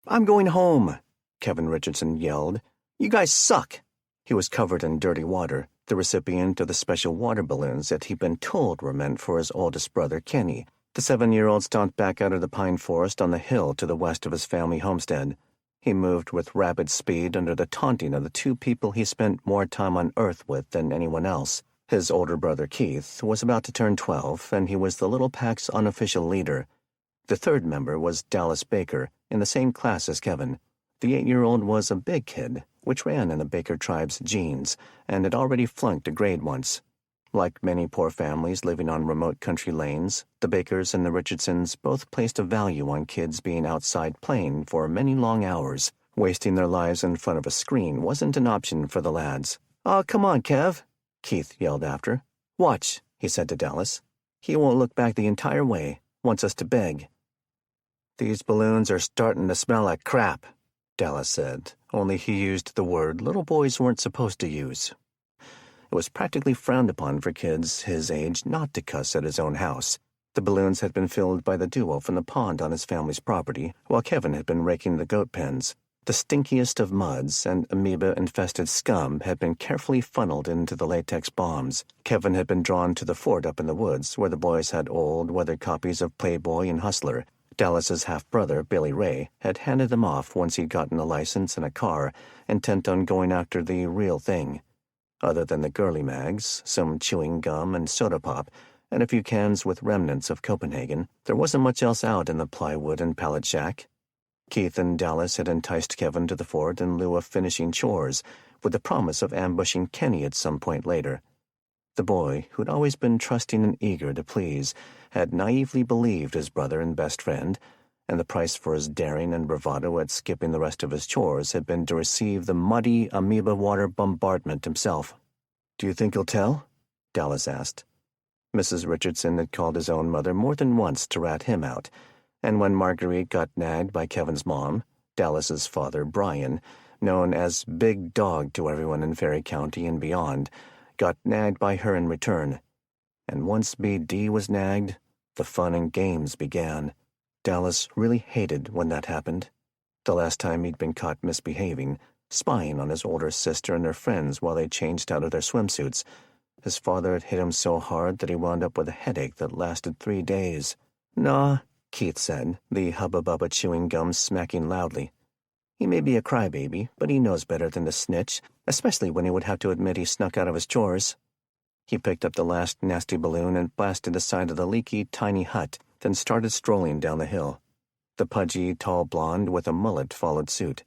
"I'm going home," Kevin Richardson yelled. "You guys suck." He was covered in dirty water, the recipient of the special water balloons that he'd been told were meant for his oldest brother, Kenny. The 7-year-old stomped back out of the pine forest on the hill to the west of his family homestead. He moved with rapid speed under the taunting of the two people he spent more time on Earth with than anyone else. His older brother, Keith, was about to turn 12, and he was the little pack's unofficial leader. The third member was Dallas Baker, in the same class as Kevin. The 8-year-old was a big kid, which ran in the Baker tribe's genes, and had already flunked a grade once. Like many poor families living on remote country lanes, the Bakers and the Richardsons both placed a value on kids being outside playing for many long hours. Wasting their lives in front of a screen wasn't an option for the lads. "Oh, come on, Kev," Keith yelled after. "Watch," he said to Dallas. "He won't look back the entire way. Wants us to beg." "These balloons are starting to smell like crap," Dallas said, only he used the word little boys weren't supposed to use. It was practically frowned upon for kids his age not to cuss at his own house. The balloons had been filled by the duo from the pond on his family's property, while Kevin had been raking the goat pens. The stinkiest of muds and amoeba-infested scum had been carefully funneled into the latex bombs. Kevin had been drawn to the fort up in the woods, where the boys had old, weathered copies of Playboy and Hustler. Dallas's half-brother, Billy Ray, had handed them off once he'd gotten a license and a car, intent on going after the real thing. Other than the girly mags, some chewing gum and soda pop, and a few cans with remnants of Copenhagen, there wasn't much else out in the plywood and pallet shack. Keith and Dallas had enticed Kevin to the fort in lieu of finishing chores, with the promise of ambushing Kenny at some point later. The boy, who'd always been trusting and eager to please, had naively believed his brother and best friend, and the price for his daring and bravado at skipping the rest of his chores had been to receive the muddy amoeba water bombardment himself. "Do you think he'll tell?" Dallas asked. Mrs. Richardson had called his own mother more than once to rat him out, and when Marguerite got nagged by Kevin's mom, Dallas's father, Brian, known as Big Dog to everyone in Ferry County and beyond, got nagged by her in return. And once B.D. was nagged, the fun and games began. Dallas really hated when that happened. The last time he'd been caught misbehaving, spying on his older sister and her friends while they changed out of their swimsuits, his father had hit him so hard that he wound up with a headache that lasted 3 days. "Nah," Keith said, the hubba-bubba chewing gum smacking loudly. "He may be a crybaby, but he knows better than to snitch, especially when he would have to admit he snuck out of his chores." He picked up the last nasty balloon and blasted the side of the leaky, tiny hut, then started strolling down the hill. The pudgy, tall blonde with a mullet followed suit.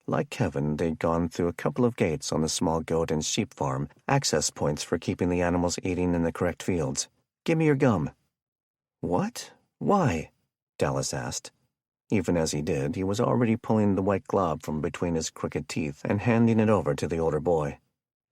Like Kevin, they'd gone through a couple of gates on the small goat and sheep farm, access points for keeping the animals eating in the correct fields. "Give me your gum." "What? Why?" Dallas asked. Even as he did, he was already pulling the white glob from between his crooked teeth and handing it over to the older boy.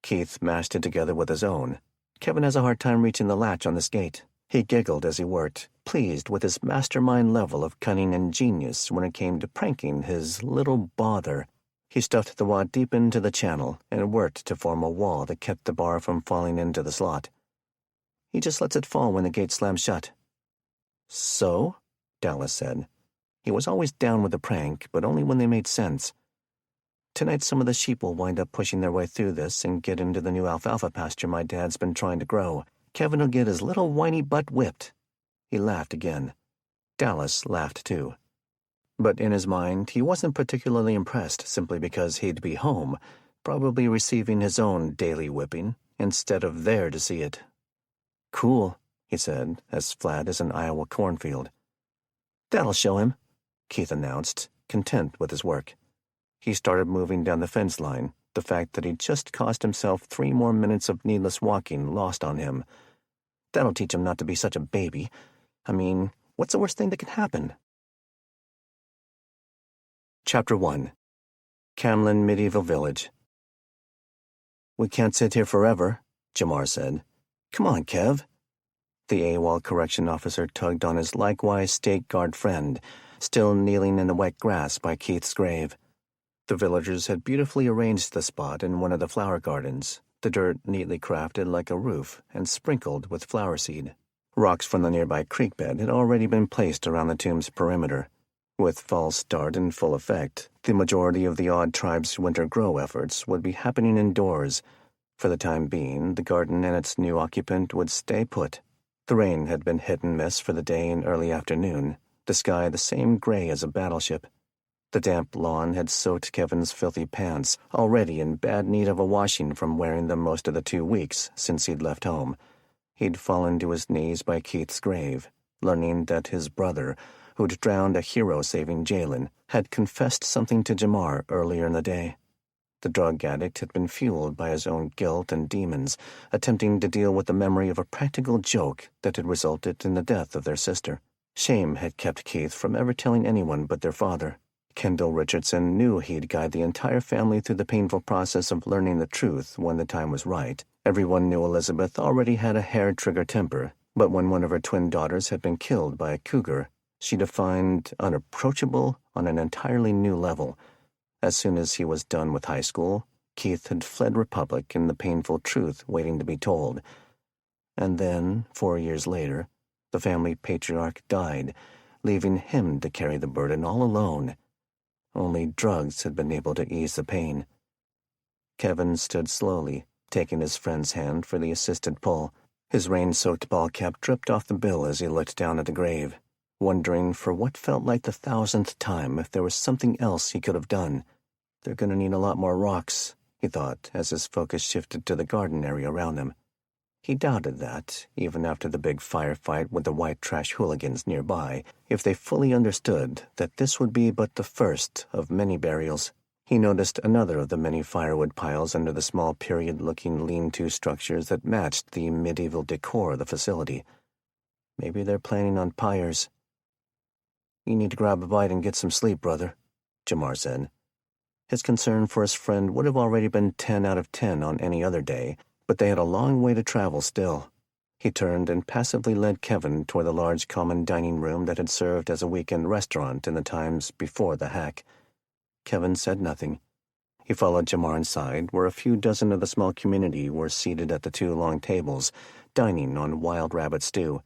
Keith mashed it together with his own. "Kevin has a hard time reaching the latch on this gate." He giggled as he worked, pleased with his mastermind level of cunning and genius when it came to pranking his little bother. He stuffed the wad deep into the channel and worked to form a wall that kept the bar from falling into the slot. He just lets it fall when the gate slams shut. "So?" Dallas said. He was always down with a prank, but only when they made sense. "Tonight some of the sheep will wind up pushing their way through this and get into the new alfalfa pasture my dad's been trying to grow. Kevin will get his little whiny butt whipped." He laughed again. Dallas laughed too. But in his mind, he wasn't particularly impressed simply because he'd be home, probably receiving his own daily whipping, instead of there to see it. "Cool," he said, as flat as an Iowa cornfield. "That'll show him," Keith announced, content with his work. He started moving down the fence line, the fact that he'd just cost himself 3 more minutes of needless walking lost on him. "That'll teach him not to be such a baby. I mean, what's the worst thing that can happen?" Chapter 1. Camlin Medieval Village. "We can't sit here forever," Jamar said. "Come on, Kev." The AWOL correction officer tugged on his likewise State Guard friend, still kneeling in the wet grass by Keith's grave. The villagers had beautifully arranged the spot in one of the flower gardens, the dirt neatly crafted like a roof and sprinkled with flower seed. Rocks from the nearby creek bed had already been placed around the tomb's perimeter. With false start in full effect, the majority of the odd tribe's winter grow efforts would be happening indoors. For the time being, the garden and its new occupant would stay put. The rain had been hit and miss for the day and early afternoon, the sky the same gray as a battleship. The damp lawn had soaked Kevin's filthy pants, already in bad need of a washing from wearing them most of the 2 weeks since he'd left home. He'd fallen to his knees by Keith's grave, learning that his brother, who'd drowned a hero saving Jalen, had confessed something to Jamar earlier in the day. The drug addict had been fueled by his own guilt and demons, attempting to deal with the memory of a practical joke that had resulted in the death of their sister. Shame had kept Keith from ever telling anyone but their father. Kendall Richardson knew he'd guide the entire family through the painful process of learning the truth when the time was right. Everyone knew Elizabeth already had a hair-trigger temper, but when one of her twin daughters had been killed by a cougar, she defined unapproachable on an entirely new level. As soon as he was done with high school, Keith had fled Republic in the painful truth waiting to be told. And then, 4 years later, the family patriarch died, leaving him to carry the burden all alone. Only drugs had been able to ease the pain. Kevin stood slowly, taking his friend's hand for the assisted pull. His rain-soaked ball cap dripped off the bill as he looked down at the grave, wondering for what felt like the 1,000th time if there was something else he could have done. They're going to need a lot more rocks, he thought, as his focus shifted to the garden area around him. He doubted that, even after the big firefight with the white trash hooligans nearby, if they fully understood that this would be but the first of many burials. He noticed another of the many firewood piles under the small period-looking lean-to structures that matched the medieval decor of the facility. Maybe they're planning on pyres. "You need to grab a bite and get some sleep, brother," Jamar said. His concern for his friend would have already been 10 out of 10 on any other day, but they had a long way to travel still. He turned and passively led Kevin toward the large common dining room that had served as a weekend restaurant in the times before the hack. Kevin said nothing. He followed Jamar inside, where a few dozen of the small community were seated at the 2 long tables, dining on wild rabbit stew.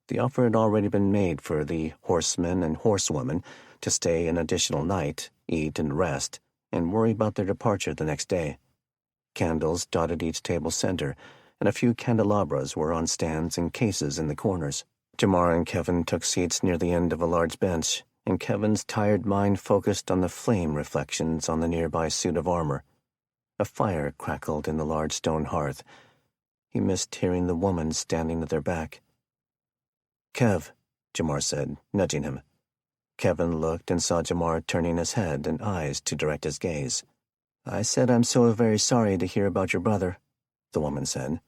The offer had already been made for the horsemen and horsewomen to stay an additional night, eat and rest, and worry about their departure the next day. Candles dotted each table center, and a few candelabras were on stands and cases in the corners. Jamar and Kevin took seats near the end of a large bench, and Kevin's tired mind focused on the flame reflections on the nearby suit of armor. A fire crackled in the large stone hearth. He missed hearing the woman standing at their back. "Kev," Jamar said, nudging him. Kevin looked and saw Jamar turning his head and eyes to direct his gaze. "I said I'm so very sorry to hear about your brother," the woman said.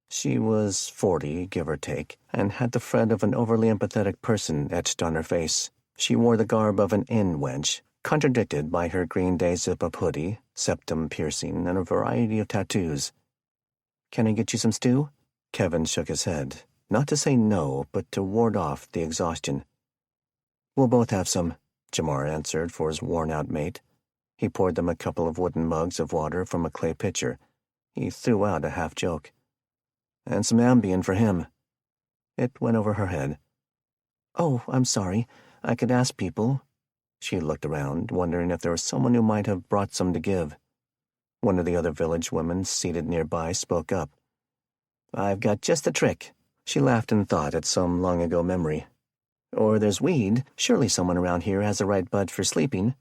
She was 40, give or take, and had the fret of an overly empathetic person etched on her face. She wore the garb of an inn wench, contradicted by her Green Day zip-up hoodie, septum piercing, and a variety of tattoos. "Can I get you some stew?" Kevin shook his head, not to say no, but to ward off the exhaustion. "We'll both have some," Jamar answered for his worn-out mate. He poured them a couple of wooden mugs of water from a clay pitcher. He threw out a half-joke. "And some Ambien for him." It went over her head. "Oh, I'm sorry. I could ask people." She looked around, wondering if there was someone who might have brought some to give. One of the other village women seated nearby spoke up. "I've got just the trick." She laughed in thought at some long-ago memory. "Or there's weed. Surely someone around here has the right bud for sleeping."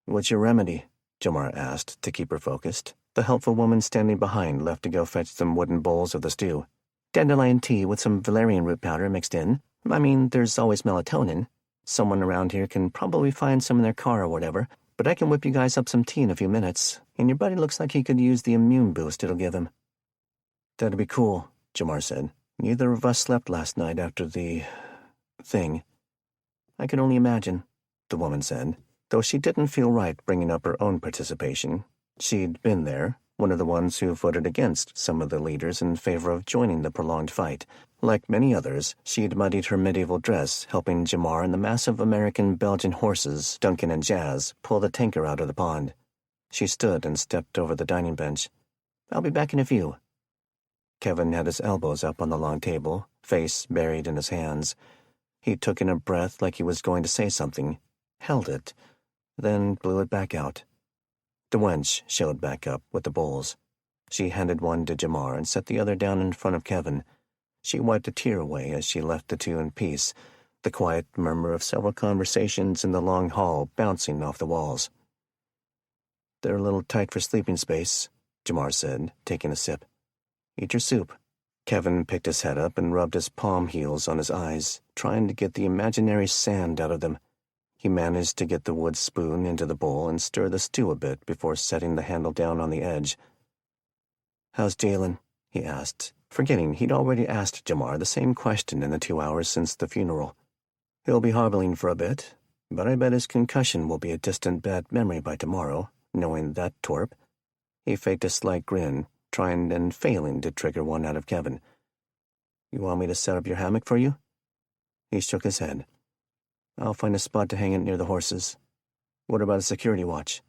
"What's your remedy?" Jamar asked to keep her focused. The helpful woman standing behind left to go fetch some wooden bowls of the stew. "Dandelion tea with some valerian root powder mixed in. I mean, there's always melatonin. Someone around here can probably find some in their car or whatever, but I can whip you guys up some tea in a few minutes, and your buddy looks like he could use the immune boost it'll give him." "That'd be cool," Jamar said. "Neither of us slept last night after the thing." "I can only imagine," the woman said, though she didn't feel right bringing up her own participation. She'd been there, one of the ones who voted against some of the leaders in favor of joining the prolonged fight. Like many others, she'd muddied her medieval dress, helping Jamar and the massive American-Belgian horses, Duncan and Jazz, pull the tanker out of the pond. She stood and stepped over the dining bench. "I'll be back in a few." Kevin had his elbows up on the long table, face buried in his hands. He took in a breath like he was going to say something, held it, then blew it back out. The wench showed back up with the bowls. She handed one to Jamar and set the other down in front of Kevin. She wiped a tear away as she left the two in peace, the quiet murmur of several conversations in the long hall bouncing off the walls. "They're a little tight for sleeping space," Jamar said, taking a sip. "Eat your soup." Kevin picked his head up and rubbed his palm heels on his eyes, trying to get the imaginary sand out of them. He managed to get the wood spoon into the bowl and stir the stew a bit before setting the handle down on the edge. "How's Jalen?" he asked, forgetting he'd already asked Jamar the same question in the 2 hours since the funeral. "He'll be hobbling for a bit, but I bet his concussion will be a distant bad memory by tomorrow, knowing that twerp." He faked a slight grin, trying and failing to trigger one out of Kevin. "You want me to set up your hammock for you?" He shook his head. "I'll find a spot to hang it near the horses. What about a security watch?"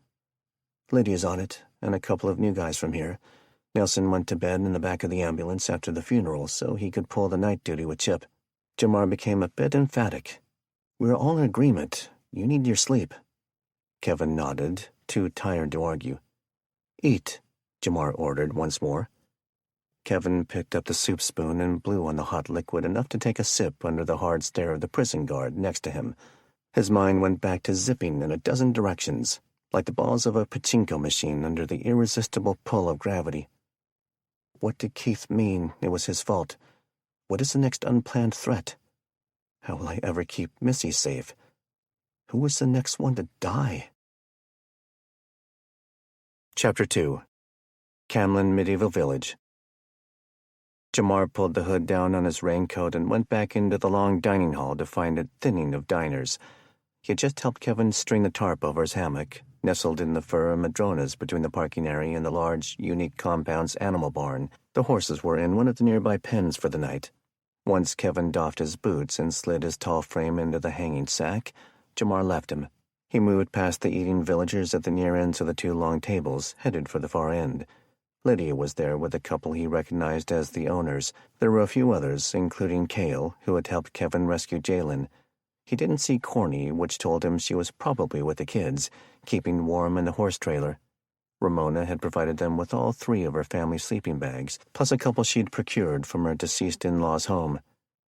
"Lydia's on it, and a couple of new guys from here. Nelson went to bed in the back of the ambulance after the funeral so he could pull the night duty with Chip." Jamar became a bit emphatic. "We're all in agreement. You need your sleep." Kevin nodded, too tired to argue. "Eat," Jamar ordered once more. Kevin picked up the soup spoon and blew on the hot liquid enough to take a sip under the hard stare of the prison guard next to him. His mind went back to zipping in a dozen directions, like the balls of a pachinko machine under the irresistible pull of gravity. What did Keith mean it was his fault? What is the next unplanned threat? How will I ever keep Missy safe? Who was the next one to die? Chapter 2. Camlin Medieval Village. Jamar pulled the hood down on his raincoat and went back into the long dining hall to find it thinning of diners. He had just helped Kevin string the tarp over his hammock, nestled in the fir madronas between the parking area and the large, unique compound's animal barn. The horses were in one of the nearby pens for the night. Once Kevin doffed his boots and slid his tall frame into the hanging sack, Jamar left him. He moved past the eating villagers at the near ends of the two long tables, headed for the far end. Lydia was there with a couple he recognized as the owners. There were a few others, including Cale, who had helped Kevin rescue Jalen. He didn't see Corny, which told him she was probably with the kids, keeping warm in the horse trailer. Ramona had provided them with all 3 of her family's sleeping bags, plus a couple she'd procured from her deceased in-law's home.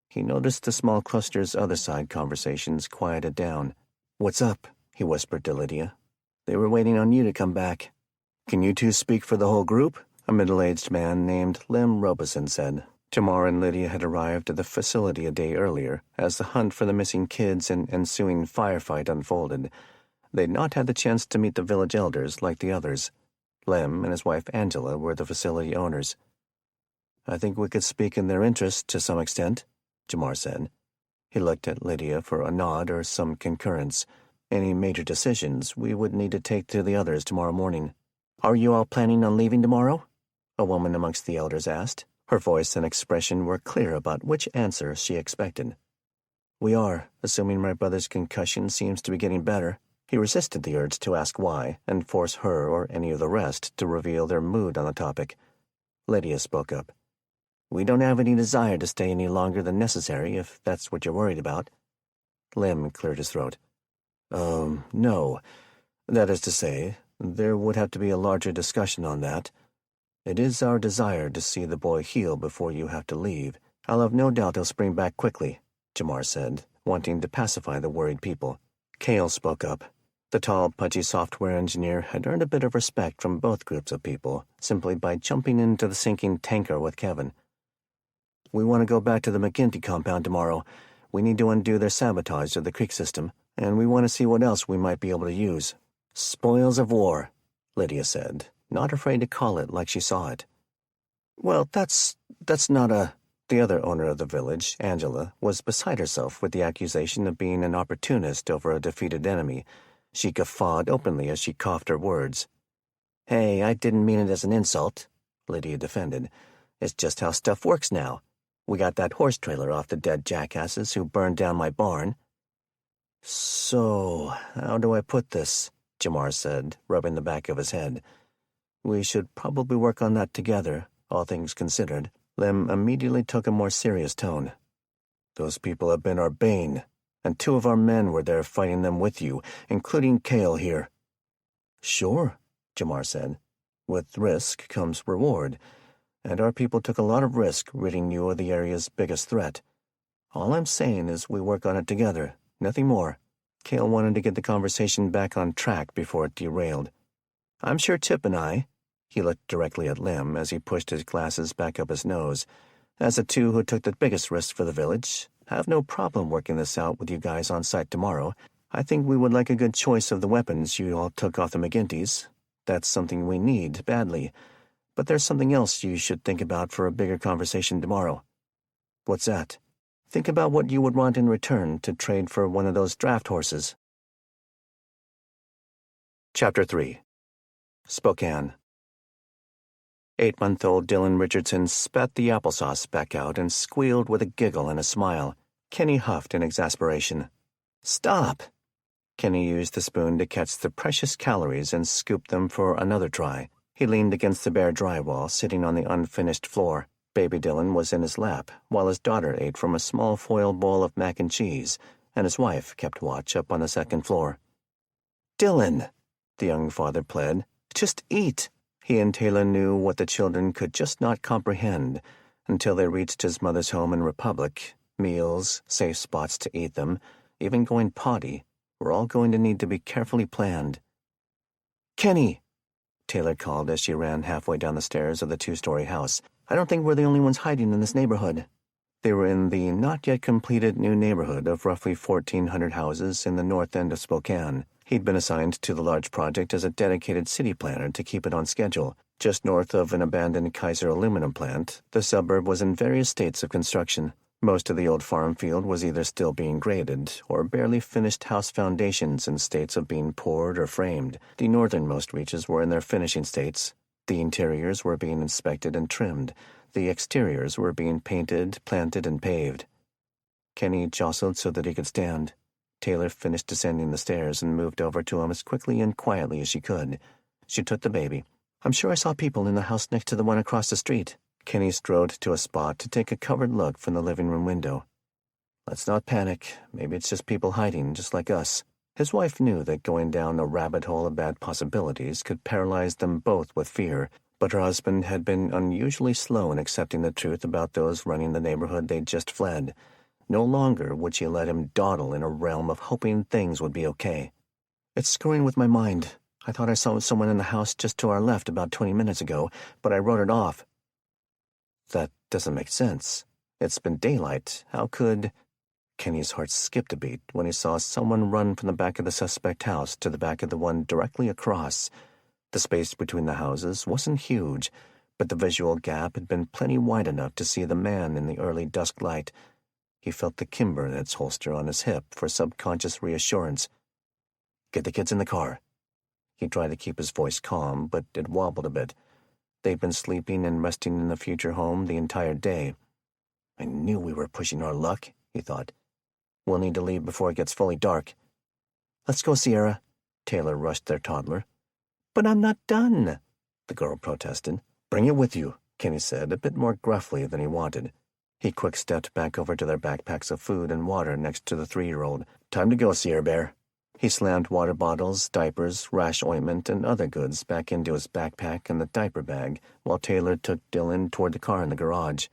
He noticed the small cluster's other side conversations quieted down. "What's up?" he whispered to Lydia. "They were waiting on you to come back." "Can you two speak for the whole group?" a middle-aged man named Lem Robeson said. Jamar and Lydia had arrived at the facility a day earlier, as the hunt for the missing kids and ensuing firefight unfolded. They'd not had the chance to meet the village elders like the others. Lem and his wife Angela were the facility owners. "I think we could speak in their interest to some extent," Jamar said. He looked at Lydia for a nod or some concurrence. "Any major decisions we would need to take to the others tomorrow morning." "Are you all planning on leaving tomorrow?" a woman amongst the elders asked. Her voice and expression were clear about which answer she expected. "We are, assuming my brother's concussion seems to be getting better." He resisted the urge to ask why and force her or any of the rest to reveal their mood on the topic. Lydia spoke up. "We don't have any desire to stay any longer than necessary, if that's what you're worried about." Lem cleared his throat. No. That is to say, there would have to be a larger discussion on that. It is our desire to see the boy heal before you have to leave. I'll have no doubt he'll spring back quickly," Jamar said, wanting to pacify the worried people. Cale spoke up. The tall, pudgy software engineer had earned a bit of respect from both groups of people, simply by jumping into the sinking tanker with Kevin. "We want to go back to the McGinty compound tomorrow. We need to undo their sabotage of the creek system, and we want to see what else we might be able to use." "Spoils of war," Lydia said, not afraid to call it like she saw it. "Well, that's not a—" The other owner of the village, Angela, was beside herself with the accusation of being an opportunist over a defeated enemy. She guffawed openly as she coughed her words. "Hey, I didn't mean it as an insult," Lydia defended. "It's just how stuff works now. We got that horse trailer off the dead jackasses who burned down my barn." "So, how do I put this?" Jamar said, rubbing the back of his head. "We should probably work on that together, all things considered." Lem immediately took a more serious tone. Those people have been our bane, and 2 of our men were there fighting them with you, including Cale here." "Sure," Jamar said. "With risk comes reward, and our people took a lot of risk ridding you of the area's biggest threat. All I'm saying is we work on it together, nothing more." Cale wanted to get the conversation back on track before it derailed. "I'm sure Chip and I," he looked directly at Lim as he pushed his glasses back up his nose, "as the 2 who took the biggest risk for the village, have no problem working this out with you guys on site tomorrow. I think we would like a good choice of the weapons you all took off the McGinty's. That's something we need badly. But there's something else you should think about for a bigger conversation tomorrow." "What's that?" "Think about what you would want in return to trade for one of those draft horses." Chapter 3. Spokane. 8-month-old Dylan Richardson spat the applesauce back out and squealed with a giggle and a smile. Kenny huffed in exasperation. "Stop!" Kenny used the spoon to catch the precious calories and scoop them for another try. He leaned against the bare drywall, sitting on the unfinished floor. Baby Dylan was in his lap, while his daughter ate from a small foil bowl of mac and cheese, and his wife kept watch up on the second floor. "Dylan," the young father pled, "just eat." He and Taylor knew what the children could just not comprehend until they reached his mother's home in Republic. Meals, safe spots to eat them, even going potty, were all going to need to be carefully planned. "Kenny," Taylor called as she ran halfway down the stairs of the 2-story house. "I don't think we're the only ones hiding in this neighborhood." They were in the not-yet-completed new neighborhood of roughly 1,400 houses in the north end of Spokane. He'd been assigned to the large project as a dedicated city planner to keep it on schedule. Just north of an abandoned Kaiser aluminum plant, the suburb was in various states of construction. Most of the old farm field was either still being graded, or barely finished house foundations in states of being poured or framed. The northernmost reaches were in their finishing states. The interiors were being inspected and trimmed. The exteriors were being painted, planted, and paved. Kenny jostled so that he could stand. Taylor finished descending the stairs and moved over to him as quickly and quietly as she could. She took the baby. "I'm sure I saw people in the house next to the one across the street." Kenny strode to a spot to take a covered look from the living room window. "Let's not panic. Maybe it's just people hiding, just like us." His wife knew that going down a rabbit hole of bad possibilities could paralyze them both with fear, but her husband had been unusually slow in accepting the truth about those running the neighborhood they'd just fled. No longer would she let him dawdle in a realm of hoping things would be okay. "It's screwing with my mind. I thought I saw someone in the house just to our left about 20 minutes ago, but I wrote it off." "That doesn't make sense. It's been daylight. How could—" Kenny's heart skipped a beat when he saw someone run from the back of the suspect house to the back of the one directly across. The space between the houses wasn't huge, but the visual gap had been plenty wide enough to see the man in the early dusk light. He felt the kimber in its holster on his hip for subconscious reassurance. "Get the kids in the car." He tried to keep his voice calm, but it wobbled a bit. They'd been sleeping and resting in the future home the entire day. "I knew we were pushing our luck," he thought. "We'll need to leave before it gets fully dark." "Let's go, Sierra." Taylor rushed their toddler. "But I'm not done," the girl protested. "Bring it with you," Kenny said, a bit more gruffly than he wanted. He quick-stepped back over to their backpacks of food and water next to the 3-year-old. "Time to go, Sierra Bear." He slammed water bottles, diapers, rash ointment, and other goods back into his backpack and the diaper bag, while Taylor took Dylan toward the car in the garage.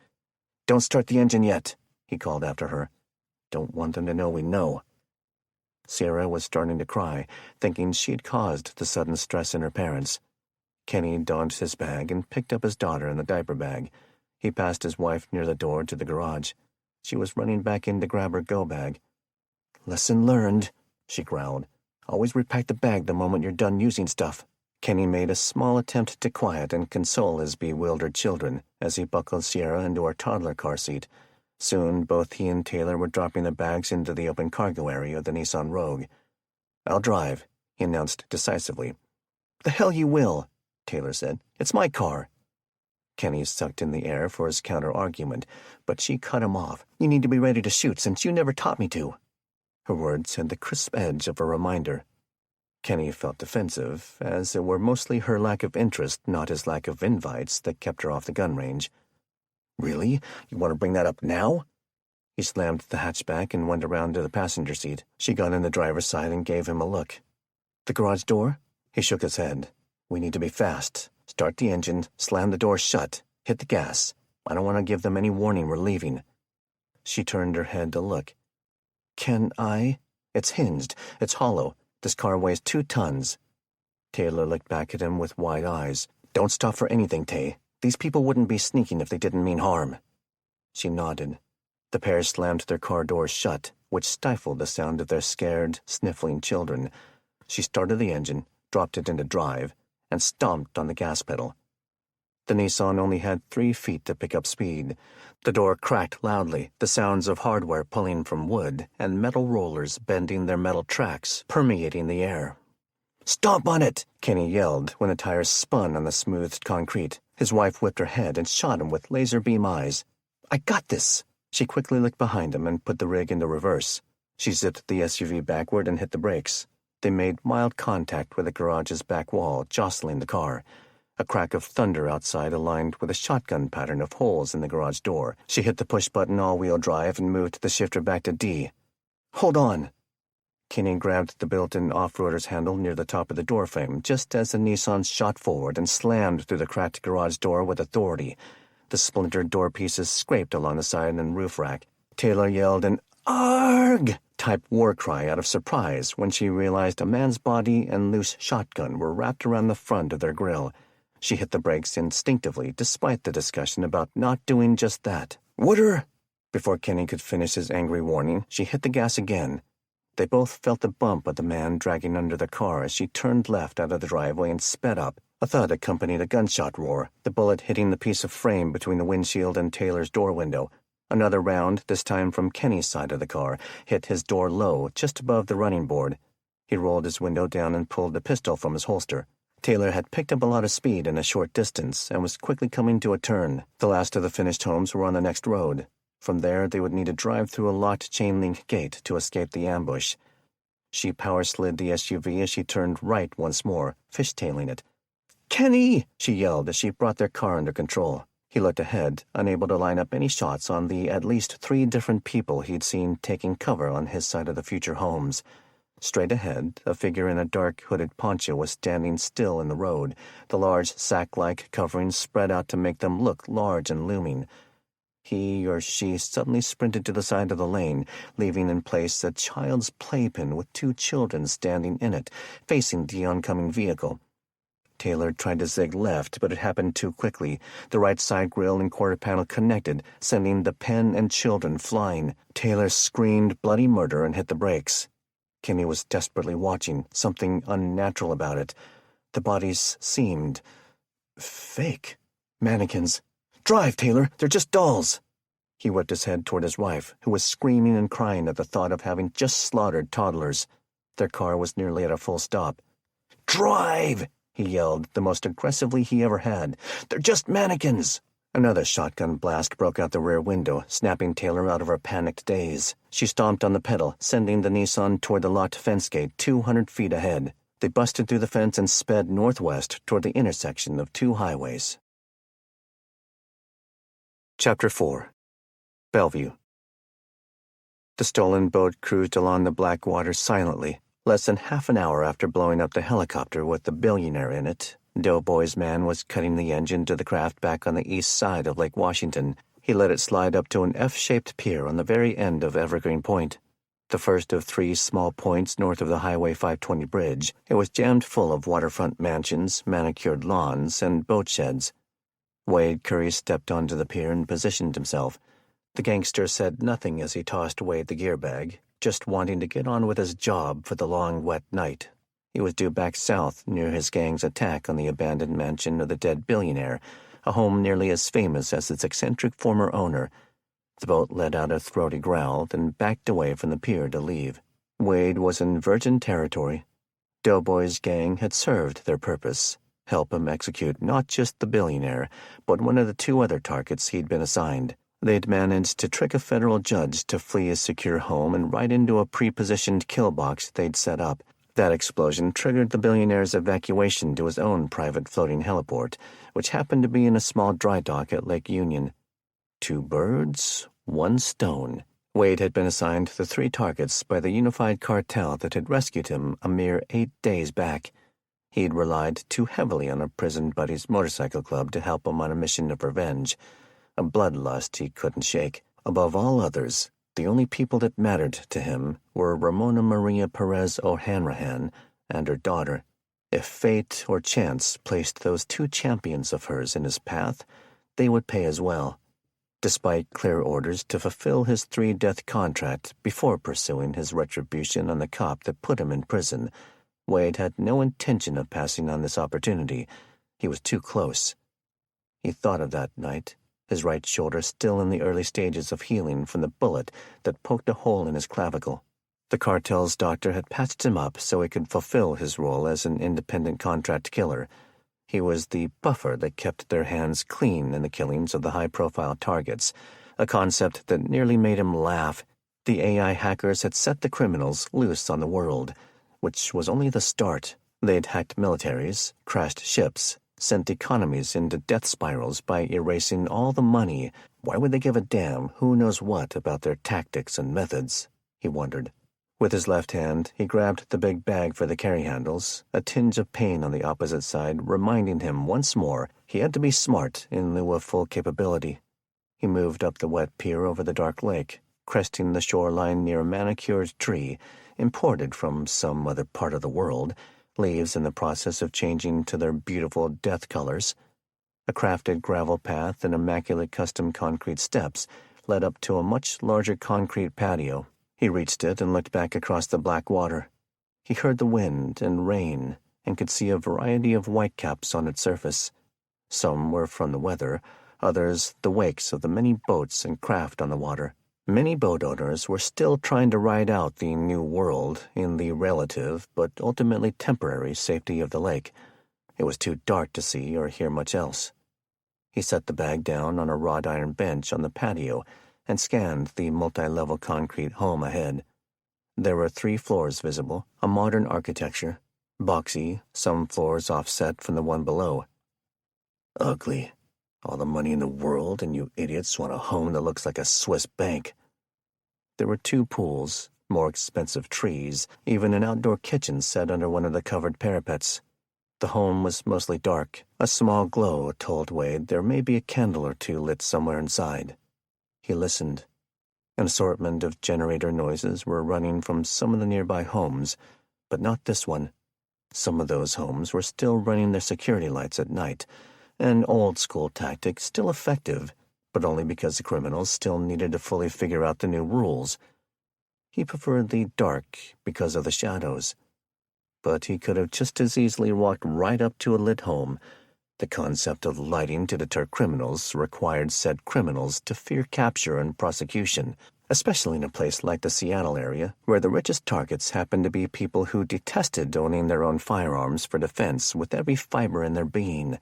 "Don't start the engine yet," he called after her. "Don't want them to know we know." Sierra was starting to cry, thinking she'd caused the sudden stress in her parents. Kenny donned his bag and picked up his daughter in the diaper bag. He passed his wife near the door to the garage. She was running back in to grab her go-bag. "Lesson learned," she growled. "Always repack the bag the moment you're done using stuff." Kenny made a small attempt to quiet and console his bewildered children as he buckled Sierra into her toddler car seat. Soon, both he and Taylor were dropping their bags into the open cargo area of the Nissan Rogue. "I'll drive," he announced decisively. "The hell you will," Taylor said. "It's my car." Kenny sucked in the air for his counter-argument, but she cut him off. "You need to be ready to shoot since you never taught me to." Her words had the crisp edge of a reminder. Kenny felt defensive, as it were mostly her lack of interest, not his lack of invites, that kept her off the gun range. "Really? You want to bring that up now?" He slammed the hatchback and went around to the passenger seat. She got in the driver's side and gave him a look. The garage door? He shook his head. We need to be fast. Start the engine, slam the door shut, hit the gas. I don't want to give them any warning we're leaving. She turned her head to look. Can I? It's hinged. It's hollow. This car weighs 2 tons. Taylor looked back at him with wide eyes. Don't stop for anything, Tay. These people wouldn't be sneaking if they didn't mean harm. She nodded. The pair slammed their car doors shut, which stifled the sound of their scared, sniffling children. She started the engine, dropped it into drive, and stomped on the gas pedal. The Nissan only had 3 feet to pick up speed. The door cracked loudly, the sounds of hardware pulling from wood and metal rollers bending their metal tracks, permeating the air. "Stomp on it!" Kenny yelled when the tires spun on the smoothed concrete. His wife whipped her head and shot him with laser beam eyes. "I got this!" She quickly looked behind him and put the rig into reverse. She zipped the SUV backward and hit the brakes. They made mild contact with the garage's back wall, jostling the car. A crack of thunder outside aligned with a shotgun pattern of holes in the garage door. She hit the push-button all-wheel drive and moved the shifter back to D. "Hold on!" Kenny grabbed the built-in off-roader's handle near the top of the doorframe just as the Nissan shot forward and slammed through the cracked garage door with authority. The splintered door pieces scraped along the side and roof rack. Taylor yelled an "Arg!"-type war cry out of surprise when she realized a man's body and loose shotgun were wrapped around the front of their grill. She hit the brakes instinctively, despite the discussion about not doing just that. "Wooder!" Before Kenny could finish his angry warning, she hit the gas again. They both felt the bump of the man dragging under the car as she turned left out of the driveway and sped up. A thud accompanied a gunshot roar, the bullet hitting the piece of frame between the windshield and Taylor's door window. Another round, this time from Kenny's side of the car, hit his door low, just above the running board. He rolled his window down and pulled the pistol from his holster. Taylor had picked up a lot of speed in a short distance and was quickly coming to a turn. The last of the finished homes were on the next road. From there, they would need to drive through a locked chain-link gate to escape the ambush. She power-slid the SUV as she turned right once more, fishtailing it. "Kenny!" she yelled as she brought their car under control. He looked ahead, unable to line up any shots on the at least 3 different people he'd seen taking cover on his side of the future homes. Straight ahead, a figure in a dark hooded poncho was standing still in the road, the large sack-like covering spread out to make them look large and looming. He or she suddenly sprinted to the side of the lane, leaving in place a child's playpen with 2 children standing in it, facing the oncoming vehicle. Taylor tried to zig left, but it happened too quickly. The right side grille and quarter panel connected, sending the pen and children flying. Taylor screamed bloody murder and hit the brakes. Kenny was desperately watching, something unnatural about it. The bodies seemed fake. Mannequins. "Drive, Taylor! They're just dolls!" He whipped his head toward his wife, who was screaming and crying at the thought of having just slaughtered toddlers. Their car was nearly at a full stop. "Drive!" he yelled, the most aggressively he ever had. "They're just mannequins!" Another shotgun blast broke out the rear window, snapping Taylor out of her panicked daze. She stomped on the pedal, sending the Nissan toward the locked fence gate 200 feet ahead. They busted through the fence and sped northwest toward the intersection of 2 highways. Chapter 4. Bellevue. The stolen boat cruised along the black water silently. Less than half an hour after blowing up the helicopter with the billionaire in it, Doughboy's man was cutting the engine to the craft back on the east side of Lake Washington. He let it slide up to an F-shaped pier on the very end of Evergreen Point, the first of 3 small points north of the Highway 520 bridge. It was jammed full of waterfront mansions, manicured lawns, and boat sheds. Wade Curry stepped onto the pier and positioned himself. The gangster said nothing as he tossed Wade the gear bag, just wanting to get on with his job for the long, wet night. He was due back south near his gang's attack on the abandoned mansion of the dead billionaire, a home nearly as famous as its eccentric former owner. The boat let out a throaty growl, then backed away from the pier to leave. Wade was in virgin territory. Doughboy's gang had served their purpose, help him execute not just the billionaire, but one of the 2 other targets he'd been assigned. They'd managed to trick a federal judge to flee his secure home and right into a pre-positioned kill box they'd set up. That explosion triggered the billionaire's evacuation to his own private floating heliport, which happened to be in a small dry dock at Lake Union. 2 birds, 1 stone, Wade had been assigned the 3 targets by the unified cartel that had rescued him a mere 8 days back. He'd relied too heavily on a prison buddy's motorcycle club to help him on a mission of revenge, a bloodlust he couldn't shake. Above all others, the only people that mattered to him were Ramona Maria Perez O'Hanrahan and her daughter. If fate or chance placed those 2 champions of hers in his path, they would pay as well. Despite clear orders to fulfill his 3-death contract before pursuing his retribution on the cop that put him in prison, Wade had no intention of passing on this opportunity. He was too close. He thought of that night, his right shoulder still in the early stages of healing from the bullet that poked a hole in his clavicle. The cartel's doctor had patched him up so he could fulfill his role as an independent contract killer. He was the buffer that kept their hands clean in the killings of the high-profile targets, a concept that nearly made him laugh. The AI hackers had set the criminals loose on the world, which was only the start. They'd hacked militaries, crashed ships, sent economies into death spirals by erasing all the money. Why would they give a damn who knows what about their tactics and methods? He wondered. With his left hand, he grabbed the big bag for the carry handles, a tinge of pain on the opposite side reminding him once more he had to be smart in lieu of full capability. He moved up the wet pier over the dark lake, cresting the shoreline near a manicured tree, imported from some other part of the world, leaves in the process of changing to their beautiful death colors. A crafted gravel path and immaculate custom concrete steps led up to a much larger concrete patio. He reached it and looked back across the black water. He heard the wind and rain and could see a variety of whitecaps on its surface. Some were from the weather, others the wakes of the many boats and craft on the water. Many boat owners were still trying to ride out the new world in the relative but ultimately temporary safety of the lake. It was too dark to see or hear much else. He set the bag down on a wrought iron bench on the patio and scanned the multi-level concrete home ahead. There were 3 floors visible, a modern architecture, boxy, some floors offset from the one below. Ugly. All the money in the world, and you idiots want a home that looks like a Swiss bank. There were 2 pools, more expensive trees, even an outdoor kitchen set under one of the covered parapets. The home was mostly dark. A small glow told Wade there may be a candle or 2 lit somewhere inside. He listened. An assortment of generator noises were running from some of the nearby homes, but not this one. Some of those homes were still running their security lights at night, an old-school tactic still effective, but only because the criminals still needed to fully figure out the new rules. He preferred the dark because of the shadows, but he could have just as easily walked right up to a lit home. The concept of lighting to deter criminals required said criminals to fear capture and prosecution, especially in a place like the Seattle area, where the richest targets happened to be people who detested owning their own firearms for defense with every fiber in their being.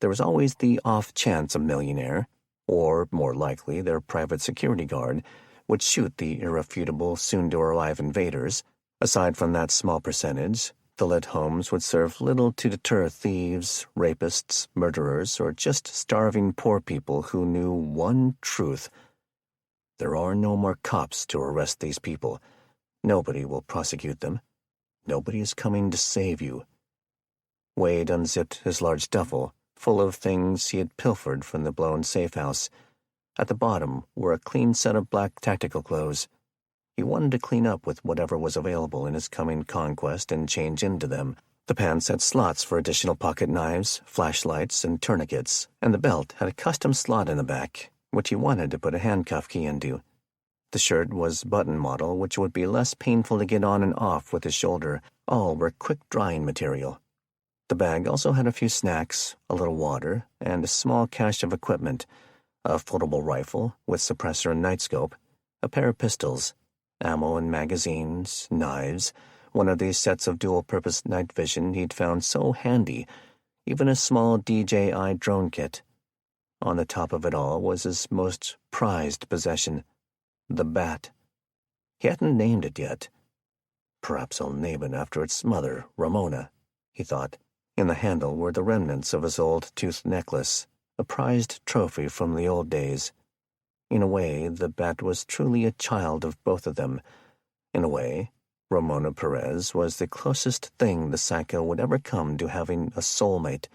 There was always the off chance a millionaire, or more likely their private security guard, would shoot the irrefutable, soon-to-arrive invaders. Aside from that small percentage, the lit homes would serve little to deter thieves, rapists, murderers, or just starving poor people who knew one truth. There are no more cops to arrest these people. Nobody will prosecute them. Nobody is coming to save you. Wade unzipped his large duffel, full of things he had pilfered from the blown safe house. At the bottom were a clean set of black tactical clothes. He wanted to clean up with whatever was available in his coming conquest and change into them. The pants had slots for additional pocket knives, flashlights, and tourniquets, and the belt had a custom slot in the back, which he wanted to put a handcuff key into. The shirt was button model, which would be less painful to get on and off with his shoulder. All were quick-drying material. The bag also had a few snacks, a little water, and a small cache of equipment, a foldable rifle with suppressor and nightscope, a pair of pistols, ammo and magazines, knives, one of these sets of dual-purpose night vision he'd found so handy, even a small DJI drone kit. On the top of it all was his most prized possession, the bat. He hadn't named it yet. Perhaps I'll name it after its mother, Ramona, he thought. In the handle were the remnants of his old toothed necklace, a prized trophy from the old days. In a way, the bat was truly a child of both of them. In a way, Ramona Perez was the closest thing the psycho would ever come to having a soulmate.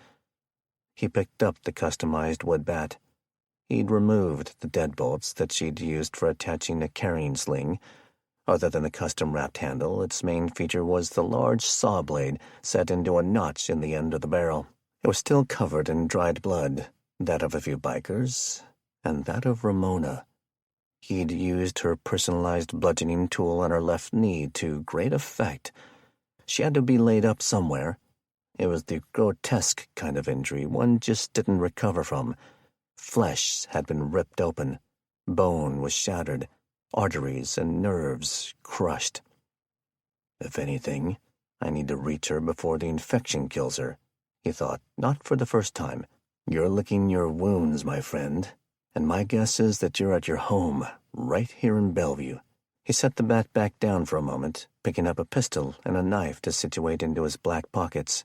He picked up the customized wood bat. He'd removed the deadbolts that she'd used for attaching a carrying sling. Other than the custom-wrapped handle, its main feature was the large saw blade set into a notch in the end of the barrel. It was still covered in dried blood, that of a few bikers, and that of Ramona. He'd used her personalized bludgeoning tool on her left knee to great effect. She had to be laid up somewhere. It was the grotesque kind of injury one just didn't recover from. Flesh had been ripped open. Bone was shattered. Arteries and nerves crushed. If anything, I need to reach her before the infection kills her, he thought, not for the first time. You're licking your wounds, my friend, and my guess is that you're at your home, right here in Bellevue. He set the bat back down for a moment, picking up a pistol and a knife to situate into his black pockets.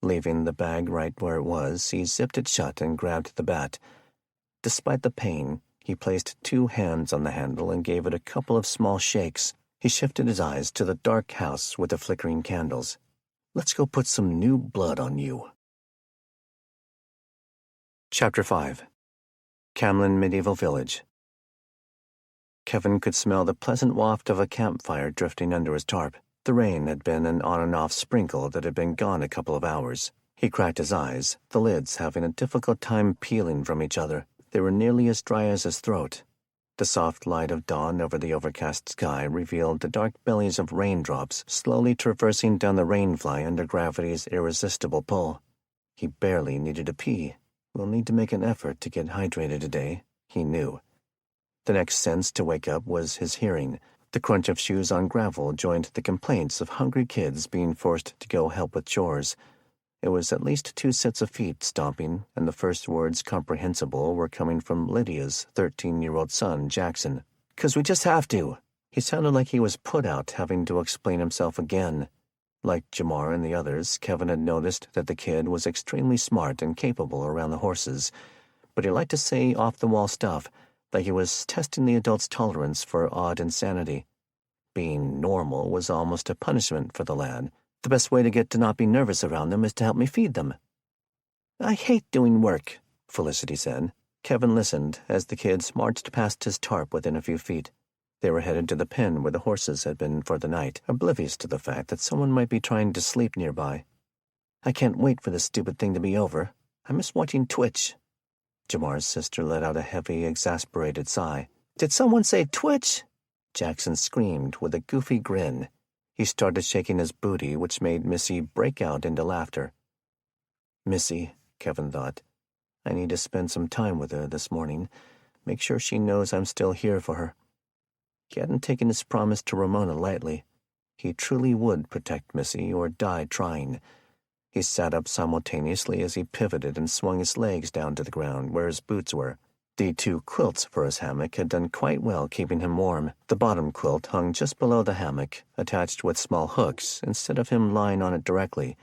Leaving the bag right where it was, he zipped it shut and grabbed the bat. Despite the pain, he placed 2 hands on the handle and gave it a couple of small shakes. He shifted his eyes to the dark house with the flickering candles. Let's go put some new blood on you. Chapter 5. Camlin Medieval Village. Kevin could smell the pleasant waft of a campfire drifting under his tarp. The rain had been an on-and-off sprinkle that had been gone a couple of hours. He cracked his eyes, the lids having a difficult time peeling from each other. They were nearly as dry as his throat. The soft light of dawn over the overcast sky revealed the dark bellies of raindrops slowly traversing down the rainfly under gravity's irresistible pull. He barely needed to pee. We'll need to make an effort to get hydrated today, he knew. The next sense to wake up was his hearing. The crunch of shoes on gravel joined the complaints of hungry kids being forced to go help with chores. It was at least 2 sets of feet stomping, and the first words comprehensible were coming from Lydia's 13-year-old son, Jackson. "'Cause we just have to." He sounded like he was put out, having to explain himself again. Like Jamar and the others, Kevin had noticed that the kid was extremely smart and capable around the horses, but he liked to say off-the-wall stuff, like he was testing the adult's tolerance for odd insanity. Being normal was almost a punishment for the lad. The best way to get to not be nervous around them is to help me feed them. "I hate doing work," Felicity said. Kevin listened as the kids marched past his tarp within a few feet. They were headed to the pen where the horses had been for the night, oblivious to the fact that someone might be trying to sleep nearby. "I can't wait for this stupid thing to be over. I miss watching Twitch." Jamar's sister let out a heavy, exasperated sigh. "Did someone say Twitch?" Jackson screamed with a goofy grin. He started shaking his booty, which made Missy break out into laughter. Missy, Kevin thought. I need to spend some time with her this morning. Make sure she knows I'm still here for her. He hadn't taken his promise to Ramona lightly. He truly would protect Missy or die trying. He sat up simultaneously as he pivoted and swung his legs down to the ground where his boots were. The 2 quilts for his hammock had done quite well keeping him warm. The bottom quilt hung just below the hammock, attached with small hooks, instead of him lying on it directly.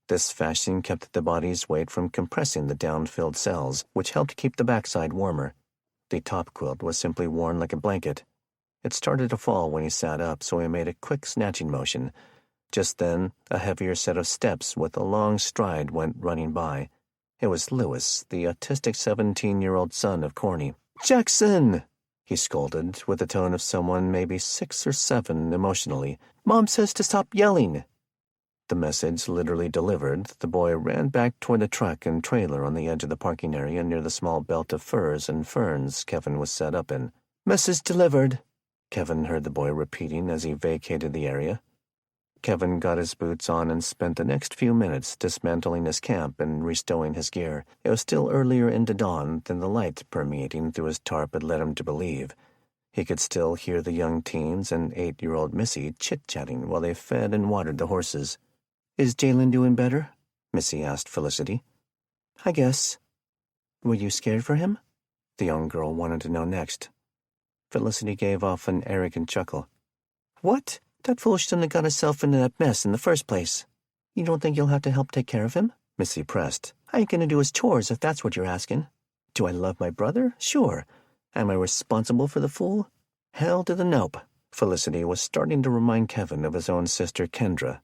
This fashion kept the body's weight from compressing the down-filled cells, which helped keep the backside warmer. The top quilt was simply worn like a blanket. It started to fall when he sat up, so he made a quick snatching motion. Just then, a heavier set of steps with a long stride went running by. It was Lewis, the autistic 17-year-old son of Corny. "Jackson!" he scolded, with the tone of someone maybe 6 or 7 emotionally. "Mom says to stop yelling." The message literally delivered, the boy ran back toward the truck and trailer on the edge of the parking area near the small belt of firs and ferns Kevin was set up in. "Message delivered," Kevin heard the boy repeating as he vacated the area. Kevin got his boots on and spent the next few minutes dismantling his camp and restowing his gear. It was still earlier into dawn than the light permeating through his tarp had led him to believe. He could still hear the young teens and 8-year-old Missy chit-chatting while they fed and watered the horses. "Is Jalen doing better?" Missy asked Felicity. "I guess." "Were you scared for him?" the young girl wanted to know next. Felicity gave off an arrogant chuckle. "What? That fool shouldn't have got herself into that mess in the first place." "You don't think you'll have to help take care of him?" Missy pressed. "How you going to do his chores if that's what you're asking?" "Do I love my brother? Sure. Am I responsible for the fool? Hell to the nope. Felicity was starting to remind Kevin of his own sister Kendra.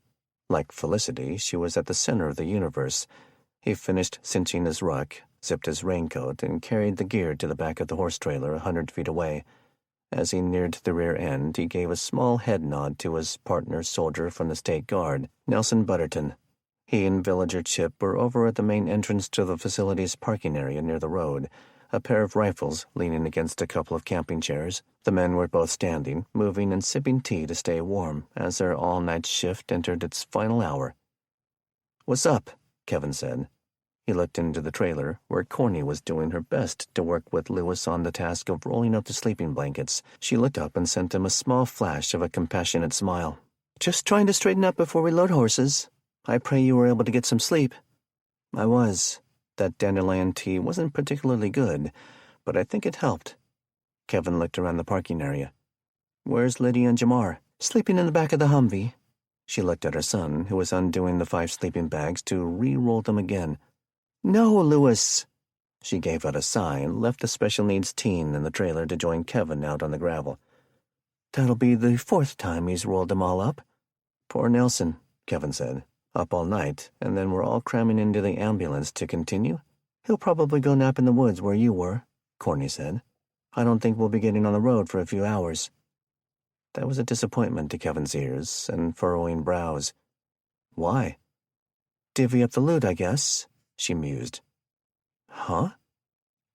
Like Felicity, she was at the center of the universe. He finished cinching his ruck, zipped his raincoat, and carried the gear to the back of the horse trailer 100 feet away. As he neared the rear end, he gave a small head nod to his partner soldier from the State Guard, Nelson Butterton. He and villager Chip were over at the main entrance to the facility's parking area near the road, a pair of rifles leaning against a couple of camping chairs. The men were both standing, moving and sipping tea to stay warm as their all-night shift entered its final hour. "What's up?" Kevin said. He looked into the trailer, where Corny was doing her best to work with Lewis on the task of rolling up the sleeping blankets. She looked up and sent him a small flash of a compassionate smile. "Just trying to straighten up before we load horses. I pray you were able to get some sleep." "I was. That dandelion tea wasn't particularly good, but I think it helped." Kevin looked around the parking area. "Where's Lydia and Jamar?" "Sleeping in the back of the Humvee." She looked at her son, who was undoing the 5 sleeping bags to re-roll them again. "No, Lewis." She gave out a sigh and left the special needs teen in the trailer to join Kevin out on the gravel. "That'll be the 4th time he's rolled them all up." "Poor Nelson," Kevin said. "Up all night, and then we're all cramming into the ambulance to continue?" "He'll probably go nap in the woods where you were," Corny said. "I don't think we'll be getting on the road for a few hours." That was a disappointment to Kevin's ears and furrowing brows. "Why?" "Divvy up the loot, I guess," she mused. "Huh?"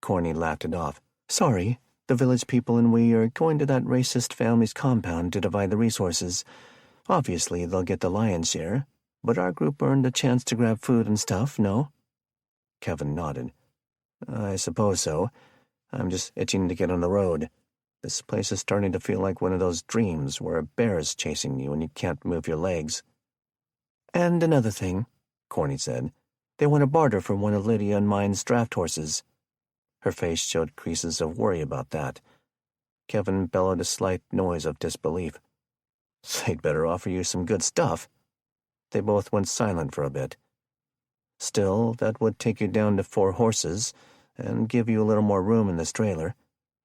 Corny laughed it off. "Sorry, the village people and we are going to that racist family's compound to divide the resources. Obviously, they'll get the lion's share, but our group earned a chance to grab food and stuff, no?" Kevin nodded. "I suppose so. I'm just itching to get on the road. This place is starting to feel like one of those dreams where a bear is chasing you and you can't move your legs." "And another thing," Corny said. "They want to barter for one of Lydia and mine's draft horses." Her face showed creases of worry about that. Kevin bellowed a slight noise of disbelief. "They'd better offer you some good stuff." They both went silent for a bit. "Still, that would take you down to 4 horses and give you a little more room in this trailer,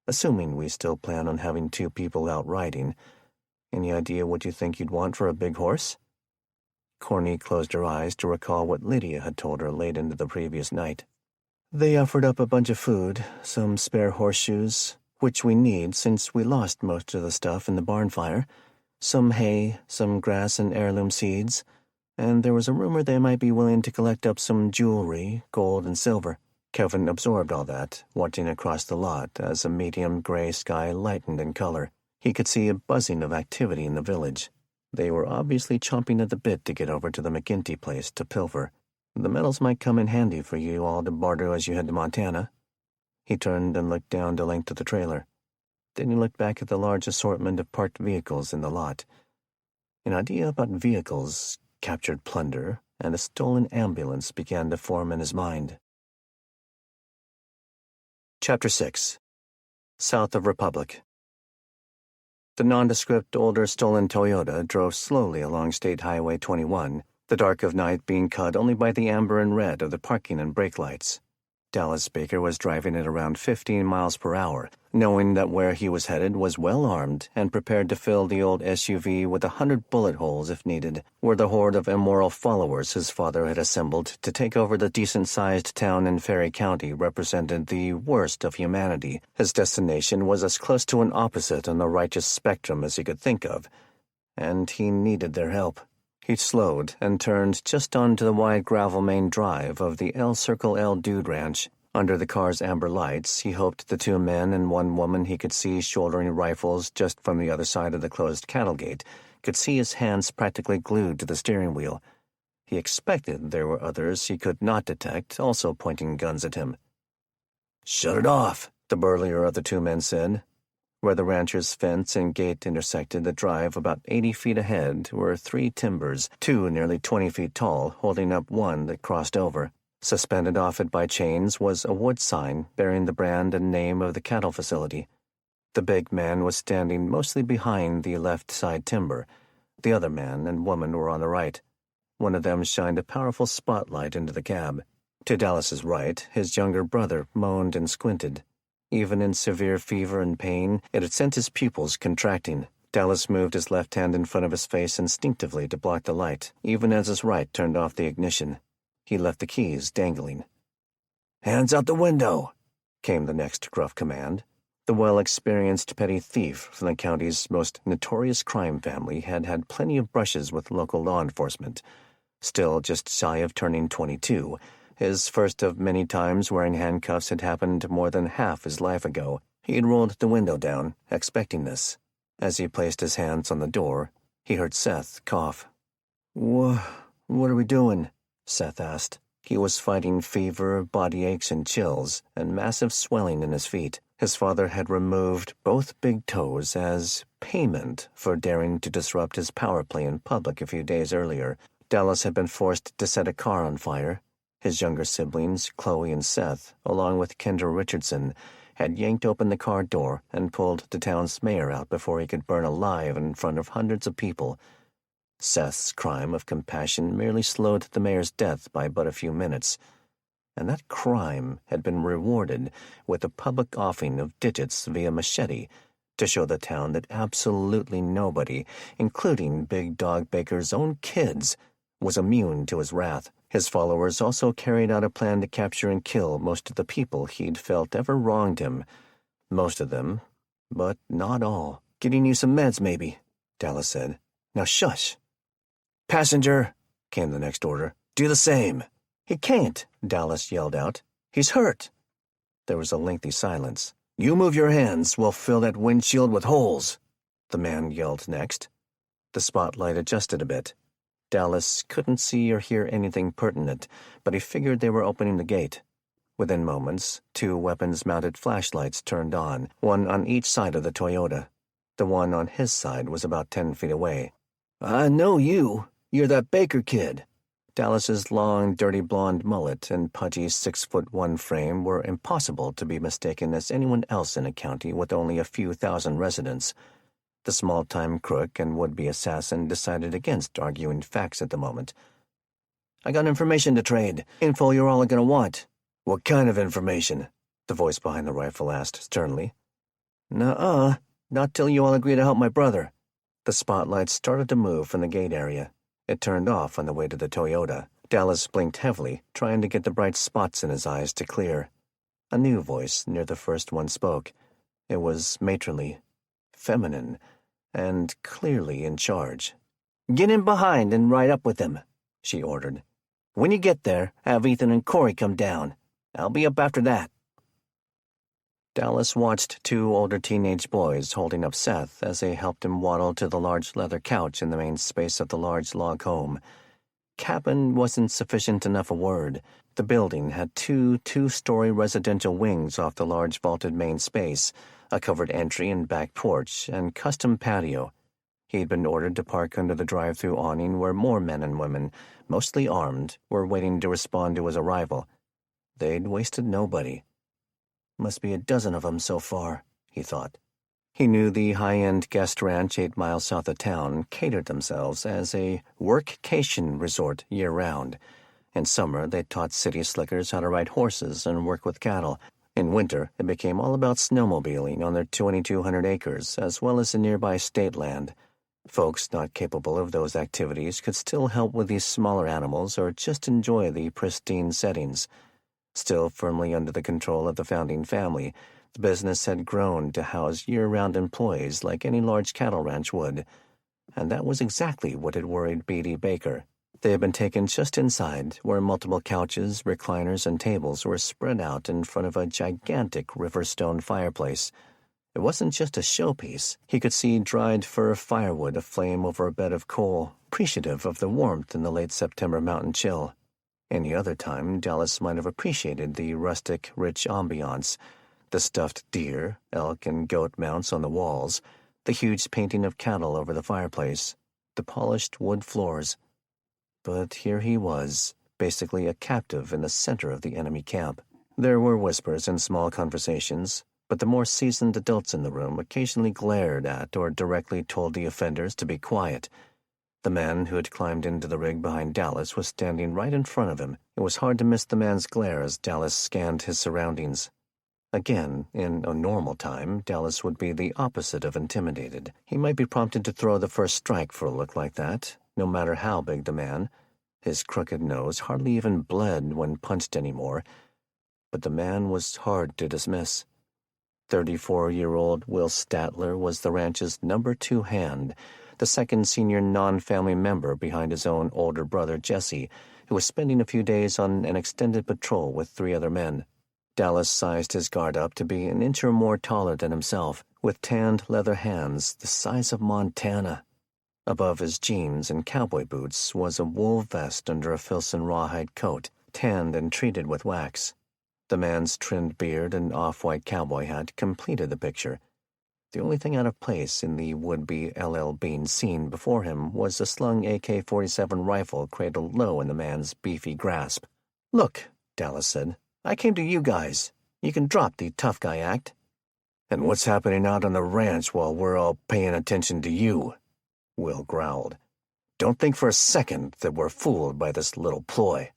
assuming we still plan on having 2 people out riding. Any idea what you think you'd want for a big horse?" Corny closed her eyes to recall what Lydia had told her late into the previous night. "They offered up a bunch of food, some spare horseshoes, which we need since we lost most of the stuff in the barn fire, some hay, some grass and heirloom seeds, and there was a rumor they might be willing to collect up some jewelry, gold and silver." Kevin absorbed all that, watching across the lot as a medium gray sky lightened in color. He could see a buzzing of activity in the village. They were obviously chomping at the bit to get over to the McGinty place to pilfer. "The metals might come in handy for you all to barter as you head to Montana." He turned and looked down the length of the trailer. Then he looked back at the large assortment of parked vehicles in the lot. An idea about vehicles, captured plunder, and a stolen ambulance began to form in his mind. Chapter 6. South of Republic. The nondescript older stolen Toyota drove slowly along State Highway 21, the dark of night being cut only by the amber and red of the parking and brake lights. Dallas Baker was driving at around 15 miles per hour, knowing that where he was headed was well armed and prepared to fill the old SUV with 100 bullet holes if needed, where the horde of immoral followers his father had assembled to take over the decent-sized town in Ferry County represented the worst of humanity. His destination was as close to an opposite on the righteous spectrum as he could think of, and he needed their help. He slowed and turned just onto the wide gravel main drive of the El Circle El Dude Ranch. Under the car's amber lights, he hoped the 2 men and 1 woman he could see shouldering rifles just from the other side of the closed cattle gate could see his hands practically glued to the steering wheel. He expected there were others he could not detect, also pointing guns at him. "Shut it off," the burlier of the 2 men said. Where the rancher's fence and gate intersected the drive about 80 feet ahead were 3 timbers, 2 nearly 20 feet tall, holding up 1 that crossed over. Suspended off it by chains was a wood sign bearing the brand and name of the cattle facility. The big man was standing mostly behind the left side timber. The other man and woman were on the right. One of them shined a powerful spotlight into the cab. To Dallas's right, his younger brother moaned and squinted. Even in severe fever and pain, it had sent his pupils contracting. Dallas moved his left hand in front of his face instinctively to block the light, even as his right turned off the ignition. He left the keys dangling. "Hands out the window," came the next gruff command. The well-experienced petty thief from the county's most notorious crime family had had plenty of brushes with local law enforcement. Still just shy of turning 22, his first of many times wearing handcuffs had happened more than half his life ago. He had rolled the window down, expecting this. As he placed his hands on the door, he heard Seth cough. What are we doing?" Seth asked. He was fighting fever, body aches and chills, and massive swelling in his feet. His father had removed both big toes as payment for daring to disrupt his power play in public a few days earlier. Dallas had been forced to set a car on fire. His younger siblings, Chloe and Seth, along with Kendra Richardson, had yanked open the car door and pulled the town's mayor out before he could burn alive in front of hundreds of people. Seth's crime of compassion merely slowed the mayor's death by but a few minutes, and that crime had been rewarded with a public offing of digits via machete to show the town that absolutely nobody, including Big Dog Baker's own kids, was immune to his wrath. His followers also carried out a plan to capture and kill most of the people he'd felt ever wronged him. Most of them, but not all. "Getting you some meds, maybe," Dallas said. "Now shush." "Passenger," came the next order. "Do the same." "He can't," Dallas yelled out. "He's hurt." There was a lengthy silence. "You move your hands, we'll fill that windshield with holes," the man yelled next. The spotlight adjusted a bit. Dallas couldn't see or hear anything pertinent, but he figured they were opening the gate. Within moments, 2 weapons-mounted flashlights turned on, one on each side of the Toyota. The one on his side was about 10 feet away. "I know you. You're that Baker kid." Dallas's long, dirty blonde mullet and pudgy 6'1" frame were impossible to be mistaken as anyone else in a county with only a few thousand residents. The small-time crook and would-be assassin decided against arguing facts at the moment. "I got information to trade. Info you're all gonna want." "What kind of information?" the voice behind the rifle asked sternly. "Nuh-uh. Not till you all agree to help my brother." The spotlight started to move from the gate area. It turned off on the way to the Toyota. Dallas blinked heavily, trying to get the bright spots in his eyes to clear. A new voice near the first one spoke. It was matronly, feminine, and clearly in charge. "Get in behind and ride up with him," she ordered. "When you get there, have Ethan and Corey come down. I'll be up after that." Dallas watched 2 older teenage boys holding up Seth as they helped him waddle to the large leather couch in the main space of the large log home. Cabin wasn't sufficient enough a word. The building had 2 two-story residential wings off the large vaulted main space, a covered entry and back porch, and custom patio. He had been ordered to park under the drive-through awning where more men and women, mostly armed, were waiting to respond to his arrival. They'd wasted nobody. Must be a dozen of them so far, he thought. He knew the high-end guest ranch 8 miles south of town catered themselves as a workcation resort year-round. In summer, they taught city slickers how to ride horses and work with cattle. In winter, it became all about snowmobiling on their 2,200 acres, as well as the nearby state land. Folks not capable of those activities could still help with these smaller animals or just enjoy the pristine settings. Still firmly under the control of the founding family, the business had grown to house year-round employees like any large cattle ranch would. And that was exactly what had worried B.D. Baker. They had been taken just inside, where multiple couches, recliners, and tables were spread out in front of a gigantic riverstone fireplace. It wasn't just a showpiece. He could see dried fir firewood aflame over a bed of coal, appreciative of the warmth in the late September mountain chill. Any other time, Dallas might have appreciated the rustic, rich ambiance, the stuffed deer, elk, and goat mounts on the walls, the huge painting of cattle over the fireplace, the polished wood floors. But here he was, basically a captive in the center of the enemy camp. There were whispers and small conversations, but the more seasoned adults in the room occasionally glared at or directly told the offenders to be quiet. The man who had climbed into the rig behind Dallas was standing right in front of him. It was hard to miss the man's glare as Dallas scanned his surroundings. Again, in a normal time, Dallas would be the opposite of intimidated. He might be prompted to throw the first strike for a look like that, no matter how big the man. His crooked nose hardly even bled when punched anymore, but the man was hard to dismiss. 34-year-old Will Statler was the ranch's number 2 hand, the second senior non-family member behind his own older brother Jesse, who was spending a few days on an extended patrol with 3 other men. Dallas sized his guard up to be an inch or more taller than himself, with tanned leather hands the size of Montana. Above his jeans and cowboy boots was a wool vest under a Filson rawhide coat, tanned and treated with wax. The man's trimmed beard and off-white cowboy hat completed the picture. The only thing out of place in the would-be LL Bean scene before him was a slung AK-47 rifle cradled low in the man's beefy grasp. "Look," Dallas said, "I came to you guys. You can drop the tough guy act." "And what's happening out on the ranch while we're all paying attention to you?" Will growled. "Don't think for a second that we're fooled by this little ploy."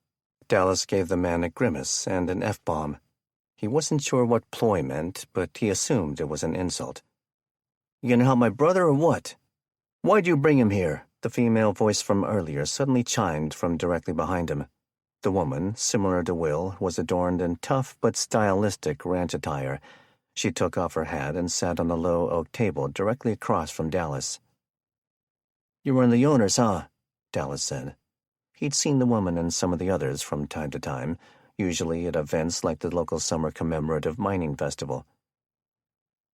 Dallas gave the man a grimace and an F-bomb. He wasn't sure what ploy meant, but he assumed it was an insult. "You gonna help my brother or what? Why'd you bring him here?" The female voice from earlier suddenly chimed from directly behind him. The woman, similar to Will, was adorned in tough but stylistic ranch attire. She took off her hat and sat on the low oak table directly across from Dallas. "You're one of the owners, huh?" Dallas said. He'd seen the woman and some of the others from time to time, usually at events like the local summer commemorative mining festival.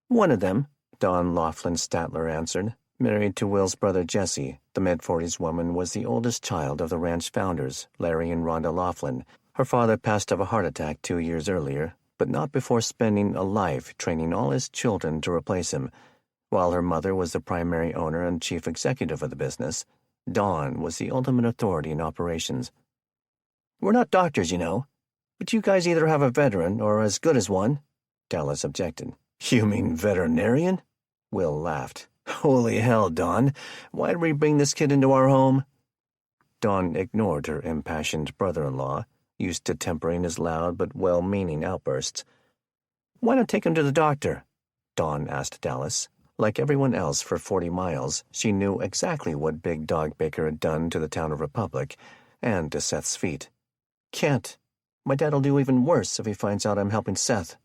"One of them," Dawn Laughlin Statler answered. Married to Will's brother Jesse, the mid-40s woman was the oldest child of the ranch founders, Larry and Rhonda Laughlin. Her father passed of a heart attack 2 years earlier, but not before spending a life training all his children to replace him. While her mother was the primary owner and chief executive of the business, Dawn was the ultimate authority in operations. "We're not doctors, you know, but you guys either have a veteran or as good as one," Dallas objected. "You mean veterinarian?" Will laughed. "Holy hell, Dawn. Why'd we bring this kid into our home?" Dawn ignored her impassioned brother-in-law, used to tempering his loud but well-meaning outbursts. "Why not take him to the doctor?" Dawn asked Dallas. Like everyone else for 40 miles, she knew exactly what Big Dog Baker had done to the town of Republic and to Seth's feet. "Can't. My dad'll do even worse if he finds out I'm helping Seth."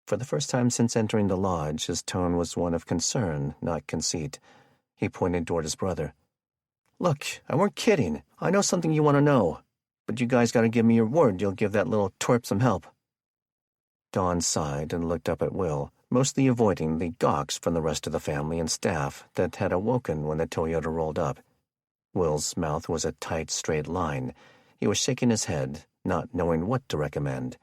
For the first time since entering the lodge, his tone was one of concern, not conceit. He pointed toward his brother. "Look, I weren't kidding. I know something you want to know. But you guys got to give me your word you'll give that little twerp some help." Dawn sighed and looked up at Will, mostly avoiding the gawks from the rest of the family and staff that had awoken when the Toyota rolled up. Will's mouth was a tight, straight line. He was shaking his head, not knowing what to recommend.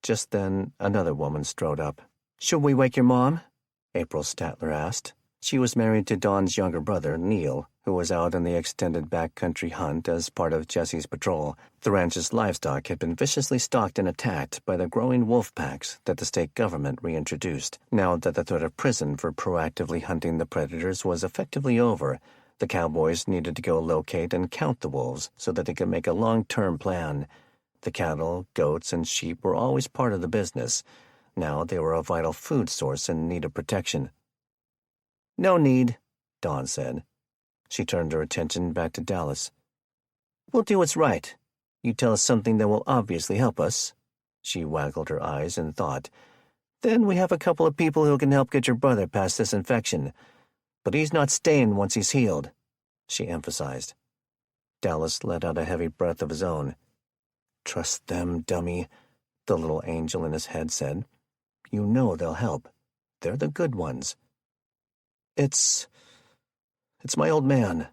Just then, another woman strode up. "Should we wake your mom?" April Statler asked. She was married to Dawn's younger brother, Neil, who was out on the extended backcountry hunt as part of Jesse's patrol. The ranch's livestock had been viciously stalked and attacked by the growing wolf packs that the state government reintroduced. Now that the threat of prison for proactively hunting the predators was effectively over, the cowboys needed to go locate and count the wolves so that they could make a long-term plan. The cattle, goats, and sheep were always part of the business. Now they were a vital food source in need of protection. "No need," Dawn said. She turned her attention back to Dallas. "We'll do what's right. You tell us something that will obviously help us." She waggled her eyes in thought. "Then we have a couple of people who can help get your brother past this infection. But he's not staying once he's healed," she emphasized. Dallas let out a heavy breath of his own. "Trust them, dummy," the little angel in his head said. "You know they'll help. They're the good ones." It's my old man.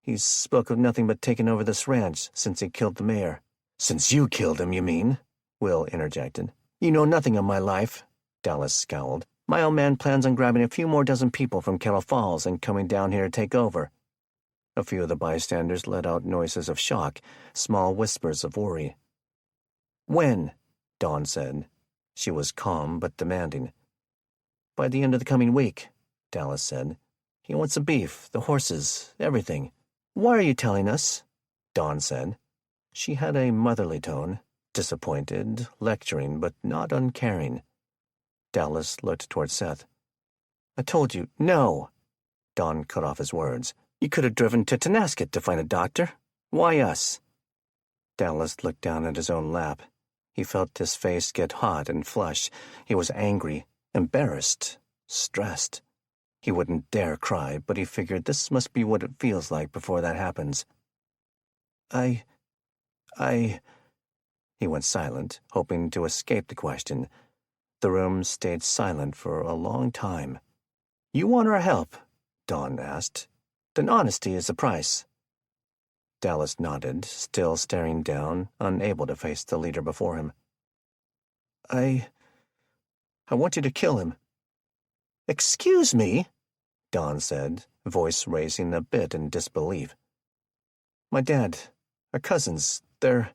He's spoke of nothing but taking over this ranch since he killed the mayor." "Since you killed him, you mean?" Will interjected. "You know nothing of my life," Dallas scowled. "My old man plans on grabbing a few more dozen people from Kettle Falls and coming down here to take over." A few of the bystanders let out noises of shock, small whispers of worry. "When?" Dawn said. She was calm but demanding. "By the end of the coming week," Dallas said. "He wants the beef, the horses, everything." "Why are you telling us?" Dawn said. She had a motherly tone. Disappointed, lecturing, but not uncaring. Dallas looked toward Seth. I told you, no. Don cut off his words. You could have driven to Tonasket to find a doctor. Why us? Dallas looked down at his own lap. He felt his face get hot and flush. He was angry, embarrassed, stressed. He wouldn't dare cry, but he figured this must be what it feels like before that happens. I... He went silent, hoping to escape the question. The room stayed silent for a long time. You want our help? Dawn asked. Then honesty is the price. Dallas nodded, still staring down, unable to face the leader before him. I want you to kill him. Excuse me, Dawn said, voice raising a bit in disbelief. My dad, our cousins, they're...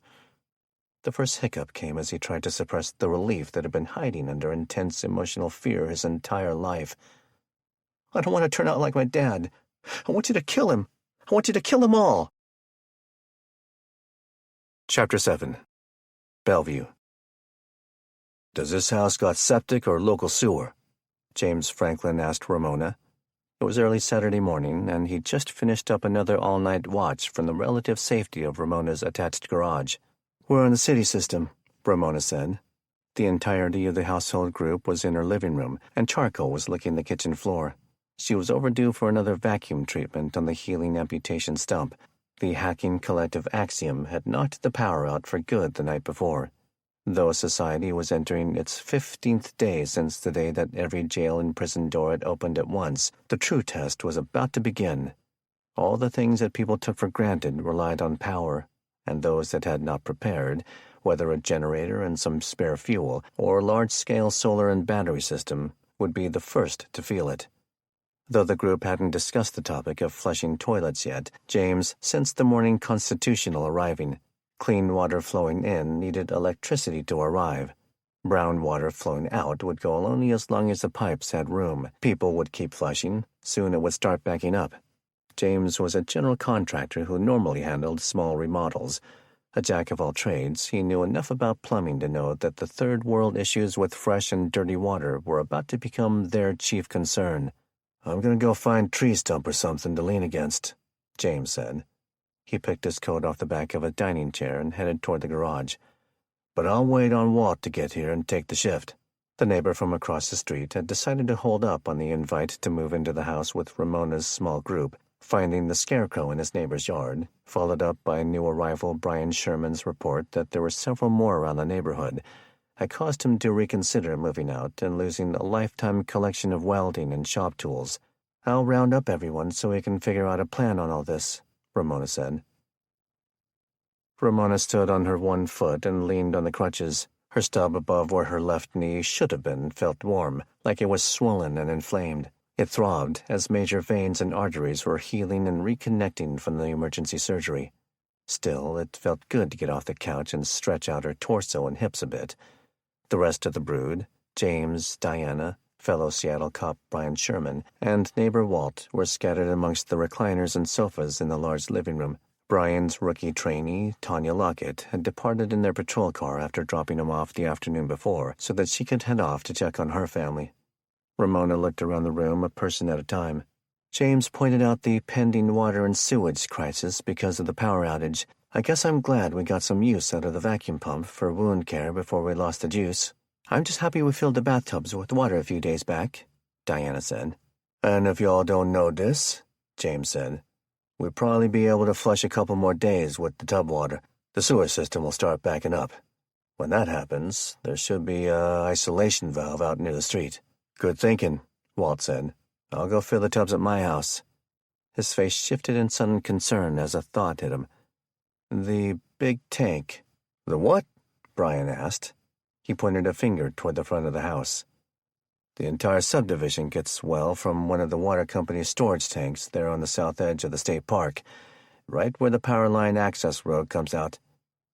The first hiccup came as he tried to suppress the relief that had been hiding under intense emotional fear his entire life. I don't want to turn out like my dad. I want you to kill him. I want you to kill them all. Chapter 7. Bellevue. Does this house got septic or local sewer? James Franklin asked Ramona. It was early Saturday morning, and he'd just finished up another all-night watch from the relative safety of Ramona's attached garage. We're on the city system, Ramona said. The entirety of the household group was in her living room, and charcoal was licking the kitchen floor. She was overdue for another vacuum treatment on the healing amputation stump. The hacking collective Axiom had knocked the power out for good the night before. Though society was entering its 15th day since the day that every jail and prison door had opened at once, the true test was about to begin. All the things that people took for granted relied on power, and those that had not prepared, whether a generator and some spare fuel, or a large-scale solar and battery system, would be the first to feel it. Though the group hadn't discussed the topic of flushing toilets yet, James sensed the morning constitutional arriving. Clean water flowing in needed electricity to arrive. Brown water flowing out would go only as long as the pipes had room. People would keep flushing. Soon it would start backing up. James was a general contractor who normally handled small remodels. A jack of all trades, he knew enough about plumbing to know that the third world issues with fresh and dirty water were about to become their chief concern. I'm going to go find tree stump or something to lean against, James said. He picked his coat off the back of a dining chair and headed toward the garage. But I'll wait on Walt to get here and take the shift. The neighbor from across the street had decided to hold up on the invite to move into the house with Ramona's small group, finding the scarecrow in his neighbor's yard, followed up by new arrival Brian Sherman's report that there were several more around the neighborhood, had caused him to reconsider moving out and losing a lifetime collection of welding and shop tools. I'll round up everyone so we can figure out a plan on all this, Ramona said. Ramona stood on her one foot and leaned on the crutches. Her stub above where her left knee should have been felt warm, like it was swollen and inflamed. It throbbed as major veins and arteries were healing and reconnecting from the emergency surgery. Still, it felt good to get off the couch and stretch out her torso and hips a bit. The rest of the brood, James, Diana, fellow Seattle cop Brian Sherman, and neighbor Walt were scattered amongst the recliners and sofas in the large living room. Brian's rookie trainee, Tanya Lockett, had departed in their patrol car after dropping him off the afternoon before so that she could head off to check on her family. Ramona looked around the room a person at a time. James pointed out the pending water and sewage crisis because of the power outage. I guess I'm glad we got some use out of the vacuum pump for wound care before we lost the juice. I'm just happy we filled the bathtubs with water a few days back, Diana said. And if y'all don't know this, James said, we'll probably be able to flush a couple more days with the tub water. The sewer system will start backing up. When that happens, there should be a isolation valve out near the street. Good thinking, Walt said. I'll go fill the tubs at my house. His face shifted in sudden concern as a thought hit him. The big tank. The what? Brian asked. He pointed a finger toward the front of the house. The entire subdivision gets well from one of the water company's storage tanks there on the south edge of the state park, right where the power line access road comes out.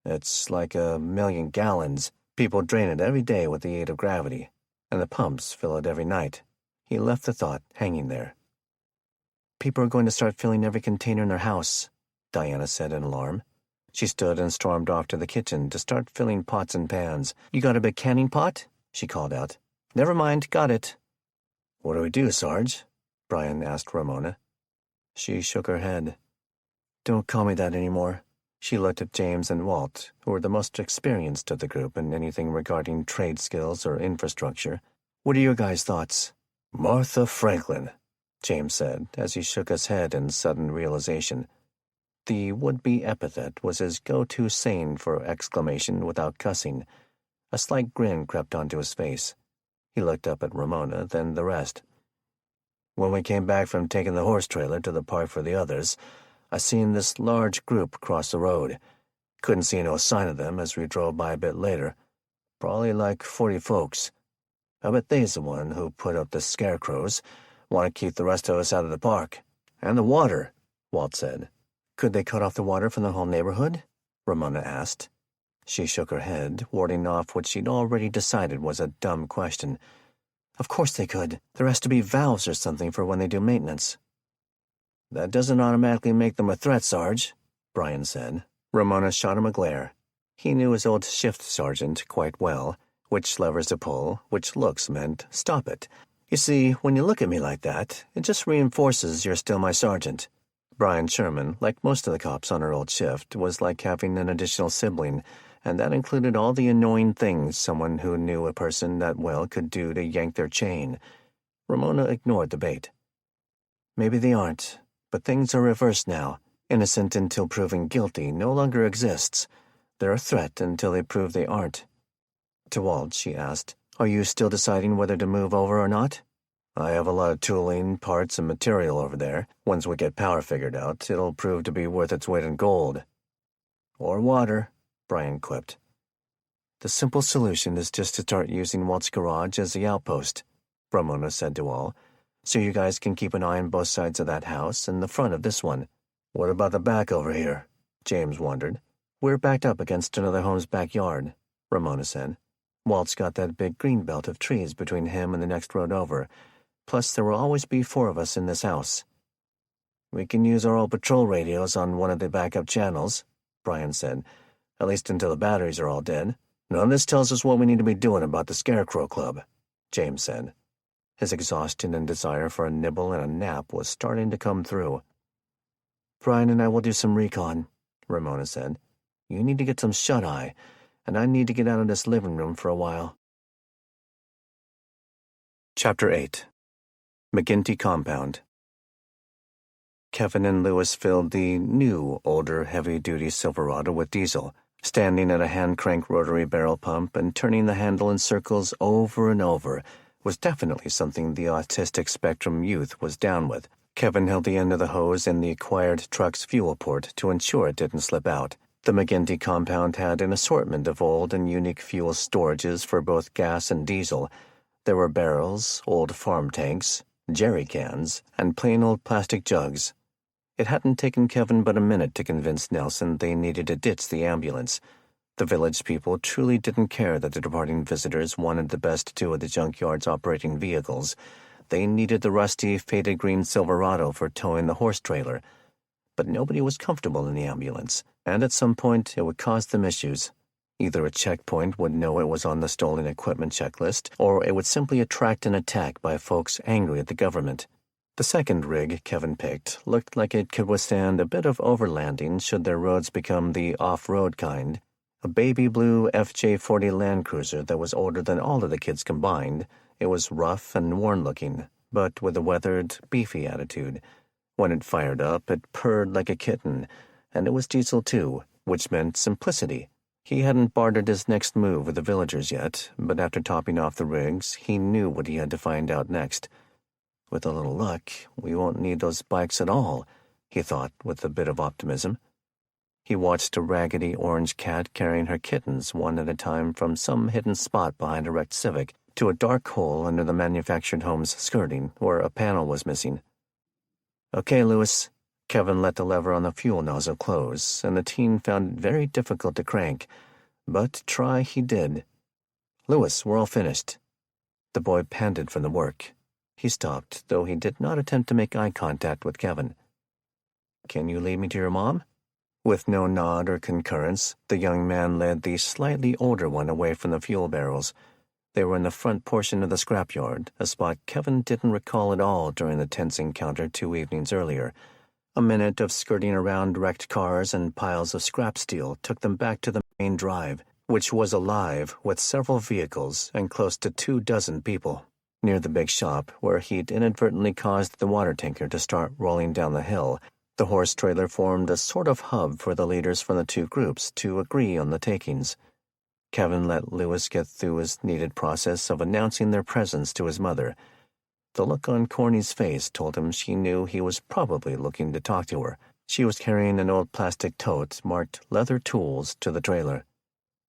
It's like 1,000,000 gallons. People drain it every day with the aid of gravity, and the pumps fill it every night. He left the thought hanging there. People are going to start filling every container in their house, Diana said in alarm. She stood and stormed off to the kitchen to start filling pots and pans. "You got a big canning pot?" she called out. "Never mind, got it." "What do we do, Sarge?" Brian asked Ramona. She shook her head. "Don't call me that anymore." She looked at James and Walt, who were the most experienced of the group in anything regarding trade skills or infrastructure. "What are your guys' thoughts?" "Martha Franklin," James said, as he shook his head in sudden realization. The would-be epithet was his go-to saying for exclamation without cussing. A slight grin crept onto his face. He looked up at Ramona, then the rest. "When we came back from taking the horse trailer to the park for the others, I seen this large group cross the road. Couldn't see no sign of them as we drove by a bit later. Probably like 40 folks. I bet they's the one who put up the scarecrows, want to keep the rest of us out of the park. And the water," Walt said. "Could they cut off the water from the whole neighborhood?" Ramona asked. She shook her head, warding off what she'd already decided was a dumb question. "Of course they could. There has to be valves or something for when they do maintenance." "That doesn't automatically make them a threat, Sarge," Brian said. Ramona shot him a glare. He knew his old shift sergeant quite well, which levers to pull, which looks meant stop it. "You see, when you look at me like that, it just reinforces you're still my sergeant." Brian Sherman, like most of the cops on her old shift, was like having an additional sibling, and that included all the annoying things someone who knew a person that well could do to yank their chain. Ramona ignored the bait. "Maybe they aren't, but things are reversed now. Innocent until proven guilty no longer exists. They're a threat until they prove they aren't." To Walt, she asked, "Are you still deciding whether to move over or not?" "I have a lot of tooling, parts, and material over there. Once we get power figured out, it'll prove to be worth its weight in gold." "Or water," Brian quipped. "The simple solution is just to start using Walt's garage as the outpost," Ramona said to all, "so you guys can keep an eye on both sides of that house and the front of this one." "What about the back over here?" James wondered. "We're backed up against another home's backyard," Ramona said. "Walt's got that big green belt of trees between him and the next road over. Plus, there will always be 4 of us in this house." "We can use our old patrol radios on one of the backup channels," Brian said, "at least until the batteries are all dead. None of this tells us what we need to be doing about the Scarecrow Club," James said. His exhaustion and desire for a nibble and a nap was starting to come through. "Brian and I will do some recon," Ramona said. "You need to get some shut-eye, and I need to get out of this living room for a while." Chapter 8. McGinty Compound. Kevin and Lewis filled the new, older, heavy-duty Silverado with diesel, standing at a hand-crank rotary barrel pump and turning the handle in circles over and over was definitely something the autistic spectrum youth was down with. Kevin held the end of the hose in the acquired truck's fuel port to ensure it didn't slip out. The McGinty compound had an assortment of old and unique fuel storages for both gas and diesel. There were barrels, old farm tanks, jerry cans, and plain old plastic jugs. It hadn't taken Kevin but a minute to convince Nelson they needed to ditch the ambulance. The village people truly didn't care that the departing visitors wanted the best 2 of the junkyard's operating vehicles. They needed the rusty, faded green Silverado for towing the horse trailer. But nobody was comfortable in the ambulance, and at some point it would cause them issues. Either a checkpoint would know it was on the stolen equipment checklist, or it would simply attract an attack by folks angry at the government. The second rig Kevin picked looked like it could withstand a bit of overlanding should their roads become the off-road kind. A baby blue FJ40 Land Cruiser that was older than all of the kids combined. It was rough and worn-looking, but with a weathered, beefy attitude. When it fired up, it purred like a kitten, and it was diesel too, which meant simplicity. He hadn't bartered his next move with the villagers yet, but after topping off the rigs, he knew what he had to find out next. With a little luck, we won't need those bikes at all, he thought with a bit of optimism. He watched a raggedy orange cat carrying her kittens one at a time from some hidden spot behind a wrecked Civic to a dark hole under the manufactured home's skirting where a panel was missing. "Okay, Lewis." Kevin let the lever on the fuel nozzle close, and the teen found it very difficult to crank, but try he did. "Lewis, we're all finished." The boy panted from the work. He stopped, though he did not attempt to make eye contact with Kevin. "Can you lead me to your mom?" With no nod or concurrence, the young man led the slightly older one away from the fuel barrels. They were in the front portion of the scrapyard, a spot Kevin didn't recall at all during the tense encounter 2 evenings earlier. A minute of skirting around wrecked cars and piles of scrap steel took them back to the main drive, which was alive with several vehicles and close to 24 people. Near the big shop, where he'd inadvertently caused the water tanker to start rolling down the hill, the horse trailer formed a sort of hub for the leaders from the two groups to agree on the takings. Kevin let Lewis get through his needed process of announcing their presence to his mother. The look on Corny's face told him she knew he was probably looking to talk to her. She was carrying an old plastic tote marked leather tools to the trailer.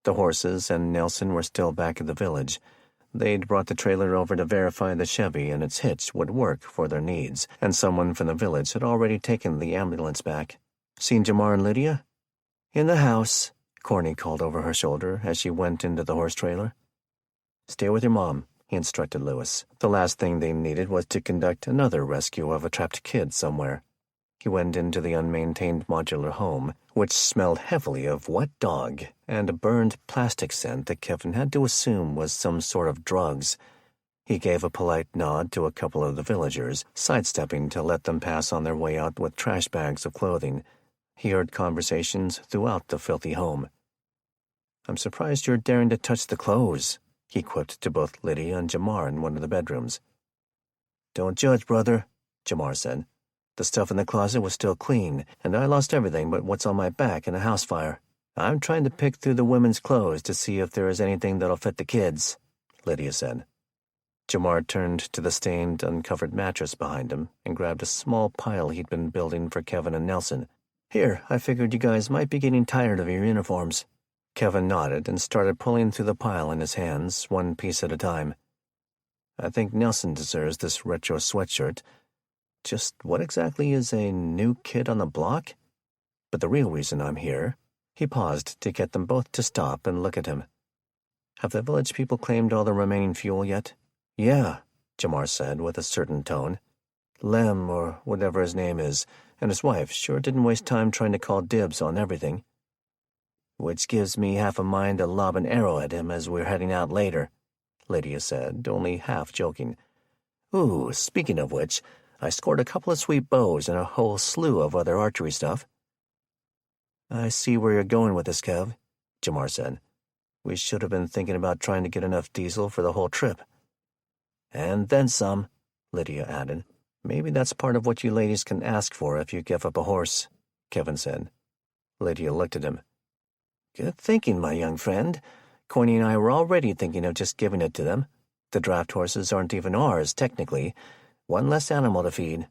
The horses and Nelson were still back at the village. They'd brought the trailer over to verify the Chevy and its hitch would work for their needs, and someone from the village had already taken the ambulance back. "Seen Jamar and Lydia?" "In the house," Corny called over her shoulder as she went into the horse trailer. "Stay with your mom," he instructed Lewis. The last thing they needed was to conduct another rescue of a trapped kid somewhere. He went into the unmaintained modular home, which smelled heavily of wet dog and a burned plastic scent that Kevin had to assume was some sort of drugs. He gave a polite nod to a couple of the villagers, sidestepping to let them pass on their way out with trash bags of clothing. He heard conversations throughout the filthy home. "I'm surprised you're daring to touch the clothes," he quipped to both Lydia and Jamar in one of the bedrooms. "Don't judge, brother," Jamar said. "The stuff in the closet was still clean, and I lost everything but what's on my back in a house fire. I'm trying to pick through the women's clothes to see if there is anything that'll fit the kids," Lydia said. Jamar turned to the stained, uncovered mattress behind him and grabbed a small pile he'd been building for Kevin and Nelson. "Here, I figured you guys might be getting tired of your uniforms." Kevin nodded and started pulling through the pile in his hands, one piece at a time. "I think Nelson deserves this retro sweatshirt. Just what exactly is a new kid on the block? But the real reason I'm here—" He paused to get them both to stop and look at him. "Have the village people claimed all the remaining fuel yet?" "Yeah," Jamar said with a certain tone. "Lem, or whatever his name is, and his wife sure didn't waste time trying to call dibs on everything. Which gives me half a mind to lob an arrow at him as we're heading out later," Lydia said, only half joking. "Ooh, speaking of which, I scored a couple of sweet bows and a whole slew of other archery stuff." "I see where you're going with this, Kev," Jamar said. "We should have been thinking about trying to get enough diesel for the whole trip." "And then some," Lydia added. "Maybe that's part of what you ladies can ask for if you give up a horse," Kevin said. Lydia looked at him. "Good thinking, my young friend. Corny and I were already thinking of just giving it to them. The draft horses aren't even ours, technically. One less animal to feed."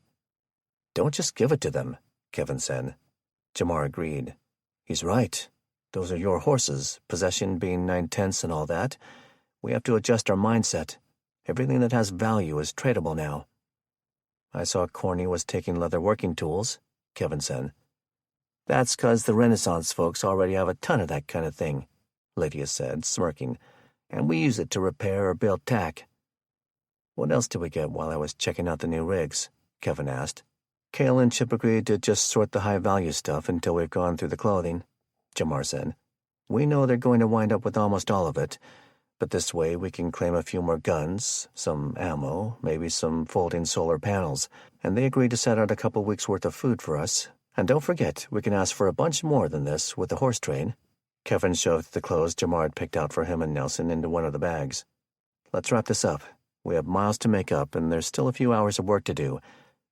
"Don't just give it to them," Kevin said. Jamar agreed. "He's right. Those are your horses, possession being 9/10 and all that. We have to adjust our mindset. Everything that has value is tradable now." "I saw Corny was taking leather working tools," Kevin said. "That's 'cause the Renaissance folks already have a ton of that kind of thing," Lydia said, smirking, "and we use it to repair or build tack." "What else did we get while I was checking out the new rigs?" Kevin asked. "Kale and Chip agreed to just sort the high-value stuff until we've gone through the clothing," Jamar said. "We know they're going to wind up with almost all of it, but this way we can claim a few more guns, some ammo, maybe some folding solar panels, and they agreed to set out a couple weeks' worth of food for us. And don't forget, we can ask for a bunch more than this with the horse trade." Kevin shoved the clothes Jamar had picked out for him and Nelson into one of the bags. "Let's wrap this up. We have miles to make up, and there's still a few hours of work to do.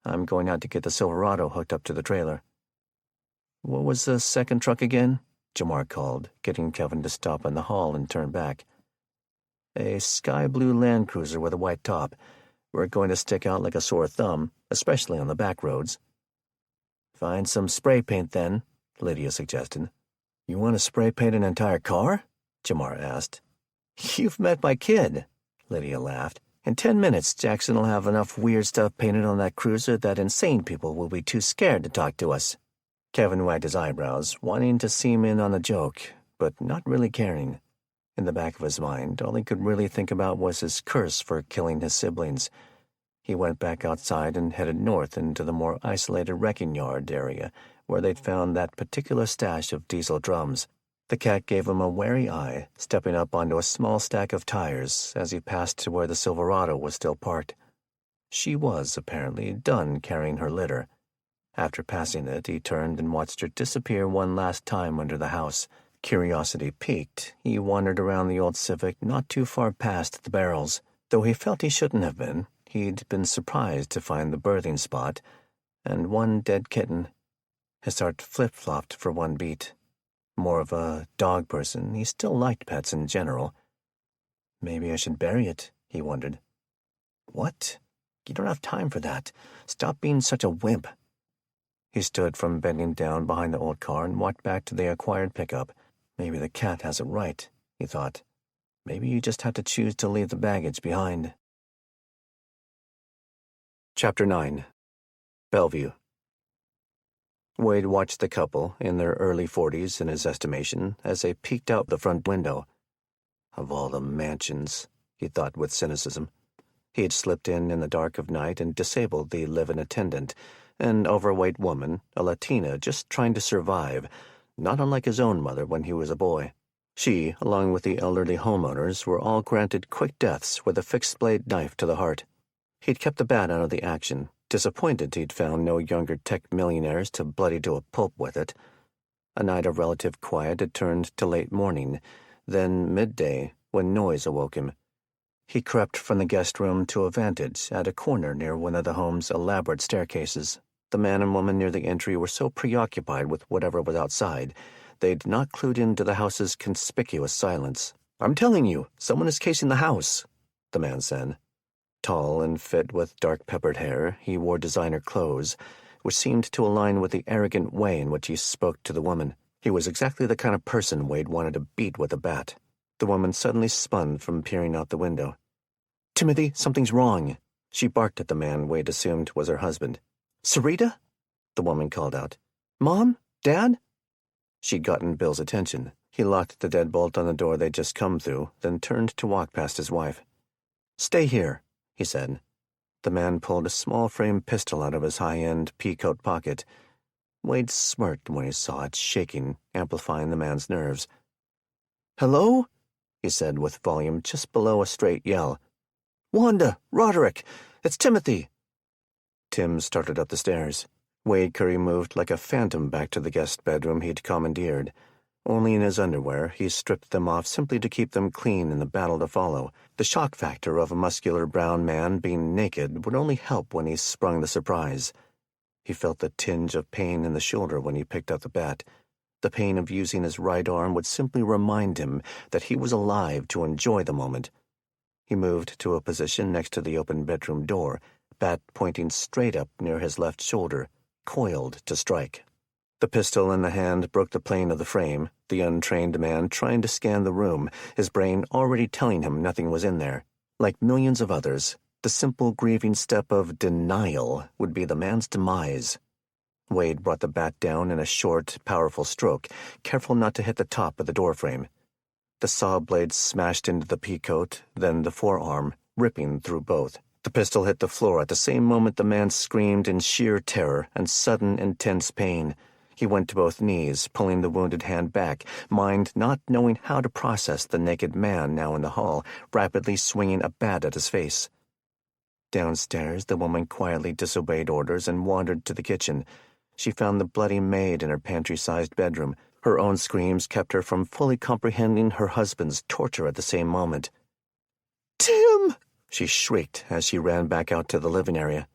I'm going out to get the Silverado hooked up to the trailer." "What was the second truck again?" Jamar called, getting Kevin to stop in the hall and turn back. "A sky blue Land Cruiser with a white top. We're going to stick out like a sore thumb, especially on the back roads." "Find some spray paint then," Lydia suggested. "You want to spray paint an entire car?" Jamar asked. "You've met my kid," Lydia laughed. "In 10 minutes, Jackson will have enough weird stuff painted on that cruiser that insane people will be too scared to talk to us." Kevin wagged his eyebrows, wanting to seem in on the joke, but not really caring. In the back of his mind, all he could really think about was his curse for killing his siblings. He went back outside and headed north into the more isolated wrecking yard area, where they'd found that particular stash of diesel drums. The cat gave him a wary eye, stepping up onto a small stack of tires as he passed to where the Silverado was still parked. She was, apparently, done carrying her litter. After passing it, he turned and watched her disappear one last time under the house. Curiosity piqued, he wandered around the old Civic not too far past the barrels. Though he felt he shouldn't have been, he'd been surprised to find the birthing spot, and one dead kitten. His heart flip-flopped for one beat. More of a dog person, he still liked pets in general. Maybe I should bury it, he wondered. What? You don't have time for that. Stop being such a wimp. He stood from bending down behind the old car and walked back to the acquired pickup. Maybe the cat has it right, he thought. Maybe you just have to choose to leave the baggage behind. Chapter 9. Bellevue. Wade watched the couple, in their early 40s in his estimation, as they peeked out the front window. Of all the mansions, he thought with cynicism. He had slipped in the dark of night and disabled the live-in attendant, an overweight woman, a Latina just trying to survive, not unlike his own mother when he was a boy. She, along with the elderly homeowners, were all granted quick deaths with a fixed-blade knife to the heart. He'd kept the bat out of the action, disappointed he'd found no younger tech millionaires to bloody to a pulp with it. A night of relative quiet had turned to late morning, then midday, when noise awoke him. He crept from the guest room to a vantage at a corner near one of the home's elaborate staircases. The man and woman near the entry were so preoccupied with whatever was outside, they'd not clued into the house's conspicuous silence. "I'm telling you, someone is casing the house," the man said. Tall and fit with dark-peppered hair, he wore designer clothes, which seemed to align with the arrogant way in which he spoke to the woman. He was exactly the kind of person Wade wanted to beat with a bat. The woman suddenly spun from peering out the window. "Timothy, something's wrong." She barked at the man Wade assumed was her husband. "Sarita?" the woman called out. "Mom? Dad?" She'd gotten Bill's attention. He locked the deadbolt on the door they'd just come through, then turned to walk past his wife. "Stay here," he said. The man pulled a small frame pistol out of his high-end pea-coat pocket. Wade smirked when he saw it, shaking, amplifying the man's nerves. "Hello?" he said with volume just below a straight yell. "Wanda, Roderick, it's Timothy." Tim started up the stairs. Wade Curry moved like a phantom back to the guest bedroom he'd commandeered. Only in his underwear, he stripped them off simply to keep them clean in the battle to follow. The shock factor of a muscular brown man being naked would only help when he sprung the surprise. He felt the tinge of pain in the shoulder when he picked up the bat. The pain of using his right arm would simply remind him that he was alive to enjoy the moment. He moved to a position next to the open bedroom door, bat pointing straight up near his left shoulder, coiled to strike. The pistol in the hand broke the plane of the frame, the untrained man trying to scan the room, his brain already telling him nothing was in there. Like millions of others, the simple grieving step of denial would be the man's demise. Wade brought the bat down in a short, powerful stroke, careful not to hit the top of the doorframe. The saw blade smashed into the peacoat, then the forearm, ripping through both. The pistol hit the floor at the same moment the man screamed in sheer terror and sudden, intense pain. He went to both knees, pulling the wounded hand back, mind not knowing how to process the naked man now in the hall, rapidly swinging a bat at his face. Downstairs, the woman quietly disobeyed orders and wandered to the kitchen. She found the bloody maid in her pantry-sized bedroom. Her own screams kept her from fully comprehending her husband's torture at the same moment. "Tim!" she shrieked as she ran back out to the living area.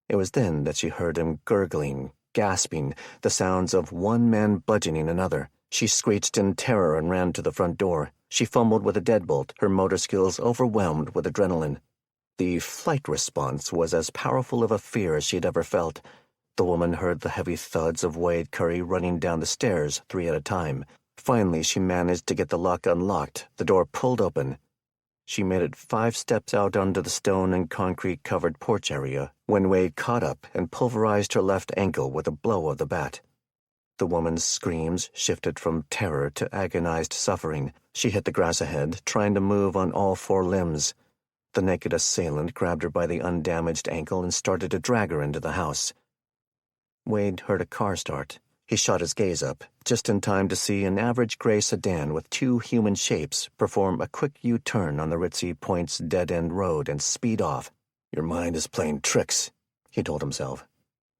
It was then that she heard him gurgling, gasping, the sounds of one man bludgeoning another. She screeched in terror and ran to the front door. She fumbled with a deadbolt, her motor skills overwhelmed with adrenaline. The flight response was as powerful of a fear as she'd ever felt. The woman heard the heavy thuds of Wade Curry running down the stairs, 3 at a time. Finally, she managed to get the lock unlocked, the door pulled open. She made it 5 steps out onto the stone and concrete-covered porch area when Wade caught up and pulverized her left ankle with a blow of the bat. The woman's screams shifted from terror to agonized suffering. She hit the grass ahead, trying to move on all 4 limbs. The naked assailant grabbed her by the undamaged ankle and started to drag her into the house. Wade heard a car start. He shot his gaze up, just in time to see an average gray sedan with two human shapes perform a quick U-turn on the ritzy Point's dead-end road and speed off. "Your mind is playing tricks," he told himself.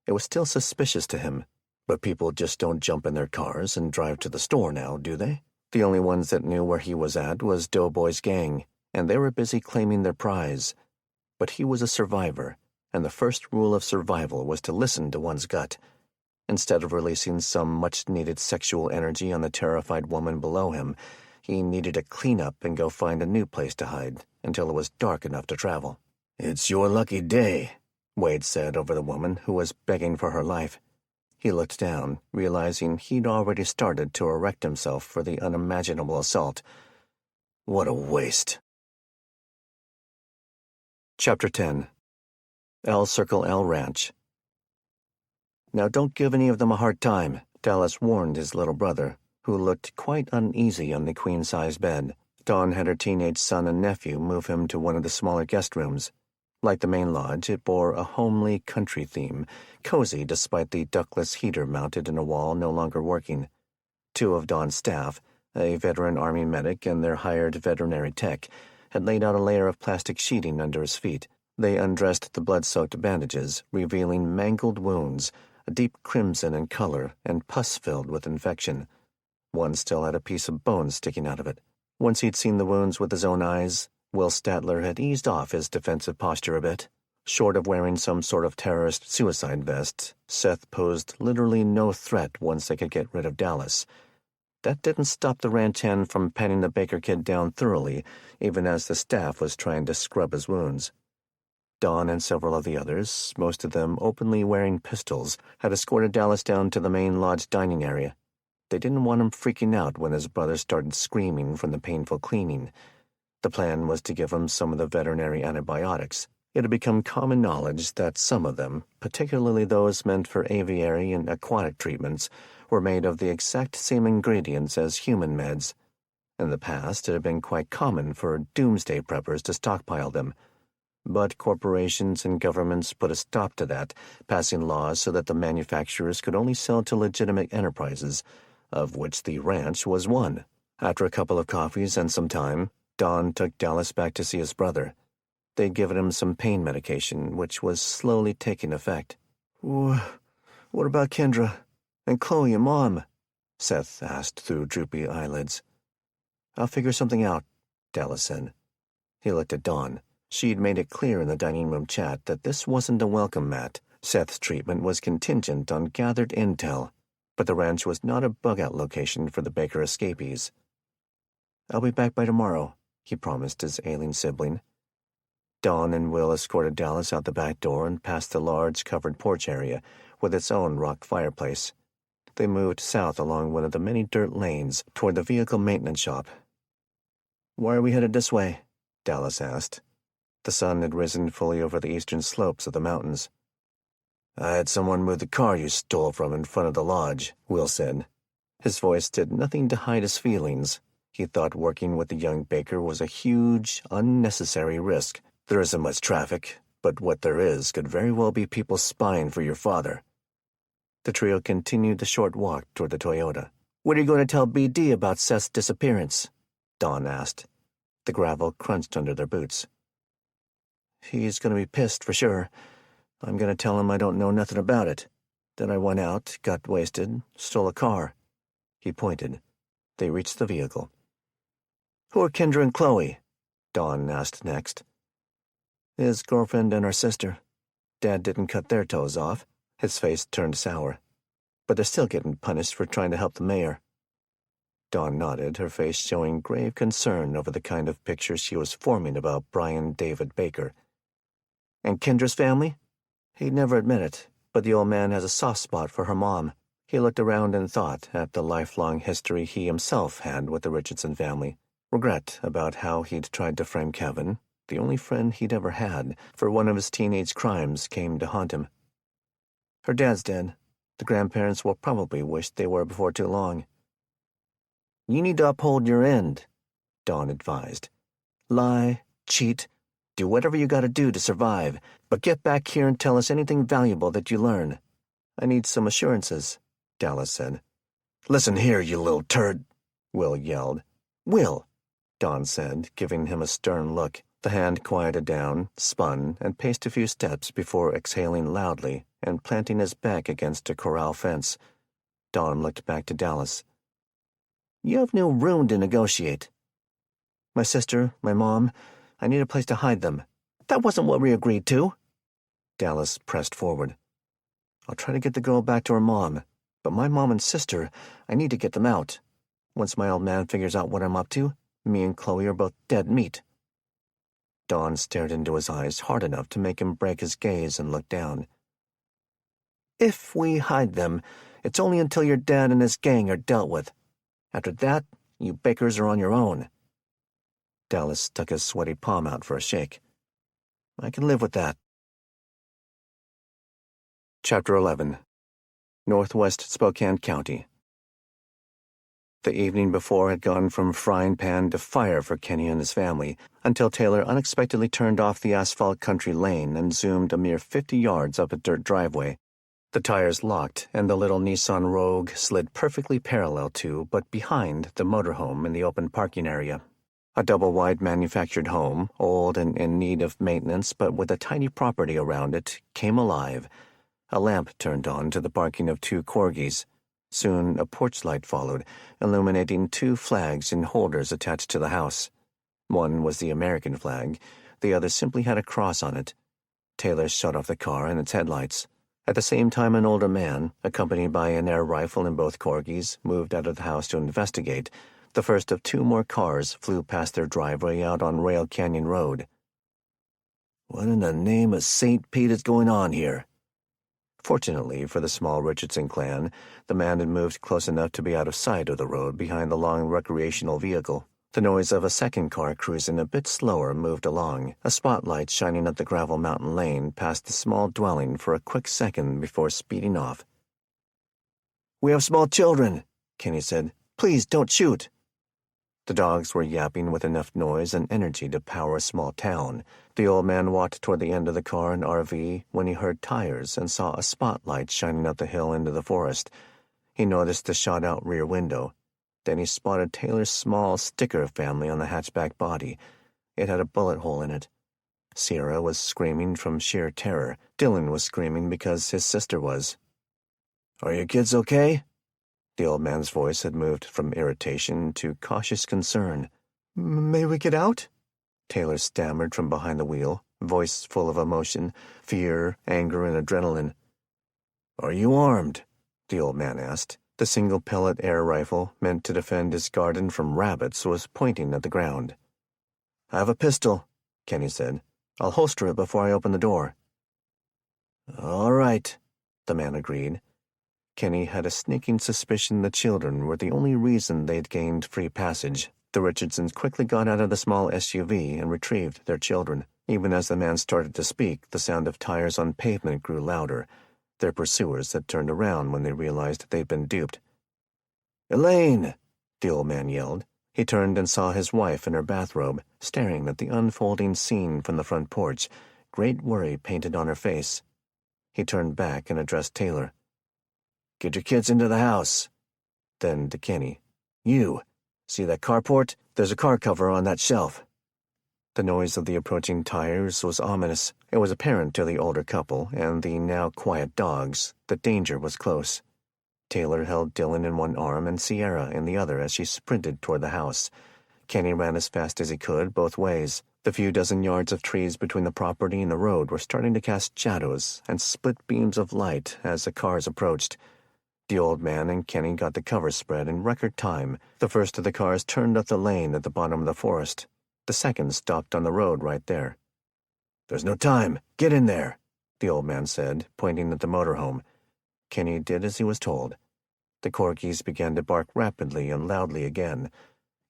It was still suspicious to him, but people just don't jump in their cars and drive to the store now, do they? The only ones that knew where he was at was Doughboy's gang, and they were busy claiming their prize. But he was a survivor, and the first rule of survival was to listen to one's gut. Instead of releasing some much-needed sexual energy on the terrified woman below him, he needed to clean up and go find a new place to hide until it was dark enough to travel. "It's your lucky day," Wade said over the woman who was begging for her life. He looked down, realizing he'd already started to erect himself for the unimaginable assault. What a waste. Chapter 10. L Circle L Ranch. "Now don't give any of them a hard time," Dallas warned his little brother, who looked quite uneasy on the queen-size bed. Dawn had her teenage son and nephew move him to one of the smaller guest rooms. Like the main lodge, it bore a homely country theme, cozy despite the ductless heater mounted in a wall no longer working. Two of Dawn's staff, a veteran Army medic and their hired veterinary tech, had laid out a layer of plastic sheeting under his feet. They undressed the blood-soaked bandages, revealing mangled wounds, a deep crimson in color and pus filled with infection. One still had a piece of bone sticking out of it. Once he'd seen the wounds with his own eyes, Will Statler had eased off his defensive posture a bit. Short of wearing some sort of terrorist suicide vest, Seth posed literally no threat once they could get rid of Dallas. That didn't stop the ranch hand from patting the Baker kid down thoroughly, even as the staff was trying to scrub his wounds. Dawn and several of the others, most of them openly wearing pistols, had escorted Dallas down to the main lodge dining area. They didn't want him freaking out when his brother started screaming from the painful cleaning. The plan was to give him some of the veterinary antibiotics. It had become common knowledge that some of them, particularly those meant for aviary and aquatic treatments, were made of the exact same ingredients as human meds. In the past, it had been quite common for doomsday preppers to stockpile them. But corporations and governments put a stop to that, passing laws so that the manufacturers could only sell to legitimate enterprises, of which the ranch was one. After a couple of coffees and some time, Dawn took Dallas back to see his brother. They'd given him some pain medication, which was slowly taking effect. "What about Kendra? And Chloe and Mom?" Seth asked through droopy eyelids. "I'll figure something out," Dallas said. He looked at Dawn. She'd made it clear in the dining room chat that this wasn't a welcome mat. Seth's treatment was contingent on gathered intel, but the ranch was not a bug-out location for the Baker escapees. "I'll be back by tomorrow," he promised his ailing sibling. Dawn and Will escorted Dallas out the back door and past the large covered porch area with its own rock fireplace. They moved south along one of the many dirt lanes toward the vehicle maintenance shop. "Why are we headed this way?" Dallas asked. The sun had risen fully over the eastern slopes of the mountains. "I had someone move the car you stole from in front of the lodge," Will said. His voice did nothing to hide his feelings. He thought working with the young Baker was a huge, unnecessary risk. "There isn't much traffic, but what there is could very well be people spying for your father." The trio continued the short walk toward the Toyota. "What are you going to tell BD about Seth's disappearance?" Dawn asked. The gravel crunched under their boots. "He's going to be pissed for sure. I'm going to tell him I don't know nothing about it. Then I went out, got wasted, stole a car." He pointed. They reached the vehicle. "Who are Kendra and Chloe?" Dawn asked next. "His girlfriend and her sister. Dad didn't cut their toes off." His face turned sour. "But they're still getting punished for trying to help the mayor." Dawn nodded, her face showing grave concern over the kind of picture she was forming about Brian David Baker. "And Kendra's family?" He'd never admit it, but the old man has a soft spot for her mom. He looked around in thought at the lifelong history he himself had with the Richardson family. Regret about how he'd tried to frame Kevin, the only friend he'd ever had, for one of his teenage crimes came to haunt him. "Her dad's dead. The grandparents will probably wish they were before too long." "You need to uphold your end," Dawn advised. "Lie, cheat, do whatever you gotta do to survive, but get back here and tell us anything valuable that you learn. I need some assurances." Dallas said. "Listen here, you little turd," Will yelled. "Will," Don said, giving him a stern look. The hand quieted down, spun, and paced a few steps before exhaling loudly and planting his back against a corral fence. Don looked back to Dallas. "You have no room to negotiate. My sister, my mom, I need a place to hide them. That wasn't what we agreed to." Dallas pressed forward. "I'll try to get the girl back to her mom, but my mom and sister, I need to get them out. Once my old man figures out what I'm up to, me and Chloe are both dead meat." Don stared into his eyes hard enough to make him break his gaze and look down. "If we hide them, it's only until your dad and his gang are dealt with. After that, you Bakers are on your own." Dallas stuck his sweaty palm out for a shake. "I can live with that." Chapter 11. Northwest Spokane County. The evening before had gone from frying pan to fire for Kenny and his family, until Taylor unexpectedly turned off the asphalt country lane and zoomed a mere 50 yards up a dirt driveway. The tires locked, and the little Nissan Rogue slid perfectly parallel to, but behind, the motorhome in the open parking area. A double-wide manufactured home, old and in need of maintenance but with a tiny property around it, came alive. A lamp turned on to the barking of 2 corgis. Soon a porch light followed, illuminating 2 flags in holders attached to the house. One was the American flag, the other simply had a cross on it. Taylor shut off the car and its headlights. At the same time, an older man, accompanied by an air rifle and both corgis, moved out of the house to investigate. The first of 2 more cars flew past their driveway out on Rail Canyon Road. "What in the name of St. Pete is going on here?" Fortunately for the small Richardson clan, the man had moved close enough to be out of sight of the road behind the long recreational vehicle. The noise of a second car cruising a bit slower moved along, a spotlight shining up the gravel mountain lane past the small dwelling for a quick second before speeding off. "We have small children," Kenny said. "Please don't shoot." The dogs were yapping with enough noise and energy to power a small town. The old man walked toward the end of the car and RV when he heard tires and saw a spotlight shining up the hill into the forest. He noticed the shot-out rear window. Then he spotted Taylor's small sticker family on the hatchback body. It had a bullet hole in it. Sierra was screaming from sheer terror. Dylan was screaming because his sister was. "Are your kids okay?" The old man's voice had moved from irritation to cautious concern. "May we get out?" Taylor stammered from behind the wheel, voice full of emotion, fear, anger, and adrenaline. "Are you armed?" the old man asked. The single-pellet air rifle, meant to defend his garden from rabbits, was pointing at the ground. "I have a pistol," Kenny said. "I'll holster it before I open the door." "All right," the man agreed. Kenny had a sneaking suspicion the children were the only reason they'd gained free passage. The Richardsons quickly got out of the small SUV and retrieved their children. Even as the man started to speak, the sound of tires on pavement grew louder. Their pursuers had turned around when they realized they'd been duped. "Elaine!" the old man yelled. He turned and saw his wife in her bathrobe, staring at the unfolding scene from the front porch, great worry painted on her face. He turned back and addressed Taylor. "Get your kids into the house." Then to Kenny. "You, see that carport? There's a car cover on that shelf." The noise of the approaching tires was ominous. It was apparent to the older couple and the now quiet dogs that danger was close. Taylor held Dylan in one arm and Sierra in the other as she sprinted toward the house. Kenny ran as fast as he could both ways. The few dozen yards of trees between the property and the road were starting to cast shadows and split beams of light as the cars approached. The old man and Kenny got the cover spread in record time. The first of the cars turned up the lane at the bottom of the forest. The second stopped on the road right there. "There's no time. Get in there," the old man said, pointing at the motorhome. Kenny did as he was told. The corgis began to bark rapidly and loudly again.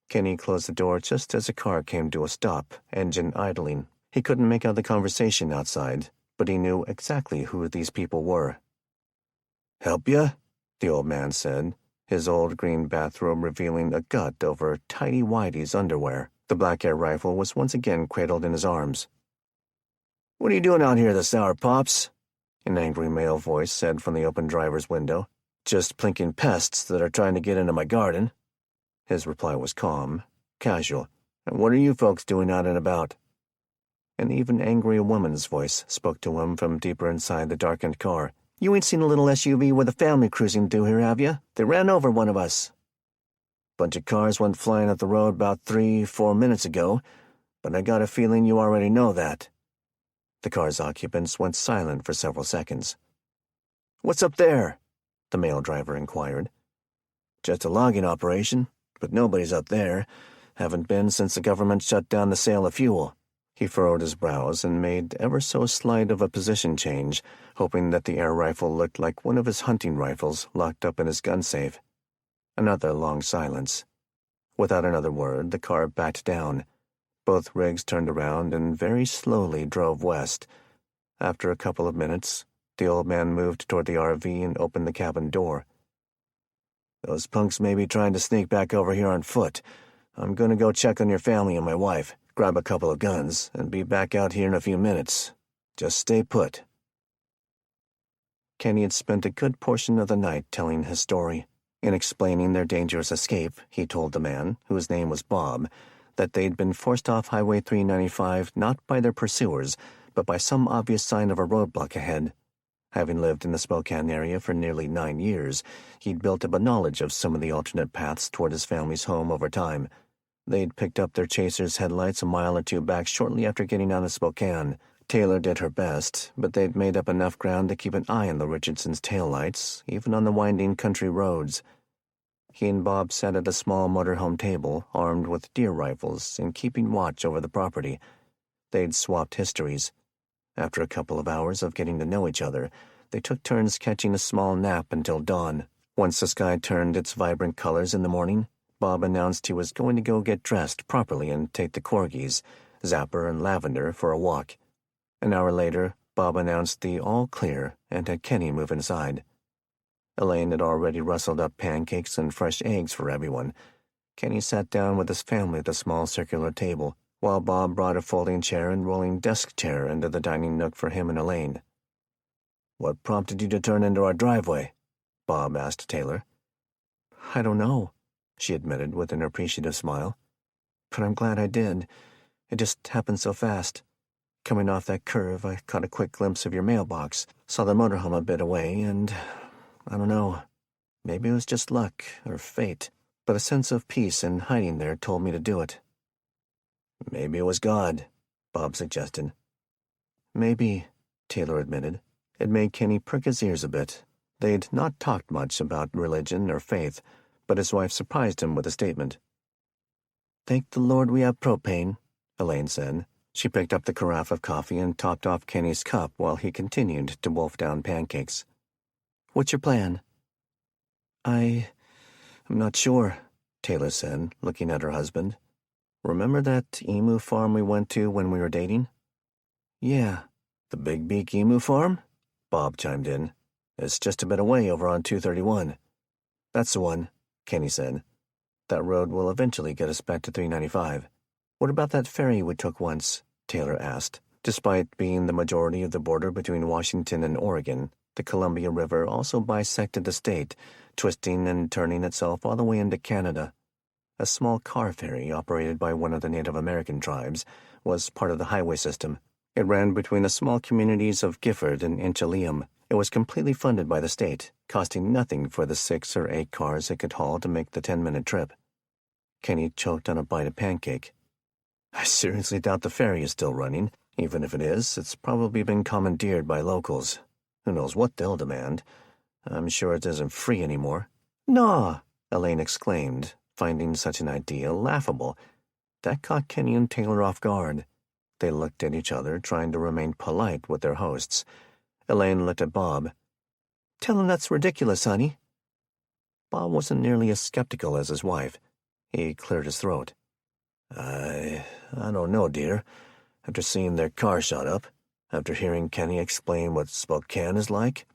Kenny closed the door just as the car came to a stop, engine idling. He couldn't make out the conversation outside, but he knew exactly who these people were. "Help ya?" the old man said, his old green bathrobe revealing a gut over tidy whitey's underwear. The black air rifle was once again cradled in his arms. "What are you doing out here this hour, Pops?" an angry male voice said from the open driver's window. Just plinking pests that are trying to get into my garden." His reply was calm, casual. "And what are you folks doing out and about?" An even angrier woman's voice spoke to him from deeper inside the darkened car. "You ain't seen a little SUV with a family cruising through here, have you? They ran over one of us." "Bunch of cars went flying up the road about 3-4 minutes ago, but I got a feeling you already know that." The car's occupants went silent for several seconds. "What's up there?" the male driver inquired. "Just a logging operation, but nobody's up there. Haven't been since the government shut down the sale of fuel." He furrowed his brows and made ever so slight of a position change, hoping that the air rifle looked like one of his hunting rifles locked up in his gun safe. Another long silence. Without another word, the car backed down. Both rigs turned around and very slowly drove west. After a couple of minutes, the old man moved toward the RV and opened the cabin door. "Those punks may be trying to sneak back over here on foot. I'm going to go check on your family and my wife, grab a couple of guns, and be back out here in a few minutes. Just stay put." Kenny had spent a good portion of the night telling his story. In explaining their dangerous escape, he told the man, whose name was Bob, that they'd been forced off Highway 395 not by their pursuers, but by some obvious sign of a roadblock ahead. Having lived in the Spokane area for nearly 9 years, he'd built up a knowledge of some of the alternate paths toward his family's home over time. They'd picked up their chaser's headlights a mile or two back shortly after getting out of Spokane. Taylor did her best, but they'd made up enough ground to keep an eye on the Richardsons' taillights, even on the winding country roads. He and Bob sat at a small motorhome table, armed with deer rifles and keeping watch over the property. They'd swapped histories. After a couple of hours of getting to know each other, they took turns catching a small nap until dawn. Once the sky turned its vibrant colors in the morning, Bob announced he was going to go get dressed properly and take the corgis, Zapper and Lavender, for a walk. An hour later, Bob announced the all clear and had Kenny move inside. Elaine had already rustled up pancakes and fresh eggs for everyone. Kenny sat down with his family at the small circular table, while Bob brought a folding chair and rolling desk chair into the dining nook for him and Elaine. "What prompted you to turn into our driveway?" Bob asked Taylor. "I don't know," she admitted with an appreciative smile. "But I'm glad I did. It just happened so fast. Coming off that curve, I caught a quick glimpse of your mailbox, saw the motorhome a bit away, and I don't know. Maybe it was just luck or fate, but a sense of peace in hiding there told me to do it." "Maybe it was God," Bob suggested. "Maybe," Taylor admitted. It made Kenny prick his ears a bit. They'd not talked much about religion or faith, but his wife surprised him with a statement. "Thank the Lord we have propane," Elaine said. She picked up the carafe of coffee and topped off Kenny's cup while he continued to wolf down pancakes. "What's your plan?" I'm not sure," Taylor said, looking at her husband. "Remember that emu farm we went to when we were dating?" "Yeah." "The Big Beak Emu Farm?" Bob chimed in. "It's just a bit away over on 231. "That's the one," Kenny said. "That road will eventually get us back to 395. "What about that ferry we took once?" Taylor asked. Despite being the majority of the border between Washington and Oregon, the Columbia River also bisected the state, twisting and turning itself all the way into Canada. A small car ferry operated by one of the Native American tribes was part of the highway system. It ran between the small communities of Gifford and Inchelium. It was completely funded by the state, costing nothing for the 6 or 8 cars it could haul to make the 10-minute trip. Kenny choked on a bite of pancake. "I seriously doubt the ferry is still running. Even if it is, it's probably been commandeered by locals. Who knows what they'll demand. I'm sure it isn't free anymore." "Naw!" Elaine exclaimed, finding such an idea laughable. That caught Kenny and Taylor off guard. They looked at each other, trying to remain polite with their hosts. Elaine looked at Bob. "Tell him that's ridiculous, honey." Bob wasn't nearly as skeptical as his wife. He cleared his throat. I don't know, dear. After seeing their car shot up, after hearing Kenny explain what Spokane is like."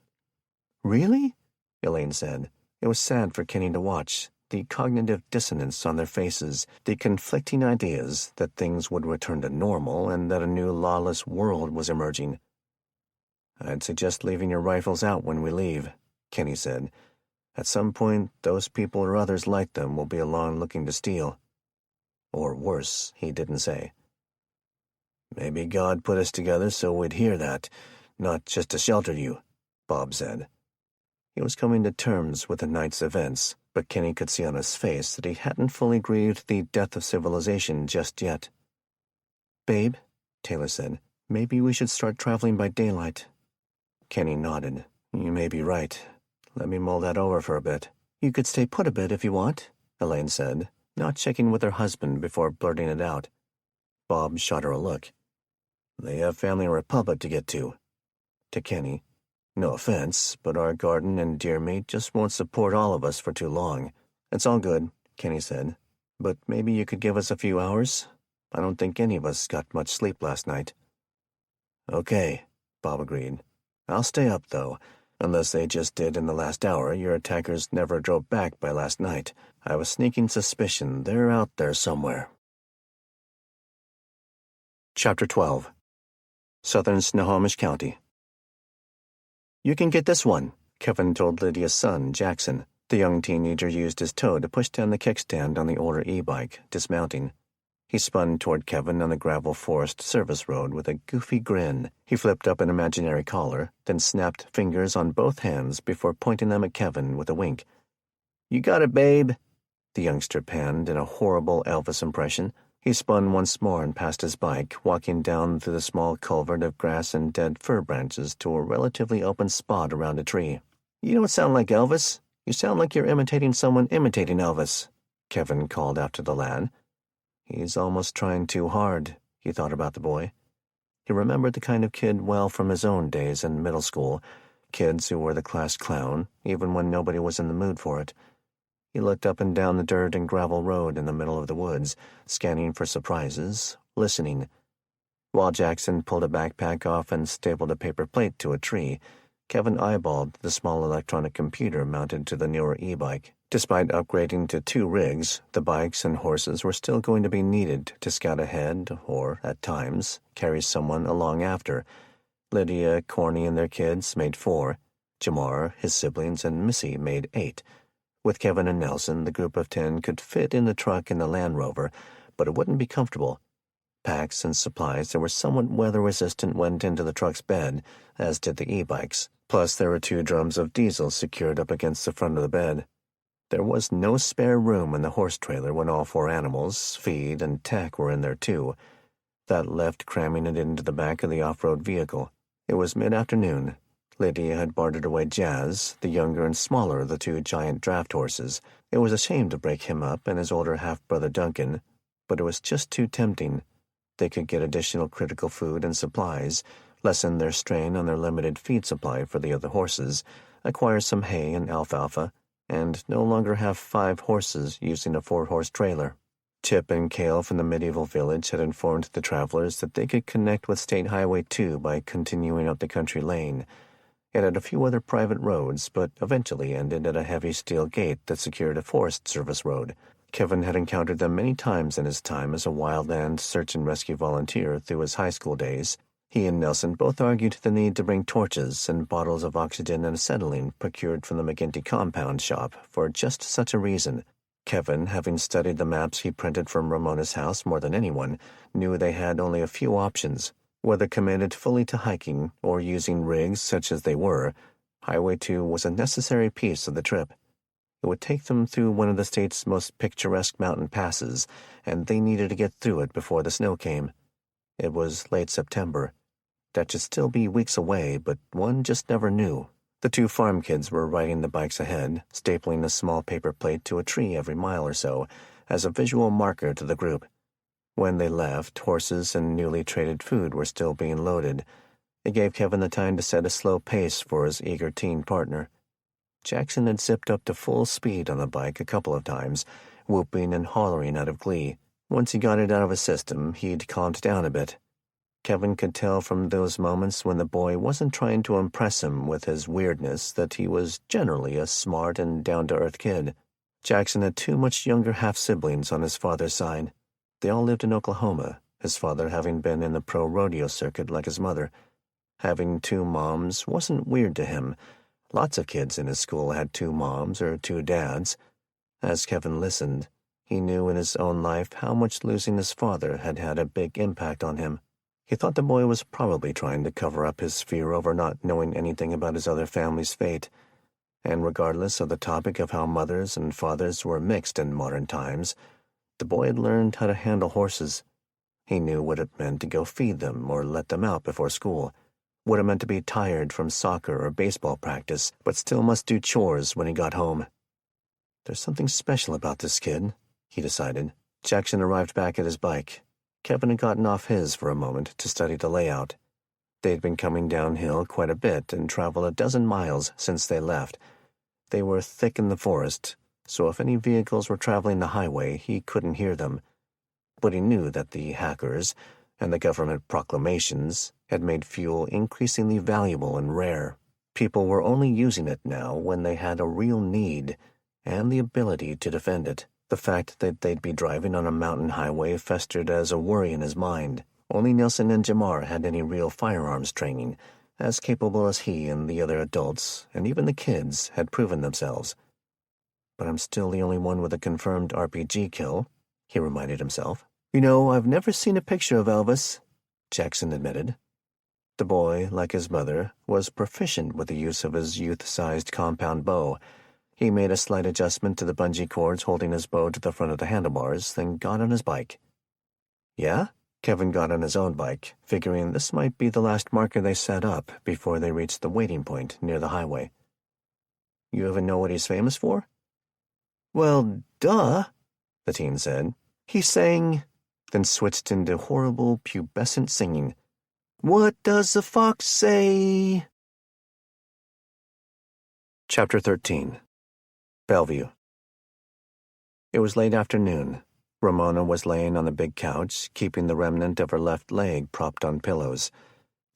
"Really?" Elaine said. It was sad for Kenny to watch, the cognitive dissonance on their faces, the conflicting ideas that things would return to normal and that a new lawless world was emerging. "I'd suggest leaving your rifles out when we leave," Kenny said. At some point, those people or others like them will be along looking to steal. Or worse, he didn't say. Maybe God put us together so we'd hear that, not just to shelter you, Bob said. He was coming to terms with the night's events, but Kenny could see on his face that he hadn't fully grieved the death of civilization just yet. "Babe," Taylor said, "maybe we should start traveling by daylight." Kenny nodded. "You may be right. Let me mull that over for a bit." "You could stay put a bit if you want," Elaine said, not checking with her husband before blurting it out. Bob shot her a look. "They have family in Republic to get to." To Kenny, "No offense, but our garden and deer meat just won't support all of us for too long." "It's all good," Kenny said, "but maybe you could give us a few hours? I don't think any of us got much sleep last night." "Okay," Bob agreed. "I'll stay up, though. Unless they just did in the last hour, your attackers never drove back by last night. I have a sneaking suspicion they're out there somewhere." Chapter 12. Southern Snohomish County. "You can get this one," Kevin told Lydia's son, Jackson. The young teenager used his toe to push down the kickstand on the older e-bike, dismounting. He spun toward Kevin on the gravel forest service road with a goofy grin. He flipped up an imaginary collar, then snapped fingers on both hands before pointing them at Kevin with a wink. "You got it, babe," the youngster panned in a horrible Elvis impression. He spun once more and passed his bike, walking down through the small culvert of grass and dead fir branches to a relatively open spot around a tree. "You don't sound like Elvis. You sound like you're imitating someone imitating Elvis," Kevin called after the lad. He's almost trying too hard, he thought about the boy. He remembered the kind of kid well from his own days in middle school, kids who were the class clown, even when nobody was in the mood for it. He looked up and down the dirt and gravel road in the middle of the woods, scanning for surprises, listening. While Jackson pulled a backpack off and stapled a paper plate to a tree, Kevin eyeballed the small electronic computer mounted to the newer e-bike. Despite upgrading to 2 rigs, the bikes and horses were still going to be needed to scout ahead or, at times, carry someone along after. Lydia, Corny, and their kids made 4. Jamar, his siblings, and Missy made 8. With Kevin and Nelson, the group of 10 could fit in the truck in the Land Rover, but it wouldn't be comfortable. Packs and supplies that were somewhat weather-resistant went into the truck's bed, as did the e-bikes. Plus, there were 2 drums of diesel secured up against the front of the bed. There was no spare room in the horse trailer when all 4 animals, feed, and tech were in there too. That left cramming it into the back of the off-road vehicle. It was mid-afternoon. Lydia had bartered away Jazz, the younger and smaller of the 2 giant draft horses. It was a shame to break him up and his older half-brother Duncan, but it was just too tempting. They could get additional critical food and supplies, lessen their strain on their limited feed supply for the other horses, acquire some hay and alfalfa, and no longer have 5 horses using a 4-horse trailer. Chip and Cale from the medieval village had informed the travelers that they could connect with State Highway 2 by continuing up the country lane. It had a few other private roads, but eventually ended at a heavy steel gate that secured a Forest Service road. Kevin had encountered them many times in his time as a wildland search and rescue volunteer through his high school days. He and Nelson both argued the need to bring torches and bottles of oxygen and acetylene procured from the McGinty compound shop for just such a reason. Kevin, having studied the maps he printed from Ramona's house more than anyone, knew they had only a few options. Whether committed fully to hiking or using rigs such as they were, Highway 2 was a necessary piece of the trip. It would take them through one of the state's most picturesque mountain passes, and they needed to get through it before the snow came. It was late September. That should still be weeks away, but one just never knew. The 2 farm kids were riding the bikes ahead, stapling a small paper plate to a tree every mile or so, as a visual marker to the group. When they left, horses and newly traded food were still being loaded. It gave Kevin the time to set a slow pace for his eager teen partner. Jackson had zipped up to full speed on the bike a couple of times, whooping and hollering out of glee. Once he got it out of his system, he'd calmed down a bit. Kevin could tell from those moments when the boy wasn't trying to impress him with his weirdness that he was generally a smart and down-to-earth kid. Jackson had 2 much younger half-siblings on his father's side. They all lived in Oklahoma, his father having been in the pro-rodeo circuit like his mother. Having 2 moms wasn't weird to him. Lots of kids in his school had two moms or two dads. As Kevin listened, he knew in his own life how much losing his father had had a big impact on him. He thought the boy was probably trying to cover up his fear over not knowing anything about his other family's fate. And regardless of the topic of how mothers and fathers were mixed in modern times, the boy had learned how to handle horses. He knew what it meant to go feed them or let them out before school, what it meant to be tired from soccer or baseball practice, but still must do chores when he got home. There's something special about this kid, he decided. Jackson arrived back at his bike. Kevin had gotten off his for a moment to study the layout. They'd been coming downhill quite a bit and traveled a dozen miles since they left. They were thick in the forest, so if any vehicles were traveling the highway, he couldn't hear them. But he knew that the hackers and the government proclamations had made fuel increasingly valuable and rare. People were only using it now when they had a real need and the ability to defend it. The fact that they'd be driving on a mountain highway festered as a worry in his mind. Only Nelson and Jamar had any real firearms training, as capable as he and the other adults, and even the kids, had proven themselves. But I'm still the only one with a confirmed RPG kill, he reminded himself. You know, I've never seen a picture of Elvis, Jackson admitted. The boy, like his mother, was proficient with the use of his youth-sized compound bow. He made a slight adjustment to the bungee cords holding his bow to the front of the handlebars, then got on his bike. Yeah? Kevin got on his own bike, figuring this might be the last marker they set up before they reached the waiting point near the highway. You even know what he's famous for? Well, duh, the teen said. He sang, then switched into horrible, pubescent singing. What does the fox say? Chapter 13. Bellevue. It was late afternoon. Ramona was laying on the big couch, keeping the remnant of her left leg propped on pillows.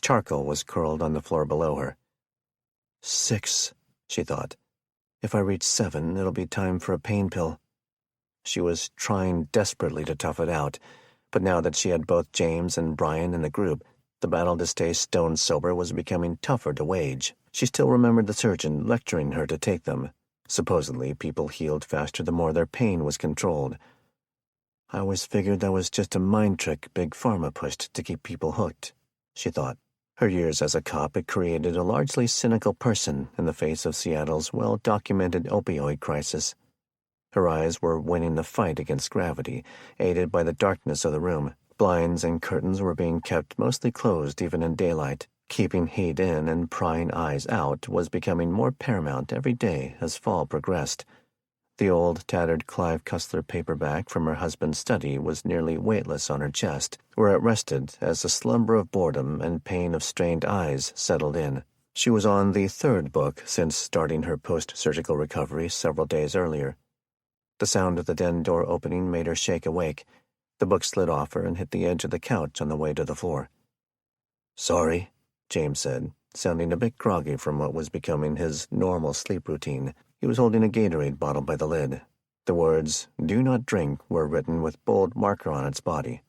Charcoal was curled on the floor below her. 6, she thought. If I reach 7, it'll be time for a pain pill. She was trying desperately to tough it out, but now that she had both James and Brian in the group, the battle to stay stone sober was becoming tougher to wage. She still remembered the surgeon lecturing her to take them. Supposedly, people healed faster the more their pain was controlled. I always figured that was just a mind trick Big Pharma pushed to keep people hooked, she thought. Her years as a cop had created a largely cynical person in the face of Seattle's well-documented opioid crisis. Her eyes were winning the fight against gravity, aided by the darkness of the room. Blinds and curtains were being kept mostly closed even in daylight. Keeping heat in and prying eyes out was becoming more paramount every day as fall progressed. The old, tattered Clive Cussler paperback from her husband's study was nearly weightless on her chest, where it rested as a slumber of boredom and pain of strained eyes settled in. She was on the 3rd book since starting her post-surgical recovery several days earlier. The sound of the den door opening made her shake awake. The book slid off her and hit the edge of the couch on the way to the floor. Sorry, James said, sounding a bit groggy from what was becoming his normal sleep routine. He was holding a Gatorade bottle by the lid. The words, "Do not drink," were written with bold marker on its body.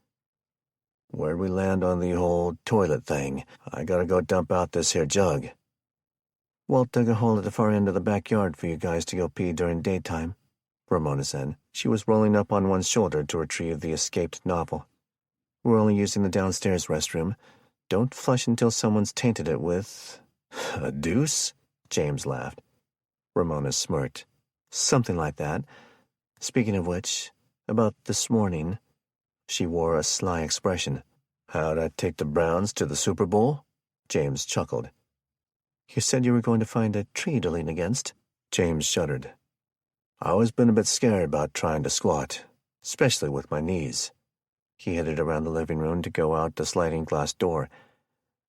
Where'd we land on the whole toilet thing? I gotta go dump out this here jug. Walt dug a hole at the far end of the backyard for you guys to go pee during daytime, Ramona said. She was rolling up on one shoulder to retrieve the escaped novel. We're only using the downstairs restroom. Don't flush until someone's tainted it with... A deuce? James laughed. Ramona smirked. Something like that. Speaking of which, about this morning... She wore a sly expression. How'd I take the Browns to the Super Bowl? James chuckled. You said you were going to find a tree to lean against. James shuddered. I always been a bit scared about trying to squat, especially with my knees. He headed around the living room to go out the sliding glass door.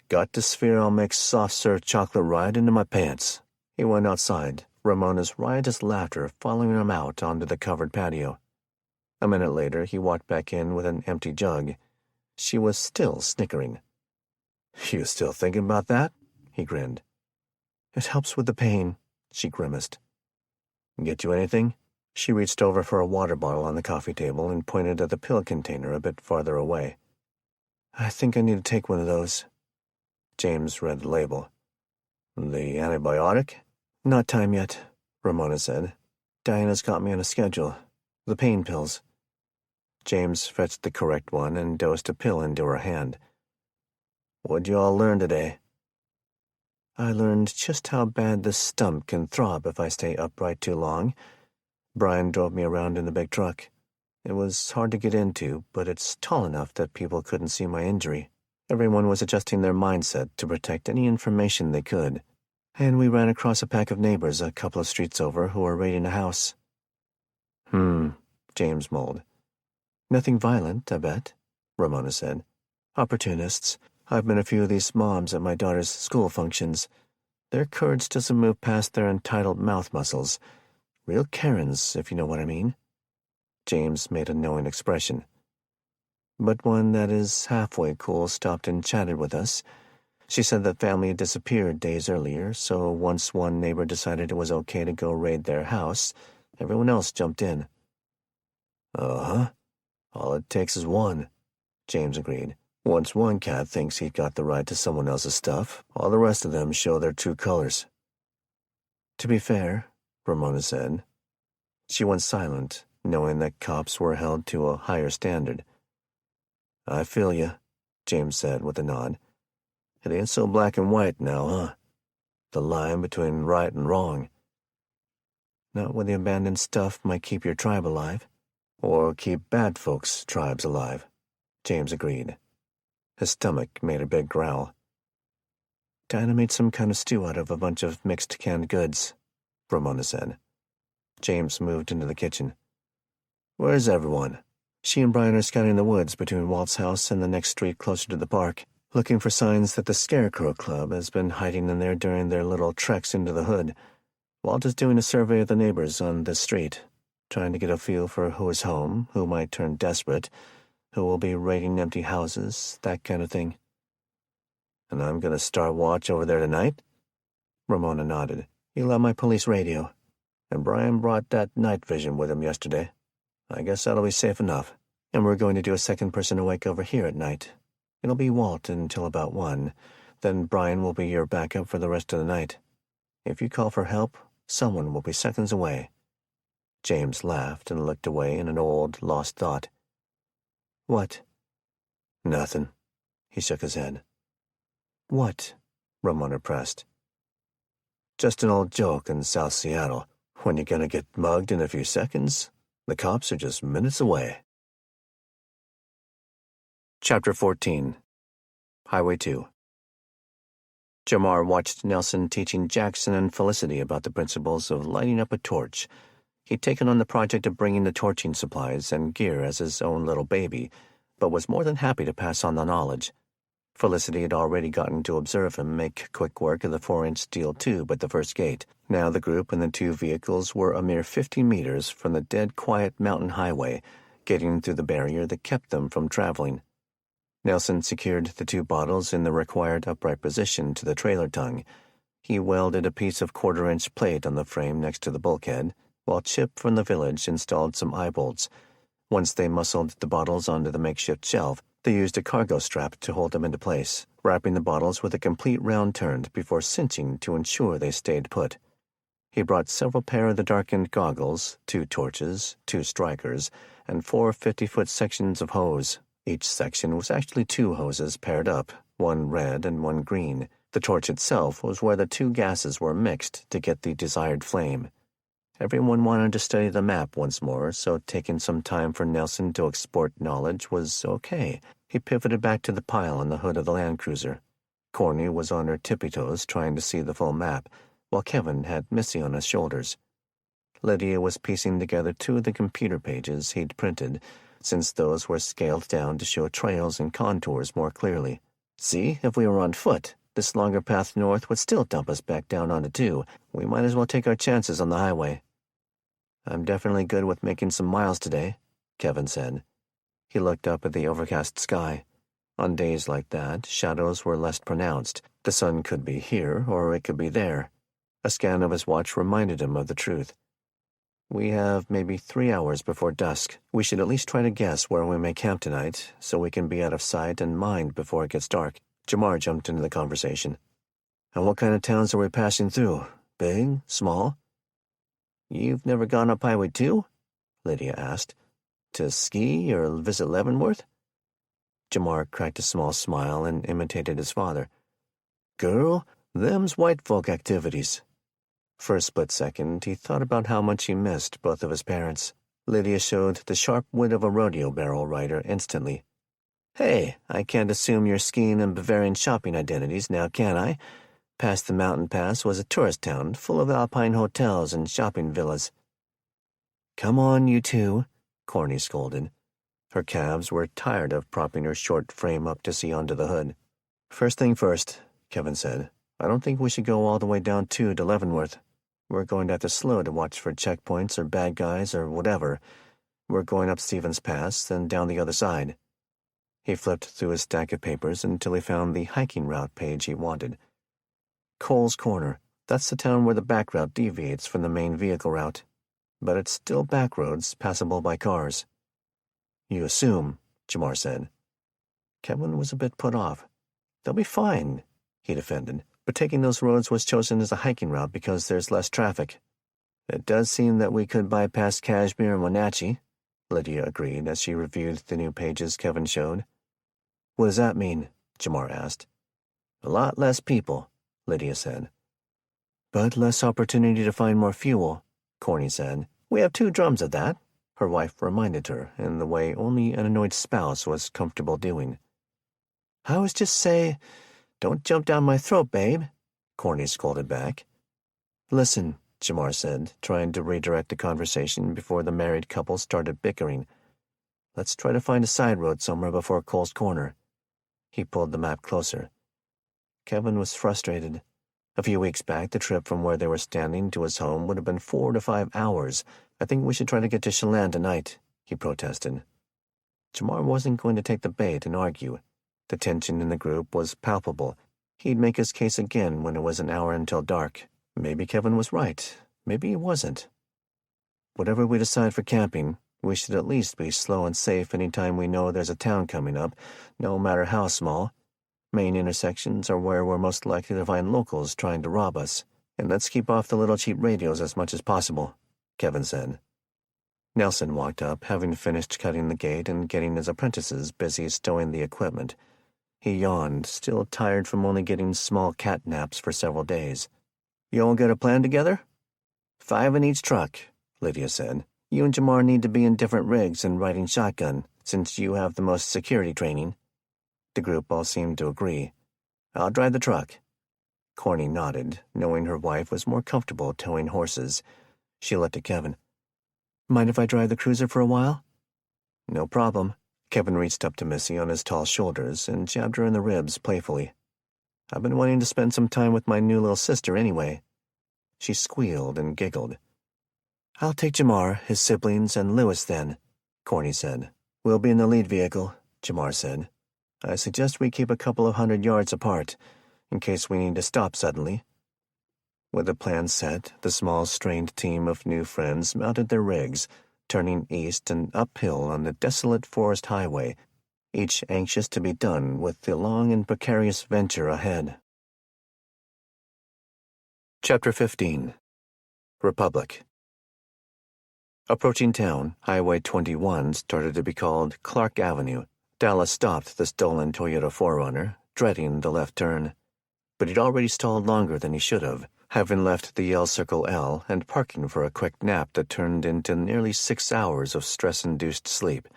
Got this fear I'll make soft serve chocolate right into my pants. He went outside, Ramona's riotous laughter following him out onto the covered patio. A minute later, he walked back in with an empty jug. She was still snickering. You still thinking about that? He grinned. It helps with the pain, she grimaced. Get you anything? She reached over for a water bottle on the coffee table and pointed at the pill container a bit farther away. I think I need to take one of those. James read the label. The antibiotic? Not time yet, Ramona said. Diana's got me on a schedule. The pain pills. James fetched the correct one and dosed a pill into her hand. What'd you all learn today? I learned just how bad this stump can throb if I stay upright too long. Brian drove me around in the big truck. It was hard to get into, but it's tall enough that people couldn't see my injury. Everyone was adjusting their mindset to protect any information they could. And we ran across a pack of neighbors a couple of streets over who were raiding a house. James mulled. Nothing violent, I bet, Ramona said. Opportunists. I've met a few of these mobs at my daughter's school functions. Their courage doesn't move past their entitled mouth muscles. Real Karens, if you know what I mean. James made a knowing expression. But one that is halfway cool stopped and chatted with us. She said that family had disappeared days earlier, so once one neighbor decided it was okay to go raid their house, everyone else jumped in. Uh-huh. All it takes is one, James agreed. Once one cat thinks he got the right to someone else's stuff, all the rest of them show their true colors. To be fair, Ramona said. She went silent, knowing that cops were held to a higher standard. I feel you, James said with a nod. It ain't so black and white now, huh? The line between right and wrong. Not when the abandoned stuff might keep your tribe alive. Or keep bad folks' tribes alive, James agreed. His stomach made a big growl. Dinah made some kind of stew out of a bunch of mixed canned goods, Ramona said. James moved into the kitchen. Where's everyone? She and Brian are scouting the woods between Walt's house and the next street closer to the park, looking for signs that the Scarecrow Club has been hiding in there during their little treks into the hood. Walt is doing a survey of the neighbors on this street, trying to get a feel for who is home, who might turn desperate, who will be raiding empty houses, that kind of thing. And I'm going to start watch over there tonight? Ramona nodded. He'll have my police radio. And Brian brought that night vision with him yesterday. I guess that'll be safe enough. And we're going to do a second person awake over here at night. It'll be Walt until about 1. Then Brian will be your backup for the rest of the night. If you call for help, someone will be seconds away. James laughed and looked away in an old, lost thought. What? Nothing. He shook his head. What? Ramona pressed. Just an old joke in South Seattle. When you're gonna get mugged in a few seconds, the cops are just minutes away. Chapter 14. Highway 2. Jamar watched Nelson teaching Jackson and Felicity about the principles of lighting up a torch. He'd taken on the project of bringing the torching supplies and gear as his own little baby, but was more than happy to pass on the knowledge. Felicity had already gotten to observe him make quick work of the 4-inch steel tube at the first gate. Now the group and the 2 vehicles were a mere 50 meters from the dead quiet mountain highway, getting through the barrier that kept them from traveling. Nelson secured the 2 bottles in the required upright position to the trailer tongue. He welded a piece of 1/4-inch plate on the frame next to the bulkhead, while Chip from the village installed some eye bolts. Once they muscled the bottles onto the makeshift shelf, they used a cargo strap to hold them into place, wrapping the bottles with a complete round turn before cinching to ensure they stayed put. He brought several pair of the darkened goggles, 2 torches, 2 strikers, and 4 50-foot sections of hose. Each section was actually 2 hoses paired up, one red and one green. The torch itself was where the 2 gases were mixed to get the desired flame. Everyone wanted to study the map once more, so taking some time for Nelson to export knowledge was okay. He pivoted back to the pile on the hood of the Land Cruiser. Corny was on her tippy-toes trying to see the full map, while Kevin had Missy on his shoulders. Lydia was piecing together 2 of the computer pages he'd printed, since those were scaled down to show trails and contours more clearly. See, if we were on foot, this longer path north would still dump us back down onto 2. We might as well take our chances on the highway. I'm definitely good with making some miles today, Kevin said. He looked up at the overcast sky. On days like that, shadows were less pronounced. The sun could be here, or it could be there. A scan of his watch reminded him of the truth. We have maybe 3 hours before dusk. We should at least try to guess where we may camp tonight, so we can be out of sight and mind before it gets dark. Jamar jumped into the conversation. And what kind of towns are we passing through? Big? Small? You've never gone up Highway 2? Lydia asked. To ski or visit Leavenworth? Jamar cracked a small smile and imitated his father. Girl, them's white folk activities. For a split second, he thought about how much he missed both of his parents. Lydia showed the sharp wit of a rodeo barrel rider instantly. Hey, I can't assume your skiing and Bavarian shopping identities now, can I? Past the mountain pass was a tourist town full of alpine hotels and shopping villas. Come on, you two, Corny scolded. Her calves were tired of propping her short frame up to see under the hood. First thing first, Kevin said. I don't think we should go all the way down to Leavenworth. We're going to have to slow to watch for checkpoints or bad guys or whatever. We're going up Stevens Pass, then down the other side. He flipped through his stack of papers until he found the hiking route page he wanted. Cole's Corner. That's the town where the back route deviates from the main vehicle route. But it's still back roads, passable by cars. You assume, Jamar said. Kevin was a bit put off. They'll be fine, he defended, but taking those roads was chosen as a hiking route because there's less traffic. It does seem that we could bypass Kashmir and Wenatchee, Lydia agreed as she reviewed the new pages Kevin showed. What does that mean? Jamar asked. A lot less people, Lydia said. But less opportunity to find more fuel, Corny said. We have 2 drums of that, her wife reminded her in the way only an annoyed spouse was comfortable doing. I was just say, don't jump down my throat, babe, Corny scolded back. Listen, Jamar said, trying to redirect the conversation before the married couple started bickering. Let's try to find a side road somewhere before Cole's Corner. He pulled the map closer. Kevin was frustrated. A few weeks back, the trip from where they were standing to his home would have been 4 to 5 hours. I think we should try to get to Chelan tonight, he protested. Jamar wasn't going to take the bait and argue. The tension in the group was palpable. He'd make his case again when it was an hour until dark. Maybe Kevin was right. Maybe he wasn't. Whatever we decide for camping, we should at least be slow and safe any time we know there's a town coming up, no matter how small. Main intersections are where we're most likely to find locals trying to rob us. And let's keep off the little cheap radios as much as possible, Kevin said. Nelson walked up, having finished cutting the gate and getting his apprentices busy stowing the equipment. He yawned, still tired from only getting small cat naps for several days. You all got a plan together? 5 in each truck, Lydia said. You and Jamar need to be in different rigs and riding shotgun, since you have the most security training. The group all seemed to agree. I'll drive the truck. Corny nodded, knowing her wife was more comfortable towing horses. She looked at Kevin. Mind if I drive the cruiser for a while? No problem. Kevin reached up to Missy on his tall shoulders and jabbed her in the ribs playfully. I've been wanting to spend some time with my new little sister anyway. She squealed and giggled. I'll take Jamar, his siblings, and Lewis then, Corny said. We'll be in the lead vehicle, Jamar said. I suggest we keep a couple of 100 yards apart, in case we need to stop suddenly. With the plan set, the small, strained team of new friends mounted their rigs, turning east and uphill on the desolate forest highway, each anxious to be done with the long and precarious venture ahead. Chapter 15. Republic. Approaching town, Highway 21 started to be called Clark Avenue. Dallas stopped the stolen Toyota 4Runner, dreading the left turn. But he'd already stalled longer than he should have, having left the Yale Circle L and parking for a quick nap that turned into nearly 6 hours of stress-induced sleep.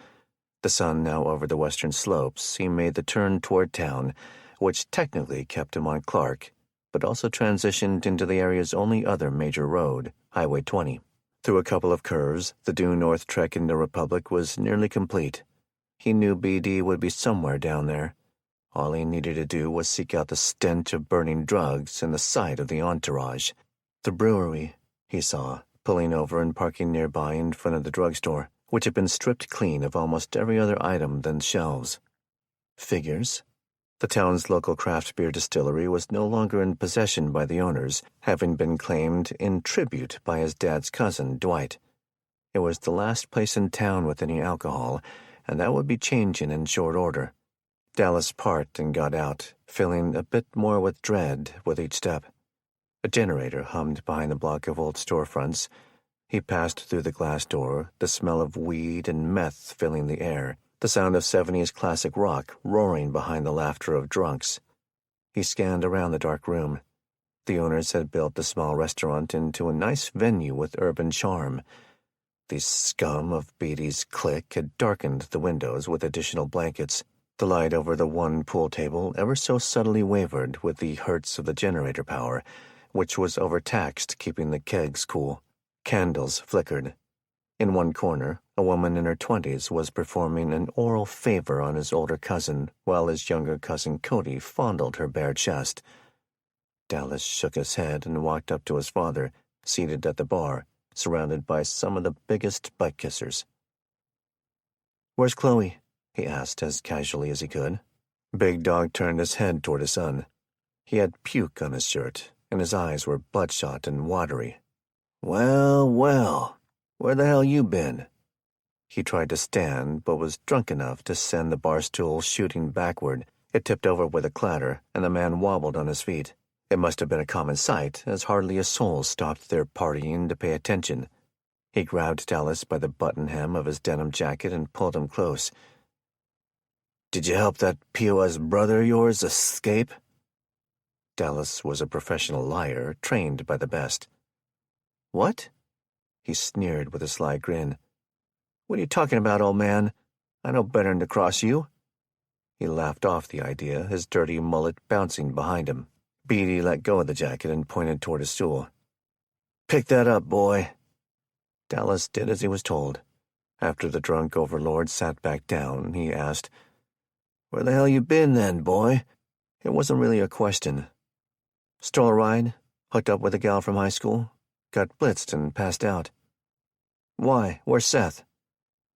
The sun now over the western slopes, he made the turn toward town, which technically kept him on Clark, but also transitioned into the area's only other major road, Highway 20. Through a couple of curves, the due north trek into Republic was nearly complete. He knew BD would be somewhere down there. All he needed to do was seek out the stench of burning drugs and the sight of the entourage. The brewery, he saw, pulling over and parking nearby in front of the drugstore, which had been stripped clean of almost every other item than shelves. Figures. The town's local craft beer distillery was no longer in possession by the owners, having been claimed in tribute by his dad's cousin, Dwight. It was the last place in town with any alcohol, and that would be changing in short order. Dallas parked and got out, feeling a bit more with dread with each step. A generator hummed behind the block of old storefronts. He passed through the glass door, the smell of weed and meth filling the air, the sound of 70s classic rock roaring behind the laughter of drunks. He scanned around the dark room. The owners had built the small restaurant into a nice venue with urban charm. The scum of Beatty's clique had darkened the windows with additional blankets. The light over the one pool table ever so subtly wavered with the hertz of the generator power, which was overtaxed, keeping the kegs cool. Candles flickered. In one corner, a woman in her 20s was performing an oral favor on his older cousin, while his younger cousin Cody fondled her bare chest. Dallas shook his head and walked up to his father, seated at the bar, surrounded by some of the biggest butt-kissers. "Where's Chloe?" he asked as casually as he could. Big Dog turned his head toward his son. He had puke on his shirt, and his eyes were bloodshot and watery. "Well, well, where the hell you been?" He tried to stand, but was drunk enough to send the bar stool shooting backward. It tipped over with a clatter, and the man wobbled on his feet. It must have been a common sight, as hardly a soul stopped their partying to pay attention. He grabbed Dallas by the button hem of his denim jacket and pulled him close. "Did you help that POS brother of yours escape?" Dallas was a professional liar, trained by the best. "What?" He sneered with a sly grin. "What are you talking about, old man? I know better than to cross you." He laughed off the idea, his dirty mullet bouncing behind him. Beatty let go of the jacket and pointed toward his stool. "Pick that up, boy." Dallas did as he was told. After the drunk overlord sat back down, he asked, "Where the hell you been then, boy?" It wasn't really a question. "Stole a ride, hooked up with a gal from high school, got blitzed and passed out." "Why? Where's Seth?"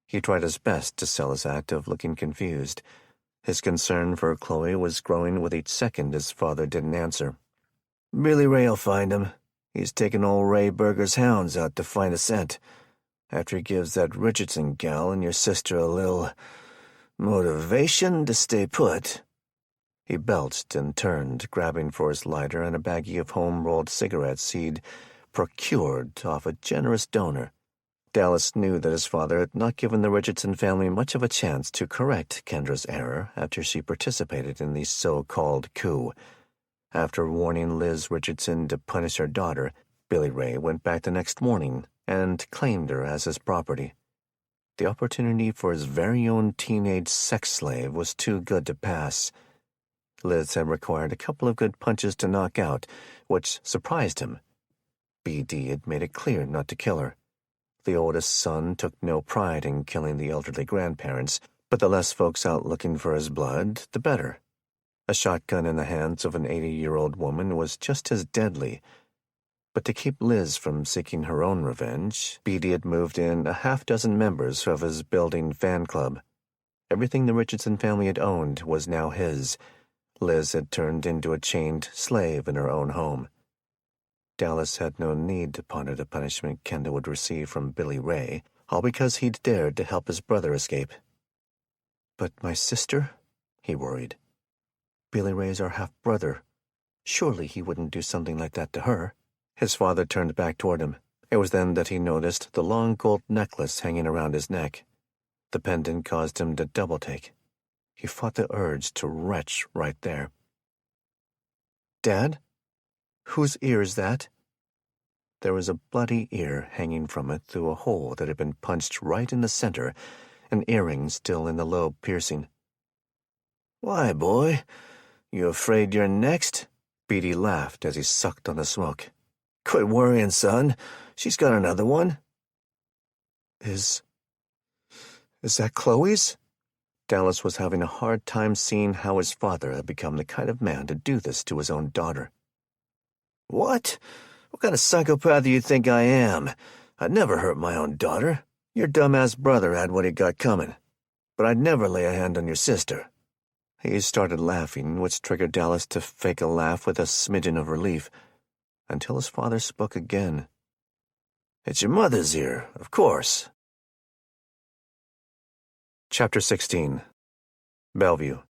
He tried his best to sell his act of looking confused. His concern for Chloe was growing with each second his father didn't answer. "Billy Ray'll find him. He's taking old Ray Berger's hounds out to find a scent, after he gives that Richardson gal and your sister a little motivation to stay put." He belched and turned, grabbing for his lighter and a baggie of home-rolled cigarettes he'd procured off a generous donor. Dallas knew that his father had not given the Richardson family much of a chance to correct Kendra's error after she participated in the so-called coup. After warning Liz Richardson to punish her daughter, Billy Ray went back the next morning and claimed her as his property. The opportunity for his very own teenage sex slave was too good to pass. Liz had required a couple of good punches to knock out, which surprised him. BD had made it clear not to kill her. The oldest son took no pride in killing the elderly grandparents, but the less folks out looking for his blood, the better. A shotgun in the hands of an 80-year-old woman was just as deadly. But to keep Liz from seeking her own revenge, Beatty had moved in a half-dozen members of his building fan club. Everything the Richardson family had owned was now his. Liz had turned into a chained slave in her own home. Dallas had no need to ponder the punishment Kenda would receive from Billy Ray, all because he'd dared to help his brother escape. "But my sister?" he worried. "Billy Ray's our half-brother. Surely he wouldn't do something like that to her." His father turned back toward him. It was then that he noticed the long gold necklace hanging around his neck. The pendant caused him to double-take. He fought the urge to retch right there. "Dad? Whose ear is that?" There was a bloody ear hanging from it through a hole that had been punched right in the center, an earring still in the lobe piercing. "Why, boy? You afraid you're next?" Beatty laughed as he sucked on the smoke. "Quit worrying, son. She's got another one." Is that Chloe's?" Dallas was having a hard time seeing how his father had become the kind of man to do this to his own daughter. "What? What kind of psychopath do you think I am? I'd never hurt my own daughter. Your dumbass brother had what he got coming. But I'd never lay a hand on your sister." He started laughing, which triggered Dallas to fake a laugh with a smidgen of relief, until his father spoke again. "It's your mother's ear, of course." Chapter 16. Bellevue.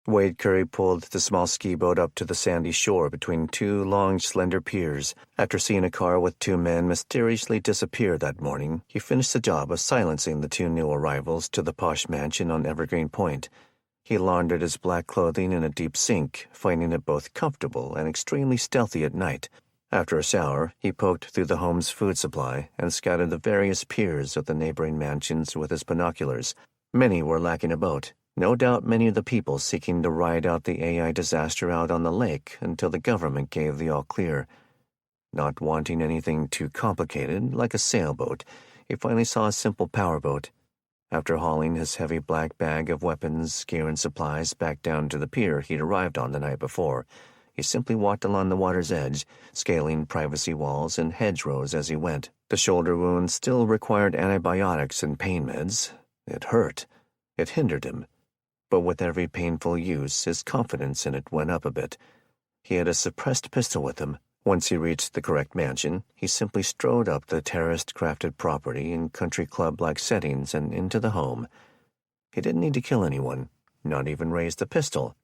Wade Curry pulled the small ski boat up to the sandy shore between two long, slender piers. After seeing a car with two men mysteriously disappear that morning, he finished the job of silencing the two new arrivals to the posh mansion on Evergreen Point. He laundered his black clothing in a deep sink, finding it both comfortable and extremely stealthy at night. After a shower, he poked through the home's food supply and scouted the various piers of the neighboring mansions with his binoculars. Many were lacking a boat. No doubt many of the people seeking to ride out the AI disaster out on the lake until the government gave the all-clear. Not wanting anything too complicated, like a sailboat, he finally saw a simple powerboat. After hauling his heavy black bag of weapons, gear, and supplies back down to the pier he'd arrived on the night before, he simply walked along the water's edge, scaling privacy walls and hedgerows as he went. The shoulder wound still required antibiotics and pain meds. It hurt. It hindered him. But with every painful use, his confidence in it went up a bit. He had a suppressed pistol with him. Once he reached the correct mansion, he simply strode up the terraced-crafted property in country club-like settings and into the home. He didn't need to kill anyone, not even raise the pistol.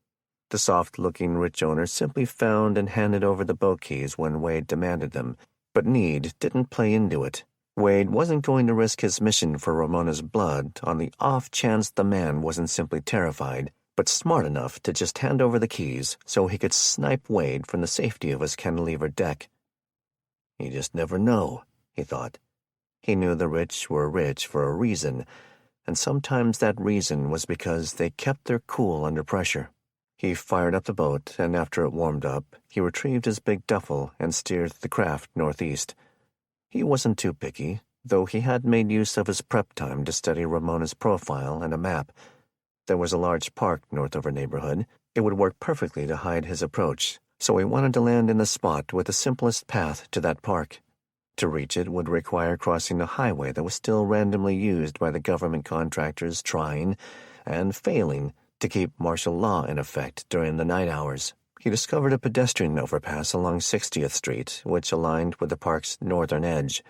The soft-looking rich owner simply found and handed over the boat keys when Wade demanded them, but need didn't play into it. Wade wasn't going to risk his mission for Ramona's blood on the off chance the man wasn't simply terrified, but smart enough to just hand over the keys so he could snipe Wade from the safety of his cantilever deck. You just never know, he thought. He knew the rich were rich for a reason, and sometimes that reason was because they kept their cool under pressure. He fired up the boat, and after it warmed up, he retrieved his big duffel and steered the craft northeast. He wasn't too picky, though he had made use of his prep time to study Ramona's profile and a map. There was a large park north of her neighborhood. It would work perfectly to hide his approach, so he wanted to land in the spot with the simplest path to that park. To reach it would require crossing a highway that was still randomly used by the government contractors trying, and failing, to keep martial law in effect during the night hours. He discovered a pedestrian overpass along 60th Street, which aligned with the park's northern edge.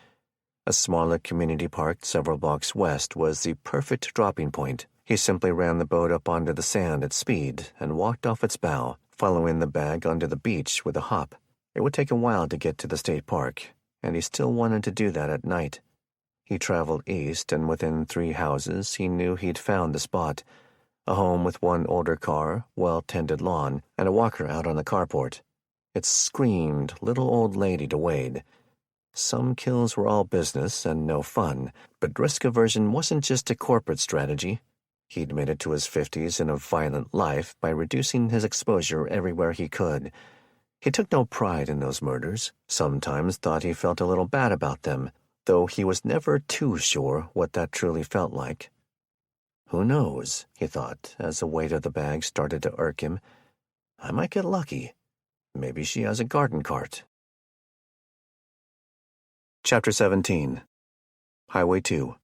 A smaller community park several blocks west was the perfect dropping point. He simply ran the boat up onto the sand at speed and walked off its bow, following the bag onto the beach with a hop. It would take a while to get to the state park, and he still wanted to do that at night. He traveled east, and within 3 houses he knew he'd found the spot. A home with one older car, well-tended lawn, and a walker out on the carport. It screamed little old lady to Wade. Some kills were all business and no fun, but risk aversion wasn't just a corporate strategy. He'd made it to his 50s in a violent life by reducing his exposure everywhere he could. He took no pride in those murders, sometimes thought he felt a little bad about them, though he was never too sure what that truly felt like. Who knows, he thought, as the weight of the bag started to irk him. I might get lucky. Maybe she has a garden cart. Chapter 17. Highway 2.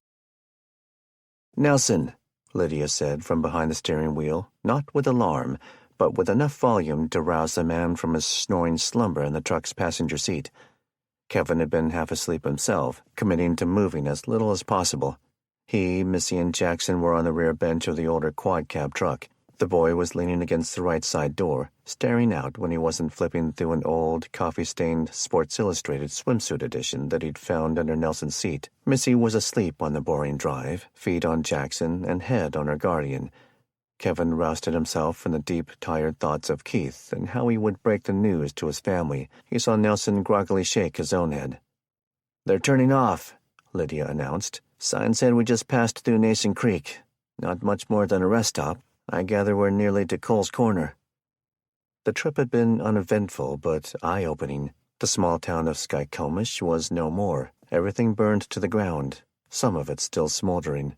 Nelson, Lydia said from behind the steering wheel, not with alarm, but with enough volume to rouse the man from his snoring slumber in the truck's passenger seat. Kevin had been half asleep himself, committing to moving as little as possible. He, Missy, and Jackson were on the rear bench of the older quad-cab truck. The boy was leaning against the right side door, staring out when he wasn't flipping through an old, coffee-stained Sports Illustrated swimsuit edition that he'd found under Nelson's seat. Missy was asleep on the boring drive, feet on Jackson and head on her guardian. Kevin rousted himself from the deep, tired thoughts of Keith and how he would break the news to his family. He saw Nelson groggily shake his own head. "They're turning off," Lydia announced. "Sign said we just passed through Nason Creek. Not much more than a rest stop. I gather we're nearly to Cole's Corner." The trip had been uneventful but eye-opening. The small town of Skykomish was no more. Everything burned to the ground, some of it still smoldering.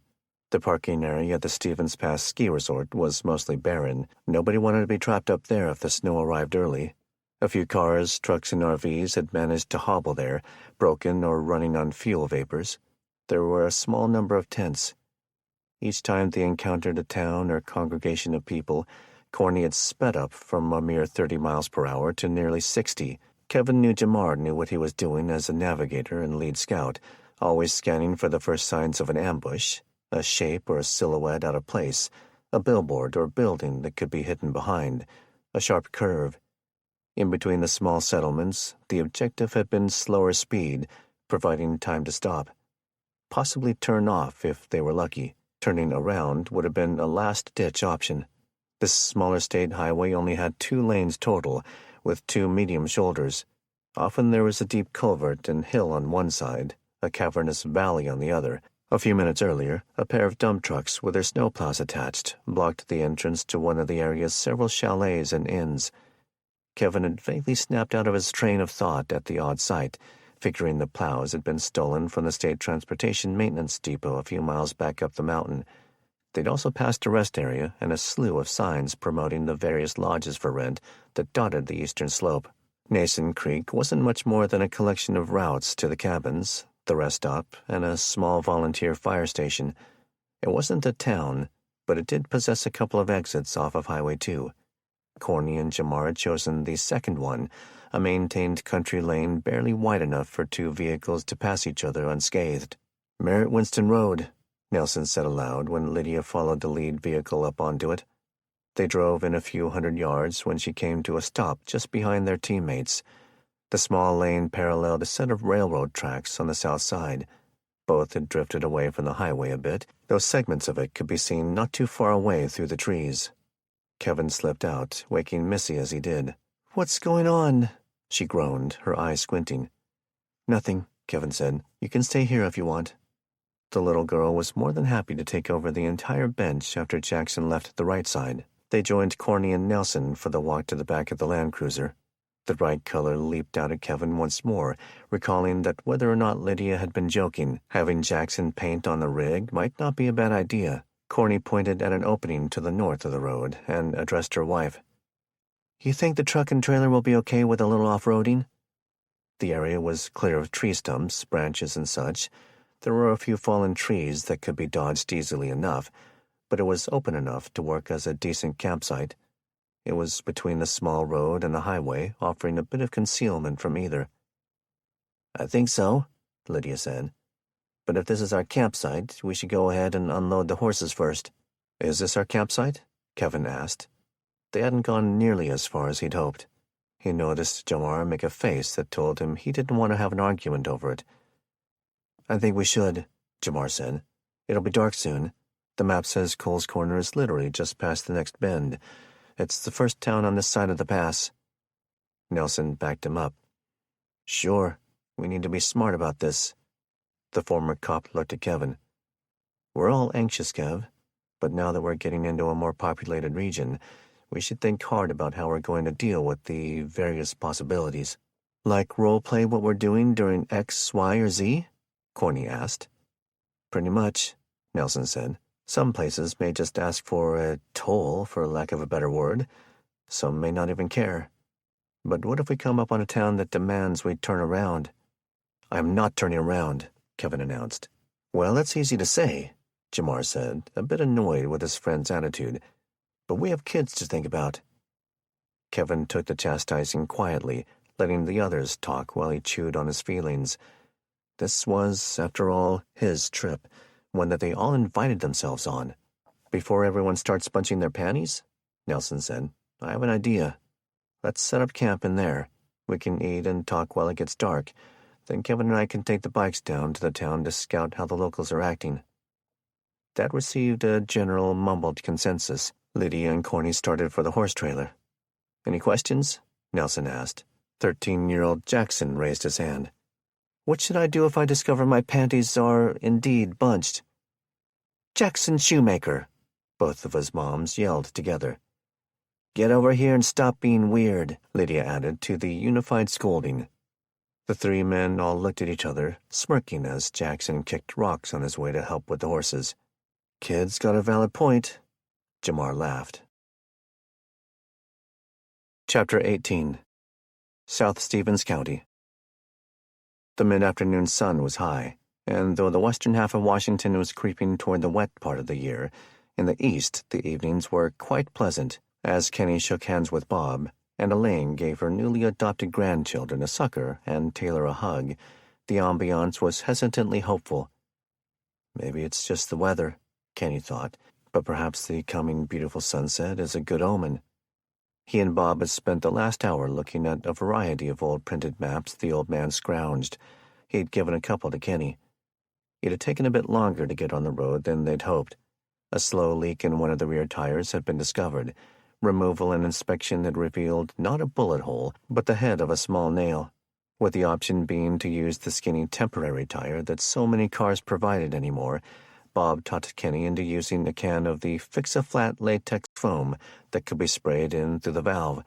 The parking area at the Stevens Pass ski resort was mostly barren. Nobody wanted to be trapped up there if the snow arrived early. A few cars, trucks, and RVs had managed to hobble there, broken or running on fuel vapors. There were a small number of tents. Each time they encountered a town or congregation of people, Corny had sped up from a mere 30 miles per hour to nearly 60. Kevin knew Jamar knew what he was doing as a navigator and lead scout, always scanning for the first signs of an ambush, a shape or a silhouette out of place, a billboard or building that could be hidden behind, a sharp curve. In between the small settlements, the objective had been slower speed, providing time to stop. Possibly turn off if they were lucky. Turning around would have been a last-ditch option. This smaller state highway only had 2 lanes total, with 2 medium shoulders. Often there was a deep culvert and hill on one side, a cavernous valley on the other. A few minutes earlier, a pair of dump trucks with their snowplows attached blocked the entrance to one of the area's several chalets and inns. Kevin had vaguely snapped out of his train of thought at the odd sight, figuring the plows had been stolen from the state transportation maintenance depot a few miles back up the mountain. They'd also passed a rest area and a slew of signs promoting the various lodges for rent that dotted the eastern slope. Nason Creek wasn't much more than a collection of routes to the cabins, the rest stop, and a small volunteer fire station. It wasn't a town, but it did possess a couple of exits off of Highway 2. Corny and Jamar had chosen the second one, a maintained country lane barely wide enough for 2 vehicles to pass each other unscathed. "Merritt Winston Road," Nelson said aloud when Lydia followed the lead vehicle up onto it. They drove in a few hundred yards when she came to a stop just behind their teammates. The small lane paralleled a set of railroad tracks on the south side. Both had drifted away from the highway a bit, though segments of it could be seen not too far away through the trees. Kevin slipped out, waking Missy as he did. "What's going on?" she groaned, her eyes squinting. "Nothing," Kevin said. "You can stay here if you want." The little girl was more than happy to take over the entire bench after Jackson left the right side. They joined Corny and Nelson for the walk to the back of the Land Cruiser. The bright color leaped out at Kevin once more, recalling that whether or not Lydia had been joking, having Jackson paint on the rig might not be a bad idea. Corny pointed at an opening to the north of the road and addressed her wife. "You think the truck and trailer will be okay with a little off-roading?" The area was clear of tree stumps, branches, and such. There were a few fallen trees that could be dodged easily enough, but it was open enough to work as a decent campsite. It was between the small road and the highway, offering a bit of concealment from either. "I think so," Lydia said. "But if this is our campsite, we should go ahead and unload the horses first." "Is this our campsite?" Kevin asked. They hadn't gone nearly as far as he'd hoped. He noticed Jamar make a face that told him he didn't want to have an argument over it. "I think we should," Jamar said. "It'll be dark soon. The map says Cole's Corner is literally just past the next bend. It's the first town on this side of the pass." Nelson backed him up. "Sure, we need to be smart about this." The former cop looked at Kevin. "We're all anxious, Kev, but now that we're getting into a more populated region, we should think hard about how we're going to deal with the various possibilities." "Like role-play what we're doing during X, Y, or Z?" Corny asked. "Pretty much," Nelson said. "Some places may just ask for a toll, for lack of a better word. Some may not even care. But what if we come up on a town that demands we turn around?" "I'm not turning around," Kevin announced. "Well, that's easy to say," Jamar said, a bit annoyed with his friend's attitude. "But we have kids to think about." Kevin took the chastising quietly, letting the others talk while he chewed on his feelings. This was, after all, his trip, one that they all invited themselves on. "Before everyone starts bunching their panties," Nelson said, "I have an idea. Let's set up camp in there. We can eat and talk while it gets dark. Then Kevin and I can take the bikes down to the town to scout how the locals are acting." That received a general mumbled consensus. Lydia and Corny started for the horse trailer. "Any questions?" Nelson asked. 13-year-old Jackson raised his hand. "What should I do if I discover my panties are indeed bunched?" "Jackson Shoemaker," both of his moms yelled together. "Get over here and stop being weird," Lydia added to the unified scolding. The 3 men all looked at each other, smirking as Jackson kicked rocks on his way to help with the horses. "Kid's got a valid point," Jamar laughed. Chapter 18. South Stevens County. The mid-afternoon sun was high, and though the western half of Washington was creeping toward the wet part of the year, in the east the evenings were quite pleasant, as Kenny shook hands with Bob, and Elaine gave her newly adopted grandchildren a sucker and Taylor a hug. The ambiance was hesitantly hopeful. "Maybe it's just the weather," Kenny thought, But perhaps the coming beautiful sunset is a good omen. He and Bob had spent the last hour looking at a variety of old printed maps the old man scrounged. He had given a couple to Kenny. It had taken a bit longer to get on the road than they'd hoped. A slow leak in one of the rear tires had been discovered. Removal and inspection had revealed not a bullet hole, but the head of a small nail, with the option being to use the skinny temporary tire that so many cars provided anymore. Bob talked Kenny into using a can of the fix-a-flat latex foam that could be sprayed in through the valve.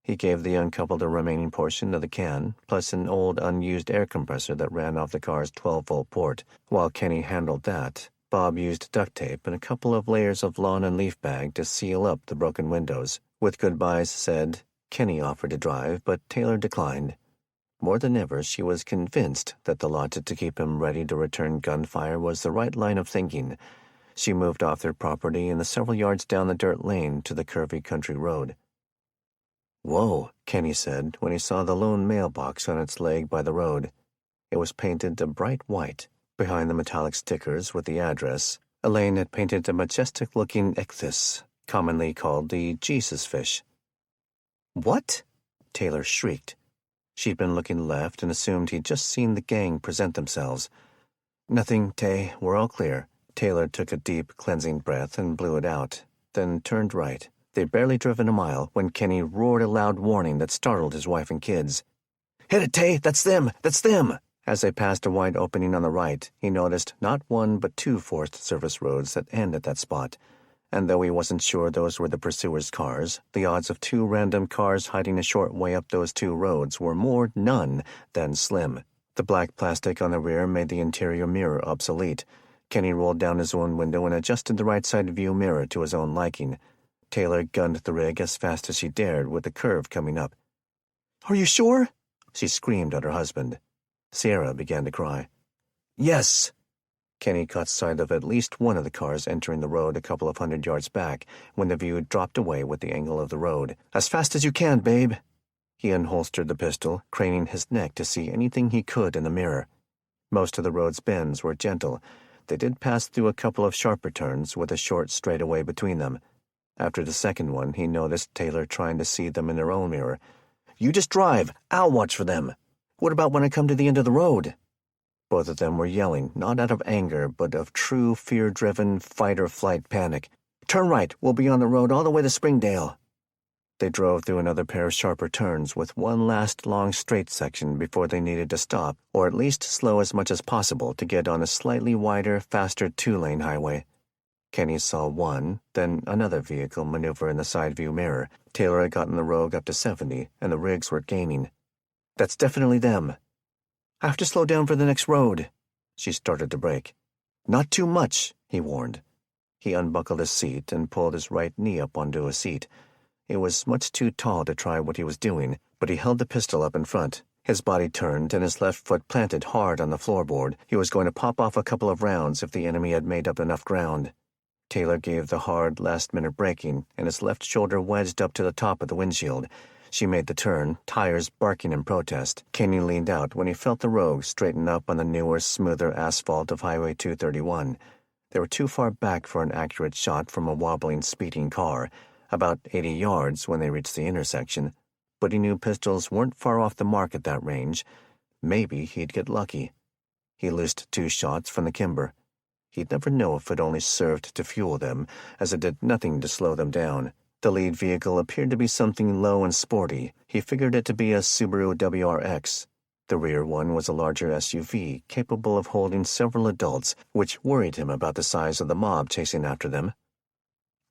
He gave the young couple the remaining portion of the can, plus an old unused air compressor that ran off the car's 12-volt port. While Kenny handled that, Bob used duct tape and a couple of layers of lawn and leaf bag to seal up the broken windows. With goodbyes said, Kenny offered to drive, but Taylor declined. More than ever, she was convinced that the logic to keep him ready to return gunfire was the right line of thinking. She moved off their property and the several yards down the dirt lane to the curvy country road. "Whoa," Kenny said when he saw the lone mailbox on its leg by the road. It was painted a bright white. Behind the metallic stickers with the address, Elaine had painted a majestic-looking ichthys, commonly called the Jesus fish. "What?" Taylor shrieked. She'd been looking left and assumed he'd just seen the gang present themselves. "Nothing, Tay. We're all clear." Taylor took a deep, cleansing breath and blew it out, then turned right. They'd barely driven a mile when Kenny roared a loud warning that startled his wife and kids. "Hit it, Tay! That's them! That's them!" As they passed a wide opening on the right, he noticed not one but two Forest Service roads that end at that spot. And though he wasn't sure those were the pursuers' cars, the odds of two random cars hiding a short way up those two roads were more none than slim. The black plastic on the rear made the interior mirror obsolete. Kenny rolled down his own window and adjusted the right side view mirror to his own liking. Taylor gunned the rig as fast as she dared with the curve coming up. "Are you sure?" she screamed at her husband. Sierra began to cry. "Yes." Kenny caught sight of at least one of the cars entering the road a couple of 100 yards back when the view dropped away with the angle of the road. "As fast as you can, babe." He unholstered the pistol, craning his neck to see anything he could in the mirror. Most of the road's bends were gentle. They did pass through a couple of sharper turns with a short straightaway between them. After the second one, he noticed Taylor trying to see them in her own mirror. "You just drive. I'll watch for them. What about when I come to the end of the road?" Both of them were yelling, not out of anger, but of true fear-driven fight-or-flight panic. "Turn right. We'll be on the road all the way to Springdale." They drove through another pair of sharper turns with one last long straight section before they needed to stop, or at least slow as much as possible to get on a slightly wider, faster two-lane highway. Kenny saw one, then another vehicle maneuver in the side view mirror. Taylor had gotten the Rogue up to 70, and the rigs were gaining. "That's definitely them." "I have to slow down for the next road." She started to brake. "Not too much," he warned. He unbuckled his seat and pulled his right knee up onto a seat. It was much too tall to try what he was doing, but he held the pistol up in front. His body turned and his left foot planted hard on the floorboard. He was going to pop off a couple of rounds if the enemy had made up enough ground. Taylor gave the hard, last-minute braking, and his left shoulder wedged up to the top of the windshield. She made the turn, tires barking in protest. Kenny leaned out when he felt the Rogue straighten up on the newer, smoother asphalt of Highway 231. They were too far back for an accurate shot from a wobbling, speeding car, about 80 yards when they reached the intersection. But he knew pistols weren't far off the mark at that range. Maybe he'd get lucky. He loosed 2 shots from the Kimber. He'd never know if it only served to fuel them, as it did nothing to slow them down. The lead vehicle appeared to be something low and sporty. He figured it to be a Subaru WRX. The rear one was a larger SUV, capable of holding several adults, which worried him about the size of the mob chasing after them.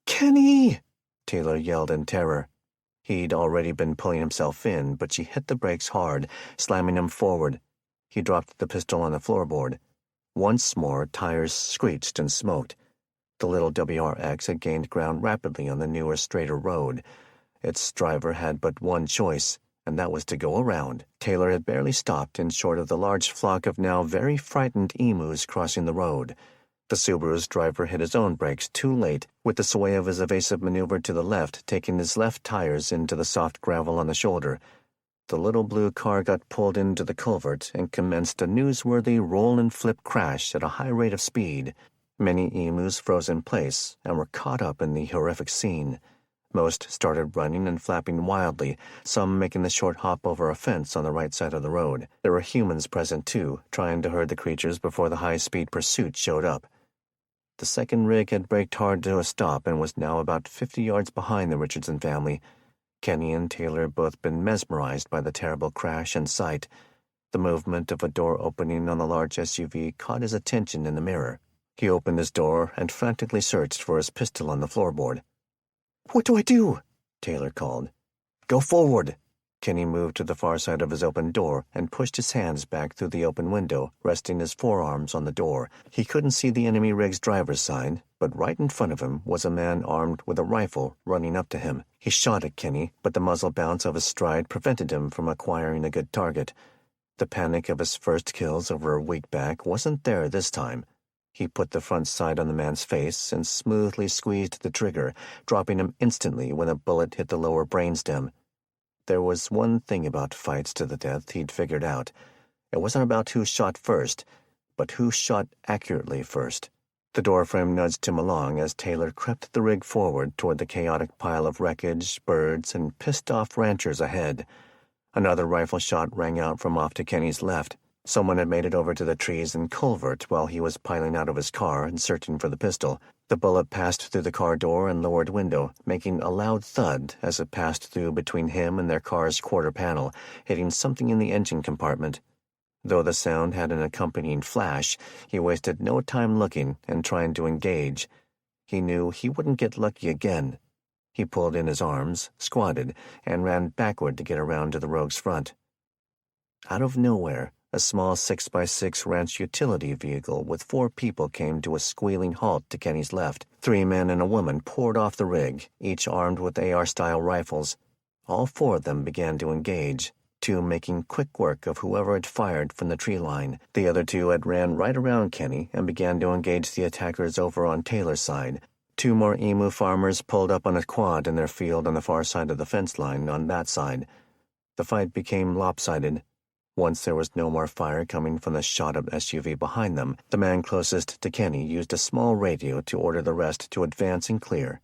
"Kenny!" Taylor yelled in terror. He'd already been pulling himself in, but she hit the brakes hard, slamming him forward. He dropped the pistol on the floorboard. Once more, tires screeched and smoked. The little WRX had gained ground rapidly on the newer, straighter road. Its driver had but one choice, and that was to go around. Taylor had barely stopped in short of the large flock of now very frightened emus crossing the road. The Subaru's driver hit his own brakes too late, with the sway of his evasive maneuver to the left taking his left tires into the soft gravel on the shoulder. The little blue car got pulled into the culvert and commenced a newsworthy roll-and-flip crash at a high rate of speed. Many emus froze in place and were caught up in the horrific scene. Most started running and flapping wildly, some making the short hop over a fence on the right side of the road. There were humans present too, trying to herd the creatures before the high-speed pursuit showed up. The second rig had braked hard to a stop and was now about 50 yards behind the Richardson family. Kenny and Taylor had both been mesmerized by the terrible crash and sight. The movement of a door opening on the large SUV caught his attention in the mirror. He opened his door and frantically searched for his pistol on the floorboard. "What do I do?" Taylor called. "Go forward." Kenny moved to the far side of his open door and pushed his hands back through the open window, resting his forearms on the door. He couldn't see the enemy rig's driver's side, but right in front of him was a man armed with a rifle running up to him. He shot at Kenny, but the muzzle bounce of his stride prevented him from acquiring a good target. The panic of his first kills over a week back wasn't there this time. He put the front sight on the man's face and smoothly squeezed the trigger, dropping him instantly when a bullet hit the lower brainstem. There was one thing about fights to the death he'd figured out. It wasn't about who shot first, but who shot accurately first. The doorframe nudged him along as Taylor crept the rig forward toward the chaotic pile of wreckage, birds, and pissed-off ranchers ahead. Another rifle shot rang out from off to Kenny's left. Someone had made it over to the trees and culvert while he was piling out of his car and searching for the pistol. The bullet passed through the car door and lowered window, making a loud thud as it passed through between him and their car's quarter panel, hitting something in the engine compartment. Though the sound had an accompanying flash, he wasted no time looking and trying to engage. He knew he wouldn't get lucky again. He pulled in his arms, squatted, and ran backward to get around to the rogue's front. Out of nowhere, a small 6x6 ranch utility vehicle with 4 people came to a squealing halt to Kenny's left. 3 men and a woman poured off the rig, each armed with AR-style rifles. All 4 of them began to engage, 2 making quick work of whoever had fired from the tree line. The other 2 had ran right around Kenny and began to engage the attackers over on Taylor's side. 2 more emu farmers pulled up on a quad in their field on the far side of the fence line on that side. The fight became lopsided. Once there was no more fire coming from the shot-up SUV behind them, the man closest to Kenny used a small radio to order the rest to advance and clear.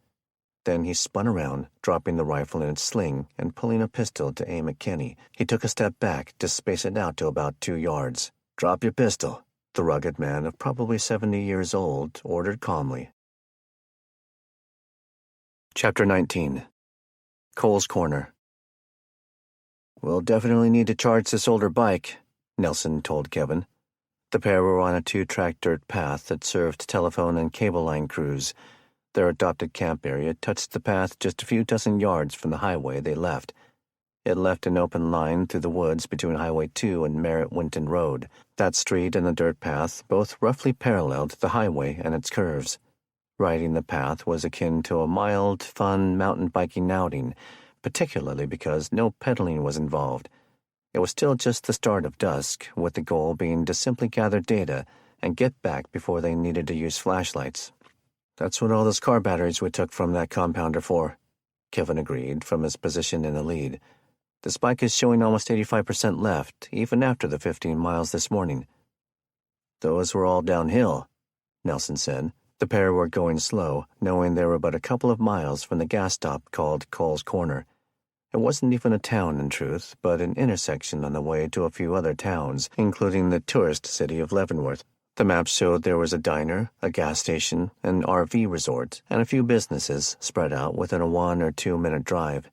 Then he spun around, dropping the rifle in its sling and pulling a pistol to aim at Kenny. He took a step back to space it out to about 2 yards. "Drop your pistol," the rugged man of probably 70 years old ordered calmly. Chapter 19. Cole's Corner. "We'll definitely need to charge this older bike," Nelson told Kevin. The pair were on a 2-track dirt path that served telephone and cable line crews. Their adopted camp area touched the path just a few dozen yards from the highway they left. It left an open line through the woods between Highway 2 and Merritt-Winton Road. That street and the dirt path both roughly paralleled the highway and its curves. Riding the path was akin to a mild, fun mountain biking outing, particularly because no pedaling was involved. It was still just the start of dusk, with the goal being to simply gather data and get back before they needed to use flashlights. "That's what all those car batteries we took from that compound are for," Kevin agreed from his position in the lead. "This bike is showing almost 85% left, even after the 15 miles this morning." "Those were all downhill," Nelson said. The pair were going slow, knowing they were but a couple of miles from the gas stop called Cole's Corner. It wasn't even a town, in truth, but an intersection on the way to a few other towns, including the tourist city of Leavenworth. The map showed there was a diner, a gas station, an RV resort, and a few businesses spread out within a 1 or 2 minute drive.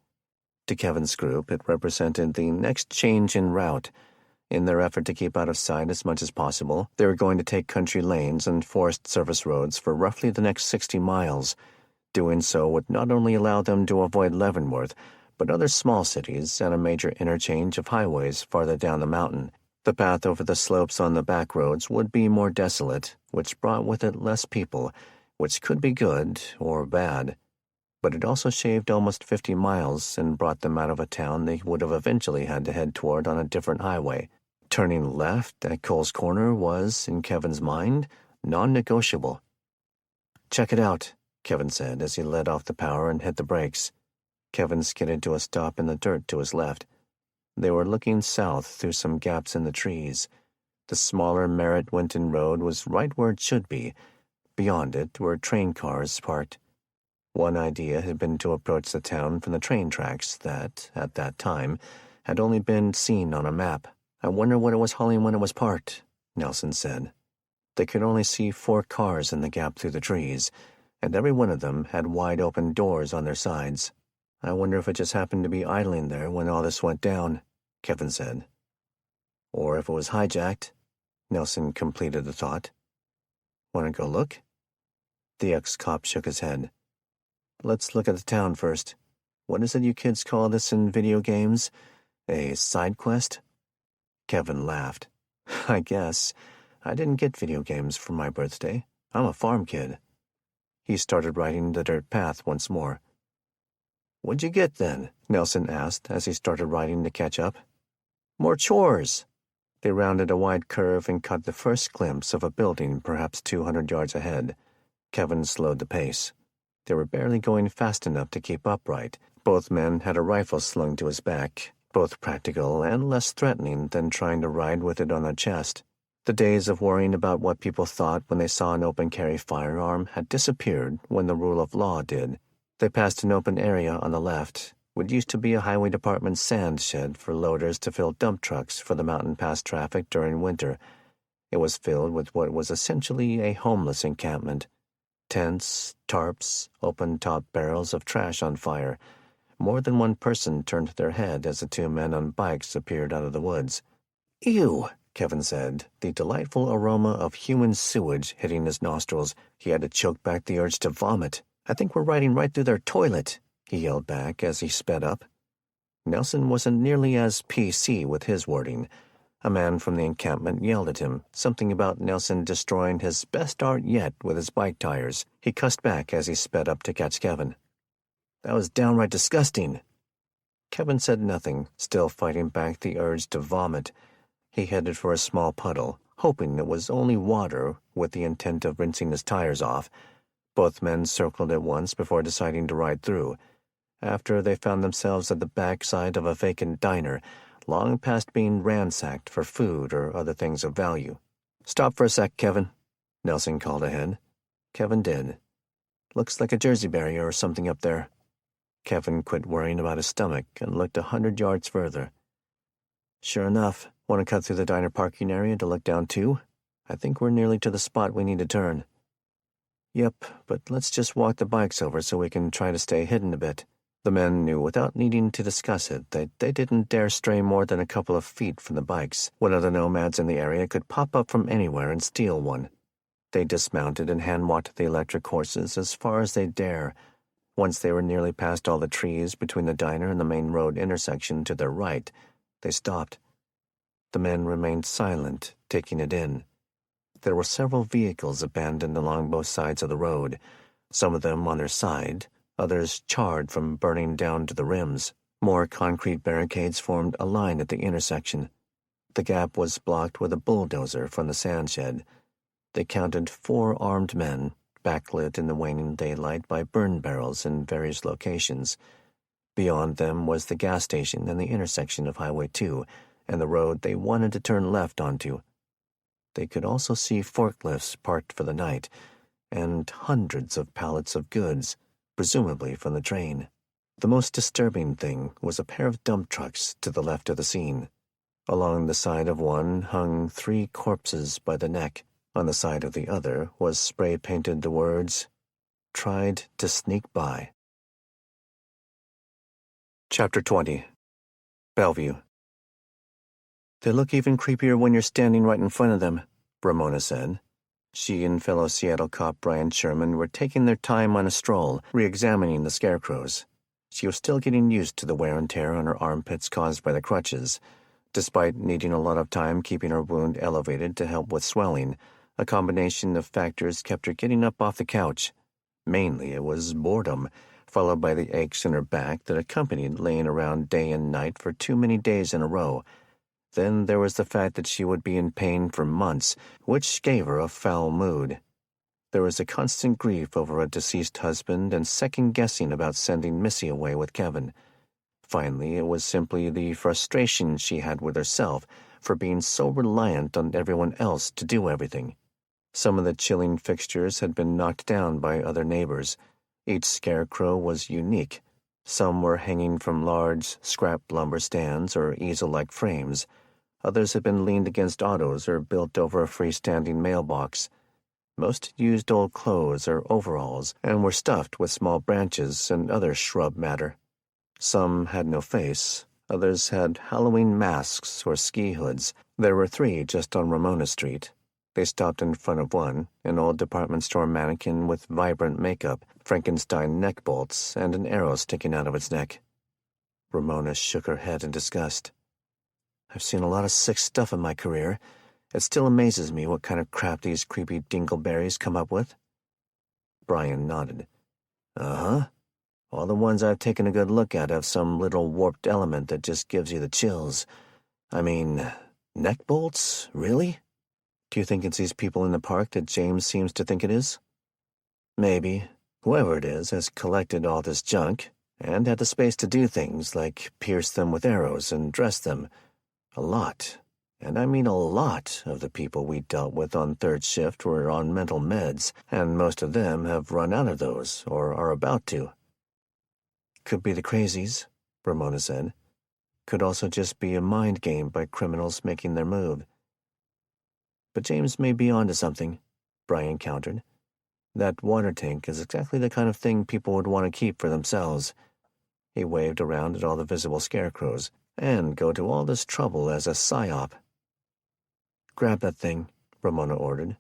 To Kevin's group, it represented the next change in route. In their effort to keep out of sight as much as possible, they were going to take country lanes and forest service roads for roughly the next 60 miles. Doing so would not only allow them to avoid Leavenworth, but other small cities and a major interchange of highways farther down the mountain. The path over the slopes on the back roads would be more desolate, which brought with it less people, which could be good or bad. But it also shaved almost 50 miles and brought them out of a town they would have eventually had to head toward on a different highway. Turning left at Cole's Corner was, in Kevin's mind, non-negotiable. "Check it out," Kevin said as he let off the power and hit the brakes. Kevin skidded to a stop in the dirt to his left. They were looking south through some gaps in the trees. The smaller Merritt-Winton Road was right where it should be, Beyond it were train cars parked. One idea had been to approach the town from the train tracks that, at that time, had only been seen on a map. "I wonder what it was hauling when it was parked," Nelson said. They could only see 4 cars in the gap through the trees, and every one of them had wide-open doors on their sides. "I wonder if it just happened to be idling there when all this went down," Kevin said. "Or if it was hijacked," Nelson completed the thought. "Want to go look?" The ex-cop shook his head. "Let's look at the town first. What is it you kids call this in video games? A side quest?" Kevin laughed. "I guess. I didn't get video games for my birthday. I'm a farm kid." He started riding the dirt path once more. "What'd you get then?" Nelson asked as he started riding to catch up. "More chores." They rounded a wide curve and caught the first glimpse of a building perhaps 200 yards ahead. Kevin slowed the pace. They were barely going fast enough to keep upright. Both men had a rifle slung to his back, both practical and less threatening than trying to ride with it on their chest. The days of worrying about what people thought when they saw an open-carry firearm had disappeared when the rule of law did. They passed an open area on the left, what used to be a highway department sand shed for loaders to fill dump trucks for the mountain pass traffic during winter. It was filled with what was essentially a homeless encampment. Tents, tarps, open-top barrels of trash on fire. More than one person turned their head as the 2 men on bikes appeared out of the woods. "Ew," Kevin said, the delightful aroma of human sewage hitting his nostrils. He had to choke back the urge to vomit. "I think we're riding right through their toilet," he yelled back as he sped up. Nelson wasn't nearly as PC with his wording. A man from the encampment yelled at him, something about Nelson destroying his best art yet with his bike tires. He cussed back as he sped up to catch Kevin. "That was downright disgusting." Kevin said nothing, still fighting back the urge to vomit. He headed for a small puddle, hoping it was only water, with the intent of rinsing his tires off. Both men circled at once before deciding to ride through. After they found themselves at the backside of a vacant diner, long past being ransacked for food or other things of value. "Stop for a sec, Kevin," Nelson called ahead. Kevin did. "Looks like a Jersey barrier or something up there." Kevin quit worrying about his stomach and looked 100 yards further. "Sure enough. Want to cut through the diner parking area to look down too? I think we're nearly to the spot we need to turn." "Yep, but let's just walk the bikes over so we can try to stay hidden a bit." The men knew without needing to discuss it that they didn't dare stray more than a couple of feet from the bikes. One of the nomads in the area could pop up from anywhere and steal one. They dismounted and hand-walked the electric horses as far as they'd dare. Once they were nearly past all the trees between the diner and the main road intersection to their right, they stopped. The men remained silent, taking it in. There were several vehicles abandoned along both sides of the road, some of them on their side, others charred from burning down to the rims. More concrete barricades formed a line at the intersection. The gap was blocked with a bulldozer from the sand shed. They counted 4 armed men, backlit in the waning daylight by burn barrels in various locations. Beyond them was the gas station and the intersection of Highway 2 and the road they wanted to turn left onto. They could also see forklifts parked for the night, and hundreds of pallets of goods, presumably from the train. The most disturbing thing was a pair of dump trucks to the left of the scene. Along the side of one hung 3 corpses by the neck. On the side of the other was spray-painted the words, "Tried to sneak by." Chapter 20. Bellevue. "They look even creepier when you're standing right in front of them," Ramona said. She and fellow Seattle cop Brian Sherman were taking their time on a stroll, re-examining the scarecrows. She was still getting used to the wear and tear on her armpits caused by the crutches. Despite needing a lot of time keeping her wound elevated to help with swelling, a combination of factors kept her getting up off the couch. Mainly it was boredom, followed by the aches in her back that accompanied laying around day and night for too many days in a row. Then there was the fact that she would be in pain for months, which gave her a foul mood. There was a constant grief over a deceased husband and second-guessing about sending Missy away with Kevin. Finally, it was simply the frustration she had with herself for being so reliant on everyone else to do everything. Some of the chilling fixtures had been knocked down by other neighbors. Each scarecrow was unique. Some were hanging from large, scrap lumber stands or easel-like frames. Others had been leaned against autos or built over a freestanding mailbox. Most used old clothes or overalls and were stuffed with small branches and other shrub matter. Some had no face. Others had Halloween masks or ski hoods. There were 3 just on Ramona Street. They stopped in front of one, an old department store mannequin with vibrant makeup, Frankenstein neck bolts, and an arrow sticking out of its neck. Ramona shook her head in disgust. I've seen a lot of sick stuff in my career. It still amazes me what kind of crap these creepy dingleberries come up with. Brian nodded. Uh-huh. All the ones I've taken a good look at have some little warped element that just gives you the chills. I mean, neck bolts? Really? Do you think it's these people in the park that James seems to think it is? Maybe. Whoever it is has collected all this junk and had the space to do things like pierce them with arrows and dress them. A lot, and I mean a lot, of the people we dealt with on third shift were on mental meds, and most of them have run out of those or are about to. Could be the crazies, Ramona said. Could also just be a mind game by criminals making their move. But James may be onto something, Brian countered. That water tank is exactly the kind of thing people would want to keep for themselves. He waved around at all the visible scarecrows, and go to all this trouble as a psyop. Grab that thing, Ramona ordered.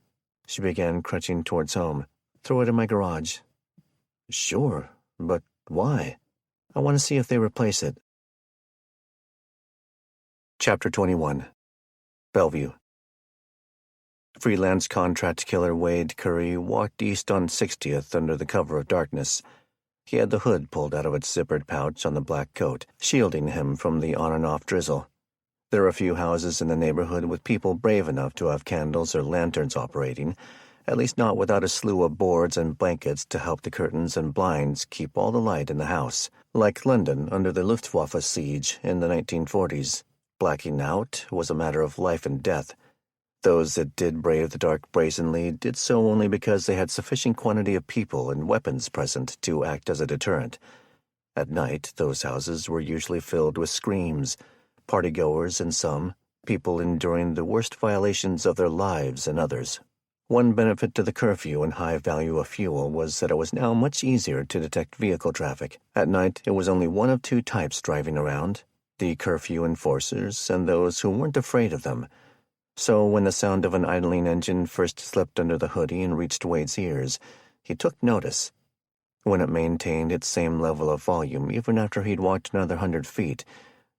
She began crutching towards home. Throw it in my garage. Sure, but why? I want to see if they replace it. Chapter 21. Bellevue. Freelance contract killer Wade Curry walked east on 60th under the cover of darkness. He had the hood pulled out of its zippered pouch on the black coat, shielding him from the on-and-off drizzle. There were a few houses in the neighborhood with people brave enough to have candles or lanterns operating, at least not without a slew of boards and blankets to help the curtains and blinds keep all the light in the house. Like London under the Luftwaffe siege in the 1940s, blacking out was a matter of life and death. Those that did brave the dark brazenly did so only because they had sufficient quantity of people and weapons present to act as a deterrent. At night, those houses were usually filled with screams, partygoers and some, people enduring the worst violations of their lives and others. One benefit to the curfew and high value of fuel was that it was now much easier to detect vehicle traffic. At night, it was only one of 2 types driving around, the curfew enforcers and those who weren't afraid of them. So when the sound of an idling engine first slipped under the hoodie and reached Wade's ears, he took notice. When it maintained its same level of volume even after he'd walked another 100 feet,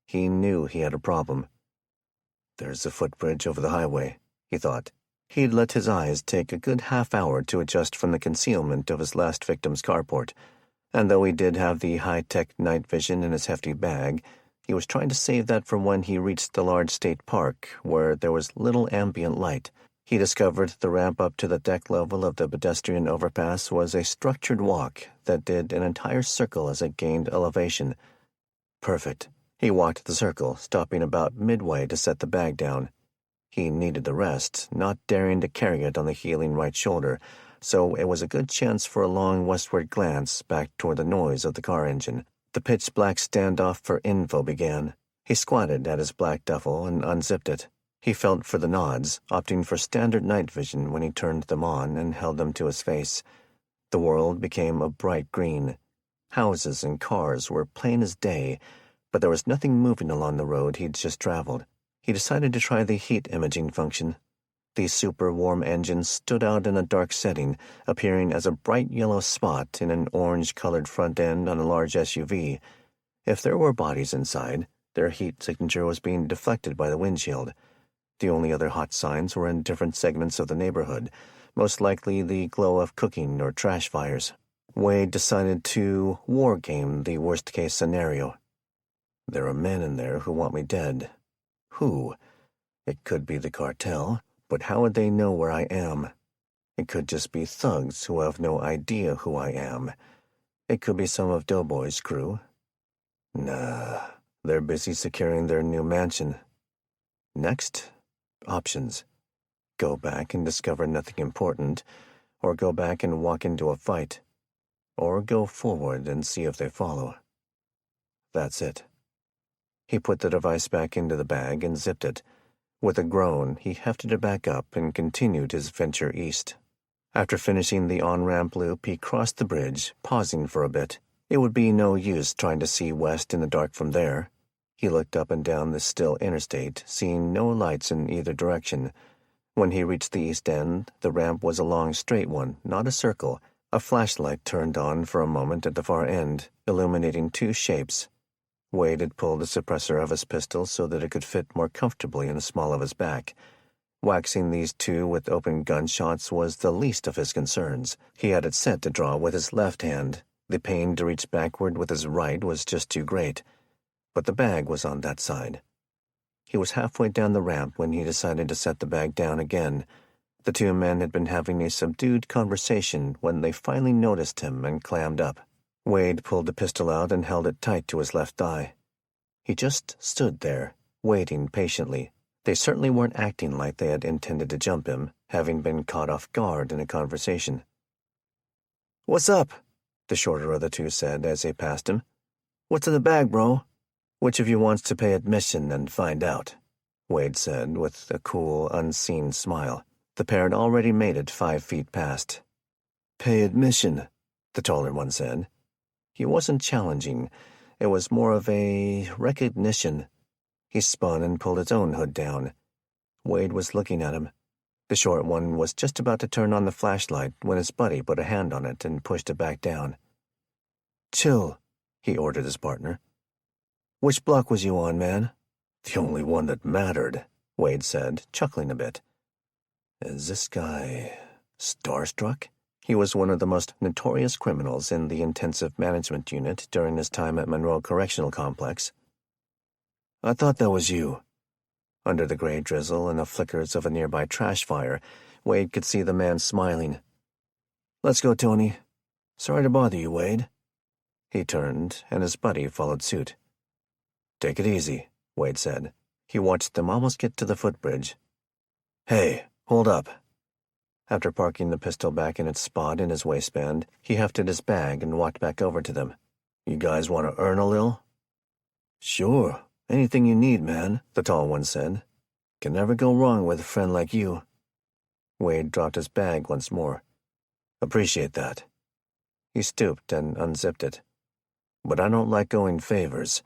he knew he had a problem. There's a footbridge over the highway, he thought. He'd let his eyes take a good half-hour to adjust from the concealment of his last victim's carport, and though he did have the high-tech night vision in his hefty bag, he was trying to save that for when he reached the large state park, where there was little ambient light. He discovered the ramp up to the deck level of the pedestrian overpass was a structured walk that did an entire circle as it gained elevation. Perfect. He walked the circle, stopping about midway to set the bag down. He needed the rest, not daring to carry it on the healing right shoulder, so it was a good chance for a long westward glance back toward the noise of the car engine. The pitch-black standoff for info began. He squatted at his black duffel and unzipped it. He felt for the nods, opting for standard night vision when he turned them on and held them to his face. The world became a bright green. Houses and cars were plain as day, but there was nothing moving along the road he'd just traveled. He decided to try the heat imaging function. The super-warm engine stood out in a dark setting, appearing as a bright yellow spot in an orange-colored front end on a large SUV. If there were bodies inside, their heat signature was being deflected by the windshield. The only other hot signs were in different segments of the neighborhood, most likely the glow of cooking or trash fires. Wade decided to war-game the worst-case scenario. There are men in there who want me dead. Who? It could be the cartel. But how would they know where I am? It could just be thugs who have no idea who I am. It could be some of Doughboy's crew. Nah, they're busy securing their new mansion. Next, options. go back and discover nothing important, or go back and walk into a fight, or go forward and see if they follow. That's it. He put the device back into the bag and zipped it. With a groan, he hefted it back up and continued his venture east. After finishing the on-ramp loop, he crossed the bridge, pausing for a bit. It would be no use trying to see west in the dark from there. He looked up and down the still interstate, seeing no lights in either direction. When he reached the east end, the ramp was a long straight one, not a circle. A flashlight turned on for a moment at the far end, illuminating two shapes. Wade had pulled the suppressor of his pistol so that it could fit more comfortably in the small of his back. Waxing these two with open gunshots was the least of his concerns. He had it set to draw with his left hand. The pain to reach backward with his right was just too great. But the bag was on that side. He was halfway down the ramp when he decided to set the bag down again. The two men had been having a subdued conversation when they finally noticed him and clammed up. Wade pulled the pistol out and held it tight to his left thigh. He just stood there, waiting patiently. They certainly weren't acting like they had intended to jump him, having been caught off guard in a conversation. "What's up?" the shorter of the two said as they passed him. "What's in the bag, bro?" "Which of you wants to pay admission and find out?" Wade said with a cool, unseen smile. The pair had already made it 5 feet past. "Pay admission," the taller one said. He wasn't challenging. It was more of a recognition. He spun and pulled his own hood down. Wade was looking at him. The short one was just about to turn on the flashlight when his buddy put a hand on it and pushed it back down. "Chill," he ordered his partner. "Which block was you on, man?" "The only one that mattered," Wade said, chuckling a bit. "Is this guy starstruck?" He was one of the most notorious criminals in the intensive management unit during his time at Monroe Correctional Complex. "I thought that was you." Under the gray drizzle and the flickers of a nearby trash fire, Wade could see the man smiling. "Let's go, Tony. Sorry to bother you, Wade." He turned, and his buddy followed suit. "Take it easy," Wade said. He watched them almost get to the footbridge. "Hey, hold up." After parking the pistol back in its spot in his waistband, he hefted his bag and walked back over to them. "You guys want to earn a lil?" "Sure. Anything you need, man," the tall one said. "Can never go wrong with a friend like you." Wade dropped his bag once more. "Appreciate that." He stooped and unzipped it. "But I don't like owing favors.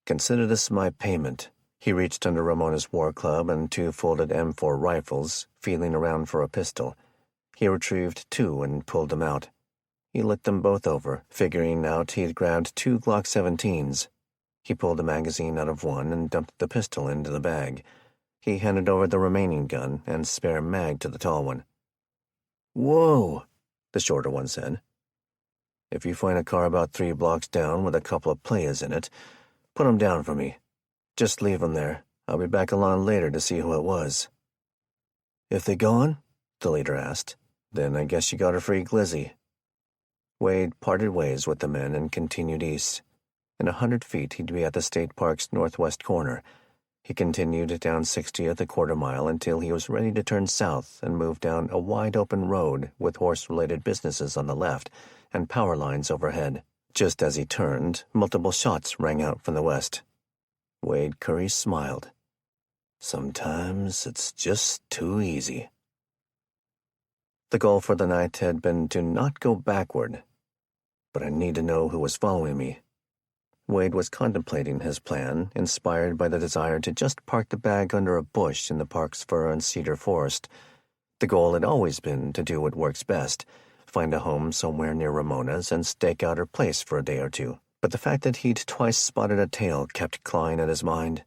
Consider this my payment." He reached under Ramona's war club and 2 folded M4 rifles, feeling around for a pistol. He retrieved 2 and pulled them out. He looked them both over, figuring out he'd grabbed 2 Glock 17s. He pulled the magazine out of one and dumped the pistol into the bag. He handed over the remaining gun and spare mag to the tall one. "Whoa," the shorter one said. "If you find a car about 3 blocks down with a couple of players in it, put 'em down for me. Just leave 'em there. I'll be back along later to see who it was." "If they gone?" the leader asked. "Then I guess you got a free glizzy." Wade parted ways with the men and continued east. In 100 feet, he'd be at the state park's northwest corner. He continued down 60th a quarter mile until he was ready to turn south and move down a wide-open road with horse-related businesses on the left and power lines overhead. Just as he turned, multiple shots rang out from the west. Wade Curry smiled. Sometimes it's just too easy. The goal for the night had been to not go backward, but I need to know who was following me. Wade was contemplating his plan, inspired by the desire to just park the bag under a bush in the park's fir and cedar forest. The goal had always been to do what works best, find a home somewhere near Ramona's and stake out her place for a day or two. But the fact that he'd twice spotted a tail kept clawing at his mind.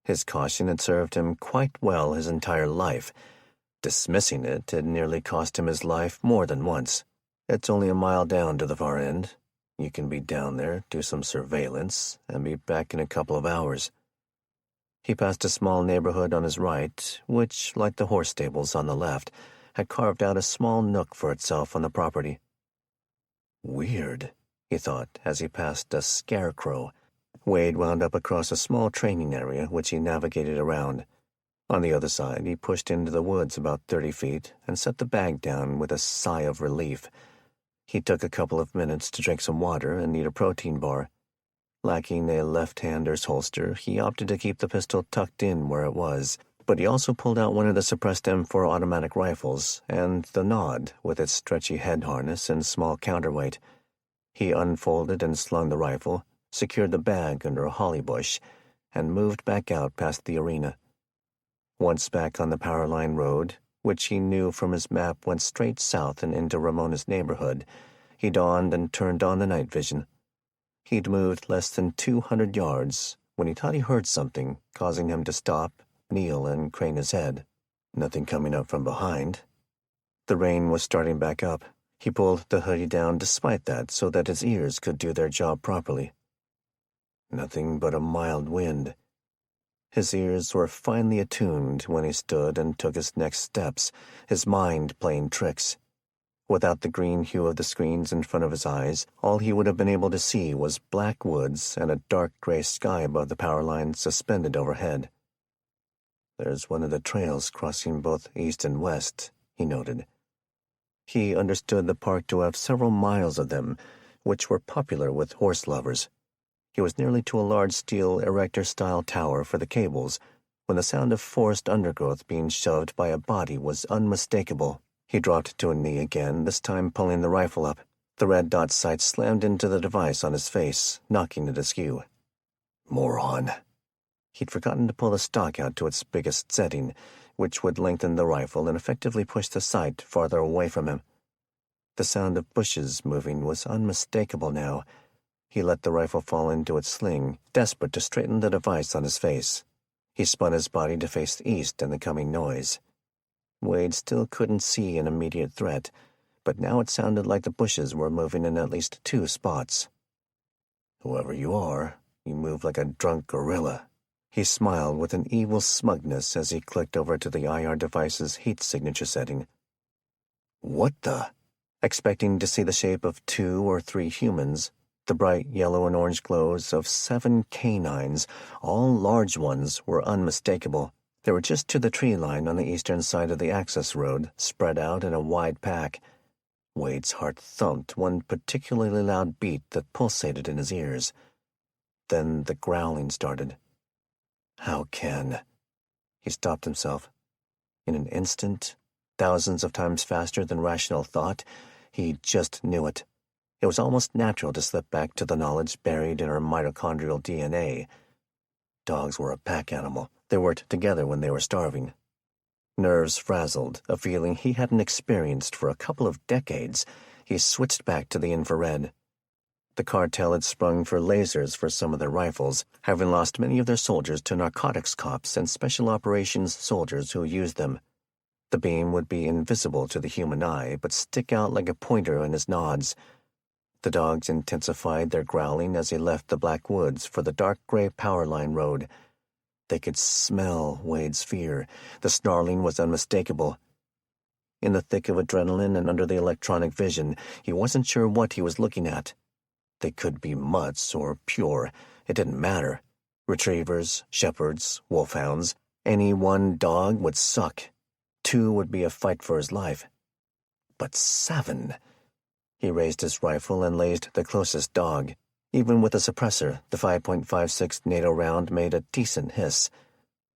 His caution had served him quite well his entire life. Dismissing it had nearly cost him his life more than once. It's only a mile down to the far end. You can be down there, do some surveillance, and be back in a couple of hours. He passed a small neighborhood on his right, which, like the horse stables on the left, had carved out a small nook for itself on the property. Weird, he thought as he passed a scarecrow. Wade wound up across a small training area which he navigated around. On the other side, he pushed into the woods about 30 feet and set the bag down with a sigh of relief. He took a couple of minutes to drink some water and eat a protein bar. Lacking a left-hander's holster, he opted to keep the pistol tucked in where it was, but he also pulled out one of the suppressed M4 automatic rifles and the Nod with its stretchy head harness and small counterweight. He unfolded and slung the rifle, secured the bag under a holly bush, and moved back out past the arena. Once back on the power line road, which he knew from his map went straight south and into Ramona's neighborhood, he donned and turned on the night vision. He'd moved less than 200 yards when he thought he heard something, causing him to stop, kneel, and crane his head. Nothing coming up from behind. The rain was starting back up. He pulled the hoodie down despite that so that his ears could do their job properly. Nothing but a mild wind. His ears were finely attuned when he stood and took his next steps, his mind playing tricks. Without the green hue of the screens in front of his eyes, all he would have been able to see was black woods and a dark gray sky above the power line suspended overhead. There's one of the trails crossing both east and west, he noted. He understood the park to have several miles of them, which were popular with horse lovers. He was nearly to a large steel erector-style tower for the cables when the sound of forest undergrowth being shoved by a body was unmistakable. He dropped to a knee again, this time pulling the rifle up. The red dot sight slammed into the device on his face, knocking it askew. Moron. He'd forgotten to pull the stock out to its biggest setting, which would lengthen the rifle and effectively push the sight farther away from him. The sound of bushes moving was unmistakable now. He let the rifle fall into its sling, desperate to straighten the device on his face. He spun his body to face east and the coming noise. Wade still couldn't see an immediate threat, but now it sounded like the bushes were moving in at least 2 spots. Whoever you are, you move like a drunk gorilla. He smiled with an evil smugness as he clicked over to the IR device's heat signature setting. What the? Expecting to see the shape of 2 or 3 humans, the bright yellow and orange glows of 7 canines, all large ones, were unmistakable. They were just to the tree line on the eastern side of the access road, spread out in a wide pack. Wade's heart thumped one particularly loud beat that pulsated in his ears. Then the growling started. How can... He stopped himself. In an instant, thousands of times faster than rational thought, he just knew it. It was almost natural to slip back to the knowledge buried in her mitochondrial DNA. Dogs were a pack animal. They worked together when they were starving. Nerves frazzled, a feeling he hadn't experienced for a couple of decades, he switched back to the infrared. The cartel had sprung for lasers for some of their rifles, having lost many of their soldiers to narcotics cops and special operations soldiers who used them. The beam would be invisible to the human eye, but stick out like a pointer in his nods. The dogs intensified their growling as he left the black woods for the dark gray power line road. They could smell Wade's fear. The snarling was unmistakable. In the thick of adrenaline and under the electronic vision, he wasn't sure what he was looking at. They could be mutts or pure. It didn't matter. Retrievers, shepherds, wolfhounds. Any one dog would suck. 2 would be a fight for his life. But 7... He raised his rifle and lased the closest dog. Even with a suppressor, the 5.56 NATO round made a decent hiss.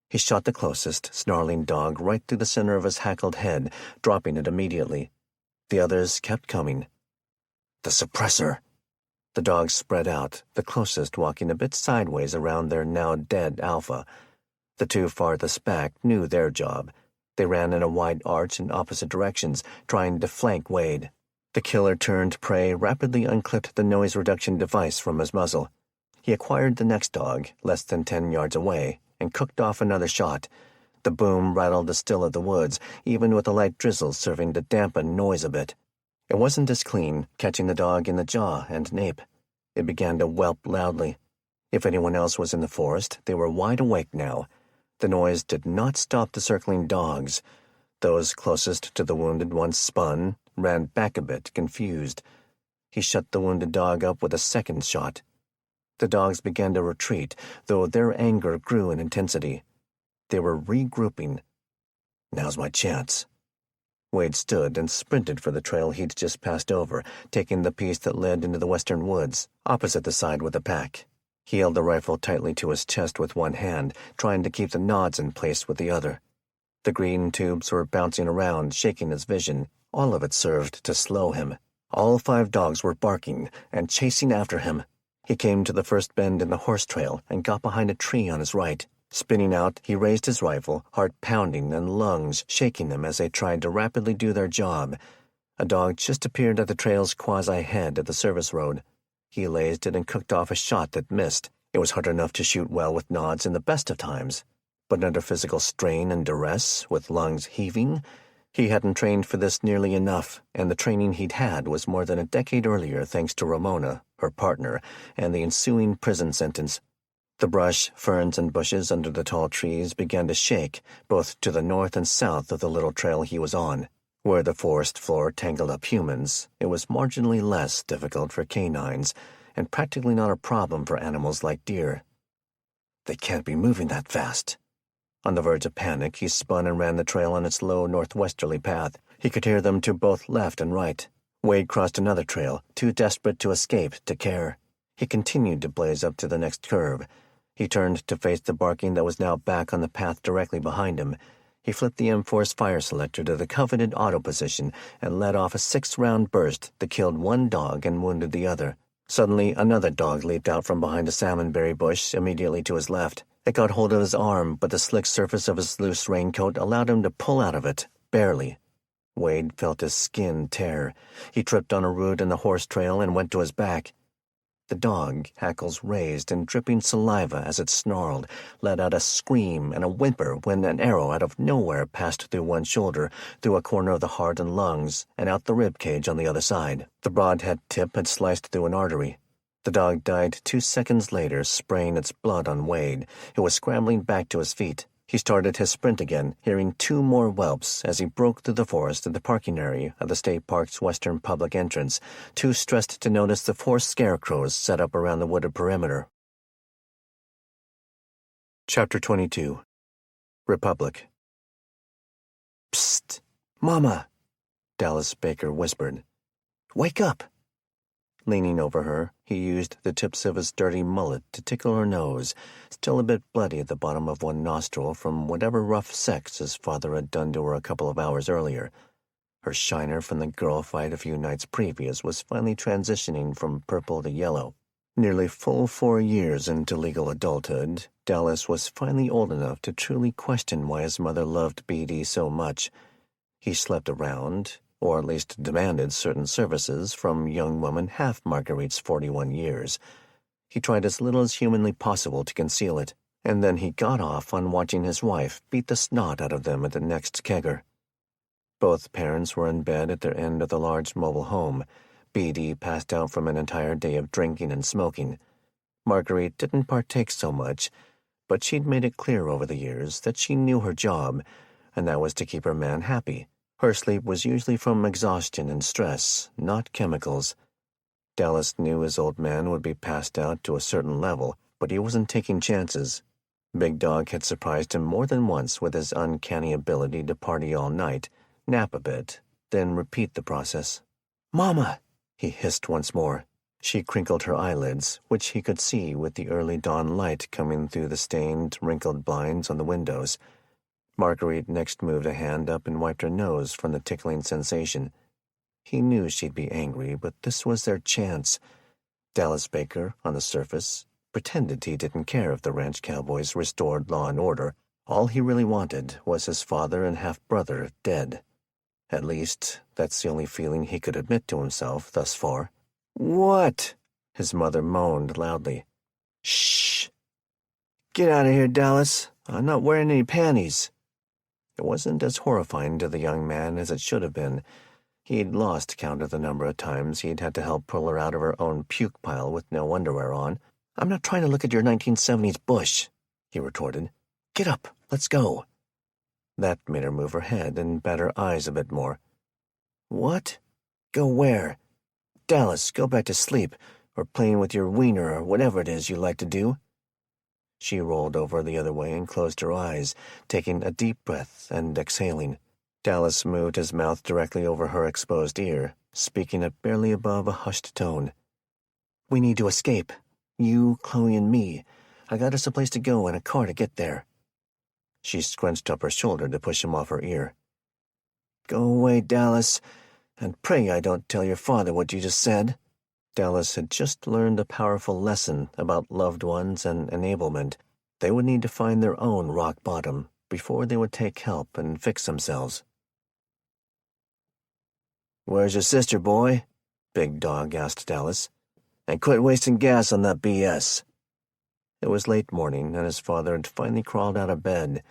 He shot the closest, snarling dog right through the center of his hackled head, dropping it immediately. The others kept coming. The suppressor! The dogs spread out, the closest walking a bit sideways around their now-dead alpha. The 2 farthest back knew their job. They ran in a wide arch in opposite directions, trying to flank Wade. The killer turned prey rapidly unclipped the noise reduction device from his muzzle. He acquired the next dog, less than 10 yards away, and cooked off another shot. The boom rattled the still of the woods, even with a light drizzle serving to dampen noise a bit. It wasn't as clean, catching the dog in the jaw and nape. It began to whelp loudly. If anyone else was in the forest, they were wide awake now. The noise did not stop the circling dogs. Those closest to the wounded one spun, ran back a bit, confused. He shut the wounded dog up with a second shot. The dogs began to retreat, though their anger grew in intensity. They were regrouping. Now's my chance. Wade stood and sprinted for the trail he'd just passed over, taking the piece that led into the western woods, opposite the side with the pack. He held the rifle tightly to his chest with one hand, trying to keep the nods in place with the other. The green tubes were bouncing around, shaking his vision. All of it served to slow him. All 5 dogs were barking and chasing after him. He came to the first bend in the horse trail and got behind a tree on his right. Spinning out, he raised his rifle, heart pounding and lungs shaking them as they tried to rapidly do their job. A dog just appeared at the trail's quasi-head at the service road. He lased it and cooked off a shot that missed. It was hard enough to shoot well with nods in the best of times. But under physical strain and duress, with lungs heaving, he hadn't trained for this nearly enough, and the training he'd had was more than a decade earlier thanks to Ramona, her partner, and the ensuing prison sentence. The brush, ferns, and bushes under the tall trees began to shake, both to the north and south of the little trail he was on. Where the forest floor tangled up humans, it was marginally less difficult for canines, and practically not a problem for animals like deer. They can't be moving that fast. On the verge of panic, he spun and ran the trail on its low northwesterly path. He could hear them to both left and right. Wade crossed another trail, too desperate to escape to care. He continued to blaze up to the next curve. He turned to face the barking that was now back on the path directly behind him. He flipped the M4's fire selector to the coveted auto position and let off a 6-round burst that killed 1 dog and wounded the other. Suddenly, another dog leaped out from behind a salmonberry bush immediately to his left. It got hold of his arm, but the slick surface of his loose raincoat allowed him to pull out of it, barely. Wade felt his skin tear. He tripped on a root in the horse trail and went to his back. The dog, hackles raised and dripping saliva as it snarled, let out a scream and a whimper when an arrow out of nowhere passed through one shoulder, through a corner of the heart and lungs, and out the rib cage on the other side. The broadhead tip had sliced through an artery. The dog died 2 seconds later, spraying its blood on Wade, who was scrambling back to his feet. He started his sprint again, hearing 2 more whelps as he broke through the forest to the parking area of the state park's western public entrance, too stressed to notice the 4 scarecrows set up around the wooded perimeter. Chapter 22. Republic. Psst! Mama! Dallas Baker whispered. Wake up! Leaning over her, he used the tips of his dirty mullet to tickle her nose, still a bit bloody at the bottom of one nostril from whatever rough sex his father had done to her a couple of hours earlier. Her shiner from the girl fight a few nights previous was finally transitioning from purple to yellow. Nearly full 4 years into legal adulthood, Dallas was finally old enough to truly question why his mother loved BD so much. He slept around, or at least demanded certain services from young woman half Marguerite's 41 years. He tried as little as humanly possible to conceal it, and then he got off on watching his wife beat the snot out of them at the next kegger. Both parents were in bed at their end of the large mobile home. BD passed out from an entire day of drinking and smoking. Marguerite didn't partake so much, but she'd made it clear over the years that she knew her job, and that was to keep her man happy. Her sleep was usually from exhaustion and stress, not chemicals. Dallas knew his old man would be passed out to a certain level, but he wasn't taking chances. Big Dog had surprised him more than once with his uncanny ability to party all night, nap a bit, then repeat the process. "Mama!" he hissed once more. She crinkled her eyelids, which he could see with the early dawn light coming through the stained, wrinkled blinds on the windows. Marguerite next moved a hand up and wiped her nose from the tickling sensation. He knew she'd be angry, but this was their chance. Dallas Baker, on the surface, pretended he didn't care if the ranch cowboys restored law and order. All he really wanted was his father and half-brother dead. At least, that's the only feeling he could admit to himself thus far. "What?" his mother moaned loudly. "Shh! Get out of here, Dallas. I'm not wearing any panties." It wasn't as horrifying to the young man as it should have been. He'd lost count of the number of times he'd had to help pull her out of her own puke pile with no underwear on. "I'm not trying to look at your 1970s bush," he retorted. "Get up, let's go." That made her move her head and bat her eyes a bit more. "What? Go where? Dallas, go back to sleep, or playing with your wiener or whatever it is you like to do." She rolled over the other way and closed her eyes, taking a deep breath and exhaling. Dallas moved his mouth directly over her exposed ear, speaking at barely above a hushed tone. "We need to escape. You, Chloe, and me. I got us a place to go and a car to get there." She scrunched up her shoulder to push him off her ear. "Go away, Dallas, and pray I don't tell your father what you just said." Dallas had just learned a powerful lesson about loved ones and enablement. They would need to find their own rock bottom before they would take help and fix themselves. "Where's your sister, boy?" Big Dog asked Dallas. "And quit wasting gas on that BS." It was late morning, and his father had finally crawled out of bed.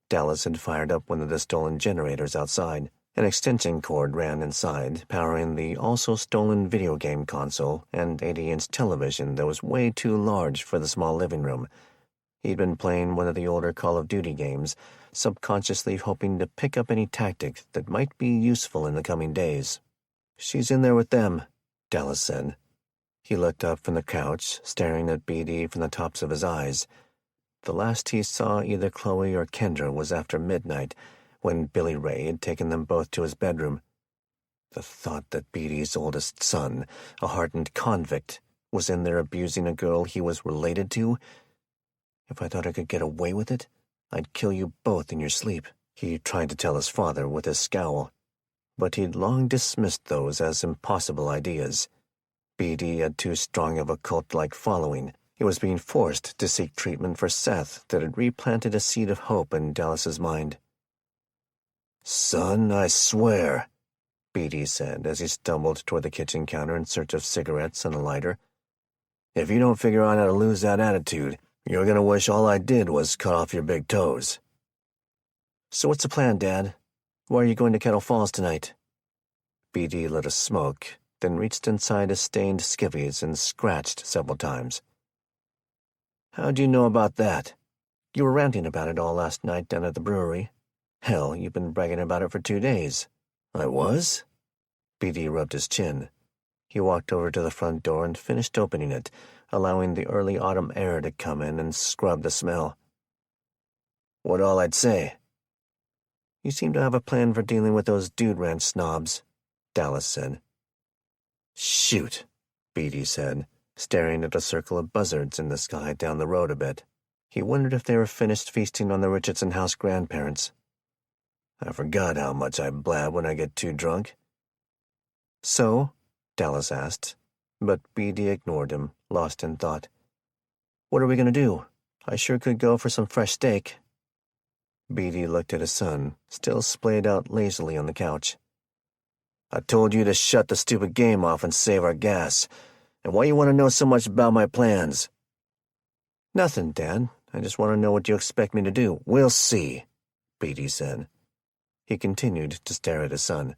Dallas had fired up one of the stolen generators outside. An extension cord ran inside, powering the also-stolen video game console and 80-inch television that was way too large for the small living room. He'd been playing one of the older Call of Duty games, subconsciously hoping to pick up any tactic that might be useful in the coming days. "She's in there with them," Dallas said. He looked up from the couch, staring at BD from the tops of his eyes. The last he saw either Chloe or Kendra was after midnight, when Billy Ray had taken them both to his bedroom. The thought that BD's oldest son, a hardened convict, was in there abusing a girl he was related to. "If I thought I could get away with it, I'd kill you both in your sleep," he tried to tell his father with his scowl. But he'd long dismissed those as impossible ideas. BD had too strong of a cult-like following. He was being forced to seek treatment for Seth that had replanted a seed of hope in Dallas's mind. "Son, I swear," BD said as he stumbled toward the kitchen counter in search of cigarettes and a lighter. "If you don't figure out how to lose that attitude, you're going to wish all I did was cut off your big toes." "So what's the plan, Dad? Why are you going to Kettle Falls tonight?" BD lit a smoke, then reached inside his stained skivvies and scratched several times. "How'd you know about that?" "You were ranting about it all last night down at the brewery. Hell, you've been bragging about it for 2 days. "I was?" BD rubbed his chin. He walked over to the front door and finished opening it, allowing the early autumn air to come in and scrub the smell. "What all I'd say?" "You seem to have a plan for dealing with those Dude Ranch snobs," Dallas said. "Shoot," BD said, staring at a circle of buzzards in the sky down the road a bit. He wondered if they were finished feasting on the Richardson House grandparents. "I forgot how much I blab when I get too drunk." "So?" Dallas asked, but BD ignored him, lost in thought. "What are we going to do? I sure could go for some fresh steak." BD looked at his son, still splayed out lazily on the couch. "I told you to shut the stupid game off and save our gas. And why you want to know so much about my plans?" "Nothing, Dad. I just want to know what you expect me to do." "We'll see," BD said. He continued to stare at his son.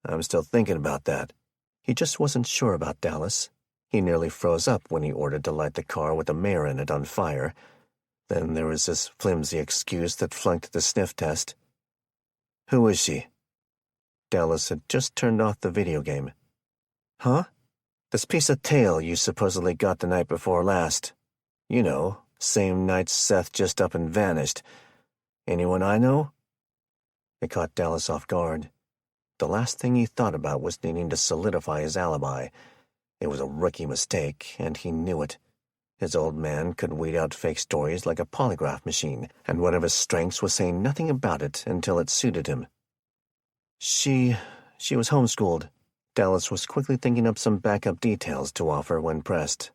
"I'm still thinking about that." He just wasn't sure about Dallas. He nearly froze up when he ordered to light the car with the mayor in it on fire. Then there was this flimsy excuse that flunked the sniff test. "Who is she?" Dallas had just turned off the video game. "Huh? This piece of tail you supposedly got the night before last. You know, same night Seth just up and vanished. Anyone I know?" It caught Dallas off guard. The last thing he thought about was needing to solidify his alibi. It was a rookie mistake, and he knew it. His old man could weed out fake stories like a polygraph machine, and one of his strengths was saying nothing about it until it suited him. She was homeschooled." Dallas was quickly thinking up some backup details to offer when pressed.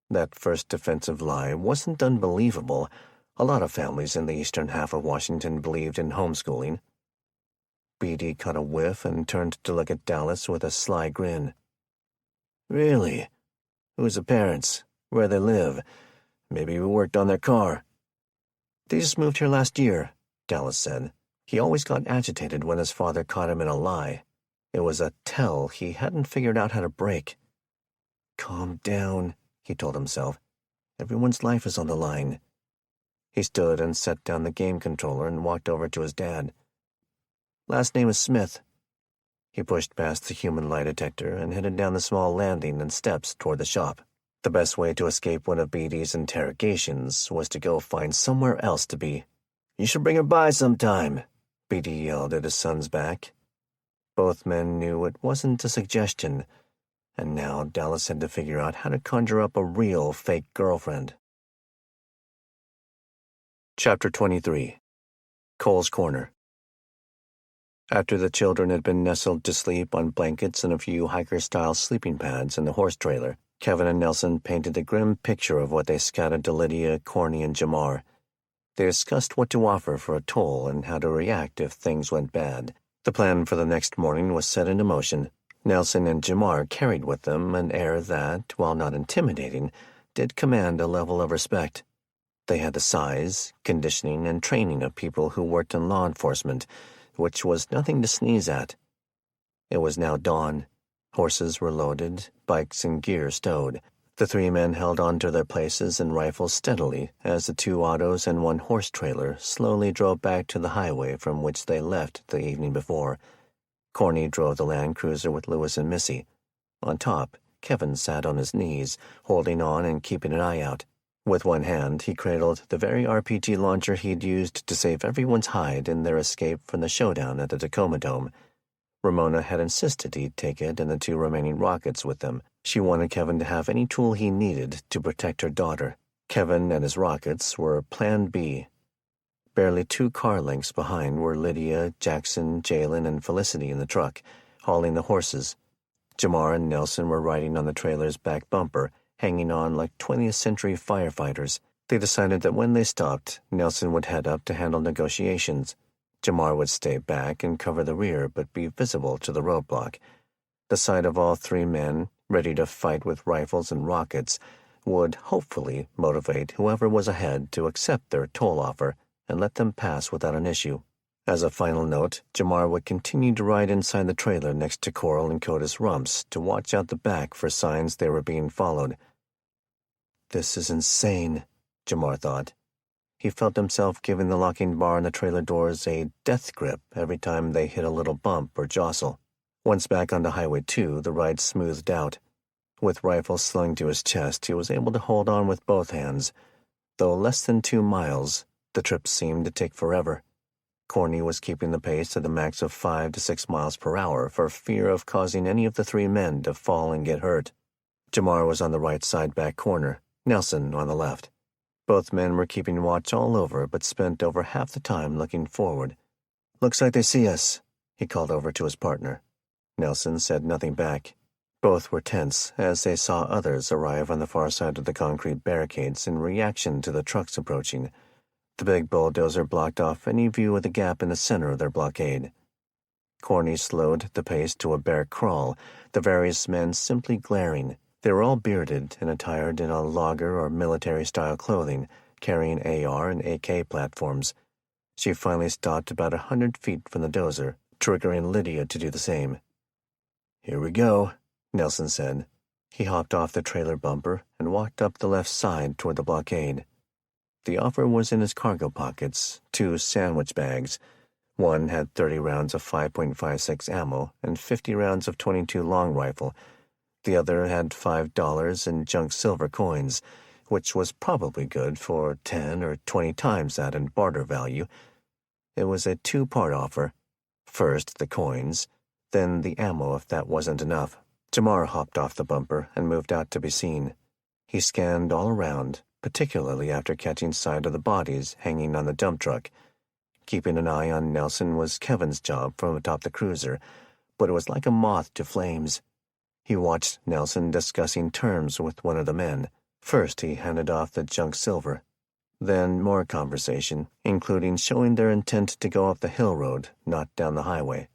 That first defensive lie wasn't unbelievable. A lot of families in the eastern half of Washington believed in homeschooling. BD caught a whiff and turned to look at Dallas with a sly grin. "Really? Who's the parents? Where they live? Maybe we worked on their car." "They just moved here last year," Dallas said. He always got agitated when his father caught him in a lie. It was a tell he hadn't figured out how to break. "Calm down," he told himself. "Everyone's life is on the line." He stood and set down the game controller and walked over to his dad. "Last name is Smith." He pushed past the human lie detector and headed down the small landing and steps toward the shop. The best way to escape one of Beatty's interrogations was to go find somewhere else to be. "You should bring her by sometime," Beatty yelled at his son's back. Both men knew it wasn't a suggestion, and now Dallas had to figure out how to conjure up a real fake girlfriend. Chapter 23. Cole's Corner. After the children had been nestled to sleep on blankets and a few hiker-style sleeping pads in the horse trailer, Kevin and Nelson painted a grim picture of what they scattered to Lydia, Corny, and Jamar. They discussed what to offer for a toll and how to react if things went bad. The plan for the next morning was set into motion. Nelson and Jamar carried with them an air that, while not intimidating, did command a level of respect. They had the size, conditioning, and training of people who worked in law enforcement, which was nothing to sneeze at. It was now dawn. Horses were loaded, bikes and gear stowed. The three men held on to their places and rifles steadily as the 2 autos and 1 horse trailer slowly drove back to the highway from which they left the evening before. Corny drove the Land Cruiser with Lewis and Missy. On top, Kevin sat on his knees, holding on and keeping an eye out. With one hand, he cradled the very RPG launcher he'd used to save everyone's hide in their escape from the showdown at the Tacoma Dome. Ramona had insisted he take it and the 2 remaining rockets with them. She wanted Kevin to have any tool he needed to protect her daughter. Kevin and his rockets were Plan B. Barely 2 car lengths behind were Lydia, Jackson, Jalen, and Felicity in the truck, hauling the horses. Jamar and Nelson were riding on the trailer's back bumper, hanging on like 20th century firefighters. They decided that when they stopped, Nelson would head up to handle negotiations. Jamar would stay back and cover the rear but be visible to the roadblock. The sight of all 3 men, ready to fight with rifles and rockets, would hopefully motivate whoever was ahead to accept their toll offer and let them pass without an issue. As a final note, Jamar would continue to ride inside the trailer next to Coral and Coda's rumps to watch out the back for signs they were being followed. "This is insane," Jamar thought. He felt himself giving the locking bar on the trailer doors a death grip every time they hit a little bump or jostle. Once back onto Highway 2, the ride smoothed out. With rifle slung to his chest, he was able to hold on with both hands. Though less than 2 miles, the trip seemed to take forever. Corny was keeping the pace at a max of 5 to 6 miles per hour for fear of causing any of the 3 men to fall and get hurt. Jamar was on the right side back corner, Nelson on the left. Both men were keeping watch all over but spent over half the time looking forward. "Looks like they see us," he called over to his partner. Nelson said nothing back. Both were tense as they saw others arrive on the far side of the concrete barricades in reaction to the trucks approaching. The big bulldozer blocked off any view of the gap in the center of their blockade. Corny slowed the pace to a bare crawl, the various men simply glaring. They were all bearded and attired in a logger or military-style clothing, carrying AR and AK platforms. She finally stopped about 100 feet from the dozer, triggering Lydia to do the same. "Here we go," Nelson said. He hopped off the trailer bumper and walked up the left side toward the blockade. The offer was in his cargo pockets, 2 sandwich bags. One had 30 rounds of 5.56 ammo and 50 rounds of .22 long rifle. The other had $5 in junk silver coins, which was probably good for 10 or 20 times that in barter value. It was a 2-part offer. First, the coins, then the ammo if that wasn't enough. Jamar hopped off the bumper and moved out to be seen. He scanned all around, particularly after catching sight of the bodies hanging on the dump truck. Keeping an eye on Nelson was Kevin's job from atop the cruiser, but it was like a moth to flames. He watched Nelson discussing terms with one of the men. First, he handed off the junk silver. Then more conversation, including showing their intent to go up the hill road, not down the highway.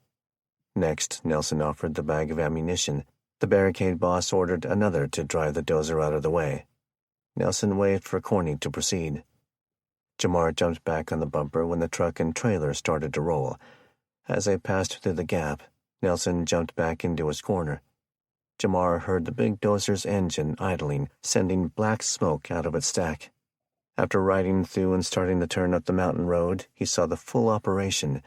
Next, Nelson offered the bag of ammunition. The barricade boss ordered another to drive the dozer out of the way. Nelson waved for Corny to proceed. Jamar jumped back on the bumper when the truck and trailer started to roll. As they passed through the gap, Nelson jumped back into his corner. Jamar heard the big dozer's engine idling, sending black smoke out of its stack. After riding through and starting to turn up the mountain road, he saw the full operation.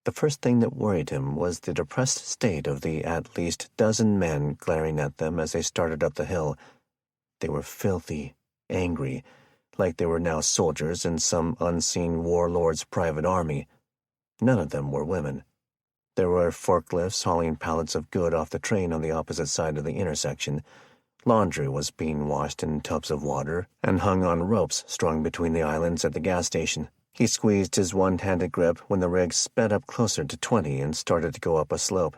The first thing that worried him was the depressed state of the at least dozen men glaring at them as they started up the hill. They were filthy, angry, like they were now soldiers in some unseen warlord's private army. None of them were women. There were forklifts hauling pallets of good off the train on the opposite side of the intersection. Laundry was being washed in tubs of water and hung on ropes strung between the islands at the gas station. He squeezed his one-handed grip when the rig sped up closer to 20 and started to go up a slope.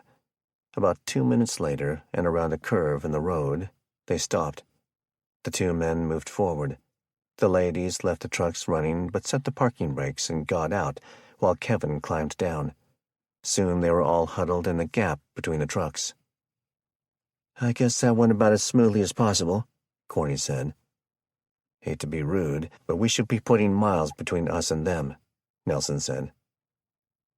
About 2 minutes later, and around a curve in the road, they stopped. The two men moved forward. The ladies left the trucks running but set the parking brakes and got out, while Kevin climbed down. Soon they were all huddled in the gap between the trucks. "I guess that went about as smoothly as possible," Corny said. "Hate to be rude, but we should be putting miles between us and them," Nelson said.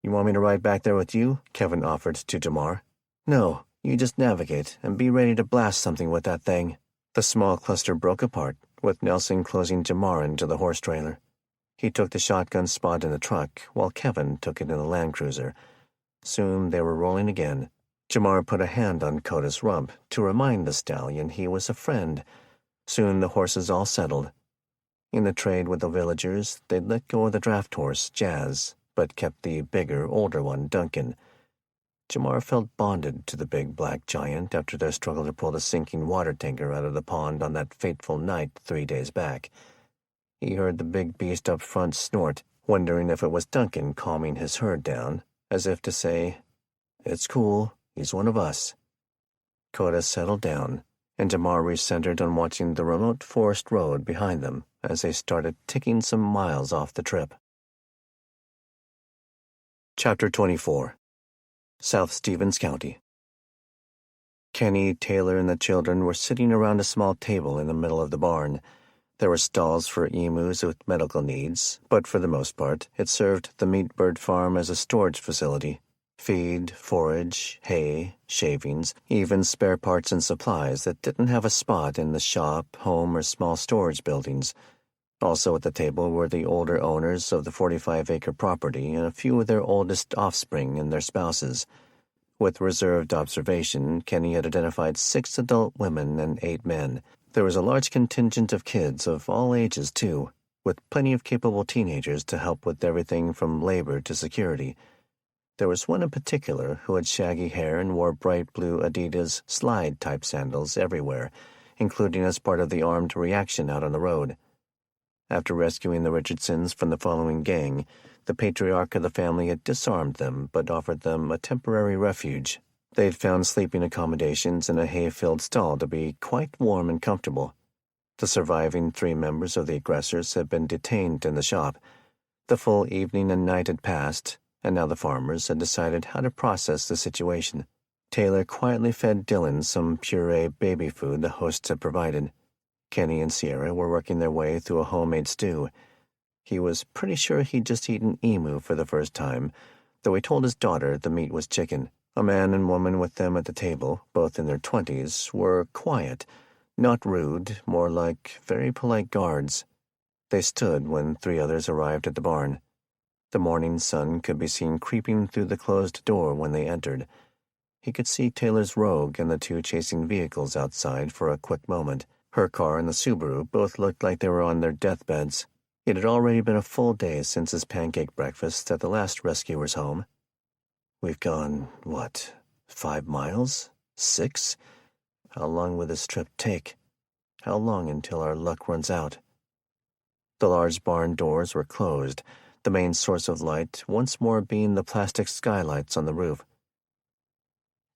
"You want me to ride back there with you?" Kevin offered to Jamar. "No, you just navigate and be ready to blast something with that thing." The small cluster broke apart, with Nelson closing Jamar into the horse trailer. He took the shotgun spot in the truck, while Kevin took it in the Land Cruiser. Soon they were rolling again. Jamar put a hand on Coda's rump to remind the stallion he was a friend. Soon the horses all settled. In the trade with the villagers, they'd let go of the draft horse, Jazz, but kept the bigger, older one, Duncan. Jamar felt bonded to the big black giant after their struggle to pull the sinking water tanker out of the pond on that fateful night 3 days back. He heard the big beast up front snort, wondering if it was Duncan calming his herd down, as if to say, "It's cool, he's one of us." Coda settled down, and Jamar recentered on watching the remote forest road behind them as they started ticking some miles off the trip. Chapter 24. South Stevens County. Kenny, Taylor, and the children were sitting around a small table in the middle of the barn. There were stalls for emus with medical needs, but for the most part, it served the meat bird farm as a storage facility. Feed, forage, hay, shavings, even spare parts and supplies that didn't have a spot in the shop, home, or small storage buildings. Also at the table were the older owners of the 45-acre property and a few of their oldest offspring and their spouses. With reserved observation, Kenny had identified 6 adult women and 8 men. There was a large contingent of kids of all ages, too, with plenty of capable teenagers to help with everything from labor to security. There was one in particular who had shaggy hair and wore bright blue Adidas slide-type sandals everywhere, including as part of the armed reaction out on the road. After rescuing the Richardsons from the following gang, the patriarch of the family had disarmed them but offered them a temporary refuge. They'd found sleeping accommodations in a hay-filled stall to be quite warm and comfortable. The surviving 3 members of the aggressors had been detained in the shop. The full evening and night had passed, and now the farmers had decided how to process the situation. Taylor quietly fed Dylan some puree baby food the hosts had provided. Kenny and Sierra were working their way through a homemade stew. He was pretty sure he'd just eaten emu for the first time, though he told his daughter the meat was chicken. A man and woman with them at the table, both in their 20s, were quiet, not rude, more like very polite guards. They stood when 3 others arrived at the barn. The morning sun could be seen creeping through the closed door when they entered. He could see Taylor's Rogue and the 2 chasing vehicles outside for a quick moment. Her car and the Subaru both looked like they were on their deathbeds. It had already been a full day since his pancake breakfast at the last rescuer's home. "We've gone, 5 miles? 6? How long will this trip take? How long until our luck runs out?" The large barn doors were closed, the main source of light once more being the plastic skylights on the roof.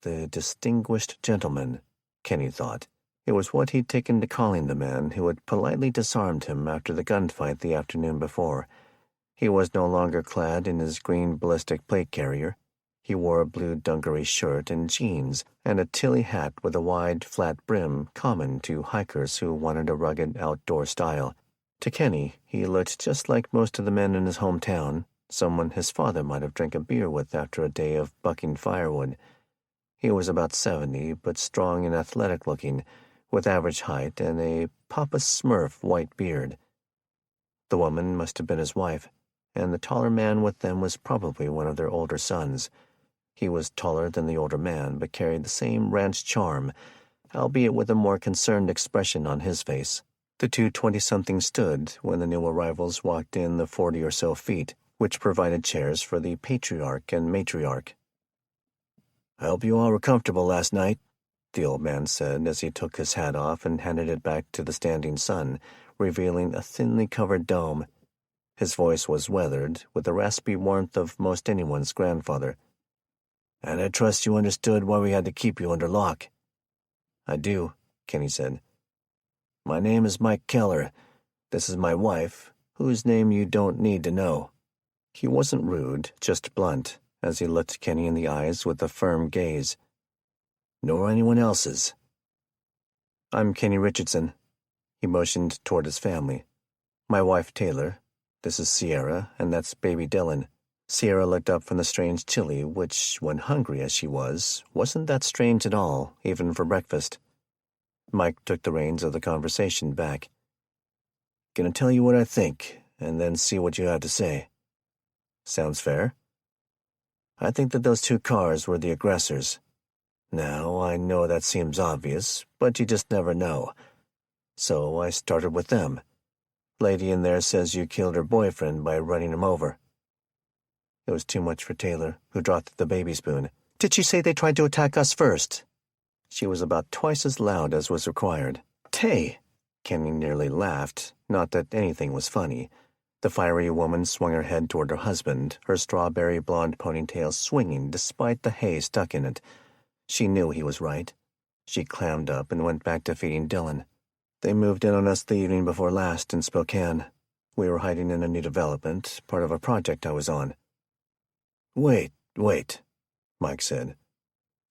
The distinguished gentleman, Kenny thought. It was what he'd taken to calling the man who had politely disarmed him after the gunfight the afternoon before. He was no longer clad in his green ballistic plate carrier. He wore a blue dungaree shirt and jeans, and a Tilly hat with a wide, flat brim common to hikers who wanted a rugged outdoor style. To Kenny, he looked just like most of the men in his hometown, someone his father might have drank a beer with after a day of bucking firewood. He was about 70, but strong and athletic-looking, with average height and a Papa Smurf white beard. The woman must have been his wife, and the taller man with them was probably one of their older sons. He was taller than the older man, but carried the same ranch charm, albeit with a more concerned expression on his face. The two 20-somethings stood when the new arrivals walked in the 40 or so feet, which provided chairs for the patriarch and matriarch. "I hope you all were comfortable last night," the old man said as he took his hat off and handed it back to the standing sun, revealing a thinly covered dome. His voice was weathered, with the raspy warmth of most anyone's grandfather. "And I trust you understood why we had to keep you under lock." "I do," Kenny said. "My name is Mike Keller. This is my wife, whose name you don't need to know." He wasn't rude, just blunt, as he looked Kenny in the eyes with a firm gaze. "Nor anyone else's." "I'm Kenny Richardson." He motioned toward his family. "My wife, Taylor. This is Sierra, and that's baby Dylan." Sierra looked up from the strange chili, which, when hungry as she was, wasn't that strange at all, even for breakfast. Mike took the reins of the conversation back. "Gonna tell you what I think, and then see what you have to say." "Sounds fair." "I think that those two cars were the aggressors. Now, I know that seems obvious, but you just never know. So I started with them. Lady in there says you killed her boyfriend by running him over." It was too much for Taylor, who dropped the baby spoon. "Did she say they tried to attack us first?" She was about twice as loud as was required. "Tay!" Kenny nearly laughed, not that anything was funny. The fiery woman swung her head toward her husband, her strawberry blonde ponytail swinging despite the hay stuck in it. She knew he was right. She clammed up and went back to feeding Dylan. "They moved in on us the evening before last in Spokane. We were hiding in a new development, part of a project I was on." Wait, Mike said.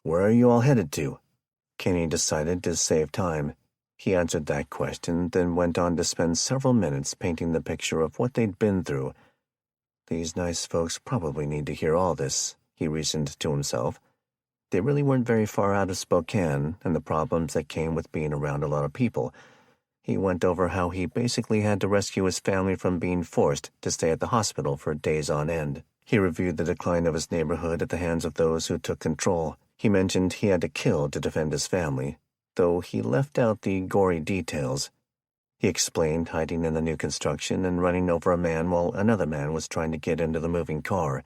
"Where are you all headed to?" Kenny decided to save time. He answered that question, then went on to spend several minutes painting the picture of what they'd been through. These nice folks probably need to hear all this, he reasoned to himself. They really weren't very far out of Spokane and the problems that came with being around a lot of people. He went over how he basically had to rescue his family from being forced to stay at the hospital for days on end. He reviewed the decline of his neighborhood at the hands of those who took control. He mentioned he had to kill to defend his family, though he left out the gory details. He explained hiding in the new construction and running over a man while another man was trying to get into the moving car.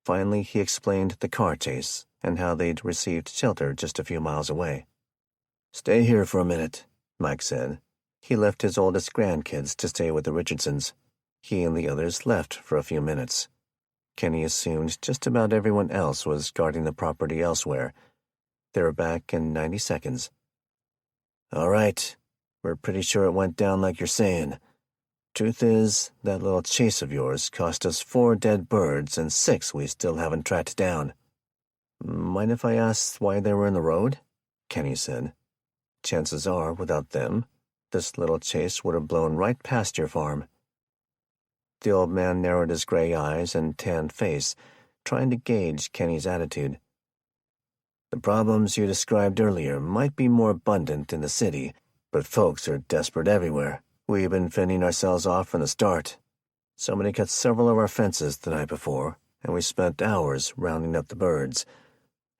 Finally, he explained the car chase and how they'd received shelter just a few miles away. "Stay here for a minute," Mike said. He left his oldest grandkids to stay with the Richardsons. He and the others left for a few minutes. Kenny assumed just about everyone else was guarding the property elsewhere. They were back in 90 seconds. "All right, we're pretty sure it went down like you're saying. Truth is, that little chase of yours cost us 4 dead birds and 6 we still haven't tracked down." "Mind if I ask why they were in the road?" Kenny said. "Chances are, without them, this little chase would have blown right past your farm." The old man narrowed his gray eyes and tanned face, trying to gauge Kenny's attitude. "The problems you described earlier might be more abundant in the city, but folks are desperate everywhere. We've been fending ourselves off from the start. Somebody cut several of our fences the night before, and we spent hours rounding up the birds.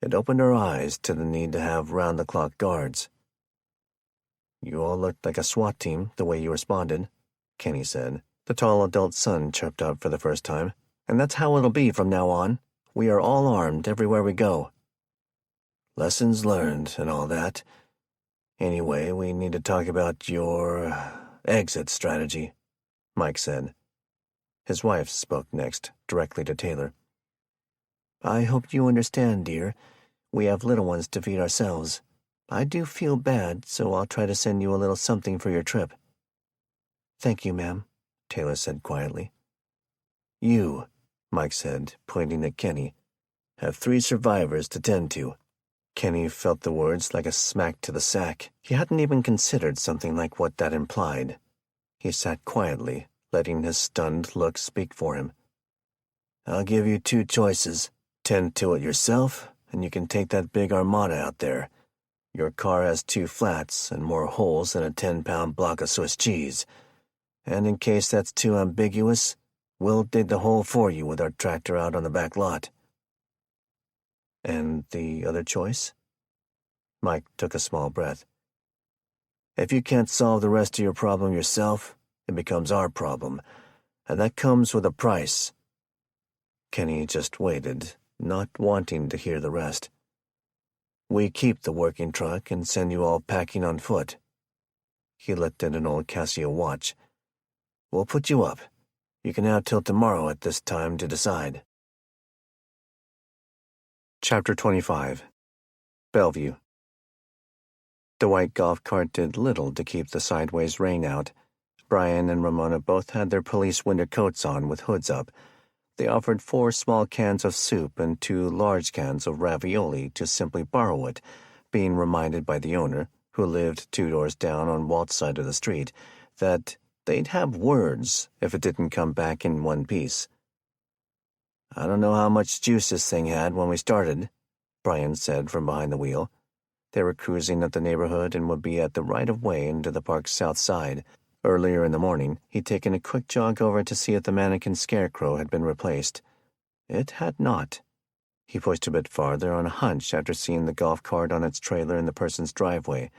It opened our eyes to the need to have round-the-clock guards." "You all looked like a SWAT team, the way you responded," Kenny said. The tall adult son chirped out for the first time. "And that's how it'll be from now on. We are all armed everywhere we go." "Lessons learned and all that. Anyway, we need to talk about your exit strategy," Mike said. His wife spoke next, directly to Taylor. "I hope you understand, dear. We have little ones to feed ourselves. I do feel bad, so I'll try to send you a little something for your trip." "Thank you, ma'am," Taylor said quietly. "You," Mike said, pointing at Kenny, "have 3 survivors to tend to." Kenny felt the words like a smack to the sack. He hadn't even considered something like what that implied. He sat quietly, letting his stunned look speak for him. "I'll give you 2 choices. Tend to it yourself, and you can take that big armada out there. Your car has 2 flats and more holes than a 10-pound block of Swiss cheese. And in case that's too ambiguous, we'll dig the hole for you with our tractor out on the back lot." "And the other choice?" Mike took a small breath. If you can't solve the rest of your problem yourself, it becomes our problem, and that comes with a price. Kenny just waited, not wanting to hear the rest. We keep the working truck and send you all packing on foot. He looked at an old Casio watch. We'll put you up. You can have till tomorrow at this time to decide. Chapter 25. Bellevue. The white golf cart did little to keep the sideways rain out. Brian and Ramona both had their police winter coats on with hoods up. They offered 4 small cans of soup and 2 large cans of ravioli to simply borrow it, being reminded by the owner, who lived 2 doors down on Walt's side of the street, that they'd have words if it didn't come back in one piece. I don't know how much juice this thing had when we started, Brian said from behind the wheel. They were cruising up the neighborhood and would be at the right-of-way into the park's south side. Earlier in the morning, he'd taken a quick jog over to see if the mannequin scarecrow had been replaced. It had not. He pushed a bit farther on a hunch after seeing the golf cart on its trailer in the person's driveway.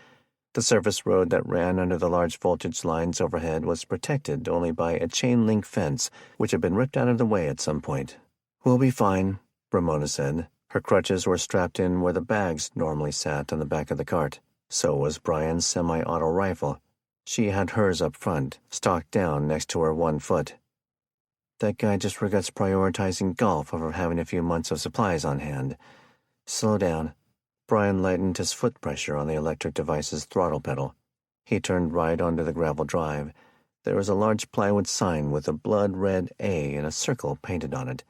The surface road that ran under the large voltage lines overhead was protected only by a chain-link fence, which had been ripped out of the way at some point. We'll be fine, Ramona said. Her crutches were strapped in where the bags normally sat on the back of the cart. So was Brian's semi-auto rifle. She had hers up front, stocked down next to her one foot. That guy just regrets prioritizing golf over having a few months of supplies on hand. Slow down. Brian lightened his foot pressure on the electric device's throttle pedal. He turned right onto the gravel drive. There was a large plywood sign with a blood-red A in a circle painted on it.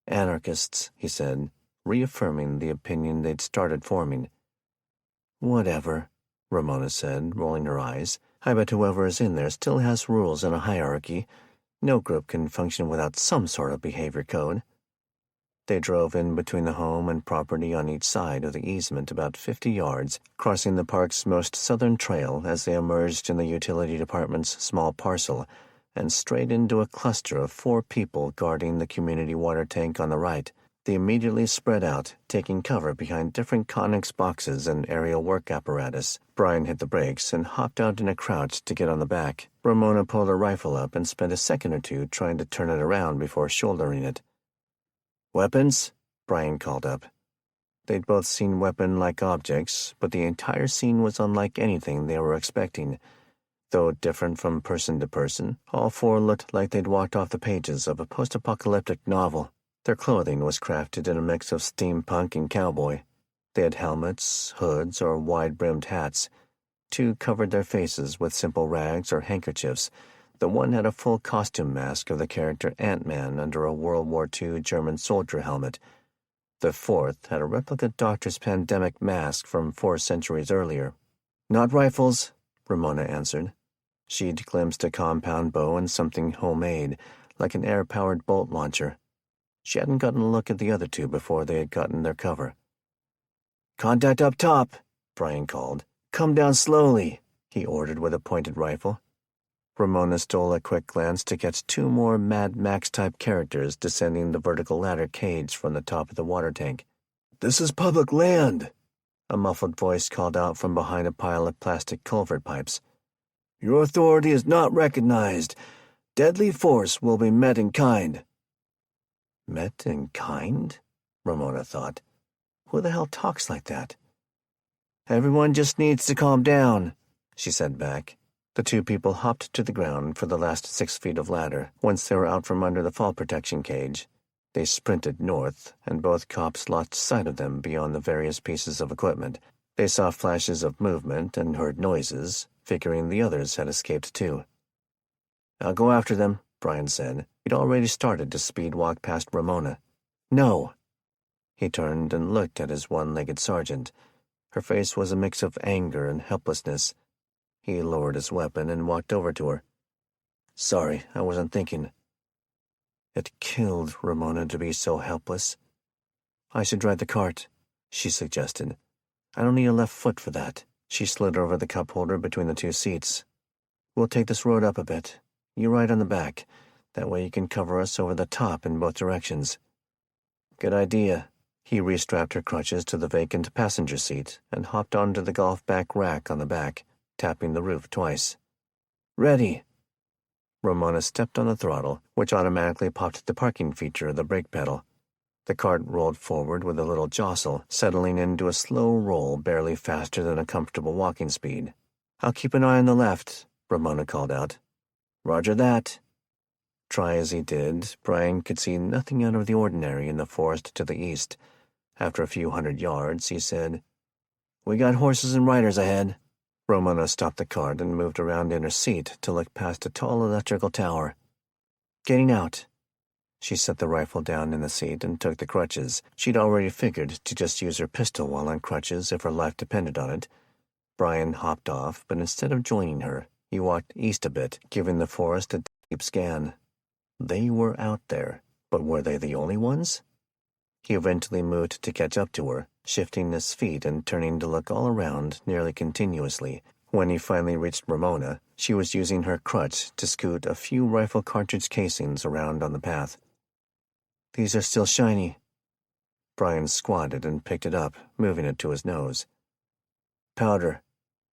Anarchists, he said, reaffirming the opinion they'd started forming. Whatever, Ramona said, rolling her eyes. I bet whoever is in there still has rules and a hierarchy. No group can function without some sort of behavior code. They drove in between the home and property on each side of the easement about 50 yards, crossing the park's most southern trail as they emerged in the utility department's small parcel, and straight into a cluster of 4 people guarding the community water tank on the right. They immediately spread out, taking cover behind different Connex boxes and aerial work apparatus. Brian hit the brakes and hopped out in a crouch to get on the back. Ramona pulled her rifle up and spent a second or two trying to turn it around before shouldering it. Weapons? Brian called up. They'd both seen weapon-like objects, but the entire scene was unlike anything they were expecting. Though different from person to person, all 4 looked like they'd walked off the pages of a post-apocalyptic novel. Their clothing was crafted in a mix of steampunk and cowboy. They had helmets, hoods, or wide-brimmed hats. 2 covered their faces with simple rags or handkerchiefs. The one had a full costume mask of the character Ant-Man under a World War II German soldier helmet. The 4th had a replica doctor's pandemic mask from 4 centuries earlier. Not rifles, Ramona answered. She'd glimpsed a compound bow and something homemade, like an air-powered bolt launcher. She hadn't gotten a look at the other 2 before they had gotten their cover. Contact up top, Brian called. Come down slowly, he ordered with a pointed rifle. Ramona stole a quick glance to catch 2 more Mad Max-type characters descending the vertical ladder cage from the top of the water tank. This is public land, a muffled voice called out from behind a pile of plastic culvert pipes. Your authority is not recognized. Deadly force will be met in kind. Met in kind? Ramona thought. Who the hell talks like that? Everyone just needs to calm down, she said back. The 2 people hopped to the ground for the last 6 feet of ladder. Once they were out from under the fall protection cage, they sprinted north, and both cops lost sight of them beyond the various pieces of equipment. They saw flashes of movement and heard noises, figuring the others had escaped too. I'll go after them, Brian said. He'd already started to speed walk past Ramona. No. He turned and looked at his one-legged sergeant. Her face was a mix of anger and helplessness. He lowered his weapon and walked over to her. Sorry, I wasn't thinking. It killed Ramona to be so helpless. I should drive the cart, she suggested. I don't need a left foot for that. She slid over the cup holder between the 2 seats. We'll take this road up a bit. You ride on the back. That way you can cover us over the top in both directions. Good idea, He restrapped her crutches to the vacant passenger seat and hopped onto the golf bag rack on the back, tapping the roof twice. "Ready." Ramona stepped on the throttle, which automatically popped the parking feature of the brake pedal. The cart rolled forward with a little jostle, settling into a slow roll barely faster than a comfortable walking speed. "I'll keep an eye on the left," Ramona called out. "Roger that." Try as he did, Brian could see nothing out of the ordinary in the forest to the east. After a few hundred yards, he said, "We got horses and riders ahead." Ramona stopped the cart and moved around in her seat to look past a tall electrical tower. "Getting out." She set the rifle down in the seat and took the crutches. She'd already figured to just use her pistol while on crutches if her life depended on it. Brian hopped off, but instead of joining her, he walked east a bit, giving the forest a deep scan. They were out there, but were they the only ones? He eventually moved to catch up to her, shifting his feet and turning to look all around nearly continuously. When he finally reached Ramona, she was using her crutch to scoot a few rifle cartridge casings around on the path. "These are still shiny." Brian squatted and picked it up, moving it to his nose. "Powder.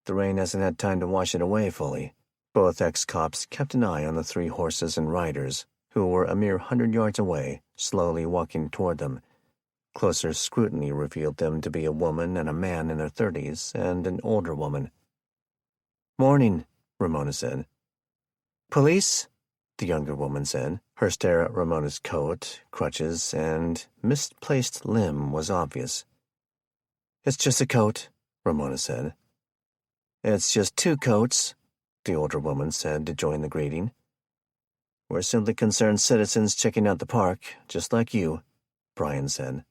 The rain hasn't had time to wash it away fully." Both ex-cops kept an eye on the 3 horses and riders, who were a mere 100 yards away, slowly walking toward them. Closer scrutiny revealed them to be a woman and a man in their 30s, and an older woman. "Morning," Ramona said. "Police?" the younger woman said. Her stare at Ramona's coat, crutches, and misplaced limb was obvious. "It's just a coat," Ramona said. "It's just 2 coats," the older woman said to join the greeting. "We're simply concerned citizens checking out the park, just like you," Brian said.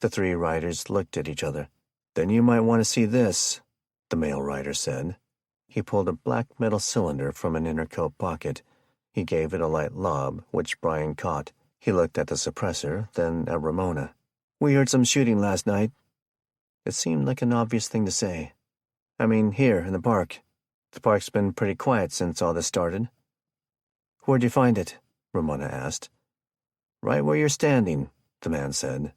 The 3 riders looked at each other. "Then you might want to see this," the male rider said. He pulled a black metal cylinder from an inner coat pocket. He gave it a light lob, which Brian caught. He looked at the suppressor, then at Ramona. "We heard some shooting last night." It seemed like an obvious thing to say. "I mean, here, in the park. The park's been pretty quiet since all this started." "Where'd you find it?" Ramona asked. "Right where you're standing," the man said.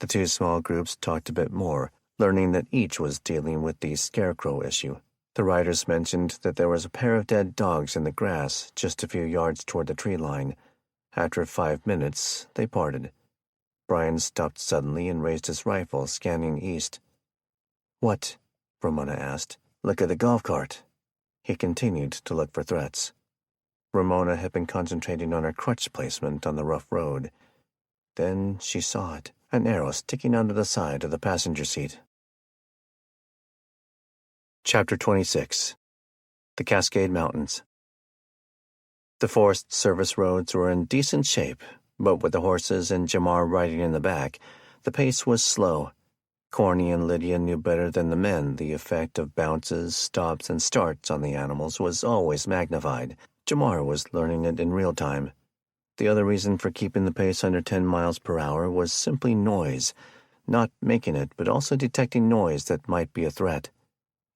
The 2 small groups talked a bit more, learning that each was dealing with the scarecrow issue. The riders mentioned that there was a pair of dead dogs in the grass just a few yards toward the tree line. After 5 minutes, they parted. Brian stopped suddenly and raised his rifle, scanning east. "What?" Ramona asked. "Look at the golf cart." He continued to look for threats. Ramona had been concentrating on her crutch placement on the rough road. Then she saw it, an arrow sticking out of the side of the passenger seat. Chapter 26. The Cascade Mountains. The Forest Service roads were in decent shape, but with the horses and Jamar riding in the back, the pace was slow. Corny and Lydia knew better than the men the effect of bounces, stops, and starts on the animals was always magnified. Jamar was learning it in real time. The other reason for keeping the pace under 10 miles per hour was simply noise, not making it, but also detecting noise that might be a threat.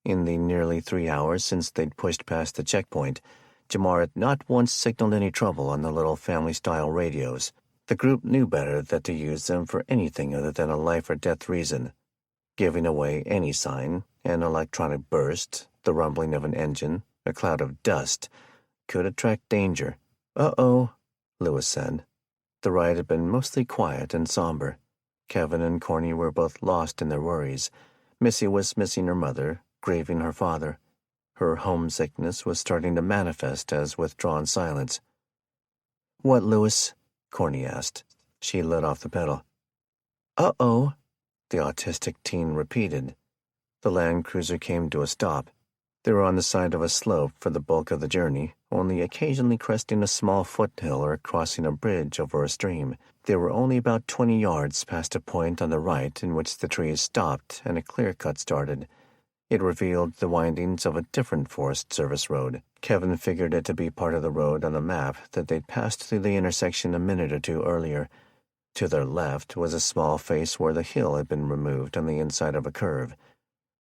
In the nearly 3 hours since they'd pushed past the checkpoint, Jamar had not once signaled any trouble on the little family-style radios. The group knew better than to use them for anything other than a life-or-death reason. Giving away any sign, an electronic burst, the rumbling of an engine, a cloud of dust, could attract danger. "Uh-oh," Lewis said. The ride had been mostly quiet and somber. Kevin and Corny were both lost in their worries. Missy was missing her mother, grieving her father. Her homesickness was starting to manifest as withdrawn silence. "What, Lewis?" Corny asked. She let off the pedal. "Uh-oh," the autistic teen repeated. The Land Cruiser came to a stop. They were on the side of a slope for the bulk of the journey, only occasionally cresting a small foothill or crossing a bridge over a stream. They were only about 20 yards past a point on the right in which the trees stopped and a clear cut started. It revealed the windings of a different Forest Service road. Kevin figured it to be part of the road on the map that they'd passed through the intersection a minute or 2 earlier. To their left was a small face where the hill had been removed on the inside of a curve.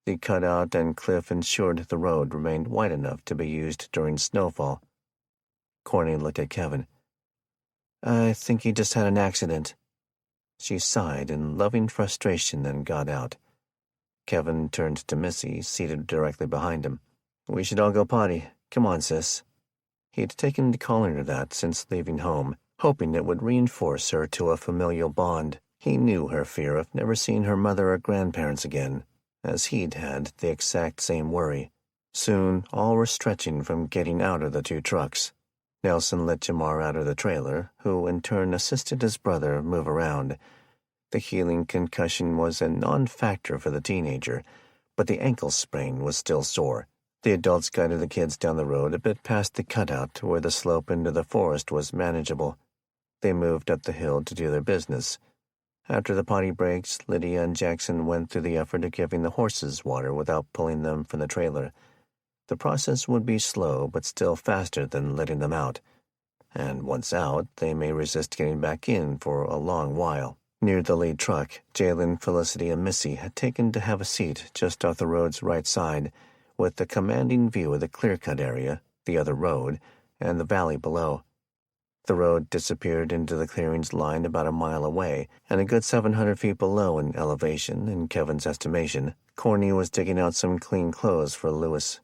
The cutout and cliff ensured the road remained wide enough to be used during snowfall. Corny looked at Kevin. "I think he just had an accident." She sighed in loving frustration and got out. Kevin turned to Missy, seated directly behind him. "We should all go potty. Come on, sis." He had taken to calling her that since leaving home, hoping it would reinforce her to a familial bond. He knew her fear of never seeing her mother or grandparents again, as he'd had the exact same worry. Soon, all were stretching from getting out of the two trucks. Nelson let Jamar out of the trailer, who in turn assisted his brother move around. The healing concussion was a non-factor for the teenager, but the ankle sprain was still sore. The adults guided the kids down the road a bit past the cutout where the slope into the forest was manageable. They moved up the hill to do their business. After the potty breaks, Lydia and Jackson went through the effort of giving the horses water without pulling them from the trailer. The process would be slow, but still faster than letting them out. And once out, they may resist getting back in for a long while. Near the lead truck, Jalen, Felicity, and Missy had taken to have a seat just off the road's right side, with a commanding view of the clear-cut area, the other road, and the valley below. The road disappeared into the clearings line about a mile away, and a good 700 feet below in elevation, in Kevin's estimation. Corny was digging out some clean clothes for Lewis.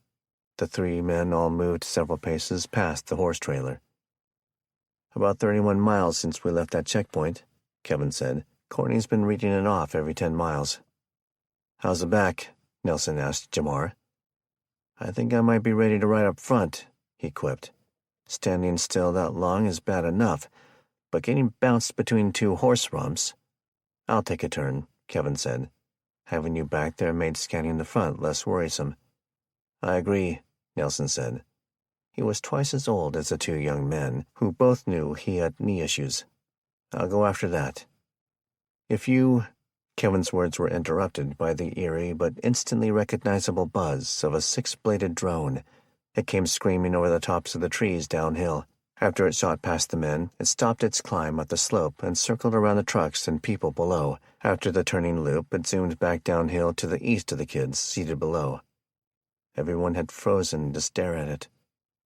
The three men all moved several paces past the horse trailer. "About 31 miles since we left that checkpoint," Kevin said. "Corny's been reading it off every 10 miles. "How's the back?" Nelson asked Jamar. "I think I might be ready to ride up front," he quipped. "Standing still that long is bad enough, but getting bounced between two horse rumps—" "I'll take a turn," Kevin said. "Having you back there made scanning the front less worrisome." "I agree," Nelson said. He was twice as old as the two young men, who both knew he had knee issues. "I'll go after that." "If you—" Kevin's words were interrupted by the eerie but instantly recognizable buzz of a six-bladed drone. It came screaming over the tops of the trees downhill. After it shot past the men, it stopped its climb up the slope and circled around the trucks and people below. After the turning loop, it zoomed back downhill to the east of the kids seated below. Everyone had frozen to stare at it.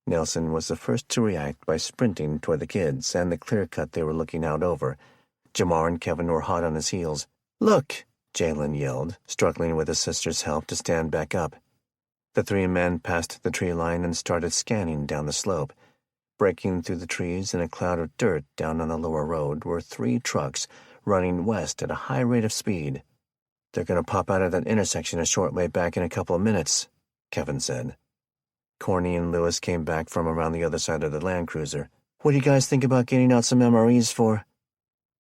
Nelson was the first to react by sprinting toward the kids and the clear-cut they were looking out over. Jamar and Kevin were hot on his heels. "Look!" Jalen yelled, struggling with his sister's help to stand back up. The three men passed the tree line and started scanning down the slope. Breaking through the trees in a cloud of dirt down on the lower road were three trucks running west at a high rate of speed. "They're going to pop out of that intersection a short way back in a couple of minutes," Kevin said. Corny and Lewis came back from around the other side of the Land Cruiser. "What do you guys think about getting out some MREs for—"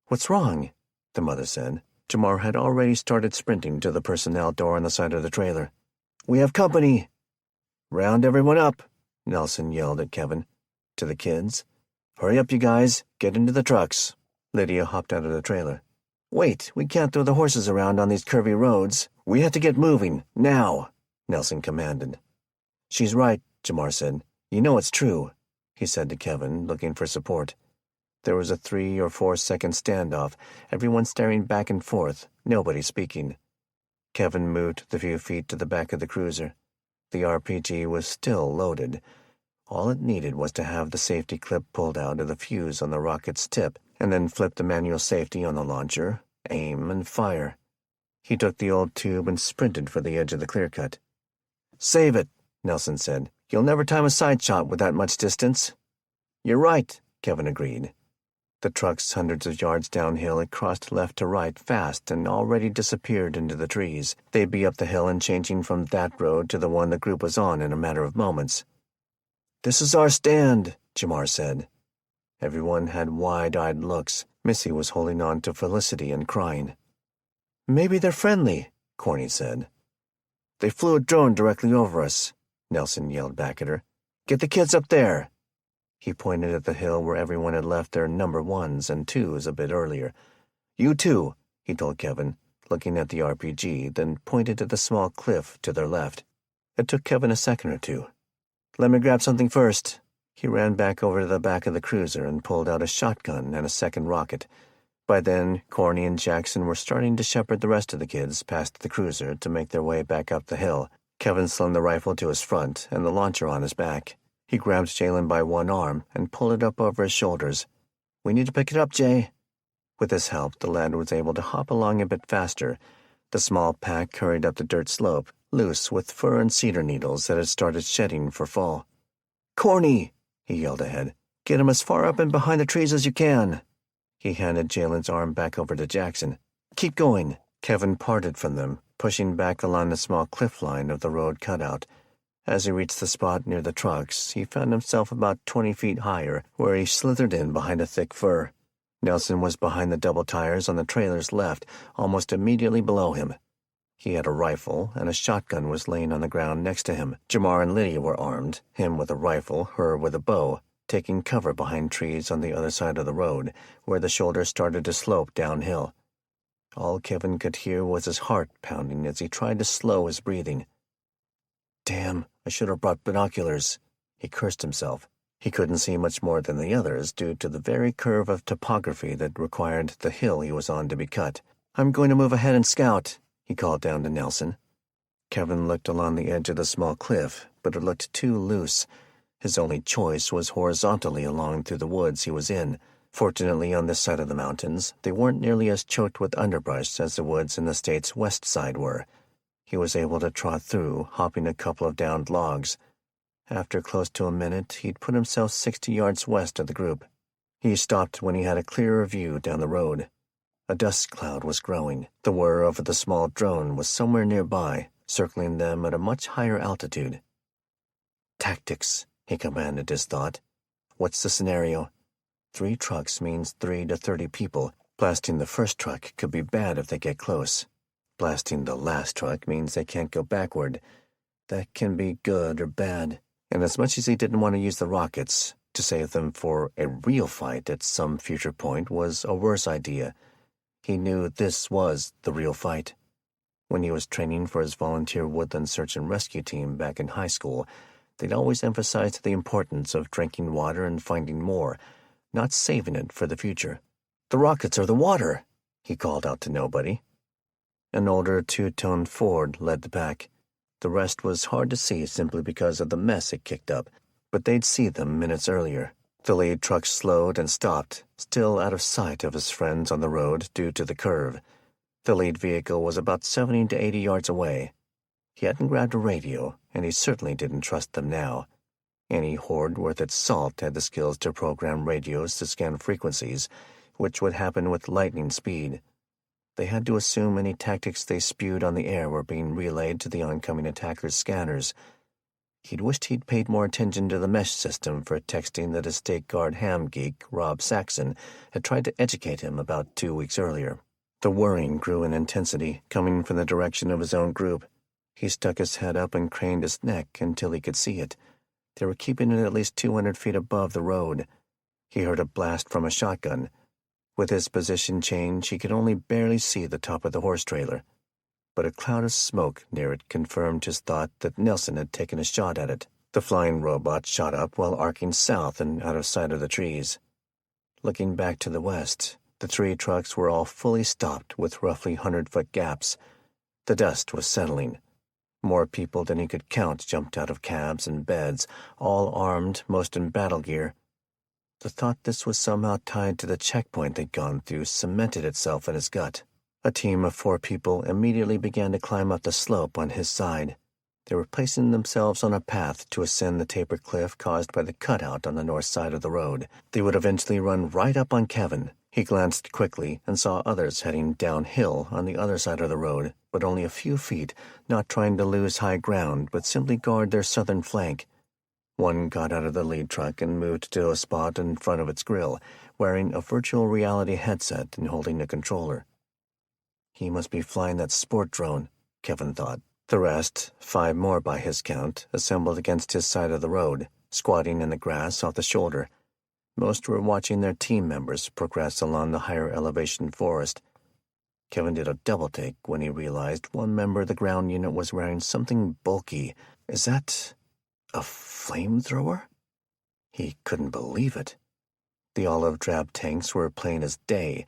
"What's wrong?" the mother said. Jamar had already started sprinting to the personnel door on the side of the trailer. "We have company!" "Round everyone up!" Nelson yelled at Kevin. To the kids, "Hurry up, you guys. Get into the trucks." Lydia hopped out of the trailer. "Wait, we can't throw the horses around on these curvy roads. We have to get moving, now," Nelson commanded. "She's right," Jamar said. "You know it's true," he said to Kevin, looking for support. There was a 3 or 4 second standoff, everyone staring back and forth, nobody speaking. Kevin moved the few feet to the back of the cruiser. The RPG was still loaded. All it needed was to have the safety clip pulled out of the fuse on the rocket's tip, and then flip the manual safety on the launcher, aim, and fire. He took the old tube and sprinted for the edge of the clear-cut. "Save it," Nelson said. "You'll never time a side shot with that much distance." "You're right," Kevin agreed. The trucks hundreds of yards downhill had crossed left to right fast and already disappeared into the trees. They'd be up the hill and changing from that road to the one the group was on in a matter of moments. "This is our stand," Jamar said. Everyone had wide-eyed looks. Missy was holding on to Felicity and crying. "Maybe they're friendly," Corny said. "They flew a drone directly over us," Nelson yelled back at her. "Get the kids up there." He pointed at the hill where everyone had left their number 1s and 2s a bit earlier. "You too," he told Kevin, looking at the RPG, then pointed at the small cliff to their left. It took Kevin a second or two. "Let me grab something first." He ran back over to the back of the cruiser and pulled out a shotgun and a second rocket. By then, Corny and Jackson were starting to shepherd the rest of the kids past the cruiser to make their way back up the hill. Kevin slung the rifle to his front and the launcher on his back. He grabbed Jalen by one arm and pulled it up over his shoulders. "We need to pick it up, Jay." With his help, the lad was able to hop along a bit faster. The small pack hurried up the dirt slope, loose with fir and cedar needles that had started shedding for fall. "Corny!" he yelled ahead. "Get him as far up and behind the trees as you can." He handed Jalen's arm back over to Jackson. "Keep going." Kevin parted from them, pushing back along the small cliff line of the road cutout. As he reached the spot near the trucks, he found himself about 20 feet higher, where he slithered in behind a thick fir. Nelson was behind the double tires on the trailer's left, almost immediately below him. He had a rifle, and a shotgun was laying on the ground next to him. Jamar and Lydia were armed, him with a rifle, her with a bow, taking cover behind trees on the other side of the road, where the shoulder started to slope downhill. All Kevin could hear was his heart pounding as he tried to slow his breathing. "Damn, I should have brought binoculars," he cursed himself. He couldn't see much more than the others due to the very curve of topography that required the hill he was on to be cut. "I'm going to move ahead and scout," he called down to Nelson. Kevin looked along the edge of the small cliff, but it looked too loose. His only choice was horizontally along through the woods he was in. Fortunately, on this side of the mountains, they weren't nearly as choked with underbrush as the woods in the state's west side were. He was able to trot through, hopping a couple of downed logs. After close to a minute, he'd put himself 60 yards west of the group. He stopped when he had a clearer view down the road. A dust cloud was growing. The whir of the small drone was somewhere nearby, circling them at a much higher altitude. "Tactics," he commanded his thought. "What's the scenario? 3 trucks means 3 to 30 people. Blasting the first truck could be bad if they get close. Blasting the last truck means they can't go backward. That can be good or bad. And as much as he didn't want to use the rockets, to save them for a real fight at some future point was a worse idea. He knew this was the real fight. When he was training for his volunteer woodland search and rescue team back in high school, they'd always emphasized the importance of drinking water and finding more, not saving it for the future. "The rockets are the water," he called out to nobody. An older two-toned Ford led the pack. The rest was hard to see simply because of the mess it kicked up, but they'd see them minutes earlier. The lead truck slowed and stopped, still out of sight of his friends on the road due to the curve. The lead vehicle was about 70 to 80 yards away. He hadn't grabbed a radio, and he certainly didn't trust them now. Any horde worth its salt had the skills to program radios to scan frequencies, which would happen with lightning speed. They had to assume any tactics they spewed on the air were being relayed to the oncoming attackers' scanners. He'd wished he'd paid more attention to the mesh system for texting that his state guard ham geek, Rob Saxon, had tried to educate him about 2 weeks earlier. The whirring grew in intensity, coming from the direction of his own group. He stuck his head up and craned his neck until he could see it. They were keeping it at least 200 feet above the road. He heard a blast from a shotgun. With his position change, he could only barely see the top of the horse trailer. But a cloud of smoke near it confirmed his thought that Nelson had taken a shot at it. The flying robot shot up while arcing south and out of sight of the trees. Looking back to the west, the 3 trucks were all fully stopped with roughly 100-foot gaps. The dust was settling. More people than he could count jumped out of cabs and beds, all armed, most in battle gear. The thought this was somehow tied to the checkpoint they'd gone through cemented itself in his gut. A team of 4 people immediately began to climb up the slope on his side. They were placing themselves on a path to ascend the tapered cliff caused by the cutout on the north side of the road. They would eventually run right up on Kevin. He glanced quickly and saw others heading downhill on the other side of the road, but only a few feet, not trying to lose high ground, but simply guard their southern flank. One got out of the lead truck and moved to a spot in front of its grill, wearing a virtual reality headset and holding a controller. He must be flying that sport drone, Kevin thought. The rest, 5 more by his count, assembled against his side of the road, squatting in the grass off the shoulder. Most were watching their team members progress along the higher elevation forest. Kevin did a double-take when he realized one member of the ground unit was wearing something bulky. Is that a flamethrower? He couldn't believe it. The olive-drab tanks were plain as day,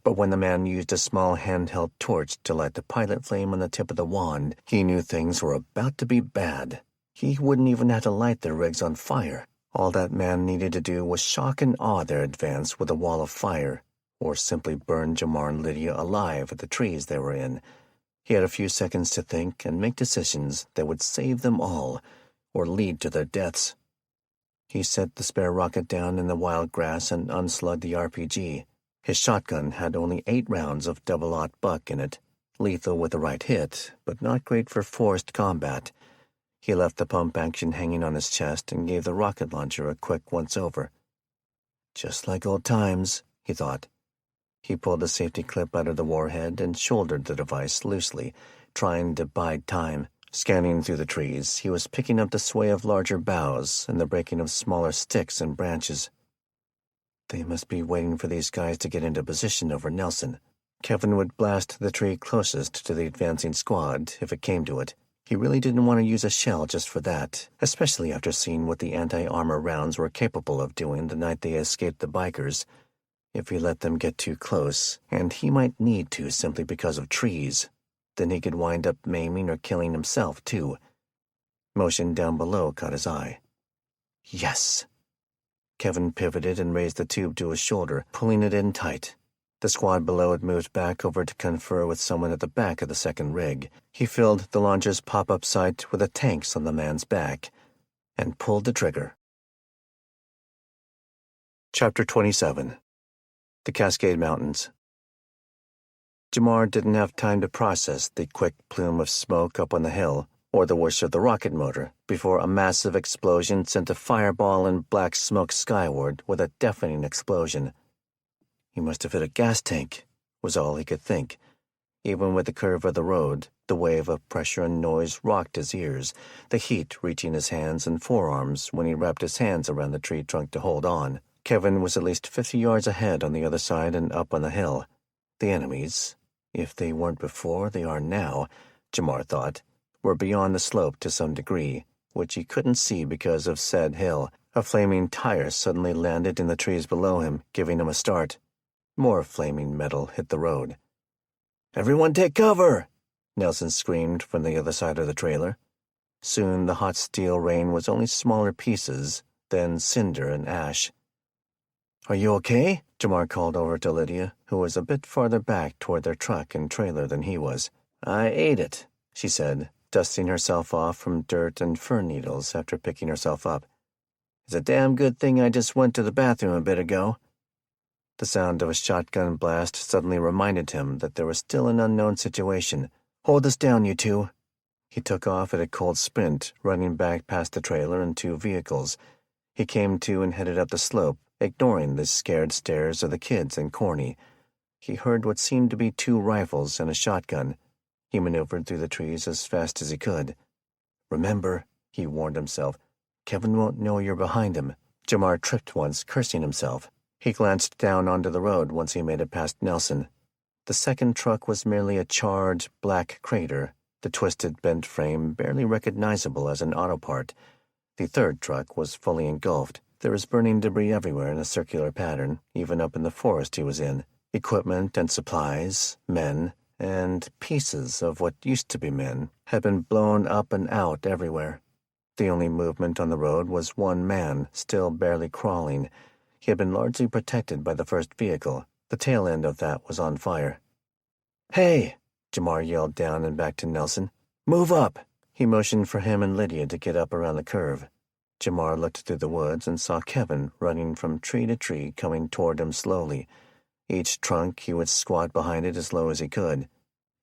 but when the man used a small handheld torch to light the pilot flame on the tip of the wand, he knew things were about to be bad. He wouldn't even have to light their rigs on fire. All that man needed to do was shock and awe their advance with a wall of fire, or simply burn Jamar and Lydia alive at the trees they were in. He had a few seconds to think and make decisions that would save them all, or lead to their deaths. He set the spare rocket down in the wild grass and unslugged the RPG. His shotgun had only 8 rounds of double-aught buck in it, lethal with the right hit, but not great for forced combat. He left the pump action hanging on his chest and gave the rocket launcher a quick once-over. Just like old times, he thought. He pulled the safety clip out of the warhead and shouldered the device loosely, trying to bide time. Scanning through the trees, he was picking up the sway of larger boughs and the breaking of smaller sticks and branches. They must be waiting for these guys to get into position over Nelson. Kevin would blast the tree closest to the advancing squad if it came to it. He really didn't want to use a shell just for that, especially after seeing what the anti-armor rounds were capable of doing the night they escaped the bikers. If he let them get too close, and he might need to simply because of trees, then he could wind up maiming or killing himself, too. Motion down below caught his eye. Yes! Kevin pivoted and raised the tube to his shoulder, pulling it in tight. The squad below had moved back over to confer with someone at the back of the second rig. He filled the launcher's pop-up sight with the tanks on the man's back, and pulled the trigger. Chapter 27. The Cascade Mountains. Jamar didn't have time to process the quick plume of smoke up on the hill, or the whoosh of the rocket motor, before a massive explosion sent a fireball and black smoke skyward with a deafening explosion. He must have hit a gas tank, was all he could think. Even with the curve of the road, the wave of pressure and noise rocked his ears, the heat reaching his hands and forearms when he wrapped his hands around the tree trunk to hold on. Kevin was at least 50 yards ahead on the other side and up on the hill. The enemies, if they weren't before, they are now, Jamar thought, were beyond the slope to some degree, which he couldn't see because of said hill. A flaming tire suddenly landed in the trees below him, giving him a start. More flaming metal hit the road. "Everyone take cover!" Nelson screamed from the other side of the trailer. Soon the hot steel rain was only smaller pieces, then cinder and ash. "Are you okay?" Jamar called over to Lydia, who was a bit farther back toward their truck and trailer than he was. "I ate it," she said, dusting herself off from dirt and fir needles after picking herself up. "It's a damn good thing I just went to the bathroom a bit ago." The sound of a shotgun blast suddenly reminded him that there was still an unknown situation. "Hold us down, you two." He took off at a cold sprint, running back past the trailer and 2 vehicles. He came to and headed up the slope, ignoring the scared stares of the kids and Corny. He heard what seemed to be 2 rifles and a shotgun. He maneuvered through the trees as fast as he could. "Remember," he warned himself, "Kevin won't know you're behind him." Jamar tripped once, cursing himself. He glanced down onto the road once he made it past Nelson. The second truck was merely a charred, black crater, the twisted, bent frame barely recognizable as an auto part. The third truck was fully engulfed. There was burning debris everywhere in a circular pattern, even up in the forest he was in. Equipment and supplies, men, and pieces of what used to be men had been blown up and out everywhere. The only movement on the road was one man, still barely crawling. He had been largely protected by the first vehicle. The tail end of that was on fire. "Hey!" Jamar yelled down and back to Nelson. "Move up!" He motioned for him and Lydia to get up around the curve. Jamar looked through the woods and saw Kevin running from tree to tree, coming toward him slowly. Each trunk he would squat behind it as low as he could.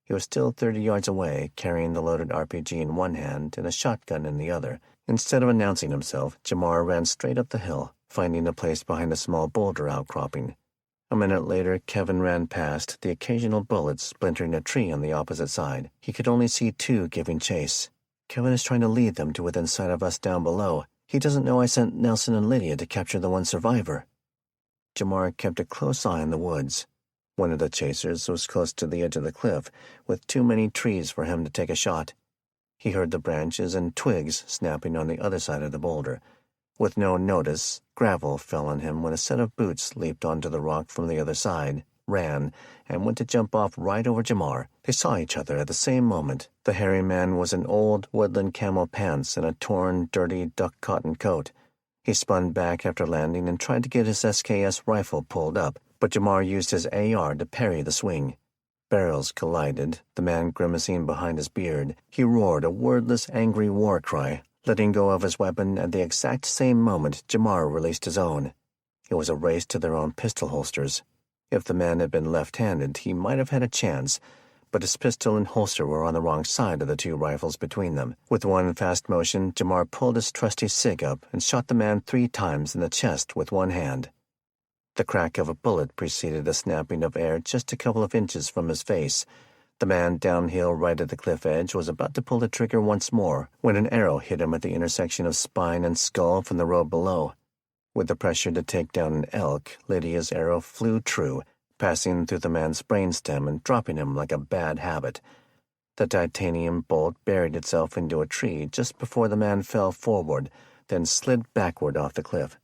He was still 30 yards away, carrying the loaded RPG in one hand and a shotgun in the other. Instead of announcing himself, Jamar ran straight up the hill, finding a place behind a small boulder outcropping. A minute later, Kevin ran past, the occasional bullet splintering a tree on the opposite side. He could only see 2 giving chase. "Kevin is trying to lead them to within sight of us down below. He doesn't know I sent Nelson and Lydia to capture the one survivor." Jamar kept a close eye on the woods. One of the chasers was close to the edge of the cliff, with too many trees for him to take a shot. He heard the branches and twigs snapping on the other side of the boulder. With no notice, gravel fell on him when a set of boots leaped onto the rock from the other side, ran, and went to jump off right over Jamar. They saw each other at the same moment. The hairy man was in old woodland camel pants and a torn, dirty duck cotton coat. He spun back after landing and tried to get his SKS rifle pulled up, but Jamar used his AR to parry the swing. Barrels collided, the man grimacing behind his beard. He roared a wordless, angry war cry, letting go of his weapon at the exact same moment Jamar released his own. It was a race to their own pistol holsters. If the man had been left-handed, he might have had a chance, but his pistol and holster were on the wrong side of the two rifles between them. With one fast motion, Jamar pulled his trusty SIG up and shot the man 3 times in the chest with one hand. The crack of a bullet preceded a snapping of air just a couple of inches from his face. The man downhill right at the cliff edge was about to pull the trigger once more when an arrow hit him at the intersection of spine and skull from the road below. With the pressure to take down an elk, Lydia's arrow flew true, passing through the man's brainstem and dropping him like a bad habit. The titanium bolt buried itself into a tree just before the man fell forward, then slid backward off the cliff.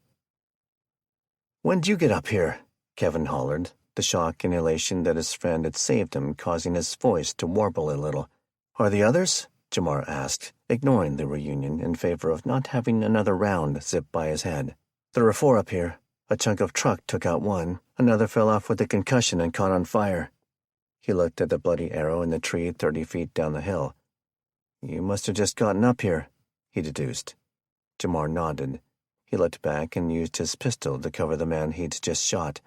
"When'd you get up here?" Kevin hollered, the shock and elation that his friend had saved him causing his voice to warble a little. "Are the others?" Jamar asked, ignoring the reunion in favor of not having another round zip by his head. "There are 4 up here. A chunk of truck took out one. Another fell off with a concussion and caught on fire." He looked at the bloody arrow in the tree 30 feet down the hill. "You must have just gotten up here," he deduced. Jamar nodded. He looked back and used his pistol to cover the man he'd just shot.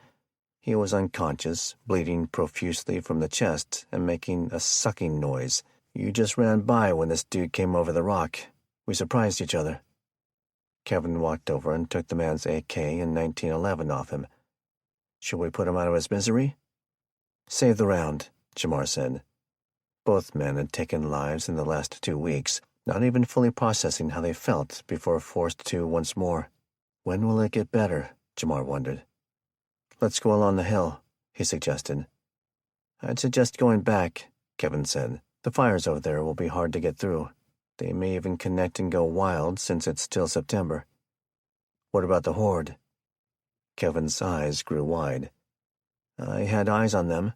He was unconscious, bleeding profusely from the chest and making a sucking noise. "You just ran by when this dude came over the rock. We surprised each other." Kevin walked over and took the man's AK and 1911 off him. "Should we put him out of his misery?" "Save the round," Jamar said. Both men had taken lives in the last 2 weeks, not even fully processing how they felt before forced to once more. When will it get better? Jamar wondered. "Let's go along the hill," he suggested. "I'd suggest going back," Kevin said. "The fires over there will be hard to get through. They may even connect and go wild since it's still September." "What about the horde?" Kevin's eyes grew wide. "I had eyes on them.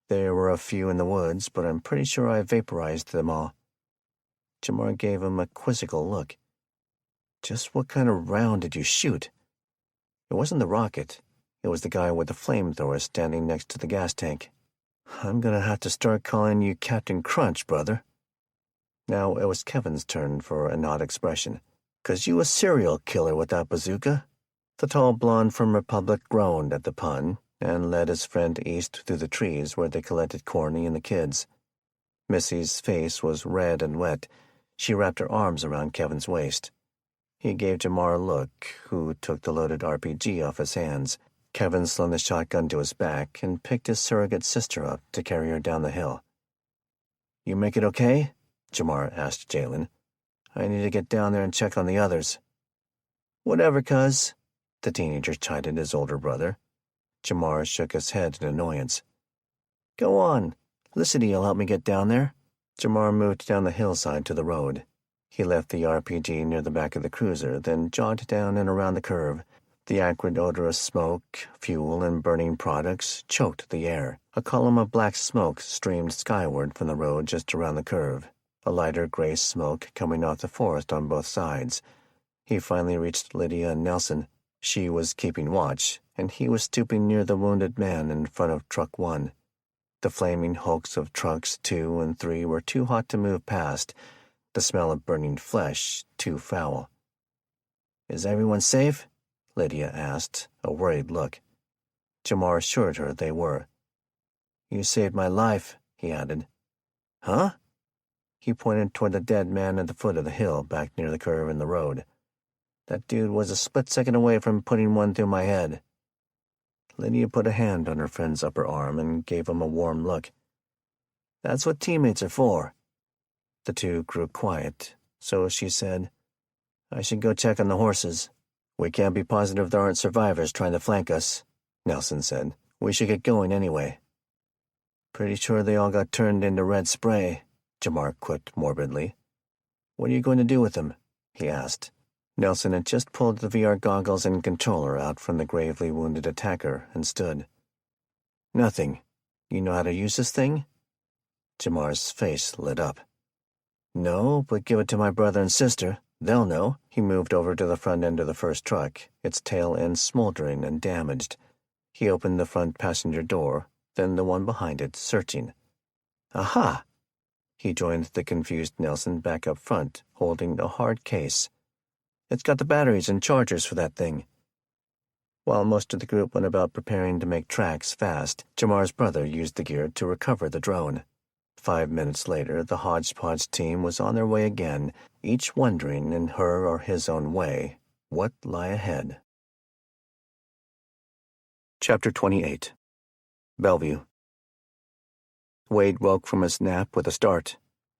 There were a few in the woods, but I'm pretty sure I vaporized them all." Jamar gave him a quizzical look. "Just what kind of round did you shoot?" "It wasn't the rocket. It was the guy with the flamethrower standing next to the gas tank." "I'm gonna have to start calling you Captain Crunch, brother." Now it was Kevin's turn for an odd expression. "'Cause you a serial killer with that bazooka?" The tall blonde from Republic groaned at the pun and led his friend east through the trees where they collected Corny and the kids. Missy's face was red and wet. She wrapped her arms around Kevin's waist. He gave Jamar a look, who took the loaded RPG off his hands. Kevin slung the shotgun to his back and picked his surrogate sister up to carry her down the hill. "You make it okay?" Jamar asked Jalen. "I need to get down there and check on the others." "Whatever, cuz," the teenager chided his older brother. Jamar shook his head in annoyance. "Go on. Felicity will help me get down there." Jamar moved down the hillside to the road. He left the RPG near the back of the cruiser, then jogged down and around the curve. The acrid odor of smoke, fuel, and burning products choked the air. A column of black smoke streamed skyward from the road just around the curve, a lighter gray smoke coming off the forest on both sides. He finally reached Lydia and Nelson. She was keeping watch, and he was stooping near the wounded man in front of Truck 1. The flaming hulks of Trucks 2 and 3 were too hot to move past, the smell of burning flesh too foul. "Is everyone safe?" Lydia asked, a worried look. Jamar assured her they were. "You saved my life," he added. "Huh?" He pointed toward the dead man at the foot of the hill back near the curve in the road. "That dude was a split second away from putting one through my head." Lydia put a hand on her friend's upper arm and gave him a warm look. "That's what teammates are for." The two grew quiet, so she said, "I should go check on the horses." "We can't be positive there aren't survivors trying to flank us," Nelson said. "We should get going anyway." "Pretty sure they all got turned into red spray," Jamar quipped morbidly. "What are you going to do with them?" he asked. Nelson had just pulled the VR goggles and controller out from the gravely wounded attacker and stood. "Nothing. You know how to use this thing?" Jamar's face lit up. "No, but give it to my brother and sister. They'll know." He moved over to the front end of the first truck, its tail end smoldering and damaged. He opened the front passenger door, then the one behind it, searching. Aha! He joined the confused Nelson back up front, holding a hard case. It's got the batteries and chargers for that thing. While most of the group went about preparing to make tracks fast, Jamar's brother used the gear to recover the drone. 5 minutes later, the hodgepodge team was on their way again, each wondering in her or his own way what lay ahead. Chapter 28. Bellevue. Wade woke from his nap with a start.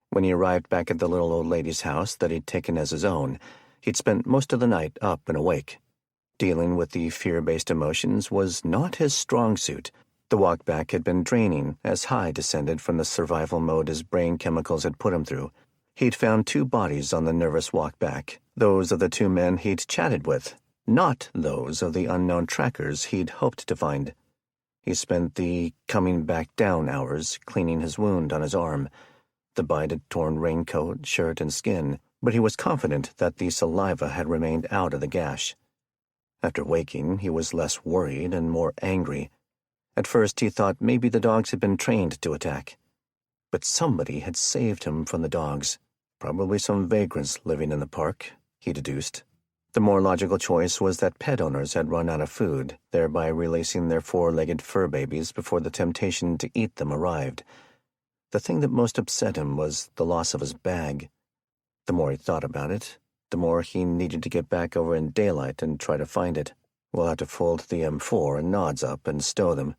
When he arrived back at the little old lady's house that he'd taken as his own, he'd spent most of the night up and awake. Dealing with the fear-based emotions was not his strong suit. The walk back had been draining as High descended from the survival mode his brain chemicals had put him through. He'd found 2 bodies on the nervous walk back, those of the 2 men he'd chatted with, not those of the unknown trackers he'd hoped to find. He spent the coming back down hours cleaning his wound on his arm. The bite had torn raincoat, shirt, and skin, but he was confident that the saliva had remained out of the gash. After waking, he was less worried and more angry. At first, he thought maybe the dogs had been trained to attack. But somebody had saved him from the dogs. Probably some vagrants living in the park, he deduced. The more logical choice was that pet owners had run out of food, thereby releasing their 4-legged fur babies before the temptation to eat them arrived. The thing that most upset him was the loss of his bag. The more he thought about it, the more he needed to get back over in daylight and try to find it. We'll have to fold the M4 and nods up and stow them.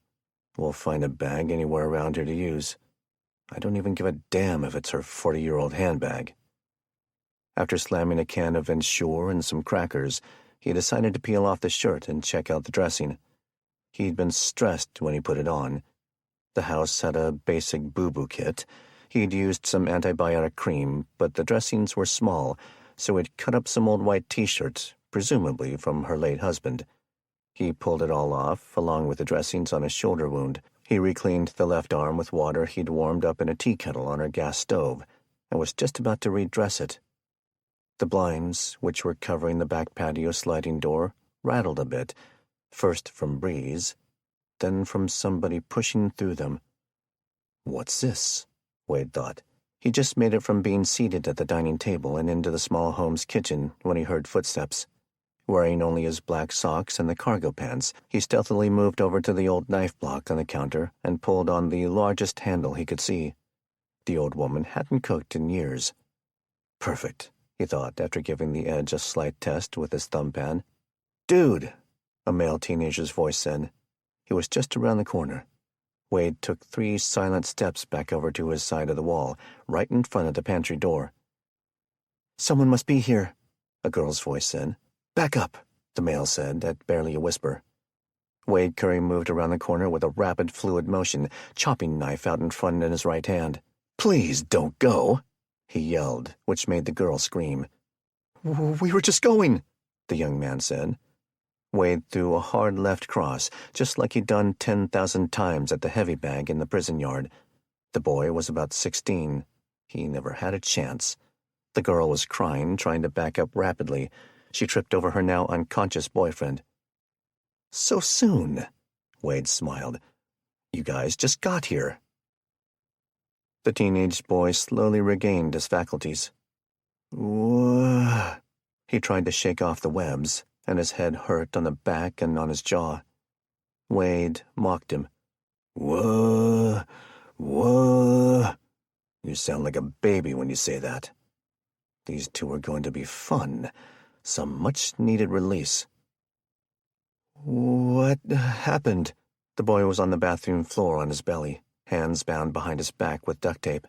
We'll find a bag anywhere around here to use. I don't even give a damn if it's her 40-year-old handbag. After slamming a can of Ensure and some crackers, he decided to peel off the shirt and check out the dressing. He'd been stressed when he put it on. The house had a basic boo-boo kit. He'd used some antibiotic cream, but the dressings were small, so he'd cut up some old white T-shirts, presumably from her late husband. He pulled it all off, along with the dressings on his shoulder wound. He recleaned the left arm with water he'd warmed up in a tea kettle on her gas stove, and was just about to redress it. The blinds, which were covering the back patio sliding door, rattled a bit, first from breeze, then from somebody pushing through them. What's this? Wade thought. He just made it from being seated at the dining table and into the small home's kitchen when he heard footsteps. Wearing only his black socks and the cargo pants, he stealthily moved over to the old knife block on the counter and pulled on the largest handle he could see. The old woman hadn't cooked in years. Perfect, he thought after giving the edge a slight test with his thumb pan. Dude, a male teenager's voice said. He was just around the corner. Wade took 3 silent steps back over to his side of the wall, right in front of the pantry door. Someone must be here, a girl's voice said. Back up, the male said at barely a whisper. Wade Curry moved around the corner with a rapid, fluid motion, chopping knife out in front in his right hand. Please don't go, he yelled, which made the girl scream. We were just going, the young man said. Wade threw a hard left cross, just like he'd done 10,000 times at the heavy bag in the prison yard. The boy was about 16. He never had a chance. The girl was crying, trying to back up rapidly. She tripped over her now unconscious boyfriend. So soon, Wade smiled. You guys just got here. The teenage boy slowly regained his faculties. Whoa. He tried to shake off the webs, and his head hurt on the back and on his jaw. Wade mocked him. Whoa, whoa. You sound like a baby when you say that. These 2 are going to be fun. Some much-needed release. What happened? The boy was on the bathroom floor on his belly, hands bound behind his back with duct tape.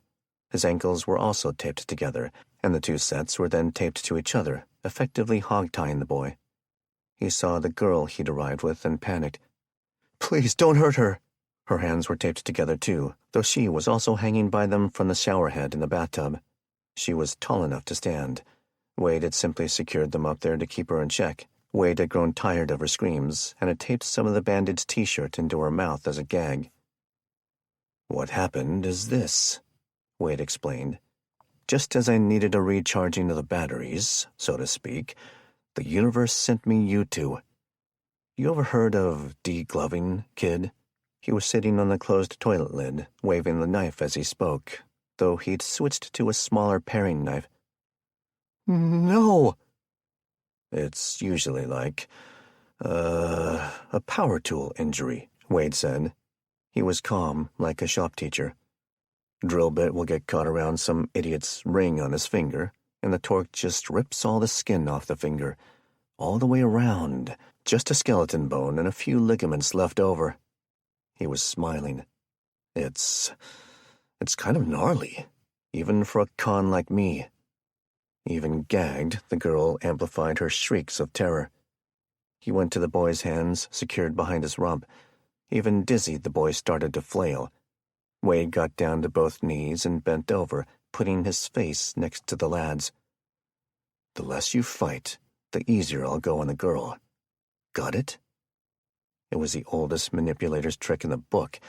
His ankles were also taped together, and the 2 sets were then taped to each other, effectively hog-tying the boy. He saw the girl he'd arrived with and panicked. Please don't hurt her. Her hands were taped together too, though she was also hanging by them from the shower head in the bathtub. She was tall enough to stand. Wade had simply secured them up there to keep her in check. Wade had grown tired of her screams and had taped some of the bandaged T-shirt into her mouth as a gag. What happened is this, Wade explained. Just as I needed a recharging of the batteries, so to speak, the universe sent me you 2. You ever heard of degloving, kid? He was sitting on the closed toilet lid, waving the knife as he spoke, though he'd switched to a smaller paring knife. No! It's usually like, a power tool injury, Wade said. He was calm, like a shop teacher. Drill bit will get caught around some idiot's ring on his finger, and the torque just rips all the skin off the finger, all the way around, just a skeleton bone and a few ligaments left over. He was smiling. It's kind of gnarly, even for a con like me. Even gagged, the girl amplified her shrieks of terror. He went to the boy's hands, secured behind his rump. Even dizzied, the boy started to flail. Wade got down to both knees and bent over, putting his face next to the lad's. The less you fight, the easier I'll go on the girl. Got it? It was the oldest manipulator's trick in the book.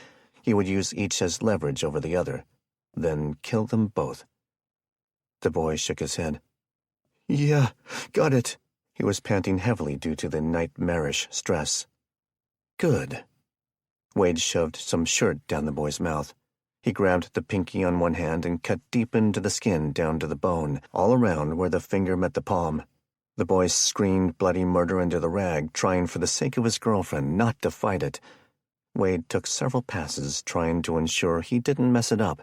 He would use each as leverage over the other, then kill them both. The boy shook his head. Yeah, got it. He was panting heavily due to the nightmarish stress. Good. Wade shoved some shirt down the boy's mouth. He grabbed the pinky on one hand and cut deep into the skin down to the bone, all around where the finger met the palm. The boy screamed bloody murder into the rag, trying for the sake of his girlfriend not to fight it. Wade took several passes, trying to ensure he didn't mess it up.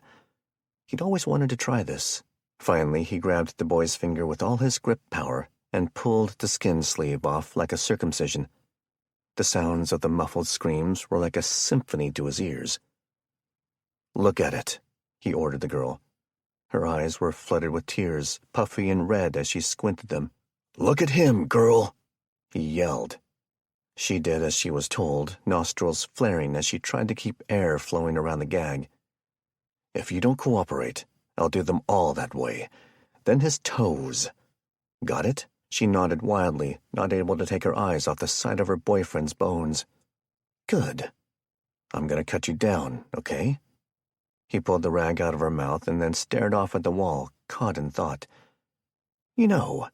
He'd always wanted to try this. Finally, he grabbed the boy's finger with all his grip power and pulled the skin sleeve off like a circumcision. The sounds of the muffled screams were like a symphony to his ears. Look at it, he ordered the girl. Her eyes were flooded with tears, puffy and red as she squinted them. Look at him, girl, he yelled. She did as she was told, nostrils flaring as she tried to keep air flowing around the gag. If you don't cooperate, I'll do them all that way. Then his toes. Got it? She nodded wildly, not able to take her eyes off the side of her boyfriend's bones. Good. I'm gonna cut you down, okay? He pulled the rag out of her mouth and then stared off at the wall, caught in thought. You know,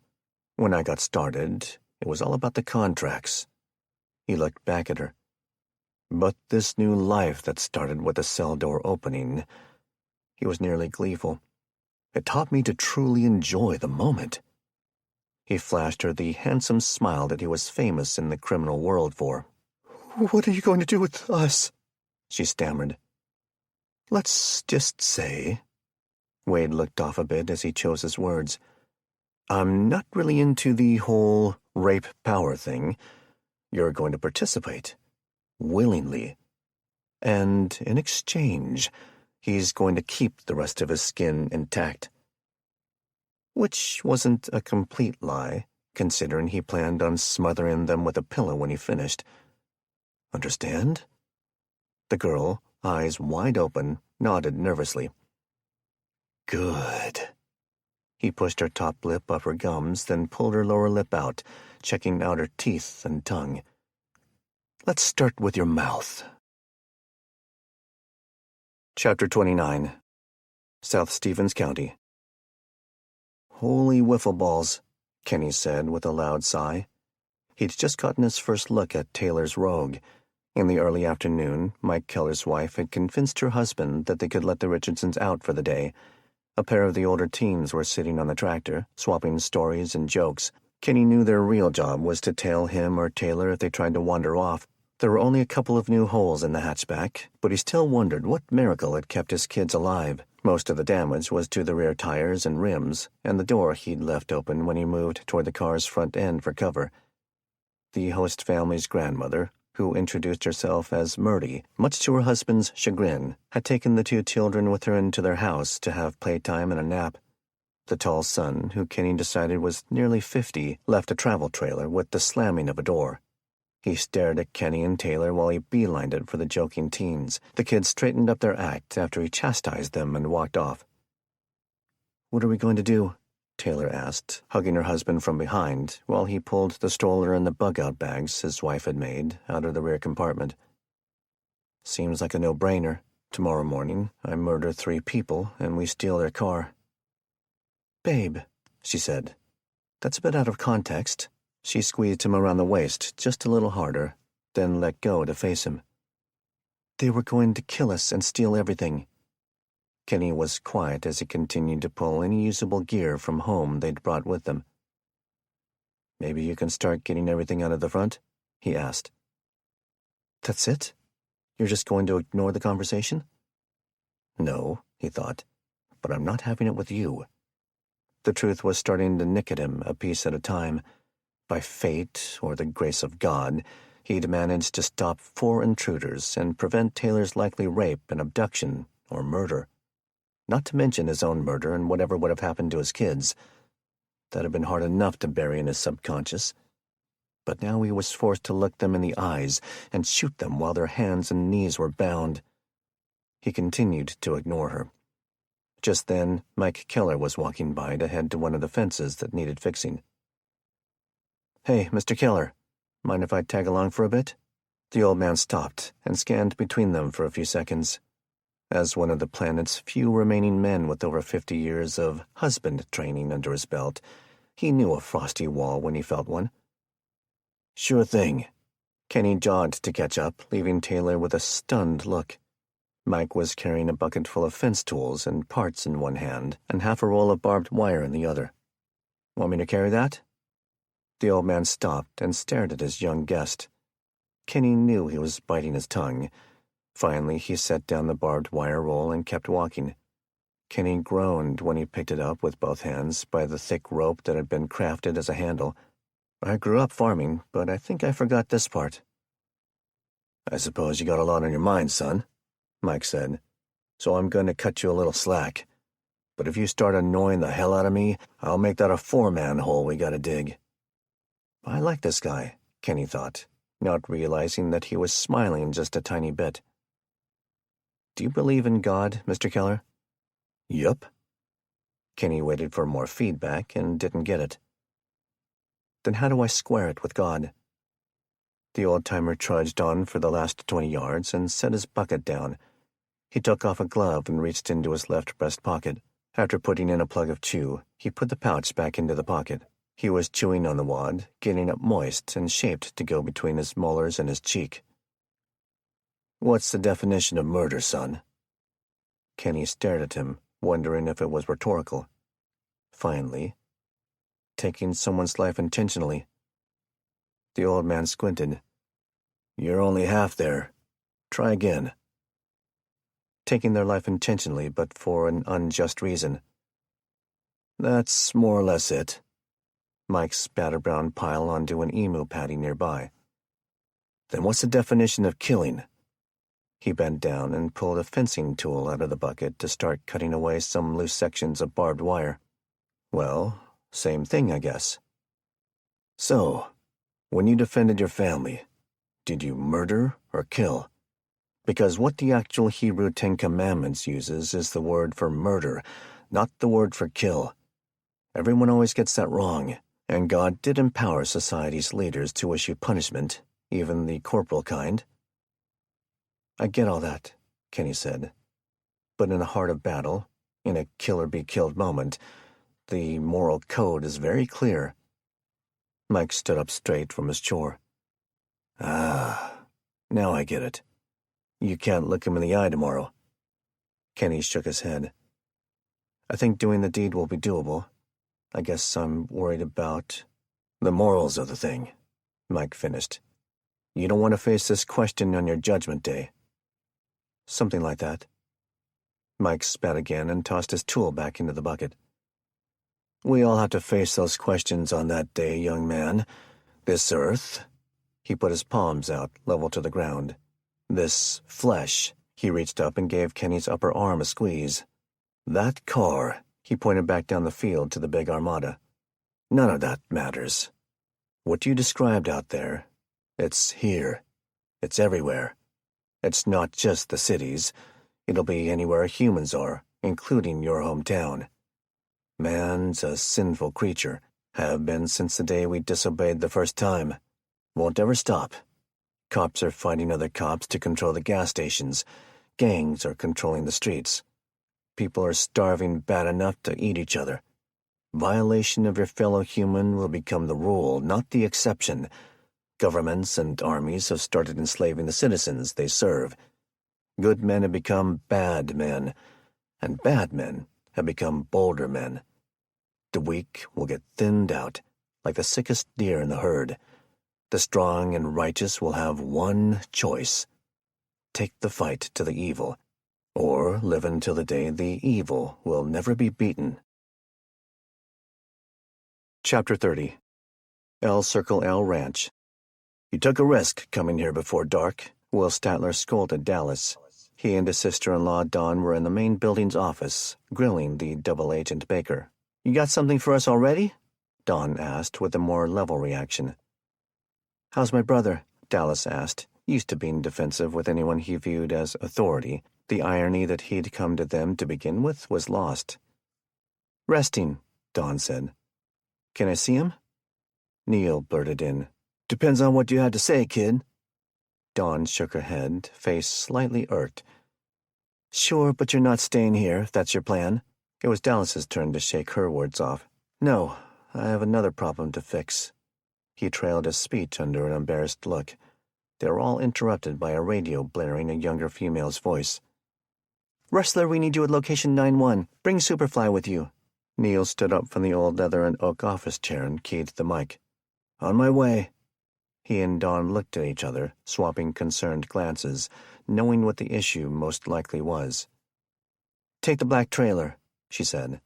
when I got started, it was all about the contracts. He looked back at her. But this new life that started with the cell door opening, he was nearly gleeful. It taught me to truly enjoy the moment. He flashed her the handsome smile that he was famous in the criminal world for. What are you going to do with us? She stammered. Let's just say... Wade looked off a bit as he chose his words. I'm not really into the whole rape power thing. You're going to participate. Willingly. And in exchange, he's going to keep the rest of his skin intact. Which wasn't a complete lie, considering he planned on smothering them with a pillow when he finished. Understand? The girl, eyes wide open, nodded nervously. Good. He pushed her top lip up her gums, then pulled her lower lip out, checking out her teeth and tongue. Let's start with your mouth. Chapter 29. South Stevens County. Holy wiffle balls, Kenny said with a loud sigh. He'd just gotten his first look at Taylor's Rogue. In the early afternoon, Mike Keller's wife had convinced her husband that they could let the Richardsons out for the day. A pair of the older teens were sitting on the tractor, swapping stories and jokes. Kenny knew their real job was to tail him or Taylor if they tried to wander off. There were only a couple of new holes in the hatchback, but he still wondered what miracle had kept his kids alive. Most of the damage was to the rear tires and rims, and the door he'd left open when he moved toward the car's front end for cover. The host family's grandmother, who introduced herself as Murdy, much to her husband's chagrin, had taken the two children with her into their house to have playtime and a nap. The tall son, who Kenny decided was nearly 50, left a travel trailer with the slamming of a door. He stared at Kenny and Taylor while he beelined it for the joking teens. The kids straightened up their act after he chastised them and walked off. What are we going to do? Taylor asked, hugging her husband from behind, while he pulled the stroller and the bug-out bags his wife had made out of the rear compartment. Seems like a no-brainer. Tomorrow morning, I murder 3 people, and we steal their car. Babe, she said. That's a bit out of context. She squeezed him around the waist just a little harder, then let go to face him. "They were going to kill us and steal everything." Kenny was quiet as he continued to pull any usable gear from home they'd brought with them. "Maybe you can start getting everything out of the front?" he asked. "That's it? You're just going to ignore the conversation?" "No," he thought, "but I'm not having it with you." The truth was starting to nick at him a piece at a time. By fate, or the grace of God, he'd managed to stop 4 intruders and prevent Taylor's likely rape and abduction or murder. Not to mention his own murder and whatever would have happened to his kids. That had been hard enough to bury in his subconscious. But now he was forced to look them in the eyes and shoot them while their hands and knees were bound. He continued to ignore her. Just then, Mike Keller was walking by to head to one of the fences that needed fixing. "Hey, Mr. Keller, mind if I tag along for a bit?" The old man stopped and scanned between them for a few seconds. As one of the planet's few remaining men with over 50 years of husband training under his belt, he knew a frosty wall when he felt one. "Sure thing." Kenny jogged to catch up, leaving Taylor with a stunned look. Mike was carrying a bucket full of fence tools and parts in one hand and half a roll of barbed wire in the other. "Want me to carry that?" The old man stopped and stared at his young guest. Kenny knew he was biting his tongue. Finally, he set down the barbed wire roll and kept walking. Kenny groaned when he picked it up with both hands by the thick rope that had been crafted as a handle. "I grew up farming, but I think I forgot this part." "I suppose you got a lot on your mind, son," Mike said, "so I'm going to cut you a little slack. But if you start annoying the hell out of me, I'll make that a 4-man hole we gotta dig." I like this guy, Kenny thought, not realizing that he was smiling just a tiny bit. "Do you believe in God, Mr. Keller?" "Yup." Kenny waited for more feedback and didn't get it. "Then how do I square it with God?" The old-timer trudged on for the last 20 yards and set his bucket down. He took off a glove and reached into his left breast pocket. After putting in a plug of chew, he put the pouch back into the pocket. He was chewing on the wad, getting it moist and shaped to go between his molars and his cheek. "What's the definition of murder, son?" Kenny stared at him, wondering if it was rhetorical. Finally, "Taking someone's life intentionally." The old man squinted. "You're only half there. Try again." "Taking their life intentionally, but for an unjust reason." "That's more or less it." Mike spat a brown pile onto an emu patty nearby. "Then what's the definition of killing?" He bent down and pulled a fencing tool out of the bucket to start cutting away some loose sections of barbed wire. "Well, same thing, I guess." "So, when you defended your family, did you murder or kill? Because what the actual Hebrew 10 Commandments uses is the word for murder, not the word for kill. Everyone always gets that wrong, and God did empower society's leaders to issue punishment, even the corporal kind." "I get all that," Kenny said. "But in the heart of battle, in a kill-or-be-killed moment, the moral code is very clear." Mike stood up straight from his chore. "Ah, now I get it. You can't look him in the eye tomorrow." Kenny shook his head. "I think doing the deed will be doable. I guess I'm worried about the morals of the thing," Mike finished. "You don't want to face this question on your judgment day." "Something like that." Mike spat again and tossed his tool back into the bucket. "We all have to face those questions on that day, young man. This earth," he put his palms out, level to the ground. "This flesh," he reached up and gave Kenny's upper arm a squeeze. "That car," he pointed back down the field to the big armada. "None of that matters. What you described out there, it's here. It's everywhere. It's not just the cities. It'll be anywhere humans are, including your hometown. Man's a sinful creature, have been since the day we disobeyed the first time. Won't ever stop. Cops are fighting other cops to control the gas stations. Gangs are controlling the streets. People are starving bad enough to eat each other. Violation of your fellow human will become the rule, not the exception. Governments and armies have started enslaving the citizens they serve. Good men have become bad men, and bad men have become bolder men. The weak will get thinned out, like the sickest deer in the herd. The strong and righteous will have one choice: take the fight to the evil, or live until the day the evil will never be beaten. Chapter 30. L Circle L Ranch. You took a risk coming here before dark, Will Statler scolded Dallas. He and his sister-in-law Dawn were in the main building's office, grilling the double-agent baker. You got something for us already? Dawn asked with a more level reaction. How's my brother? Dallas asked, used to being defensive with anyone he viewed as authority. The irony that he'd come to them to begin with was lost. Resting, Dawn said. Can I see him? Neil blurted in. Depends on what you had to say, kid. Dawn shook her head, face slightly irked. Sure, but you're not staying here, if that's your plan. It was Dallas's turn to shake her words off. No, I have another problem to fix. He trailed his speech under an embarrassed look. They were all interrupted by a radio blaring a younger female's voice. Rustler, we need you at location 9-1. Bring Superfly with you. Neil stood up from the old leather and oak office chair and keyed the mic. On my way. He and Dawn looked at each other, swapping concerned glances, knowing what the issue most likely was. Take the black trailer, she said.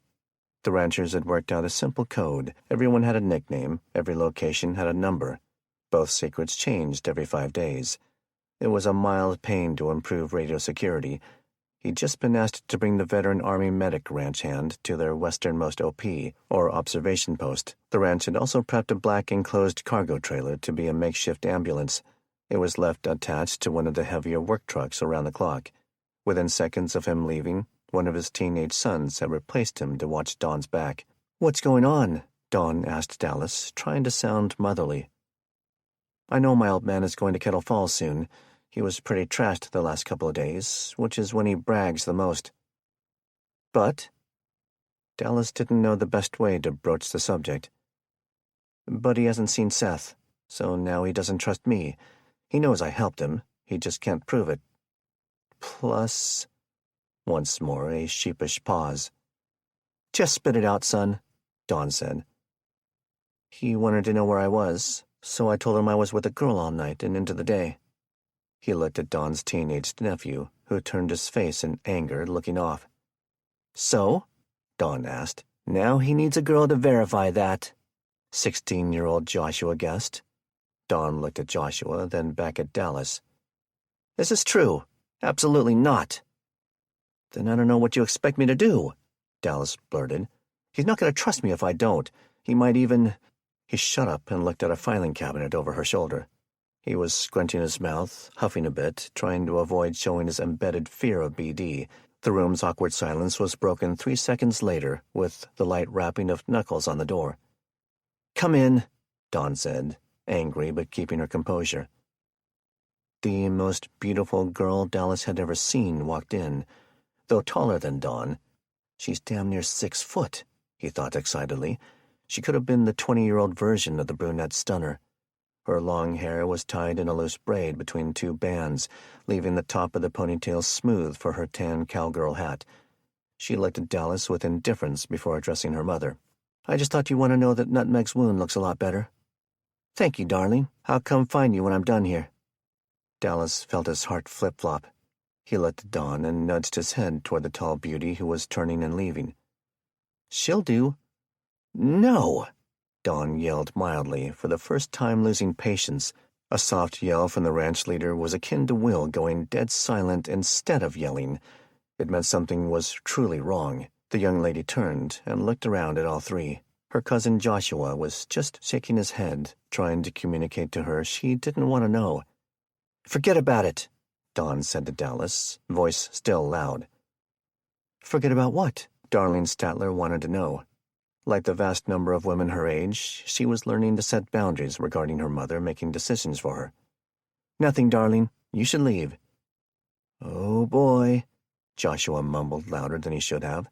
The ranchers had worked out a simple code. Everyone had a nickname, every location had a number. Both secrets changed every 5 days. It was a mild pain to improve radio security. He'd just been asked to bring the veteran Army medic ranch hand to their westernmost OP, or observation post. The ranch had also prepped a black enclosed cargo trailer to be a makeshift ambulance. It was left attached to one of the heavier work trucks around the clock. Within seconds of him leaving, one of his teenage sons had replaced him to watch Dawn's back. What's going on? Dawn asked Dallas, trying to sound motherly. I know my old man is going to Kettle Falls soon. He was pretty trashed the last couple of days, which is when he brags the most. But? Dallas didn't know the best way to broach the subject. But he hasn't seen Seth, so now he doesn't trust me. He knows I helped him, he just can't prove it. Plus... Once more a sheepish pause. Just spit it out, son, Dawn said. He wanted to know where I was, so I told him I was with a girl all night and into the day. He looked at Dawn's teenaged nephew, who turned his face in anger, looking off. So? Dawn asked. Now he needs a girl to verify that. 16-year-old Joshua guessed. Dawn looked at Joshua, then back at Dallas. This is true. Absolutely not. Then I don't know what you expect me to do, Dallas blurted. He's not going to trust me if I don't. He might even... He shut up and looked at a filing cabinet over her shoulder. He was scrunching his mouth, huffing a bit, trying to avoid showing his embedded fear of BD. The room's awkward silence was broken 3 seconds later, with the light rapping of knuckles on the door. Come in, Dawn said, angry but keeping her composure. The most beautiful girl Dallas had ever seen walked in. Though taller than Dawn, she's damn near 6 foot, he thought excitedly. She could have been the 20-year-old version of the brunette stunner. Her long hair was tied in a loose braid between 2 bands, leaving the top of the ponytail smooth for her tan cowgirl hat. She looked at Dallas with indifference before addressing her mother. I just thought you'd want to know that Nutmeg's wound looks a lot better. Thank you, darling. I'll come find you when I'm done here. Dallas felt his heart flip-flop. He looked at Dawn and nudged his head toward the tall beauty who was turning and leaving. She'll do. No! Dawn yelled mildly, for the first time losing patience. A soft yell from the ranch leader was akin to Will going dead silent instead of yelling. It meant something was truly wrong. The young lady turned and looked around at all three. Her cousin Joshua was just shaking his head, trying to communicate to her she didn't want to know. Forget about it, Dawn said to Dallas, voice still loud. Forget about what? Darlene Statler wanted to know. Like the vast number of women her age, she was learning to set boundaries regarding her mother making decisions for her. Nothing, darling. You should leave. Oh, boy, Joshua mumbled louder than he should have.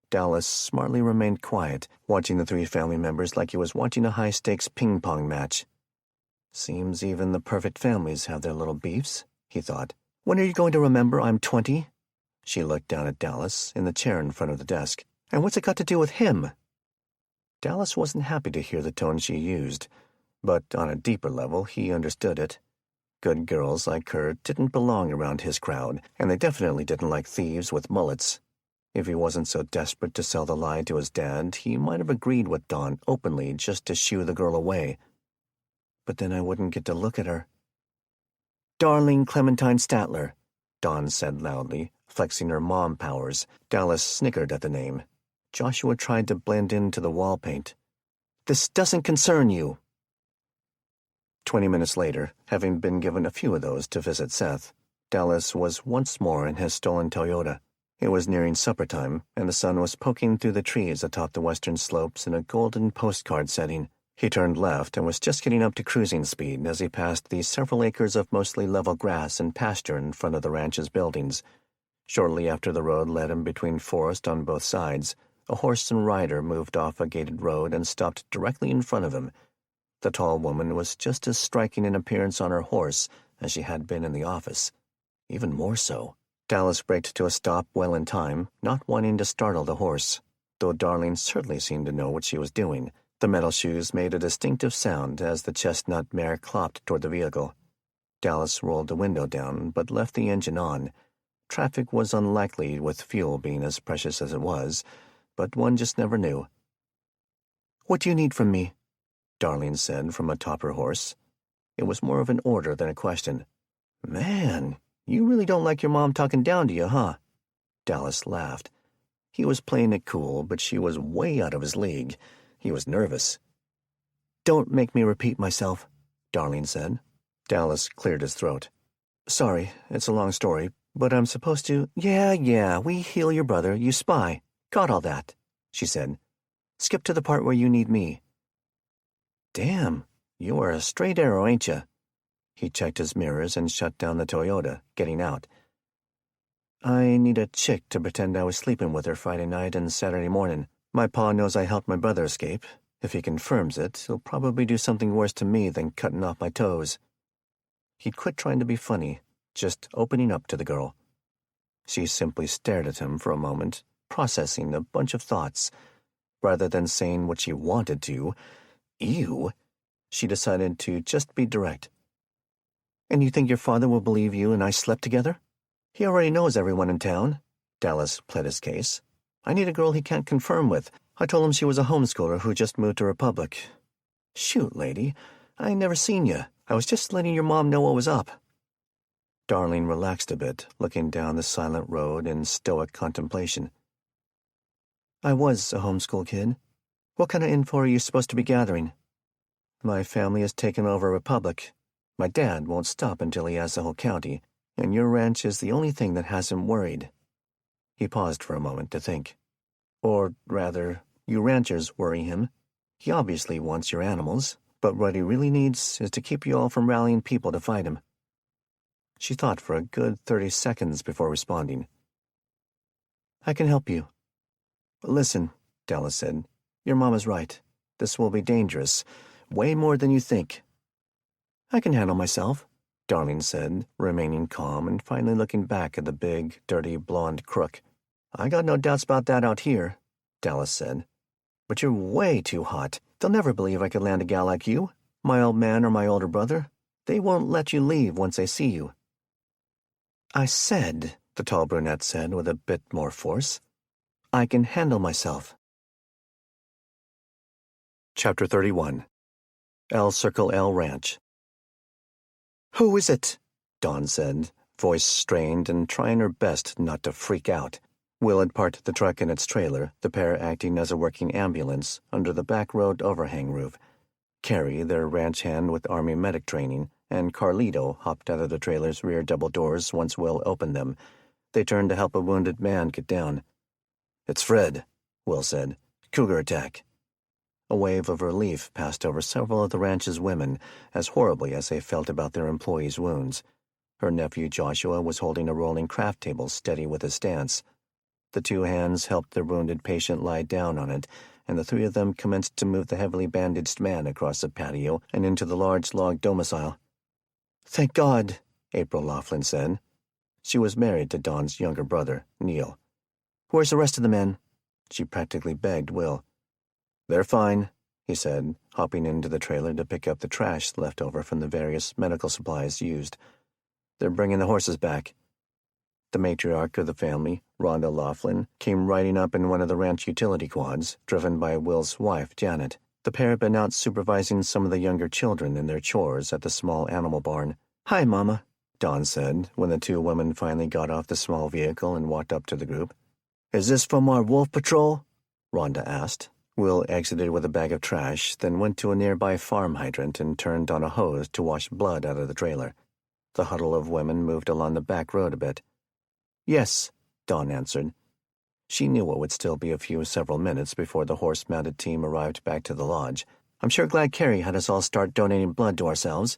Dallas smartly remained quiet, watching the 3 family members like he was watching a high-stakes ping-pong match. Seems even the perfect families have their little beefs, he thought. When are you going to remember I'm 20? She looked down at Dallas, in the chair in front of the desk. And what's it got to do with him? Dallas wasn't happy to hear the tone she used, but on a deeper level he understood it. Good girls like her didn't belong around his crowd, and they definitely didn't like thieves with mullets. If he wasn't so desperate to sell the lie to his dad, he might have agreed with Dawn openly just to shoo the girl away. But then I wouldn't get to look at her. "Darling Clementine Statler," Dawn said loudly, flexing her mom powers. Dallas snickered at the name. Joshua tried to blend into the wall paint. "This doesn't concern you." 20 minutes later, having been given a few of those to visit Seth, Dallas was once more in his stolen Toyota. It was nearing supper time, and the sun was poking through the trees atop the western slopes in a golden postcard setting. He turned left and was just getting up to cruising speed as he passed the several acres of mostly level grass and pasture in front of the ranch's buildings. Shortly after the road led him between forest on both sides, a horse and rider moved off a gated road and stopped directly in front of him. The tall woman was just as striking in appearance on her horse as she had been in the office. Even more so. Dallas braked to a stop well in time, not wanting to startle the horse, though Darling certainly seemed to know what she was doing. The metal shoes made a distinctive sound as the chestnut mare clopped toward the vehicle. Dallas rolled the window down, but left the engine on. Traffic was unlikely with fuel being as precious as it was, but one just never knew. "What do you need from me?" Darling said from atop her horse. It was more of an order than a question. "Man, you really don't like your mom talking down to you, huh?" Dallas laughed. He was playing it cool, but she was way out of his league. He was nervous. "Don't make me repeat myself," Darling said. Dallas cleared his throat. "Sorry, it's a long story, but I'm supposed to—" Yeah, we heal your brother, you spy. Got all that," she said. "Skip to the part where you need me." "Damn, you are a straight arrow, ain't you?" He checked his mirrors and shut down the Toyota, getting out. "I need a chick to pretend I was sleeping with her Friday night and Saturday morning. My pa knows I helped my brother escape. If he confirms it, he'll probably do something worse to me than cutting off my toes." He'd quit trying to be funny, just opening up to the girl. She simply stared at him for a moment, processing a bunch of thoughts. Rather than saying what she wanted to, ew, she decided to just be direct. "And you think your father will believe you and I slept together? He already knows everyone in town." Dallas pled his case. "I need a girl he can't confirm with. I told him she was a homeschooler who just moved to Republic." "Shoot, lady, I ain't never seen you. I was just letting your mom know what was up." Darling relaxed a bit, looking down the silent road in stoic contemplation. "I was a homeschool kid. What kind of info are you supposed to be gathering?" "My family has taken over Republic. My dad won't stop until he has the whole county, and your ranch is the only thing that has him worried." He paused for a moment to think. "Or, rather, you ranchers worry him. He obviously wants your animals, but what he really needs is to keep you all from rallying people to fight him." She thought for a good 30 seconds before responding. "I can help you." "Listen," Dallas said, "your mom is right. This will be dangerous, way more than you think." "I can handle myself," Darling said, remaining calm and finally looking back at the big, dirty, blonde crook. "I got no doubts about that out here," Dallas said. "But you're way too hot. They'll never believe I could land a gal like you, my old man or my older brother. They won't let you leave once they see you." "I said," the tall brunette said with a bit more force, "I can handle myself." Chapter 31. L Circle L Ranch. "Who is it?" Dawn said, voice strained and trying her best not to freak out. Will had parked the truck in its trailer, the pair acting as a working ambulance, under the back road overhang roof. Carrie, their ranch hand with Army medic training, and Carlito hopped out of the trailer's rear double doors once Will opened them. They turned to help a wounded man get down. "It's Fred," Will said. "Cougar attack." A wave of relief passed over several of the ranch's women, as horribly as they felt about their employees' wounds. Her nephew Joshua was holding a rolling craft table steady with his stance. The two hands helped their wounded patient lie down on it, and the three of them commenced to move the heavily bandaged man across the patio and into the large log domicile. "Thank God," April Laughlin said. She was married to Dawn's younger brother, Neil. "Where's the rest of the men?" She practically begged Will. "They're fine," he said, hopping into the trailer to pick up the trash left over from the various medical supplies used. "They're bringing the horses back." The matriarch of the family, Rhonda Laughlin, came riding up in one of the ranch utility quads, driven by Will's wife, Janet. The pair had been out supervising some of the younger children in their chores at the small animal barn. "Hi, Mama," Dawn said, when the two women finally got off the small vehicle and walked up to the group. "Is this from our wolf patrol?" Rhonda asked. Will exited with a bag of trash, then went to a nearby farm hydrant and turned on a hose to wash blood out of the trailer. The huddle of women moved along the back road a bit. "Yes," Dawn answered. She knew it would still be several minutes before the horse-mounted team arrived back to the lodge. "I'm sure glad Carrie had us all start donating blood to ourselves.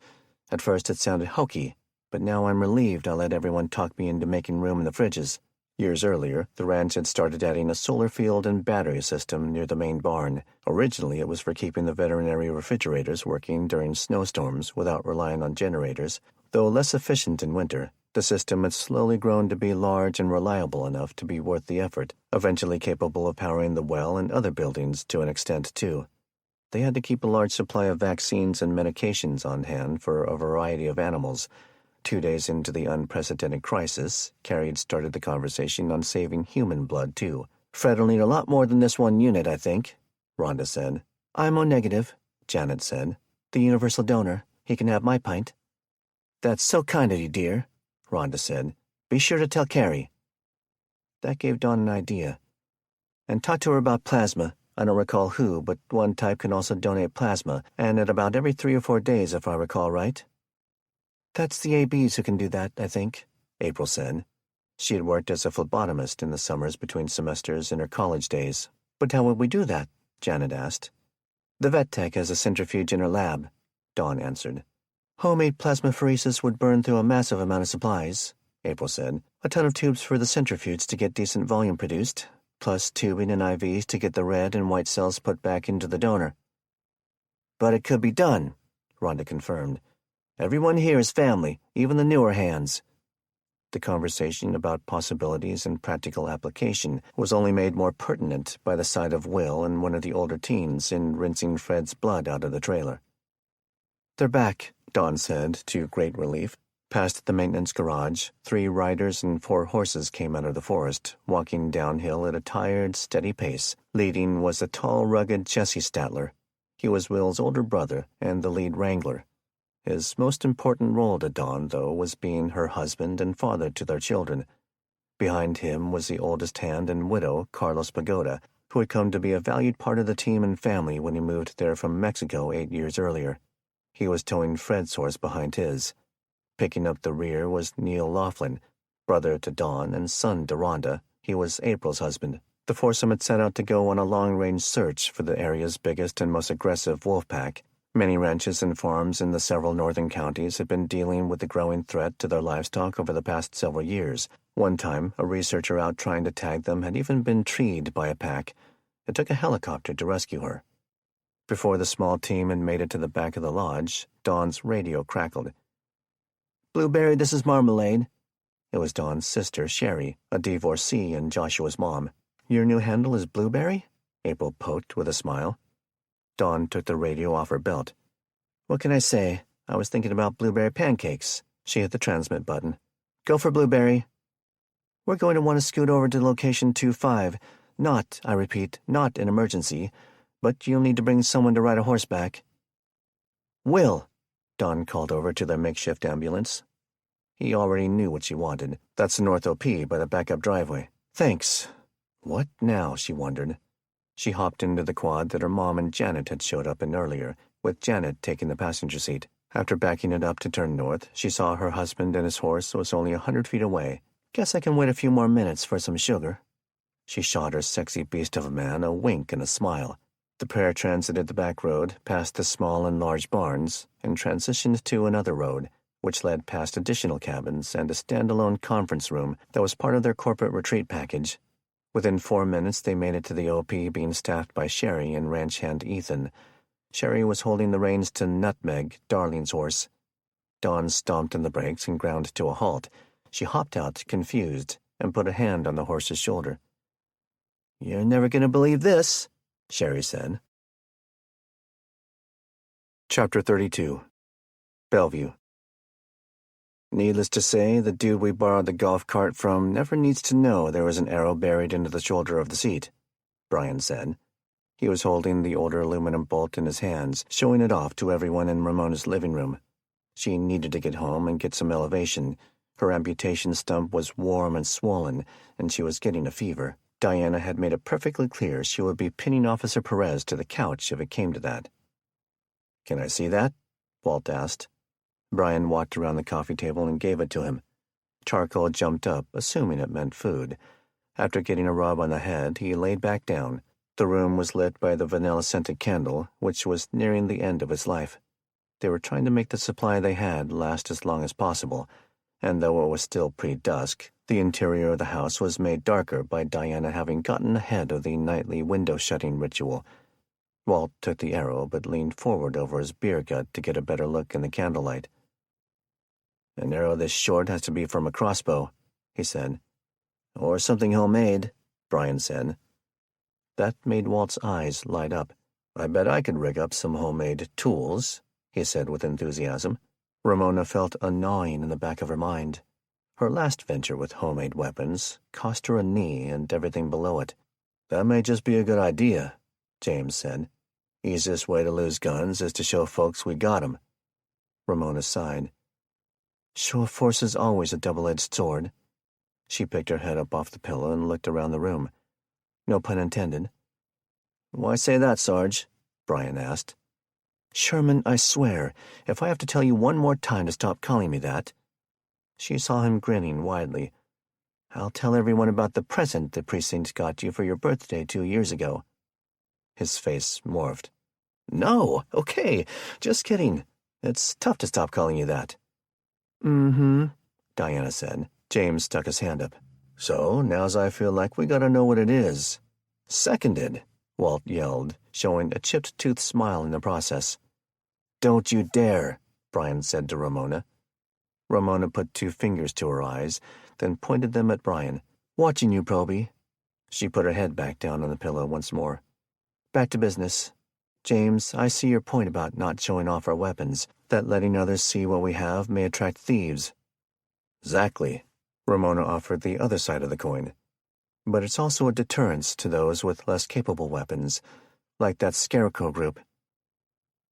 At first it sounded hokey, but now I'm relieved I let everyone talk me into making room in the fridges." Years earlier, the ranch had started adding a solar field and battery system near the main barn. Originally, it was for keeping the veterinary refrigerators working during snowstorms without relying on generators. Though less efficient in winter, the system had slowly grown to be large and reliable enough to be worth the effort, eventually capable of powering the well and other buildings to an extent, too. They had to keep a large supply of vaccines and medications on hand for a variety of animals. 2 days into the unprecedented crisis, Carrie had started the conversation on saving human blood, too. "Fred'll need a lot more than this one unit, I think," Rhonda said. "I'm O-negative," Janet said. "The universal donor. He can have my pint." "That's so kind of you, dear," Rhonda said. "Be sure to tell Carrie." That gave Dawn an idea. "And talk to her about plasma. I don't recall who, but one type can also donate plasma, and at about every 3 or 4 days, if I recall right." "That's the ABs who can do that, I think," April said. She had worked as a phlebotomist in the summers between semesters in her college days. "But how would we do that?" Janet asked. "The vet tech has a centrifuge in her lab," Dawn answered. "Homemade plasmapheresis would burn through a massive amount of supplies," April said. "A ton of tubes for the centrifuge to get decent volume produced, plus tubing and IVs to get the red and white cells put back into the donor." "But it could be done," Rhonda confirmed. "Everyone here is family, even the newer hands." The conversation about possibilities and practical application was only made more pertinent by the sight of Will and one of the older teens in rinsing Fred's blood out of the trailer. "They're back," Dawn said, to great relief. Past the maintenance garage, 3 riders and 4 horses came out of the forest, walking downhill at a tired, steady pace. Leading was the tall, rugged Jesse Statler. He was Will's older brother and the lead wrangler. His most important role to Dawn, though, was being her husband and father to their children. Behind him was the oldest hand and widow, Carlos Pagoda, who had come to be a valued part of the team and family when he moved there from Mexico 8 years earlier. He was towing Fred's horse behind his. Picking up the rear was Neil Laughlin, brother to Dawn and son to Rhonda. He was April's husband. The foursome had set out to go on a long-range search for the area's biggest and most aggressive wolf pack. Many ranches and farms in the several northern counties had been dealing with the growing threat to their livestock over the past several years. One time, a researcher out trying to tag them had even been treed by a pack. It took a helicopter to rescue her. Before the small team had made it to the back of the lodge, Dawn's radio crackled. "Blueberry, this is Marmalade." It was Dawn's sister, Sherry, a divorcee and Joshua's mom. "Your new handle is Blueberry?" April poked with a smile. Dawn took the radio off her belt. "What can I say? I was thinking about blueberry pancakes." She hit the transmit button. "Go for Blueberry." "We're going to want to scoot over to location 25. Not, I repeat, not an emergency, but you'll need to bring someone to ride a horseback." "Will," Dawn called over to their makeshift ambulance. He already knew what she wanted. "That's the North OP by the backup driveway." "Thanks." What now, she wondered. She hopped into the quad that her mom and Janet had showed up in earlier, with Janet taking the passenger seat. After backing it up to turn north, she saw her husband and his horse was only 100 feet away. "Guess I can wait a few more minutes for some sugar." She shot her sexy beast of a man a wink and a smile. The pair transited the back road, past the small and large barns, and transitioned to another road, which led past additional cabins and a standalone conference room that was part of their corporate retreat package. Within 4 minutes, they made it to the OP being staffed by Sherry and ranch hand Ethan. Sherry was holding the reins to Nutmeg, Darlene's horse. Dawn stomped on the brakes and ground to a halt. She hopped out, confused, and put a hand on the horse's shoulder. "You're never going to believe this," Sherry said. Chapter 32. Bellevue. Needless to say, the dude we borrowed the golf cart from never needs to know there was an arrow buried into the shoulder of the seat, Brian said. He was holding the older aluminum bolt in his hands, showing it off to everyone in Ramona's living room. She needed to get home and get some elevation. Her amputation stump was warm and swollen, and she was getting a fever. Diana had made it perfectly clear she would be pinning Officer Perez to the couch if it came to that. "Can I see that?" Walt asked. Brian walked around the coffee table and gave it to him. Charcoal jumped up, assuming it meant food. After getting a rub on the head, he laid back down. The room was lit by the vanilla-scented candle, which was nearing the end of its life. They were trying to make the supply they had last as long as possible, and though it was still pre-dusk, the interior of the house was made darker by Diana having gotten ahead of the nightly window-shutting ritual. Walt took the arrow but leaned forward over his beer gut to get a better look in the candlelight. "An arrow this short has to be from a crossbow," he said. "Or something homemade," Brian said. That made Walt's eyes light up. "I bet I could rig up some homemade tools," he said with enthusiasm. Ramona felt a gnawing in the back of her mind. Her last venture with homemade weapons cost her a knee and everything below it. "That may just be a good idea," James said. "Easiest way to lose guns is to show folks we got 'em." Ramona sighed. "Show of force is always a double-edged sword." She picked her head up off the pillow and looked around the room. No pun intended. "Why say that, Sarge?" Brian asked. "Sherman, I swear, if I have to tell you one more time to stop calling me that." She saw him grinning widely. "I'll tell everyone about the present the precinct got you for your birthday 2 years ago." His face morphed. "No, okay, just kidding. It's tough to stop calling you that." "Mm-hmm," Diana said. James stuck his hand up. "So, now's I feel like we gotta know what it is." "Seconded," Walt yelled, showing a chipped-toothed smile in the process. "Don't you dare," Brian said to Ramona. Ramona put 2 fingers to her eyes, then pointed them at Brian. "Watching you, Proby." She put her head back down on the pillow once more. "Back to business. James, I see your point about not showing off our weapons, that letting others see what we have may attract thieves." "Exactly." Ramona offered the other side of the coin. "But it's also a deterrence to those with less capable weapons, like that Scarecrow group."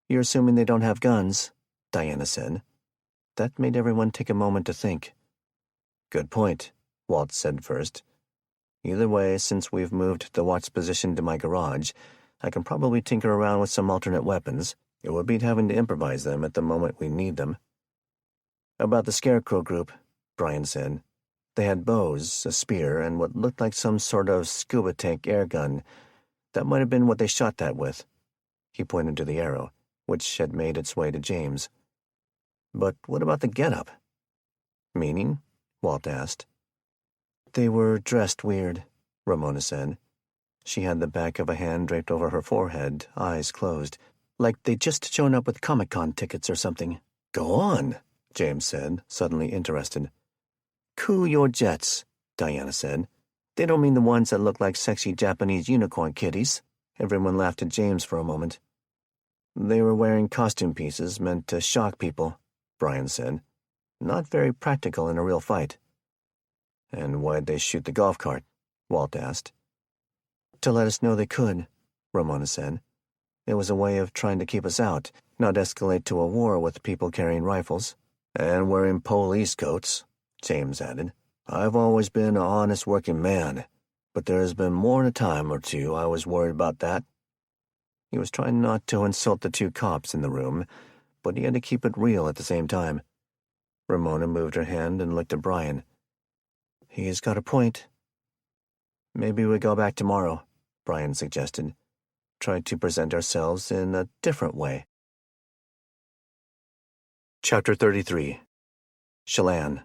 "You're assuming they don't have guns," Diana said. That made everyone take a moment to think. "Good point," Walt said first. "Either way, since we've moved the watch position to my garage, I can probably tinker around with some alternate weapons. It would beat having to improvise them at the moment we need them." "About the Scarecrow group," Brian said. "They had bows, a spear, and what looked like some sort of scuba tank air gun. That might have been what they shot that with." He pointed to the arrow, which had made its way to James. "But what about the getup?" "Meaning?" Walt asked. "They were dressed weird," Ramona said. She had the back of a hand draped over her forehead, eyes closed, like they'd just shown up with Comic-Con tickets or something. "Go on," James said, suddenly interested. "Cool your jets," Diana said. "They don't mean the ones that look like sexy Japanese unicorn kitties." Everyone laughed at James for a moment. "They were wearing costume pieces meant to shock people," Brian said. "Not very practical in a real fight." "And why'd they shoot the golf cart?" Walt asked. "To let us know they could," Ramona said. "It was a way of trying to keep us out, not escalate to a war with people carrying rifles." "And wearing police coats," James added. "I've always been an honest working man, but there has been more than a time or two I was worried about that." He was trying not to insult the 2 cops in the room, but he had to keep it real at the same time. Ramona moved her hand and looked at Brian. "He's got a point." "Maybe we go back tomorrow," Brian suggested. "Try to present ourselves in a different way." Chapter 33. Chelan.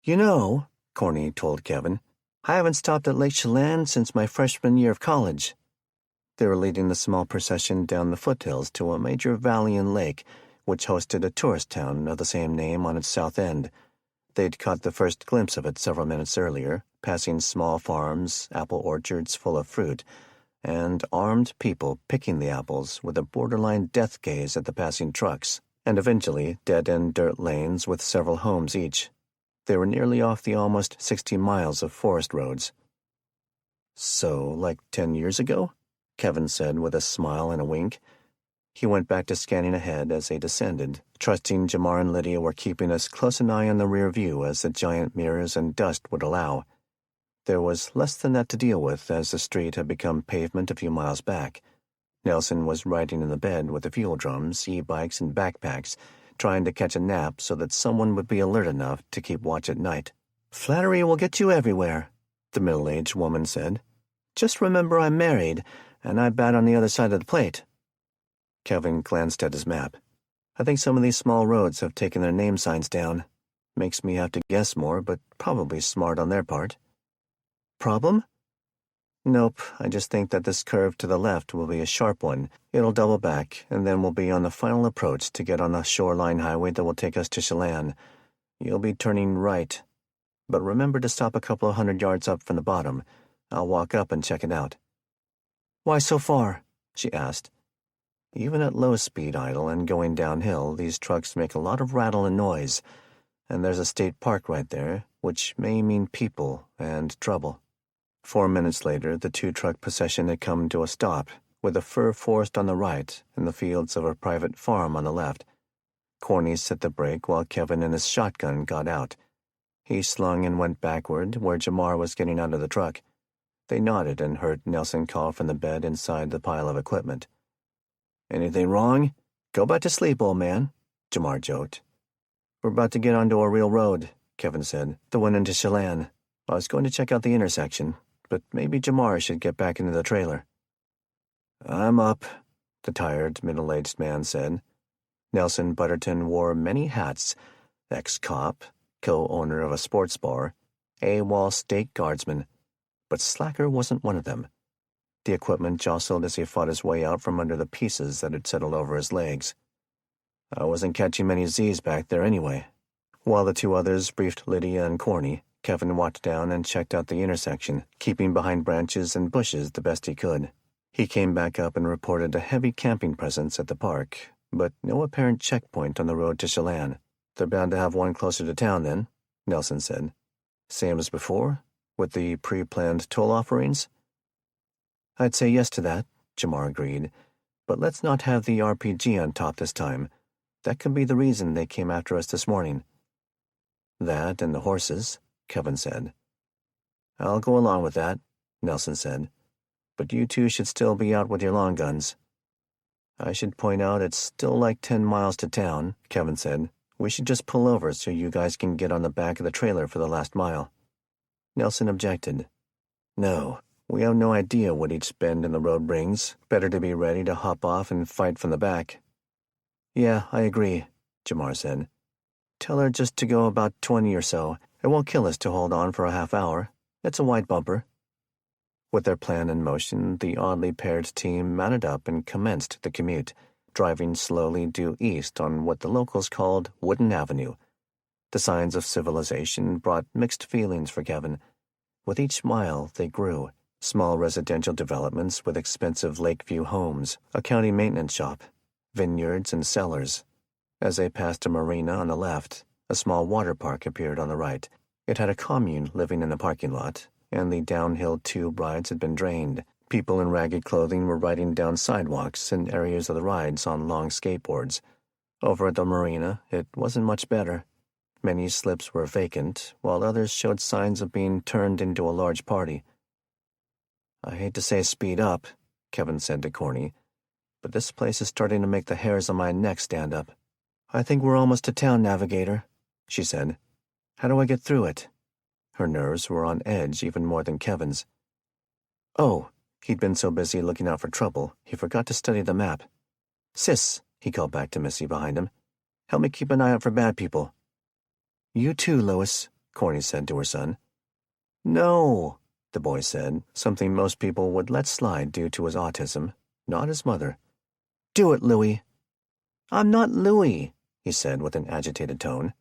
"You know," Corny told Kevin, I haven't stopped at Lake Chelan since my freshman year of college." They were leading the small procession down the foothills to a major valley and lake, which hosted a tourist town of the same name on its south end. They'd caught the first glimpse of it several minutes earlier, passing small farms, apple orchards full of fruit, and armed people picking the apples with a borderline death gaze at the passing trucks, and eventually dead-end dirt lanes with several homes each. They were nearly off the almost 60 miles of forest roads. "So, like 10 years ago?" Kevin said with a smile and a wink. He went back to scanning ahead as they descended, trusting Jamar and Lydia were keeping as close an eye on the rear view as the giant mirrors and dust would allow. There was less than that to deal with as the street had become pavement a few miles back. Nelson was riding in the bed with the fuel drums, e-bikes, and backpacks, trying to catch a nap so that someone would be alert enough to keep watch at night. "Flattery will get you everywhere," the middle-aged woman said. "Just remember I'm married, and I bat on the other side of the plate." Kevin glanced at his map. "I think some of these small roads have taken their name signs down. Makes me have to guess more, but probably smart on their part." "Problem?" "Nope, I just think that this curve to the left will be a sharp one. It'll double back, and then we'll be on the final approach to get on the shoreline highway that will take us to Chelan. You'll be turning right. But remember to stop a couple of 100 yards up from the bottom. I'll walk up and check it out." "Why so far?" she asked. Even at low speed idle and going downhill, these trucks make a lot of rattle and noise, and there's a state park right there, which may mean people and trouble. 4 minutes later, the two-truck procession had come to a stop, with a fir forest on the right and the fields of a private farm on the left. Corny set the brake while Kevin and his shotgun got out. He slung and went backward where Jamar was getting out of the truck. They nodded and heard Nelson call from the bed inside the pile of equipment. "Anything wrong? Go back to sleep, old man," Jamar joked. "We're about to get onto a real road," Kevin said, "the one into Chelan. I was going to check out the intersection, but maybe Jamar should get back into the trailer." "I'm up," the tired, middle-aged man said. Nelson Butterton wore many hats: ex-cop, co-owner of a sports bar, AWOL state guardsman, but Slacker wasn't one of them. The equipment jostled as he fought his way out from under the pieces that had settled over his legs. I wasn't catching many Z's back there anyway. While the two others briefed Lydia and Corny, Kevin walked down and checked out the intersection, keeping behind branches and bushes the best he could. He came back up and reported a heavy camping presence at the park, but no apparent checkpoint on the road to Chelan. "They're bound to have one closer to town then," Nelson said. "Same as before, with the pre-planned toll offerings?" "I'd say yes to that," Jamar agreed, "but let's not have the RPG on top this time. That could be the reason they came after us this morning." "That and the horses," Kevin said. "I'll go along with that," Nelson said, "but you two should still be out with your long guns." "I should point out it's still like 10 miles to town," Kevin said. "We should just pull over so you guys can get on the back of the trailer for the last mile." Nelson objected. "No. We have no idea what each bend in the road brings. Better to be ready to hop off and fight from the back." "Yeah, I agree," Jamar said. "Tell her just to go about 20 or so. It won't kill us to hold on for a half hour. It's a wide bumper." With their plan in motion, the oddly paired team mounted up and commenced the commute, driving slowly due east on what the locals called Wooden Avenue. The signs of civilization brought mixed feelings for Kevin. With each mile, they grew. Small residential developments with expensive Lakeview homes, a county maintenance shop, vineyards and cellars. As they passed a marina on the left, a small water park appeared on the right. It had a commune living in the parking lot, and the downhill tube rides had been drained. People in ragged clothing were riding down sidewalks and areas of the rides on long skateboards. Over at the marina, it wasn't much better. Many slips were vacant, while others showed signs of being turned into a large party. "I hate to say speed up," Kevin said to Corny, "but this place is starting to make the hairs on my neck stand up." "I think we're almost to town, Navigator," she said. "How do I get through it?" Her nerves were on edge even more than Kevin's. Oh, he'd been so busy looking out for trouble, he forgot to study the map. "Sis," he called back to Missy behind him, "help me keep an eye out for bad people." "You too, Lois," Corny said to her son. No, the boy said, something most people would let slide due to his autism, not his mother. Do it, Louis. I'm not Louis, he said with an agitated tone.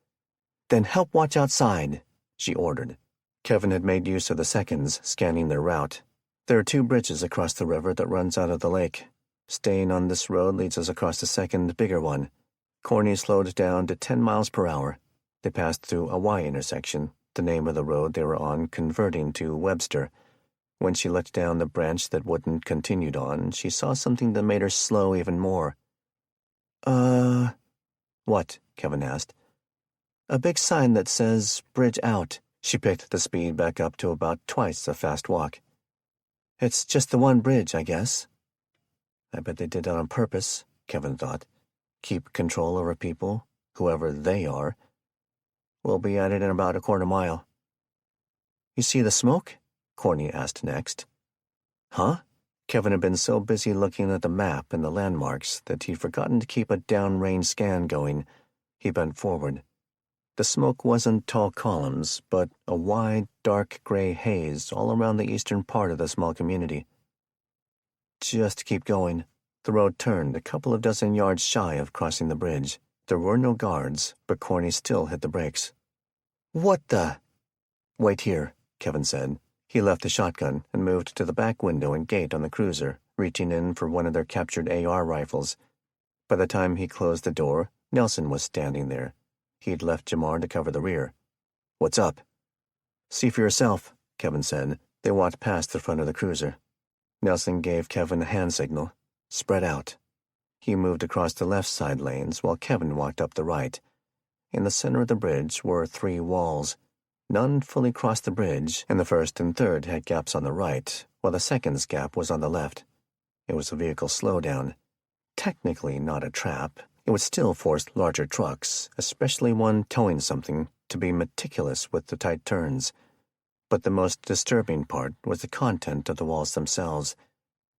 Then help watch outside, she ordered. Kevin had made use of the seconds, scanning their route. There are 2 bridges across the river that runs out of the lake. Staying on this road leads us across the second, bigger one. Corny slowed down to 10 miles per hour. They passed through a Y intersection, the name of the road they were on converting to Webster. When she looked down the branch that wouldn't continued on, she saw something that made her slow even more. What? Kevin asked. A big sign that says, bridge out. She picked the speed back up to about twice a fast walk. It's just the one bridge, I guess. I bet they did that on purpose, Kevin thought. Keep control over people, whoever they are. We'll be at it in about a quarter mile. You see the smoke? Corny asked next. Huh? Kevin had been so busy looking at the map and the landmarks that he'd forgotten to keep a downrange scan going. He bent forward. The smoke wasn't tall columns, but a wide, dark gray haze all around the eastern part of the small community. Just keep going. The road turned a couple of dozen yards shy of crossing the bridge. There were no guards, but Corny still hit the brakes. What the? Wait here, Kevin said. He left the shotgun and moved to the back window and gate on the cruiser, reaching in for one of their captured AR rifles. By the time he closed the door, Nelson was standing there. He'd left Jamar to cover the rear. What's up? See for yourself, Kevin said. They walked past the front of the cruiser. Nelson gave Kevin a hand signal. Spread out. He moved across the left side lanes while Kevin walked up the right. In the center of the bridge were 3 walls. None fully crossed the bridge, and the first and third had gaps on the right, while the second's gap was on the left. It was a vehicle slowdown. Technically not a trap. It would still force larger trucks, especially one towing something, to be meticulous with the tight turns. But the most disturbing part was the content of the walls themselves.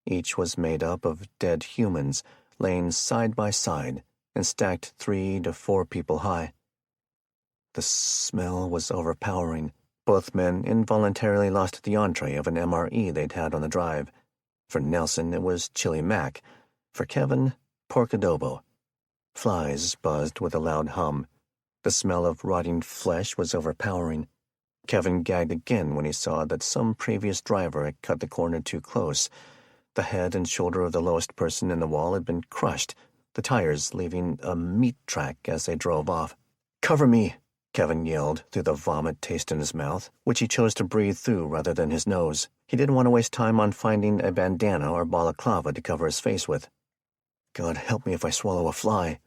Each was made up of dead humans, laying side by side and stacked 3 to 4 people high. The smell was overpowering. Both men involuntarily lost the entree of an MRE they'd had on the drive. For Nelson, it was chili mac. For Kevin, pork adobo. Flies buzzed with a loud hum. The smell of rotting flesh was overpowering. Kevin gagged again when he saw that some previous driver had cut the corner too close. The head and shoulder of the lowest person in the wall had been crushed, the tires leaving a meat track as they drove off. "Cover me!" Kevin yelled through the vomit taste in his mouth, which he chose to breathe through rather than his nose. He didn't want to waste time on finding a bandana or balaclava to cover his face with. God help me if I swallow a fly.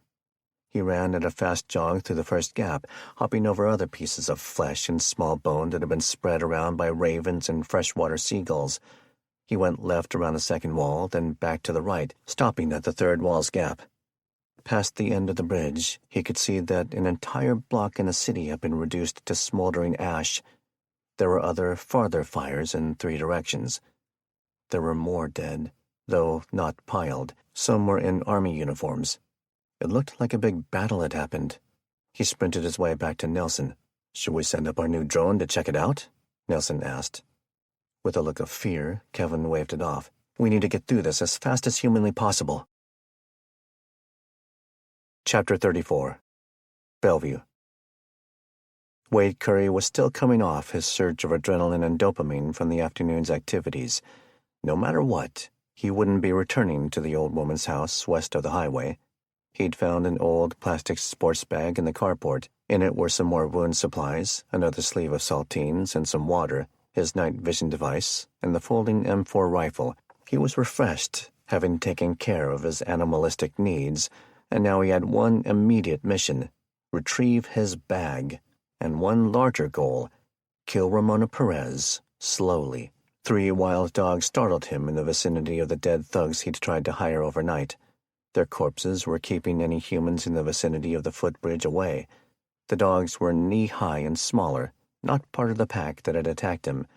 He ran at a fast jog through the first gap, hopping over other pieces of flesh and small bone that had been spread around by ravens and freshwater seagulls. He went left around the second wall, then back to the right, stopping at the third wall's gap. Past the end of the bridge, he could see that an entire block in the city had been reduced to smoldering ash. There were other, farther fires in 3 directions. There were more dead, though not piled. Some were in army uniforms. It looked like a big battle had happened. He sprinted his way back to Nelson. "Should we send up our new drone to check it out?" Nelson asked. With a look of fear, Kevin waved it off. "We need to get through this as fast as humanly possible." Chapter 34. Bellevue. Wade Curry was still coming off his surge of adrenaline and dopamine from the afternoon's activities. No matter what, he wouldn't be returning to the old woman's house west of the highway. He'd found an old plastic sports bag in the carport. In it were some more wound supplies, another sleeve of saltines and some water, his night vision device, and the folding M4 rifle. He was refreshed, having taken care of his animalistic needs, and now he had one immediate mission: retrieve his bag, and one larger goal: kill Ramona Perez, slowly. 3 wild dogs startled him in the vicinity of the dead thugs he'd tried to hire overnight. Their corpses were keeping any humans in the vicinity of the footbridge away. The dogs were knee-high and smaller, not part of the pack that had attacked him.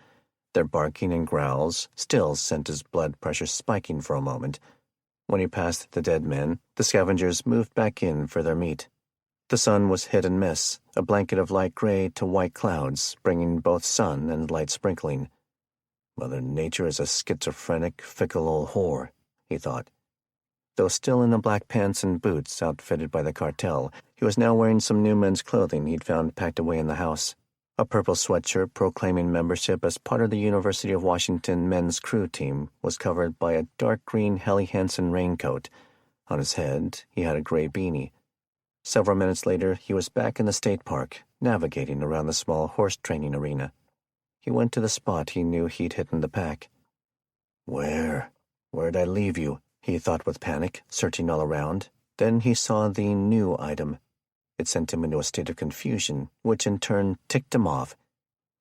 Their barking and growls still sent his blood pressure spiking for a moment. When he passed the dead men, the scavengers moved back in for their meat. The sun was hit and miss, a blanket of light gray to white clouds, bringing both sun and light sprinkling. Mother Nature is a schizophrenic, fickle old whore, he thought. Though still in the black pants and boots outfitted by the cartel, he was now wearing some new men's clothing he'd found packed away in the house. A purple sweatshirt proclaiming membership as part of the University of Washington men's crew team was covered by a dark green Helly Hansen raincoat. On his head, he had a gray beanie. Several minutes later, he was back in the state park, navigating around the small horse training arena. He went to the spot he knew he'd hidden the pack. Where'd I leave you? He thought with panic, searching all around. Then he saw the new item. It sent him into a state of confusion, which in turn ticked him off.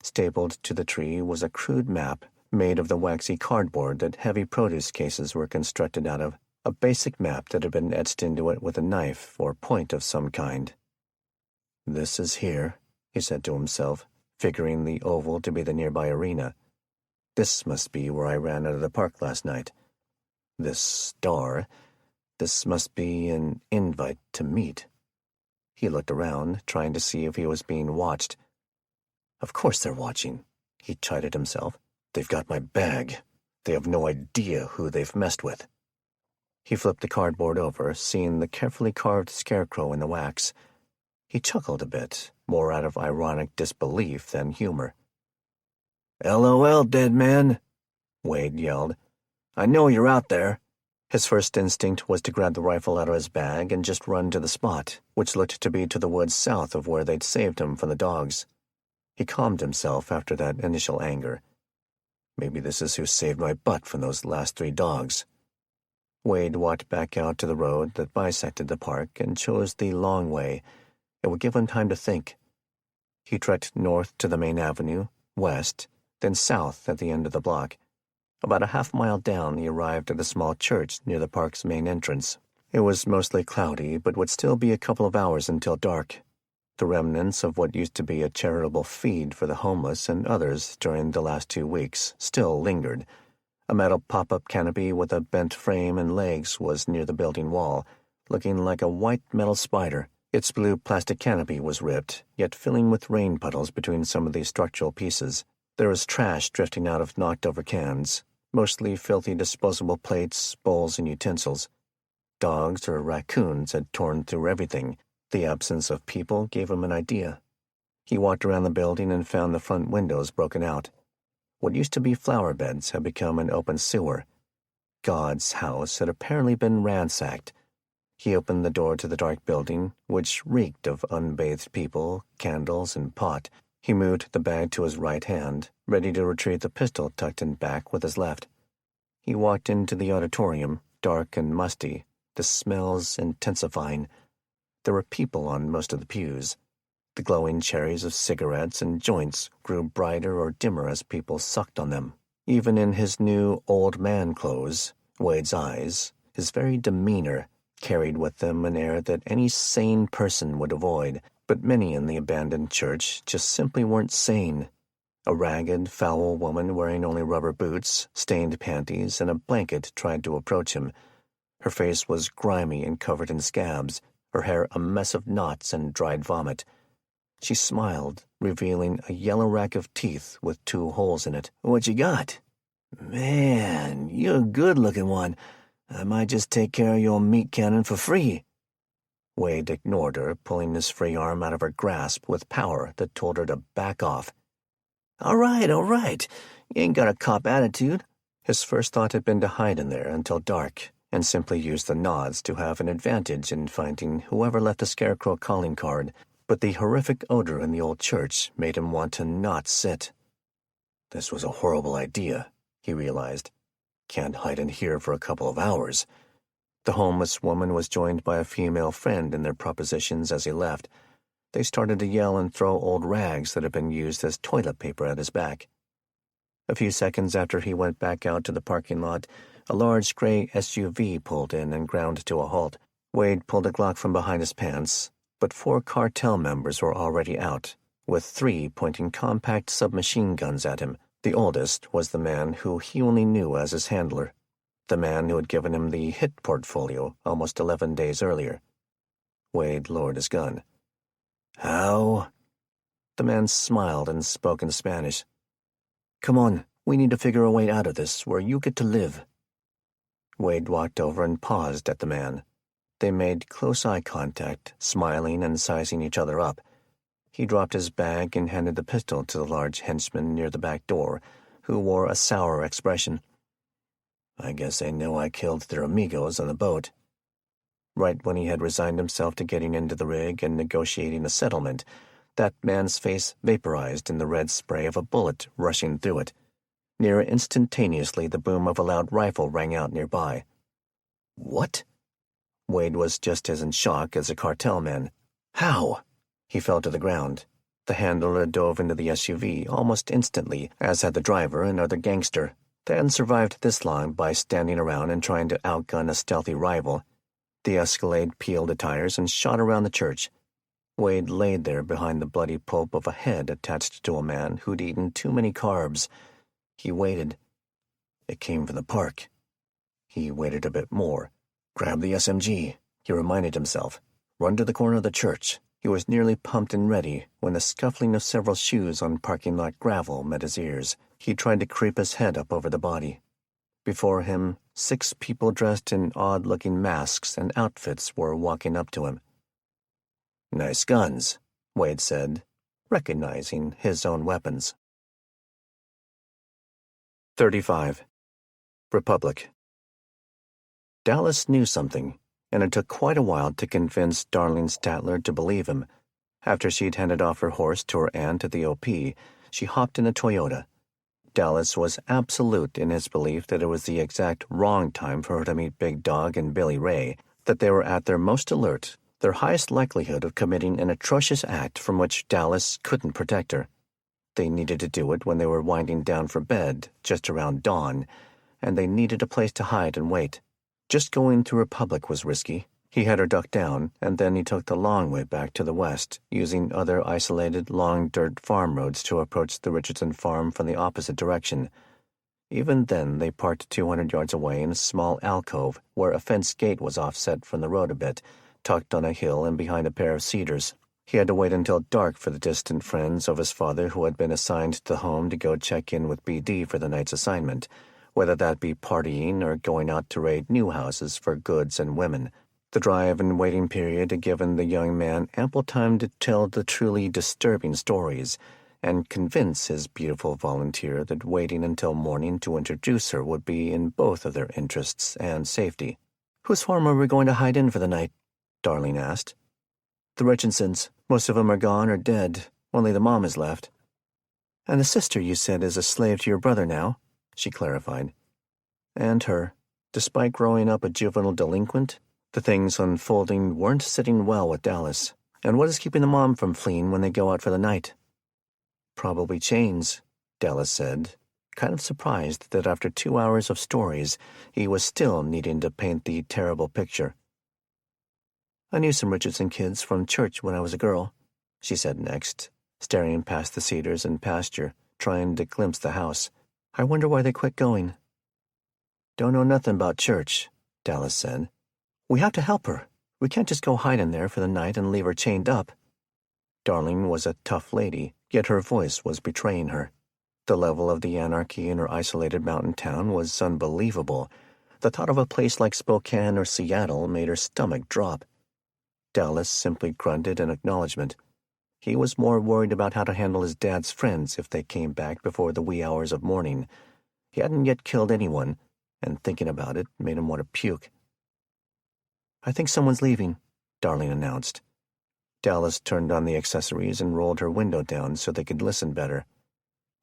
Stapled to the tree was a crude map made of the waxy cardboard that heavy produce cases were constructed out of, a basic map that had been etched into it with a knife or point of some kind. This is here, he said to himself, figuring the oval to be the nearby arena. This must be where I ran out of the park last night. This star, this must be an invite to meet. He looked around, trying to see if he was being watched. Of course they're watching, he chided himself. They've got my bag. They have no idea who they've messed with. He flipped the cardboard over, seeing the carefully carved scarecrow in the wax. He chuckled a bit, more out of ironic disbelief than humor. "LOL, dead man," Wade yelled. "I know you're out there." His first instinct was to grab the rifle out of his bag and just run to the spot, which looked to be to the woods south of where they'd saved him from the dogs. He calmed himself after that initial anger. Maybe this is who saved my butt from those last 3 dogs. Wade walked back out to the road that bisected the park and chose the long way. It would give him time to think. He trekked north to the main avenue, west, then south at the end of the block. About a half-mile down, he arrived at the small church near the park's main entrance. It was mostly cloudy, but would still be a couple of hours until dark. The remnants of what used to be a charitable feed for the homeless and others during the last 2 weeks still lingered. A metal pop-up canopy with a bent frame and legs was near the building wall, looking like a white metal spider. Its blue plastic canopy was ripped, yet filling with rain puddles between some of the structural pieces. There was trash drifting out of knocked-over cans, mostly filthy disposable plates, bowls, and utensils. Dogs or raccoons had torn through everything. The absence of people gave him an idea. He walked around the building and found the front windows broken out. What used to be flower beds had become an open sewer. God's house had apparently been ransacked. He opened the door to the dark building, which reeked of unbathed people, candles, and pot. He moved the bag to his right hand, ready to retrieve the pistol tucked in back with his left. He walked into the auditorium, dark and musty, the smells intensifying. There were people on most of the pews. The glowing cherries of cigarettes and joints grew brighter or dimmer as people sucked on them. Even in his new old man clothes, Wade's eyes, his very demeanor, carried with them an air that any sane person would avoid. But many in the abandoned church just simply weren't sane. A ragged, foul woman wearing only rubber boots, stained panties, and a blanket tried to approach him. Her face was grimy and covered in scabs, her hair a mess of knots and dried vomit. She smiled, revealing a yellow rack of teeth with 2 holes in it. "What you got?" "Man, you're a good-looking one. I might just take care of your meat cannon for free." Wade ignored her, pulling his free arm out of her grasp with power that told her to back off. All right. You ain't got a cop attitude." His first thought had been to hide in there until dark and simply use the nods to have an advantage in finding whoever left the scarecrow calling card, but the horrific odor in the old church made him want to not sit. This was a horrible idea, he realized. Can't hide in here for a couple of hours. The homeless woman was joined by a female friend in their propositions as he left. They started to yell and throw old rags that had been used as toilet paper at his back. A few seconds after he went back out to the parking lot, a large gray SUV pulled in and ground to a halt. Wade pulled a Glock from behind his pants, but 4 cartel members were already out, with 3 pointing compact submachine guns at him. The oldest was the man who he only knew as his handler, the man who had given him the hit portfolio almost 11 days earlier. Wade lowered his gun. How? The man smiled and spoke in Spanish. Come on, we need to figure a way out of this where you get to live. Wade walked over and paused at the man. They made close eye contact, smiling and sizing each other up. He dropped his bag and handed the pistol to the large henchman near the back door, who wore a sour expression. I guess they know I killed their amigos on the boat. Right when he had resigned himself to getting into the rig and negotiating a settlement, that man's face vaporized in the red spray of a bullet rushing through it. Near instantaneously, the boom of a loud rifle rang out nearby. What? Wade was just as in shock as the cartel men. How? He fell to the ground. The handler dove into the SUV almost instantly, as had the driver, another gangster. They hadn't survived this long by standing around and trying to outgun a stealthy rival. The Escalade peeled the tires and shot around the church. Wade laid there behind the bloody pulp of a head attached to a man who'd eaten too many carbs. He waited. It came from the park. He waited a bit more. Grab the SMG, he reminded himself. Run to the corner of the church. He was nearly pumped and ready when the scuffling of several shoes on parking lot gravel met his ears. He tried to creep his head up over the body. Before him, 6 people dressed in odd-looking masks and outfits were walking up to him. Nice guns, Wade said, recognizing his own weapons. 35. Republic. Dallas knew something, and it took quite a while to convince Darlene Statler to believe him. After she'd handed off her horse to her aunt at the OP, she hopped in a Toyota. Dallas was absolute in his belief that it was the exact wrong time for her to meet Big Dog and Billy Ray, that they were at their most alert, their highest likelihood of committing an atrocious act from which Dallas couldn't protect her. They needed to do it when they were winding down for bed, just around dawn, and they needed a place to hide and wait. Just going through Republic was risky. He had her ducked down, and then he took the long way back to the west, using other isolated, long dirt farm roads to approach the Richardson farm from the opposite direction. Even then, they parked 200 yards away in a small alcove where a fenced gate was offset from the road a bit, tucked on a hill and behind a pair of cedars. He had to wait until dark for the distant friends of his father who had been assigned to the home to go check in with BD for the night's assignment, whether that be partying or going out to raid new houses for goods and women. The drive and waiting period had given the young man ample time to tell the truly disturbing stories and convince his beautiful volunteer that waiting until morning to introduce her would be in both of their interests and safety. "Whose farm are we going to hide in for the night?" Darlene asked. "The Richardsons. Most of them are gone or dead. Only the mom is left." "And the sister, you said, is a slave to your brother now," she clarified. "And her. Despite growing up a juvenile delinquent, the things unfolding weren't sitting well with Dallas. And what is keeping the mom from fleeing when they go out for the night?" "Probably chains," Dallas said, kind of surprised that after 2 hours of stories, he was still needing to paint the terrible picture. "I knew some Richardson kids from church when I was a girl," she said next, staring past the cedars and pasture, trying to glimpse the house. "I wonder why they quit going." "Don't know nothing about church," Dallas said. "We have to help her. We can't just go hide in there for the night and leave her chained up." Darlene was a tough lady, yet her voice was betraying her. The level of the anarchy in her isolated mountain town was unbelievable. The thought of a place like Spokane or Seattle made her stomach drop. Dallas simply grunted in acknowledgement. He was more worried about how to handle his dad's friends if they came back before the wee hours of morning. He hadn't yet killed anyone, and thinking about it made him want to puke. "I think someone's leaving," Darlene announced. Dallas turned on the accessories and rolled her window down so they could listen better.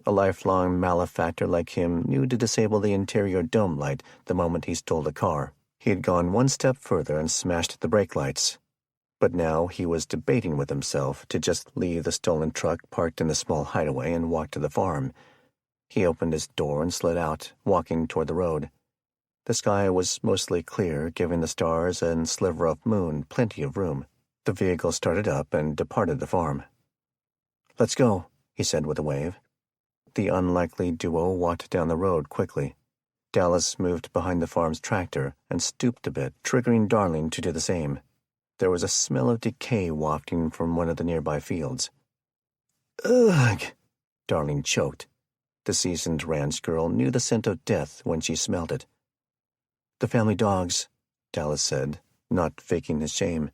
A lifelong malefactor like him knew to disable the interior dome light the moment he stole the car. He had gone one step further and smashed the brake lights. But now he was debating with himself to just leave the stolen truck parked in the small hideaway and walk to the farm. He opened his door and slid out, walking toward the road. The sky was mostly clear, giving the stars and sliver of moon plenty of room. The vehicle started up and departed the farm. "Let's go," he said with a wave. The unlikely duo walked down the road quickly. Dallas moved behind the farm's tractor and stooped a bit, triggering Darlene to do the same. There was a smell of decay wafting from one of the nearby fields. Ugh! Darling choked. The seasoned ranch girl knew the scent of death when she smelled it. The family dogs, Dallas said, not faking his shame.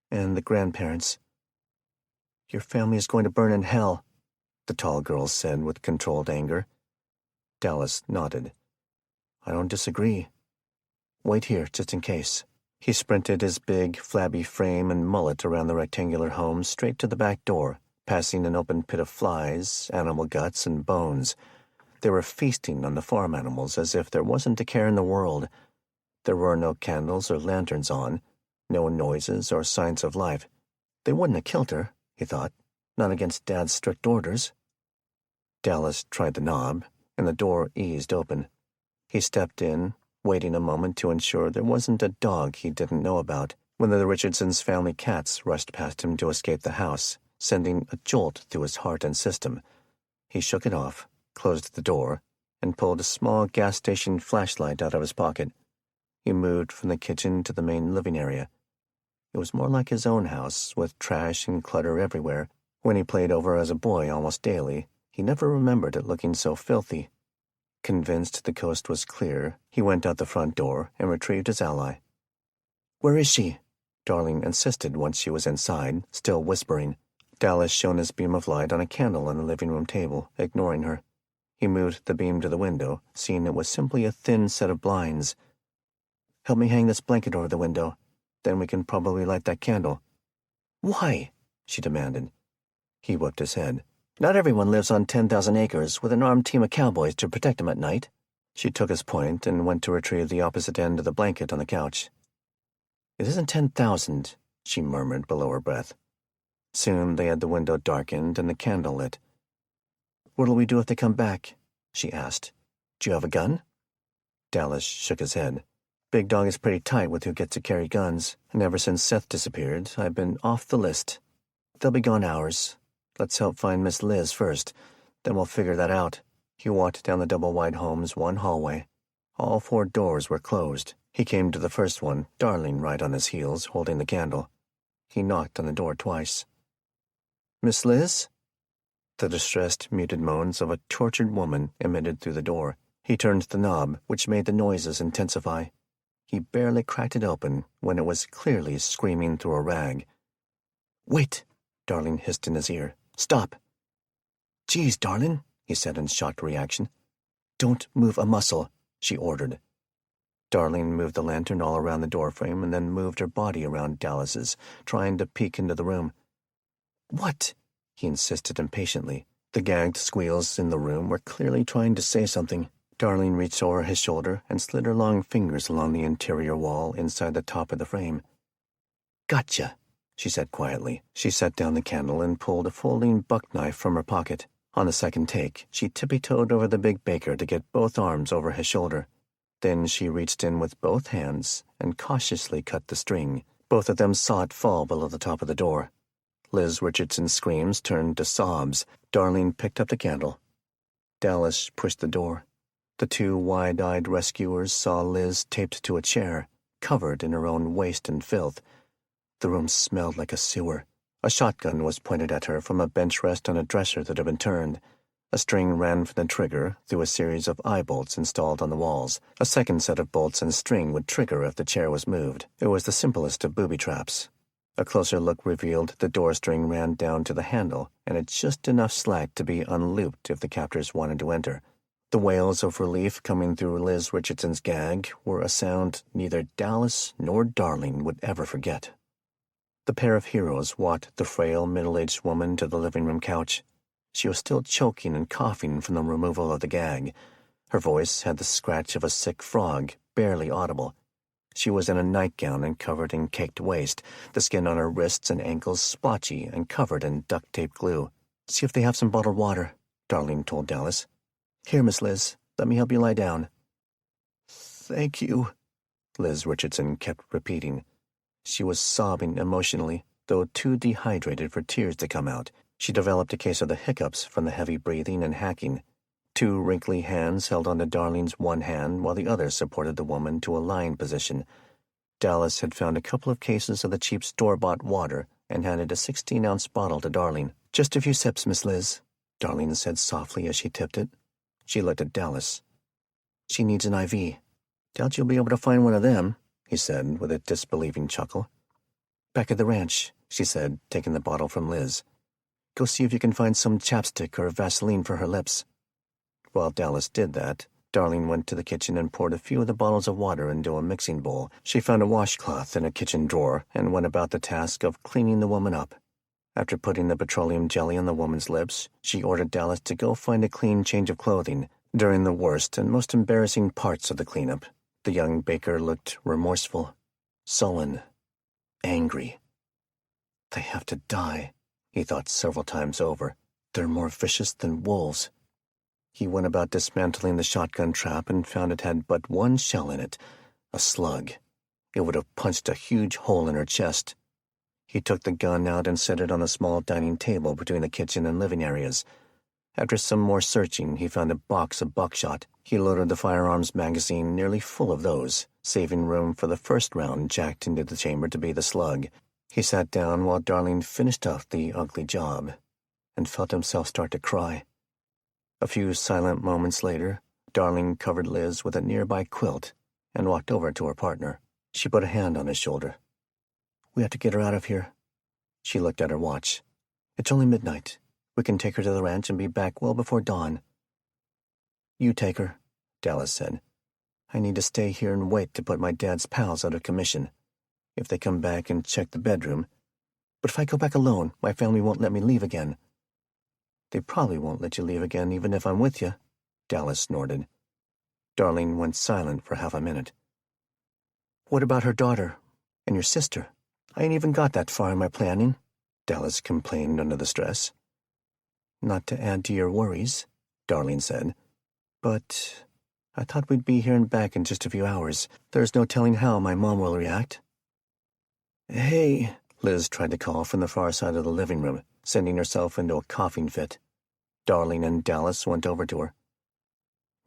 And the grandparents. Your family is going to burn in hell, the tall girl said with controlled anger. Dallas nodded. I don't disagree. Wait here, just in case. He sprinted his big, flabby frame and mullet around the rectangular home straight to the back door, passing an open pit of flies, animal guts, and bones. They were feasting on the farm animals as if there wasn't a care in the world. There were no candles or lanterns on, no noises or signs of life. They wouldn't have killed her, he thought, not against Dad's strict orders. Dallas tried the knob, and the door eased open. He stepped in, waiting a moment to ensure there wasn't a dog he didn't know about, when the Richardsons' family cats rushed past him to escape the house, sending a jolt through his heart and system. He shook it off, closed the door, and pulled a small gas station flashlight out of his pocket. He moved from the kitchen to the main living area. It was more like his own house, with trash and clutter everywhere. When he played over as a boy almost daily, he never remembered it looking so filthy. Convinced the coast was clear, he went out the front door and retrieved his ally. Where is she? Darling insisted once she was inside, still whispering. Dallas shone his beam of light on a candle on the living room table, ignoring her. He moved the beam to the window, seeing it was simply a thin set of blinds. Help me hang this blanket over the window. Then we can probably light that candle. Why? She demanded. He whipped his head. Not everyone lives on 10,000 acres with an armed team of cowboys to protect him at night. She took his point and went to retrieve the opposite end of the blanket on the couch. It isn't 10,000, she murmured below her breath. Soon they had the window darkened and the candle lit. What'll we do if they come back? She asked. Do you have a gun? Dallas shook his head. Big Dog is pretty tight with who gets to carry guns, and ever since Seth disappeared, I've been off the list. They'll be gone hours. Let's help find Miss Liz first, then we'll figure that out. He walked down the double-wide home's one hallway. All 4 doors were closed. He came to the first one, Darling right on his heels, holding the candle. He knocked on the door twice. Miss Liz? The distressed, muted moans of a tortured woman emitted through the door. He turned the knob, which made the noises intensify. He barely cracked it open when it was clearly screaming through a rag. Wait, Darling hissed in his ear. Stop. Geez, Darling, he said in shocked reaction. Don't move a muscle, she ordered. Darling moved the lantern all around the doorframe and then moved her body around Dallas's, trying to peek into the room. What? He insisted impatiently. The gagged squeals in the room were clearly trying to say something. Darling reached over his shoulder and slid her long fingers along the interior wall inside the top of the frame. Gotcha, she said quietly. She set down the candle and pulled a folding buck knife from her pocket. On the second take, she tippy-toed over the big baker to get both arms over his shoulder. Then she reached in with both hands and cautiously cut the string. Both of them saw it fall below the top of the door. Liz Richardson's screams turned to sobs. Darling picked up the candle. Dallas pushed the door. The 2 wide-eyed rescuers saw Liz taped to a chair, covered in her own waste and filth. The room smelled like a sewer. A shotgun was pointed at her from a bench rest on a dresser that had been turned. A string ran from the trigger through a series of eye bolts installed on the walls. A second set of bolts and string would trigger if the chair was moved. It was the simplest of booby traps. A closer look revealed the door string ran down to the handle and had just enough slack to be unlooped if the captors wanted to enter. The wails of relief coming through Liz Richardson's gag were a sound neither Dallas nor Darling would ever forget. The pair of heroes walked the frail, middle-aged woman to the living room couch. She was still choking and coughing from the removal of the gag. Her voice had the scratch of a sick frog, barely audible. She was in a nightgown and covered in caked waste, the skin on her wrists and ankles splotchy and covered in duct-tape glue. See if they have some bottled water, Darling told Dallas. Here, Miss Liz, let me help you lie down. Thank you, Liz Richardson kept repeating. She was sobbing emotionally, though too dehydrated for tears to come out. She developed a case of the hiccups from the heavy breathing and hacking. 2 wrinkly hands held onto Darling's one hand while the other supported the woman to a lying position. Dallas had found a couple of cases of the cheap store-bought water and handed a 16-ounce bottle to Darlene. "Just a few sips, Miss Liz," Darlene said softly as she tipped it. She looked at Dallas. "She needs an IV." "Doubt you'll be able to find one of them," he said with a disbelieving chuckle. "Back at the ranch," she said, taking the bottle from Liz. "Go see if you can find some chapstick or Vaseline for her lips." While Dallas did that, Darlene went to the kitchen and poured a few of the bottles of water into a mixing bowl. She found a washcloth in a kitchen drawer and went about the task of cleaning the woman up. After putting the petroleum jelly on the woman's lips, she ordered Dallas to go find a clean change of clothing. During the worst and most embarrassing parts of the cleanup, the young baker looked remorseful, sullen, angry. "They have to die," he thought several times over. "They're more vicious than wolves." He went about dismantling the shotgun trap and found it had but one shell in it, a slug. It would have punched a huge hole in her chest. He took the gun out and set it on a small dining table between the kitchen and living areas. After some more searching, he found a box of buckshot. He loaded the firearms magazine nearly full of those, saving room for the first round jacked into the chamber to be the slug. He sat down while Darlene finished off the ugly job, and felt himself start to cry. A few silent moments later, Darlene covered Liz with a nearby quilt and walked over to her partner. She put a hand on his shoulder. "We have to get her out of here." She looked at her watch. "It's only midnight. We can take her to the ranch and be back well before dawn." "You take her," Dallas said. "I need to stay here and wait to put my dad's pals out of commission. If they come back and check the bedroom. But if I go back alone, my family won't let me leave again." "They probably won't let you leave again even if I'm with you," Dallas snorted. Darlene went silent for half a minute. "What about her daughter and your sister? I ain't even got that far in my planning," Dallas complained under the stress. "Not to add to your worries," Darlene said. "But I thought we'd be here and back in just a few hours. There's no telling how my mom will react." "Hey," Liz tried to call from the far side of the living room, sending herself into a coughing fit. Darlene and Dallas went over to her.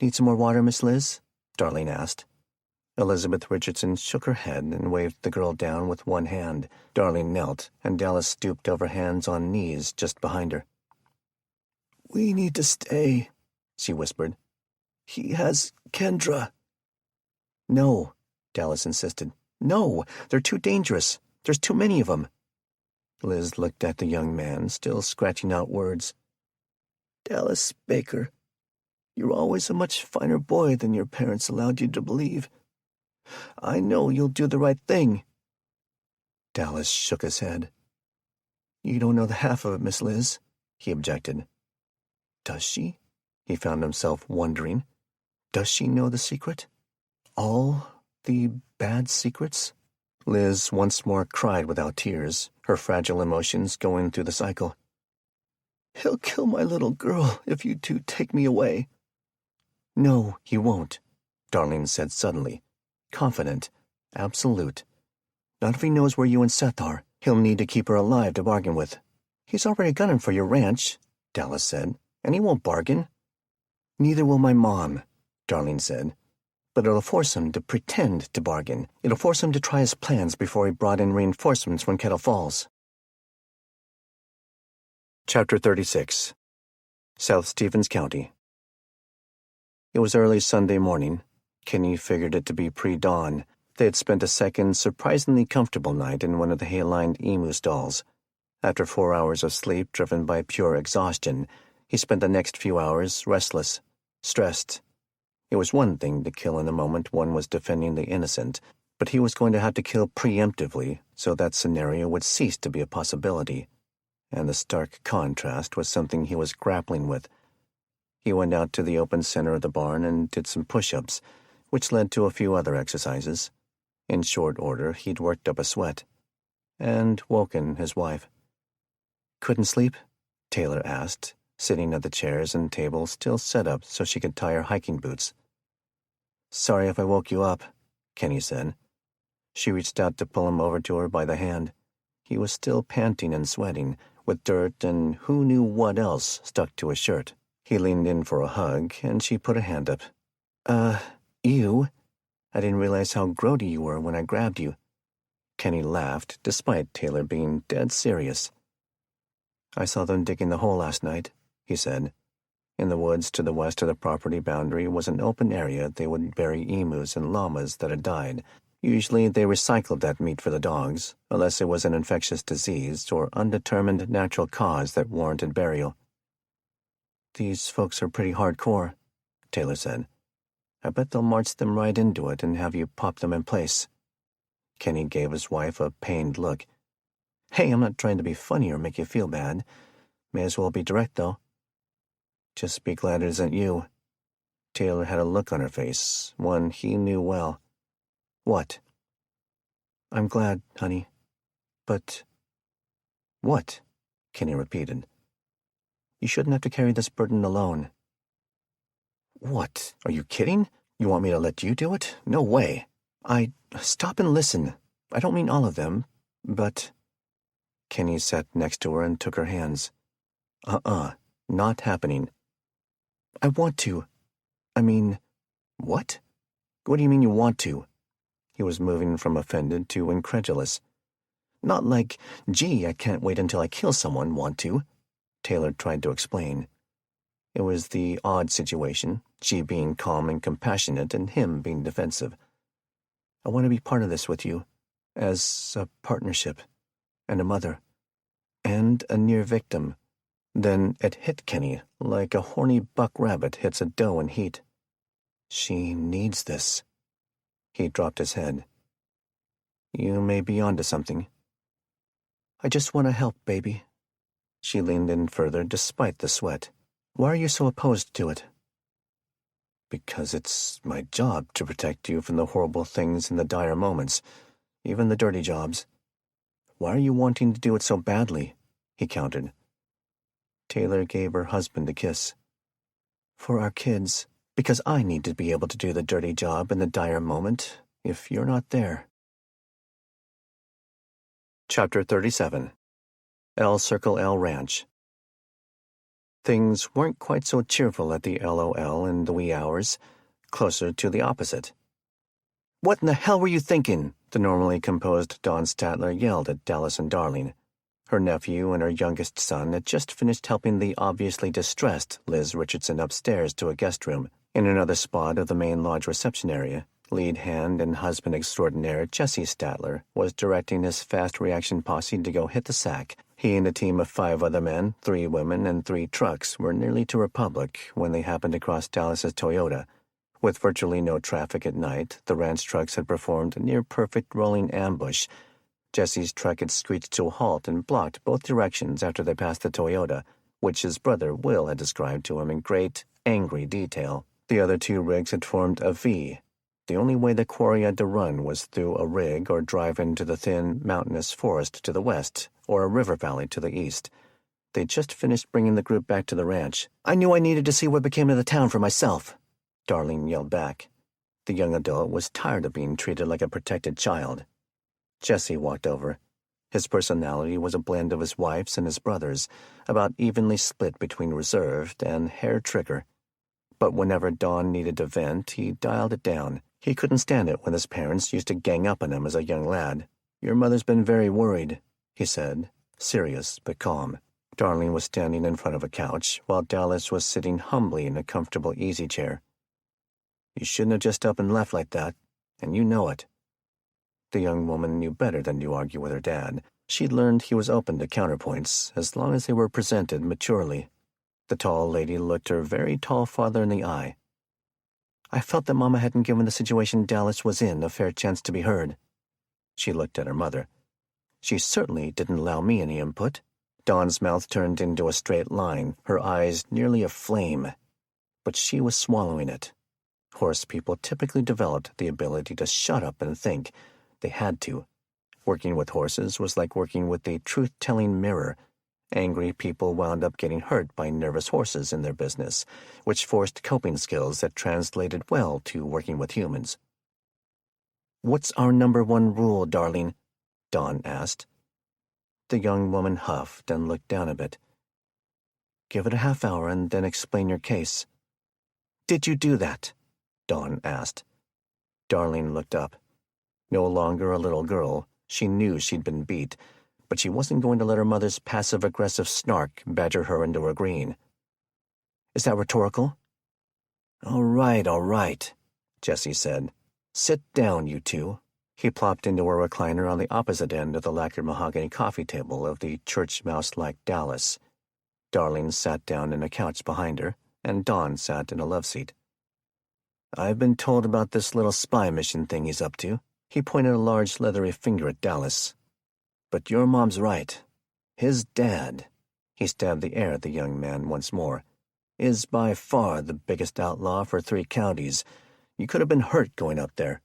"Need some more water, Miss Liz?" Darlene asked. Elizabeth Richardson shook her head and waved the girl down with one hand. Darlene knelt, and Dallas stooped over hands on knees just behind her. "We need to stay," she whispered. "He has Kendra." "No," Dallas insisted. "No, they're too dangerous. There's too many of them." Liz looked at the young man, still scratching out words. "Dallas Baker, you're always a much finer boy than your parents allowed you to believe. I know you'll do the right thing." Dallas shook his head. "You don't know the half of it, Miss Liz," he objected. "Does she?" He found himself wondering. "Does she know the secret? All the bad secrets?" Liz once more cried without tears, her fragile emotions going through the cycle. "He'll kill my little girl if you two take me away." "No, he won't," Darlene said suddenly. Confident, absolute. "Not if he knows where you and Seth are. He'll need to keep her alive to bargain with." "He's already gunning for your ranch," Dallas said, "and he won't bargain." "Neither will my mom," Darlene said. "But it'll force him to pretend to bargain. It'll force him to try his plans before he brought in reinforcements from Kettle Falls." Chapter 36. South Stevens County. It was early Sunday morning. Kenny figured it to be pre-dawn. They had spent a second, surprisingly comfortable night in one of the hay-lined emu stalls. After 4 hours of sleep driven by pure exhaustion, he spent the next few hours restless, stressed. It was one thing to kill in the moment one was defending the innocent, but he was going to have to kill preemptively so that scenario would cease to be a possibility. And the stark contrast was something he was grappling with. He went out to the open center of the barn and did some push-ups, which led to a few other exercises. In short order, he'd worked up a sweat. And woken his wife. "Couldn't sleep?" Taylor asked, sitting at the chairs and table still set up so she could tie her hiking boots. "Sorry if I woke you up," Kenny said. She reached out to pull him over to her by the hand. He was still panting and sweating, with dirt and who knew what else stuck to his shirt. He leaned in for a hug, and she put a hand up. You? I didn't realize how grody you were when I grabbed you." Kenny laughed, despite Taylor being dead serious. "I saw them digging the hole last night," he said. In the woods to the west of the property boundary was an open area they would bury emus and llamas that had died. Usually they recycled that meat for the dogs, unless it was an infectious disease or undetermined natural cause that warranted burial. "These folks are pretty hardcore," Taylor said. "I bet they'll march them right into it and have you pop them in place." Kenny gave his wife a pained look. "Hey, I'm not trying to be funny or make you feel bad. May as well be direct, though. Just be glad it isn't you." Taylor had a look on her face, one he knew well. "What?" "I'm glad, honey. But—" "What?" Kenny repeated. "You shouldn't have to carry this burden alone." "What? Are you kidding? You want me to let you do it? No way. Stop and listen. I don't mean all of them, but—" Kenny sat next to her and took her hands. Not happening." "I want to. I mean—" "What? What do you mean you want to?" He was moving from offended to incredulous. "Not like, gee, I can't wait until I kill someone, want to," Taylor tried to explain. It was the odd situation, she being calm and compassionate and him being defensive. "I want to be part of this with you, as a partnership, and a mother, and a near victim." Then it hit Kenny like a horny buck rabbit hits a doe in heat. She needs this. He dropped his head. "You may be onto something." "I just want to help, baby." She leaned in further despite the sweat. "Why are you so opposed to it?" "Because it's my job to protect you from the horrible things in the dire moments, even the dirty jobs." "Why are you wanting to do it so badly?" he countered. Taylor gave her husband a kiss. "For our kids, because I need to be able to do the dirty job in the dire moment if you're not there." Chapter 37. El Circle L Ranch. Things weren't quite so cheerful at the LOL in the wee hours, closer to the opposite. "What in the hell were you thinking?" the normally composed Dawn Statler yelled at Dallas and Darling. Her nephew and her youngest son had just finished helping the obviously distressed Liz Richardson upstairs to a guest room. In another spot of the main lodge reception area, lead hand and husband extraordinaire Jesse Statler was directing his fast-reaction posse to go hit the sack. He and a team of 5 other men, 3 women, and 3 trucks were nearly to Republic when they happened across Dallas's Toyota. With virtually no traffic at night, the ranch trucks had performed a near-perfect rolling ambush. Jesse's truck had screeched to a halt and blocked both directions after they passed the Toyota, which his brother Will had described to him in great, angry detail. The other 2 rigs had formed a V. The only way the quarry had to run was through a rig or drive into the thin, mountainous forest to the west, or a river valley to the east. They'd just finished bringing the group back to the ranch. "I knew I needed to see what became of the town for myself," Darlene yelled back. The young adult was tired of being treated like a protected child. Jesse walked over. His personality was a blend of his wife's and his brother's, about evenly split between reserved and hair-trigger. But whenever Dawn needed to vent, he dialed it down. He couldn't stand it when his parents used to gang up on him as a young lad. "Your mother's been very worried," he said, serious but calm. Darlene was standing in front of a couch, while Dallas was sitting humbly in a comfortable easy chair. "You shouldn't have just up and left like that, and you know it." The young woman knew better than to argue with her dad. She'd learned he was open to counterpoints, as long as they were presented maturely. The tall lady looked her very tall father in the eye. "I felt that Mama hadn't given the situation Dallas was in a fair chance to be heard." She looked at her mother. "She certainly didn't allow me any input." Dawn's mouth turned into a straight line, her eyes nearly aflame. But she was swallowing it. Horse people typically developed the ability to shut up and think. They had to. Working with horses was like working with a truth-telling mirror. Angry people wound up getting hurt by nervous horses in their business, which forced coping skills that translated well to working with humans. "What's our #1 rule, darling?" Dawn asked. The young woman huffed and looked down a bit. "Give it a half hour and then explain your case." "Did you do that?" Dawn asked. Darlene looked up. No longer a little girl, She knew she'd been beat, but she wasn't going to let her mother's passive-aggressive snark badger her into agreeing. "Is that rhetorical?" All right, Jessie said. "Sit down, you two." He plopped into a recliner on the opposite end of the lacquered mahogany coffee table of the church mouse-like Dallas. Darlene sat down in a couch behind her, and Dawn sat in a love seat. "I've been told about this little spy mission thing he's up to." He pointed a large leathery finger at Dallas. "But your mom's right. His dad," he stabbed the air at the young man once more, "is by far the biggest outlaw for 3 counties. You could have been hurt going up there."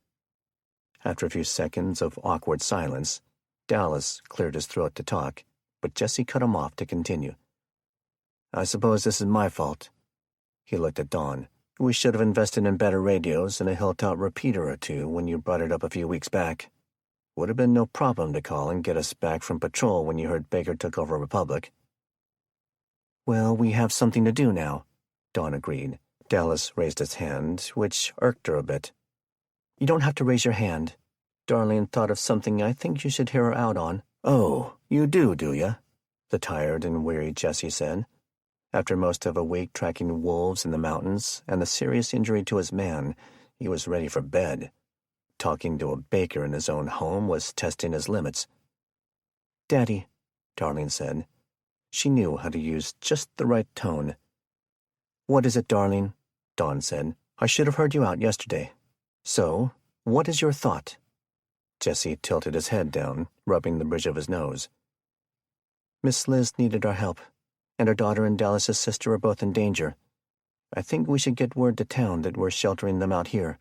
After a few seconds of awkward silence, Dallas cleared his throat to talk, but Jessie cut him off to continue. "I suppose this is my fault." He looked at Dawn. "We should have invested in better radios and a Hilltop repeater or 2 when you brought it up a few weeks back. Would have been no problem to call and get us back from patrol when you heard Baker took over Republic." "Well, we have something to do now," Dawn agreed. Dallas raised his hand, which irked her a bit. "You don't have to raise your hand. Darlene thought of something I think you should hear her out on." "Oh, you do you?" the tired and weary Jessie said. After most of a week tracking wolves in the mountains and the serious injury to his man, he was ready for bed. Talking to a baker in his own home was testing his limits. "Daddy," Darlene said. She knew how to use just the right tone. "What is it, Darlene?" Dawn said. "I should have heard you out yesterday. So, what is your thought?" Jessie tilted his head down, rubbing the bridge of his nose. "Miss Liz needed our help, and her daughter and Dallas's sister are both in danger. I think we should get word to town that we're sheltering them out here."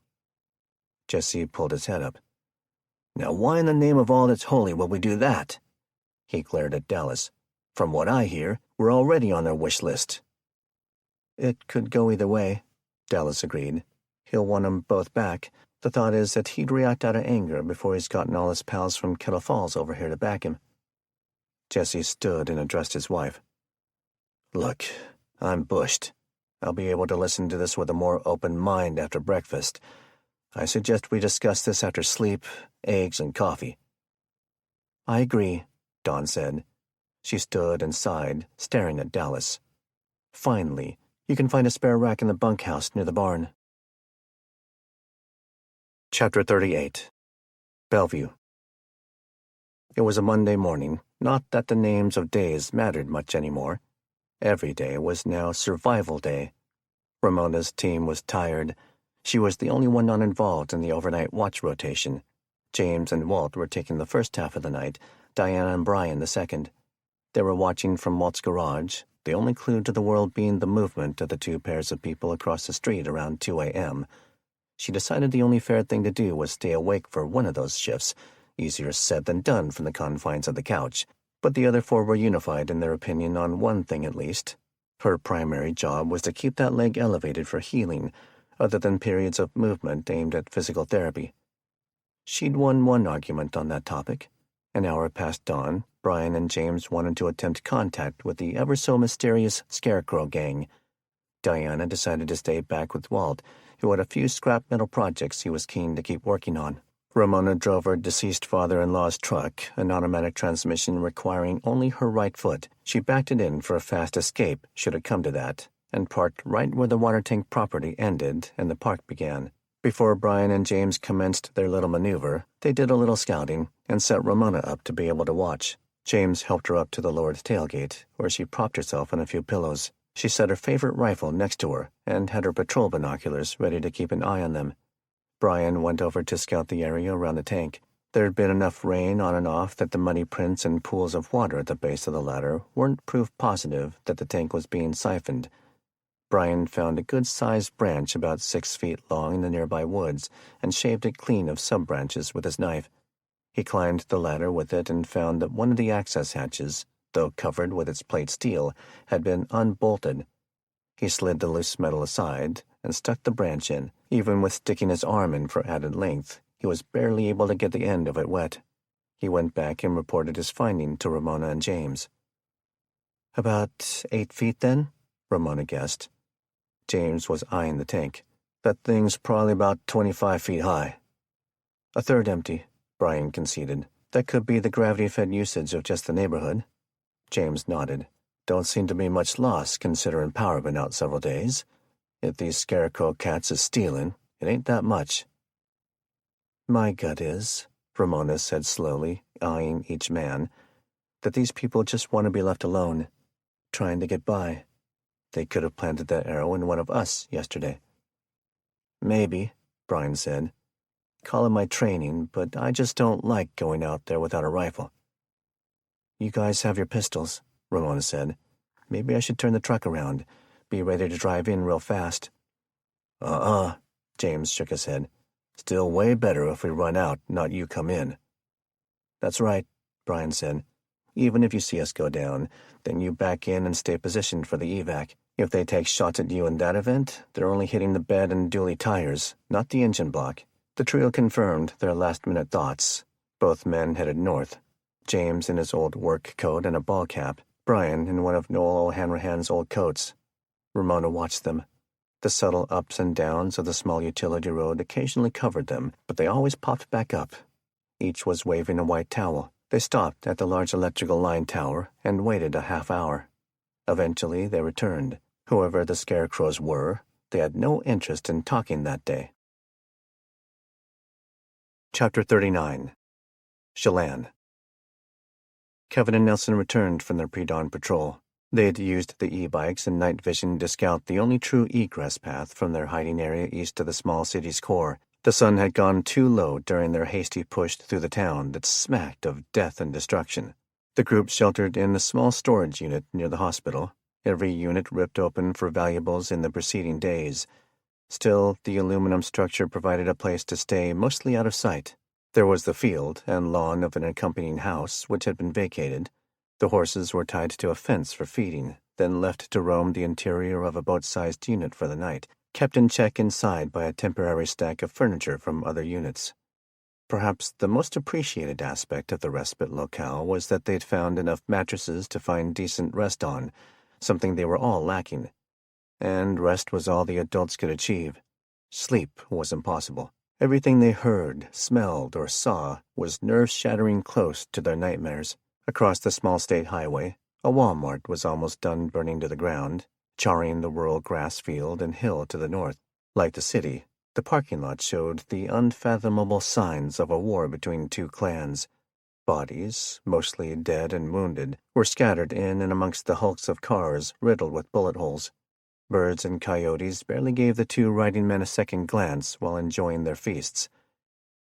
Jessie pulled his head up. "Now why in the name of all that's holy will we do that?" He glared at Dallas. "From what I hear, we're already on their wish list." "It could go either way," Dallas agreed. "He'll want them both back. The thought is that he'd react out of anger before he's gotten all his pals from Kettle Falls over here to back him." Jessie stood and addressed his wife. "Look, I'm bushed. I'll be able to listen to this with a more open mind after breakfast. I suggest we discuss this after sleep, eggs, and coffee." "I agree," Dawn said. She stood and sighed, staring at Dallas. "Finally, you can find a spare rack in the bunkhouse near the barn." Chapter 38. Bellevue. It was a Monday morning, not that the names of days mattered much anymore. Every day was now survival day. Ramona's team was tired. She was the only one not involved in the overnight watch rotation. James and Walt were taking the first half of the night, Diana and Brian the second. They were watching from Walt's garage, the only clue to the world being the movement of the 2 pairs of people across the street around 2 a.m. She decided the only fair thing to do was stay awake for one of those shifts, easier said than done from the confines of the couch, but the other 4 were unified in their opinion on one thing at least. Her primary job was to keep that leg elevated for healing, other than periods of movement aimed at physical therapy. She'd won one argument on that topic. An hour past dawn, Brian and James wanted to attempt contact with the ever-so-mysterious Scarecrow Gang. Diana decided to stay back with Walt, who had a few scrap metal projects he was keen to keep working on. Ramona drove her deceased father-in-law's truck, an automatic transmission requiring only her right foot. She backed it in for a fast escape, should it come to that, and parked right where the water tank property ended and the park began. Before Brian and James commenced their little maneuver, they did a little scouting and set Ramona up to be able to watch. James helped her up to the lowered tailgate, where she propped herself on a few pillows. She set her favorite rifle next to her and had her patrol binoculars ready to keep an eye on them. Brian went over to scout the area around the tank. There had been enough rain on and off that the muddy prints and pools of water at the base of the ladder weren't proof positive that the tank was being siphoned. Brian found a good-sized branch about 6 feet long in the nearby woods and shaved it clean of sub-branches with his knife. He climbed the ladder with it and found that one of the access hatches, though covered with its plate steel, had been unbolted. He slid the loose metal aside and stuck the branch in. Even with sticking his arm in for added length, he was barely able to get the end of it wet. He went back and reported his finding to Ramona and James. "About 8 feet, then?" Ramona guessed. James was eyeing the tank. "That thing's probably about 25 feet high." "A third empty," Brian conceded. That could be the gravity-fed usage of just the neighborhood. James nodded. Don't seem to be much loss considering power been out several days. If these scarecrow cats is stealing, it ain't that much. My gut is, Ramona said slowly, eyeing each man, that these people just want to be left alone, trying to get by. They could have planted that arrow in one of us yesterday. Maybe, Brian said. Call it my training, but I just don't like going out there without a rifle. You guys have your pistols, Ramona said. Maybe I should turn the truck around. Be ready to drive in real fast. James shook his head. Still way better if we run out, not you come in. That's right, Brian said. Even if you see us go down, then you back in and stay positioned for the evac. If they take shots at you in that event, they're only hitting the bed and dually tires, not the engine block. The trio confirmed their last-minute thoughts. Both men headed north. James in his old work coat and a ball cap, Brian in one of Noel O'Hanrahan's old coats. Ramona watched them. The subtle ups and downs of the small utility road occasionally covered them, but they always popped back up. Each was waving a white towel. They stopped at the large electrical line tower and waited a half hour. Eventually they returned. Whoever the scarecrows were, they had no interest in talking that day. Chapter 39. Chelan. Kevin and Nelson returned from their pre-dawn patrol. They had used the e-bikes and night vision to scout the only true egress path from their hiding area east of the small city's core. The sun had gone too low during their hasty push through the town that smacked of death and destruction. The group sheltered in a small storage unit near the hospital, every unit ripped open for valuables in the preceding days. Still, the aluminum structure provided a place to stay mostly out of sight. There was the field and lawn of an accompanying house, which had been vacated. The horses were tied to a fence for feeding, then left to roam the interior of a boat-sized unit for the night, kept in check inside by a temporary stack of furniture from other units. Perhaps the most appreciated aspect of the respite locale was that they'd found enough mattresses to find decent rest on, something they were all lacking. And rest was all the adults could achieve. Sleep was impossible. Everything they heard, smelled, or saw was nerve-shattering close to their nightmares. Across the small state highway, a Walmart was almost done burning to the ground, charring the rural grass field and hill to the north. Like the city, the parking lot showed the unfathomable signs of a war between two clans. Bodies, mostly dead and wounded, were scattered in and amongst the hulks of cars riddled with bullet holes. Birds and coyotes barely gave the two riding men a second glance while enjoying their feasts.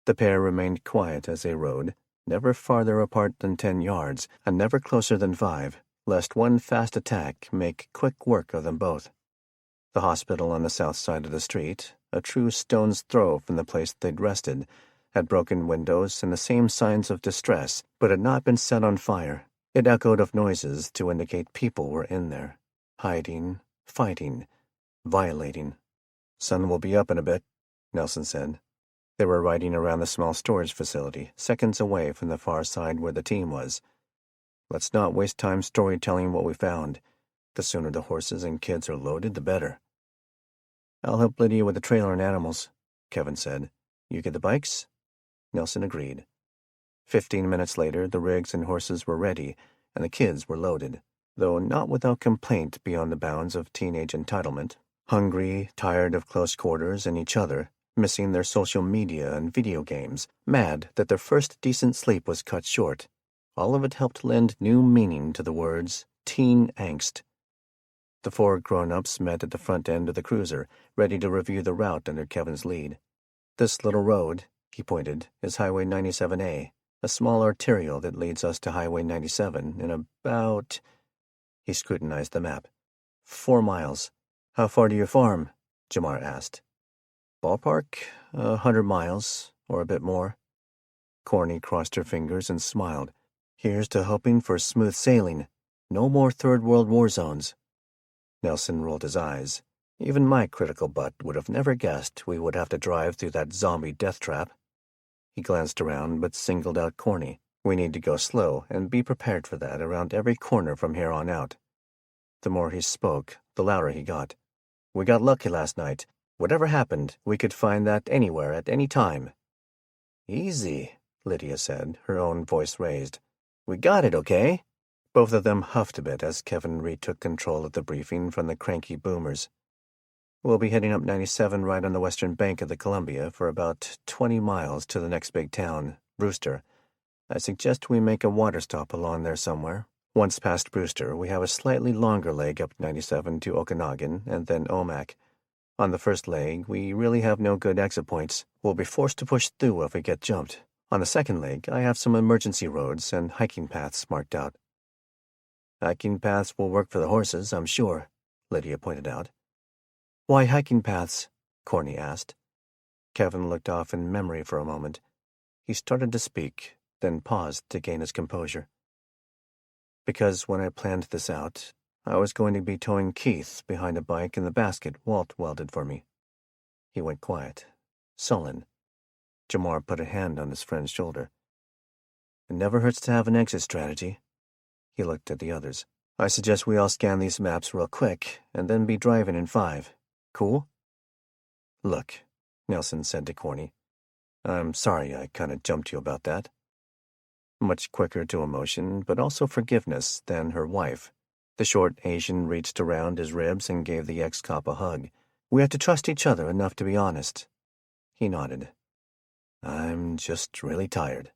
The pair remained quiet as they rode, never farther apart than 10 yards, and never closer than 5, lest one fast attack make quick work of them both. The hospital on the south side of the street, a true stone's throw from the place they'd rested, had broken windows and the same signs of distress, but had not been set on fire. It echoed of noises to indicate people were in there, hiding, fighting, violating. Sun will be up in a bit, Nelson said. They were riding around the small storage facility, seconds away from the far side where the team was. Let's not waste time storytelling what we found. The sooner the horses and kids are loaded, the better. I'll help Lydia with the trailer and animals, Kevin said. You get the bikes? Nelson agreed. 15 minutes later, the rigs and horses were ready, and the kids were loaded, though not without complaint beyond the bounds of teenage entitlement. Hungry, tired of close quarters and each other, missing their social media and video games, mad that their first decent sleep was cut short. All of it helped lend new meaning to the words teen angst. The 4 grown-ups met at the front end of the cruiser, ready to review the route under Kevin's lead. This little road, he pointed, is Highway 97A, a small arterial that leads us to Highway 97 in about... He scrutinized the map. 4 miles. How far to your farm? Jamar asked. Ballpark, 100 miles, or a bit more. Corny crossed her fingers and smiled. Here's to hoping for smooth sailing. No more Third World War zones. Nelson rolled his eyes. Even my critical butt would have never guessed we would have to drive through that zombie death trap. He glanced around but singled out Corny. We need to go slow and be prepared for that around every corner from here on out. The more he spoke, the louder he got. We got lucky last night. Whatever happened, we could find that anywhere at any time. Easy, Lydia said, her own voice raised. "We got it, okay?" Both of them huffed a bit as Kevin retook control of the briefing from the cranky boomers. "We'll be heading up 97 right on the western bank of the Columbia for about 20 miles to the next big town, Brewster. I suggest we make a water stop along there somewhere. Once past Brewster, we have a slightly longer leg up 97 to Okanagan and then Omak. On the first leg, we really have no good exit points. We'll be forced to push through if we get jumped. On the second leg, I have some emergency roads and hiking paths marked out." "Hiking paths will work for the horses, I'm sure," Lydia pointed out. "Why hiking paths?" Corny asked. Kevin looked off in memory for a moment. He started to speak, then paused to gain his composure. "Because when I planned this out, I was going to be towing Keith behind a bike in the basket Walt welded for me." He went quiet, sullen. Jamar put a hand on his friend's shoulder. "It never hurts to have an exit strategy." He looked at the others. "I suggest we all scan these maps real quick, and then be driving in 5. Cool?" "Look," Nelson said to Corny, "I'm sorry I kind of jumped you about that." Much quicker to emotion, but also forgiveness, than her wife. The short Asian reached around his ribs and gave the ex-cop a hug. "We have to trust each other enough to be honest." He nodded. "I'm just really tired."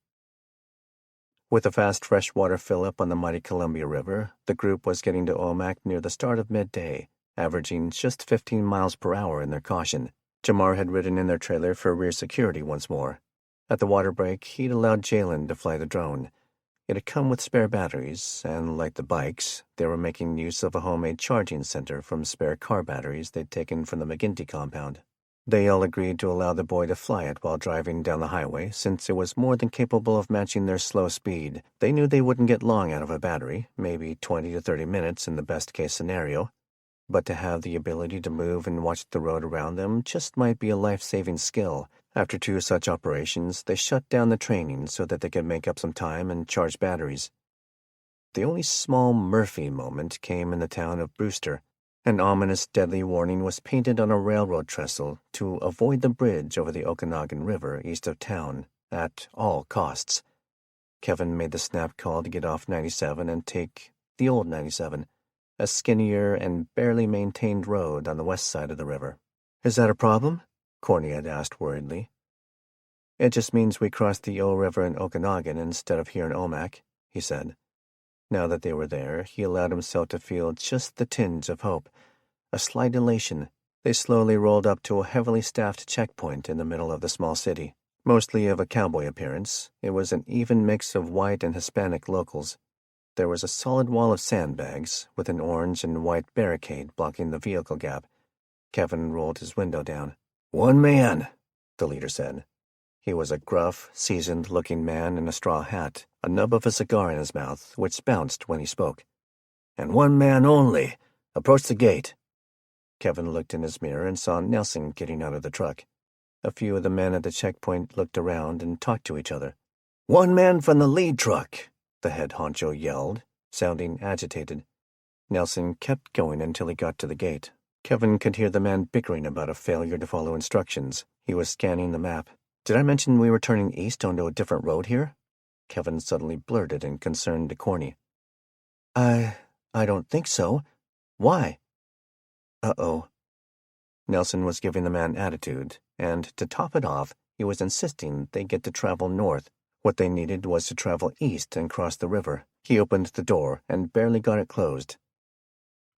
With a fast freshwater fill-up on the mighty Columbia River, the group was getting to Omak near the start of midday, averaging just 15 miles per hour in their caution. Jamar had ridden in their trailer for rear security once more. At the water break, he'd allowed Jalen to fly the drone. It had come with spare batteries, and like the bikes, they were making use of a homemade charging center from spare car batteries they'd taken from the McGinty compound. They all agreed to allow the boy to fly it while driving down the highway, since it was more than capable of matching their slow speed. They knew they wouldn't get long out of a battery, maybe 20 to 30 minutes in the best-case scenario. But to have the ability to move and watch the road around them just might be a life-saving skill. After 2 such operations, they shut down the training so that they could make up some time and charge batteries. The only small Murphy moment came in the town of Brewster. An ominous, deadly warning was painted on a railroad trestle to avoid the bridge over the Okanagan River east of town, at all costs. Kevin made the snap call to get off 97 and take the old 97, a skinnier and barely maintained road on the west side of the river. "Is that a problem?" Corny had asked worriedly. "It just means we cross the O River in Okanagan instead of here in Omak," he said. Now that they were there, he allowed himself to feel just the tinge of hope, a slight elation. They slowly rolled up to a heavily staffed checkpoint in the middle of the small city. Mostly of a cowboy appearance, it was an even mix of white and Hispanic locals. There was a solid wall of sandbags, with an orange and white barricade blocking the vehicle gap. Kevin rolled his window down. "One man," the leader said. He was a gruff, seasoned-looking man in a straw hat, a nub of a cigar in his mouth, which bounced when he spoke. "And one man only. Approach the gate." Kevin looked in his mirror and saw Nelson getting out of the truck. A few of the men at the checkpoint looked around and talked to each other. "One man from the lead truck," the head honcho yelled, sounding agitated. Nelson kept going until he got to the gate. Kevin could hear the man bickering about a failure to follow instructions. He was scanning the map. "Did I mention we were turning east onto a different road here?" Kevin suddenly blurted in concern to Corny. I don't think so. Why?" "Uh-oh." Nelson was giving the man attitude, and to top it off, he was insisting they get to travel north. What they needed was to travel east and cross the river. He opened the door and barely got it closed.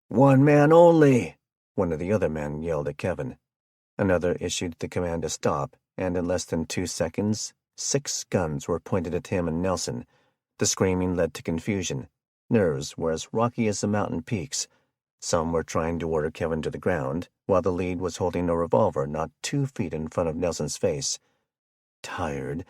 "One man only," one of the other men yelled at Kevin. Another issued the command to stop, and in less than 2 seconds, 6 guns were pointed at him and Nelson. The screaming led to confusion. Nerves were as rocky as the mountain peaks. Some were trying to order Kevin to the ground, while the lead was holding a revolver not 2 feet in front of Nelson's face. Tired,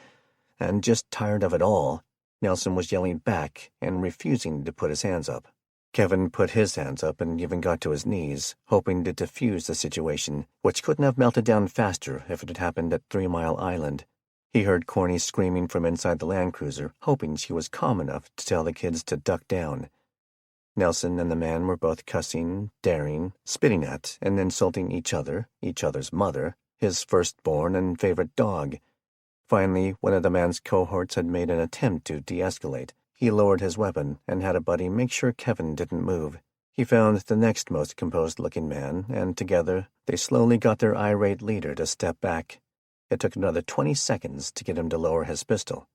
and just tired of it all, Nelson was yelling back and refusing to put his hands up. Kevin put his hands up and even got to his knees, hoping to defuse the situation, which couldn't have melted down faster if it had happened at 3 Mile Island. He heard Corny screaming from inside the Land Cruiser, hoping she was calm enough to tell the kids to duck down. Nelson and the man were both cussing, daring, spitting at, and insulting each other, each other's mother, his firstborn and favorite dog. Finally, one of the man's cohorts had made an attempt to de-escalate. He lowered his weapon and had a buddy make sure Kevin didn't move. He found the next most composed-looking man, and together they slowly got their irate leader to step back. It took another 20 seconds to get him to lower his pistol.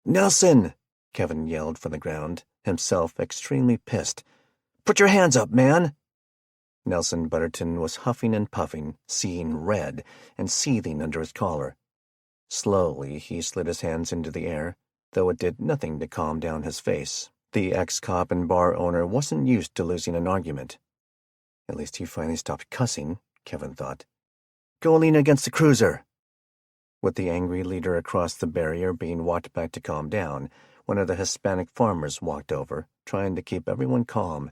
"Nelson!" Kevin yelled from the ground, himself extremely pissed. "Put your hands up, man!" Nelson Butterton was huffing and puffing, seeing red, and seething under his collar. Slowly, he slid his hands into the air, though it did nothing to calm down his face. The ex-cop and bar owner wasn't used to losing an argument. At least he finally stopped cussing, Kevin thought. "Go lean against the cruiser." With the angry leader across the barrier being walked back to calm down, one of the Hispanic farmers walked over, trying to keep everyone calm.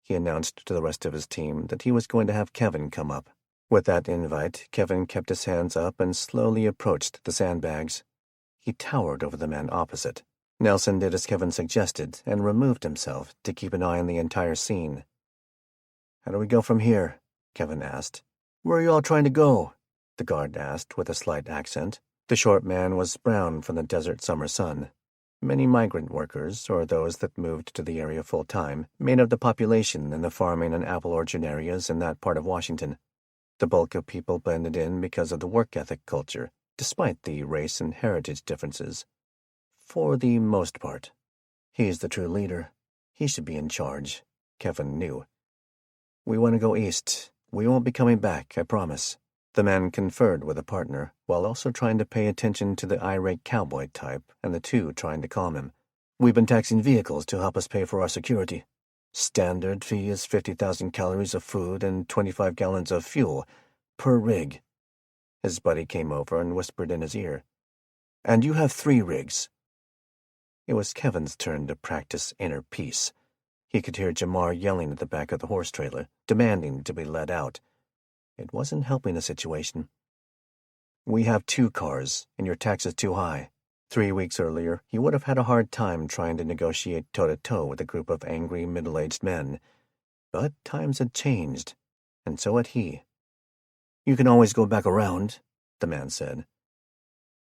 He announced to the rest of his team that he was going to have Kevin come up. With that invite, Kevin kept his hands up and slowly approached the sandbags. He towered over the man opposite. Nelson did as Kevin suggested and removed himself to keep an eye on the entire scene. "How do we go from here?" Kevin asked. "Where are you all trying to go?" the guard asked with a slight accent. The short man was brown from the desert summer sun. Many migrant workers, or those that moved to the area full-time, made up the population in the farming and apple orchard areas in that part of Washington. The bulk of people blended in because of the work ethic culture, despite the race and heritage differences. For the most part. He's the true leader. He should be in charge, Kevin knew. "We want to go east. We won't be coming back, I promise." The man conferred with a partner, while also trying to pay attention to the irate cowboy type and the two trying to calm him. "We've been taxing vehicles to help us pay for our security. Standard fee is 50,000 calories of food and 25 gallons of fuel per rig." His buddy came over and whispered in his ear. "And you have 3 rigs." It was Kevin's turn to practice inner peace. He could hear Jamar yelling at the back of the horse trailer, demanding to be let out. It wasn't helping the situation. "We have 2 cars, and your tax is too high." 3 weeks earlier, he would have had a hard time trying to negotiate toe-to-toe with a group of angry, middle-aged men. But times had changed, and so had he. "You can always go back around," the man said.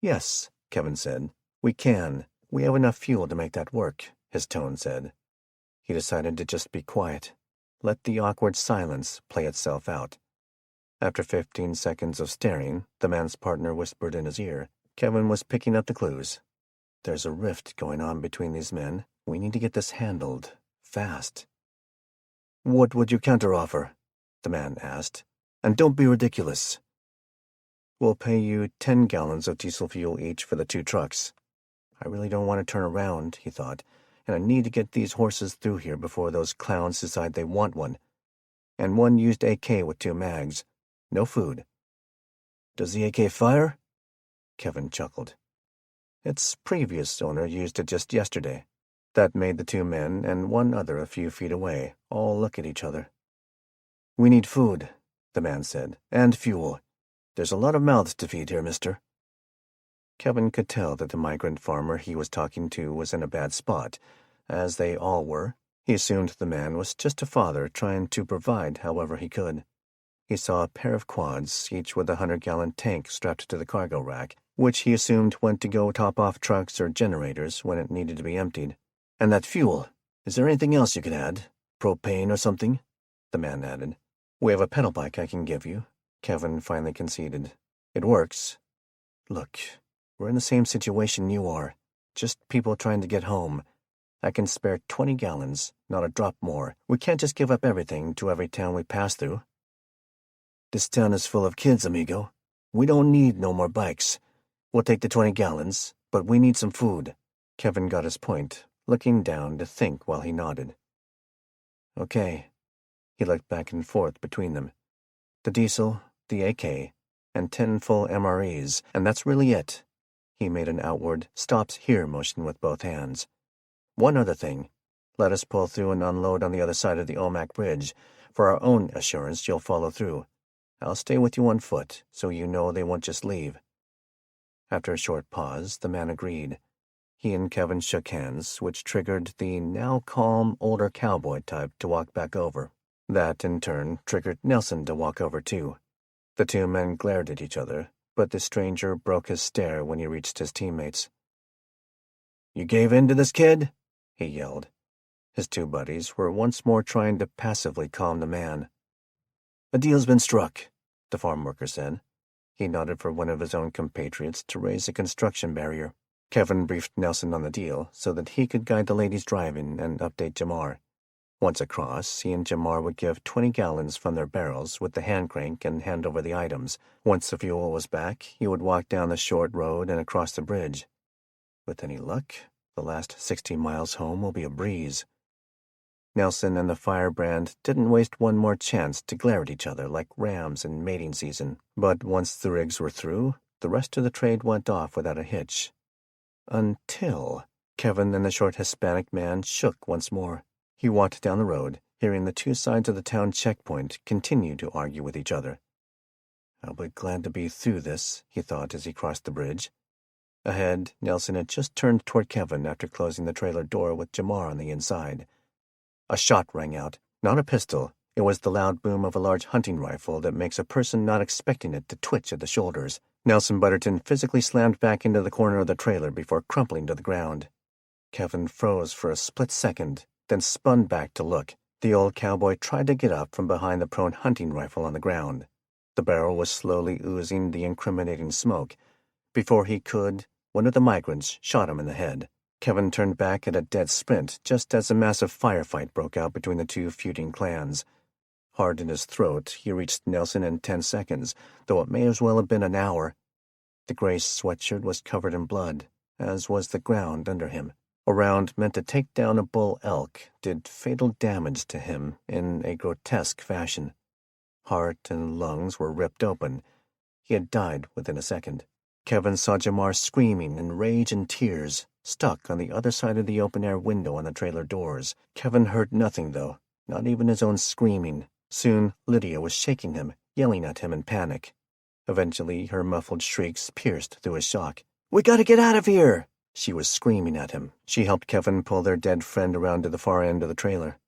"Yes," Kevin said. "We can. We have enough fuel to make that work," his tone said. He decided to just be quiet. Let the awkward silence play itself out. After 15 seconds of staring, the man's partner whispered in his ear. Kevin was picking up the clues. "There's a rift going on between these men. We need to get this handled. Fast." "What would your counteroffer?" the man asked. "And don't be ridiculous." "We'll pay you 10 gallons of diesel fuel each for the 2 trucks. I really don't want to turn around," he thought, "and I need to get these horses through here before those clowns decide they want one. And 1 used AK with 2 mags. No food." "Does the AK fire?" Kevin chuckled. Its previous owner used it just yesterday. That made the 2 men and 1 other a few feet away all look at each other. "We need food," the man said, "and fuel. There's a lot of mouths to feed here, mister." Kevin could tell that the migrant farmer he was talking to was in a bad spot, as they all were. He assumed the man was just a father trying to provide however he could. He saw a pair of quads, each with a 100-gallon tank strapped to the cargo rack, which he assumed went to go top off trucks or generators when it needed to be emptied. "And that fuel, is there anything else you could add? Propane or something?" the man added. "We have a pedal bike I can give you," Kevin finally conceded. "It works. Look, we're in the same situation you are, just people trying to get home. I can spare 20 gallons, not a drop more. We can't just give up everything to every town we pass through." "This town is full of kids, amigo. We don't need no more bikes. We'll take the 20 gallons, but we need some food." Kevin got his point, looking down to think while he nodded. "Okay." He looked back and forth between them. "The diesel, the AK, and 10 full MREs, and that's really it." He made an outward, stops here motion with both hands. "One other thing. Let us pull through and unload on the other side of the Omak Bridge. For our own assurance, you'll follow through. I'll stay with you on foot, so you know they won't just leave." After a short pause, the man agreed. He and Kevin shook hands, which triggered the now calm, older cowboy type to walk back over. That, in turn, triggered Nelson to walk over too. The 2 men glared at each other, but the stranger broke his stare when he reached his teammates. "You gave in to this kid?" he yelled. His two buddies were once more trying to passively calm the man. "A deal's been struck," the farm worker said. He nodded for one of his own compatriots to raise a construction barrier. Kevin briefed Nelson on the deal so that he could guide the ladies driving and update Jamar. Once across, he and Jamar would give 20 gallons from their barrels with the hand crank and hand over the items. Once the fuel was back, he would walk down the short road and across the bridge. With any luck, the last 60 miles home will be a breeze. Nelson and the firebrand didn't waste one more chance to glare at each other like rams in mating season. But once the rigs were through, the rest of the trade went off without a hitch. Until Kevin and the short Hispanic man shook once more. He walked down the road, hearing the two sides of the town checkpoint continue to argue with each other. "I'll be glad to be through this," he thought as he crossed the bridge. Ahead, Nelson had just turned toward Kevin after closing the trailer door with Jamar on the inside. A shot rang out. Not a pistol. It was the loud boom of a large hunting rifle that makes a person not expecting it to twitch at the shoulders. Nelson Butterton physically slammed back into the corner of the trailer before crumpling to the ground. Kevin froze for a split second, then spun back to look. The old cowboy tried to get up from behind the prone hunting rifle on the ground. The barrel was slowly oozing the incriminating smoke. Before he could, one of the migrants shot him in the head. Kevin turned back at a dead sprint just as a massive firefight broke out between the two feuding clans. Hard in his throat, he reached Nelson in 10 seconds, though it may as well have been an hour. The gray sweatshirt was covered in blood, as was the ground under him. A round meant to take down a bull elk did fatal damage to him in a grotesque fashion. Heart and lungs were ripped open. He had died within a second. Kevin saw Jamar screaming in rage and tears, stuck on the other side of the open-air window on the trailer doors. Kevin heard nothing, though, not even his own screaming. Soon, Lydia was shaking him, yelling at him in panic. Eventually, her muffled shrieks pierced through his shock. "We gotta get out of here!" She was screaming at him. She helped Kevin pull their dead friend around to the far end of the trailer.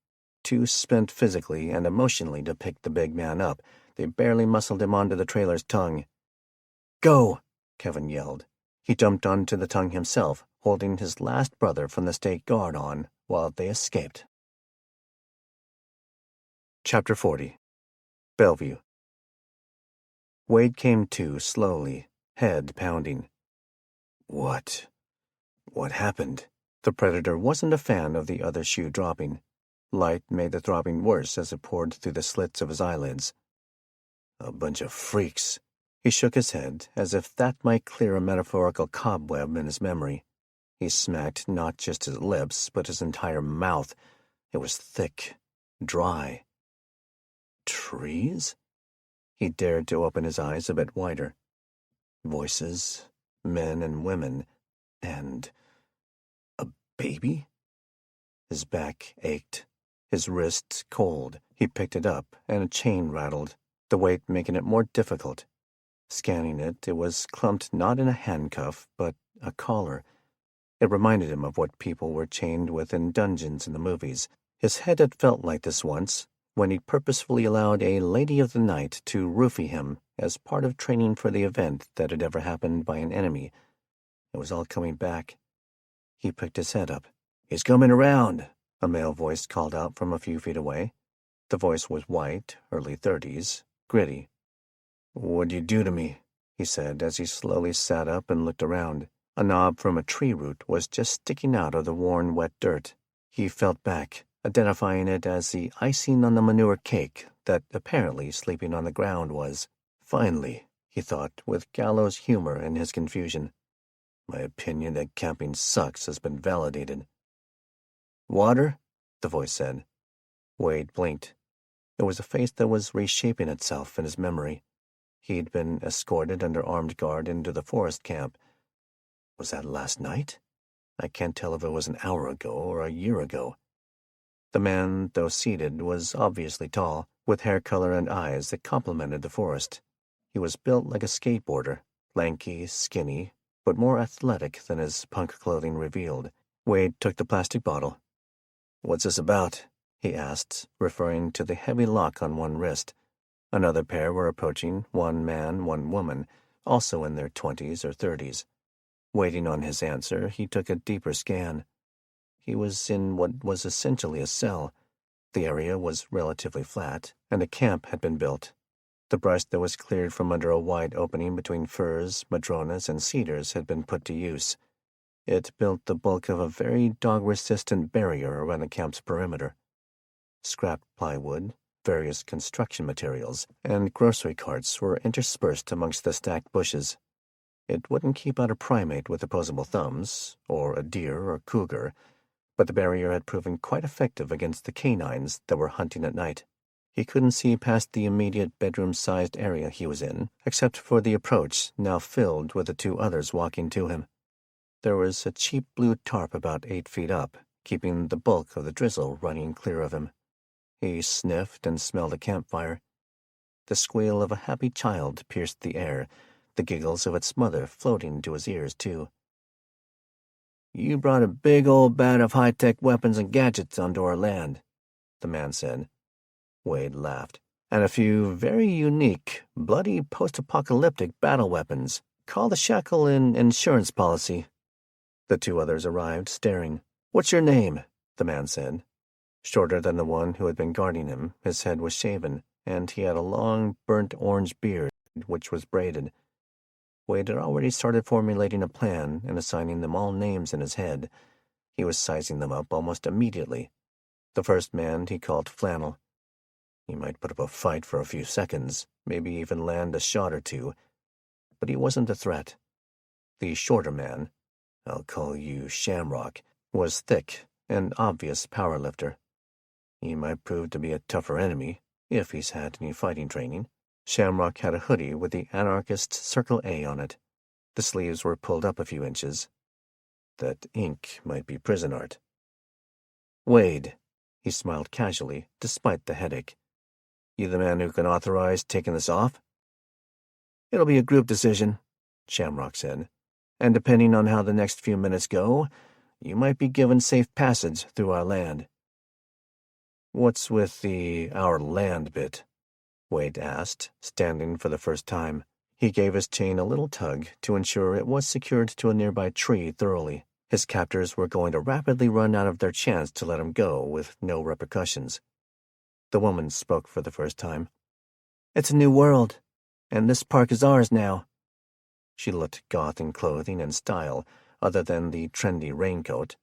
Too spent physically and emotionally to pick the big man up, they barely muscled him onto the trailer's tongue. "Go!" Kevin yelled. He jumped onto the tongue himself, holding his last brother from the state guard on while they escaped. Chapter 40. Bellevue. Wade came to slowly, head pounding. What happened? The predator wasn't a fan of the other shoe dropping. Light made the throbbing worse as it poured through the slits of his eyelids. A bunch of freaks. He shook his head, as if that might clear a metaphorical cobweb in his memory. He smacked not just his lips, but his entire mouth. It was thick, dry. Trees? He dared to open his eyes a bit wider. Voices, men and women, and a baby? His back ached, his wrist cold. He picked it up, and a chain rattled, the weight making it more difficult. Scanning it, it was clumped not in a handcuff, but a collar. It reminded him of what people were chained with in dungeons in the movies. His head had felt like this once, when he purposefully allowed a lady of the night to roofie him as part of training for the event that had ever happened by an enemy. It was all coming back. He picked his head up. "He's coming around," a male voice called out from a few feet away. The voice was white, early 30s, gritty. "What'd you do to me?" he said as he slowly sat up and looked around. A knob from a tree root was just sticking out of the worn, wet dirt. He felt back, identifying it as the icing on the manure cake that apparently sleeping on the ground was. Finally, he thought, with gallows humor in his confusion. My opinion that camping sucks has been validated. "Water?" the voice said. Wade blinked. It was a face that was reshaping itself in his memory. He'd been escorted under armed guard into the forest camp. Was that last night? I can't tell if it was an hour ago or a year ago. The man, though seated, was obviously tall, with hair color and eyes that complemented the forest. He was built like a skateboarder, lanky, skinny, but more athletic than his punk clothing revealed. Wade took the plastic bottle. "What's this about?" he asked, referring to the heavy lock on one wrist. Another pair were approaching, one man, one woman, also in their 20s or 30s. Waiting on his answer, he took a deeper scan. He was in what was essentially a cell. The area was relatively flat, and a camp had been built. The brush that was cleared from under a wide opening between firs, madronas, and cedars had been put to use. It built the bulk of a very dog-resistant barrier around the camp's perimeter. Scrapped plywood, various construction materials, and grocery carts were interspersed amongst the stacked bushes. It wouldn't keep out a primate with opposable thumbs, or a deer or cougar, but the barrier had proven quite effective against the canines that were hunting at night. He couldn't see past the immediate bedroom-sized area he was in, except for the approach, now filled with the two others walking to him. There was a cheap blue tarp about 8 feet up, keeping the bulk of the drizzle running clear of him. He sniffed and smelled a campfire. The squeal of a happy child pierced the air, the giggles of its mother floating to his ears, too. "You brought a big old bat of high-tech weapons and gadgets onto our land," the man said. Wade laughed. "And a few very unique, bloody post-apocalyptic battle weapons. Call the shackle an insurance policy." The two others arrived, staring. "What's your name?" the man said. Shorter than the one who had been guarding him, his head was shaven, and he had a long, burnt-orange beard, which was braided. Wade had already started formulating a plan and assigning them all names in his head. He was sizing them up almost immediately. The first man he called Flannel. He might put up a fight for a few seconds, maybe even land a shot or two, but he wasn't a threat. The shorter man, I'll call you Shamrock, was thick, an obvious powerlifter. He might prove to be a tougher enemy, if he's had any fighting training. Shamrock had a hoodie with the anarchist Circle A on it. The sleeves were pulled up a few inches. That ink might be prison art. "Wade," he smiled casually, despite the headache. "You the man who can authorize taking this off?" "It'll be a group decision," Shamrock said. "And depending on how the next few minutes go, you might be given safe passage through our land." "What's with the 'our land' bit?" Wade asked, standing for the first time. He gave his chain a little tug to ensure it was secured to a nearby tree thoroughly. His captors were going to rapidly run out of their chance to let him go with no repercussions. The woman spoke for the first time. "It's a new world, and this park is ours now." She looked goth in clothing and style, other than the trendy raincoat.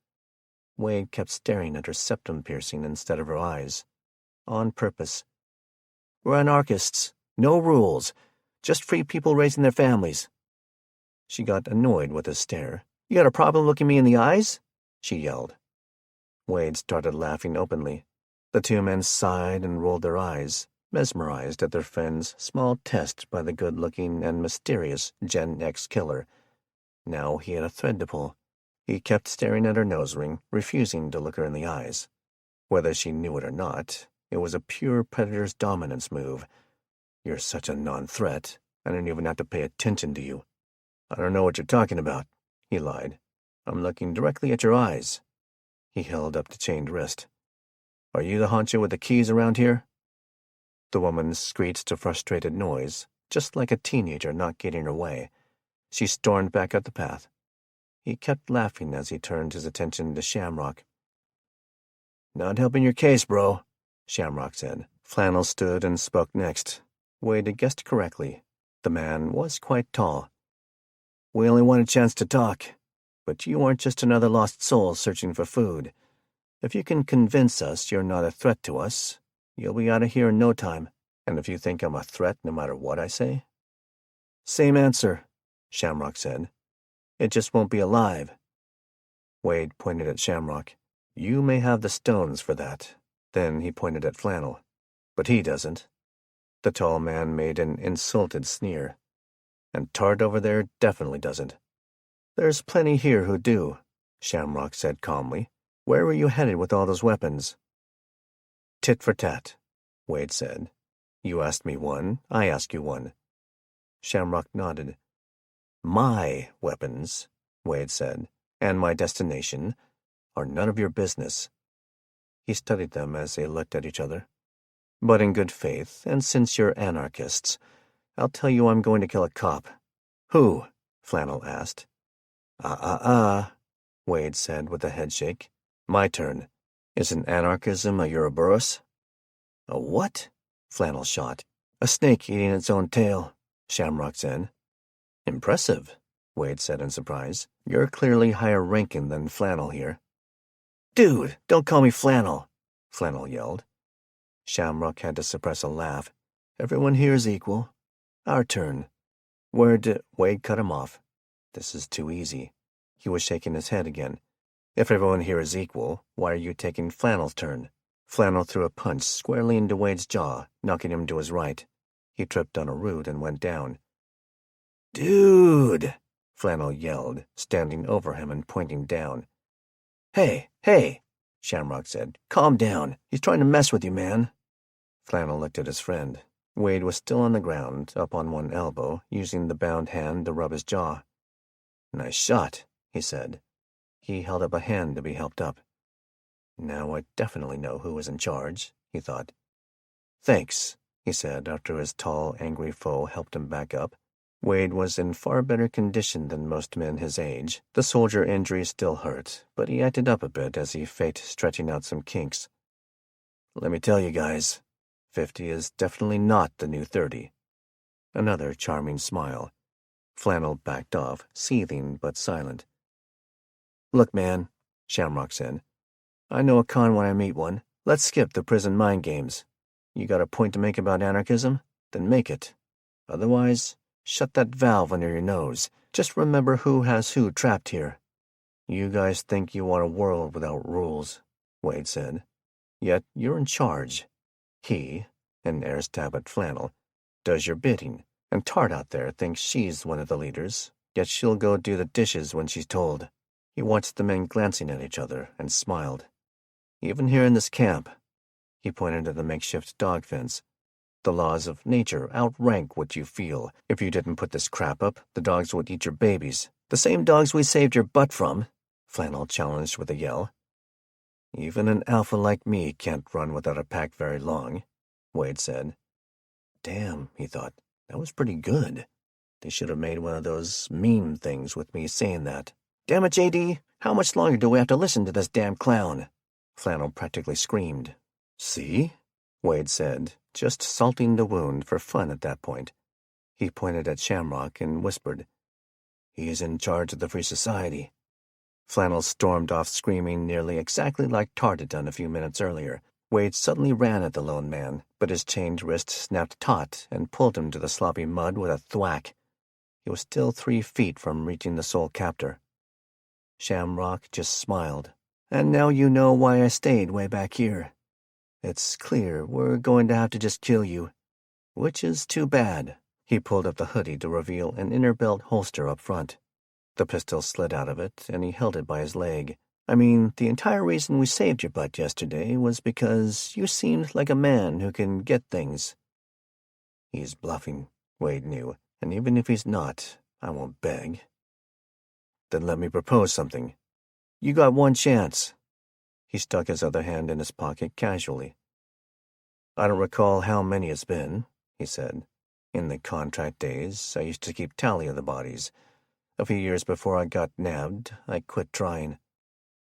Wade kept staring at her septum piercing instead of her eyes. On purpose. "We're anarchists. No rules. Just free people raising their families." She got annoyed with his stare. "You got a problem looking me in the eyes?" she yelled. Wade started laughing openly. The two men sighed and rolled their eyes, mesmerized at their friend's small test by the good-looking and mysterious Gen X killer. Now he had a thread to pull. He kept staring at her nose ring, refusing to look her in the eyes. Whether she knew it or not, it was a pure predator's dominance move. "You're such a non-threat, I don't even have to pay attention to you." "I don't know what you're talking about," he lied. "I'm looking directly at your eyes." He held up the chained wrist. "Are you the honcho with the keys around here?" The woman screeched a frustrated noise, just like a teenager not getting her way. She stormed back up the path. He kept laughing as he turned his attention to Shamrock. "Not helping your case, bro," Shamrock said. Flannel stood and spoke next. Wade had guessed correctly. The man was quite tall. "We only want a chance to talk, but you aren't just another lost soul searching for food. If you can convince us you're not a threat to us, you'll be out of here in no time. And if you think I'm a threat no matter what I say?" "Same answer," Shamrock said. "It just won't be alive." Wade pointed at Shamrock. "You may have the stones for that." Then he pointed at Flannel. "But he doesn't." The tall man made an insulted sneer. "And Tart over there definitely doesn't." "There's plenty here who do," Shamrock said calmly. "Where were you headed with all those weapons?" "Tit for tat," Wade said. "You asked me one, I ask you one." Shamrock nodded. "My weapons," Wade said, "and my destination are none of your business." He studied them as they looked at each other. "But in good faith, and since you're anarchists, I'll tell you I'm going to kill a cop. Who? Flannel asked. Wade said with a headshake. My turn. Isn't anarchism a Ouroboros? A what? Flannel shot. A snake eating its own tail, Shamrock said. Impressive, Wade said in surprise. You're clearly higher ranking than Flannel here. Dude, don't call me Flannel, Flannel yelled. Shamrock had to suppress a laugh. Everyone here is equal. Our turn. Wade cut him off. This is too easy. He was shaking his head again. If everyone here is equal, why are you taking Flannel's turn? Flannel threw a punch squarely into Wade's jaw, knocking him to his right. He tripped on a root and went down. Dude, Flannel yelled, standing over him and pointing down. Hey, Shamrock said. Calm down. He's trying to mess with you, man. Flannel looked at his friend. Wade was still on the ground, up on one elbow, using the bound hand to rub his jaw. Nice shot, he said. He held up a hand to be helped up. Now I definitely know who is in charge, he thought. Thanks, he said after his tall, angry foe helped him back up. Wade was in far better condition than most men his age. The soldier injury still hurt, but he acted up a bit as he faked stretching out some kinks. Let me tell you guys, 50 is definitely not the new 30. Another charming smile. Flannel backed off, seething but silent. Look, man, Shamrock said. I know a con when I meet one. Let's skip the prison mind games. You got a point to make about anarchism? Then make it. Otherwise, shut that valve under your nose. Just remember who has who trapped here. You guys think you want a world without rules, Wade said. Yet you're in charge. He, an air stab at Flannel, does your bidding, and Tart out there thinks she's one of the leaders, yet she'll go do the dishes when she's told. He watched the men glancing at each other and smiled. Even here in this camp, he pointed at the makeshift dog fence, the laws of nature outrank what you feel. If you didn't put this crap up, the dogs would eat your babies. The same dogs we saved your butt from, Flannel challenged with a yell. Even an alpha like me can't run without a pack very long, Wade said. Damn, he thought, that was pretty good. They should have made one of those meme things with me saying that. Damn it, JD, how much longer do we have to listen to this damn clown? Flannel practically screamed. See? Wade said, just salting the wound for fun at that point. He pointed at Shamrock and whispered, He is in charge of the Free Society. Flannel stormed off screaming nearly exactly like Tart had done a few minutes earlier. Wade suddenly ran at the lone man, but his chained wrist snapped taut and pulled him to the sloppy mud with a thwack. He was still 3 feet from reaching the sole captor. Shamrock just smiled. And now you know why I stayed way back here. It's clear we're going to have to just kill you. Which is too bad. He pulled up the hoodie to reveal an inner belt holster up front. The pistol slid out of it, and he held it by his leg. I mean, the entire reason we saved your butt yesterday was because you seemed like a man who can get things. He's bluffing, Wade knew, and even if he's not, I won't beg. Then let me propose something. You got one chance. He stuck his other hand in his pocket casually. I don't recall how many it's been, he said. In the contract days, I used to keep tally of the bodies. A few years before I got nabbed, I quit trying.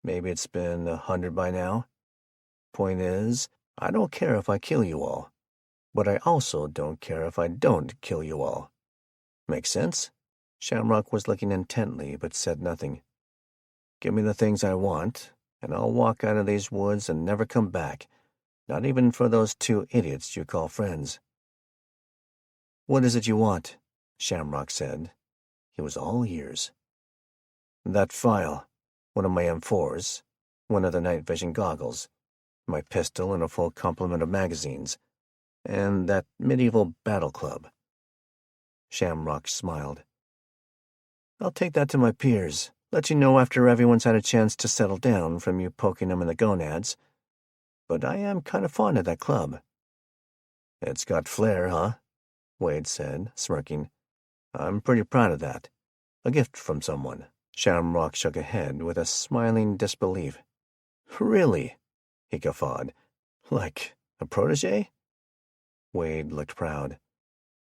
Maybe it's been 100 by now. Point is, I don't care if I kill you all. But I also don't care if I don't kill you all. Make sense? Shamrock was looking intently, but said nothing. Give me the things I want, and I'll walk out of these woods and never come back, not even for those 2 idiots you call friends. What is it you want? Shamrock said. He was all ears. That file, one of my M4s, one of the night vision goggles, my pistol and a full complement of magazines, and that medieval battle club. Shamrock smiled. I'll take that to my peers. Let you know after everyone's had a chance to settle down from you poking them in the gonads. But I am kind of fond of that club. It's got flair, huh? Wade said, smirking. I'm pretty proud of that. A gift from someone. Shamrock shook a head with a smiling disbelief. Really? He guffawed. Like a protege? Wade looked proud.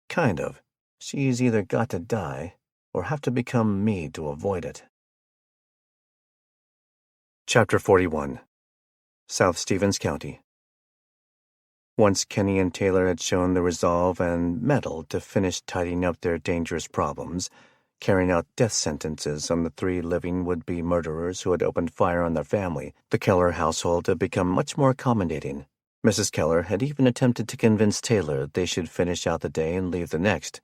Kind of. She's either got to die, or have to become me to avoid it. Chapter 41. South Stevens County. Once Kenny and Taylor had shown the resolve and mettle to finish tidying up their dangerous problems, carrying out death sentences on the 3 living would-be murderers who had opened fire on their family, the Keller household had become much more accommodating. Mrs. Keller had even attempted to convince Taylor they should finish out the day and leave the next.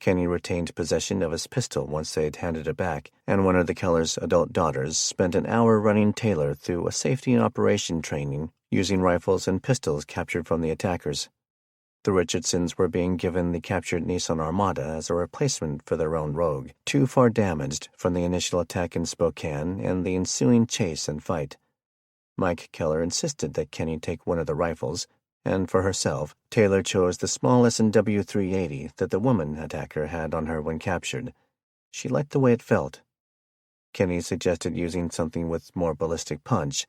Kenny retained possession of his pistol once they had handed it back, and one of the Keller's adult daughters spent an hour running Taylor through a safety and operation training using rifles and pistols captured from the attackers. The Richardsons were being given the captured Nissan Armada as a replacement for their own Rogue, too far damaged from the initial attack in Spokane and the ensuing chase and fight. Mike Keller insisted that Kenny take one of the rifles, and for herself, Taylor chose the small S&W 380 that the woman attacker had on her when captured. She liked the way it felt. Kenny suggested using something with more ballistic punch,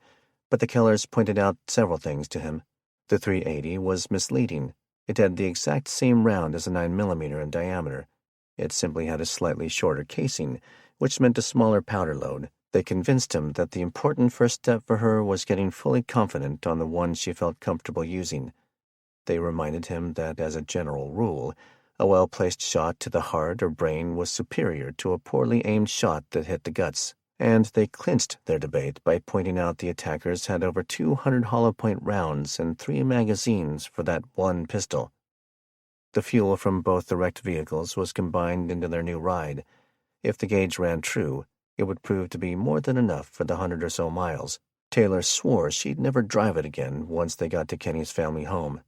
but the Kellers pointed out several things to him. The 380 was misleading. It had the exact same round as a 9mm in diameter. It simply had a slightly shorter casing, which meant a smaller powder load. They convinced him that the important first step for her was getting fully confident on the one she felt comfortable using. They reminded him that, as a general rule, a well-placed shot to the heart or brain was superior to a poorly aimed shot that hit the guts, and they clinched their debate by pointing out the attackers had over 200 hollow-point rounds and 3 magazines for that one pistol. The fuel from both the wrecked vehicles was combined into their new ride. If the gauge ran true, it would prove to be more than enough for the 100 or so miles. Taylor swore she'd never drive it again once they got to Kenny's family home.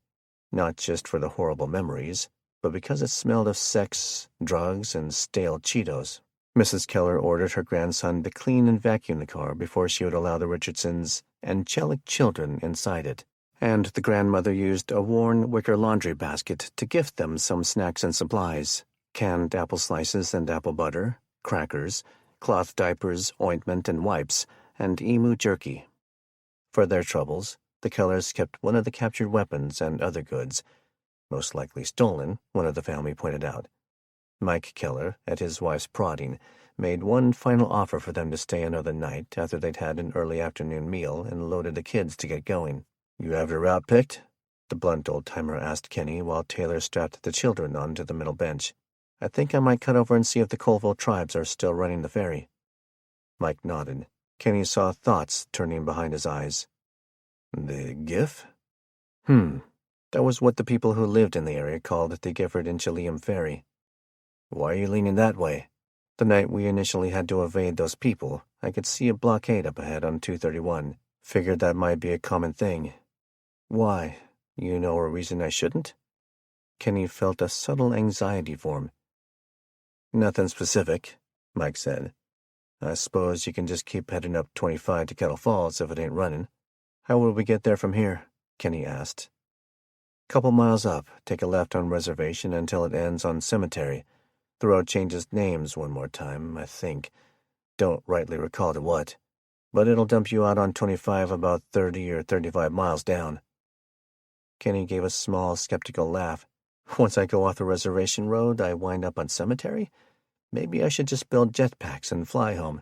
Not just for the horrible memories, but because it smelled of sex, drugs, and stale Cheetos. Mrs. Keller ordered her grandson to clean and vacuum the car before she would allow the Richardsons' angelic children inside it, and the grandmother used a worn wicker laundry basket to gift them some snacks and supplies: canned apple slices and apple butter, crackers, cloth diapers, ointment, and wipes, and emu jerky. For their troubles, the Kellers kept one of the captured weapons and other goods, most likely stolen, one of the family pointed out. Mike Keller, at his wife's prodding, made one final offer for them to stay another night after they'd had an early afternoon meal and loaded the kids to get going. "You have your route picked?" the blunt old-timer asked Kenny while Taylor strapped the children onto the middle bench. "I think I might cut over and see if the Colville tribes are still running the ferry." Mike nodded. Kenny saw thoughts turning behind his eyes. "The GIF? That was what the people who lived in the area called the Gifford and Chilium Ferry. Why are you leaning that way? The night we initially had to evade those people, I could see a blockade up ahead on 231. Figured that might be a common thing. Why? You know a reason I shouldn't?" Kenny felt a subtle anxiety form. "Nothing specific," Mike said. "I suppose you can just keep heading up 25 to Kettle Falls if it ain't running." "How will we get there from here?" Kenny asked. "Couple miles up, take a left on Reservation until it ends on Cemetery. The road changes names one more time, I think. Don't rightly recall to what. But it'll dump you out on 25 about 30 or 35 miles down." Kenny gave a small, skeptical laugh. "Once I go off the Reservation Road, I wind up on Cemetery? Maybe I should just build jetpacks and fly home."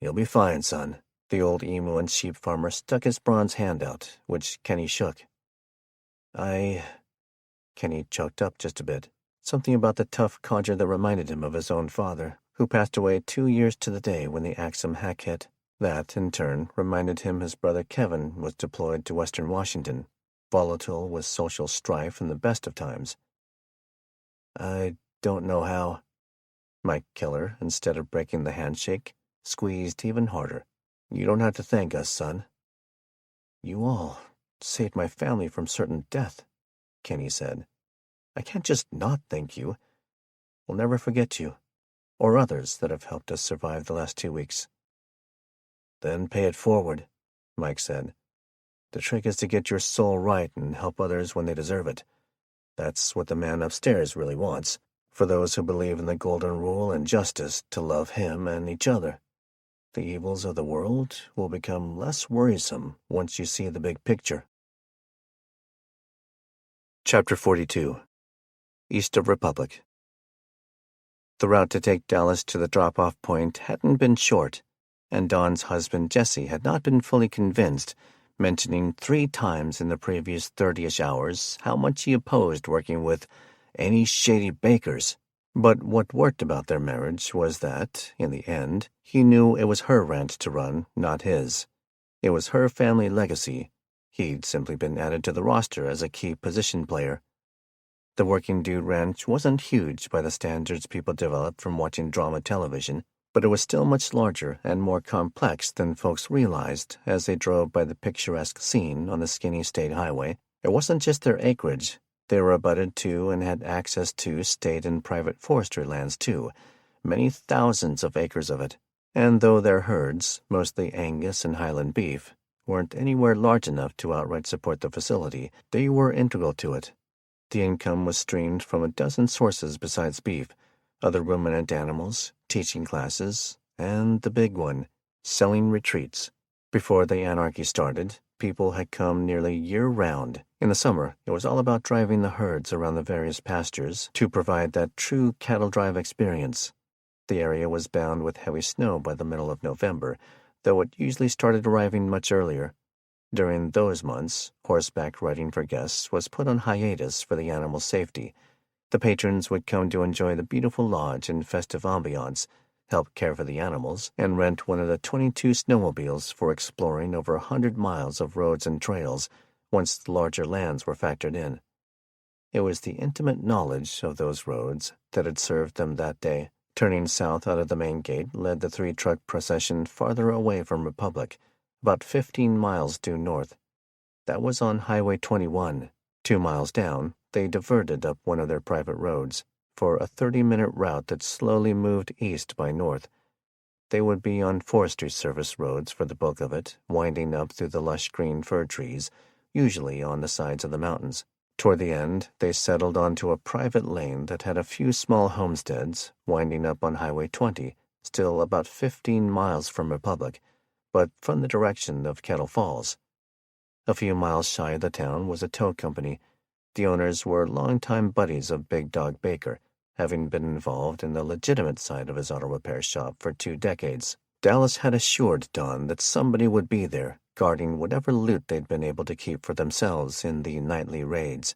"You'll be fine, son." The old emu and sheep farmer stuck his bronze hand out, which Kenny shook. Kenny choked up just a bit. Something about the tough codger that reminded him of his own father, who passed away 2 years to the day when the Axum hack hit. That, in turn, reminded him his brother Kevin was deployed to Western Washington, volatile with social strife in the best of times. "I don't know how." Mike Keller, instead of breaking the handshake, squeezed even harder. "You don't have to thank us, son." "You all saved my family from certain death," Kenny said. "I can't just not thank you. We'll never forget you, or others that have helped us survive the last 2 weeks." "Then pay it forward," Mike said. "The trick is to get your soul right and help others when they deserve it. That's what the man upstairs really wants, for those who believe in the golden rule and justice to love him and each other. The evils of the world will become less worrisome once you see the big picture." Chapter 42. East of Republic. The route to take Dallas to the drop-off point hadn't been short, and Dawn's husband Jesse had not been fully convinced, mentioning 3 times in the previous 30-ish hours how much he opposed working with any shady bakers. But what worked about their marriage was that, in the end, he knew it was her ranch to run, not his. It was her family legacy. He'd simply been added to the roster as a key position player. The Working Dude Ranch wasn't huge by the standards people developed from watching drama television, but it was still much larger and more complex than folks realized as they drove by the picturesque scene on the skinny state highway. It wasn't just their acreage. They were abutted to and had access to state and private forestry lands, too, many thousands of acres of it. And though their herds, mostly Angus and Highland beef, weren't anywhere large enough to outright support the facility, they were integral to it. The income was streamed from a dozen sources besides beef, other ruminant animals, teaching classes, and the big one, selling retreats. Before the Anarchy started, people had come nearly year-round. In the summer, it was all about driving the herds around the various pastures to provide that true cattle drive experience. The area was bound with heavy snow by the middle of November, though it usually started arriving much earlier. During those months, horseback riding for guests was put on hiatus for the animals' safety. The patrons would come to enjoy the beautiful lodge and festive ambiance, help care for the animals, and rent one of the 22 snowmobiles for exploring over 100 miles of roads and trails, once the larger lands were factored in. It was the intimate knowledge of those roads that had served them that day. Turning south out of the main gate led the 3-truck procession farther away from Republic, about 15 miles due north. That was on Highway 21. 2 miles down, they diverted up one of their private roads for a 30-minute route that slowly moved east by north. They would be on Forestry Service roads for the bulk of it, winding up through the lush green fir trees, usually on the sides of the mountains. Toward the end, they settled onto a private lane that had a few small homesteads, winding up on Highway 20, still about 15 miles from Republic, but from the direction of Kettle Falls. A few miles shy of the town was a tow company. The owners were longtime buddies of Big Dog Baker, having been involved in the legitimate side of his auto repair shop for 2 decades. Dallas had assured Dawn that somebody would be there, guarding whatever loot they'd been able to keep for themselves in the nightly raids.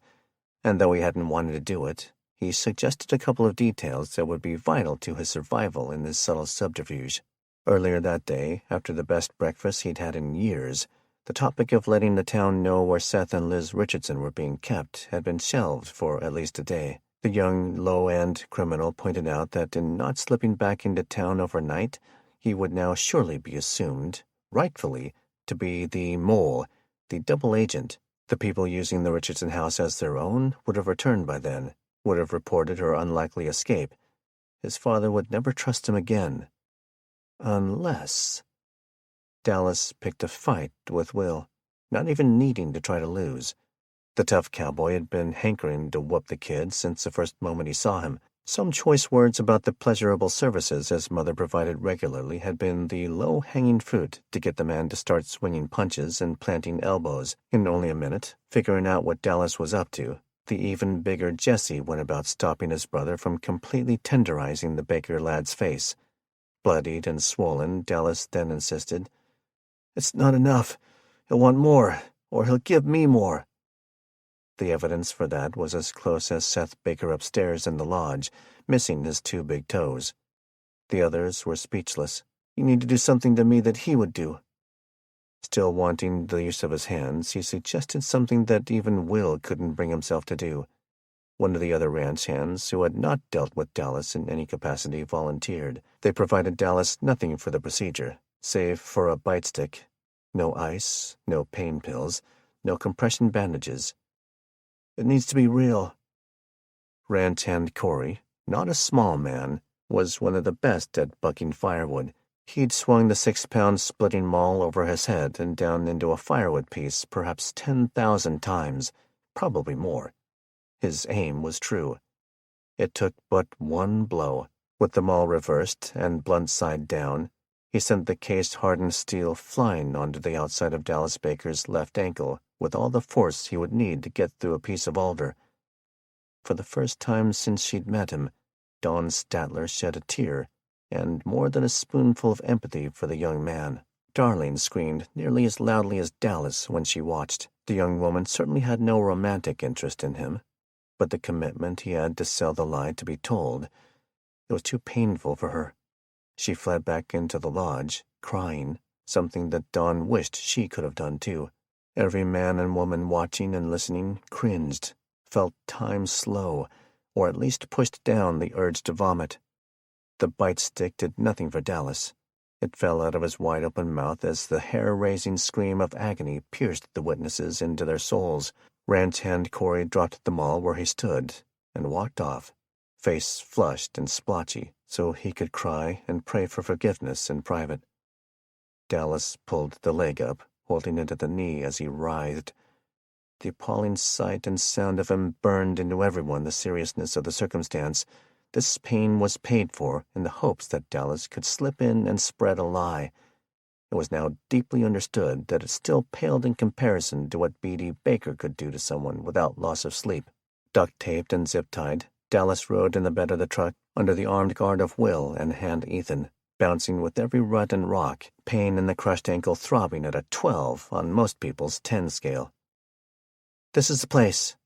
And though he hadn't wanted to do it, he suggested a couple of details that would be vital to his survival in this subtle subterfuge. Earlier that day, after the best breakfast he'd had in years, the topic of letting the town know where Seth and Liz Richardson were being kept had been shelved for at least a day. The young, low-end criminal pointed out that in not slipping back into town overnight, he would now surely be assumed, rightfully, to be the mole, the double agent. The people using the Richardson house as their own would have returned by then, would have reported her unlikely escape. His father would never trust him again. Unless... Dallas picked a fight with Will, not even needing to try to lose. The tough cowboy had been hankering to whoop the kid since the first moment he saw him. Some choice words about the pleasurable services his mother provided regularly had been the low-hanging fruit to get the man to start swinging punches and planting elbows. In only a minute, figuring out what Dallas was up to, the even bigger Jesse went about stopping his brother from completely tenderizing the Baker lad's face. Bloodied and swollen, Dallas then insisted, "It's not enough. He'll want more, or he'll give me more." The evidence for that was as close as Seth Baker upstairs in the lodge, missing his 2 big toes. The others were speechless. "You need to do something to me that he would do." Still wanting the use of his hands, he suggested something that even Will couldn't bring himself to do. One of the other ranch hands, who had not dealt with Dallas in any capacity, volunteered. They provided Dallas nothing for the procedure, save for a bite stick. No ice, no pain pills, no compression bandages. "It needs to be real." Ranch hand Corey, not a small man, was one of the best at bucking firewood. He'd swung the 6-pound splitting maul over his head and down into a firewood piece perhaps 10,000 times, probably more. His aim was true. It took but one blow. With the maul reversed and blunt side down, he sent the case-hardened steel flying onto the outside of Dallas Baker's left ankle with all the force he would need to get through a piece of alder. For the first time since she'd met him, Dawn Statler shed a tear, and more than a spoonful of empathy for the young man. Darlene screamed nearly as loudly as Dallas when she watched. The young woman certainly had no romantic interest in him, but the commitment he had to sell the lie to be told, it was too painful for her. She fled back into the lodge, crying, something that Dawn wished she could have done too. Every man and woman watching and listening cringed, felt time slow, or at least pushed down the urge to vomit. The bite stick did nothing for Dallas. It fell out of his wide-open mouth as the hair-raising scream of agony pierced the witnesses into their souls. Ranch-hand Corey dropped the maul where he stood and walked off, face flushed and splotchy, so he could cry and pray for forgiveness in private. Dallas pulled the leg up, holding it at the knee as he writhed. The appalling sight and sound of him burned into everyone the seriousness of the circumstance. This pain was paid for in the hopes that Dallas could slip in and spread a lie. It was now deeply understood that it still paled in comparison to what B.D. Baker could do to someone without loss of sleep. Duct-taped and zip-tied, Dallas rode in the bed of the truck under the armed guard of Will and Hand Ethan, bouncing with every rut and rock, pain in the crushed ankle throbbing at a 12 on most people's 10 scale. "This is the place,"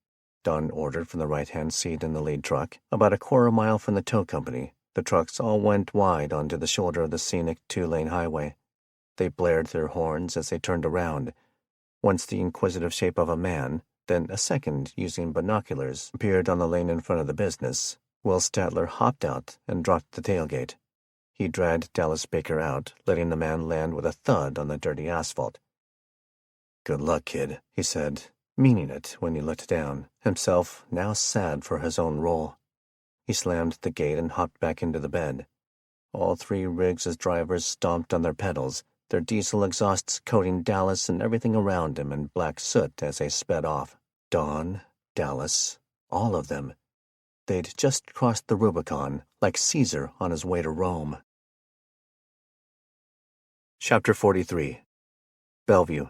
Dawn ordered from the right-hand seat in the lead truck. About a quarter mile from the tow company, the trucks all went wide onto the shoulder of the scenic 2-lane highway. They blared their horns as they turned around. Once the inquisitive shape of a man, then a second using binoculars, appeared on the lane in front of the business. Will Statler hopped out and dropped the tailgate. He dragged Dallas Baker out, letting the man land with a thud on the dirty asphalt. "Good luck, kid," he said, meaning it when he looked down, himself now sad for his own role. He slammed the gate and hopped back into the bed. All three Riggs' drivers stomped on their pedals, their diesel exhausts coating Dallas and everything around him in black soot as they sped off. Dawn, Dallas, all of them. They'd just crossed the Rubicon, like Caesar on his way to Rome. Chapter 43. Bellevue.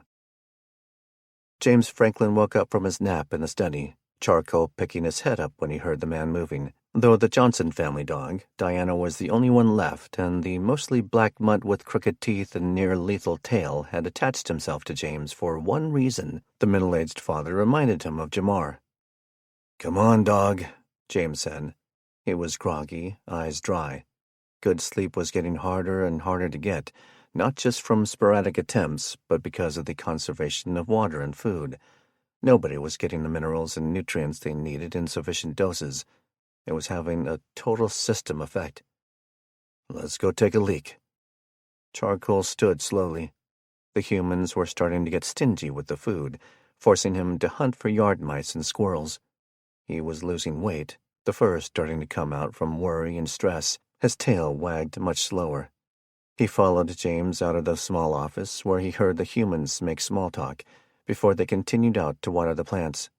James Franklin woke up from his nap in the study, Charcoal picking his head up when he heard the man moving. Though the Johnson family dog, Diana was the only one left, and the mostly black mutt with crooked teeth and near-lethal tail had attached himself to James for one reason. The middle-aged father reminded him of Jamar. "Come on, dog," James said. He was groggy, eyes dry. Good sleep was getting harder and harder to get, not just from sporadic attempts, but because of the conservation of water and food. Nobody was getting the minerals and nutrients they needed in sufficient doses. It was having a total system effect. "Let's go take a leak." Charcoal stood slowly. The humans were starting to get stingy with the food, forcing him to hunt for yard mice and squirrels. He was losing weight, the fur starting to come out from worry and stress. His tail wagged much slower. He followed James out of the small office where he heard the humans make small talk before they continued out to water the plants.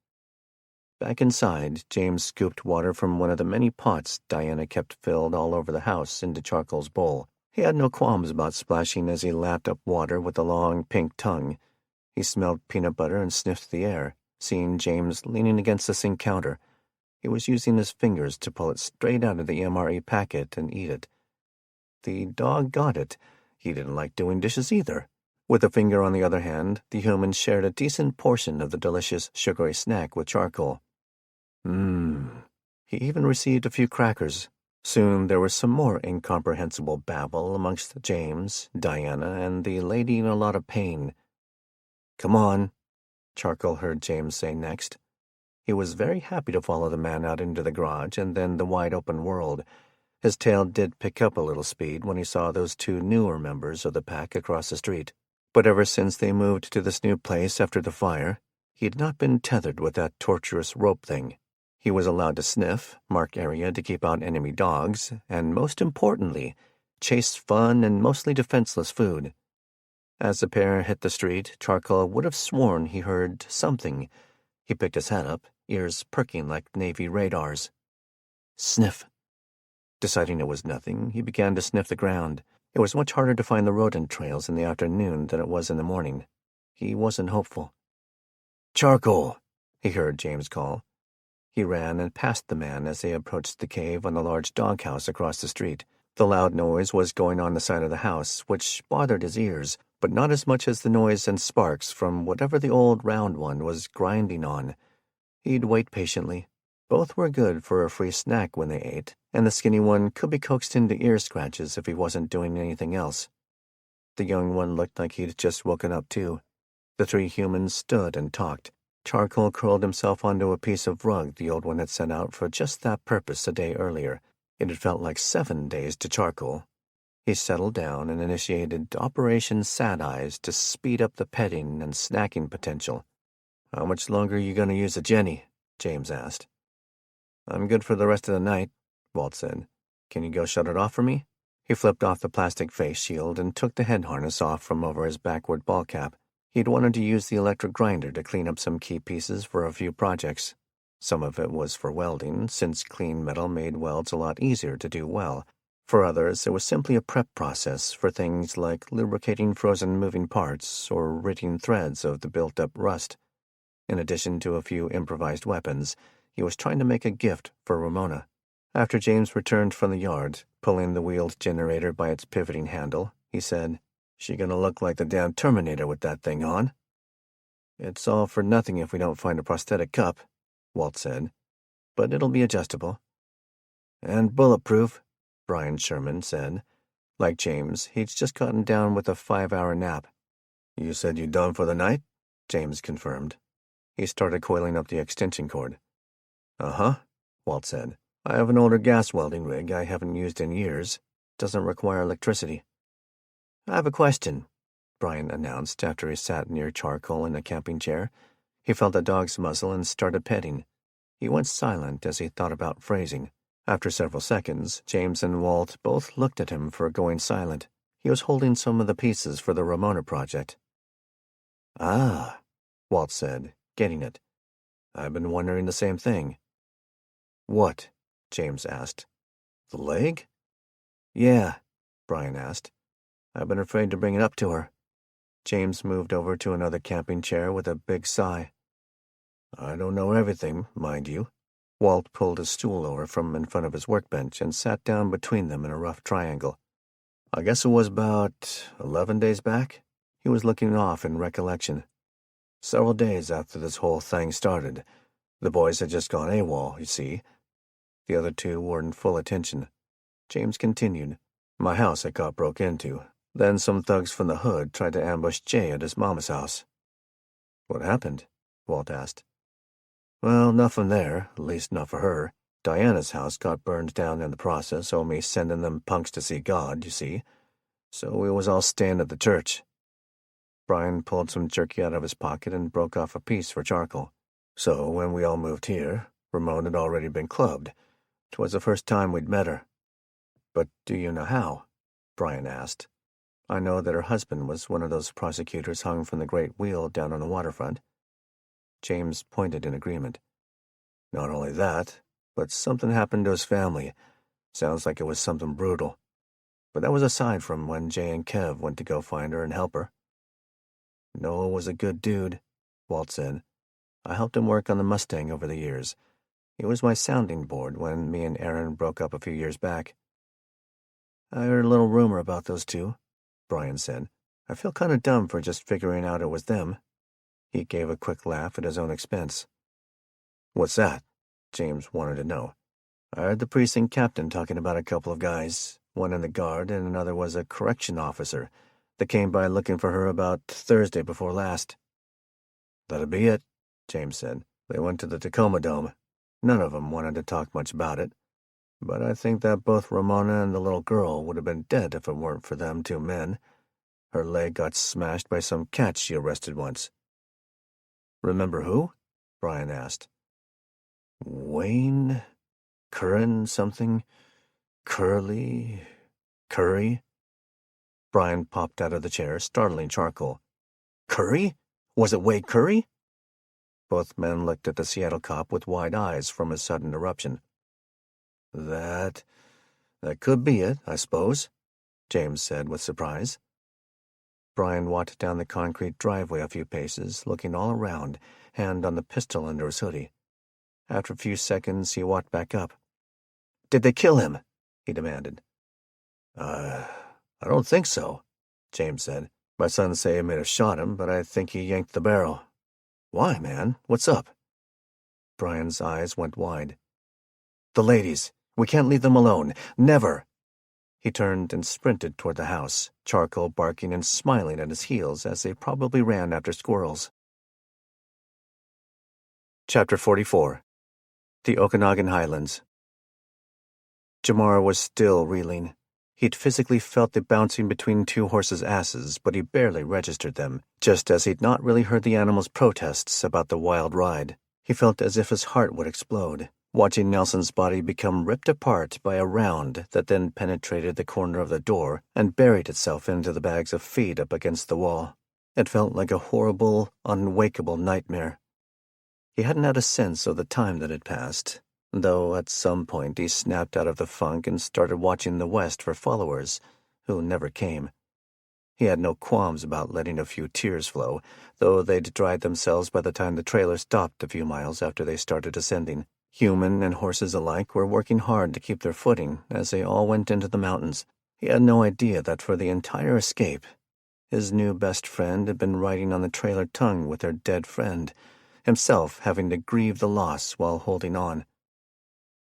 Back inside, James scooped water from one of the many pots Diana kept filled all over the house into Charcoal's bowl. He had no qualms about splashing as he lapped up water with a long pink tongue. He smelled peanut butter and sniffed the air, seeing James leaning against the sink counter. He was using his fingers to pull it straight out of the MRE packet and eat it. The dog got it. He didn't like doing dishes either. With a finger on the other hand, the human shared a decent portion of the delicious sugary snack with Charcoal. He even received a few crackers. Soon there was some more incomprehensible babble amongst James, Diana, and the lady in a lot of pain. "Come on," Charcoal heard James say next. He was very happy to follow the man out into the garage and then the wide-open world. His tail did pick up a little speed when he saw those two newer members of the pack across the street. But ever since they moved to this new place after the fire, he had not been tethered with that torturous rope thing. He was allowed to sniff, mark area to keep out enemy dogs, and most importantly, chase fun and mostly defenseless food. As the pair hit the street, Charcoal would have sworn he heard something. He picked his head up, ears perking like Navy radars. Sniff. Deciding it was nothing, he began to sniff the ground. It was much harder to find the rodent trails in the afternoon than it was in the morning. He wasn't hopeful. "Charcoal," he heard James call. He ran and passed the man as they approached the cave on the large doghouse across the street. The loud noise was going on the side of the house, which bothered his ears, but not as much as the noise and sparks from whatever the old round one was grinding on. He'd wait patiently. Both were good for a free snack when they ate, and the skinny one could be coaxed into ear scratches if he wasn't doing anything else. The young one looked like he'd just woken up too. The three humans stood and talked. Charcoal curled himself onto a piece of rug the old one had set out for just that purpose a day earlier. It had felt like 7 days to Charcoal. He settled down and initiated Operation Sad Eyes to speed up the petting and snacking potential. "How much longer are you going to use a Jenny?" James asked. "I'm good for the rest of the night," Walt said. "Can you go shut it off for me?" He flipped off the plastic face shield and took the head harness off from over his backward ball cap. He'd wanted to use the electric grinder to clean up some key pieces for a few projects. Some of it was for welding, since clean metal made welds a lot easier to do well. For others, it was simply a prep process for things like lubricating frozen moving parts or ridding threads of the built-up rust. In addition to a few improvised weapons, he was trying to make a gift for Ramona. After James returned from the yard, pulling the wheeled generator by its pivoting handle, he said, "She gonna look like the damn Terminator with that thing on?" "It's all for nothing if we don't find a prosthetic cup," Walt said, "but it'll be adjustable." "And bulletproof," Brian Sherman said. Like James, he'd just gotten down with a 5-hour nap. "You said you done for the night?" James confirmed. He started coiling up the extension cord. "Uh-huh," Walt said. "I have an older gas welding rig I haven't used in years. Doesn't require electricity." "I have a question," Brian announced after he sat near Charcoal in a camping chair. He felt the dog's muzzle and started petting. He went silent as he thought about phrasing. After several seconds, James and Walt both looked at him for going silent. He was holding some of the pieces for the Ramona project. "Ah," Walt said, getting it. "I've been wondering the same thing." "What?" James asked. "The leg?" "Yeah," Brian asked. "I've been afraid to bring it up to her." James moved over to another camping chair with a big sigh. "I don't know everything, mind you." Walt pulled a stool over from in front of his workbench and sat down between them in a rough triangle. "I guess it was about 11 days back." He was looking off in recollection. "Several days after this whole thing started. The boys had just gone AWOL, you see." The other two were in full attention. James continued. "My house had got broke into. Then some thugs from the hood tried to ambush Jay at his mama's house." "What happened?" Walt asked. "Well, nothing there, at least not for her. Diana's house got burned down in the process of me sending them punks to see God, you see. So we was all staying at the church." Brian pulled some jerky out of his pocket and broke off a piece for Charcoal. "So when we all moved here, Ramon had already been clubbed. 'Twas the first time we'd met her." "But do you know how?" Brian asked. "I know that her husband was one of those prosecutors hung from the great wheel down on the waterfront." James pointed in agreement. "Not only that, but something happened to his family. Sounds like it was something brutal. But that was aside from when Jay and Kev went to go find her and help her." "Noah was a good dude," Walt said. "I helped him work on the Mustang over the years. He was my sounding board when me and Aaron broke up a few years back." "I heard a little rumor about those two," Brian said. "I feel kind of dumb for just figuring out it was them." He gave a quick laugh at his own expense. "What's that?" James wanted to know. "I heard the precinct captain talking about a couple of guys, one in the guard and another was a correction officer, that came by looking for her about Thursday before last." "That'd be it," James said. "They went to the Tacoma Dome. None of them wanted to talk much about it. But I think that both Ramona and the little girl would have been dead if it weren't for them two men. Her leg got smashed by some cat she arrested once." "Remember who?" Brian asked. "Wayne? Curran something? Curry?" Brian popped out of the chair, startling Charcoal. "Curry? Was it Wade Curry?" Both men looked at the Seattle cop with wide eyes from his sudden eruption. That could be it, I suppose," James said with surprise. Brian walked down the concrete driveway a few paces, looking all around, hand on the pistol under his hoodie. After a few seconds, he walked back up. "Did they kill him?" he demanded. I don't think so," James said. "My sons say he may have shot him, but I think he yanked the barrel." "Why, man? What's up?" Brian's eyes went wide. "The ladies. We can't leave them alone. Never." He turned and sprinted toward the house, Charcoal barking and smiling at his heels as they probably ran after squirrels. Chapter 44. The Okanagan Highlands. Jamar was still reeling. He'd physically felt the bouncing between two horses' asses, but he barely registered them, just as he'd not really heard the animals' protests about the wild ride. He felt as if his heart would explode, watching Nelson's body become ripped apart by a round that then penetrated the corner of the door and buried itself into the bags of feed up against the wall. It felt like a horrible, unwakeable nightmare. He hadn't had a sense of the time that had passed, though at some point he snapped out of the funk and started watching the west for followers, who never came. He had no qualms about letting a few tears flow, though they'd dried themselves by the time the trailer stopped a few miles after they started ascending. Human and horses alike were working hard to keep their footing as they all went into the mountains. He had no idea that for the entire escape, his new best friend had been riding on the trailer tongue with their dead friend, himself having to grieve the loss while holding on.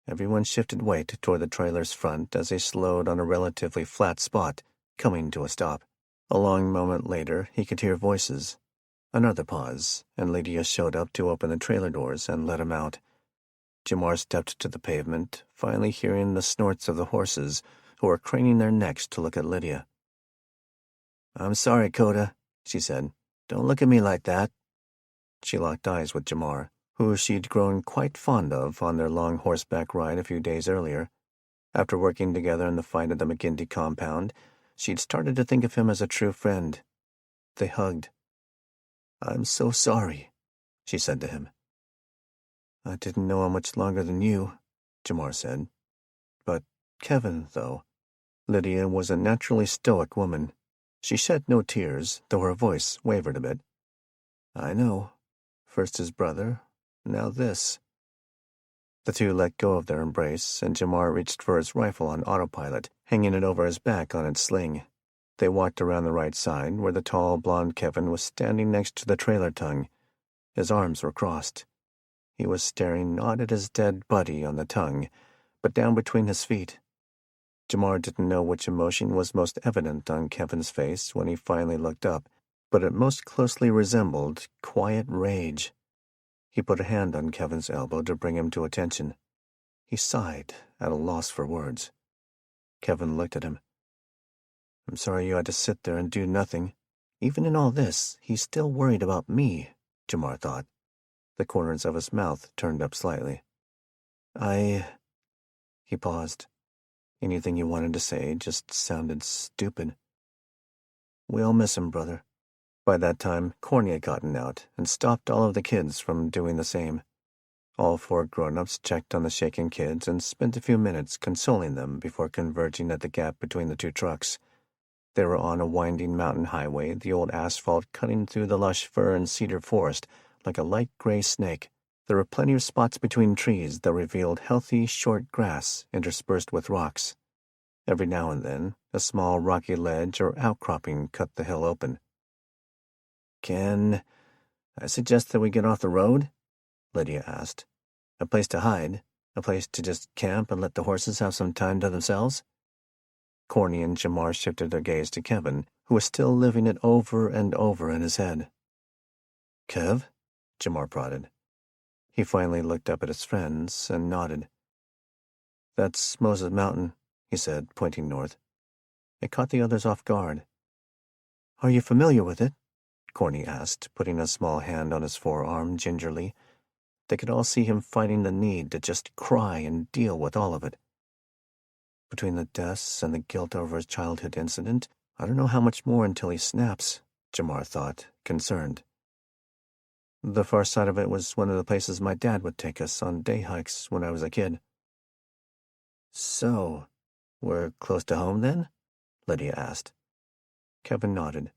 Everyone shifted weight toward the trailer's front as they slowed on a relatively flat spot, coming to a stop. A long moment later, he could hear voices. Another pause, and Lydia showed up to open the trailer doors and let him out. Jamar stepped to the pavement, finally hearing the snorts of the horses, who were craning their necks to look at Lydia. "I'm sorry, Coda," she said. "Don't look at me like that." She locked eyes with Jamar, who she'd grown quite fond of on their long horseback ride a few days earlier. After working together in the fight at the McGinty compound, she'd started to think of him as a true friend. They hugged. "I'm so sorry," she said to him. "I didn't know him much longer than you," Jamar said. "But Kevin, though." Lydia was a naturally stoic woman. She shed no tears, though her voice wavered a bit. "I know. First his brother, now this." The two let go of their embrace, and Jamar reached for his rifle on autopilot, hanging it over his back on its sling. They walked around the right side, where the tall, blond Kevin was standing next to the trailer tongue. His arms were crossed. He was staring not at his dead buddy on the tongue, but down between his feet. Jamar didn't know which emotion was most evident on Kevin's face when he finally looked up, but it most closely resembled quiet rage. He put a hand on Kevin's elbow to bring him to attention. He sighed, at a loss for words. Kevin looked at him. "I'm sorry you had to sit there and do nothing. Even in all this, he's still worried about me," Jamar thought. The corners of his mouth turned up slightly. He paused. Anything he wanted to say just sounded stupid. "We all miss him, brother." By that time, Corny had gotten out and stopped all of the kids from doing the same. All four grown-ups checked on the shaken kids and spent a few minutes consoling them before converging at the gap between the two trucks. They were on a winding mountain highway, the old asphalt cutting through the lush fir and cedar forest like a light gray snake. There were plenty of spots between trees that revealed healthy, short grass interspersed with rocks. Every now and then, a small rocky ledge or outcropping cut the hill open. "Can I suggest that we get off the road?" Lydia asked. "A place to hide, a place to just camp and let the horses have some time to themselves?" Corny and Jamar shifted their gaze to Kevin, who was still living it over and over in his head. "Kev?" Jamar prodded. He finally looked up at his friends and nodded. "That's Moses Mountain," he said, pointing north. It caught the others off guard. "Are you familiar with it?" Corny asked, putting a small hand on his forearm gingerly. They could all see him fighting the need to just cry and deal with all of it. "Between the deaths and the guilt over his childhood incident, I don't know how much more until he snaps," Jamar thought, concerned. "The far side of it was one of the places my dad would take us on day hikes when I was a kid." "So, we're close to home then?" Lydia asked. Kevin nodded.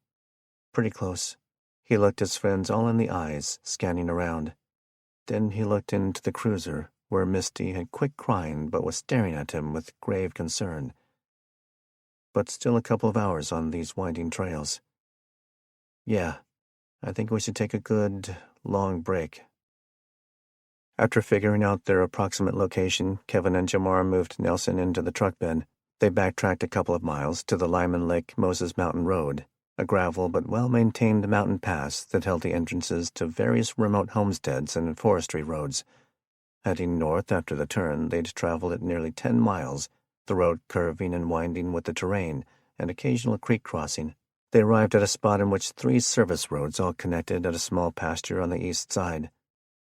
"Pretty close." He looked his friends all in the eyes, scanning around. Then he looked into the cruiser, where Misty had quit crying but was staring at him with grave concern. But still a couple of hours on these winding trails. Yeah, I think we should take a good, long break. After figuring out their approximate location, Kevin and Jamar moved Nelson into the truck bed. They backtracked a couple of miles to the Lyman Lake Moses Mountain Road, a gravel but well-maintained mountain pass that held the entrances to various remote homesteads and forestry roads. Heading north after the turn, they'd traveled at nearly 10 miles, the road curving and winding with the terrain, and occasional creek crossing. They arrived at a spot in which 3 service roads all connected at a small pasture on the east side.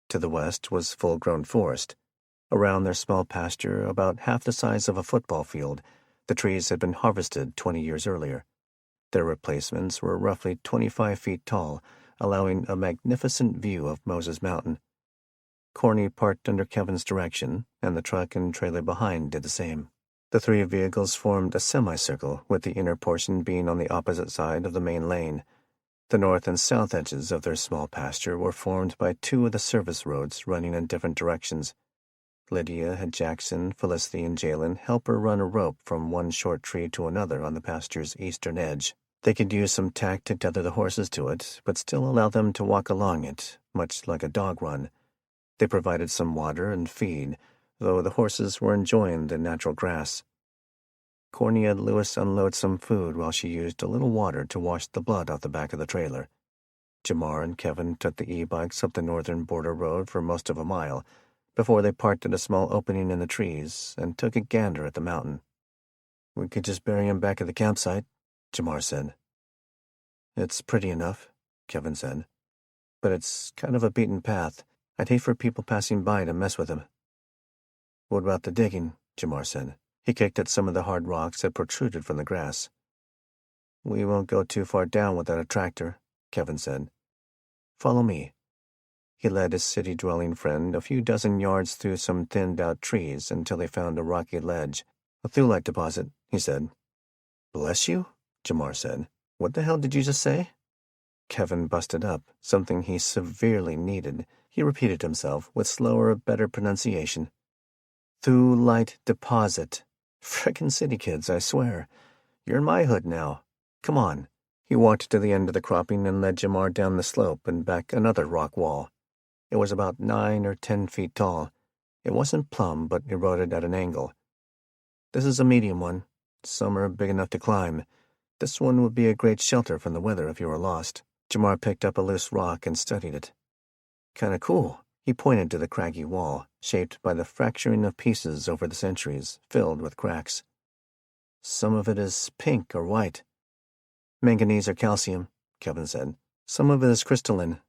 To the west was full-grown forest. Around their small pasture, about half the size of a football field, the trees had been harvested 20 years earlier. Their replacements were roughly 25 feet tall, allowing a magnificent view of Moses Mountain. Corny parked under Kevin's direction, and the truck and trailer behind did the same. The 3 vehicles formed a semicircle, with the inner portion being on the opposite side of the main lane. The north and south edges of their small pasture were formed by 2 of the service roads running in different directions. Lydia had Jackson, Felicity, and Jalen help her run a rope from one short tree to another on the pasture's eastern edge. They could use some tack to tether the horses to it, but still allow them to walk along it, much like a dog run. They provided some water and feed, though the horses were enjoying the natural grass. Corny had Lewis unload some food while she used a little water to wash the blood off the back of the trailer. Jamar and Kevin took the e-bikes up the northern border road for most of a mile, before they parked at a small opening in the trees and took a gander at the mountain. "We could just bury him back at the campsite," Jamar said. "It's pretty enough," Kevin said. "But it's kind of a beaten path. I'd hate for people passing by to mess with him." "What about the digging?" Jamar said. He kicked at some of the hard rocks that protruded from the grass. "We won't go too far down without a tractor," Kevin said. "Follow me." He led his city-dwelling friend a few dozen yards through some thinned-out trees until they found a rocky ledge. "A thulite deposit," he said. "Bless you?" Jamar said. "What the hell did you just say?" Kevin busted up, something he severely needed. He repeated himself with slower, better pronunciation. "Thulite deposit. Frickin' city kids, I swear. You're in my hood now. Come on." He walked to the end of the cropping and led Jamar down the slope and back another rock wall. It was about 9 or 10 feet tall. It wasn't plumb, but eroded at an angle. "This is a medium one. Some are big enough to climb. This one would be a great shelter from the weather if you were lost." Jamar picked up a loose rock and studied it. "Kinda cool." He pointed to the craggy wall, shaped by the fracturing of pieces over the centuries, filled with cracks. "Some of it is pink or white." "Manganese or calcium," Kevin said. "Some of it is crystalline."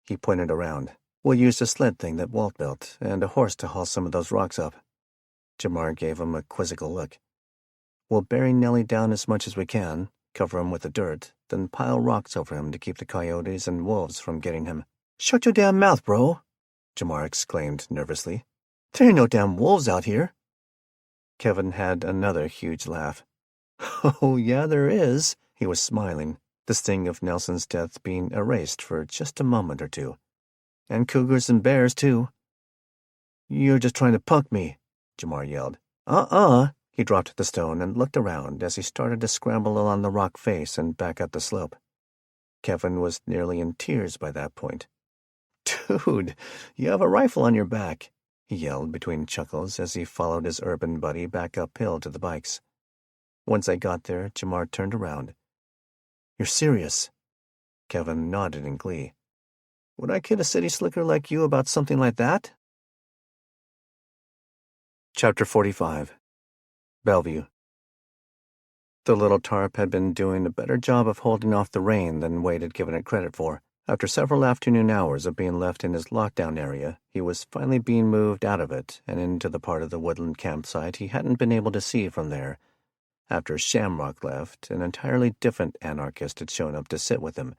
He pointed around. "We'll use the sled thing that Walt built, and a horse to haul some of those rocks up." Jamar gave him a quizzical look. "We'll bury Nellie down as much as we can, cover him with the dirt, then pile rocks over him to keep the coyotes and wolves from getting him." "Shut your damn mouth, bro!" Jamar exclaimed nervously. "There ain't no damn wolves out here." Kevin had another huge laugh. "Oh, yeah, there is." He was smiling, the sting of Nelson's death being erased for just a moment or two. "And cougars and bears, too." "You're just trying to punk me," Jamar yelled. He dropped the stone and looked around as he started to scramble along the rock face and back up the slope. Kevin was nearly in tears by that point. "Dude, you have a rifle on your back," he yelled between chuckles as he followed his urban buddy back uphill to the bikes. Once they got there, Jamar turned around. "You're serious?" Kevin nodded in glee. "Would I kid a city slicker like you about something like that?" Chapter 45. Bellevue. The little tarp had been doing a better job of holding off the rain than Wade had given it credit for. After several afternoon hours of being left in his lockdown area, he was finally being moved out of it and into the part of the woodland campsite he hadn't been able to see from there. After Shamrock left, an entirely different anarchist had shown up to sit with him.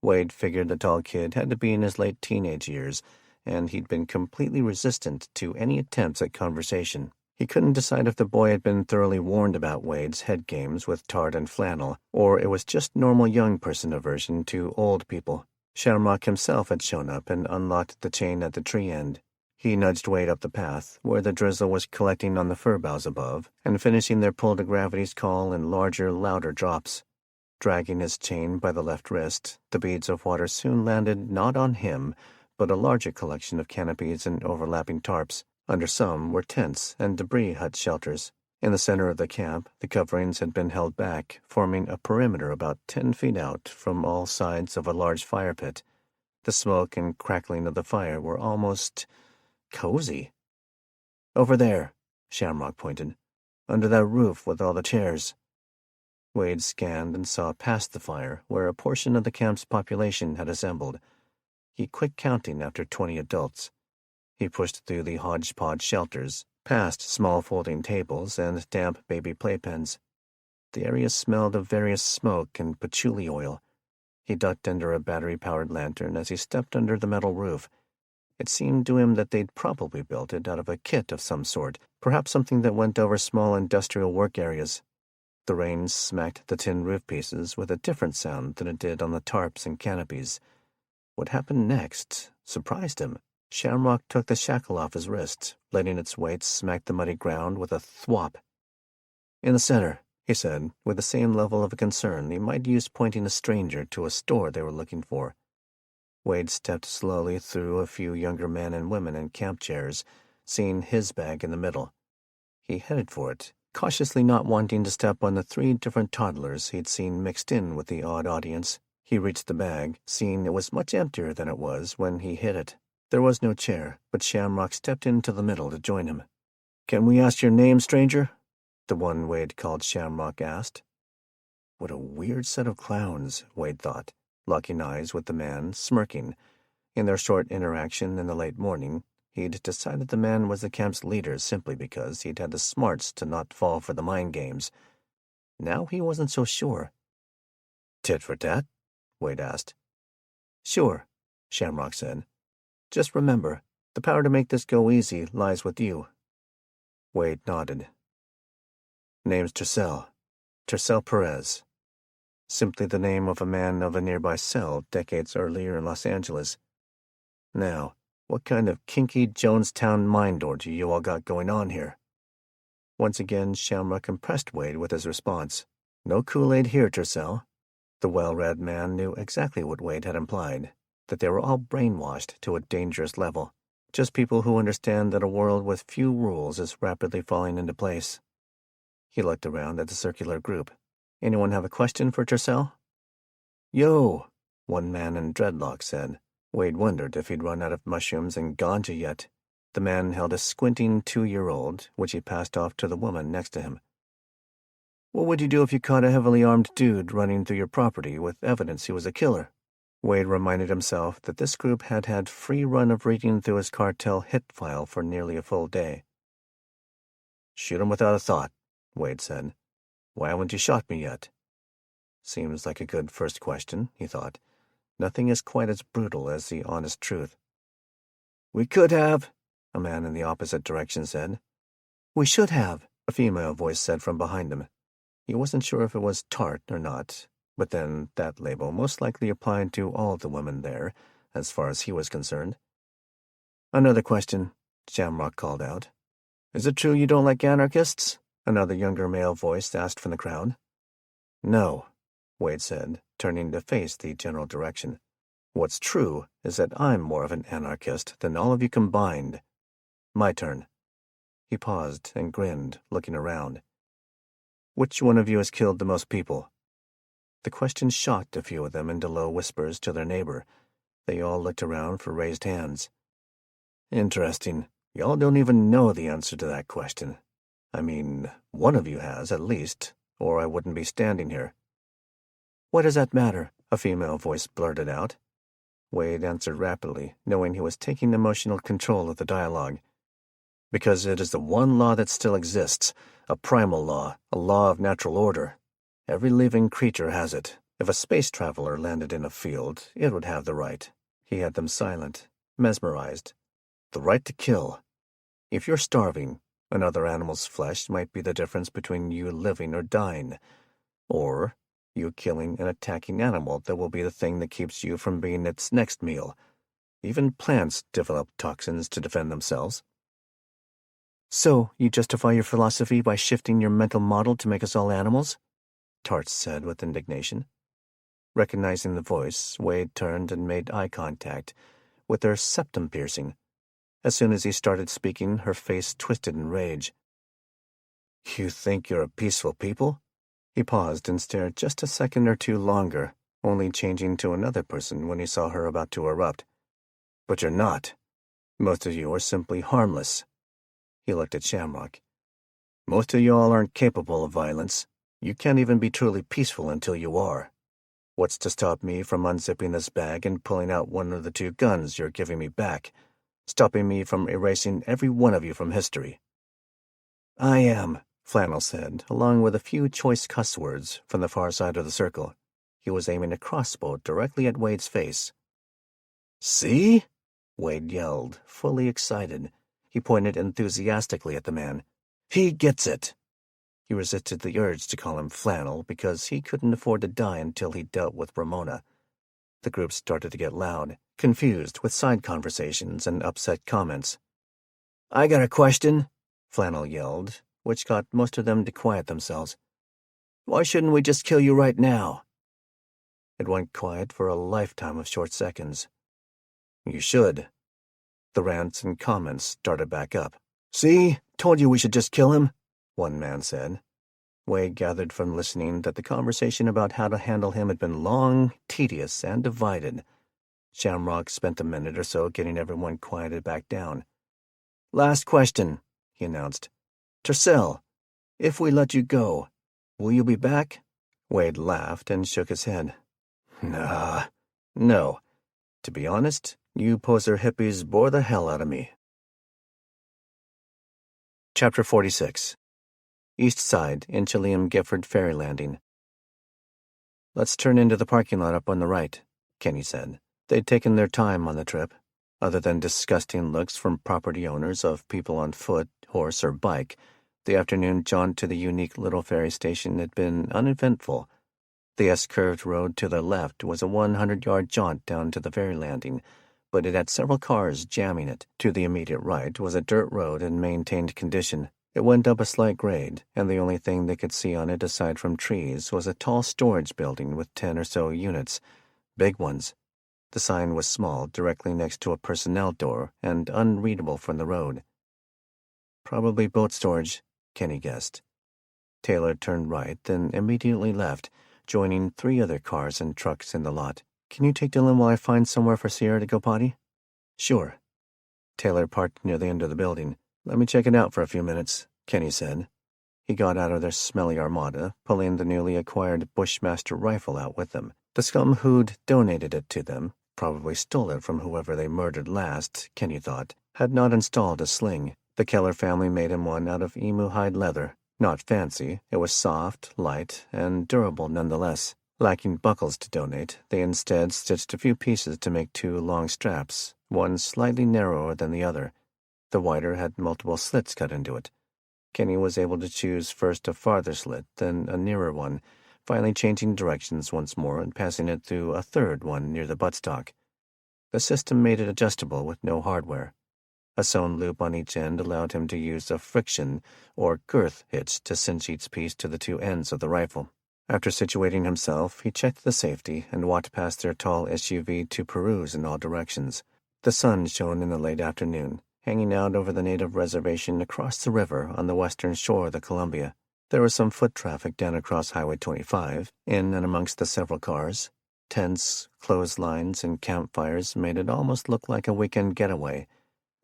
Wade figured the tall kid had to be in his late teenage years, and he'd been completely resistant to any attempts at conversation. He couldn't decide if the boy had been thoroughly warned about Wade's head games with Tard and Flannel, or it was just normal young person aversion to old people. Shamrock himself had shown up and unlocked the chain at the tree end. He nudged Wade up the path, where the drizzle was collecting on the fir boughs above, and finishing their pull to gravity's call in larger, louder drops. Dragging his chain by the left wrist, the beads of water soon landed not on him, but a larger collection of canopies and overlapping tarps. Under some were tents and debris hut shelters. In the center of the camp, the coverings had been held back, forming a perimeter about 10 feet out from all sides of a large fire pit. The smoke and crackling of the fire were almost cozy. "Over there," Shamrock pointed. "Under that roof with all the chairs." Wade scanned and saw past the fire, where a portion of the camp's population had assembled. He quit counting after 20 adults. He pushed through the hodgepodge shelters, past small folding tables and damp baby playpens. The area smelled of various smoke and patchouli oil. He ducked under a battery-powered lantern as he stepped under the metal roof. It seemed to him that they'd probably built it out of a kit of some sort, perhaps something that went over small industrial work areas. The rain smacked the tin roof pieces with a different sound than it did on the tarps and canopies. What happened next surprised him. Shamrock took the shackle off his wrist, letting its weight smack the muddy ground with a thwop. "In the center," he said, with the same level of concern he might use pointing a stranger to a store they were looking for. Wade stepped slowly through a few younger men and women in camp chairs, seeing his bag in the middle. He headed for it, cautiously not wanting to step on the 3 different toddlers he'd seen mixed in with the odd audience. He reached the bag, seeing it was much emptier than it was when he hit it. There was no chair, but Shamrock stepped into the middle to join him. "Can we ask your name, stranger?" the one Wade called Shamrock asked. What a weird set of clowns, Wade thought, locking eyes with the man, smirking. In their short interaction in the late morning, he'd decided the man was the camp's leader simply because he'd had the smarts to not fall for the mind games. Now he wasn't so sure. "Tit for tat?" Wade asked. "Sure," Shamrock said. "Just remember, the power to make this go easy lies with you." Wade nodded. "Name's Tercel Perez. Simply the name of a man of a nearby cell decades earlier in Los Angeles. Now, what kind of kinky Jonestown mind orgy you all got going on here?" Once again, Shamrock impressed Wade with his response. "No Kool-Aid here, Tercel." The well-read man knew exactly what Wade had implied, that they were all brainwashed to a dangerous level. Just people who understand that a world with few rules is rapidly falling into place. He looked around at the circular group. "Anyone have a question for Tercel?" "Yo," one man in dreadlocks said. Wade wondered if he'd run out of mushrooms and ganja yet. The man held a squinting 2-year-old, which he passed off to the woman next to him. "What would you do if you caught a heavily armed dude running through your property with evidence he was a killer?" Wade reminded himself that this group had had free run of reading through his cartel hit file for nearly a full day. "Shoot him without a thought," Wade said. "Why haven't you shot me yet?" Seems like a good first question, he thought. Nothing is quite as brutal as the honest truth. "We could have," a man in the opposite direction said. "We should have," a female voice said from behind him. He wasn't sure if it was tart or not, but then that label most likely applied to all the women there, as far as he was concerned. "Another question," Shamrock called out. "Is it true you don't like anarchists?" Another younger male voice asked from the crowd. "No," Wade said, turning to face the general direction. "What's true is that I'm more of an anarchist than all of you combined. My turn." He paused and grinned, looking around. "Which one of you has killed the most people?" The question shocked a few of them into low whispers to their neighbor. They all looked around for raised hands. "Interesting. Y'all don't even know the answer to that question. I mean, one of you has, at least, or I wouldn't be standing here." "What does that matter?" a female voice blurted out. Wade answered rapidly, knowing he was taking emotional control of the dialogue. "Because it is the one law that still exists, a primal law, a law of natural order. Every living creature has it. If a space traveler landed in a field, it would have the right." He had them silent, mesmerized. "The right to kill. If you're starving, another animal's flesh might be the difference between you living or dying. Or You killing an attacking animal that will be the thing that keeps you from being its next meal. Even plants develop toxins to defend themselves. So, you justify your philosophy by shifting your mental model to make us all animals? Tarts said with indignation. Recognizing the voice, Wade turned and made eye contact, with her septum piercing. As soon as he started speaking, her face twisted in rage. You think you're a peaceful people? He paused and stared just a second or two longer, only changing to another person when he saw her about to erupt. But you're not. Most of you are simply harmless. He looked at Shamrock. Most of y'all aren't capable of violence. You can't even be truly peaceful until you are. What's to stop me from unzipping this bag and pulling out one of the 2 guns you're giving me back, stopping me from erasing every one of you from history? I am, Flannel said, along with a few choice cuss words from the far side of the circle. He was aiming a crossbow directly at Wade's face. See? Wade yelled, fully excited. He pointed enthusiastically at the man. He gets it. He resisted the urge to call him Flannel because he couldn't afford to die until he dealt with Ramona. The group started to get loud, confused with side conversations and upset comments. I got a question, Flannel yelled, which got most of them to quiet themselves. Why shouldn't we just kill you right now? It went quiet for a lifetime of short seconds. You should. The rants and comments started back up. See? Told you we should just kill him, one man said. Wade gathered from listening that the conversation about how to handle him had been long, tedious, and divided. Shamrock spent a minute or so getting everyone quieted back down. Last question, he announced. Tercel, if we let you go, will you be back? Wade laughed and shook his head. Nah, no. To be honest, you poser hippies bore the hell out of me. Chapter 46. East Side, Inchelium Gifford Ferry Landing. Let's turn into the parking lot up on the right, Kenny said. They'd taken their time on the trip. Other than disgusting looks from property owners of people on foot, horse, or bike, the afternoon jaunt to the unique little ferry station had been uneventful. The S-curved road to the left was a 100-yard jaunt down to the ferry landing, but it had several cars jamming it. To the immediate right was a dirt road in maintained condition. It went up a slight grade, and the only thing they could see on it aside from trees was a tall storage building with 10 or so units, big ones. The sign was small, directly next to a personnel door, and unreadable from the road. Probably boat storage, Kenny guessed. Taylor turned right, then immediately left, joining 3 other cars and trucks in the lot. Can you take Dylan while I find somewhere for Sierra to go potty? Sure. Taylor parked near the end of the building. Let me check it out for a few minutes, Kenny said. He got out of their smelly Armada, pulling the newly acquired Bushmaster rifle out with them. The scum who'd donated it to them, probably stole it from whoever they murdered last, Kenny thought, had not installed a sling. The Keller family made him one out of emu hide leather. Not fancy, it was soft, light, and durable nonetheless. Lacking buckles to donate, they instead stitched a few pieces to make 2 long straps, one slightly narrower than the other. The wider had multiple slits cut into it. Kenny was able to choose first a farther slit, then a nearer one, finally changing directions once more and passing it through a third one near the buttstock. The system made it adjustable with no hardware. A sewn loop on each end allowed him to use a friction or girth hitch to cinch each piece to the 2 ends of the rifle. After situating himself, he checked the safety and walked past their tall SUV to peruse in all directions. The sun shone in the late afternoon, hanging out over the native reservation across the river on the western shore of the Columbia. There was some foot traffic down across Highway 25, in and amongst the several cars. Tents, clotheslines, and campfires made it almost look like a weekend getaway.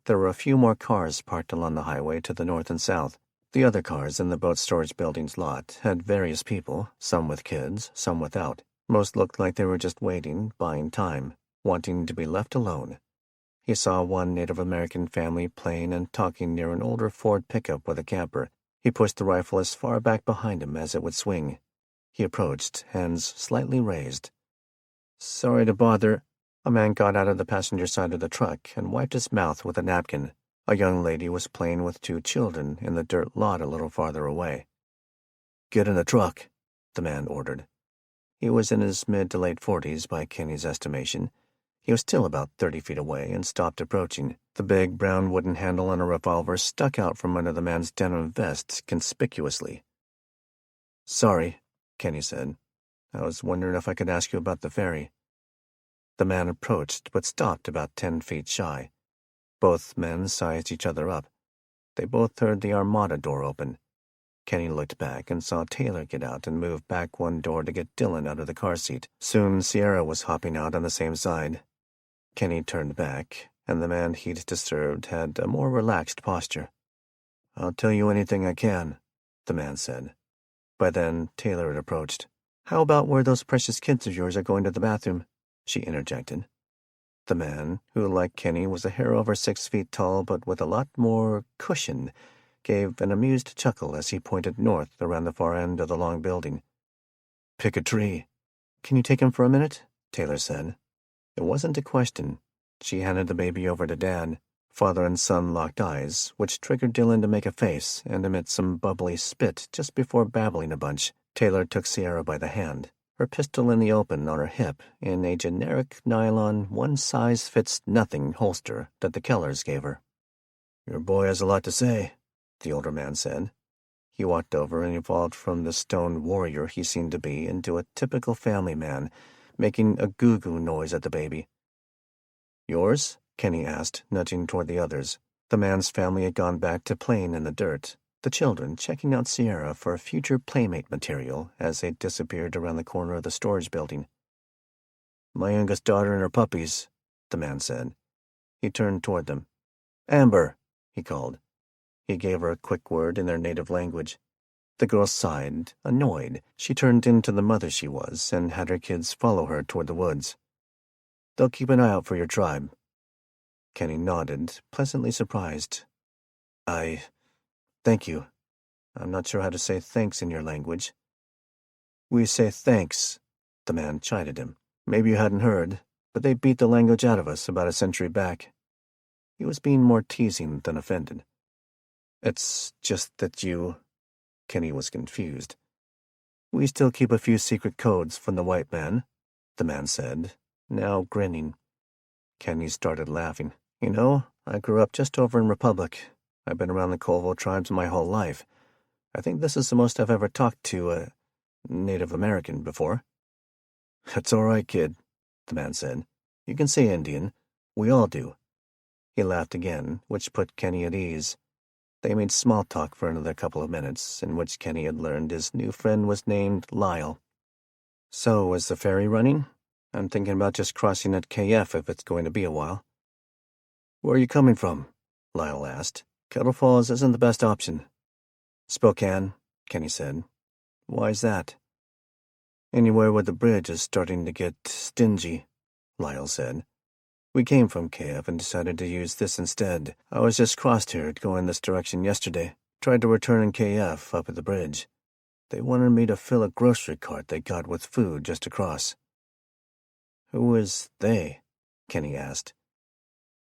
There were a few more cars parked along the highway to the north and south. The other cars in the boat storage building's lot had various people, some with kids, some without. Most looked like they were just waiting, buying time, wanting to be left alone. He saw one Native American family playing and talking near an older Ford pickup with a camper. He pushed the rifle as far back behind him as it would swing. He approached, hands slightly raised. Sorry to bother. A man got out of the passenger side of the truck and wiped his mouth with a napkin. A young lady was playing with 2 children in the dirt lot a little farther away. Get in the truck, the man ordered. He was in his mid to late 40s by Kenny's estimation. He was still about 30 feet away and stopped approaching. The big brown wooden handle on a revolver stuck out from under the man's denim vest conspicuously. "Sorry," Kenny said. "I was wondering if I could ask you about the ferry." The man approached, but stopped about 10 feet shy. Both men sized each other up. They both heard the Armada door open. Kenny looked back and saw Taylor get out and move back one door to get Dylan out of the car seat. Soon Sierra was hopping out on the same side. Kenny turned back, and the man he'd disturbed had a more relaxed posture. "I'll tell you anything I can," the man said. By then, Taylor had approached. "How about where those precious kids of yours are going to the bathroom?" she interjected. The man, who like Kenny was a hair over 6 feet tall but with a lot more cushion, gave an amused chuckle as he pointed north around the far end of the long building. "Pick a tree." "Can you take him for a minute?" Taylor said. It wasn't a question. She handed the baby over to Dad. Father and son locked eyes, which triggered Dylan to make a face and emit some bubbly spit just before babbling a bunch. Taylor took Sierra by the hand, her pistol in the open on her hip in a generic nylon one-size-fits-nothing holster that the Kellers gave her. "Your boy has a lot to say," the older man said. He walked over and evolved from the stone warrior he seemed to be into a typical family man, making a goo-goo noise at the baby. "Yours?" Kenny asked, nudging toward the others. The man's family had gone back to playing in the dirt, the children checking out Sierra for future playmate material as they disappeared around the corner of the storage building. "My youngest daughter and her puppies," the man said. He turned toward them. "Amber," he called. He gave her a quick word in their native language. The girl sighed, annoyed. She turned into the mother she was and had her kids follow her toward the woods. "They'll keep an eye out for your tribe." Kenny nodded, pleasantly surprised. Thank you. I'm not sure how to say thanks in your language." "We say thanks," the man chided him. "Maybe you hadn't heard, but they beat the language out of us about a century back." He was being more teasing than offended. "It's just that you—" Kenny was confused. "We still keep a few secret codes from the white man," the man said, now grinning. Kenny started laughing. "You know, I grew up just over in Republic. I've been around the Colville tribes my whole life. I think this is the most I've ever talked to a Native American before." "That's all right, kid," the man said. "You can say Indian. We all do." He laughed again, which put Kenny at ease. They made small talk for another couple of minutes, in which Kenny had learned his new friend was named Lyle. "So, is the ferry running? I'm thinking about just crossing at KF if it's going to be a while." "Where are you coming from?" Lyle asked. "Kettle Falls isn't the best option." "Spokane," Kenny said. "Why's that?" "Anywhere where the bridge is starting to get stingy," Lyle said. "We came from KF and decided to use this instead. I was just crossed here to go in this direction yesterday. Tried to return in KF up at the bridge. They wanted me to fill a grocery cart they got with food just across." "Who is they?" Kenny asked.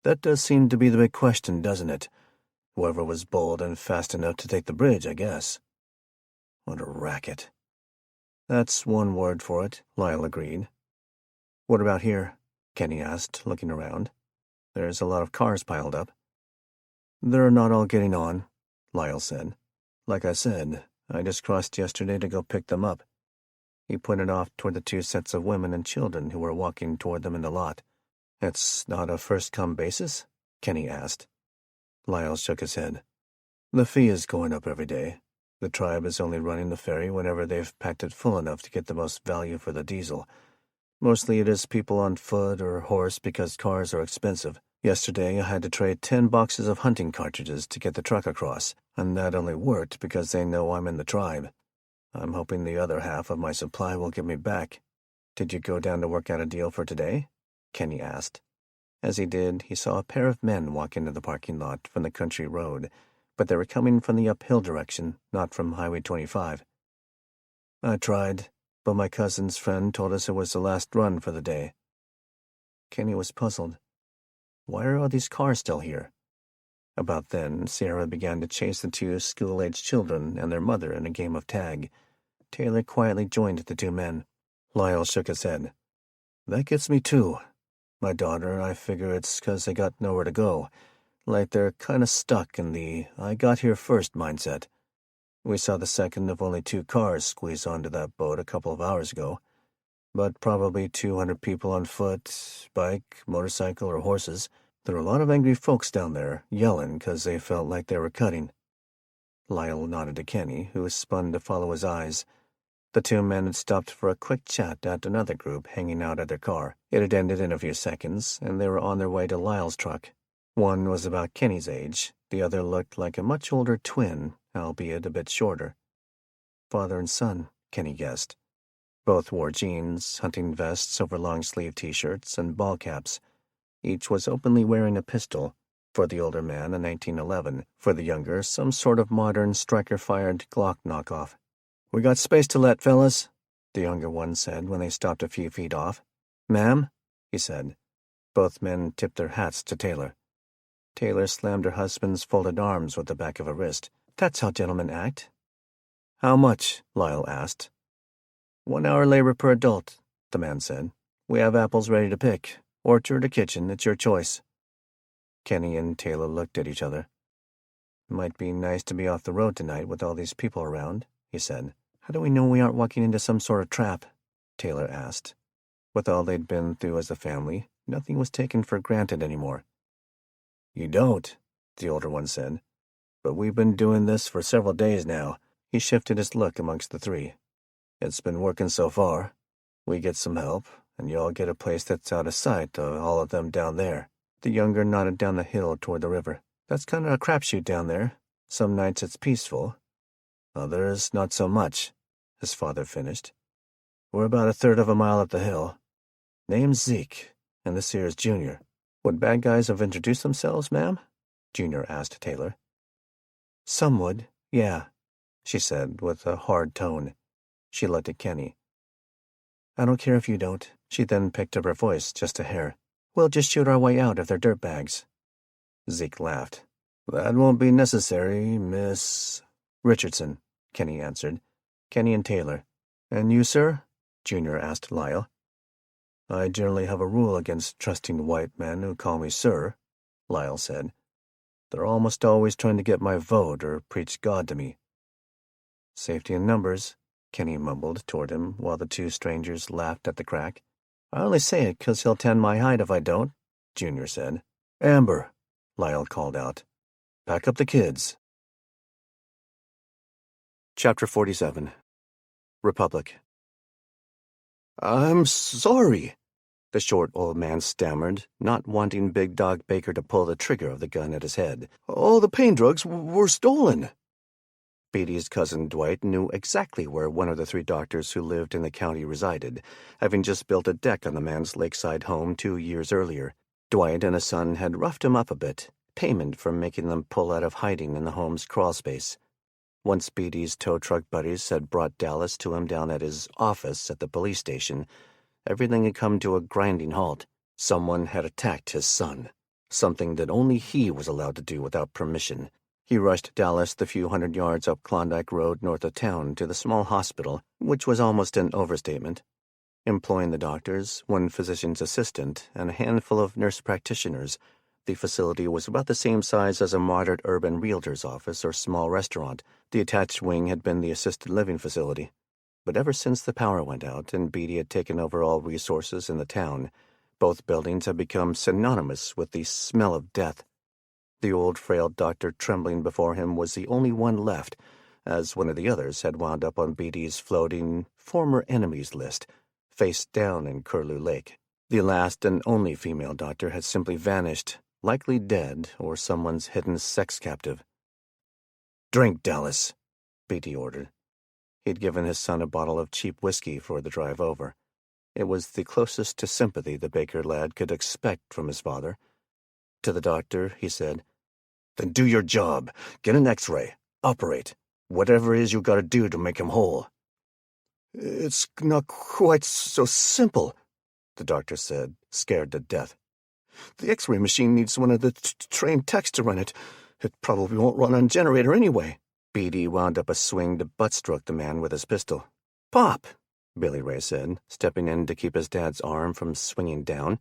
"That does seem to be the big question, doesn't it? Whoever was bold and fast enough to take the bridge, I guess." "What a racket." "That's one word for it," Lyle agreed. "What about here?" Kenny asked, looking around. "There's a lot of cars piled up." "They're not all getting on," Lyle said. "Like I said, I just crossed yesterday to go pick them up." He pointed off toward the 2 sets of women and children who were walking toward them in the lot. "It's not a first-come basis?" Kenny asked. Lyle shook his head. "The fee is going up every day. The tribe is only running the ferry whenever they've packed it full enough to get the most value for the diesel. Mostly it is people on foot or horse because cars are expensive. Yesterday I had to trade 10 boxes of hunting cartridges to get the truck across, and that only worked because they know I'm in the tribe. I'm hoping the other half of my supply will get me back." "Did you go down to work out a deal for today?" Kenny asked. As he did, he saw a pair of men walk into the parking lot from the country road, but they were coming from the uphill direction, not from Highway 25. "I tried, but my cousin's friend told us it was the last run for the day." Kenny was puzzled. Why are all these cars still here? About then, Sierra began to chase the 2 school-aged children and their mother in a game of tag. Taylor quietly joined the 2 men. Lyle shook his head. That gets me too. My daughter, I figure it's 'cause they got nowhere to go. Like they're kinda stuck in the I got here first mindset. We saw the second of only 2 cars squeeze onto that boat a couple of hours ago. But probably 200 people on foot, bike, motorcycle, or horses. There were a lot of angry folks down there, yelling 'cause they felt like they were cutting. Lyle nodded to Kenny, who was spun to follow his eyes. The 2 men had stopped for a quick chat at another group hanging out at their car. It had ended in a few seconds, and they were on their way to Lyle's truck. One was about Kenny's age. The other looked like a much older twin, albeit a bit shorter. Father and son, Kenny guessed. Both wore jeans, hunting vests over long-sleeve t-shirts, and ball caps. Each was openly wearing a pistol. For the older man, a 1911. For the younger, some sort of modern striker-fired Glock knockoff. "We got space to let, fellas," the younger one said when they stopped a few feet off. "Ma'am?" he said. Both men tipped their hats to Taylor. Taylor slammed her husband's folded arms with the back of a wrist. "That's how gentlemen act." "How much?" Lyle asked. 1 hour labor per adult," the man said. "We have apples ready to pick. Orchard or kitchen, it's your choice." Kenny and Taylor looked at each other. "Might be nice to be off the road tonight with all these people around," he said. "How do we know we aren't walking into some sort of trap?" Taylor asked. With all they'd been through as a family, nothing was taken for granted anymore. "You don't," the older one said. "But we've been doing this for several days now." He shifted his look amongst the 3. "It's been working so far. We get some help, and you all get a place that's out of sight of all of them down there." The younger nodded down the hill toward the river. "That's kind of a crapshoot down there. Some nights it's peaceful. Others, not so much," his father finished. "We're about a third of a mile up the hill. Name's Zeke, and this here is Junior." "Would bad guys have introduced themselves, ma'am?" Junior asked Taylor. "Some would, yeah," she said with a hard tone. She looked at Kenny. "I don't care if you don't." She then picked up her voice just a hair. "We'll just shoot our way out if they're dirtbags." Zeke laughed. "That won't be necessary, Miss Richardson," Kenny answered. "Kenny and Taylor." "And you, sir?" Junior asked Lyle. "I generally have a rule against trusting white men who call me sir," Lyle said. "They're almost always trying to get my vote or preach God to me." "Safety in numbers," Kenny mumbled toward him while the 2 strangers laughed at the crack. "I only say it 'cause he'll tan my hide if I don't," Junior said. "Amber," Lyle called out. "Pack up the kids." Chapter 47. Republic. "I'm sorry," the short old man stammered, not wanting Big Dog Baker to pull the trigger of the gun at his head. "All the pain drugs were stolen." Beatty's cousin Dwight knew exactly where one of the 3 doctors who lived in the county resided, having just built a deck on the man's lakeside home 2 years earlier. Dwight and his son had roughed him up a bit, payment for making them pull out of hiding in the home's crawlspace. Once Beatty's tow truck buddies had brought Dallas to him down at his office at the police station, everything had come to a grinding halt. Someone had attacked his son, something that only he was allowed to do without permission. He rushed Dallas the few hundred yards up Klondike Road north of town to the small hospital, which was almost an overstatement. Employing the doctors, 1 physician's assistant, and a handful of nurse practitioners, the facility was about the same size as a moderate urban realtor's office or small restaurant. The attached wing had been the assisted living facility. But ever since the power went out and Beatty had taken over all resources in the town, both buildings had become synonymous with the smell of death. The old frail doctor trembling before him was the only one left, as one of the others had wound up on Beatty's floating former enemies list, face down in Curlew Lake. The last and only female doctor had simply vanished, likely dead or someone's hidden sex captive. "Drink, Dallas," Beatty ordered. He'd given his son a bottle of cheap whiskey for the drive over. It was the closest to sympathy the Baker lad could expect from his father. To the doctor, he said, "Then do your job. Get an x-ray. Operate. Whatever it is you gotta do to make him whole." "It's not quite so simple," the doctor said, scared to death. "The x-ray machine needs one of the trained techs to run it. It probably won't run on generator anyway." Beatty wound up a swing to butt-stroke the man with his pistol. "Pop! Billy Ray said, stepping in to keep his dad's arm from swinging down.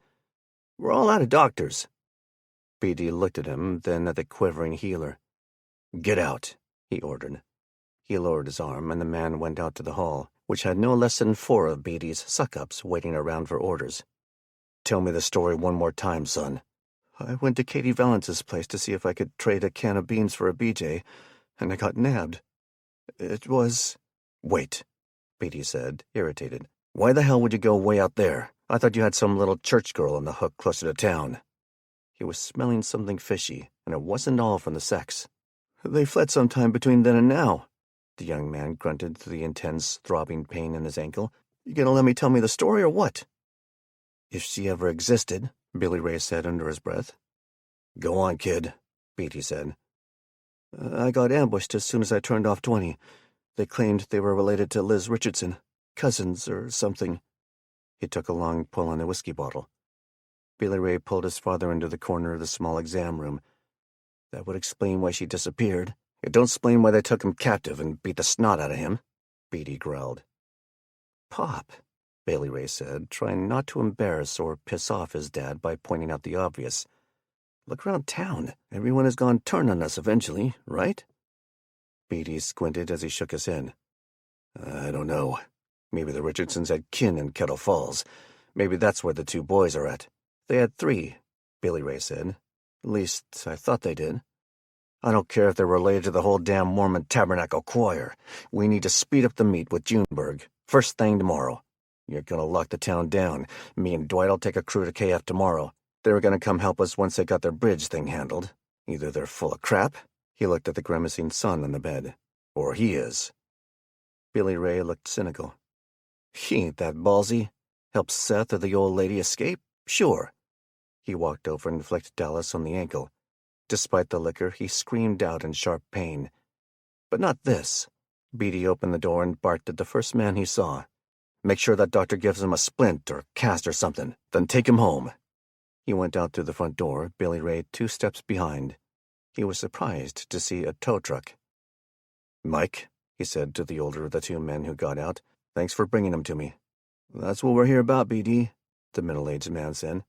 "We're all out of doctors." Beatty looked at him, then at the quivering healer. "Get out," he ordered. He lowered his arm, and the man went out to the hall, which had no less than 4 of Beatty's suck-ups waiting around for orders. "Tell me the story one more time, son." "I went to Katie Valance's place to see if I could trade a can of beans for a BJ, and I got nabbed. It was—" "Wait," Beatty said, irritated. "Why the hell would you go way out there? I thought you had some little church girl on the hook closer to town." He was smelling something fishy, and it wasn't all from the sex. "They fled sometime between then and now," the young man grunted through the intense, throbbing pain in his ankle. "You gonna let me tell me the story or what?" "If she ever existed," Billy Ray said under his breath. "Go on, kid," Beatty said. "I got ambushed as soon as I turned off 20. They claimed they were related to Liz Richardson, cousins or something." He took a long pull on the whiskey bottle. Billy Ray pulled his father into the corner of the small exam room. "That would explain why she disappeared." "It don't explain why they took him captive and beat the snot out of him," Beatty growled. "Pop," Billy Ray said, trying not to embarrass or piss off his dad by pointing out the obvious. "Look around town. Everyone has gone turn on us eventually, right?" Beatty squinted as he shook his head. "I don't know. Maybe the Richardsons had kin in Kettle Falls. Maybe that's where the 2 boys are at." "They had 3, Billy Ray said. "At least, I thought they did." "I don't care if they're related to the whole damn Mormon Tabernacle Choir. We need to speed up the meet with Juneburg. First thing tomorrow. You're gonna lock the town down. Me and Dwight'll take a crew to KF tomorrow. They were gonna come help us once they got their bridge thing handled. Either they're full of crap," he looked at the grimacing son on the bed, "or he is." Billy Ray looked cynical. "He ain't that ballsy. Help Seth or the old lady escape? Sure." He walked over and flicked Dallas on the ankle. Despite the liquor, he screamed out in sharp pain. "But not this." Beatty opened the door and barked at the first man he saw. "Make sure that doctor gives him a splint or cast or something. Then take him home." He went out through the front door, Billy Ray 2 steps behind. He was surprised to see a tow truck. "Mike," he said to the older of the 2 men who got out, "thanks for bringing him to me." "That's what we're here about, BD," the middle-aged man said.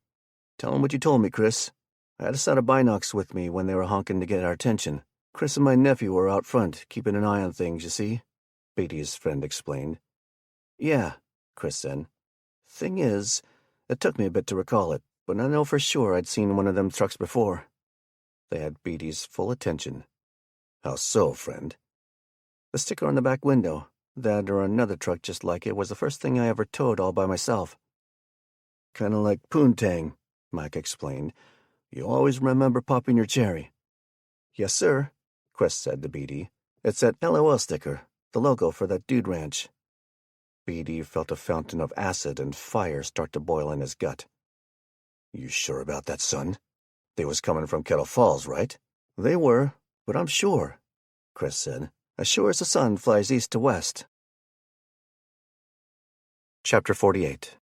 "Tell him what you told me, Chris. I had a set of binocs with me when they were honking to get our attention. Chris and my nephew were out front, keeping an eye on things, you see," Beatty's friend explained. "Yeah," Chris said. "Thing is, it took me a bit to recall it, but I know for sure I'd seen one of them trucks before." They had Beatty's full attention. "How so, friend?" "The sticker on the back window. That or another truck just like it was the first thing I ever towed all by myself." "Kinda like Poontang," Mike explained. "You always remember popping your cherry." "Yes, sir," Chris said to Beatty. "It's that LOL sticker, the logo for that dude ranch." Beatty felt a fountain of acid and fire start to boil in his gut. "You sure about that, son? They was coming from Kettle Falls, right?" "They were, but I'm sure," Chris said. "As sure as the sun flies east to west." Chapter 48.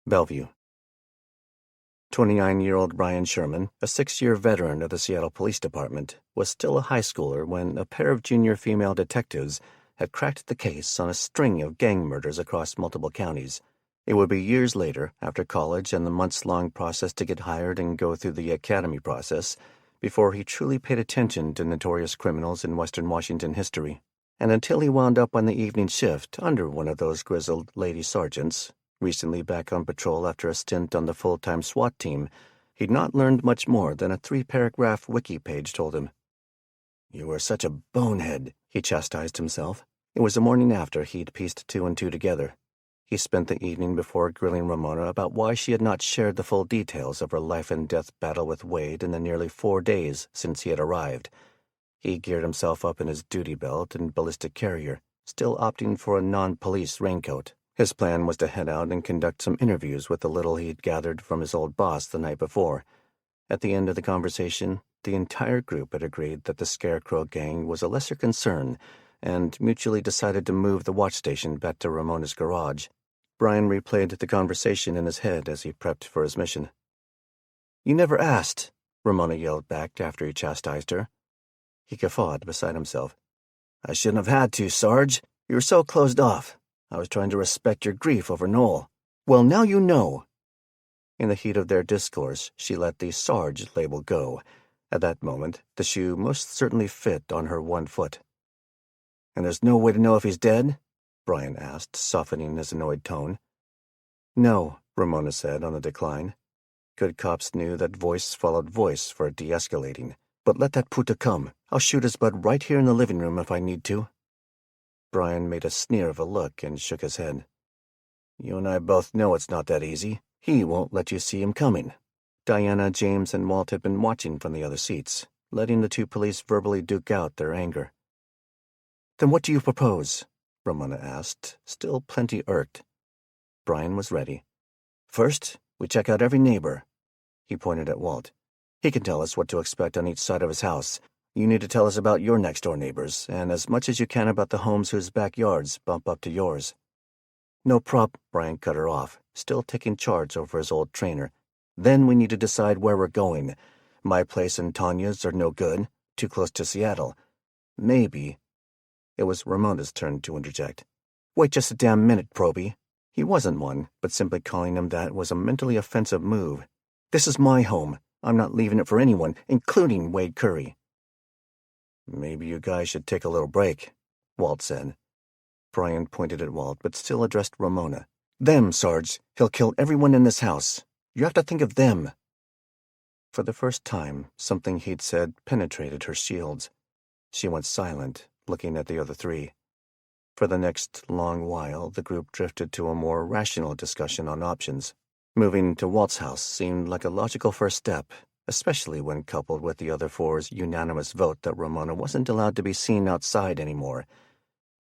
Bellevue. 29-year-old Brian Sherman, a 6-year veteran of the Seattle Police Department, was still a high schooler when a pair of junior female detectives had cracked the case on a string of gang murders across multiple counties. It would be years later, after college and the months-long process to get hired and go through the academy process, before he truly paid attention to notorious criminals in Western Washington history. And until he wound up on the evening shift under one of those grizzled lady sergeants, recently back on patrol after a stint on the full-time SWAT team, he'd not learned much more than a 3-paragraph wiki page told him. "You were such a bonehead," he chastised himself. It was the morning after he'd pieced 2 and 2 together. He spent the evening before grilling Ramona about why she had not shared the full details of her life-and-death battle with Wade in the nearly 4 days since he had arrived. He geared himself up in his duty belt and ballistic carrier, still opting for a non-police raincoat. His plan was to head out and conduct some interviews with the little he'd gathered from his old boss the night before. At the end of the conversation, the entire group had agreed that the Scarecrow gang was a lesser concern and mutually decided to move the watch station back to Ramona's garage. Brian replayed the conversation in his head as he prepped for his mission. "You never asked," Ramona yelled back after he chastised her. He guffawed beside himself. "I shouldn't have had to, Sarge. You were so closed off. I was trying to respect your grief over Noel. Well, now you know. In the heat of their discourse, she let the Sarge label go. At that moment, the shoe most certainly fit on her one foot. And there's no way to know if he's dead? Brian asked, softening his annoyed tone. No, Ramona said on a decline. Good cops knew that voice followed voice for de-escalating. But let that puta come. I'll shoot his butt right here in the living room if I need to. Brian made a sneer of a look and shook his head. You and I both know it's not that easy. He won't let you see him coming. Diana, James, and Walt had been watching from the other seats, letting the two police verbally duke out their anger. Then what do you propose? Ramona asked, still plenty irked. Brian was ready. First, we check out every neighbor. He pointed at Walt. He can tell us what to expect on each side of his house. You need to tell us about your next-door neighbors, and as much as you can about the homes whose backyards bump up to yours. No prop, Brian cut her off, still taking charge over his old trainer. Then we need to decide where we're going. My place and Tanya's are no good, too close to Seattle. Maybe. It was Ramona's turn to interject. Wait just a damn minute, Proby. He wasn't one, but simply calling him that was a mentally offensive move. This is my home. I'm not leaving it for anyone, including Wade Curry. Maybe you guys should take a little break, Walt said. Brian pointed at Walt, but still addressed Ramona. Them, Sarge. He'll kill everyone in this house. You have to think of them. For the first time, something he'd said penetrated her shields. She went silent, looking at the other three. For the next long while, the group drifted to a more rational discussion on options. Moving to Walt's house seemed like a logical first step, especially when coupled with the other four's unanimous vote that Ramona wasn't allowed to be seen outside anymore.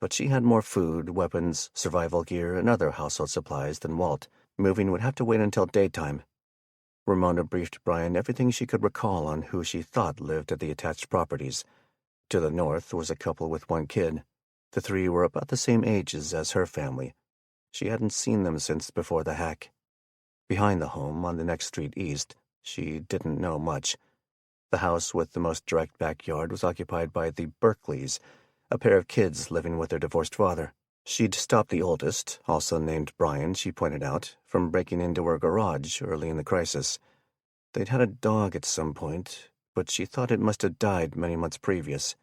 But she had more food, weapons, survival gear, and other household supplies than Walt. Moving would have to wait until daytime. Ramona briefed Brian everything she could recall on who she thought lived at the attached properties. To the north was a couple with one kid. The three were about the same ages as her family. She hadn't seen them since before the hack. Behind the home, on the next street east, she didn't know much. The house with the most direct backyard was occupied by the Berkeleys, a pair of kids living with their divorced father. She'd stopped the oldest, also named Brian, she pointed out, from breaking into her garage early in the crisis. They'd had a dog at some point, but she thought it must have died many months previous.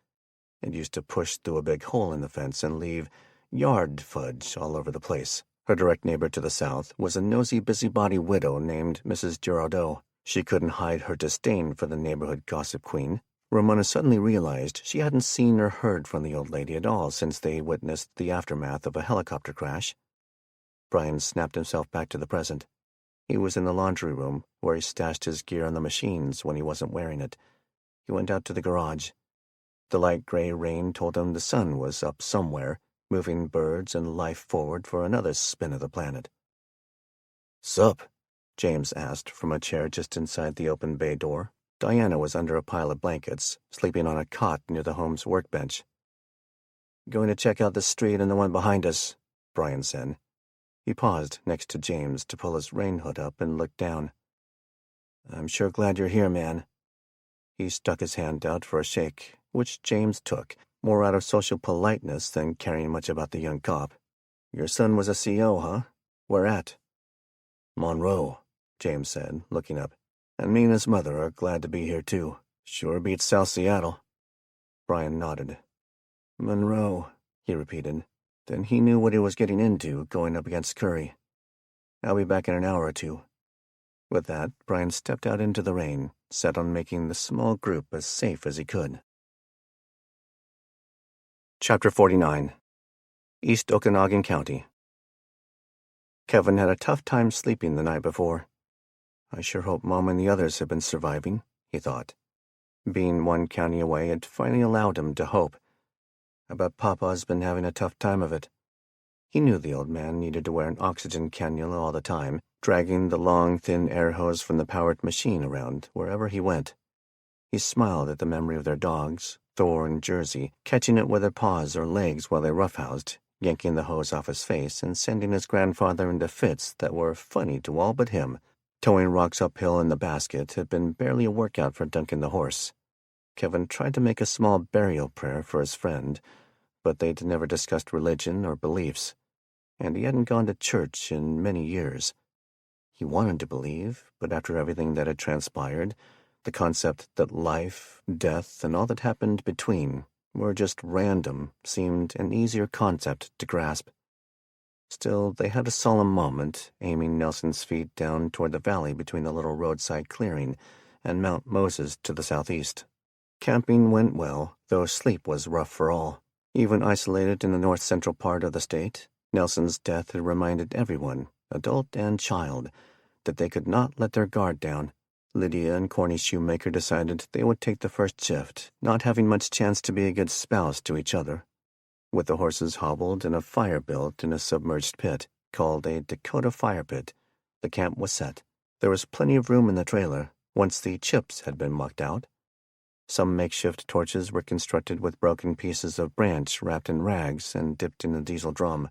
It used to push through a big hole in the fence and leave yard fudge all over the place. Her direct neighbor to the south was a nosy, busybody widow named Mrs. Girardeau. She couldn't hide her disdain for the neighborhood gossip queen. Ramona suddenly realized she hadn't seen or heard from the old lady at all since they witnessed the aftermath of a helicopter crash. Brian snapped himself back to the present. He was in the laundry room, where he stashed his gear on the machines when he wasn't wearing it. He went out to the garage. The light gray rain told him the sun was up somewhere, moving birds and life forward for another spin of the planet. "Sup?" James asked from a chair just inside the open bay door. Diana was under a pile of blankets, sleeping on a cot near the home's workbench. "Going to check out the street and the one behind us," Brian said. He paused next to James to pull his rain hood up and look down. "I'm sure glad you're here, man." He stuck his hand out for a shake, which James took, more out of social politeness than caring much about the young cop. "Your son was a CO, huh? Where at?" "Monroe," James said, looking up. "And me and his mother are glad to be here, too. Sure beats South Seattle." Brian nodded. "Monroe," he repeated. Then he knew what he was getting into going up against Curry. "I'll be back in an hour or two." With that, Brian stepped out into the rain, set on making the small group as safe as he could. Chapter 49. East Okanagan County. Kevin had a tough time sleeping the night before. I sure hope Mom and the others have been surviving, he thought. Being one county away had finally allowed him to hope. I bet Papa's been having a tough time of it. He knew the old man needed to wear an oxygen cannula all the time, dragging the long, thin air hose from the powered machine around wherever he went. He smiled at the memory of their dogs, Thor and Jersey, catching it with their paws or legs while they roughhoused, yanking the hose off his face and sending his grandfather into fits that were funny to all but him. Towing rocks uphill in the basket had been barely a workout for Duncan the horse. Kevin tried to make a small burial prayer for his friend, but they'd never discussed religion or beliefs. and he hadn't gone to church in many years. He wanted to believe, but after everything that had transpired, the concept that life, death, and all that happened between were just random seemed an easier concept to grasp. Still, they had a solemn moment, aiming Nelson's feet down toward the valley between the little roadside clearing and Mount Moses to the southeast. Camping went well, though sleep was rough for all. Even isolated in the north-central part of the state, Nelson's death had reminded everyone, adult and child, that they could not let their guard down. Lydia and Corny Shoemaker decided they would take the first shift, not having much chance to be a good spouse to each other. With the horses hobbled and a fire built in a submerged pit, called a Dakota fire pit, the camp was set. There was plenty of room in the trailer, once the chips had been mucked out. Some makeshift torches were constructed with broken pieces of branch wrapped in rags and dipped in a diesel drum.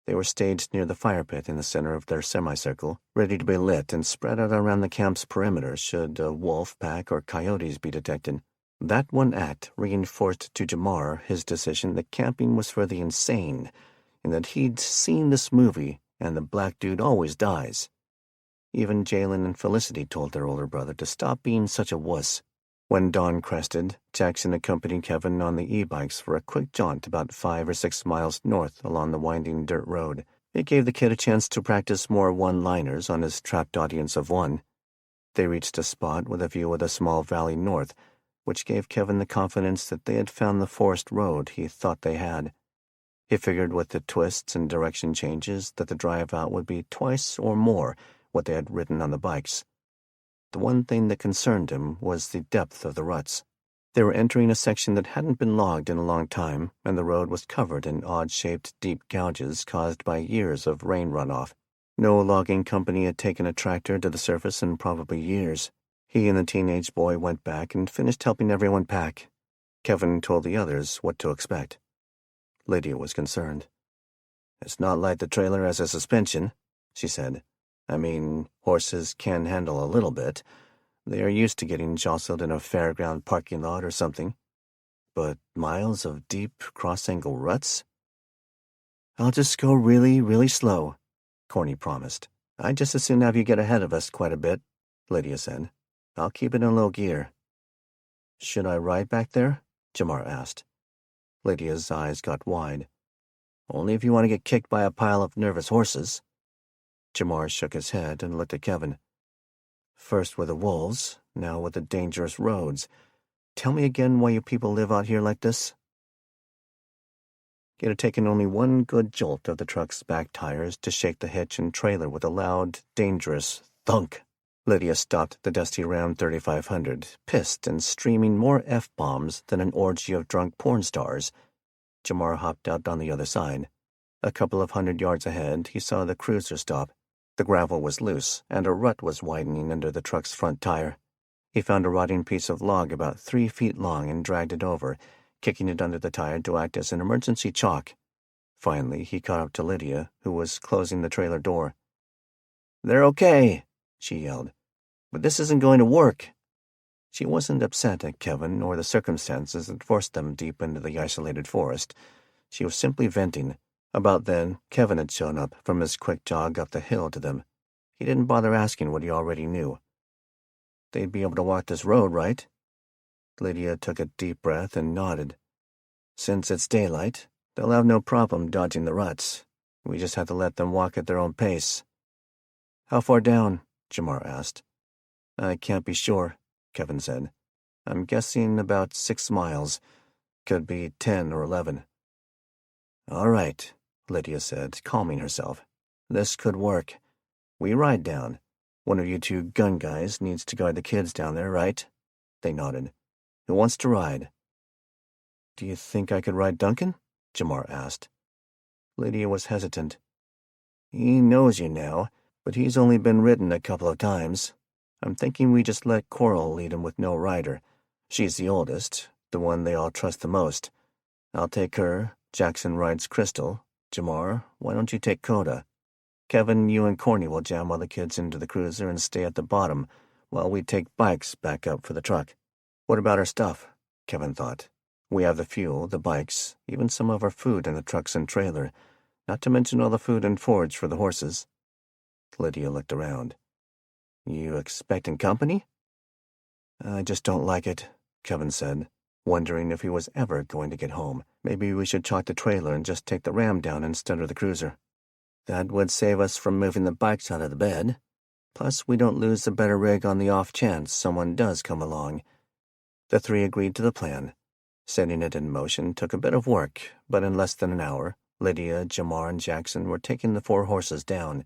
They were staged near the fire pit in the center of their semicircle, ready to be lit and spread out around the camp's perimeter should a wolf pack or coyotes be detected. That one act reinforced to Jamar his decision that camping was for the insane, and that he'd seen this movie and the black dude always dies. Even Jalen and Felicity told their older brother to stop being such a wuss. When dawn crested, Jackson accompanied Kevin on the e-bikes for a quick jaunt about 5 or 6 miles north along the winding dirt road. It gave the kid a chance to practice more one-liners on his trapped audience of one. They reached a spot with a view of the small valley north, which gave Kevin the confidence that they had found the forest road he thought they had. He figured with the twists and direction changes that the drive out would be twice or more what they had ridden on the bikes. The one thing that concerned him was the depth of the ruts. They were entering a section that hadn't been logged in a long time, and the road was covered in odd-shaped deep gouges caused by years of rain runoff. No logging company had taken a tractor to the surface in probably years. He and the teenage boy went back and finished helping everyone pack. Kevin told the others what to expect. Lydia was concerned. "It's not like the trailer has a suspension," she said. "I mean, horses can handle a little bit. They are used to getting jostled in a fairground parking lot or something. But miles of deep, cross-angle ruts?" "I'll just go really, really slow," Corny promised. "I'd just as soon have you get ahead of us quite a bit," Lydia said. "I'll keep it in low gear." "Should I ride back there?" Jamar asked. Lydia's eyes got wide. "Only if you want to get kicked by a pile of nervous horses." Jamar shook his head and looked at Kevin. "First with the wolves, now with the dangerous roads. Tell me again why you people live out here like this?" It had taken only one good jolt of the truck's back tires to shake the hitch and trailer with a loud, dangerous thunk. Lydia stopped the dusty Ram 3500, pissed and streaming more F-bombs than an orgy of drunk porn stars. Jamar hopped out on the other side. A couple of 100 yards ahead, he saw the cruiser stop. The gravel was loose, and a rut was widening under the truck's front tire. He found a rotting piece of log about 3 feet long and dragged it over, kicking it under the tire to act as an emergency chock. Finally, he caught up to Lydia, who was closing the trailer door. "They're okay," she yelled. "But this isn't going to work." She wasn't upset at Kevin or the circumstances that forced them deep into the isolated forest. She was simply venting. About then, Kevin had shown up from his quick jog up the hill to them. He didn't bother asking what he already knew. "They'd be able to walk this road, right?" Lydia took a deep breath and nodded. "Since it's daylight, they'll have no problem dodging the ruts. We just have to let them walk at their own pace." "How far down?" Jamar asked. "I can't be sure," Kevin said. "I'm guessing about 6 miles. Could be 10 or 11. "All right," Lydia said, calming herself. "This could work. We ride down. One of you 2 gun guys needs to guard the kids down there, right?" They nodded. "Who wants to ride?" "Do you think I could ride Duncan?" Jamar asked. Lydia was hesitant. "He knows you now, but he's only been ridden a couple of times. I'm thinking we just let Coral lead him with no rider. She's the oldest, the one they all trust the most. I'll take her. Jackson rides Crystal. Jamar, why don't you take Coda? Kevin, you and Corny will jam all the kids into the cruiser and stay at the bottom, while we take bikes back up for the truck." "What about our stuff?" Kevin thought. "We have the fuel, the bikes, even some of our food in the trucks and trailer. not to mention all the food and forage for the horses. Lydia looked around. You expecting company? I just don't like it, Kevin said, wondering if he was ever going to get home. Maybe we should chalk the trailer and just take the ram down instead of the cruiser. That would save us from moving the bikes out of the bed. Plus, we don't lose the better rig on the off chance someone does come along. The three agreed to the plan. Setting it in motion took a bit of work, but in less than an hour, Lydia, Jamar, and Jackson were taking the 4 horses down.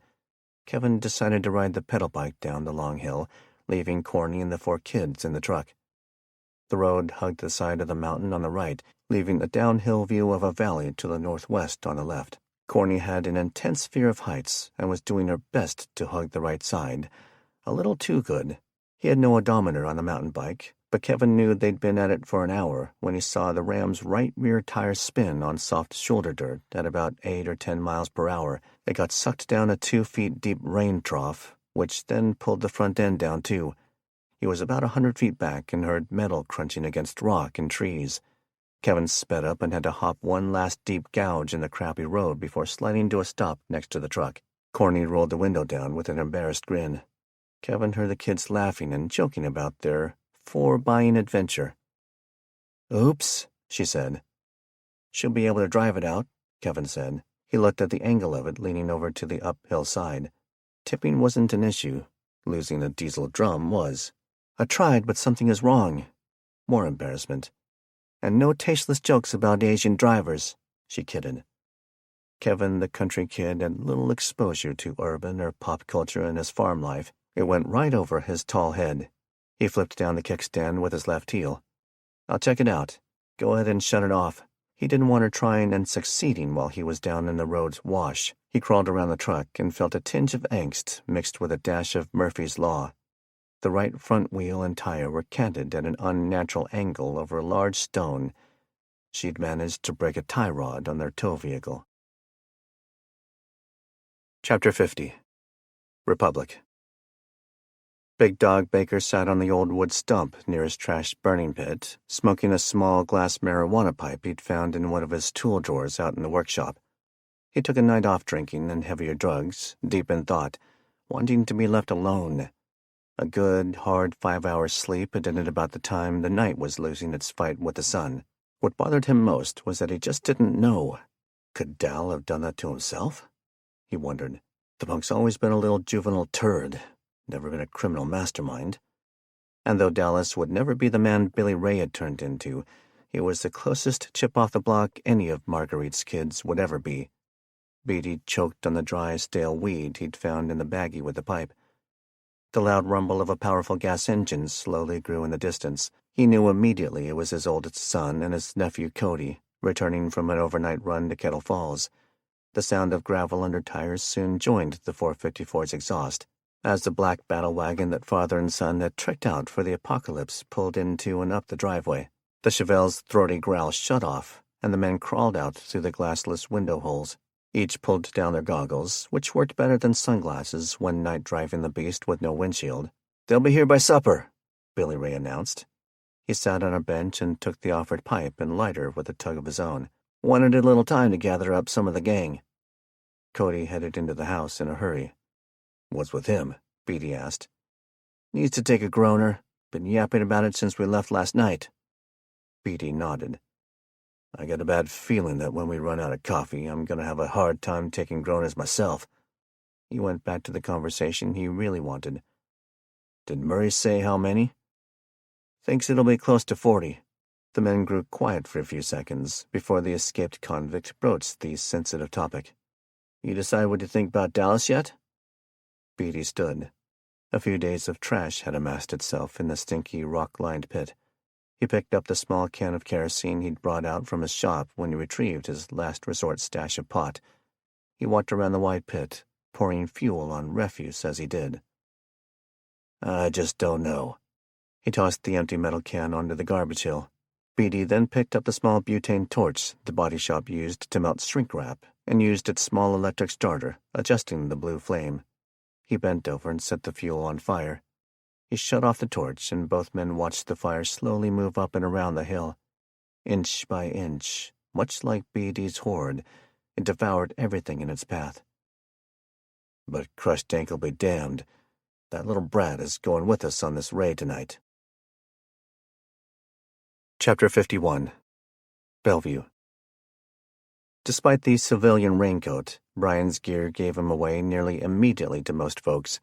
Kevin decided to ride the pedal bike down the long hill, leaving Corny and the 4 kids in the truck. The road hugged the side of the mountain on the right, leaving a downhill view of a valley to the northwest on the left. Corny had an intense fear of heights and was doing her best to hug the right side. A little too good. He had no odometer on the mountain bike, but Kevin knew they'd been at it for an hour when he saw the ram's right rear tire spin on soft shoulder dirt at about 8 or 10 miles per hour. It got sucked down a 2-feet-deep rain trough, which then pulled the front end down too. He was about 100 feet back and heard metal crunching against rock and trees. Kevin sped up and had to hop one last deep gouge in the crappy road before sliding to a stop next to the truck. Corny rolled the window down with an embarrassed grin. Kevin heard the kids laughing and joking about their 4-buying adventure. Oops, she said. She'll be able to drive it out, Kevin said. He looked at the angle of it leaning over to the uphill side. Tipping wasn't an issue. Losing a diesel drum was. I tried, but something is wrong. More embarrassment. And no tasteless jokes about Asian drivers, she kidded. Kevin, the country kid, had little exposure to urban or pop culture in his farm life. It went right over his tall head. He flipped down the kickstand with his left heel. I'll check it out. Go ahead and shut it off. He didn't want her trying and succeeding while he was down in the road's wash. He crawled around the truck and felt a tinge of angst mixed with a dash of Murphy's Law. The right front wheel and tire were canted at an unnatural angle over a large stone. She'd managed to break a tie rod on their tow vehicle. Chapter 50. Republic. Big Dog Baker sat on the old wood stump near his trash burning pit, smoking a small glass marijuana pipe he'd found in one of his tool drawers out in the workshop. He took a night off drinking and heavier drugs, deep in thought, wanting to be left alone. A good, hard 5 hours sleep had ended about the time the night was losing its fight with the sun. What bothered him most was that he just didn't know. Could Dal have done that to himself? He wondered. The punk's always been a little juvenile turd, never been a criminal mastermind. And though Dallas would never be the man Billy Ray had turned into, he was the closest chip off the block any of Marguerite's kids would ever be. Beatty choked on the dry, stale weed he'd found in the baggie with the pipe. The loud rumble of a powerful gas engine slowly grew in the distance. He knew immediately it was his oldest son and his nephew Cody, returning from an overnight run to Kettle Falls. The sound of gravel under tires soon joined the 454's exhaust, as the black battle wagon that father and son had tricked out for the apocalypse pulled into and up the driveway. The Chevelle's throaty growl shut off, and the men crawled out through the glassless window holes. Each pulled down their goggles, which worked better than sunglasses one night driving the beast with no windshield. They'll be here by supper, Billy Ray announced. He sat on a bench and took the offered pipe and lighter with a tug of his own. Wanted a little time to gather up some of the gang. Cody headed into the house in a hurry. What's with him? Beatty asked. Needs to take a groaner. Been yapping about it since we left last night. Beatty nodded. I got a bad feeling that when we run out of coffee, I'm going to have a hard time taking groaners myself. He went back to the conversation he really wanted. Did Murray say how many? Thinks it'll be close to 40. The men grew quiet for a few seconds before the escaped convict broached the sensitive topic. You decide what you think about Dallas yet? Beatty stood. A few days of trash had amassed itself in the stinky, rock-lined pit. He picked up the small can of kerosene he'd brought out from his shop when he retrieved his last resort stash of pot. He walked around the wide pit, pouring fuel on refuse as he did. I just don't know. He tossed the empty metal can onto the garbage hill. Beatty then picked up the small butane torch the body shop used to melt shrink wrap and used its small electric starter, adjusting the blue flame. He bent over and set the fuel on fire. He shut off the torch, and both men watched the fire slowly move up and around the hill. Inch by inch, much like Beatty's horde, It devoured everything in its path. But crushed ankle be damned. That little brat is going with us on this raid tonight. Chapter 51. Bellevue. Despite the civilian raincoat, Brian's gear gave him away nearly immediately to most folks,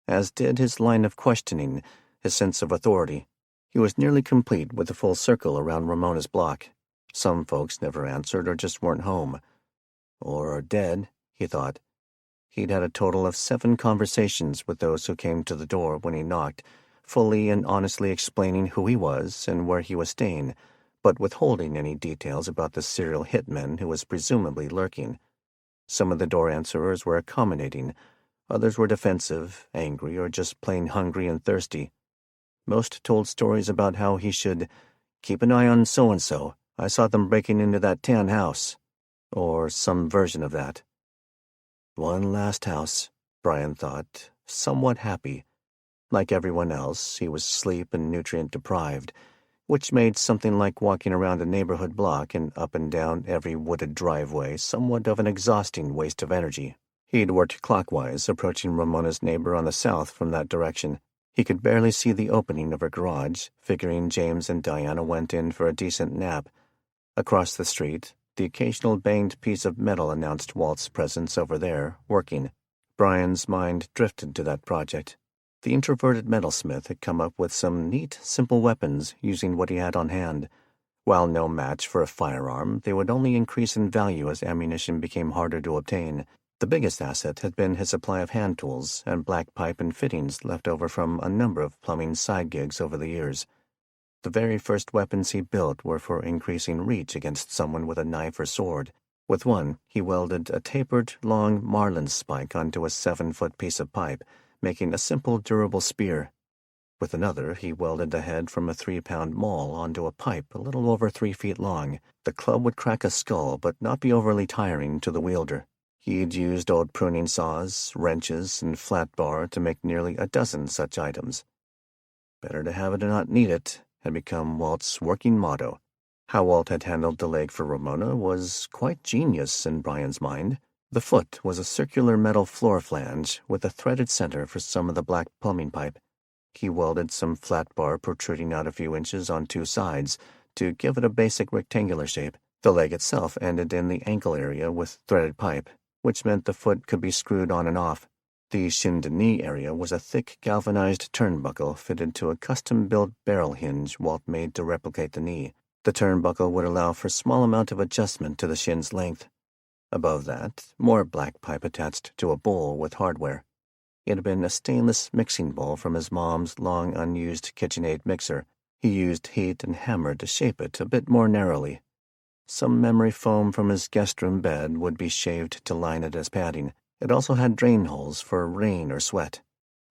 as did his line of questioning, his sense of authority. He was nearly complete with the full circle around Ramona's block. Some folks never answered or just weren't home. Or are dead, he thought. He'd had a total of 7 conversations with those who came to the door when he knocked, fully and honestly explaining who he was and where he was staying, but withholding any details about the serial hitman who was presumably lurking. Some of the door answerers were accommodating, others were defensive, angry, or just plain hungry and thirsty. Most told stories about how he should keep an eye on so-and-so. I saw them breaking into that tan house. Or some version of that. One last house, Brian thought, somewhat happy. Like everyone else, he was sleep and nutrient deprived, which made something like walking around a neighborhood block and up and down every wooded driveway somewhat of an exhausting waste of energy. He'd worked clockwise, approaching Ramona's neighbor on the south from that direction. He could barely see the opening of her garage, figuring James and Diana went in for a decent nap. Across the street, the occasional banged piece of metal announced Walt's presence over there, working. Brian's mind drifted to that project. The introverted metalsmith had come up with some neat, simple weapons using what he had on hand. While no match for a firearm, they would only increase in value as ammunition became harder to obtain. The biggest asset had been his supply of hand tools and black pipe and fittings left over from a number of plumbing side gigs over the years. The very first weapons he built were for increasing reach against someone with a knife or sword. With one, he welded a tapered, long marlin spike onto a 7-foot piece of pipe, making a simple, durable spear. With another, he welded the head from a 3-pound maul onto a pipe a little over 3 feet long. The club would crack a skull, but not be overly tiring to the wielder. He'd used old pruning saws, wrenches, and flat bar to make nearly a dozen such items. Better to have it and not need it had become Walt's working motto. How Walt had handled the leg for Ramona was quite genius in Brian's mind. The foot was a circular metal floor flange with a threaded center for some of the black plumbing pipe. He welded some flat bar protruding out a few inches on 2 sides to give it a basic rectangular shape. The leg itself ended in the ankle area with threaded pipe, which meant the foot could be screwed on and off. The shin-to-knee area was a thick galvanized turnbuckle fitted to a custom-built barrel hinge Walt made to replicate the knee. The turnbuckle would allow for a small amount of adjustment to the shin's length. Above that, more black pipe attached to a bowl with hardware. It had been a stainless mixing bowl from his mom's long unused KitchenAid mixer. He used heat and hammer to shape it a bit more narrowly. Some memory foam from his guest room bed would be shaved to line it as padding. It also had drain holes for rain or sweat.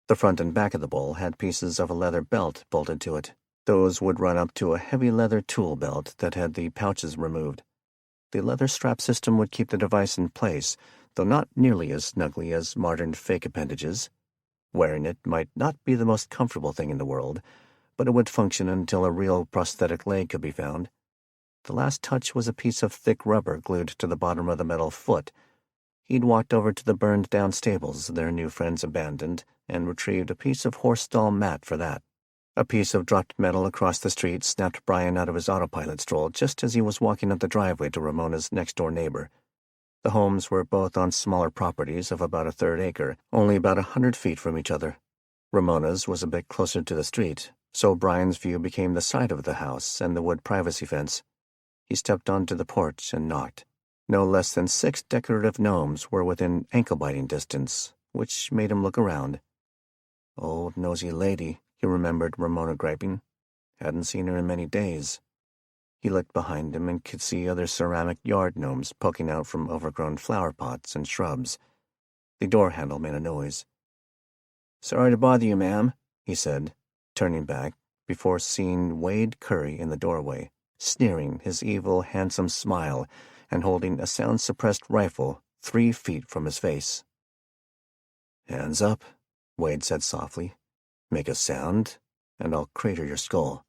The front and back of the bowl had pieces of a leather belt bolted to it. Those would run up to a heavy leather tool belt that had the pouches removed. The leather strap system would keep the device in place, though not nearly as snugly as modern fake appendages. Wearing it might not be the most comfortable thing in the world, but it would function until a real prosthetic leg could be found. The last touch was a piece of thick rubber glued to the bottom of the metal foot. He'd walked over to the burned-down stables their new friends abandoned and retrieved a piece of horse stall mat for that. A piece of dropped metal across the street snapped Brian out of his autopilot stroll just as he was walking up the driveway to Ramona's next-door neighbor. The homes were both on smaller properties of about a 1/3 acre, only about 100 feet from each other. Ramona's was a bit closer to the street, so Brian's view became the side of the house and the wood privacy fence. He stepped onto the porch and knocked. No less than 6 decorative gnomes were within ankle-biting distance, which made him look around. Old nosy lady, he remembered Ramona griping. Hadn't seen her in many days. He looked behind him and could see other ceramic yard gnomes poking out from overgrown flower pots and shrubs. The door handle made a noise. "Sorry to bother you, ma'am," he said, turning back before seeing Wade Curry in the doorway, sneering his evil, handsome smile and holding a sound-suppressed rifle 3 feet from his face. "Hands up," Wade said softly. "Make a sound, and I'll crater your skull."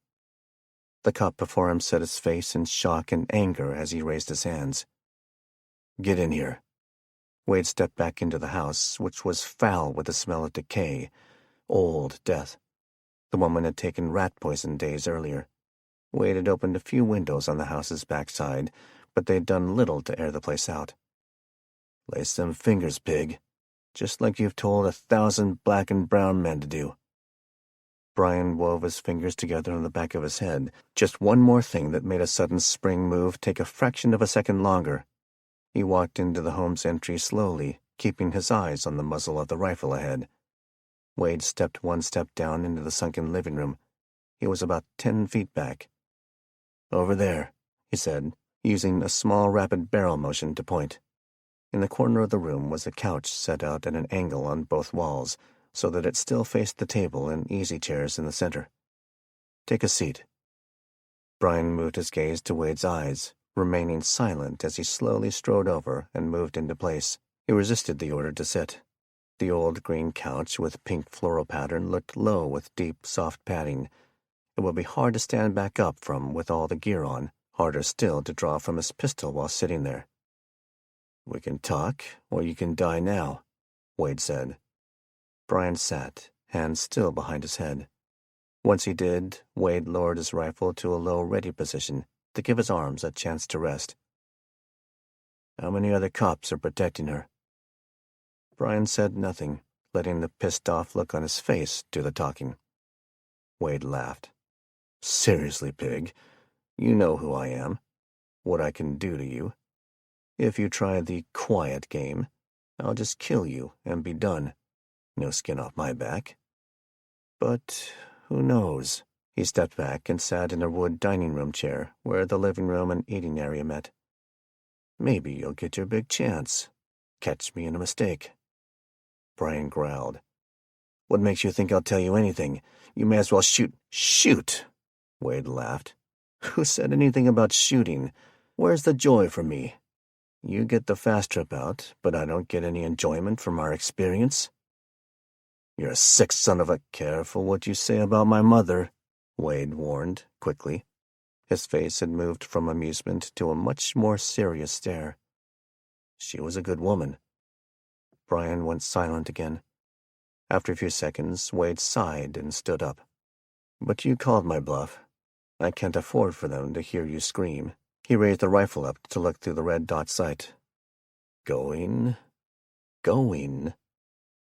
The cop before him set his face in shock and anger as he raised his hands. Get in here." Wade stepped back into the house, which was foul with the smell of decay, old death. The woman had taken rat poison days earlier. Wade had opened a few windows on the house's backside, but they'd done little to air the place out. "Lace them fingers, pig. Just like you've told 1,000 black and brown men to do." Brian wove his fingers together on the back of his head, just one more thing that made a sudden spring move take a fraction of a second longer. He walked into the home's entry slowly, keeping his eyes on the muzzle of the rifle ahead. Wade stepped one step down into the sunken living room. He was about 10 feet back. "Over there," he said, using a small rapid barrel motion to point. In the corner of the room was a couch set out at an angle on both walls, so that it still faced the table and easy chairs in the center. "Take a seat." Brian moved his gaze to Wade's eyes, remaining silent as he slowly strode over and moved into place. He resisted the order to sit. The old green couch with pink floral pattern looked low with deep, soft padding. It would be hard to stand back up from with all the gear on, harder still to draw from his pistol while sitting there. "We can talk, or you can die now," Wade said. Brian sat, hands still behind his head. Once he did, Wade lowered his rifle to a low ready position to give his arms a chance to rest. "How many other cops are protecting her?" Brian said nothing, letting the pissed-off look on his face do the talking. Wade laughed. "Seriously, pig, you know who I am, what I can do to you. If you try the quiet game, I'll just kill you and be done. No skin off my back. But who knows?" He stepped back and sat in a wood dining room chair where the living room and eating area met. "Maybe you'll get your big chance. Catch me in a mistake." Brian growled. "What makes you think I'll tell you anything? You may as well shoot." "Shoot!" Wade laughed. "Who said anything about shooting? Where's the joy for me? You get the fast trip out, but I don't get any enjoyment from our experience." "You're a sick son of a—" "Careful what you say about my mother," Wade warned, quickly. His face had moved from amusement to a much more serious stare. "She was a good woman." Brian went silent again. After a few seconds, Wade sighed and stood up. "But you called my bluff. I can't afford for them to hear you scream." He raised the rifle up to look through the red dot sight. Going.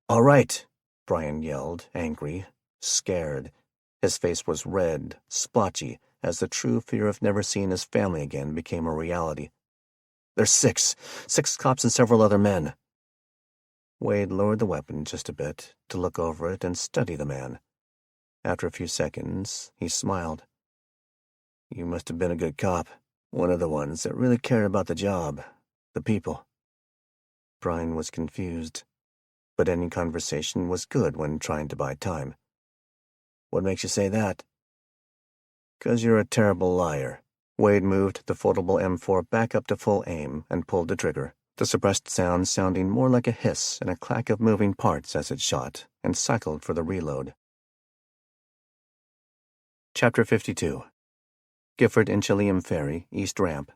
"All right," Brian yelled, angry, scared. His face was red, splotchy, as the true fear of never seeing his family again became a reality. "There's six cops and several other men." Wade lowered the weapon just a bit to look over it and study the man. After a few seconds, he smiled. "You must have been a good cop. One of the ones that really cared about the job, the people." Brian was confused, but any conversation was good when trying to buy time. "What makes you say that?" "'Cause you're a terrible liar." Wade moved the foldable M4 back up to full aim and pulled the trigger, the suppressed sound sounding more like a hiss and a clack of moving parts as it shot, and cycled for the reload. Chapter 52. Gifford and Chilium Ferry, East Ramp.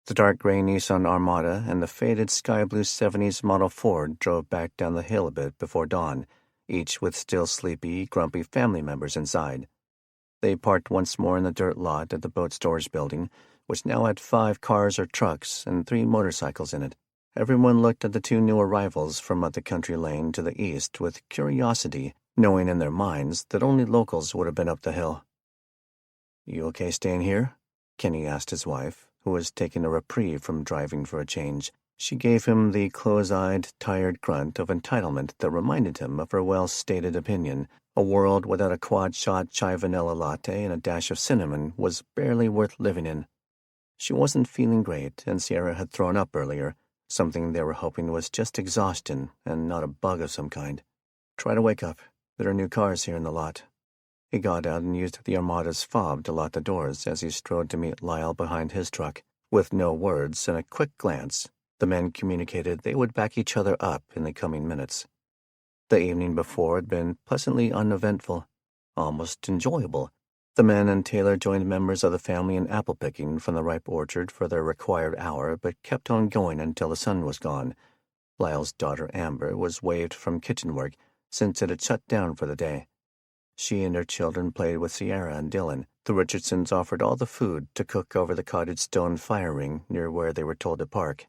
The dark gray Nissan Armada and the faded sky blue 70s model Ford drove back down the hill a bit before dawn, each with still sleepy, grumpy family members inside. They parked once more in the dirt lot at the boat storage building, which now had 5 cars or trucks and 3 motorcycles in it. Everyone looked at the 2 new arrivals from up the country lane to the east with curiosity, knowing in their minds that only locals would have been up the hill. "You okay staying here?" Kenny asked his wife, who was taking a reprieve from driving for a change. She gave him the close-eyed, tired grunt of entitlement that reminded him of her well-stated opinion. A world without a quad-shot chai vanilla latte and a dash of cinnamon was barely worth living in. She wasn't feeling great, and Sierra had thrown up earlier, something they were hoping was just exhaustion and not a bug of some kind. "Try to wake up. There are new cars here in the lot." He got out and used the Armada's fob to lock the doors as he strode to meet Lyle behind his truck. With no words and a quick glance, the men communicated they would back each other up in the coming minutes. The evening before had been pleasantly uneventful, almost enjoyable, The men and Taylor joined members of the family in apple picking from the ripe orchard for their required hour, but kept on going until the sun was gone. Lyle's daughter Amber was waived from kitchen work since it had shut down for the day. She and her children played with Sierra and Dylan. The Richardsons offered all the food to cook over the cottage stone fire ring near where they were told to park.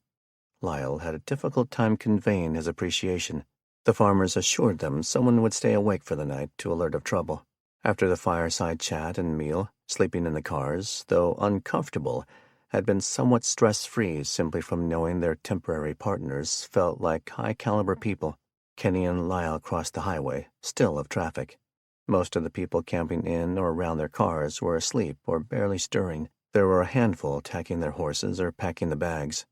Lyle had a difficult time conveying his appreciation. The farmers assured them someone would stay awake for the night to alert of trouble. After the fireside chat and meal, sleeping in the cars, though uncomfortable, had been somewhat stress-free simply from knowing their temporary partners felt like high-caliber people. Kenny and Lyle crossed the highway, still of traffic. Most of the people camping in or around their cars were asleep or barely stirring. There were a handful tacking their horses or packing the bags.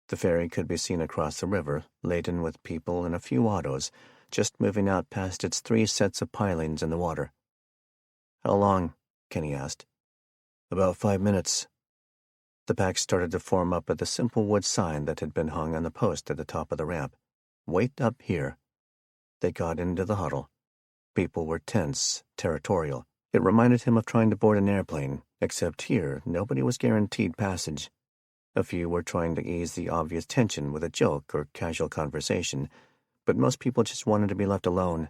The ferry could be seen across the river, laden with people and a few autos, just moving out past its 3 sets of pilings in the water. "How long?" Kenny asked. "About 5 minutes." The pack started to form up at the simple wood sign that had been hung on the post at the top of the ramp. "Wait up here." They got into the huddle. People were tense, territorial. It reminded him of trying to board an airplane, except here nobody was guaranteed passage. A few were trying to ease the obvious tension with a joke or casual conversation, but most people just wanted to be left alone.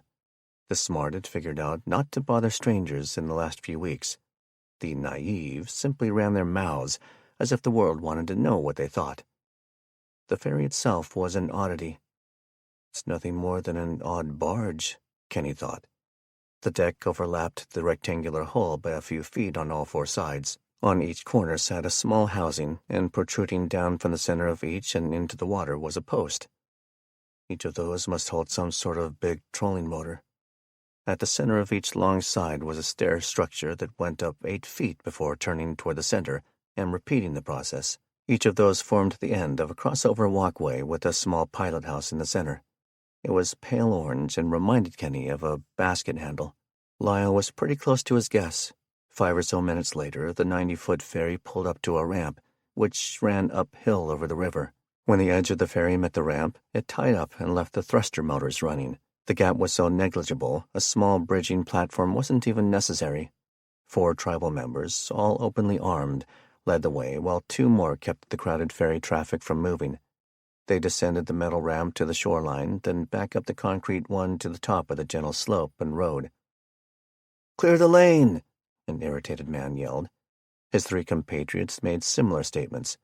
The smart had figured out not to bother strangers in the last few weeks. The naive simply ran their mouths, as if the world wanted to know what they thought. The ferry itself was an oddity. "It's nothing more than an odd barge," Kenny thought. The deck overlapped the rectangular hull by a few feet on all 4 sides. On each corner sat a small housing, and protruding down from the center of each and into the water was a post. Each of those must hold some sort of big trolling motor. At the center of each long side was a stair structure that went up 8 feet before turning toward the center and repeating the process. Each of those formed the end of a crossover walkway with a small pilot house in the center. It was pale orange and reminded Kenny of a basket handle. Lyle was pretty close to his guess. 5 or so minutes later, the 90-foot ferry pulled up to a ramp, which ran uphill over the river. When the edge of the ferry met the ramp, it tied up and left the thruster motors running. The gap was so negligible, a small bridging platform wasn't even necessary. 4 tribal members, all openly armed, led the way while 2 more kept the crowded ferry traffic from moving. They descended the metal ramp to the shoreline, then back up the concrete one to the top of the gentle slope and road. "Clear the lane!" an irritated man yelled. His 3 compatriots made similar statements.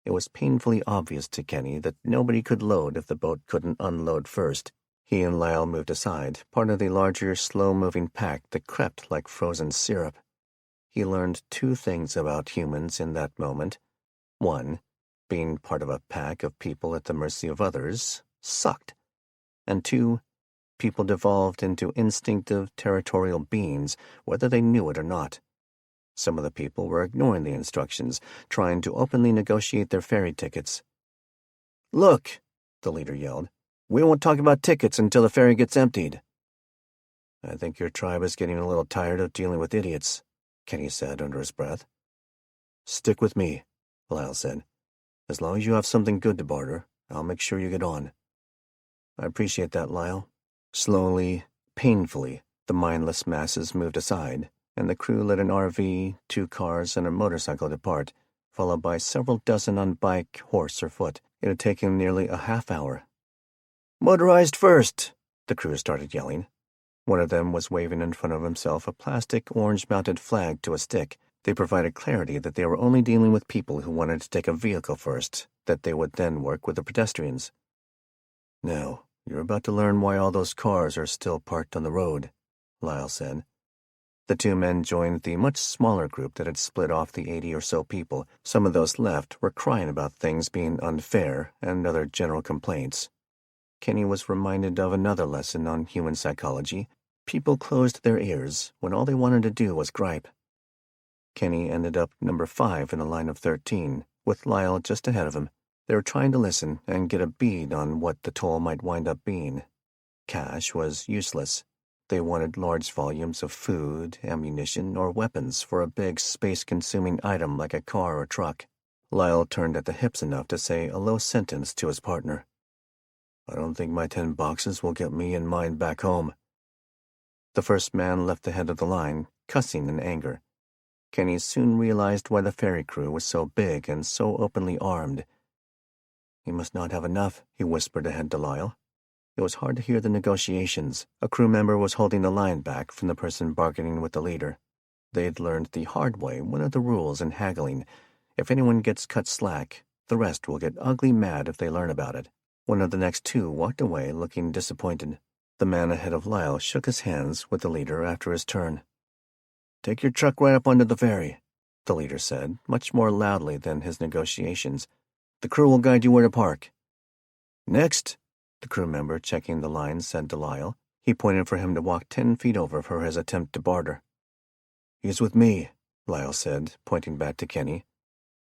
It was painfully obvious to Kenny that nobody could load if the boat couldn't unload first. He and Lyle moved aside, part of the larger, slow-moving pack that crept like frozen syrup. He learned 2 things about humans in that moment. 1, being part of a pack of people at the mercy of others sucked. And 2, people devolved into instinctive, territorial beings, whether they knew it or not. Some of the people were ignoring the instructions, trying to openly negotiate their ferry tickets. "Look," the leader yelled, "we won't talk about tickets until the ferry gets emptied." "I think your tribe is getting a little tired of dealing with idiots," Kenny said under his breath. "Stick with me," Lyle said. "As long as you have something good to barter, I'll make sure you get on." "I appreciate that, Lyle." Slowly, painfully, the mindless masses moved aside, and the crew let an RV, 2 cars, and a motorcycle depart, followed by several dozen on bike, horse, or foot. It had taken nearly a half hour. "Motorized first!" the crew started yelling. One of them was waving in front of himself a plastic orange-mounted flag to a stick. They provided clarity that they were only dealing with people who wanted to take a vehicle first, that they would then work with the pedestrians. "Now, you're about to learn why all those cars are still parked on the road," Lyle said. The 2 men joined the much smaller group that had split off the 80 or so people. Some of those left were crying about things being unfair and other general complaints. Kenny was reminded of another lesson on human psychology. People closed their ears when all they wanted to do was gripe. Kenny ended up number 5 in a line of 13, with Lyle just ahead of him. They were trying to listen and get a bead on what the toll might wind up being. Cash was useless. They wanted large volumes of food, ammunition, or weapons for a big, space-consuming item like a car or truck. Lyle turned at the hips enough to say a low sentence to his partner. "I don't think my 10 boxes will get me and mine back home." The first man left the head of the line, cussing in anger. Kenny soon realized why the ferry crew was so big and so openly armed. "He must not have enough," he whispered ahead to Lyle. It was hard to hear the negotiations. A crew member was holding the line back from the person bargaining with the leader. They'd learned the hard way one of the rules in haggling. If anyone gets cut slack, the rest will get ugly mad if they learn about it. One of the next two walked away looking disappointed. The man ahead of Lyle shook his hands with the leader after his turn. "Take your truck right up onto the ferry," the leader said, much more loudly than his negotiations. "The crew will guide you where to park." "Next," the crew member checking the line said to Lyle. He pointed for him to walk 10 feet over for his attempt to barter. "He's with me," Lyle said, pointing back to Kenny.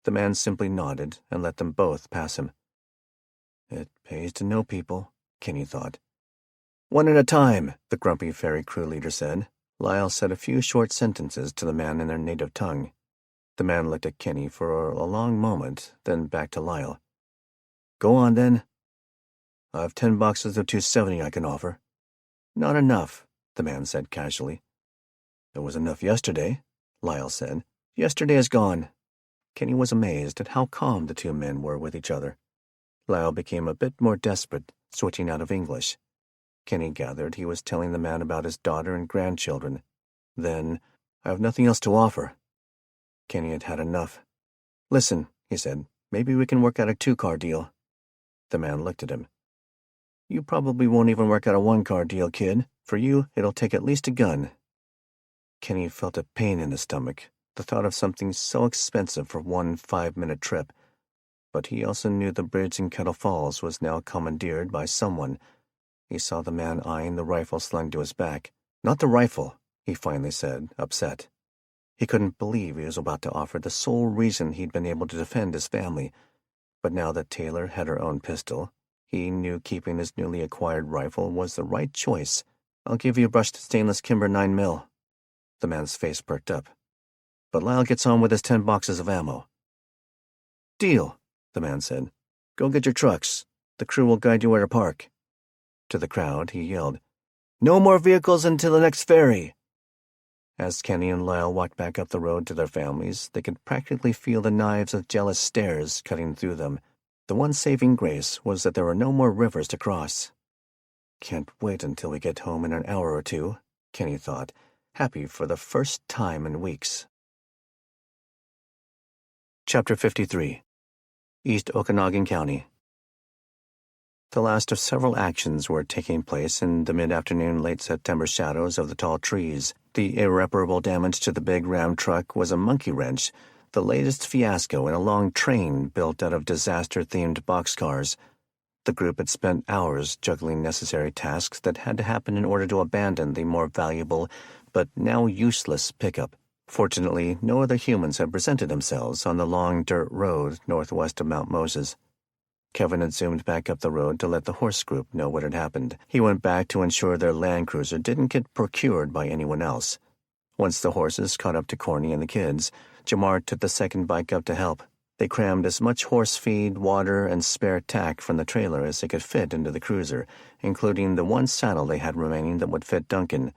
The man simply nodded and let them both pass him. It pays to know people, Kenny thought. "One at a time," the grumpy ferry crew leader said. Lyle said a few short sentences to the man in their native tongue. The man looked at Kenny for a long moment, then back to Lyle. "Go on, then. I've 10 boxes of 270 I can offer." "Not enough," the man said casually. "There was enough yesterday," Lyle said. "Yesterday is gone." Kenny was amazed at how calm the two men were with each other. Lyle became a bit more desperate, switching out of English. Kenny gathered he was telling the man about his daughter and grandchildren. Then, "I have nothing else to offer." Kenny had had enough. "Listen," he said, "maybe we can work out a 2-car deal." The man looked at him. "You probably won't even work out a 1-car deal, kid. For you, it'll take at least a gun." Kenny felt a pain in his stomach, the thought of something so expensive for one 5-minute trip. But he also knew the bridge in Kettle Falls was now commandeered by someone. He saw the man eyeing the rifle slung to his back. "Not the rifle," he finally said, upset. He couldn't believe he was about to offer the sole reason he'd been able to defend his family. But now that Taylor had her own pistol, he knew keeping his newly acquired rifle was the right choice. "I'll give you a brushed stainless Kimber 9mm. The man's face perked up. "But Lyle gets on with his 10 boxes of ammo." "Deal," the man said. "Go get your trucks. The crew will guide you where to park." To the crowd, he yelled, "No more vehicles until the next ferry." As Kenny and Lyle walked back up the road to their families, they could practically feel the knives of jealous stares cutting through them. The one saving grace was that there were no more rivers to cross. "Can't wait until we get home in an hour or two," Kenny thought, happy for the first time in weeks. Chapter 53. East Okanagan County. The last of several actions were taking place in the mid-afternoon late September shadows of the tall trees. The irreparable damage to the big Ram truck was a monkey wrench, the latest fiasco in a long train built out of disaster-themed boxcars. The group had spent hours juggling necessary tasks that had to happen in order to abandon the more valuable but now useless pickup. Fortunately, no other humans had presented themselves on the long dirt road northwest of Mount Moses. Kevin had zoomed back up the road to let the horse group know what had happened. He went back to ensure their Land Cruiser didn't get procured by anyone else. Once the horses caught up to Corny and the kids, Jamar took the second bike up to help. They crammed as much horse feed, water, and spare tack from the trailer as they could fit into the cruiser, including the one saddle they had remaining that would fit Duncan.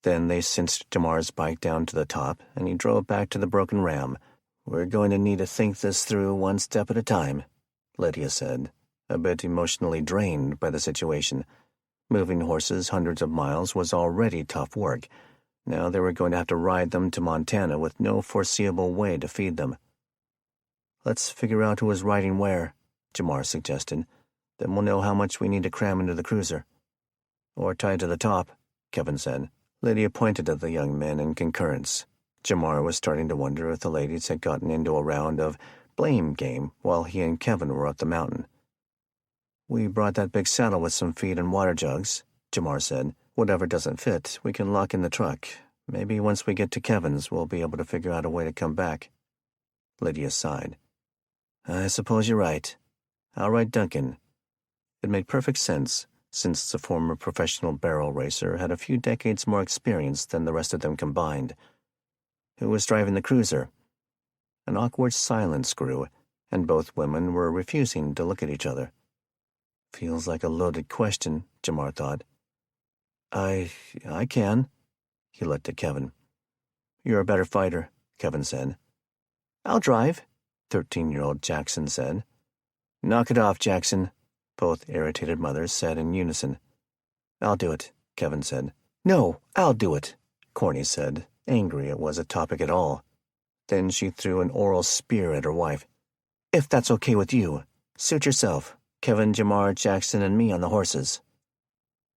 Then they cinched Jamar's bike down to the top, and he drove back to the broken Ram. "We're going to need to think this through one step at a time," Lydia said, a bit emotionally drained by the situation. Moving horses hundreds of miles was already tough work. Now they were going to have to ride them to Montana with no foreseeable way to feed them. "Let's figure out who is riding where," Jamar suggested. "Then we'll know how much we need to cram into the cruiser." "Or tie to the top," Kevin said. Lydia pointed at the young men in concurrence. Jamar was starting to wonder if the ladies had gotten into a round of blame game while he and Kevin were up the mountain. "We brought that big saddle with some feed and water jugs," Jamar said. "Whatever doesn't fit, we can lock in the truck. Maybe once we get to Kevin's, we'll be able to figure out a way to come back." Lydia sighed. "I suppose you're right. I'll ride Duncan." It made perfect sense, since the former professional barrel racer had a few decades more experience than the rest of them combined. Who was driving the cruiser? An awkward silence grew, and both women were refusing to look at each other. Feels like a loaded question, Jamar thought. I can. He looked at Kevin. "You're a better fighter," Kevin said. I'll drive, 13-year-old Jackson said. Knock it off, Jackson, both irritated mothers said in unison. I'll do it, Kevin said. No, I'll do it, Corny said, angry it was a topic at all. Then she threw an oral spear at her wife. If that's okay with you, suit yourself. Kevin, Jamar, Jackson, and me on the horses.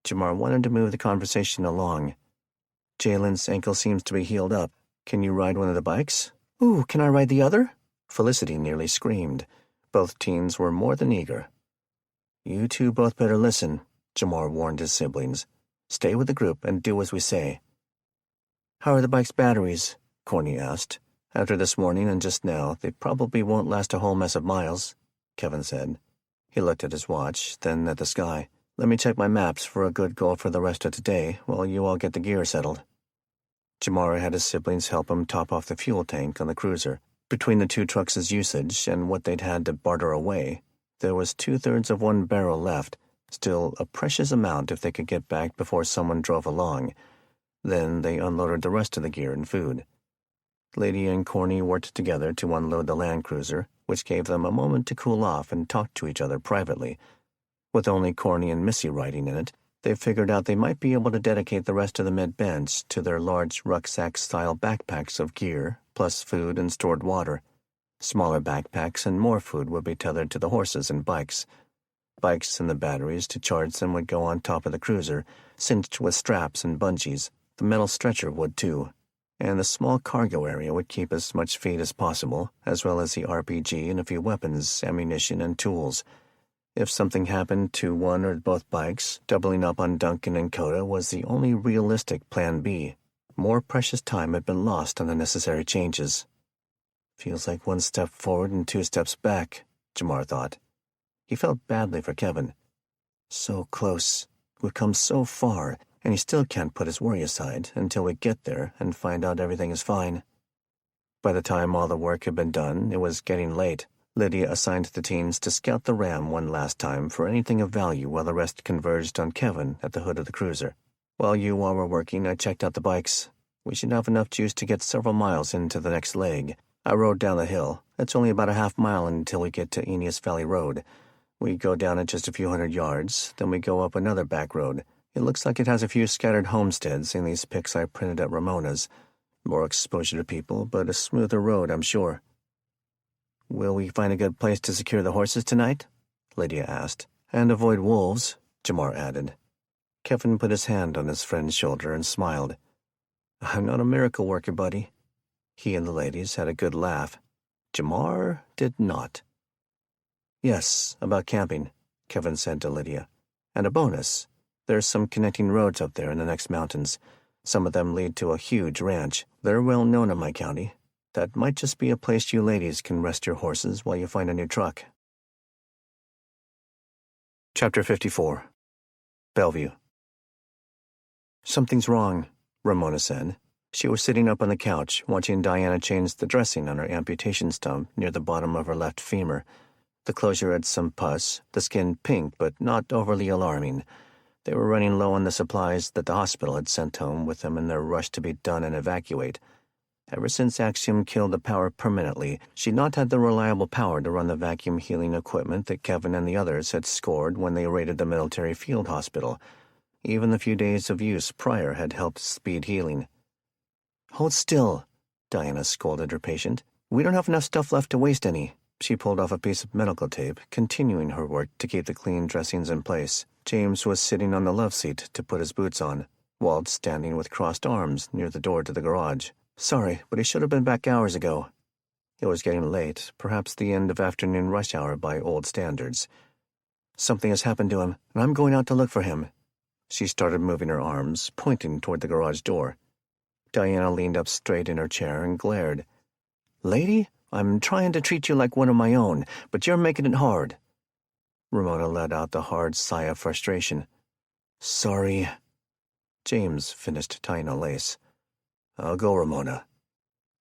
Jamar wanted to move the conversation along. Jalen's ankle seems to be healed up. Can you ride one of the bikes? Ooh, can I ride the other? Felicity nearly screamed. Both teens were more than eager. You two both better listen, Jamar warned his siblings. Stay with the group and do as we say. How are the bike's batteries? Corny asked. After this morning and just now, they probably won't last a whole mess of miles, Kevin said. He looked at his watch, then at the sky. Let me check my maps for a good goal for the rest of today while you all get the gear settled. Jamar had his siblings help him top off the fuel tank on the cruiser. Between the two trucks' usage and what they'd had to barter away, there was 2/3 of one barrel left, still a precious amount if they could get back before someone drove along. Then they unloaded the rest of the gear and food. Lady and Corny worked together to unload the Land Cruiser, which gave them a moment to cool off and talk to each other privately. With only Corny and Missy riding in it, they figured out they might be able to dedicate the rest of the mid-bench to their large rucksack-style backpacks of gear, plus food and stored water. Smaller backpacks and more food would be tethered to the horses and bikes. Bikes and the batteries to charge them would go on top of the cruiser, cinched with straps and bungees. The metal stretcher would too. And the small cargo area would keep as much feed as possible, as well as the RPG and a few weapons, ammunition, and tools. If something happened to one or both bikes, doubling up on Duncan and Coda was the only realistic plan B. More precious time had been lost on the necessary changes. Feels like 1 step forward and 2 steps back, Jamar thought. He felt badly for Kevin. So close. We've come so far, and he still can't put his worry aside until we get there and find out everything is fine. By the time all the work had been done, it was getting late. Lydia assigned the teens to scout the ram one last time for anything of value while the rest converged on Kevin at the hood of the cruiser. While you all were working, I checked out the bikes. We should have enough juice to get several miles into the next leg. I rode down the hill. It's only about a half-mile until we get to Aeneas Valley Road. We go down it just a few hundred yards, then we go up another back road. It looks like it has a few scattered homesteads in these pics I printed at Ramona's. More exposure to people, but a smoother road, I'm sure. Will we find a good place to secure the horses tonight? Lydia asked. And avoid wolves, Jamar added. Kevin put his hand on his friend's shoulder and smiled. I'm not a miracle worker, buddy. He and the ladies had a good laugh. Jamar did not. Yes, about camping, Kevin said to Lydia. And a bonus. There's some connecting roads up there in the next mountains. Some of them lead to a huge ranch. They're well known in my county. That might just be a place you ladies can rest your horses while you find a new truck. Chapter 54. Bellevue. Something's wrong, Ramona said. She was sitting up on the couch, watching Diana change the dressing on her amputation stump near the bottom of her left femur. The closure had some pus, the skin pink but not overly alarming. They were running low on the supplies that the hospital had sent home with them in their rush to be done and evacuate. Ever since Axiom killed the power permanently, she'd not had the reliable power to run the vacuum healing equipment that Kevin and the others had scored when they raided the military field hospital. Even the few days of use prior had helped speed healing. Hold still, Diana scolded her patient. We don't have enough stuff left to waste any. She pulled off a piece of medical tape, continuing her work to keep the clean dressings in place. James was sitting on the love seat to put his boots on, Walt standing with crossed arms near the door to the garage. Sorry, but he should have been back hours ago. It was getting late, perhaps the end of afternoon rush hour by old standards. Something has happened to him, and I'm going out to look for him. She started moving her arms, pointing toward the garage door. Diana leaned up straight in her chair and glared. Lady, I'm trying to treat you like one of my own, but you're making it hard. Ramona let out the hard sigh of frustration. Sorry. James finished tying a lace. I'll go, Ramona.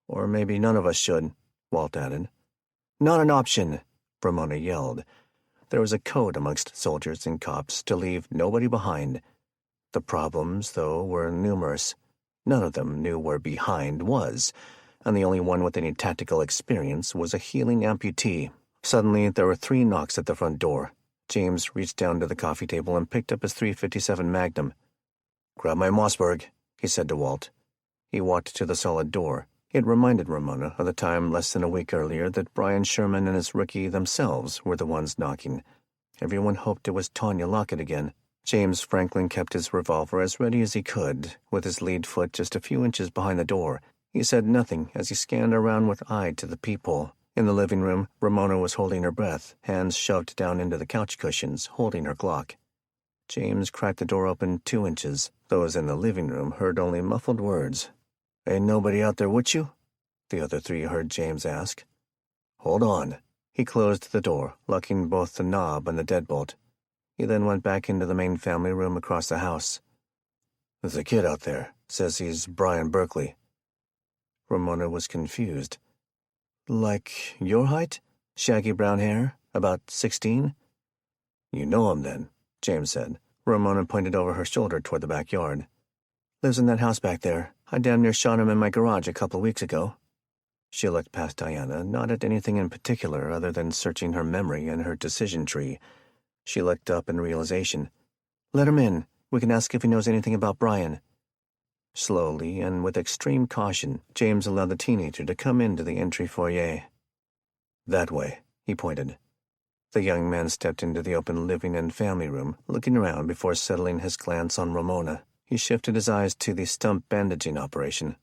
Or maybe none of us should, Walt added. Not an option, Ramona yelled. There was a code amongst soldiers and cops to leave nobody behind. The problems, though, were numerous. None of them knew where behind was. and the only one with any tactical experience was a healing amputee. Suddenly, there were 3 knocks at the front door. James reached down to the coffee table and picked up his .357 Magnum. "Grab my Mossberg," he said to Walt. He walked to the solid door. It reminded Ramona of the time less than a week earlier that Brian Sherman and his rookie themselves were the ones knocking. Everyone hoped it was Tanya Lockett again. James Franklin kept his revolver as ready as he could, with his lead foot just a few inches behind the door. He said nothing as he scanned around with eye to the peephole. In the living room, Ramona was holding her breath, hands shoved down into the couch cushions, holding her Glock. James cracked the door open 2 inches. Those in the living room heard only muffled words. "Ain't nobody out there with you?" the other 3 heard James ask. "Hold on." He closed the door, locking both the knob and the deadbolt. He then went back into the main family room across the house. "There's a kid out there. Says he's Brian Berkeley." Ramona was confused. "Like your height? Shaggy brown hair? About 16? "You know him, then," James said. Ramona pointed over her shoulder toward the backyard. "Lives in that house back there. I damn near shot him in my garage a couple of weeks ago." She looked past Diana, not at anything in particular other than searching her memory and her decision tree. She looked up in realization. "Let him in. We can ask if he knows anything about Brian." Slowly and with extreme caution, James allowed the teenager to come into the entry foyer. "That way," he pointed. The young man stepped into the open living and family room, looking around before settling his glance on Ramona. He shifted his eyes to the stump bandaging operation.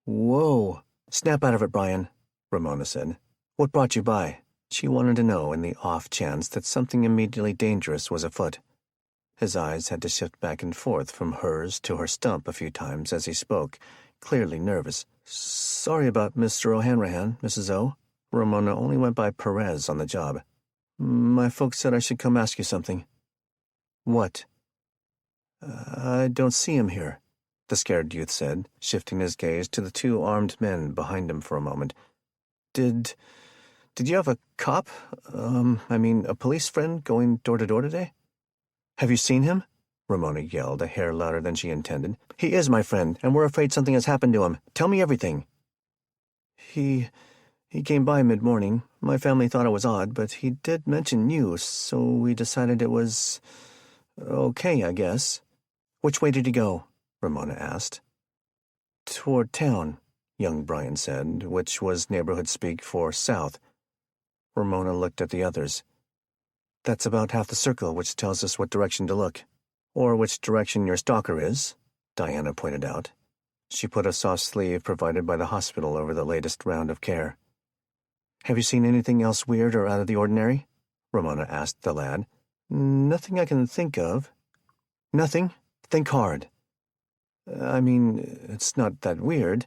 "Whoa! Snap out of it, Brian," Ramona said. "What brought you by?" She wanted to know in the off chance that something immediately dangerous was afoot. His eyes had to shift back and forth from hers to her stump a few times as he spoke, clearly nervous. "Sorry about Mr. O'Hanrahan, Mrs. O." Ramona only went by Perez on the job. "My folks said I should come ask you something." "What?" "I don't see him here," the scared youth said, shifting his gaze to the 2 armed men behind him for a moment. Did you have a cop, a police friend going door to door today?" "Have you seen him?" Ramona yelled, a hair louder than she intended. "He is my friend, and we're afraid something has happened to him. Tell me everything." He came by mid-morning. My family thought it was odd, but he did mention you, so we decided it was okay, I guess." "Which way did he go?" Ramona asked. "Toward town," young Brian said, which was neighborhood speak for south. Ramona looked at the others. "That's about half the circle, which tells us what direction to look." "Or which direction your stalker is," Diana pointed out. She put a soft sleeve provided by the hospital over the latest round of care. "Have you seen anything else weird or out of the ordinary?" Ramona asked the lad. "Nothing I can think of." "Nothing? Think hard." It's not that weird.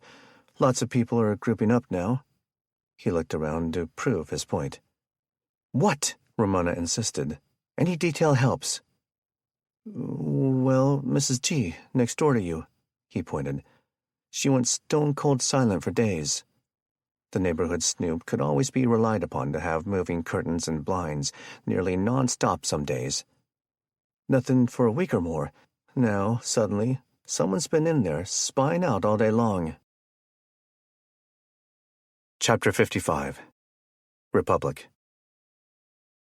Lots of people are grouping up now." He looked around to prove his point. "What?" Ramona insisted. "Any detail helps." "Well, Mrs. G, next door to you," he pointed. "She went stone-cold silent for days." The neighborhood snoop could always be relied upon to have moving curtains and blinds, nearly non-stop some days. Nothing for a week or more. Now, suddenly, someone's been in there, spying out all day long. Chapter 55. Republic.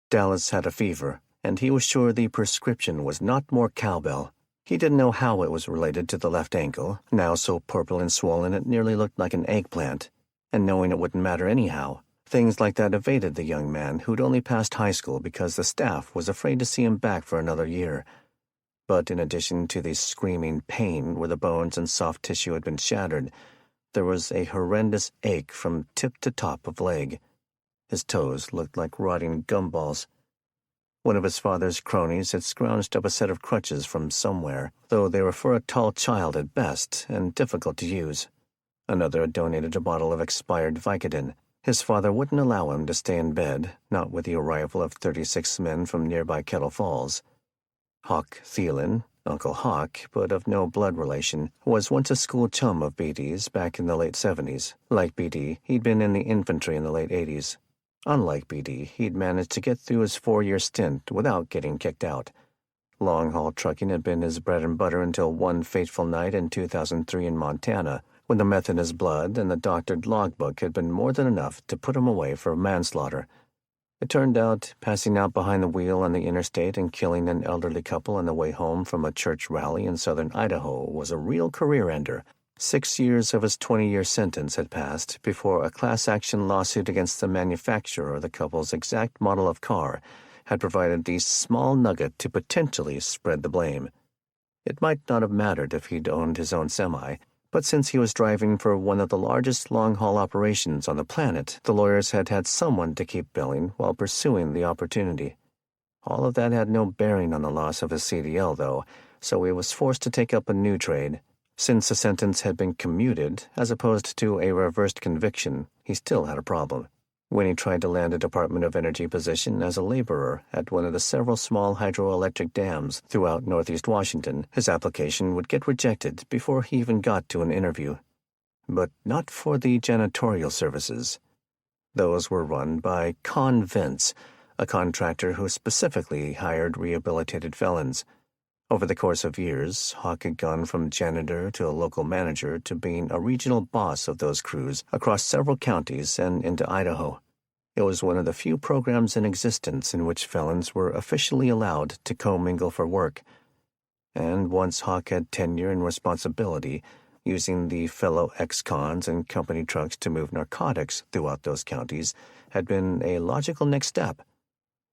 Dallas had a fever, and he was sure the prescription was not more cowbell. He didn't know how it was related to the left ankle, now so purple and swollen it nearly looked like an eggplant. And knowing it wouldn't matter anyhow, things like that evaded the young man who'd only passed high school because the staff was afraid to see him back for another year. But in addition to the screaming pain where the bones and soft tissue had been shattered, there was a horrendous ache from tip to top of leg. His toes looked like rotting gumballs. One of his father's cronies had scrounged up a set of crutches from somewhere, though they were for a tall child at best and difficult to use. Another had donated a bottle of expired Vicodin. His father wouldn't allow him to stay in bed, not with the arrival of 36 men from nearby Kettle Falls. Hawk Thielen, Uncle Hawk, but of no blood relation, was once a school chum of BD's back in the late 70s. Like BD, he'd been in the infantry in the late 80s. Unlike BD, he'd managed to get through his 4-year stint without getting kicked out. Long-haul trucking had been his bread and butter until one fateful night in 2003 in Montana, when the meth in his blood and the doctored logbook had been more than enough to put him away for manslaughter. It turned out passing out behind the wheel on the interstate and killing an elderly couple on the way home from a church rally in southern Idaho was a real career-ender. 6 years of his 20-year sentence had passed before a class-action lawsuit against the manufacturer of the couple's exact model of car had provided the small nugget to potentially spread the blame. It might not have mattered if he'd owned his own semi, but since he was driving for one of the largest long-haul operations on the planet, the lawyers had had someone to keep billing while pursuing the opportunity. All of that had no bearing on the loss of his CDL, though, so he was forced to take up a new trade. Since the sentence had been commuted, as opposed to a reversed conviction, he still had a problem. When he tried to land a Department of Energy position as a laborer at one of the several small hydroelectric dams throughout northeast Washington, his application would get rejected before he even got to an interview. But not for the janitorial services. Those were run by Convince, a contractor who specifically hired rehabilitated felons. Over the course of years, Hawk had gone from janitor to a local manager to being a regional boss of those crews across several counties and into Idaho. It was one of the few programs in existence in which felons were officially allowed to commingle for work. And once Hawk had tenure and responsibility, using the fellow ex-cons and company trucks to move narcotics throughout those counties had been a logical next step.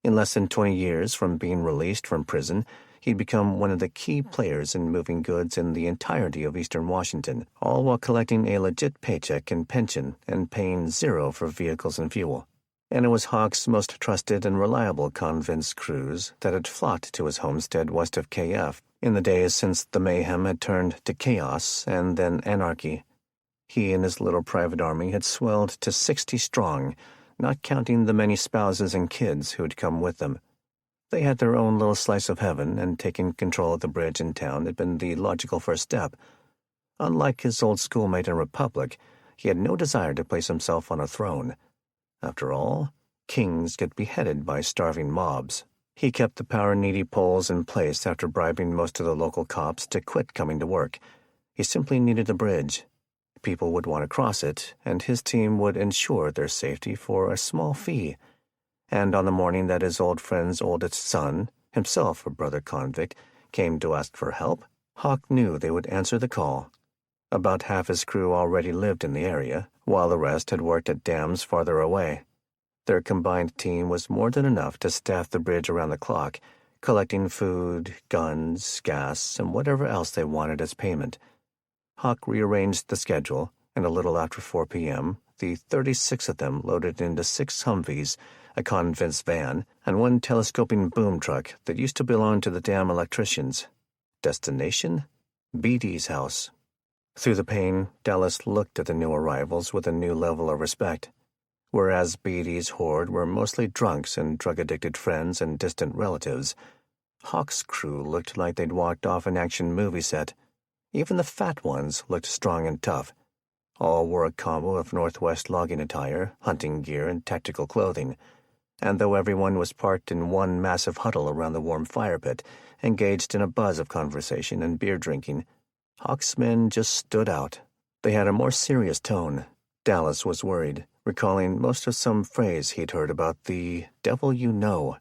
In less than 20 years from being released from prison, he'd become one of the key players in moving goods in the entirety of eastern Washington, all while collecting a legit paycheck and pension and paying zero for vehicles and fuel. And it was Hawk's most trusted and reliable convinced crews that had flocked to his homestead west of KF in the days since the mayhem had turned to chaos and then anarchy. He and his little private army had swelled to 60 strong, not counting the many spouses and kids who had come with them. They had their own little slice of heaven, and taking control of the bridge in town had been the logical first step. Unlike his old schoolmate in Republic, he had no desire to place himself on a throne. After all, kings get beheaded by starving mobs. He kept the power-needy Poles in place after bribing most of the local cops to quit coming to work. He simply needed the bridge. People would want to cross it, and his team would ensure their safety for a small fee. And on the morning that his old friend's oldest son, himself a brother convict, came to ask for help, Hawk knew they would answer the call. About half his crew already lived in the area, while the rest had worked at dams farther away. Their combined team was more than enough to staff the bridge around the clock, collecting food, guns, gas, and whatever else they wanted as payment. Hawk rearranged the schedule, and a little after 4 p.m., the 36 of them loaded into 6 Humvees, a convinced van, and one telescoping boom truck that used to belong to the dam electricians. Destination? Beatty's house. Through the pane, Dallas looked at the new arrivals with a new level of respect. Whereas Beatty's horde were mostly drunks and drug-addicted friends and distant relatives, Hawk's crew looked like they'd walked off an action movie set. Even the fat ones looked strong and tough. All wore a combo of Northwest logging attire, hunting gear, and tactical clothing. And though everyone was parked in one massive huddle around the warm fire pit, engaged in a buzz of conversation and beer drinking, Hawk's men just stood out. They had a more serious tone. Dallas was worried, recalling most of some phrase he'd heard about the devil you know.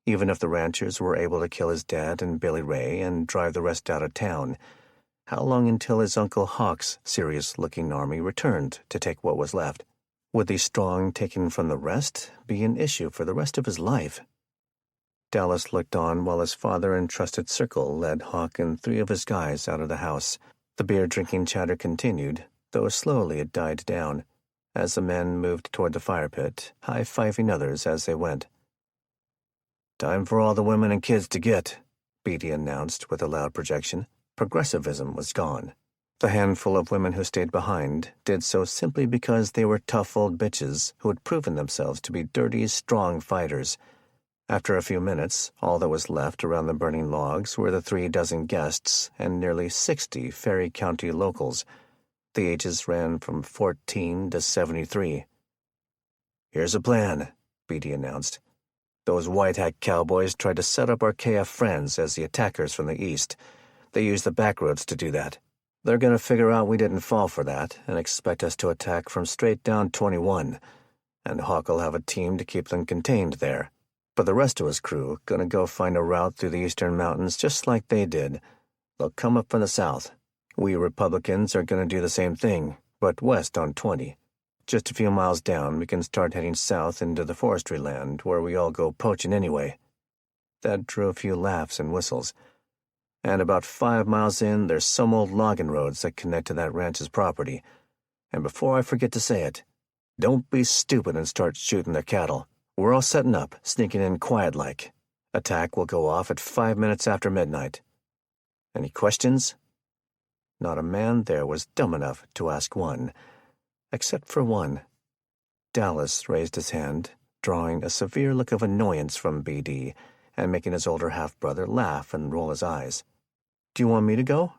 Even if the ranchers were able to kill his dad and Billy Ray and drive the rest out of town, how long until his Uncle Hawk's serious-looking army returned to take what was left? Would the strong taken from the rest be an issue for the rest of his life? Dallas looked on while his father and trusted circle led Hawk and 3 of his guys out of the house. The beer-drinking chatter continued, though slowly it died down, as the men moved toward the fire pit, high-fiving others as they went. "Time for all the women and kids to get," Beatty announced with a loud projection. Progressivism was gone. The handful of women who stayed behind did so simply because they were tough old bitches who had proven themselves to be dirty, strong fighters. After a few minutes, all that was left around the burning logs were the 3 dozen guests and nearly 60 Ferry County locals. The ages ran from 14 to 73. "Here's a plan," Beatty announced. "Those white-hat cowboys tried to set up our KF friends as the attackers from the east. They used the back roads to do that. They're going to figure out we didn't fall for that and expect us to attack from straight down 21, and Hawk'll have a team to keep them contained there. But the rest of his crew gonna go find a route through the eastern mountains just like they did. They'll come up from the south. We Republicans are gonna do the same thing, but west on 20. Just a few miles down, we can start heading south into the forestry land where we all go poaching anyway. That drew a few laughs and whistles. And about 5 miles in, there's some old logging roads that connect to that ranch's property. And before I forget to say it, don't be stupid and start shooting their cattle. We're all setting up, sneaking in quiet-like. Attack will go off at 5 minutes after midnight. Any questions? Not a man there was dumb enough to ask one, except for one. Dallas raised his hand, drawing a severe look of annoyance from BD, and making his older half-brother laugh and roll his eyes. Do you want me to go?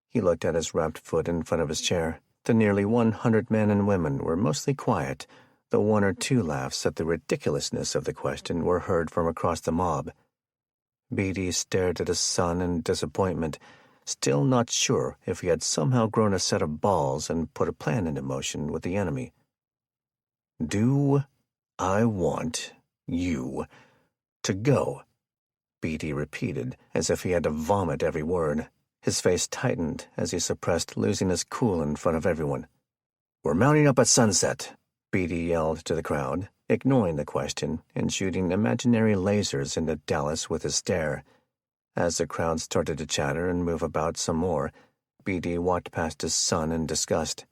He looked at his wrapped foot in front of his chair. The nearly 100 men and women were mostly quiet, though 1 or 2 laughs at the ridiculousness of the question were heard from across the mob. BD stared at his son in disappointment, still not sure if he had somehow grown a set of balls and put a plan into motion with the enemy. Do I want you to go? BD repeated, as if he had to vomit every word. His face tightened as he suppressed losing his cool in front of everyone. We're mounting up at sunset, BD yelled to the crowd, ignoring the question and shooting imaginary lasers into Dallas with his stare. As the crowd started to chatter and move about some more, BD walked past his son in disgust.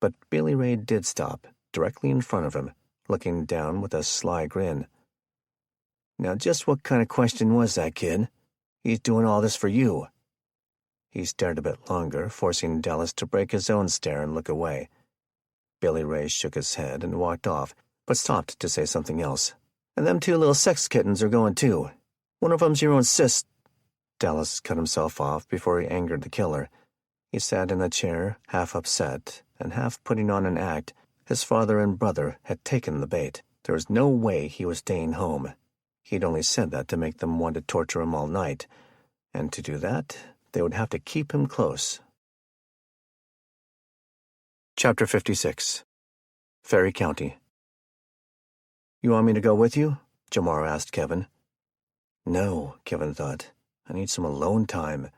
But Billy Ray did stop, directly in front of him, looking down with a sly grin. Now just what kind of question was that, kid? He's doing all this for you. He stared a bit longer, forcing Dallas to break his own stare and look away. Billy Ray shook his head and walked off, but stopped to say something else. And them 2 little sex kittens are going too. One of them's your own sis. Dallas cut himself off before he angered the killer. He sat in a chair, half upset and half putting on an act. His father and brother had taken the bait. There was no way he was staying home. He'd only said that to make them want to torture him all night, and to do that, they would have to keep him close. Chapter 56. Ferry County. You want me to go with you? Jamar asked Kevin. No, Kevin thought. I need some alone time.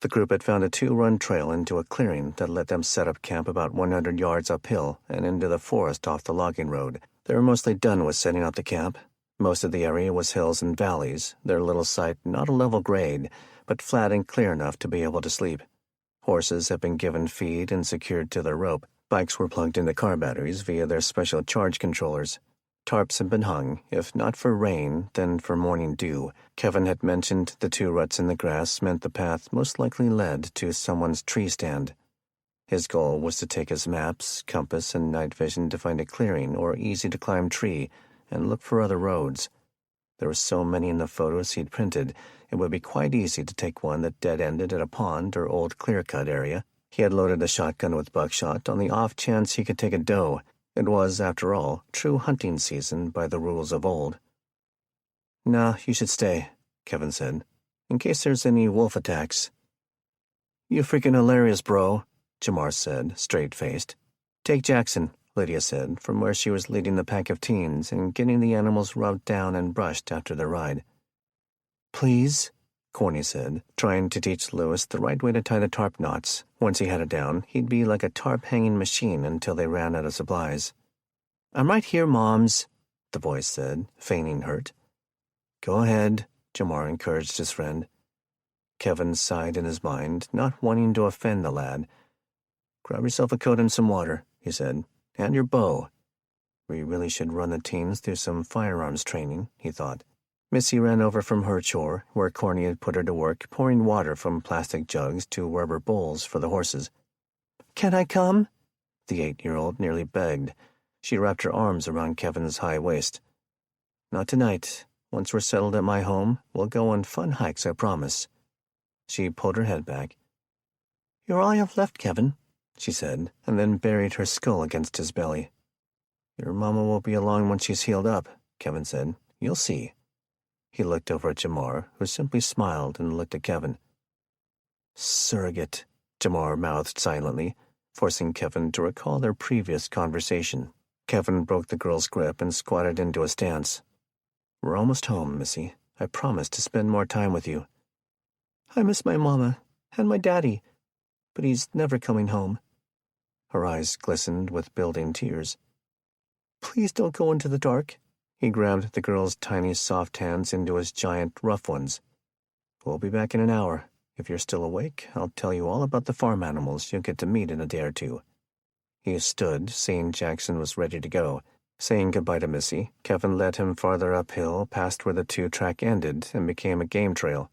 The group had found a 2-run trail into a clearing that let them set up camp about 100 yards uphill and into the forest off the logging road. They were mostly done with setting up the camp. Most of the area was hills and valleys, their little site not a level grade, but flat and clear enough to be able to sleep. Horses had been given feed and secured to their rope. Bikes were plugged into car batteries via their special charge controllers. Tarps had been hung, if not for rain, then for morning dew. Kevin had mentioned the 2 ruts in the grass meant the path most likely led to someone's tree stand. His goal was to take his maps, compass, and night vision to find a clearing or easy-to-climb tree and look for other roads. There were so many in the photos he'd printed, it would be quite easy to take one that dead-ended at a pond or old clear-cut area. He had loaded a shotgun with buckshot on the off chance he could take a doe. It was, after all, true hunting season by the rules of old. Nah, you should stay, Kevin said, in case there's any wolf attacks. You freaking hilarious, bro, Jamar said, straight-faced. Take Jackson, Lydia said, from where she was leading the pack of teens and getting the animals rubbed down and brushed after their ride. Please, Corny said, trying to teach Lewis the right way to tie the tarp knots. Once he had it down, he'd be like a tarp-hanging machine until they ran out of supplies. I'm right here, Moms, the voice said, feigning hurt. Go ahead, Jamar encouraged his friend. Kevin sighed in his mind, not wanting to offend the lad. Grab yourself a coat and some water, he said, and your bow. We really should run the teens through some firearms training, he thought. Missy ran over from her chore, where Corny had put her to work pouring water from plastic jugs to rubber bowls for the horses. Can I come? The 8-year-old nearly begged. She wrapped her arms around Kevin's high waist. Not tonight. Once we're settled at my home, we'll go on fun hikes, I promise. She pulled her head back. You're all I have left, Kevin, she said, and then buried her skull against his belly. Your mama will be along when she's healed up, Kevin said. You'll see. He looked over at Jamar, who simply smiled and looked at Kevin. Surrogate, Jamar mouthed silently, forcing Kevin to recall their previous conversation. Kevin broke the girl's grip and squatted into a stance. "We're almost home, Missy. I promise to spend more time with you." "I miss my mama and my daddy, but he's never coming home." Her eyes glistened with building tears. "Please don't go into the dark." He grabbed the girl's tiny, soft hands into his giant, rough ones. "We'll be back in an hour. If you're still awake, I'll tell you all about the farm animals you'll get to meet in a day or two." He stood, seeing Jackson was ready to go. Saying goodbye to Missy, Kevin led him farther uphill past where the two-track ended and became a game trail.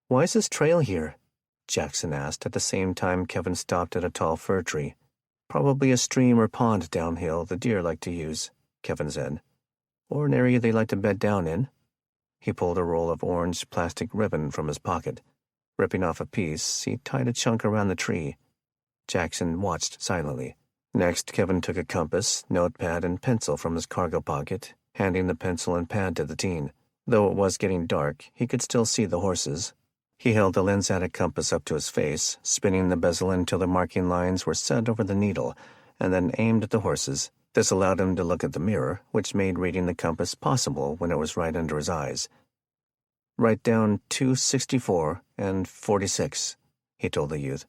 "Why is this trail here?" Jackson asked at the same time Kevin stopped at a tall fir tree. "Probably a stream or pond downhill the deer like to use," Kevin said. "Or an area they like to bed down in." He pulled a roll of orange plastic ribbon from his pocket. Ripping off a piece, he tied a chunk around the tree. Jackson watched silently. Next, Kevin took a compass, notepad, and pencil from his cargo pocket, handing the pencil and pad to the teen. Though it was getting dark, he could still see the horses. He held the lens-added compass up to his face, spinning the bezel until the marking lines were set over the needle, and then aimed at the horses. This allowed him to look at the mirror, which made reading the compass possible when it was right under his eyes. "Write down 264 and 46, he told the youth.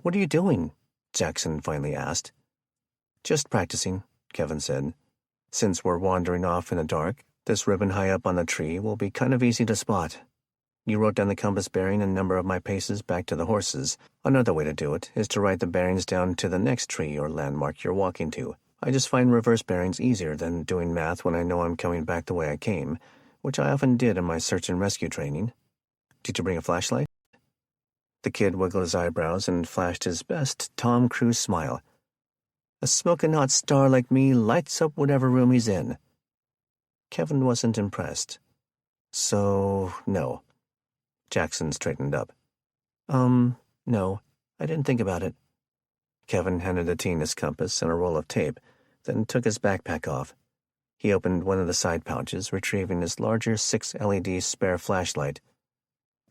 "What are you doing?" Jackson finally asked. "Just practicing," Kevin said. "Since we're wandering off in the dark, this ribbon high up on the tree will be kind of easy to spot. You wrote down the compass bearing and number of my paces back to the horses. Another way to do it is to write the bearings down to the next tree or landmark you're walking to. I just find reverse bearings easier than doing math when I know I'm coming back the way I came, which I often did in my search and rescue training. Did you bring a flashlight?" The kid wiggled his eyebrows and flashed his best Tom Cruise smile. "A smoking hot star like me lights up whatever room he's in." Kevin wasn't impressed. "So, no." Jackson straightened up. No, I didn't think about it." Kevin handed the teen his compass and a roll of tape, then took his backpack off. He opened one of the side pouches, retrieving his larger 6 LED spare flashlight.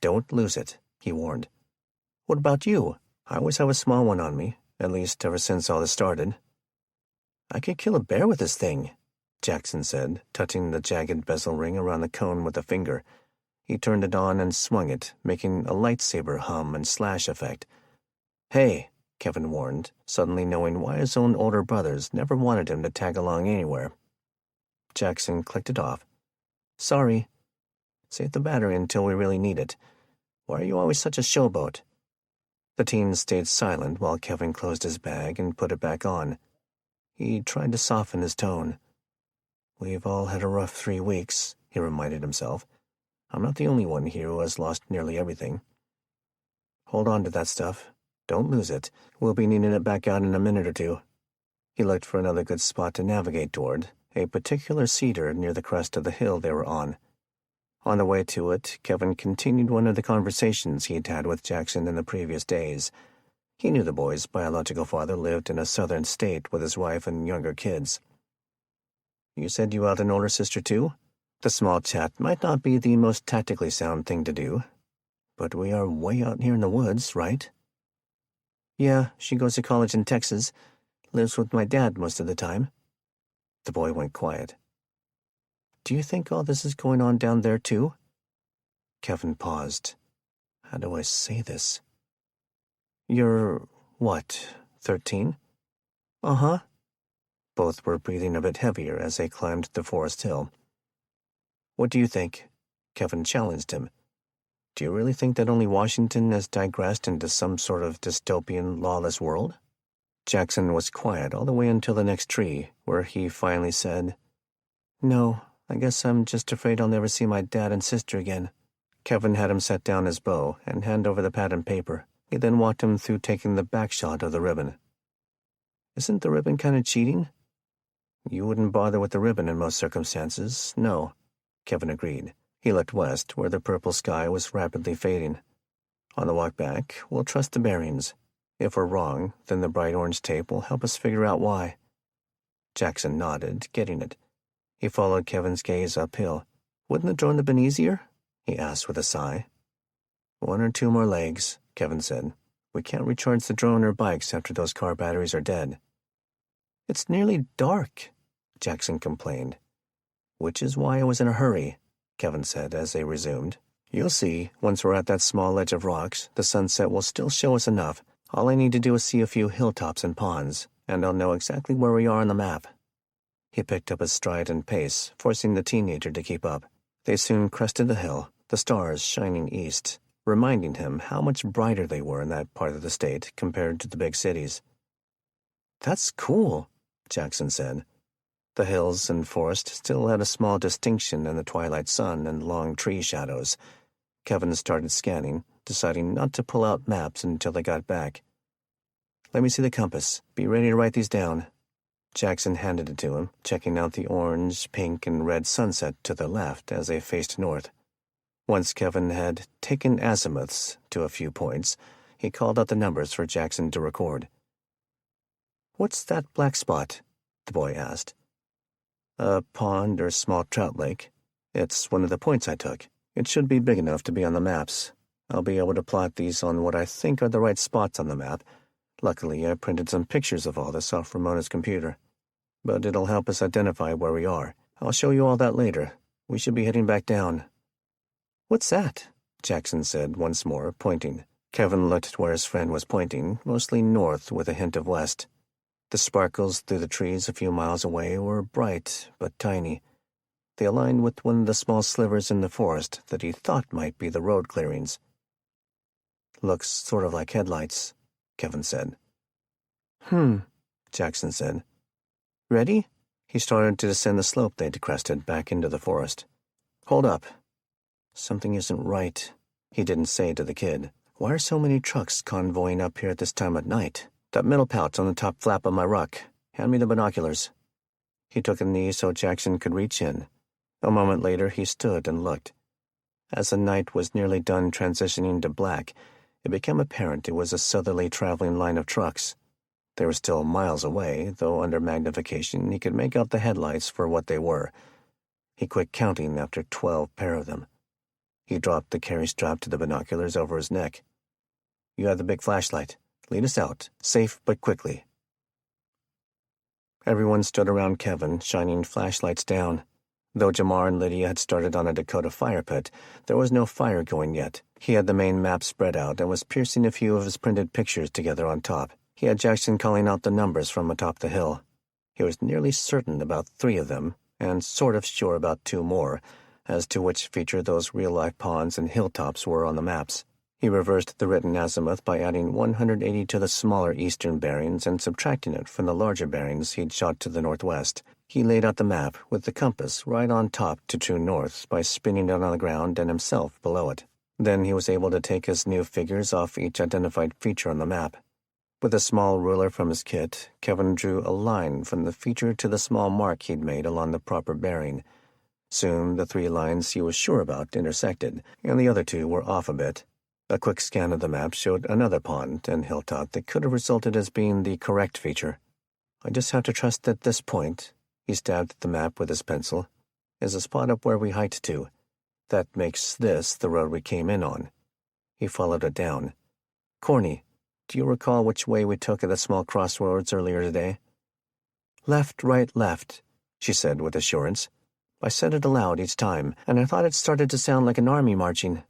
"Don't lose it," he warned. "What about you?" "I always have a small one on me, at least ever since all this started." "I could kill a bear with this thing," Jackson said, touching the jagged bezel ring around the cone with a finger. He turned it on and swung it, making a lightsaber hum and slash effect. "Hey," Kevin warned, suddenly knowing why his own older brothers never wanted him to tag along anywhere. Jackson clicked it off. "Sorry. Save the battery until we really need it. Why are you always such a showboat?" The teen stayed silent while Kevin closed his bag and put it back on. He tried to soften his tone. "We've all had a rough 3 weeks," he reminded himself. "I'm not the only one here who has lost nearly everything. Hold on to that stuff. Don't lose it. We'll be needing it back out in a minute or two." He looked for another good spot to navigate toward, a particular cedar near the crest of the hill they were on. On the way to it, Kevin continued one of the conversations he had had with Jackson in the previous days. He knew the boy's biological father lived in a southern state with his wife and younger kids. "You said you had an older sister too?" The small chat might not be the most tactically sound thing to do, but we are way out here in the woods, right? "Yeah, she goes to college in Texas. Lives with my dad most of the time." The boy went quiet. "Do you think all this is going on down there too?" Kevin paused. How do I say this? "You're, what, 13? "Uh-huh." Both were breathing a bit heavier as they climbed the forest hill. "What do you think?" Kevin challenged him. "Do you really think that only Washington has digressed into some sort of dystopian, lawless world?" Jackson was quiet all the way until the next tree, where he finally said, "No, I guess I'm just afraid I'll never see my dad and sister again." Kevin had him set down his bow and hand over the pad and paper. He then walked him through taking the back shot of the ribbon. "Isn't the ribbon kind of cheating?" "You wouldn't bother with the ribbon in most circumstances, no," Kevin agreed. He looked west, where the purple sky was rapidly fading. "On the walk back, we'll trust the bearings. If we're wrong, then the bright orange tape will help us figure out why." Jackson nodded, getting it. He followed Kevin's gaze uphill. "Wouldn't the drone have been easier?" he asked with a sigh. "1 or 2 more legs," Kevin said. We can't recharge the drone or bikes after those car batteries are dead." "It's nearly dark," Jackson complained. "Which is why I was in a hurry," Kevin said as they resumed. "You'll see, once we're at that small ledge of rocks, the sunset will still show us enough. All I need to do is see a few hilltops and ponds, and I'll know exactly where we are on the map." He picked up his stride and pace, forcing the teenager to keep up. They soon crested the hill, the stars shining east, reminding him how much brighter they were in that part of the state compared to the big cities. "That's cool," Jackson said. The hills and forest still had a small distinction in the twilight sun and long tree shadows. Kevin started scanning, deciding not to pull out maps until they got back. "Let me see the compass. Be ready to write these down." Jackson handed it to him, checking out the orange, pink, and red sunset to the left as they faced north. Once Kevin had taken azimuths to a few points, he called out the numbers for Jackson to record. "What's that black spot?" the boy asked. "A pond or small trout lake. It's one of the points I took. It should be big enough to be on the maps. I'll be able to plot these on what I think are the right spots on the map. Luckily, I printed some pictures of all this off Ramona's computer. But it'll help us identify where we are. I'll show you all that later. We should be heading back down." "What's that?" Jackson said once more, pointing. Kevin looked where his friend was pointing, mostly north with a hint of west. The sparkles through the trees a few miles away were bright but tiny. They aligned with one of the small slivers in the forest that he thought might be the road clearings. "Looks sort of like headlights," Kevin said. Jackson said. "Ready?" He started to descend the slope they'd crested back into the forest. "Hold up. Something isn't right," he didn't say to the kid. "Why are so many trucks convoying up here at this time of night? That metal pouch on the top flap of my ruck. Hand me the binoculars." He took a knee so Jackson could reach in. A moment later he stood and looked. As the night was nearly done transitioning to black, it became apparent it was a southerly traveling line of trucks. They were still miles away, though under magnification he could make out the headlights for what they were. He quit counting after 12 pair of them. He dropped the carry strap to the binoculars over his neck. "You have the big flashlight. Lead us out, safe but quickly." Everyone stood around Kevin, shining flashlights down. Though Jamar and Lydia had started on a Dakota fire pit, there was no fire going yet. He had the main map spread out and was piercing a few of his printed pictures together on top. He had Jackson calling out the numbers from atop the hill. He was nearly certain about 3 of them, and sort of sure about 2 more, as to which feature those real-life ponds and hilltops were on the maps. He reversed the written azimuth by adding 180 to the smaller eastern bearings and subtracting it from the larger bearings he'd shot to the northwest. He laid out the map with the compass right on top to true north by spinning it on the ground and himself below it. Then he was able to take his new figures off each identified feature on the map. With a small ruler from his kit, Kevin drew a line from the feature to the small mark he'd made along the proper bearing. Soon the 3 lines he was sure about intersected, and the other 2 were off a bit. A quick scan of the map showed another pond and hilltop that could have resulted as being the correct feature. "I just have to trust that this point," he stabbed at the map with his pencil, "is a spot up where we hiked to. That makes this the road we came in on." He followed it down. "Corny, do you recall which way we took at the small crossroads earlier today?" "Left, right, left," she said with assurance. "I said it aloud each time, and I thought it started to sound like an army marching."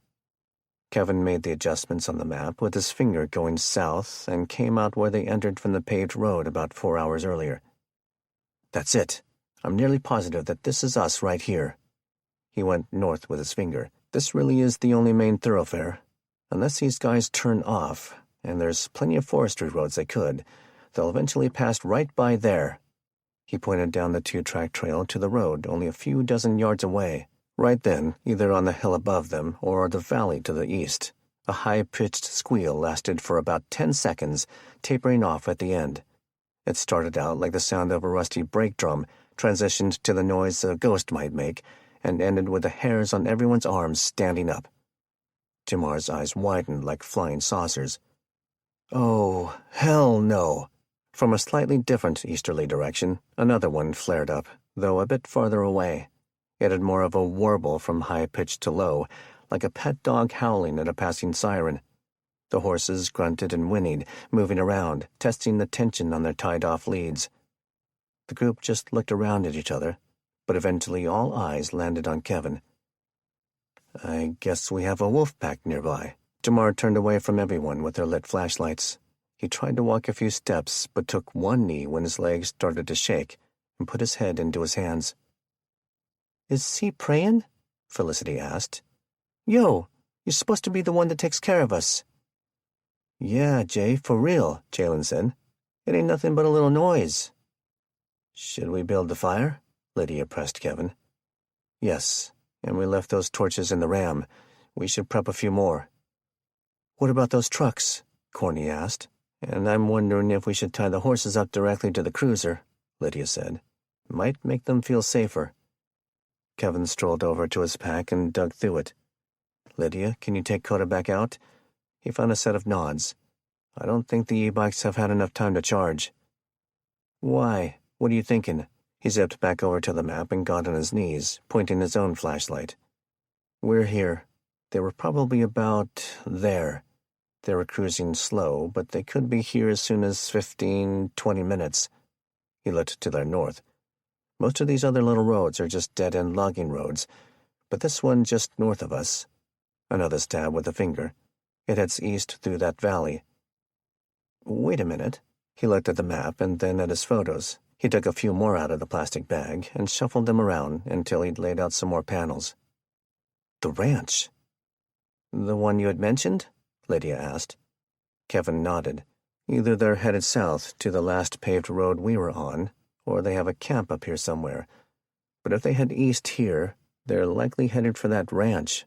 Kevin made the adjustments on the map with his finger going south and came out where they entered from the paved road about 4 hours earlier. "That's it. I'm nearly positive that this is us right here." He went north with his finger. "This really is the only main thoroughfare. Unless these guys turn off, and there's plenty of forestry roads they could, they'll eventually pass right by there." He pointed down the 2-track trail to the road only a few dozen yards away. Right then, either on the hill above them or the valley to the east, a high-pitched squeal lasted for about 10 seconds, tapering off at the end. It started out like the sound of a rusty brake drum, transitioned to the noise a ghost might make, and ended with the hairs on everyone's arms standing up. Jamar's eyes widened like flying saucers. "Oh, hell no!" From a slightly different easterly direction, another one flared up, though a bit farther away. It had more of a warble from high pitch to low, like a pet dog howling at a passing siren. The horses grunted and whinnied, moving around, testing the tension on their tied-off leads. The group just looked around at each other, but eventually all eyes landed on Kevin. "I guess we have a wolf pack nearby." Jamar turned away from everyone with their lit flashlights. He tried to walk a few steps, but took one knee when his legs started to shake and put his head into his hands. "Is he praying?" Felicity asked. "Yo, you're supposed to be the one that takes care of us." "Yeah, Jay, for real," Jalen said. "It ain't nothing but a little noise." "Should we build the fire?" Lydia pressed Kevin. "Yes, and we left those torches in the ram. We should prep a few more." "What about those trucks?" Corny asked. "And I'm wondering if we should tie the horses up directly to the cruiser," Lydia said. "Might make them feel safer." Kevin strolled over to his pack and dug through it. "Lydia, can you take Coda back out?" He found a set of nods. "I don't think the e-bikes have had enough time to charge." "Why? What are you thinking?" He zipped back over to the map and got on his knees, pointing his own flashlight. "We're here. They were probably about there. They were cruising slow, but they could be here as soon as 15-20 minutes. He looked to their north. "Most of these other little roads are just dead-end logging roads, but this one just north of us." Another stab with a finger. "It heads east through that valley." "Wait a minute." He looked at the map and then at his photos. He took a few more out of the plastic bag and shuffled them around until he'd laid out some more panels. "The ranch." "The one you had mentioned?" Lydia asked. Kevin nodded. "Either they're headed south to the last paved road we were on, or they have a camp up here somewhere. But if they head east here, they're likely headed for that ranch."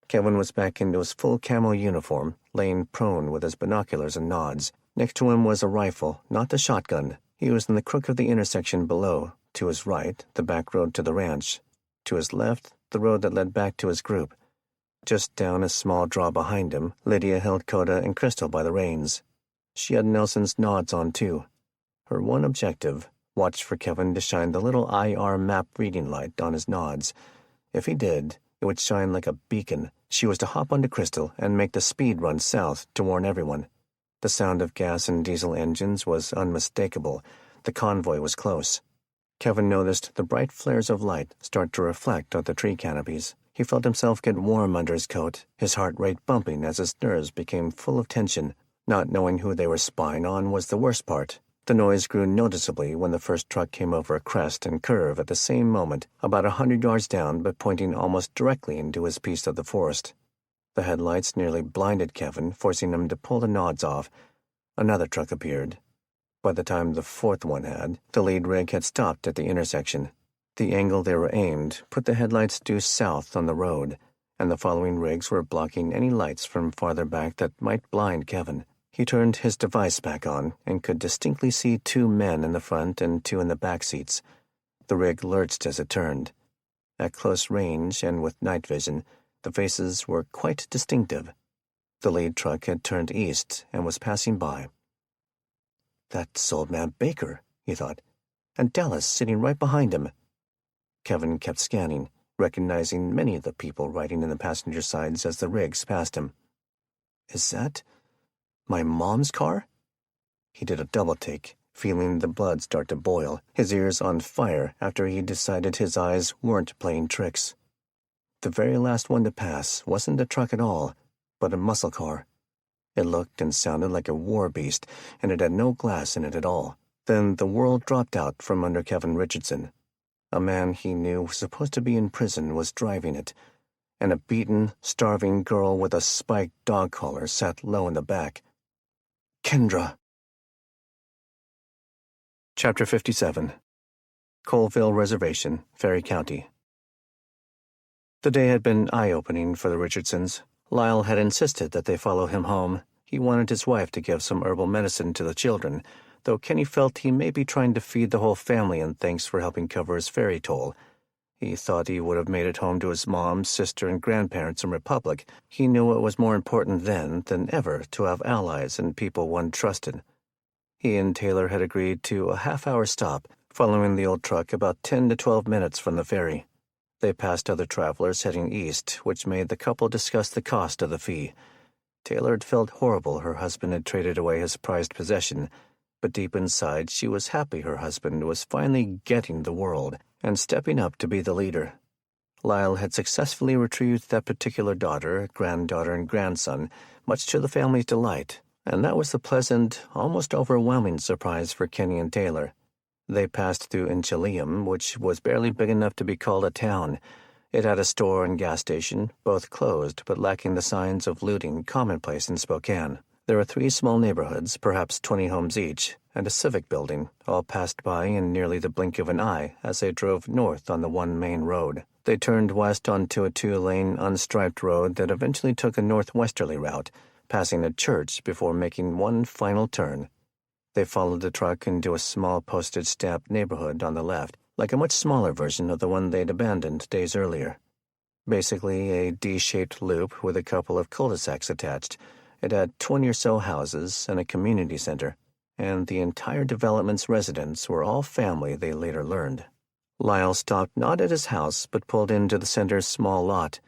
Kevin was back into his full camo uniform, laying prone with his binoculars and nods. Next to him was a rifle, not a shotgun. He was in the crook of the intersection below. To his right, the back road to the ranch. To his left, the road that led back to his group. Just down a small draw behind him, Lydia held Coda and Crystal by the reins. She had Nelson's nods on, too. Her one objective, watch for Kevin to shine the little IR map reading light on his nods. If he did, it would shine like a beacon. She was to hop onto Crystal and make the speed run south to warn everyone. The sound of gas and diesel engines was unmistakable. The convoy was close. Kevin noticed the bright flares of light start to reflect on the tree canopies. He felt himself get warm under his coat, his heart rate bumping as his nerves became full of tension. Not knowing who they were spying on was the worst part. The noise grew noticeably when the first truck came over a crest and curve at the same moment, about 100 yards down but pointing almost directly into his piece of the forest. The headlights nearly blinded Kevin, forcing him to pull the nods off. Another truck appeared. By the time the fourth one had, the lead rig had stopped at the intersection. The angle they were aimed put the headlights due south on the road, and the following rigs were blocking any lights from farther back that might blind Kevin. He turned his device back on and could distinctly see 2 men in the front and 2 in the back seats. The rig lurched as it turned. At close range and with night vision, the faces were quite distinctive. The lead truck had turned east and was passing by. "That's old man Baker," he thought, "and Dallas sitting right behind him." Kevin kept scanning, recognizing many of the people riding in the passenger sides as the rigs passed him. "Is that my mom's car?" He did a double take, feeling the blood start to boil, his ears on fire after he decided his eyes weren't playing tricks. The very last one to pass wasn't a truck at all, but a muscle car. It looked and sounded like a war beast, and it had no glass in it at all. Then the world dropped out from under Kevin Richardson. A man he knew was supposed to be in prison was driving it, and a beaten, starving girl with a spiked dog collar sat low in the back. Kendra. Chapter 57. Colville Reservation, Ferry County. The day had been eye-opening for the Richardsons. Lyle had insisted that they follow him home. He wanted his wife to give some herbal medicine to the children, though Kenny felt he may be trying to feed the whole family in thanks for helping cover his ferry toll. He thought he would have made it home to his mom, sister, and grandparents in Republic. He knew it was more important then than ever to have allies and people one trusted. He and Taylor had agreed to a half-hour stop, following the old truck about 10 to 12 minutes from the ferry. They passed other travelers heading east, which made the couple discuss the cost of the fee. Taylor had felt horrible her husband had traded away his prized possession, but deep inside she was happy her husband was finally getting the world and stepping up to be the leader. Lyle had successfully retrieved that particular daughter, granddaughter, and grandson, much to the family's delight, and that was the pleasant, almost overwhelming surprise for Kenny and Taylor. They passed through Inchelium, which was barely big enough to be called a town. It had a store and gas station, both closed but lacking the signs of looting commonplace in Spokane. There were 3 small neighborhoods, perhaps 20 homes each, and a civic building, all passed by in nearly the blink of an eye as they drove north on the one main road. They turned west onto a 2-lane, unstriped road that eventually took a northwesterly route, passing a church before making one final turn. They followed the truck into a small postage-stamped neighborhood on the left, like a much smaller version of the one they'd abandoned days earlier. Basically a D-shaped loop with a couple of cul-de-sacs attached. It had 20 or so houses and a community center, and the entire development's residents were all family, they later learned. Lyle stopped not at his house, but pulled into the center's small lot.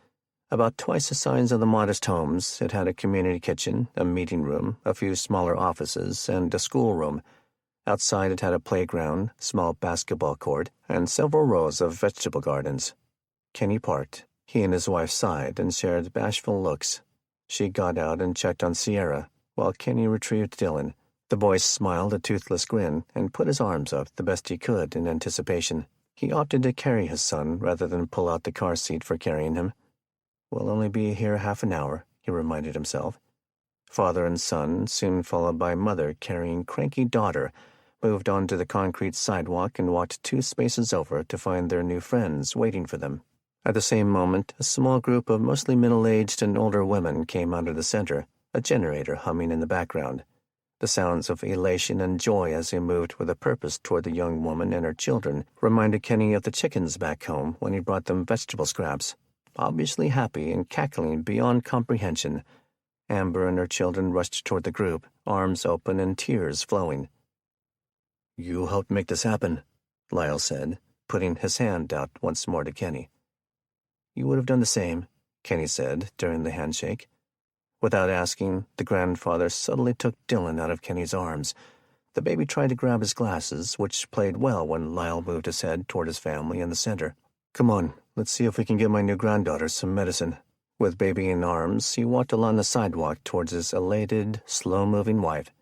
About twice the size of the modest homes, it had a community kitchen, a meeting room, a few smaller offices, and a schoolroom. Outside it had a playground, small basketball court, and several rows of vegetable gardens. Kenny parked. He and his wife sighed and shared bashful looks. She got out and checked on Sierra, while Kenny retrieved Dylan. The boy smiled a toothless grin and put his arms up the best he could in anticipation. He opted to carry his son rather than pull out the car seat for carrying him. "We'll only be here half an hour," he reminded himself. Father and son, soon followed by mother carrying cranky daughter, moved onto the concrete sidewalk and walked 2 spaces over to find their new friends waiting for them. At the same moment, a small group of mostly middle-aged and older women came out of the center, a generator humming in the background. The sounds of elation and joy as they moved with a purpose toward the young woman and her children reminded Kenny of the chickens back home when he brought them vegetable scraps. Obviously happy and cackling beyond comprehension, Amber and her children rushed toward the group, arms open and tears flowing. "You helped make this happen," Lyle said, putting his hand out once more to Kenny. "You would have done the same," Kenny said during the handshake. Without asking, the grandfather subtly took Dylan out of Kenny's arms. The baby tried to grab his glasses, which played well when Lyle moved his head toward his family in the center. "Come on, let's see if we can get my new granddaughter some medicine." With baby in arms, he walked along the sidewalk towards his elated, slow-moving wife.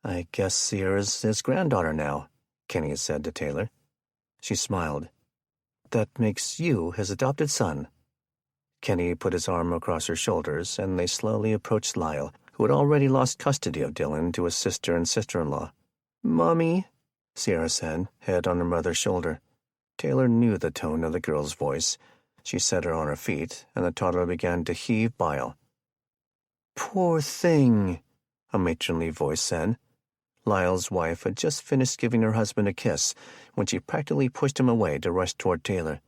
"I guess Sierra's his granddaughter now," Kenny said to Taylor. She smiled. "That makes you his adopted son." Kenny put his arm across her shoulders, and they slowly approached Lyle, who had already lost custody of Dylan to his sister and sister-in-law. "Mommy," Sierra said, head on her mother's shoulder. Taylor knew the tone of the girl's voice. She set her on her feet, and the toddler began to heave bile. "Poor thing," a matronly voice said. Lyle's wife had just finished giving her husband a kiss when she practically pushed him away to rush toward Taylor.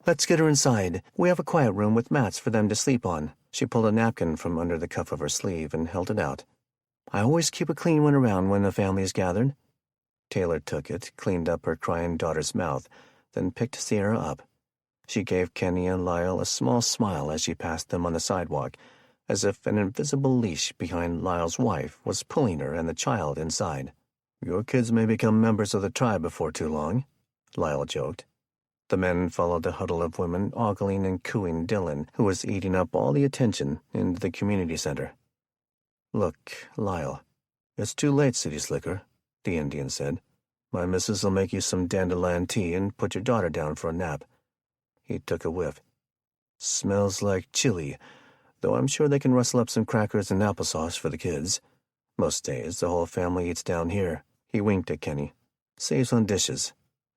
"Let's get her inside. We have a quiet room with mats for them to sleep on." She pulled a napkin from under the cuff of her sleeve and held it out. "I always keep a clean one around when the family is gathered." Taylor took it, cleaned up her crying daughter's mouth, then picked Sierra up. She gave Kenny and Lyle a small smile as she passed them on the sidewalk, as if an invisible leash behind Lyle's wife was pulling her and the child inside. "Your kids may become members of the tribe before too long," Lyle joked. The men followed the huddle of women ogling and cooing Dylan, who was eating up all the attention, into the community center. "Look, Lyle, it's too late, City Slicker," the Indian said. "My missus will make you some dandelion tea and put your daughter down for a nap." He took a whiff. "Smells like chili, though I'm sure they can rustle up some crackers and applesauce for the kids. Most days the whole family eats down here." He winked at Kenny. "Saves on dishes."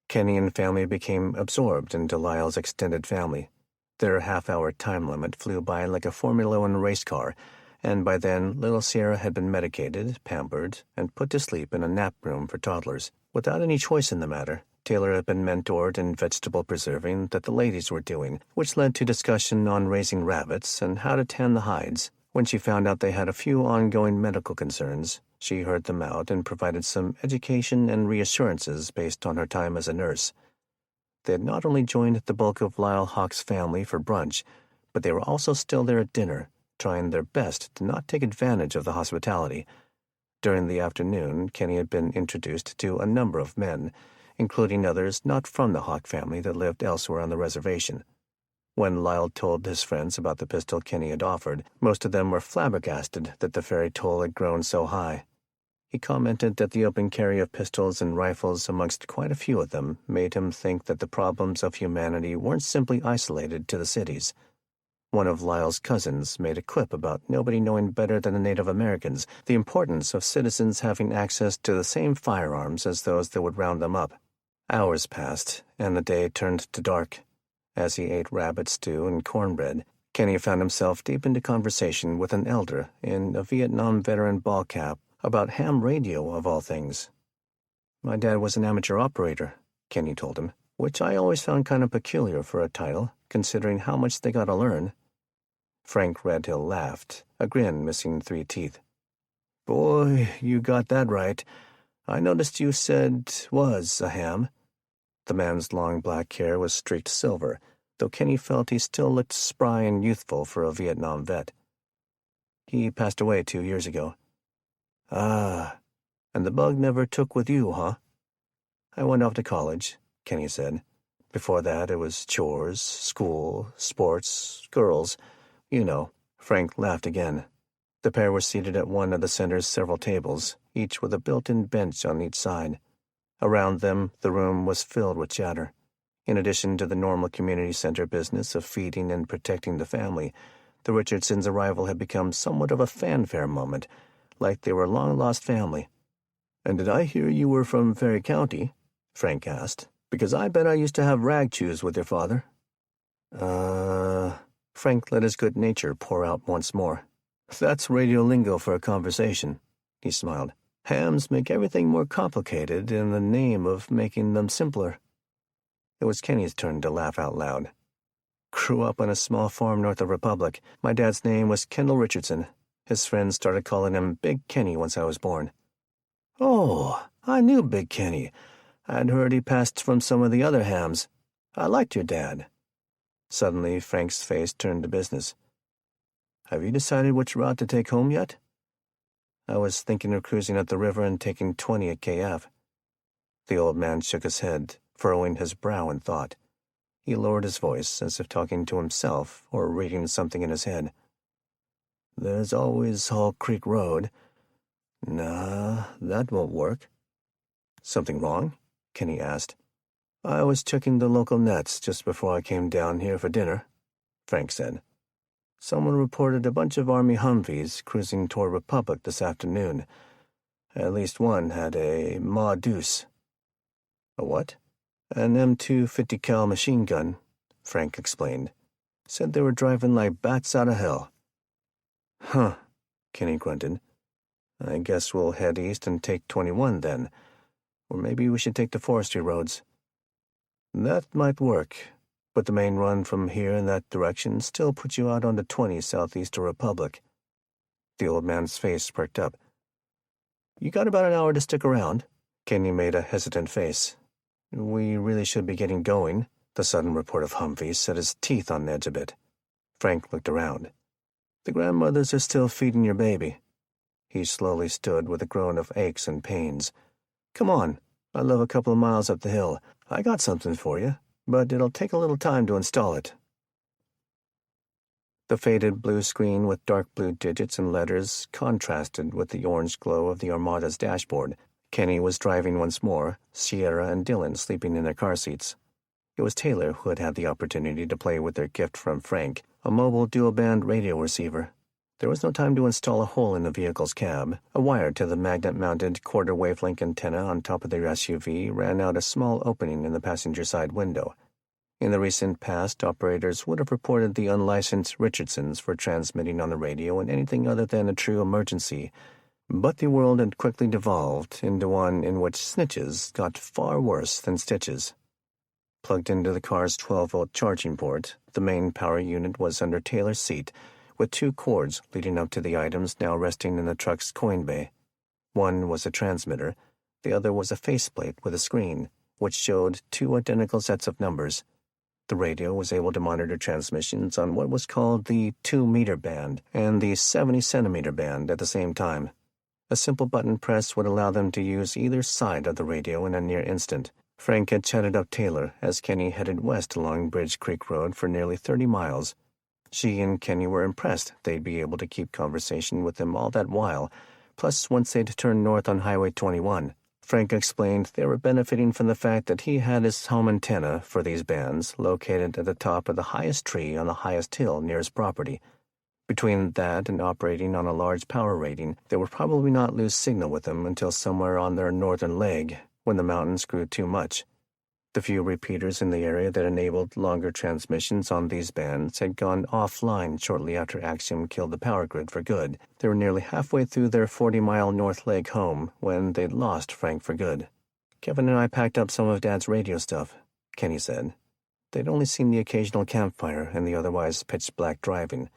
Kenny and family became absorbed into Lyle's extended family. Their half-hour time limit flew by like a Formula One race car, and by then little Sierra had been medicated, pampered, and put to sleep in a nap room for toddlers. Without any choice in the matter, Taylor had been mentored in vegetable preserving that the ladies were doing, which led to discussion on raising rabbits and how to tan the hides. When she found out they had a few ongoing medical concerns, she heard them out and provided some education and reassurances based on her time as a nurse. They had not only joined the bulk of Lyle Hawk's family for brunch, but they were also still there at dinner, trying their best to not take advantage of the hospitality. During the afternoon, Kenny had been introduced to a number of men, including others not from the Hawk family that lived elsewhere on the reservation. When Lyle told his friends about the pistol Kenny had offered, most of them were flabbergasted that the ferry toll had grown so high. He commented that the open carry of pistols and rifles amongst quite a few of them made him think that the problems of humanity weren't simply isolated to the cities. One of Lyle's cousins made a quip about nobody knowing better than the Native Americans the importance of citizens having access to the same firearms as those that would round them up. Hours passed, and the day turned to dark. As he ate rabbit stew and cornbread, Kenny found himself deep into conversation with an elder in a Vietnam veteran ball cap about ham radio, of all things. "My dad was an amateur operator," Kenny told him, "which I always found kind of peculiar for a title, considering how much they got to learn." Frank Redhill laughed, a grin missing 3 teeth. "Boy, you got that right. I noticed you said was a ham." The man's long black hair was streaked silver, though Kenny felt he still looked spry and youthful for a Vietnam vet. "He passed away 2 years ago." "Ah, and the bug never took with you, huh?" "I went off to college," Kenny said. "Before that, it was chores, school, sports, girls. You know." Frank laughed again. The pair were seated at one of the center's several tables, each with a built-in bench on each side. Around them, the room was filled with chatter. In addition to the normal community center business of feeding and protecting the family, the Richardsons' arrival had become somewhat of a fanfare moment, like they were a long-lost family. "And did I hear you were from Ferry County?" Frank asked. "Because I bet I used to have rag chews with your father." Frank let his good nature pour out once more. "That's radio lingo for a conversation," he smiled. "Hams make everything more complicated in the name of making them simpler." It was Kenny's turn to laugh out loud. "Grew up on a small farm north of Republic. My dad's name was Kendall Richardson. His friends started calling him Big Kenny once I was born." "Oh, I knew Big Kenny. I'd heard he passed from some of the other hams. I liked your dad." Suddenly, Frank's face turned to business. "Have you decided which route to take home yet?" "I was thinking of cruising up the river and taking 20 at KF." The old man shook his head, furrowing his brow in thought. He lowered his voice as if talking to himself or reading something in his head. "There's always Hall Creek Road. Nah, that won't work." "Something wrong?" Kenny asked. "I was checking the local nets just before I came down here for dinner," Frank said. "Someone reported a bunch of Army Humvees cruising toward Republic this afternoon. At least one had a Ma Deuce." "A what?" "An M250 cal machine gun," Frank explained. "Said they were driving like bats out of hell." "Huh," Kenny grunted. "I guess we'll head east and take 21 then. Or maybe we should take the forestry roads." "That might work, but the main run from here in that direction still puts you out on the 20 southeast of Republic." The old man's face perked up. "You got about an hour to stick around?" Kenny made a hesitant face. "We really should be getting going." The sudden report of Humvees set his teeth on edge a bit. Frank looked around. "The grandmothers are still feeding your baby." He slowly stood with a groan of aches and pains. "Come on, I live a couple of miles up the hill. I got something for you, but it'll take a little time to install it." The faded blue screen with dark blue digits and letters contrasted with the orange glow of the Armada's dashboard. Kenny was driving once more, Sierra and Dylan sleeping in their car seats. It was Taylor who had had the opportunity to play with their gift from Frank, a mobile dual-band radio receiver. There was no time to install a hole in the vehicle's cab. A wire to the magnet-mounted quarter-wavelength antenna on top of their SUV ran out a small opening in the passenger side window. In the recent past, operators would have reported the unlicensed Richardsons for transmitting on the radio in anything other than a true emergency, but the world had quickly devolved into one in which snitches got far worse than stitches. Plugged into the car's 12-volt charging port, the main power unit was under Taylor's seat, with 2 cords leading up to the items now resting in the truck's coin bay. One was a transmitter, the other was a faceplate with a screen, which showed two identical sets of numbers. The radio was able to monitor transmissions on what was called the 2-meter band and the 70-centimeter band at the same time. A simple button press would allow them to use either side of the radio in a near instant. Frank had chatted up Taylor as Kenny headed west along Bridge Creek Road for nearly 30 miles. She and Kenny were impressed they'd be able to keep conversation with him all that while, plus once they'd turned north on Highway 21. Frank explained they were benefiting from the fact that he had his home antenna for these bands located at the top of the highest tree on the highest hill near his property. Between that and operating on a large power rating, they would probably not lose signal with him until somewhere on their northern leg, when the mountains grew too much. The few repeaters in the area that enabled longer transmissions on these bands had gone offline shortly after Axiom killed the power grid for good. They were nearly halfway through their 40-mile north leg home when they'd lost Frank for good. Kevin and I packed up some of Dad's radio stuff, Kenny said. They'd only seen the occasional campfire and the otherwise pitch-black driving.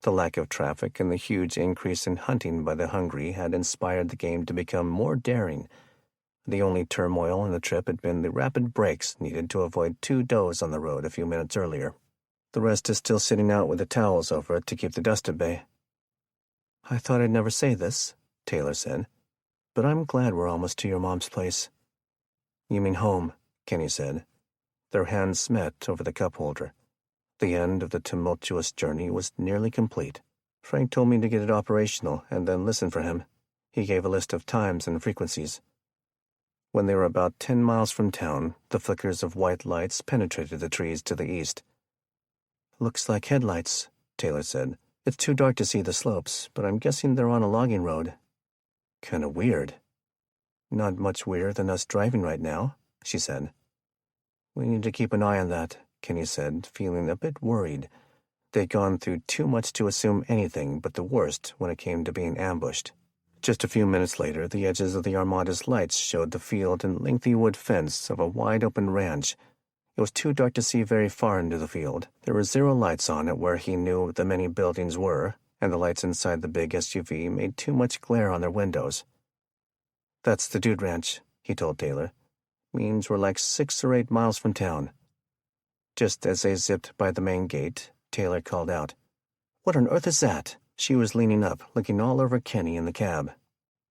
The lack of traffic and the huge increase in hunting by the hungry had inspired the game to become more daring. The only turmoil in the trip had been the rapid brakes needed to avoid 2 does on the road a few minutes earlier. The rest is still sitting out with the towels over it to keep the dust at bay. I thought I'd never say this, Taylor said, but I'm glad we're almost to your mom's place. You mean home, Kenny said. Their hands met over the cup holder. The end of the tumultuous journey was nearly complete. Frank told me to get it operational and then listen for him. He gave a list of times and frequencies. When they were about 10 miles from town, the flickers of white lights penetrated the trees to the east. Looks like headlights, Taylor said. It's too dark to see the slopes, but I'm guessing they're on a logging road. Kinda weird. Not much weirder than us driving right now, she said. We need to keep an eye on that, Kenny said, feeling a bit worried. They'd gone through too much to assume anything but the worst when it came to being ambushed. Just a few minutes later, the edges of the Armada's lights showed the field and lengthy wood fence of a wide-open ranch. It was too dark to see very far into the field. There were 0 lights on it where he knew the many buildings were, and the lights inside the big SUV made too much glare on their windows. That's the Dude Ranch, he told Taylor. Means we're like 6 or 8 miles from town. Just as they zipped by the main gate, Taylor called out, "What on earth is that?" She was leaning up, looking all over Kenny in the cab.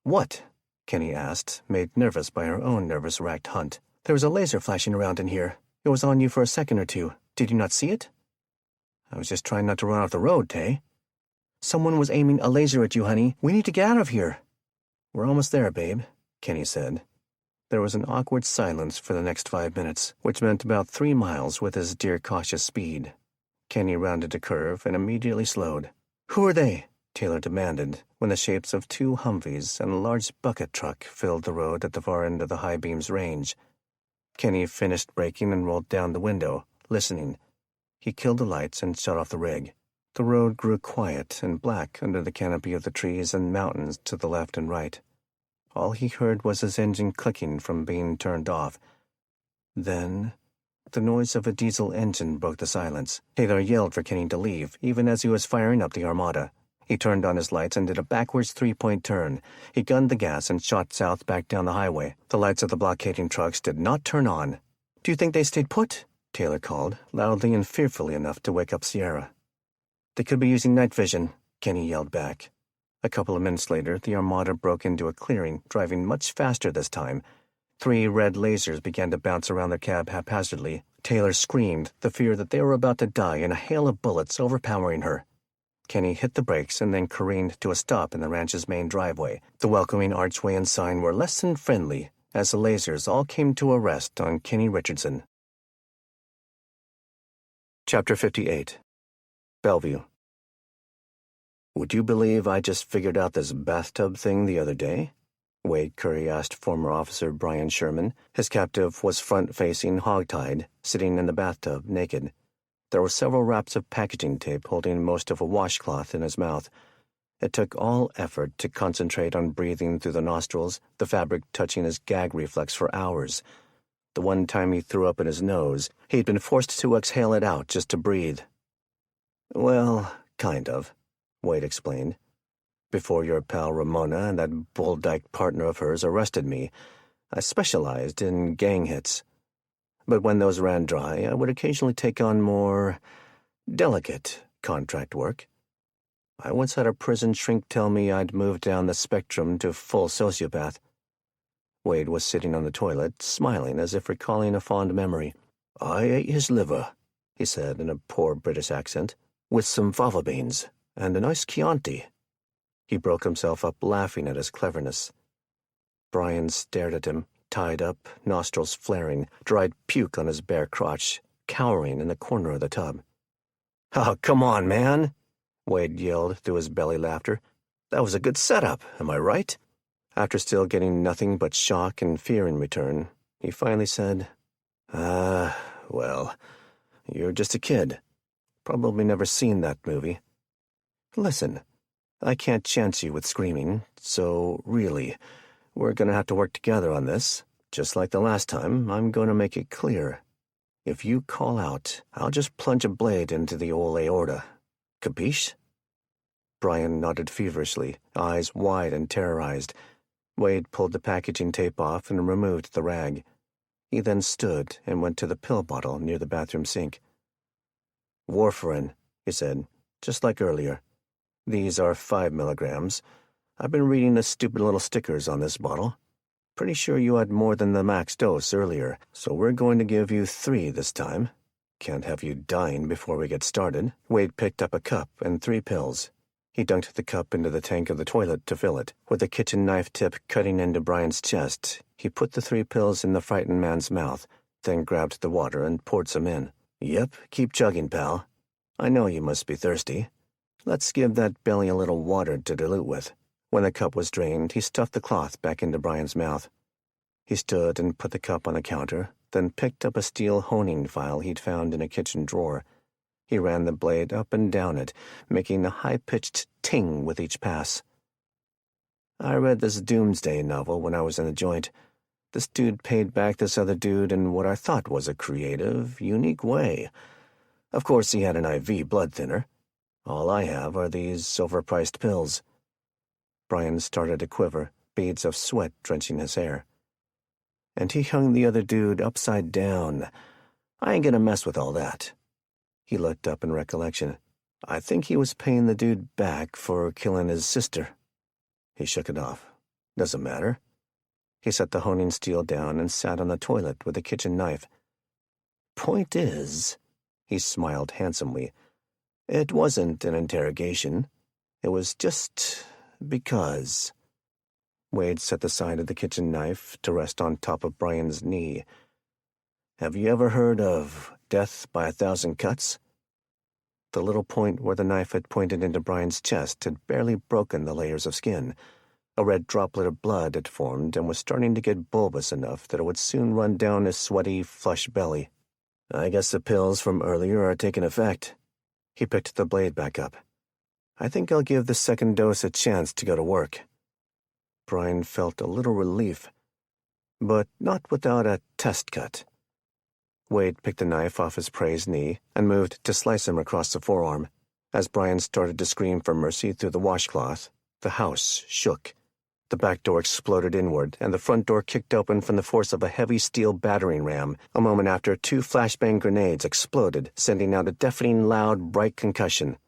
"What?" Kenny asked, made nervous by her own nervous-racked hunt. "There was a laser flashing around in here. It was on you for a second or two. Did you not see it?" "I was just trying not to run off the road, Tay." "Someone was aiming a laser at you, honey. We need to get out of here." "We're almost there, babe," Kenny said. There was an awkward silence for the next 5 minutes, which meant about 3 miles with his deer-cautious speed. Kenny rounded a curve and immediately slowed. "Who are they?" Taylor demanded, when the shapes of 2 Humvees and a large bucket truck filled the road at the far end of the high beams range. Kenny finished braking and rolled down the window, listening. He killed the lights and shut off the rig. The road grew quiet and black under the canopy of the trees and mountains to the left and right. All he heard was his engine clicking from being turned off. Then the noise of a diesel engine broke the silence. Taylor yelled for Kenny to leave, even as he was firing up the Armada. He turned on his lights and did a backwards 3-point turn. He gunned the gas and shot south back down the highway. The lights of the blockading trucks did not turn on. "Do you think they stayed put?" Taylor called, loudly and fearfully enough to wake up Sierra. "They could be using night vision," Kenny yelled back. A couple of minutes later, the Armada broke into a clearing, driving much faster this time. 3 red lasers began to bounce around their cab haphazardly. Taylor screamed, the fear that they were about to die in a hail of bullets overpowering her. Kenny hit the brakes and then careened to a stop in the ranch's main driveway. The welcoming archway and sign were less than friendly as the lasers all came to a rest on Kenny Richardson. Chapter 58. Bellevue. "Would you believe I just figured out this bathtub thing the other day?" Wade Curry asked former officer Brian Sherman. His captive was front-facing, hog-tied, sitting in the bathtub, naked. There were several wraps of packaging tape holding most of a washcloth in his mouth. It took all effort to concentrate on breathing through the nostrils, the fabric touching his gag reflex for hours. The one time he threw up in his nose, he'd been forced to exhale it out just to breathe. "Well, kind of," Wade explained. "Before your pal Ramona and that bull-dyke partner of hers arrested me, I specialized in gang hits. But when those ran dry, I would occasionally take on more delicate contract work. I once had a prison shrink tell me I'd moved down the spectrum to full sociopath. Wade was sitting on the toilet, smiling as if recalling a fond memory. "I ate his liver," he said in a poor British accent, "with some fava beans and a nice Chianti." He broke himself up laughing at his cleverness. Brian stared at him, tied up, nostrils flaring, dried puke on his bare crotch, cowering in the corner of the tub. "Oh, come on, man," Wade yelled through his belly laughter. "That was a good setup, am I right?" After still getting nothing but shock and fear in return, he finally said, Well, you're just a kid. Probably never seen that movie. Listen, I can't chance you with screaming, so really, we're gonna have to work together on this. Just like the last time, I'm gonna make it clear. If you call out, I'll just plunge a blade into the old aorta. Capiche?" Brian nodded feverishly, eyes wide and terrorized. Wade pulled the packaging tape off and removed the rag. He then stood and went to the pill bottle near the bathroom sink. "Warfarin," he said, "just like earlier. These are 5 milligrams. I've been reading the stupid little stickers on this bottle. Pretty sure you had more than the max dose earlier, so we're going to give you 3 this time. Can't have you dying before we get started." Wade picked up a cup and 3 pills. He dunked the cup into the tank of the toilet to fill it. With a kitchen knife tip cutting into Brian's chest, he put the 3 pills in the frightened man's mouth, then grabbed the water and poured some in. "Yep, keep chugging, pal. I know you must be thirsty. Let's give that belly a little water to dilute with." When the cup was drained, he stuffed the cloth back into Brian's mouth. He stood and put the cup on the counter, then picked up a steel honing file he'd found in a kitchen drawer. He ran the blade up and down it, making a high-pitched ting with each pass. "I read this Doomsday novel when I was in the joint. This dude paid back this other dude in what I thought was a creative, unique way. Of course, he had an IV blood thinner. All I have are these overpriced pills." Brian started to quiver, beads of sweat drenching his hair. "And he hung the other dude upside down. I ain't gonna mess with all that." He looked up in recollection. "I think he was paying the dude back for killing his sister." He shook it off. "Doesn't matter." He set the honing steel down and sat on the toilet with a kitchen knife. "Point is," he smiled handsomely, "it wasn't an interrogation. It was just because." Wade set the side of the kitchen knife to rest on top of Brian's knee. "Have you ever heard of death by 1,000 cuts?" The little point where the knife had pointed into Brian's chest had barely broken the layers of skin. A red droplet of blood had formed and was starting to get bulbous enough that it would soon run down his sweaty, flush belly. "I guess the pills from earlier are taking effect." He picked the blade back up. "I think I'll give the second dose a chance to go to work." Brian felt a little relief, but not without a test cut. Wade picked the knife off his prey's knee and moved to slice him across the forearm. As Brian started to scream for mercy through the washcloth, the house shook. The back door exploded inward, and the front door kicked open from the force of a heavy steel battering ram. A moment after, 2 flashbang grenades exploded, sending out a deafening, loud, bright concussion.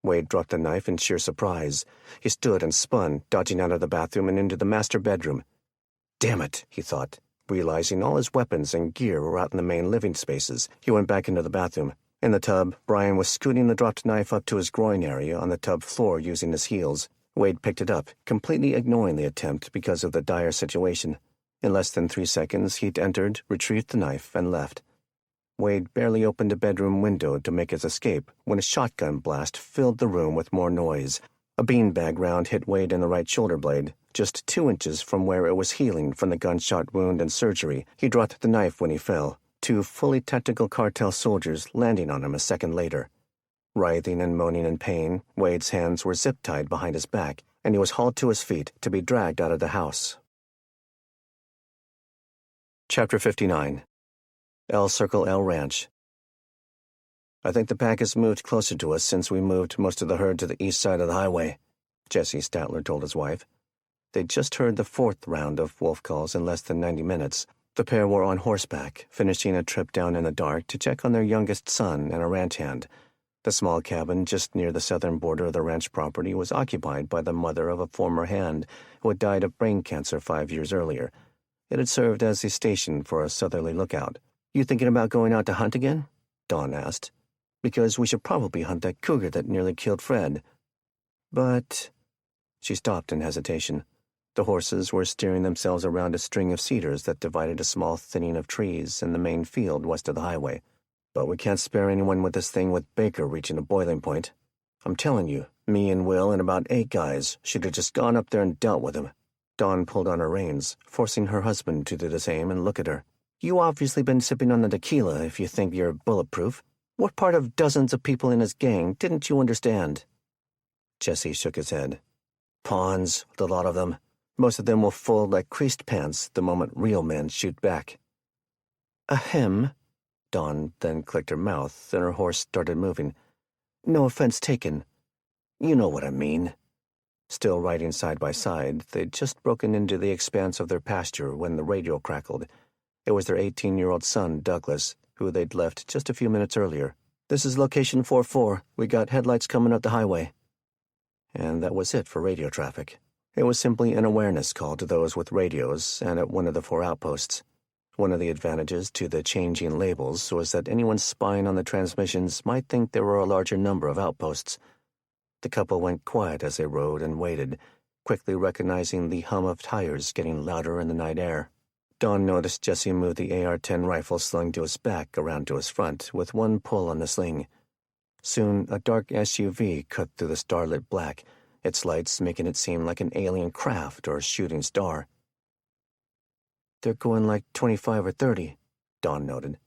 Wade dropped the knife in sheer surprise. He stood and spun, dodging out of the bathroom and into the master bedroom. "Damn it," he thought. Realizing all his weapons and gear were out in the main living spaces, he went back into the bathroom. In the tub, Brian was scooting the dropped knife up to his groin area on the tub floor using his heels. Wade picked it up, completely ignoring the attempt because of the dire situation. In less than 3 seconds, he'd entered, retrieved the knife, and left. Wade barely opened a bedroom window to make his escape when a shotgun blast filled the room with more noise. A beanbag round hit Wade in the right shoulder blade, just 2 inches from where it was healing from the gunshot wound and surgery. He dropped the knife when he fell, 2 fully tactical cartel soldiers landing on him a second later. Writhing and moaning in pain, Wade's hands were zip-tied behind his back, and he was hauled to his feet to be dragged out of the house. Chapter 59. L Circle L Ranch. "I think the pack has moved closer to us since we moved most of the herd to the east side of the highway," Jesse Statler told his wife. They'd just heard the 4th round of wolf calls in less than 90 minutes. The pair were on horseback, finishing a trip down in the dark to check on their youngest son and a ranch hand. The small cabin just near the southern border of the ranch property was occupied by the mother of a former hand who had died of brain cancer 5 years earlier. It had served as the station for a southerly lookout. "You thinking about going out to hunt again?" Dawn asked. "Because we should probably hunt that cougar that nearly killed Fred." "But—" She stopped in hesitation. The horses were steering themselves around a string of cedars that divided a small thinning of trees in the main field west of the highway. "But we can't spare anyone with this thing with Baker reaching a boiling point. I'm telling you, me and Will and about 8 guys should have just gone up there and dealt with him." Dawn pulled on her reins, forcing her husband to do the same and look at her. "You obviously been sipping on the tequila if you think you're bulletproof. What part of dozens of people in his gang didn't you understand?" Jesse shook his head. "Pawns, the lot of them. Most of them will fold like creased pants the moment real men shoot back." "Ahem." Dawn then clicked her mouth, and her horse started moving. "No offense taken. You know what I mean." Still riding side by side, they'd just broken into the expanse of their pasture when the radio crackled. It was their 18-year-old son, Douglas, who they'd left just a few minutes earlier. "This is location 4-4. We got headlights coming up the highway." And that was it for radio traffic. It was simply an awareness call to those with radios and at one of the 4 outposts. One of the advantages to the changing labels was that anyone spying on the transmissions might think there were a larger number of outposts. The couple went quiet as they rode and waited, quickly recognizing the hum of tires getting louder in the night air. Dawn noticed Jesse move the AR-10 rifle slung to his back around to his front with one pull on the sling. Soon, a dark SUV cut through the starlit black, its lights making it seem like an alien craft or shooting star. "They're going like 25 or 30, Dawn noted.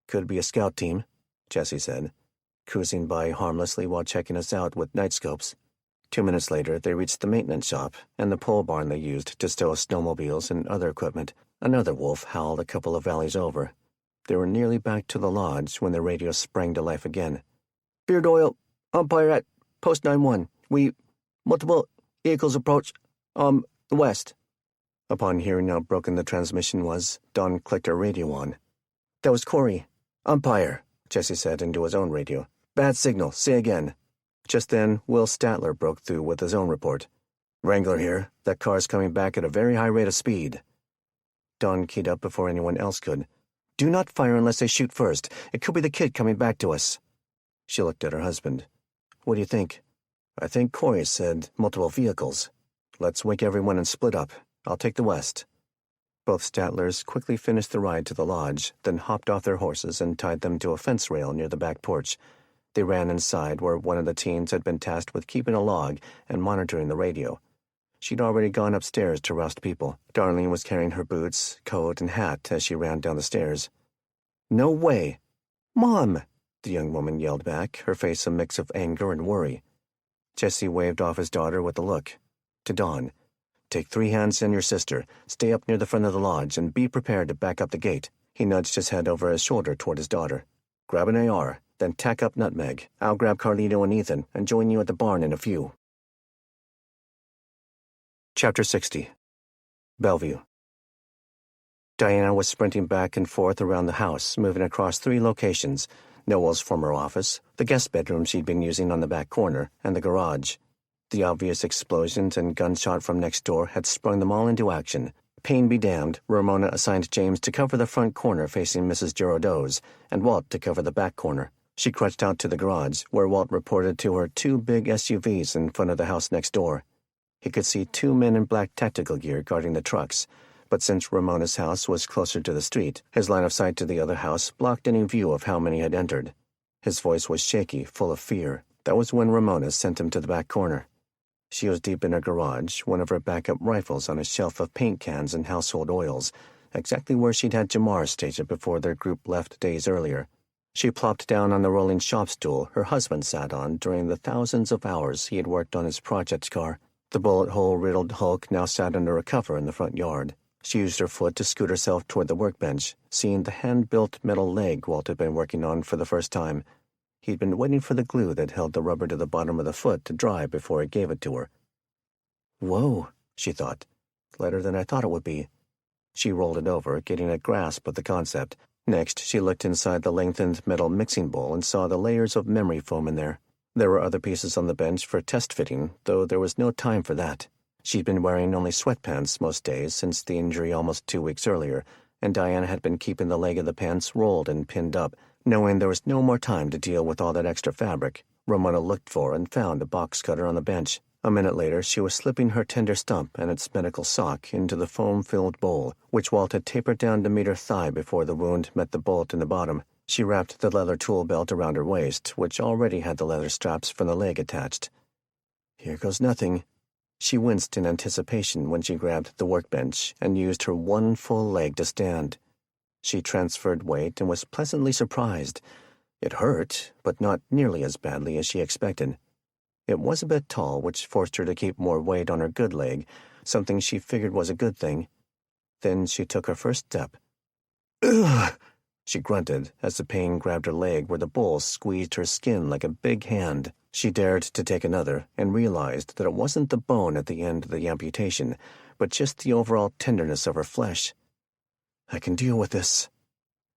"Could be a scout team," Jesse said, cruising by harmlessly while checking us out with night scopes. 2 minutes later, they reached the maintenance shop and the pole barn they used to stow snowmobiles and other equipment. Another wolf howled a couple of valleys over. They were nearly back to the lodge when the radio sprang to life again. "Beard oil, umpire at post 9-1. Multiple vehicles approach, west." Upon hearing how broken the transmission was, Dawn clicked her radio on. "That was Corey. Umpire," Jesse said into his own radio. "Bad signal. Say again." Just then, Will Statler broke through with his own report. "Wrangler here. That car's coming back at a very high rate of speed." Dawn keyed up before anyone else could. "Do not fire unless they shoot first. It could be the kid coming back to us." She looked at her husband. "What do you think?" "I think Corey said multiple vehicles. Let's wake everyone and split up. I'll take the west." Both Statlers quickly finished the ride to the lodge, then hopped off their horses and tied them to a fence rail near the back porch. They ran inside where one of the teens had been tasked with keeping a log and monitoring the radio. She'd already gone upstairs to roust people. Darlene was carrying her boots, coat, and hat as she ran down the stairs. "No way!" "Mom!" the young woman yelled back, her face a mix of anger and worry. Jesse waved off his daughter with a look. To Dawn, "Take 3 hands and your sister, stay up near the front of the lodge, and be prepared to back up the gate." He nudged his head over his shoulder toward his daughter. "Grab an AR, then tack up Nutmeg. I'll grab Carlito and Ethan and join you at the barn in a few." Chapter 60. Bellevue. Diana was sprinting back and forth around the house, moving across 3 locations: Noel's former office, the guest bedroom she'd been using on the back corner, and the garage. The obvious explosions and gunshot from next door had sprung them all into action. Pain be damned, Ramona assigned James to cover the front corner facing Mrs. Giraudeau's, and Walt to cover the back corner. She crouched out to the garage, where Walt reported to her 2 big SUVs in front of the house next door. He could see 2 men in black tactical gear guarding the trucks, but since Ramona's house was closer to the street, his line of sight to the other house blocked any view of how many had entered. His voice was shaky, full of fear. That was when Ramona sent him to the back corner. She was deep in her garage, one of her backup rifles on a shelf of paint cans and household oils, exactly where she'd had Jamar stationed before their group left days earlier. She plopped down on the rolling shop stool her husband sat on during the thousands of hours he had worked on his project car. The bullet-hole-riddled hulk now sat under a cover in the front yard. She used her foot to scoot herself toward the workbench, seeing the hand-built metal leg Walt had been working on for the first time. He'd been waiting for the glue that held the rubber to the bottom of the foot to dry before he gave it to her. "Whoa," she thought. "Lighter than I thought it would be." She rolled it over, getting a grasp of the concept. Next, she looked inside the lengthened metal mixing bowl and saw the layers of memory foam in there. There were other pieces on the bench for test fitting, though there was no time for that. She'd been wearing only sweatpants most days since the injury almost 2 weeks earlier, and Diana had been keeping the leg of the pants rolled and pinned up. Knowing there was no more time to deal with all that extra fabric, Ramona looked for and found a box cutter on the bench. A minute later, she was slipping her tender stump and its medical sock into the foam-filled bowl, which Walt had tapered down to meet her thigh before the wound met the bolt in the bottom. She wrapped the leather tool belt around her waist, which already had the leather straps from the leg attached. Here goes nothing. She winced in anticipation when she grabbed the workbench and used her one full leg to stand. She transferred weight and was pleasantly surprised. It hurt, but not nearly as badly as she expected. It was a bit tall, which forced her to keep more weight on her good leg, something she figured was a good thing. Then she took her first step. Ugh! She grunted as the pain grabbed her leg where the bull squeezed her skin like a big hand. She dared to take another and realized that it wasn't the bone at the end of the amputation, but just the overall tenderness of her flesh. I can deal with this.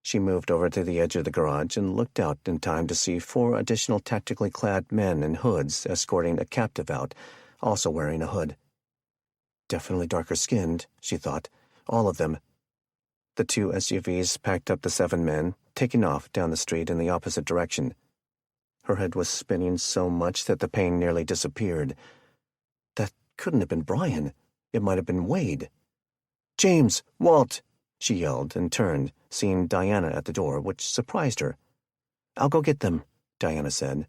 She moved over to the edge of the garage and looked out in time to see 4 additional tactically clad men in hoods escorting a captive out, also wearing a hood. Definitely darker-skinned, she thought, all of them. The 2 SUVs packed up the 7 men, taking off down the street in the opposite direction. Her head was spinning so much that the pain nearly disappeared. That couldn't have been Brian. It might have been Wade. James! Walt! She yelled and turned, seeing Diana at the door, which surprised her. I'll go get them, Diana said.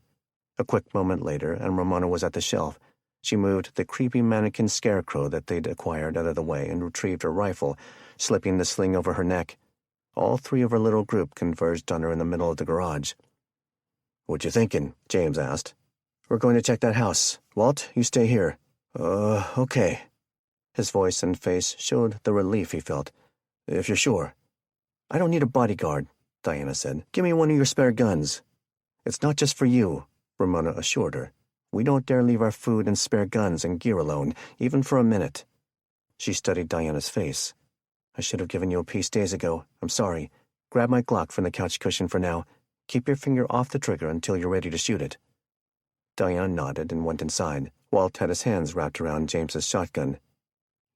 A quick moment later, and Ramona was at the shelf. She moved the creepy mannequin scarecrow that they'd acquired out of the way and retrieved her rifle, slipping the sling over her neck. All 3 of her little group converged on her in the middle of the garage. What you thinking? James asked. We're going to check that house. Walt, you stay here. Okay. His voice and face showed the relief he felt. If you're sure. I don't need a bodyguard, Diana said. Give me one of your spare guns. It's not just for you, Ramona assured her. We don't dare leave our food and spare guns and gear alone, even for a minute. She studied Diana's face. I should have given you a piece days ago. I'm sorry. Grab my Glock from the couch cushion for now. Keep your finger off the trigger until you're ready to shoot it. Diana nodded and went inside. Walt had his hands wrapped around James's shotgun.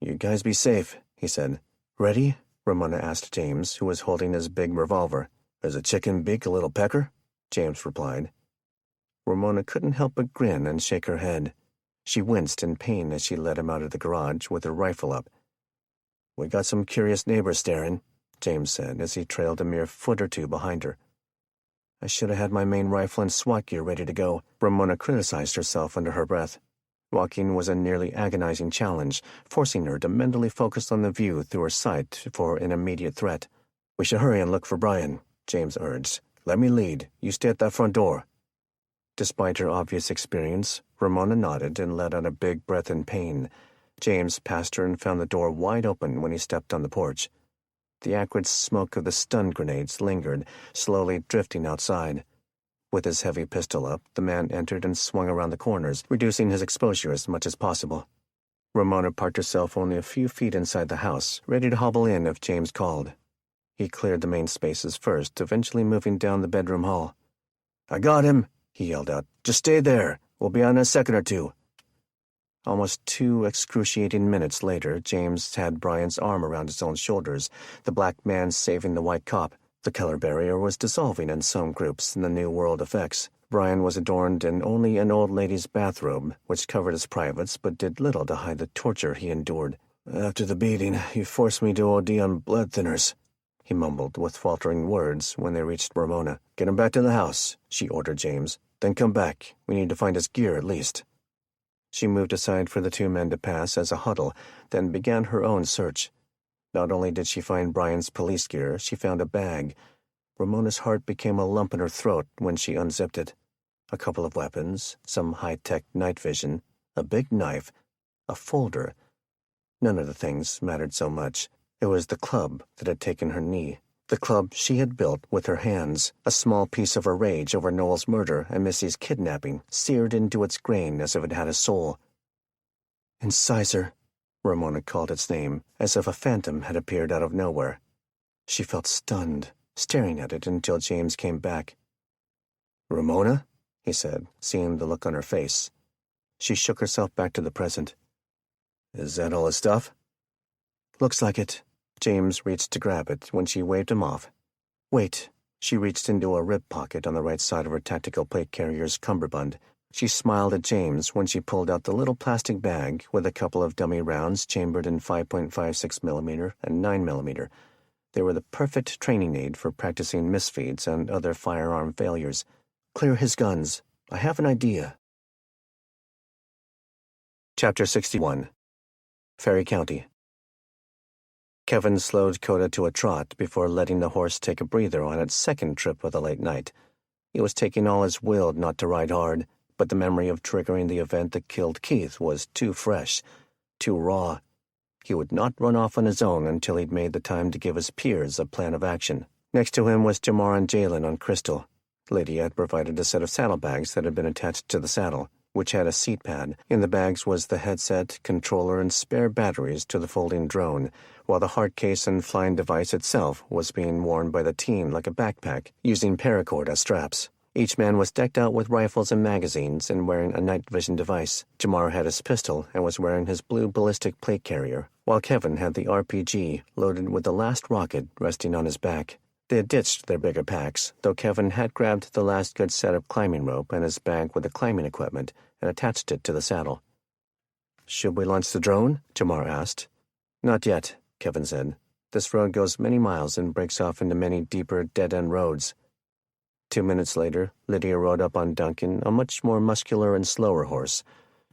You guys be safe, he said. Ready? Ramona asked James, who was holding his big revolver. Is a chicken beak a little pecker? James replied. Ramona couldn't help but grin and shake her head. She winced in pain as she led him out of the garage with her rifle up. We got some curious neighbors staring, James said as he trailed a mere foot or 2 behind her. I should have had my main rifle and SWAT gear ready to go, Ramona criticized herself under her breath. Walking was a nearly agonizing challenge, forcing her to mentally focus on the view through her sight for an immediate threat. We should hurry and look for Brian, James urged. Let me lead. You stay at that front door. Despite her obvious experience, Ramona nodded and let out a big breath in pain. James passed her and found the door wide open when he stepped on the porch. The acrid smoke of the stun grenades lingered, slowly drifting outside. With his heavy pistol up, the man entered and swung around the corners, reducing his exposure as much as possible. Ramona parked herself only a few feet inside the house, ready to hobble in if James called. He cleared the main spaces first, eventually moving down the bedroom hall. I got him, he yelled out. Just stay there. We'll be on in a second or 2. Almost 2 excruciating minutes later, James had Brian's arm around his own shoulders, the black man saving the white cop. The color barrier was dissolving in some groups in the New World effects. Brian was adorned in only an old lady's bathrobe, which covered his privates but did little to hide the torture he endured. After the beating, you forced me to OD on blood thinners, he mumbled with faltering words when they reached Ramona. Get him back to the house, she ordered James. Then come back. We need to find his gear at least. She moved aside for the 2 men to pass as a huddle, then began her own search. Not only did she find Brian's police gear, she found a bag. Ramona's heart became a lump in her throat when she unzipped it. A couple of weapons, some high-tech night vision, a big knife, a folder. None of the things mattered so much. It was the club that had taken her knee. The club she had built with her hands, a small piece of her rage over Noel's murder and Missy's kidnapping, seared into its grain as if it had a soul. Incisor, Ramona called its name, as if a phantom had appeared out of nowhere. She felt stunned, staring at it until James came back. "Ramona?" he said, seeing the look on her face. She shook herself back to the present. "Is that all his stuff?" "Looks like it." James reached to grab it when she waved him off. "Wait." She reached into a rib pocket on the right side of her tactical plate carrier's cummerbund. She smiled at James when she pulled out the little plastic bag with a couple of dummy rounds chambered in 5.56mm and 9mm. They were the perfect training aid for practicing misfeeds and other firearm failures. "Clear his guns. I have an idea." Chapter 61. Ferry County. Kevin slowed Coda to a trot before letting the horse take a breather on its second trip of the late night. It was taking all his will not to ride hard, but the memory of triggering the event that killed Keith was too fresh, too raw. He would not run off on his own until he'd made the time to give his peers a plan of action. Next to him was Jamar and Jalen on Crystal. Lydia had provided a set of saddlebags that had been attached to the saddle, which had a seat pad. In the bags was the headset, controller, and spare batteries to the folding drone, while the hard case and flying device itself was being worn by the team like a backpack, using paracord as straps. Each man was decked out with rifles and magazines and wearing a night vision device. Jamar had his pistol and was wearing his blue ballistic plate carrier, while Kevin had the RPG loaded with the last rocket resting on his back. They had ditched their bigger packs, though Kevin had grabbed the last good set of climbing rope and his bag with the climbing equipment and attached it to the saddle. "Should we launch the drone?" Jamar asked. "Not yet," Kevin said. "This road goes many miles and breaks off into many deeper dead-end roads." 2 minutes later, Lydia rode up on Duncan, a much more muscular and slower horse.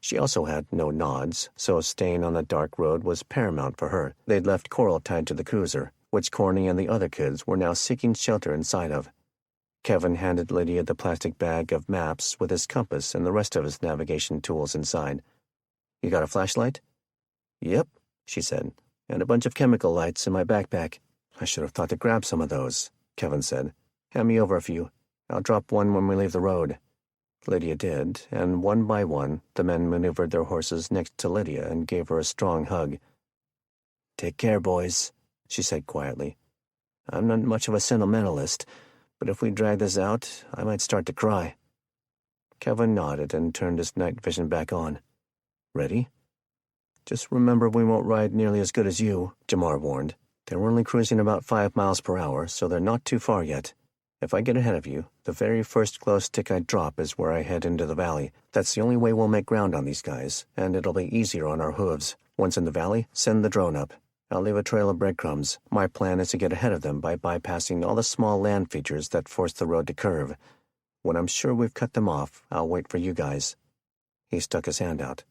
She also had no nods, so staying on the dark road was paramount for her. They'd left Coral tied to the cruiser, which Corny and the other kids were now seeking shelter inside of. Kevin handed Lydia the plastic bag of maps with his compass and the rest of his navigation tools inside. "You got a flashlight?" "Yep," she said, "and a bunch of chemical lights in my backpack." "I should have thought to grab some of those," Kevin said. "Hand me over a few. I'll drop one when we leave the road." Lydia did, and one by one, the men maneuvered their horses next to Lydia and gave her a strong hug. "Take care, boys," she said quietly. "I'm not much of a sentimentalist, but if we drag this out, I might start to cry." Kevin nodded and turned his night vision back on. "Ready?" "Just remember we won't ride nearly as good as you," Jamar warned. "They're only cruising about 5 miles per hour, so they're not too far yet. If I get ahead of you, the very first glow stick I drop is where I head into the valley. That's the only way we'll make ground on these guys, and it'll be easier on our hooves. Once in the valley, send the drone up. I'll leave a trail of breadcrumbs. My plan is to get ahead of them by bypassing all the small land features that force the road to curve. When I'm sure we've cut them off, I'll wait for you guys." He stuck his hand out.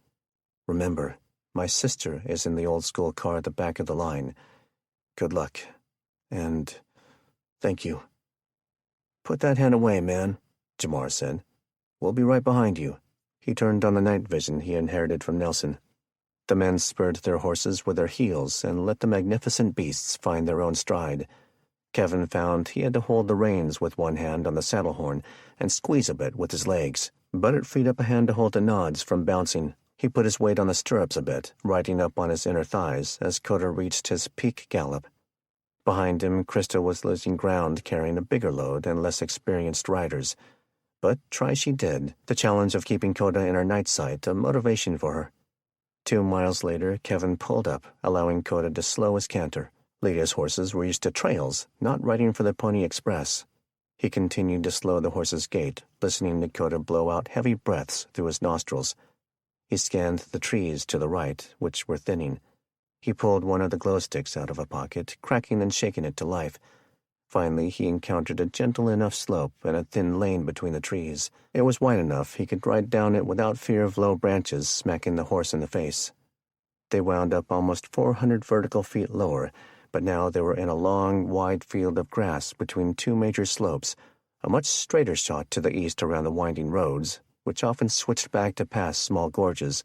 "Remember, my sister is in the old-school car at the back of the line. Good luck. And thank you." "Put that hand away, man," Jamar said. "We'll be right behind you." He turned on the night vision he inherited from Nelson. The men spurred their horses with their heels and let the magnificent beasts find their own stride. Kevin found he had to hold the reins with one hand on the saddle horn and squeeze a bit with his legs, but it freed up a hand to hold the nods from bouncing. He put his weight on the stirrups a bit, riding up on his inner thighs as Coda reached his peak gallop. Behind him, Krista was losing ground carrying a bigger load and less experienced riders. But try she did, the challenge of keeping Coda in her night sight a motivation for her. 2 miles later, Kevin pulled up, allowing Coda to slow his canter. Lydia's horses were used to trails, not riding for the Pony Express. He continued to slow the horse's gait, listening to Coda blow out heavy breaths through his nostrils. He scanned the trees to the right, which were thinning. He pulled one of the glow sticks out of a pocket, cracking and shaking it to life. Finally, he encountered a gentle enough slope and a thin lane between the trees. It was wide enough he could ride down it without fear of low branches smacking the horse in the face. They wound up almost 400 vertical feet lower, but now they were in a long, wide field of grass between 2 major slopes, a much straighter shot to the east around the winding roads, which often switched back to pass small gorges.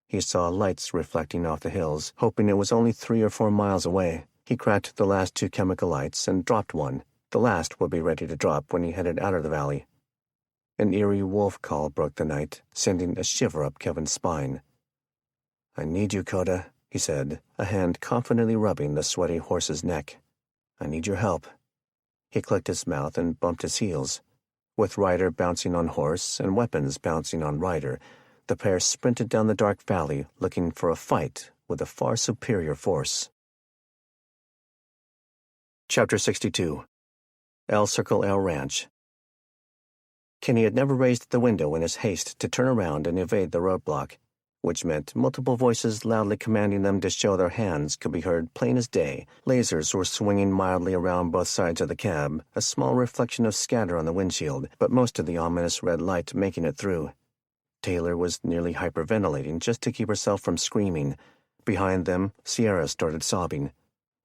He saw lights reflecting off the hills, hoping it was only 3 or 4 miles away. He cracked the last 2 chemical lights and dropped one. The last would be ready to drop when he headed out of the valley. An eerie wolf call broke the night, sending a shiver up Kevin's spine. "I need you, Coda," he said, a hand confidently rubbing the sweaty horse's neck. "I need your help." He clicked his mouth and bumped his heels. With rider bouncing on horse and weapons bouncing on rider, the pair sprinted down the dark valley looking for a fight with a far superior force. Chapter 62. El Circle El Ranch. Kenny had never raised the window in his haste to turn around and evade the roadblock, which meant multiple voices loudly commanding them to show their hands could be heard plain as day. Lasers were swinging mildly around both sides of the cab, a small reflection of scatter on the windshield, but most of the ominous red light making it through. Taylor was nearly hyperventilating just to keep herself from screaming. Behind them, Sierra started sobbing.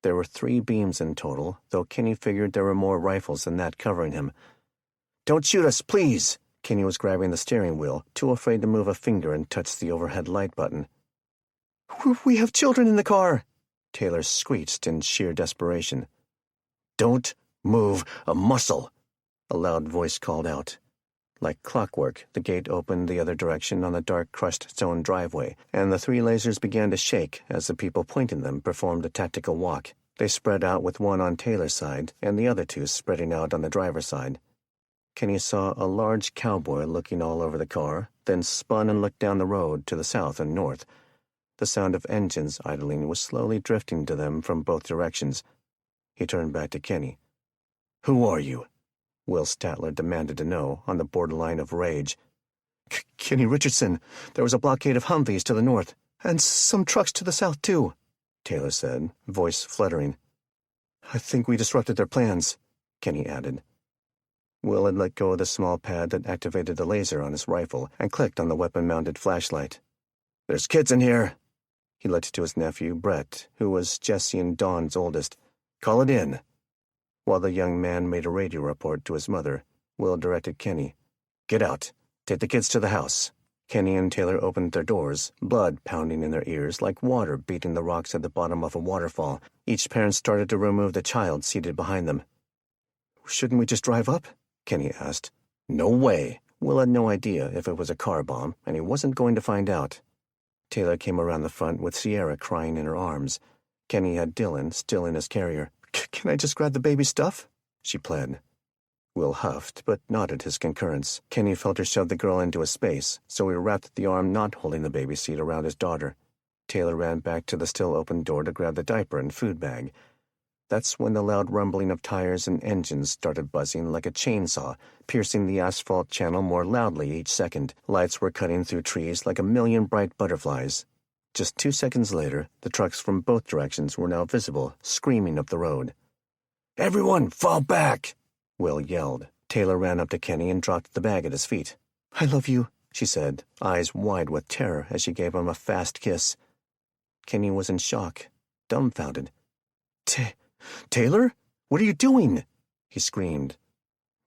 There were 3 beams in total, though Kenny figured there were more rifles than that covering him. "Don't shoot us, please!" Kenny was grabbing the steering wheel, too afraid to move a finger and touch the overhead light button. "We have children in the car!" Taylor screeched in sheer desperation. "Don't move a muscle!" a loud voice called out. Like clockwork, the gate opened the other direction on the dark crushed stone driveway, and the 3 lasers began to shake as the people pointing them performed a tactical walk. They spread out with one on Taylor's side and the other 2 spreading out on the driver's side. Kenny saw a large cowboy looking all over the car, then spun and looked down the road to the south and north. The sound of engines idling was slowly drifting to them from both directions. He turned back to Kenny. "Who are you?" Will Statler demanded to know, on the borderline of rage. "Kenny Richardson. There was a blockade of Humvees to the north, and some trucks to the south, too," Taylor said, voice fluttering. "I think we disrupted their plans," Kenny added. Will had let go of the small pad that activated the laser on his rifle and clicked on the weapon-mounted flashlight. "There's kids in here." He looked to his nephew, Brett, who was Jesse and Dawn's oldest. "Call it in." While the young man made a radio report to his mother, Will directed Kenny. "Get out. Take the kids to the house." Kenny and Taylor opened their doors, blood pounding in their ears like water beating the rocks at the bottom of a waterfall. Each parent started to remove the child seated behind them. "Shouldn't we just drive up?" Kenny asked. "No way." Will had no idea if it was a car bomb, and he wasn't going to find out. Taylor came around the front with Sierra crying in her arms. Kenny had Dylan still in his carrier. "Can I just grab the baby stuff?" she pled. Will huffed, but nodded his concurrence. Kenny felt her shove the girl into a space, so he wrapped the arm not holding the baby seat around his daughter. Taylor ran back to the still open door to grab the diaper and food bag. That's when the loud rumbling of tires and engines started buzzing like a chainsaw, piercing the asphalt channel more loudly each second. Lights were cutting through trees like a million bright butterflies. Just 2 seconds later, the trucks from both directions were now visible, screaming up the road. "Everyone, fall back!" Will yelled. Taylor ran up to Kenny and dropped the bag at his feet. "I love you," she said, eyes wide with terror as she gave him a fast kiss. Kenny was in shock, dumbfounded. "Taylor? What are you doing?" he screamed.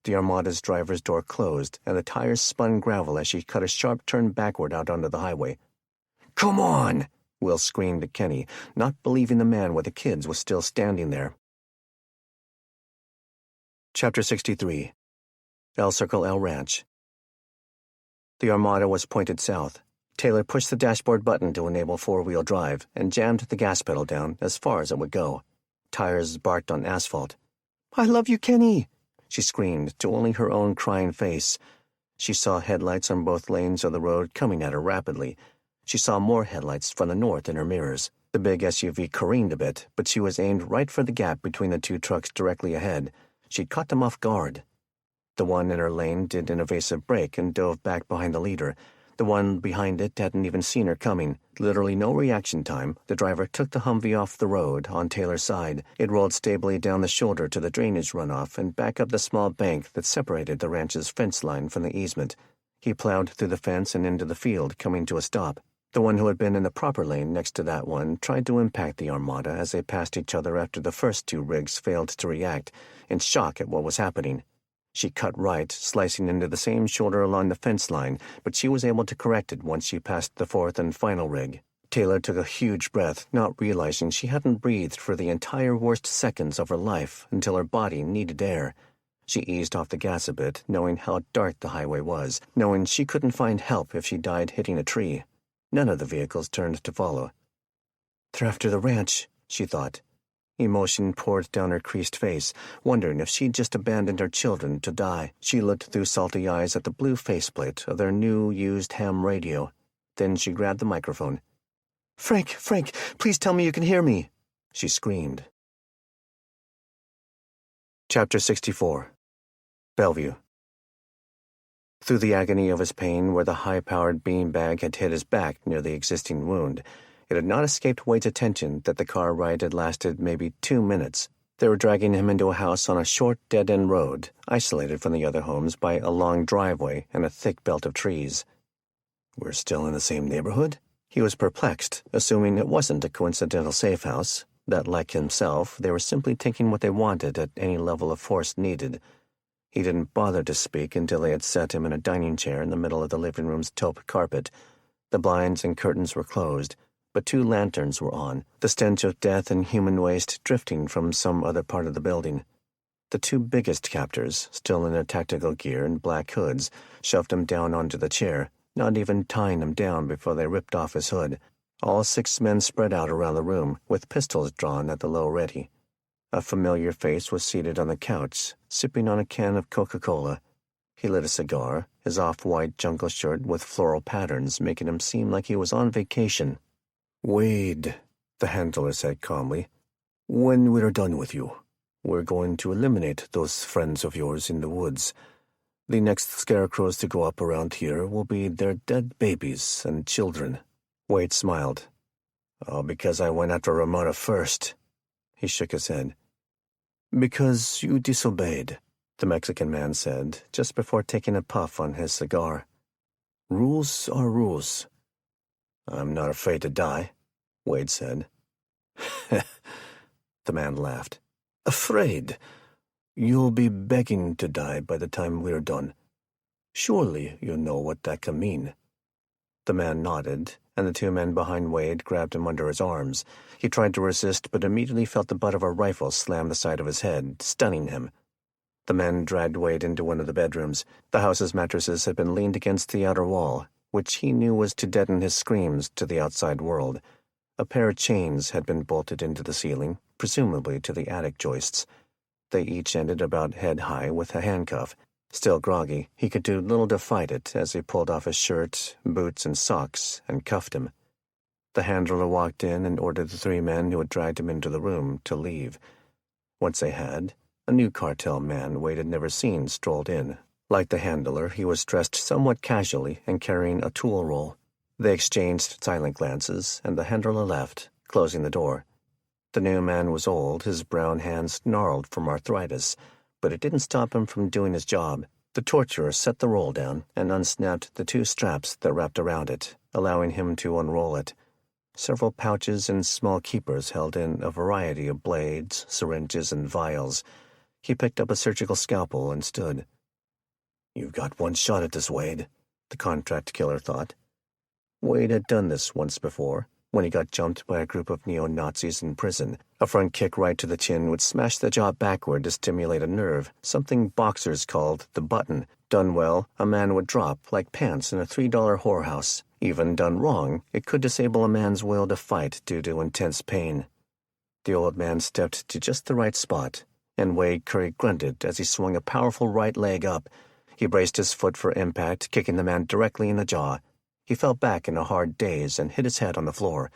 The Armada's driver's door closed, and the tires spun gravel as she cut a sharp turn backward out onto the highway. "Come on!" Will screamed at Kenny, not believing the man with the kids was still standing there. Chapter 63. El Circle El Ranch. The Armada was pointed south. Taylor pushed the dashboard button to enable 4-wheel drive and jammed the gas pedal down as far as it would go. Tires barked on asphalt. "I love you, Kenny!" she screamed to only her own crying face. She saw headlights on both lanes of the road coming at her rapidly. She saw more headlights from the north in her mirrors. The big SUV careened a bit, but she was aimed right for the gap between the 2 trucks directly ahead. She'd caught them off guard. The one in her lane did an evasive brake and dove back behind the leader. The one behind it hadn't even seen her coming. Literally no reaction time, the driver took the Humvee off the road on Taylor's side. It rolled stably down the shoulder to the drainage runoff and back up the small bank that separated the ranch's fence line from the easement. He plowed through the fence and into the field, coming to a stop. The one who had been in the proper lane next to that one tried to impact the Armada as they passed each other after the first 2 rigs failed to react, in shock at what was happening. She cut right, slicing into the same shoulder along the fence line, but she was able to correct it once she passed the 4th and final rig. Taylor took a huge breath, not realizing she hadn't breathed for the entire worst seconds of her life until her body needed air. She eased off the gas a bit, knowing how dark the highway was, knowing she couldn't find help if she died hitting a tree. None of the vehicles turned to follow. They're after the ranch, she thought. Emotion poured down her creased face, wondering if she'd just abandoned her children to die. She looked through salty eyes at the blue faceplate of their new used ham radio. Then she grabbed the microphone. Frank, please tell me you can hear me, she screamed. Chapter 64. Bellevue. Through the agony of his pain where the high-powered beanbag had hit his back near the existing wound, it had not escaped Wade's attention that the car ride had lasted maybe 2 minutes. They were dragging him into a house on a short dead-end road, isolated from the other homes by a long driveway and a thick belt of trees. We're still in the same neighborhood? He was perplexed, assuming it wasn't a coincidental safe house, that, like himself, they were simply taking what they wanted at any level of force needed. He didn't bother to speak until they had set him in a dining chair in the middle of the living room's taupe carpet. The blinds and curtains were closed, but 2 lanterns were on, the stench of death and human waste drifting from some other part of the building. The 2 biggest captors, still in their tactical gear and black hoods, shoved him down onto the chair, not even tying him down before they ripped off his hood. All 6 men spread out around the room, with pistols drawn at the low ready. A familiar face was seated on the couch, sipping on a can of Coca-Cola. He lit a cigar, his off-white jungle shirt with floral patterns making him seem like he was on vacation. Wade, the handler said calmly, when we're done with you, we're going to eliminate those friends of yours in the woods. The next scarecrows to go up around here will be their dead babies and children. Wade smiled. Oh, because I went after Ramona first. He shook his head. Because you disobeyed, the Mexican man said, just before taking a puff on his cigar. Rules are rules. I'm not afraid to die, Wade said. The man laughed. Afraid? You'll be begging to die by the time we're done. Surely you know what that can mean. The man nodded, and the 2 men behind Wade grabbed him under his arms. He tried to resist, but immediately felt the butt of a rifle slam the side of his head, stunning him. The men dragged Wade into one of the bedrooms. The house's mattresses had been leaned against the outer wall, which he knew was to deaden his screams to the outside world. A pair of chains had been bolted into the ceiling, presumably to the attic joists. They each ended about head-high with a handcuff. Still groggy, he could do little to fight it as he pulled off his shirt, boots, and socks and cuffed him. The handler walked in and ordered the 3 men who had dragged him into the room to leave. Once they had, a new cartel man Wade had never seen strolled in. Like the handler, he was dressed somewhat casually and carrying a tool roll. They exchanged silent glances, and the handler left, closing the door. The new man was old, his brown hands gnarled from arthritis, but it didn't stop him from doing his job. The torturer set the roll down and unsnapped the 2 straps that wrapped around it, allowing him to unroll it. Several pouches and small keepers held in a variety of blades, syringes, and vials. He picked up a surgical scalpel and stood. You've got 1 shot at this, Wade, the contract killer thought. Wade had done this once before, when he got jumped by a group of neo-Nazis in prison. A front kick right to the chin would smash the jaw backward to stimulate a nerve, something boxers called the button. Done well, a man would drop like pants in a $3 whorehouse. Even done wrong, it could disable a man's will to fight due to intense pain. The old man stepped to just the right spot, and Wade Curry grunted as he swung a powerful right leg up. He braced his foot for impact, kicking the man directly in the jaw. He fell back in a hard daze and hit his head on the floor.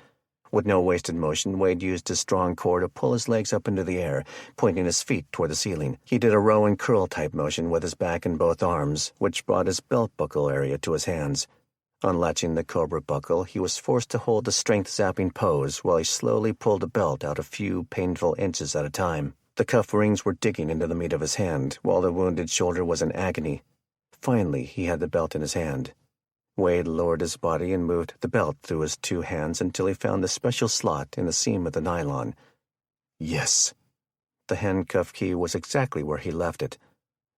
With no wasted motion, Wade used his strong core to pull his legs up into the air, pointing his feet toward the ceiling. He did a row and curl type motion with his back and both arms, which brought his belt buckle area to his hands. Unlatching the cobra buckle, he was forced to hold the strength-zapping pose while he slowly pulled the belt out a few painful inches at a time. The cuff rings were digging into the meat of his hand, while the wounded shoulder was in agony. Finally, he had the belt in his hand. Wade lowered his body and moved the belt through his 2 hands until he found the special slot in the seam of the nylon. Yes. The handcuff key was exactly where he left it.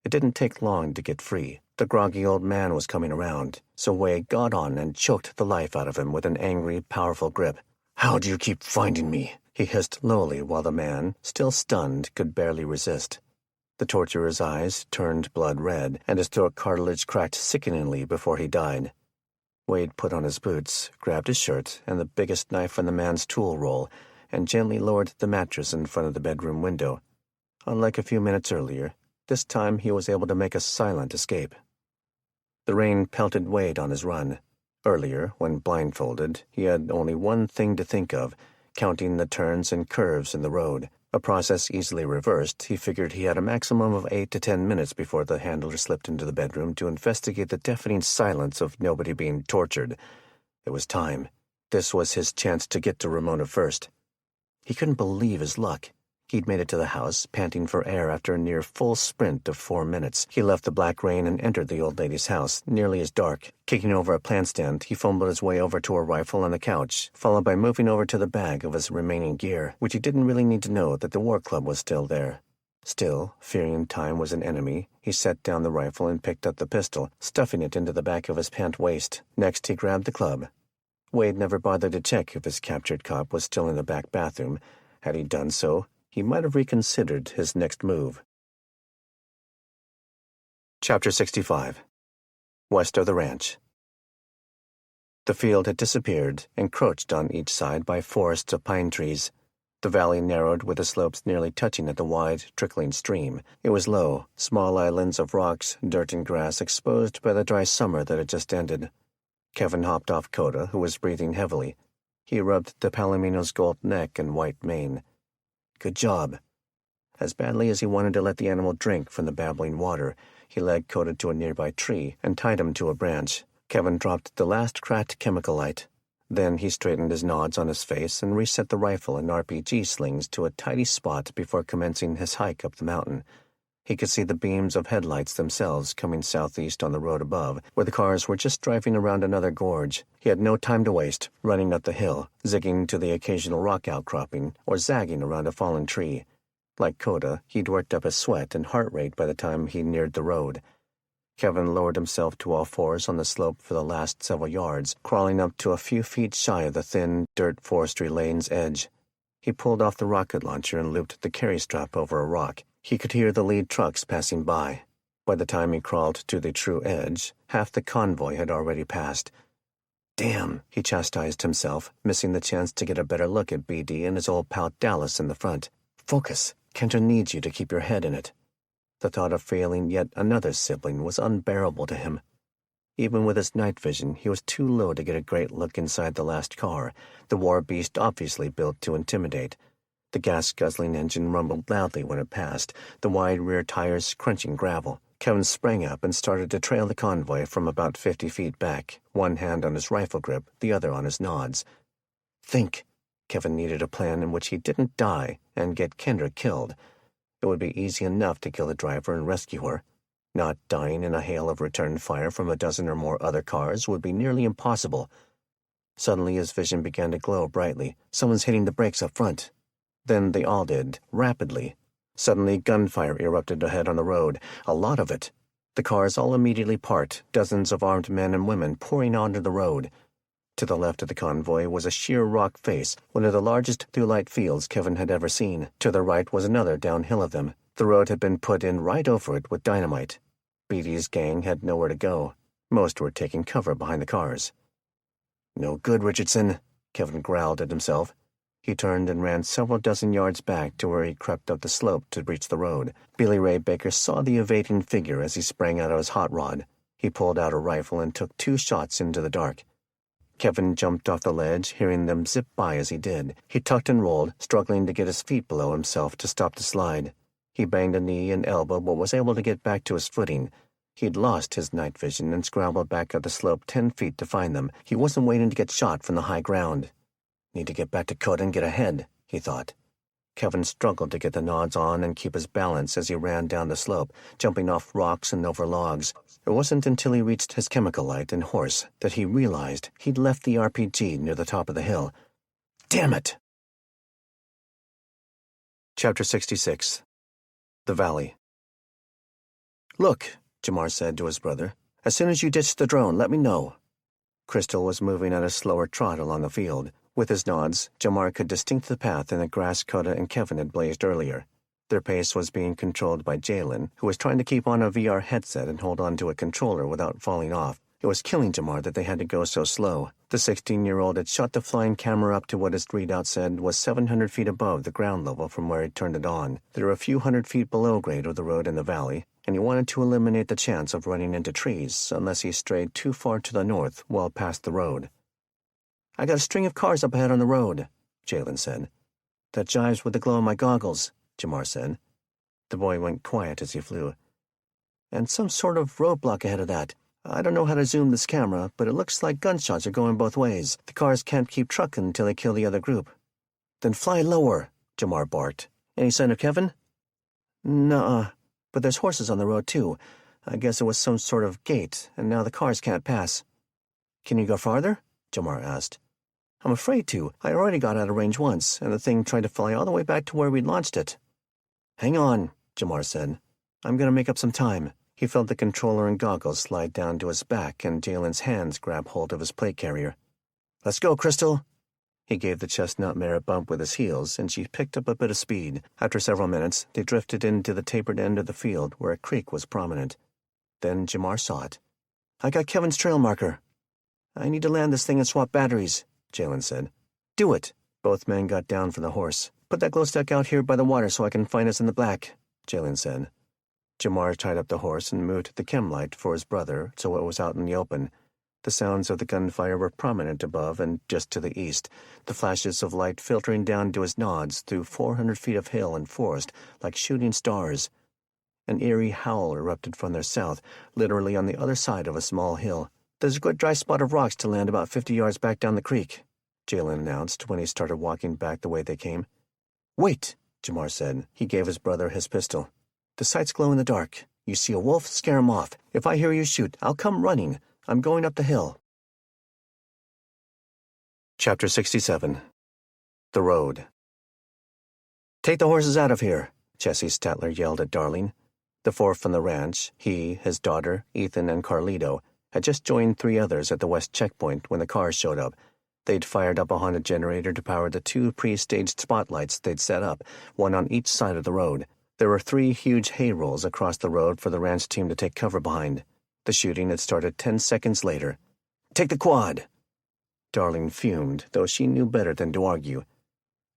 It didn't take long to get free. The groggy old man was coming around, so Wade got on and choked the life out of him with an angry, powerful grip. How do you keep finding me? He hissed lowly while the man, still stunned, could barely resist. The torturer's eyes turned blood red, and his throat cartilage cracked sickeningly before he died. Wade put on his boots, grabbed his shirt and the biggest knife in the man's tool roll, and gently lowered the mattress in front of the bedroom window. Unlike a few minutes earlier, this time he was able to make a silent escape. The rain pelted Wade on his run. Earlier, when blindfolded, he had only one thing to think of, counting the turns and curves in the road. A process easily reversed, he figured he had a maximum of 8 to 10 minutes before the handler slipped into the bedroom to investigate the deafening silence of nobody being tortured. It was time. This was his chance to get to Ramona first. He couldn't believe his luck. He'd made it to the house, panting for air after a near full sprint of 4 minutes. He left the black rain and entered the old lady's house, nearly as dark. Kicking over a plant stand, he fumbled his way over to a rifle on the couch, followed by moving over to the bag of his remaining gear, which he didn't really need to know that the war club was still there. Still, fearing time was an enemy, he set down the rifle and picked up the pistol, stuffing it into the back of his pant waist. Next, he grabbed the club. Wade never bothered to check if his captured cop was still in the back bathroom. Had he done so, he might have reconsidered his next move. Chapter 65. West of the ranch. The field had disappeared, encroached on each side by forests of pine trees. The valley narrowed with the slopes nearly touching at the wide, trickling stream. It was low, small islands of rocks, dirt and grass exposed by the dry summer that had just ended. Kevin hopped off Coda, who was breathing heavily. He rubbed the Palomino's gold neck and white mane. Good job. As badly as he wanted to let the animal drink from the babbling water, he led Coda to a nearby tree and tied him to a branch. Kevin dropped the last cracked chemical light. Then he straightened his nods on his face and reset the rifle and RPG slings to a tidy spot before commencing his hike up the mountain. He could see the beams of headlights themselves coming southeast on the road above, where the cars were just driving around another gorge. He had no time to waste, running up the hill, zigging to the occasional rock outcropping, or zagging around a fallen tree. Like Coda, he'd worked up his sweat and heart rate by the time he neared the road. Kevin lowered himself to all fours on the slope for the last several yards, crawling up to a few feet shy of the thin, dirt forestry lane's edge. He pulled off the rocket launcher and looped the carry strap over a rock. He could hear the lead trucks passing by. By the time he crawled to the true edge, half the convoy had already passed. Damn, he chastised himself, missing the chance to get a better look at BD and his old pal Dallas in the front. Focus. Kenton needs you to keep your head in it. The thought of failing yet another sibling was unbearable to him. Even with his night vision, he was too low to get a great look inside the last car, the war beast obviously built to intimidate. The gas-guzzling engine rumbled loudly when it passed, the wide rear tires crunching gravel. Kevin sprang up and started to trail the convoy from about 50 feet back, one hand on his rifle grip, the other on his nods. Think. Kevin needed a plan in which he didn't die and get Kendra killed. It would be easy enough to kill the driver and rescue her. Not dying in a hail of return fire from a dozen or more other cars would be nearly impossible. Suddenly his vision began to glow brightly. Someone's hitting the brakes up front. Then they all did, rapidly. Suddenly gunfire erupted ahead on the road, a lot of it. The cars all immediately parked, dozens of armed men and women pouring onto the road. To the left of the convoy was a sheer rock face, one of the largest thulite fields Kevin had ever seen. To the right was another downhill of them. The road had been put in right over it with dynamite. Beatty's gang had nowhere to go. Most were taking cover behind the cars. No good, Richardson, Kevin growled at himself. He turned and ran several dozen yards back to where he crept up the slope to reach the road. Billy Ray Baker saw the evading figure as he sprang out of his hot rod. He pulled out a rifle and took 2 shots into the dark. Kevin jumped off the ledge, hearing them zip by as he did. He tucked and rolled, struggling to get his feet below himself to stop the slide. He banged a knee and elbow but was able to get back to his footing. He'd lost his night vision and scrambled back up the slope 10 feet to find them. He wasn't waiting to get shot from the high ground. Need to get back to Coda and get ahead, he thought. Kevin struggled to get the nods on and keep his balance as he ran down the slope, jumping off rocks and over logs. It wasn't until he reached his chemical light and horse that he realized he'd left the RPG near the top of the hill. Damn it! Chapter 66. The Valley. Look, Jamar said to his brother. As soon as you ditch the drone, let me know. Crystal was moving at a slower trot along the field. With his nods, Jamar could distinct the path in the grass Coda and Kevin had blazed earlier. Their pace was being controlled by Jalen, who was trying to keep on a VR headset and hold on to a controller without falling off. It was killing Jamar that they had to go so slow. The 16-year-old had shot the flying camera up to what his readout said was 700 feet above the ground level from where he'd turned it on. They were a few hundred feet below grade of the road in the valley, and he wanted to eliminate the chance of running into trees unless he strayed too far to the north well past the road. "I got a string of cars up ahead on the road," Jalen said. "That jives with the glow of my goggles," Jamar said. The boy went quiet as he flew. "And some sort of roadblock ahead of that. I don't know how to zoom this camera, but it looks like gunshots are going both ways. The cars can't keep trucking until they kill the other group." "Then fly lower," Jamar barked. "Any sign of Kevin?" "Nuh-uh. But there's horses on the road, too. I guess it was some sort of gate, and now the cars can't pass." "Can you go farther?" Jamar asked. "I'm afraid to. I already got out of range once, and the thing tried to fly all the way back to where we'd launched it." "Hang on," Jamar said. "I'm going to make up some time." He felt the controller and goggles slide down to his back, and Jalen's hands grab hold of his plate carrier. "Let's go, Crystal." He gave the chestnut mare a bump with his heels, and she picked up a bit of speed. After several minutes, they drifted into the tapered end of the field where a creek was prominent. Then Jamar saw it. "I got Kevin's trail marker." "I need to land this thing and swap batteries," Jalen said. "Do it." Both men got down from the horse. "Put that glow stick out here by the water so I can find us in the black," Jalen said. Jamar tied up the horse and moved the chem light for his brother so it was out in the open. The sounds of the gunfire were prominent above and just to the east, the flashes of light filtering down to his nods through 400 feet of hill and forest like shooting stars. An eerie howl erupted from their south, literally on the other side of a small hill. "There's a good dry spot of rocks to land about 50 yards back down the creek," Jalen announced when he started walking back the way they came. "Wait," Jamar said. He gave his brother his pistol. "The sights glow in the dark. You see a wolf, scare him off. If I hear you shoot, I'll come running. I'm going up the hill." Chapter 67. The Road. "Take the horses out of here," Jesse Statler yelled at Darling. The four from the ranch, he, his daughter, Ethan, and Carlito, had just joined three others at the west checkpoint when the cars showed up. They'd fired up a Honda generator to power the two pre-staged spotlights they'd set up, one on each side of the road. There were 3 huge hay rolls across the road for the ranch team to take cover behind. The shooting had started 10 seconds later. "Take the quad!" Darling fumed, though she knew better than to argue.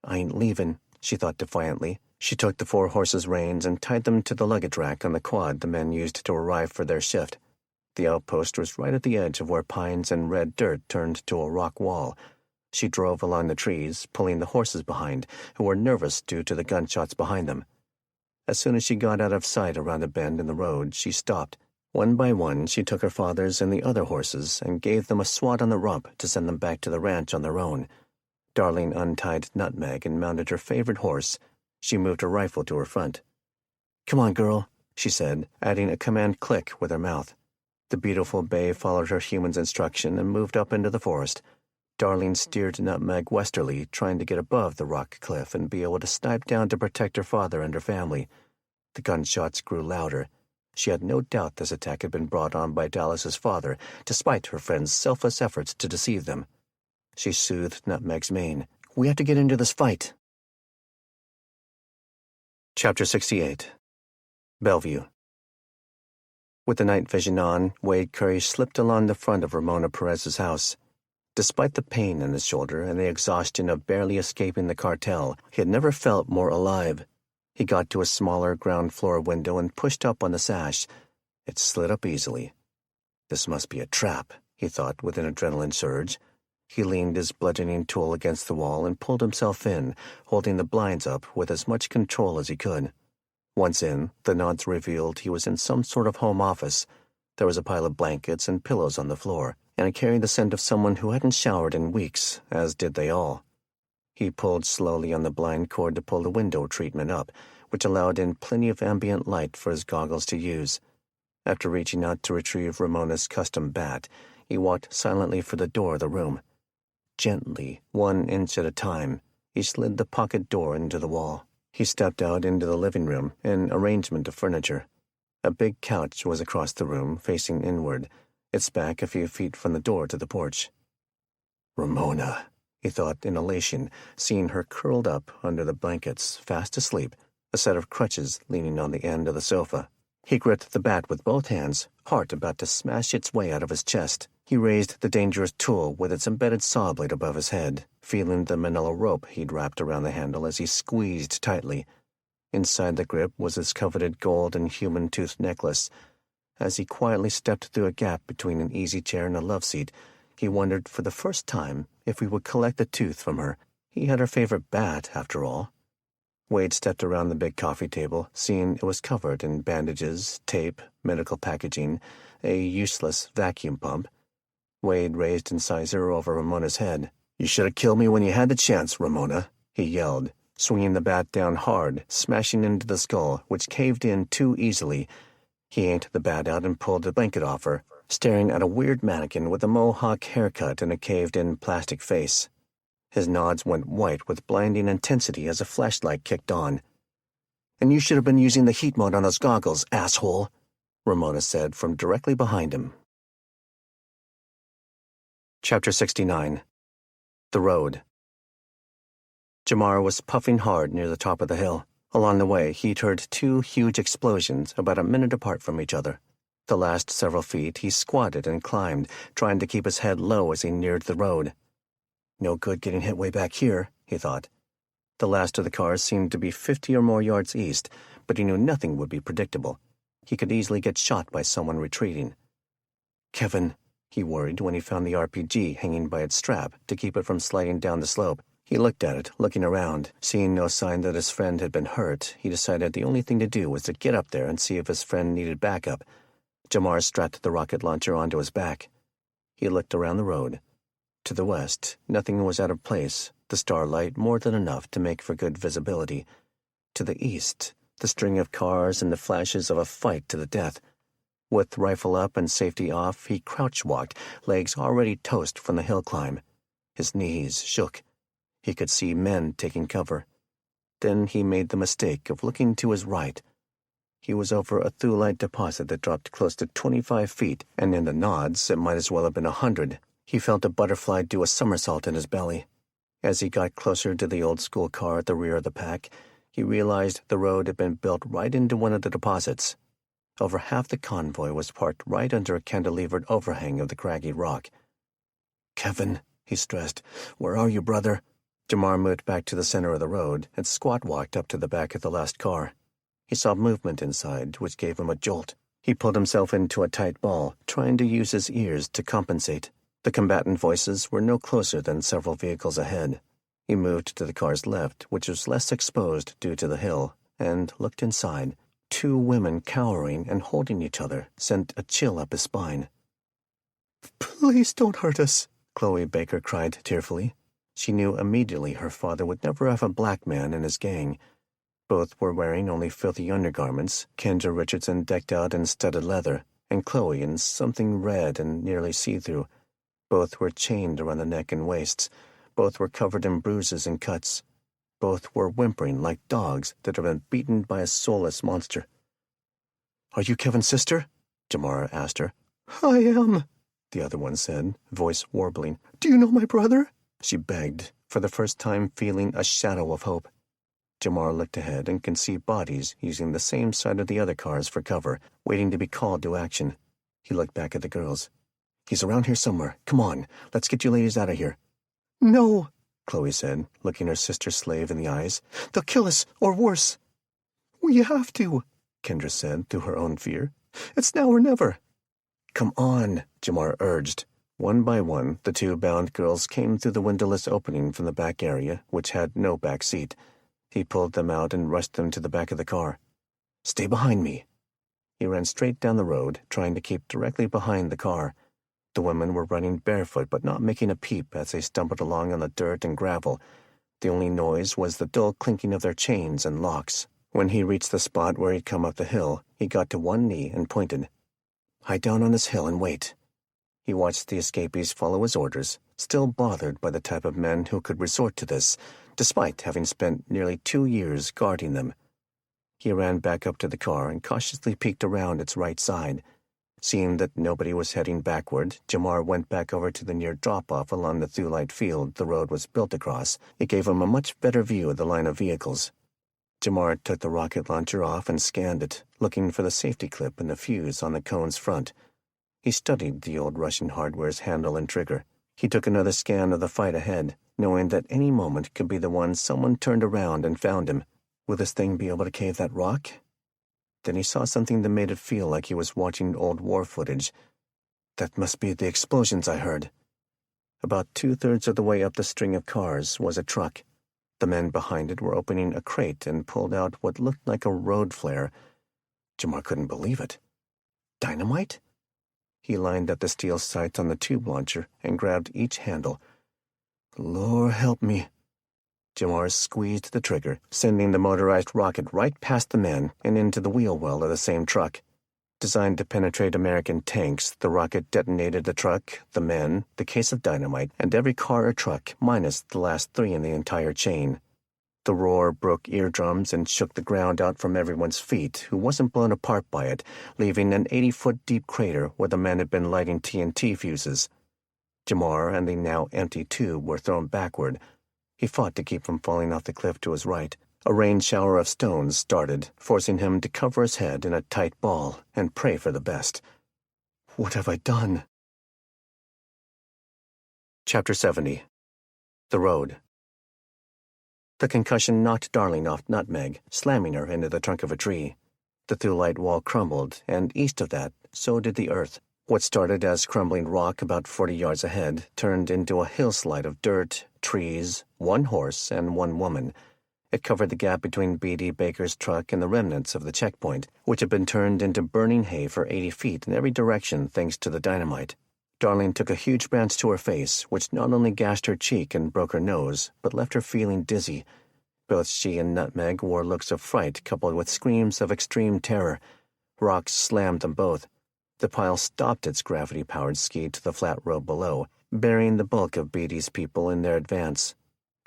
"I ain't leaving," she thought defiantly. She took the 4 horses' reins and tied them to the luggage rack on the quad the men used to arrive for their shift. The outpost was right at the edge of where pines and red dirt turned to a rock wall. She drove along the trees, pulling the horses behind, who were nervous due to the gunshots behind them. As soon as she got out of sight around a bend in the road, she stopped. One by one, she took her father's and the other horses and gave them a swat on the rump to send them back to the ranch on their own. Darling untied Nutmeg and mounted her favorite horse. She moved her rifle to her front. "Come on, girl," she said, adding a command click with her mouth. The beautiful bay followed her human's instruction and moved up into the forest. Darling steered Nutmeg westerly, trying to get above the rock cliff and be able to snipe down to protect her father and her family. The gunshots grew louder. She had no doubt this attack had been brought on by Dallas's father, despite her friend's selfless efforts to deceive them. She soothed Nutmeg's mane. "We have to get into this fight." Chapter 68. Bellevue. With the night vision on, Wade Curry slipped along the front of Ramona Perez's house. Despite the pain in his shoulder and the exhaustion of barely escaping the cartel, he had never felt more alive. He got to a smaller ground-floor window and pushed up on the sash. It slid up easily. This must be a trap, he thought with an adrenaline surge. He leaned his bludgeoning tool against the wall and pulled himself in, holding the blinds up with as much control as he could. Once in, the nods revealed he was in some sort of home office. There was a pile of blankets and pillows on the floor, and it carried the scent of someone who hadn't showered in weeks, as did they all. He pulled slowly on the blind cord to pull the window treatment up, which allowed in plenty of ambient light for his goggles to use. After reaching out to retrieve Ramona's custom bat, he walked silently for the door of the room. Gently, 1 inch at a time, he slid the pocket door into the wall. He stepped out into the living room, an arrangement of furniture. A big couch was across the room, facing inward, its back a few feet from the door to the porch. Ramona, he thought in elation, seeing her curled up under the blankets, fast asleep, a set of crutches leaning on the end of the sofa. He gripped the bat with both hands, heart about to smash its way out of his chest. He raised the dangerous tool with its embedded saw blade above his head, feeling the manila rope he'd wrapped around the handle as he squeezed tightly. Inside the grip was his coveted gold and human-toothed necklace. As he quietly stepped through a gap between an easy chair and a love seat, he wondered for the first time if he would collect the tooth from her. He had her favorite bat, after all. Wade stepped around the big coffee table, seeing it was covered in bandages, tape, medical packaging, a useless vacuum pump. Wade raised incisor over Ramona's head. "You should have killed me when you had the chance, Ramona," he yelled, swinging the bat down hard, smashing into the skull, which caved in too easily. He yanked the bat out and pulled the blanket off her, staring at a weird mannequin with a mohawk haircut and a caved-in plastic face. His nods went white with blinding intensity as a flashlight kicked on. "And you should have been using the heat mode on those goggles, asshole," Ramona said from directly behind him. Chapter 69. The Road. Jamar was puffing hard near the top of the hill. Along the way, he'd heard two huge explosions about a minute apart from each other. The last several feet, he squatted and climbed, trying to keep his head low as he neared the road. No good getting hit way back here, he thought. The last of the cars seemed to be 50 or more yards east, but he knew nothing would be predictable. He could easily get shot by someone retreating. Kevin, he worried when he found the RPG hanging by its strap to keep it from sliding down the slope. He looked at it, looking around. Seeing no sign that his friend had been hurt, he decided the only thing to do was to get up there and see if his friend needed backup. Jamar strapped the rocket launcher onto his back. He looked around the road. To the west, nothing was out of place, the starlight more than enough to make for good visibility. To the east, the string of cars and the flashes of a fight to the death. With rifle up and safety off, he crouch-walked, legs already toast from the hill climb. His knees shook. He could see men taking cover. Then he made the mistake of looking to his right. He was over a thulite deposit that dropped close to 25 feet, and in the nods it might as well have been 100. He felt a butterfly do a somersault in his belly. As he got closer to the old-school car at the rear of the pack, he realized the road had been built right into one of the deposits. Over half the convoy was parked right under a cantilevered overhang of the craggy rock. "Kevin," he stressed, "where are you, brother?" Jamar moved back to the center of the road and squat-walked up to the back of the last car. He saw movement inside, which gave him a jolt. He pulled himself into a tight ball, trying to use his ears to compensate. The combatant voices were no closer than several vehicles ahead. He moved to the car's left, which was less exposed due to the hill, and looked inside. Two women cowering and holding each other sent a chill up his spine. "Please don't hurt us," Chloe Baker cried tearfully. She knew immediately her father would never have a black man in his gang. Both were wearing only filthy undergarments, Kendra Richardson decked out in studded leather, and Chloe in something red and nearly see-through. Both were chained around the neck and waists. Both were covered in bruises and cuts. Both were whimpering like dogs that have been beaten by a soulless monster. "Are you Kevin's sister?" Jamara asked her. "I am," the other one said, voice warbling. "Do you know my brother?" she begged, for the first time feeling a shadow of hope. Jamar looked ahead and could see bodies using the same side of the other cars for cover, waiting to be called to action. He looked back at the girls. "He's around here somewhere. Come on, let's get you ladies out of here." "No," Chloe said, looking her sister slave in the eyes. "They'll kill us, or worse." "We have to," Kendra said through her own fear. "It's now or never." "Come on," Jamar urged. One by one, the two bound girls came through the windowless opening from the back area, which had no back seat. He pulled them out and rushed them to the back of the car. "Stay behind me." He ran straight down the road, trying to keep directly behind the car. The women were running barefoot but not making a peep as they stumbled along on the dirt and gravel. The only noise was the dull clinking of their chains and locks. When he reached the spot where he'd come up the hill, he got to one knee and pointed. "Hide down on this hill and wait." He watched the escapees follow his orders, still bothered by the type of men who could resort to this, despite having spent nearly 2 years guarding them. He ran back up to the car and cautiously peeked around its right side. Seeing that nobody was heading backward, Jamar went back over to the near drop-off along the thulite field the road was built across. It gave him a much better view of the line of vehicles. Jamar took the rocket launcher off and scanned it, looking for the safety clip and the fuse on the cone's front. He studied the old Russian hardware's handle and trigger. He took another scan of the fight ahead, knowing that any moment could be the one someone turned around and found him. Will this thing be able to cave that rock? Then he saw something that made it feel like he was watching old war footage. That must be the explosions I heard. About 2/3 of the way up the string of cars was a truck. The men behind it were opening a crate and pulled out what looked like a road flare. Jamar couldn't believe it. Dynamite? He lined up the steel sights on the tube launcher and grabbed each handle. Lord help me. Jamar squeezed the trigger, sending the motorized rocket right past the men and into the wheel well of the same truck. Designed to penetrate American tanks, the rocket detonated the truck, the men, the case of dynamite, and every car or truck minus the last 3 in the entire chain. The roar broke eardrums and shook the ground out from everyone's feet, who wasn't blown apart by it, leaving an 80-foot deep crater where the men had been lighting TNT fuses. Jamar and the now empty tube were thrown backward. He fought to keep from falling off the cliff to his right. A rain shower of stones started, forcing him to cover his head in a tight ball and pray for the best. What have I done? Chapter 70. The Road. The concussion knocked Darling off Nutmeg, slamming her into the trunk of a tree. The thulite wall crumbled, and east of that, so did the earth. What started as crumbling rock about 40 yards ahead turned into a hillslide of dirt, trees, 1 horse, and 1 woman. It covered the gap between B.D. Baker's truck and the remnants of the checkpoint, which had been turned into burning hay for 80 feet in every direction thanks to the dynamite. Darling took a huge branch to her face, which not only gashed her cheek and broke her nose, but left her feeling dizzy. Both she and Nutmeg wore looks of fright coupled with screams of extreme terror. Rocks slammed them both. The pile stopped its gravity-powered ski to the flat road below, burying the bulk of B.D.'s people in their advance.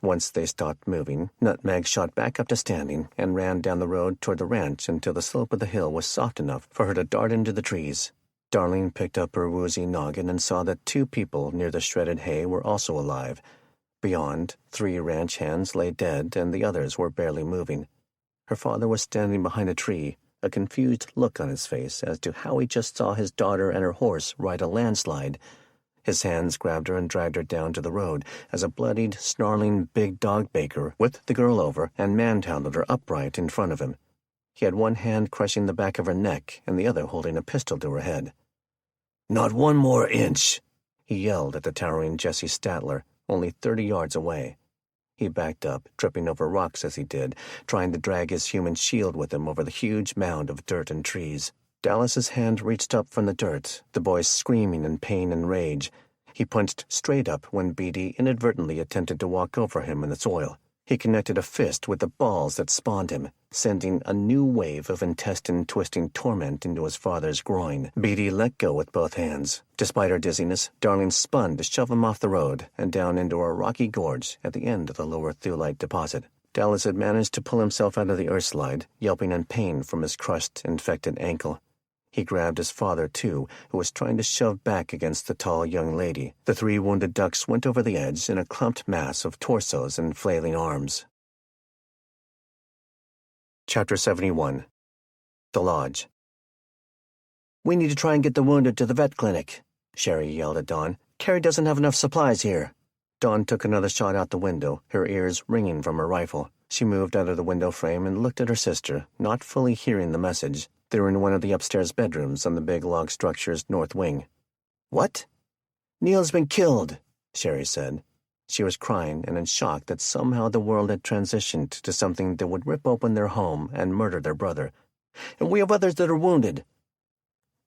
Once they stopped moving, Nutmeg shot back up to standing and ran down the road toward the ranch until the slope of the hill was soft enough for her to dart into the trees. Darling picked up her woozy noggin and saw that 2 people near the shredded hay were also alive. Beyond, 3 ranch hands lay dead and the others were barely moving. Her father was standing behind a tree, a confused look on his face as to how he just saw his daughter and her horse ride a landslide. His hands grabbed her and dragged her down to the road as a bloodied, snarling big dog Baker whipped the girl over and manhandled her upright in front of him. He had one hand crushing the back of her neck and the other holding a pistol to her head. "Not 1 more inch!" he yelled at the towering Jesse Statler, only 30 yards away. He backed up, tripping over rocks as he did, trying to drag his human shield with him over the huge mound of dirt and trees. Dallas's hand reached up from the dirt, the boy screaming in pain and rage. He punched straight up when B.D. inadvertently attempted to walk over him in the soil. He connected a fist with the balls that spawned him, sending a new wave of intestine-twisting torment into his father's groin. B.D. let go with both hands. Despite her dizziness, Darling spun to shove him off the road and down into a rocky gorge at the end of the lower thulite deposit. Dallas had managed to pull himself out of the earthslide, yelping in pain from his crushed, infected ankle. He grabbed his father, too, who was trying to shove back against the tall young lady. The 3 wounded ducks went over the edge in a clumped mass of torsos and flailing arms. Chapter 71. The Lodge. "We need to try and get the wounded to the vet clinic," Sherry yelled at Dawn. "Carrie doesn't have enough supplies here." Dawn took another shot out the window, her ears ringing from her rifle. She moved out of the window frame and looked at her sister, not fully hearing the message. They were in one of the upstairs bedrooms on the big log structure's north wing. "What?" "Neil's been killed," Sherry said. She was crying and in shock that somehow the world had transitioned to something that would rip open their home and murder their brother. "And we have others that are wounded."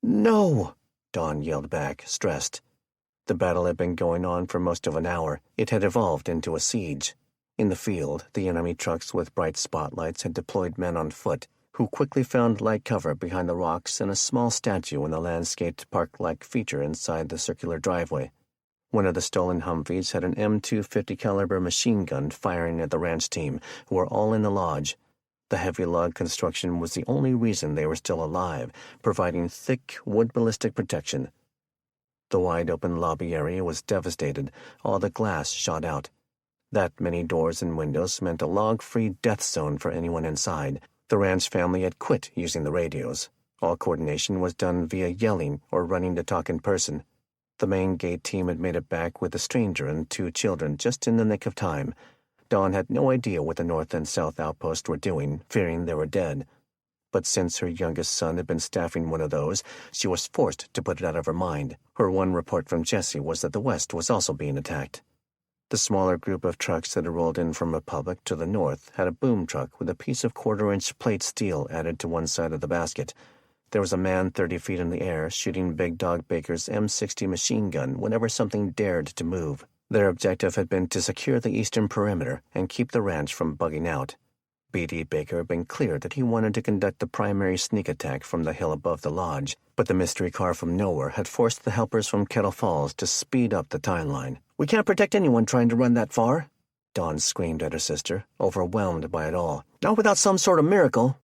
"No!" Dawn yelled back, stressed. The battle had been going on for most of an hour. It had evolved into a siege. In the field, the enemy trucks with bright spotlights had deployed men on foot, who quickly found light cover behind the rocks and a small statue in the landscaped park-like feature inside the circular driveway. One of the stolen Humvees had an M250 caliber machine gun firing at the ranch team, who were all in the lodge. The heavy log construction was the only reason they were still alive, providing thick wood ballistic protection. The wide-open lobby area was devastated, all the glass shot out. That many doors and windows meant a log-free death zone for anyone inside. The ranch family had quit using the radios. All coordination was done via yelling or running to talk in person. The main gate team had made it back with a stranger and 2 children just in the nick of time. Dawn had no idea what the North and South outposts were doing, fearing they were dead. But since her youngest son had been staffing one of those, she was forced to put it out of her mind. Her one report from Jesse was that the West was also being attacked. The smaller group of trucks that had rolled in from Republic to the north had a boom truck with a piece of quarter-inch plate steel added to one side of the basket. There was a man 30 feet in the air shooting Big Dog Baker's M60 machine gun whenever something dared to move. Their objective had been to secure the eastern perimeter and keep the ranch from bugging out. B.D. Baker had been clear that he wanted to conduct the primary sneak attack from the hill above the lodge, but the mystery car from nowhere had forced the helpers from Kettle Falls to speed up the timeline. "We can't protect anyone trying to run that far," Dawn screamed at her sister, overwhelmed by it all. "Not without some sort of miracle."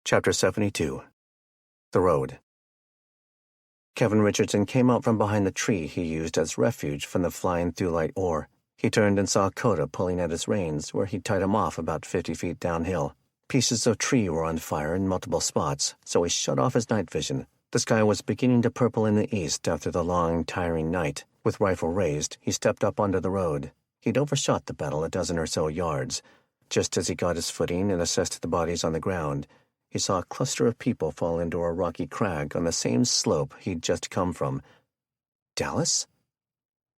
Chapter 72. The Road. Kevin Richardson came out from behind the tree he used as refuge from the flying through-light ore. He turned and saw Coda pulling at his reins, where he'd tied him off about 50 feet downhill. Pieces of tree were on fire in multiple spots, so he shut off his night vision. The sky was beginning to purple in the east after the long, tiring night. With rifle raised, he stepped up onto the road. He'd overshot the battle a dozen or so yards. Just as he got his footing and assessed the bodies on the ground, he saw a cluster of people fall into a rocky crag on the same slope he'd just come from. Dallas?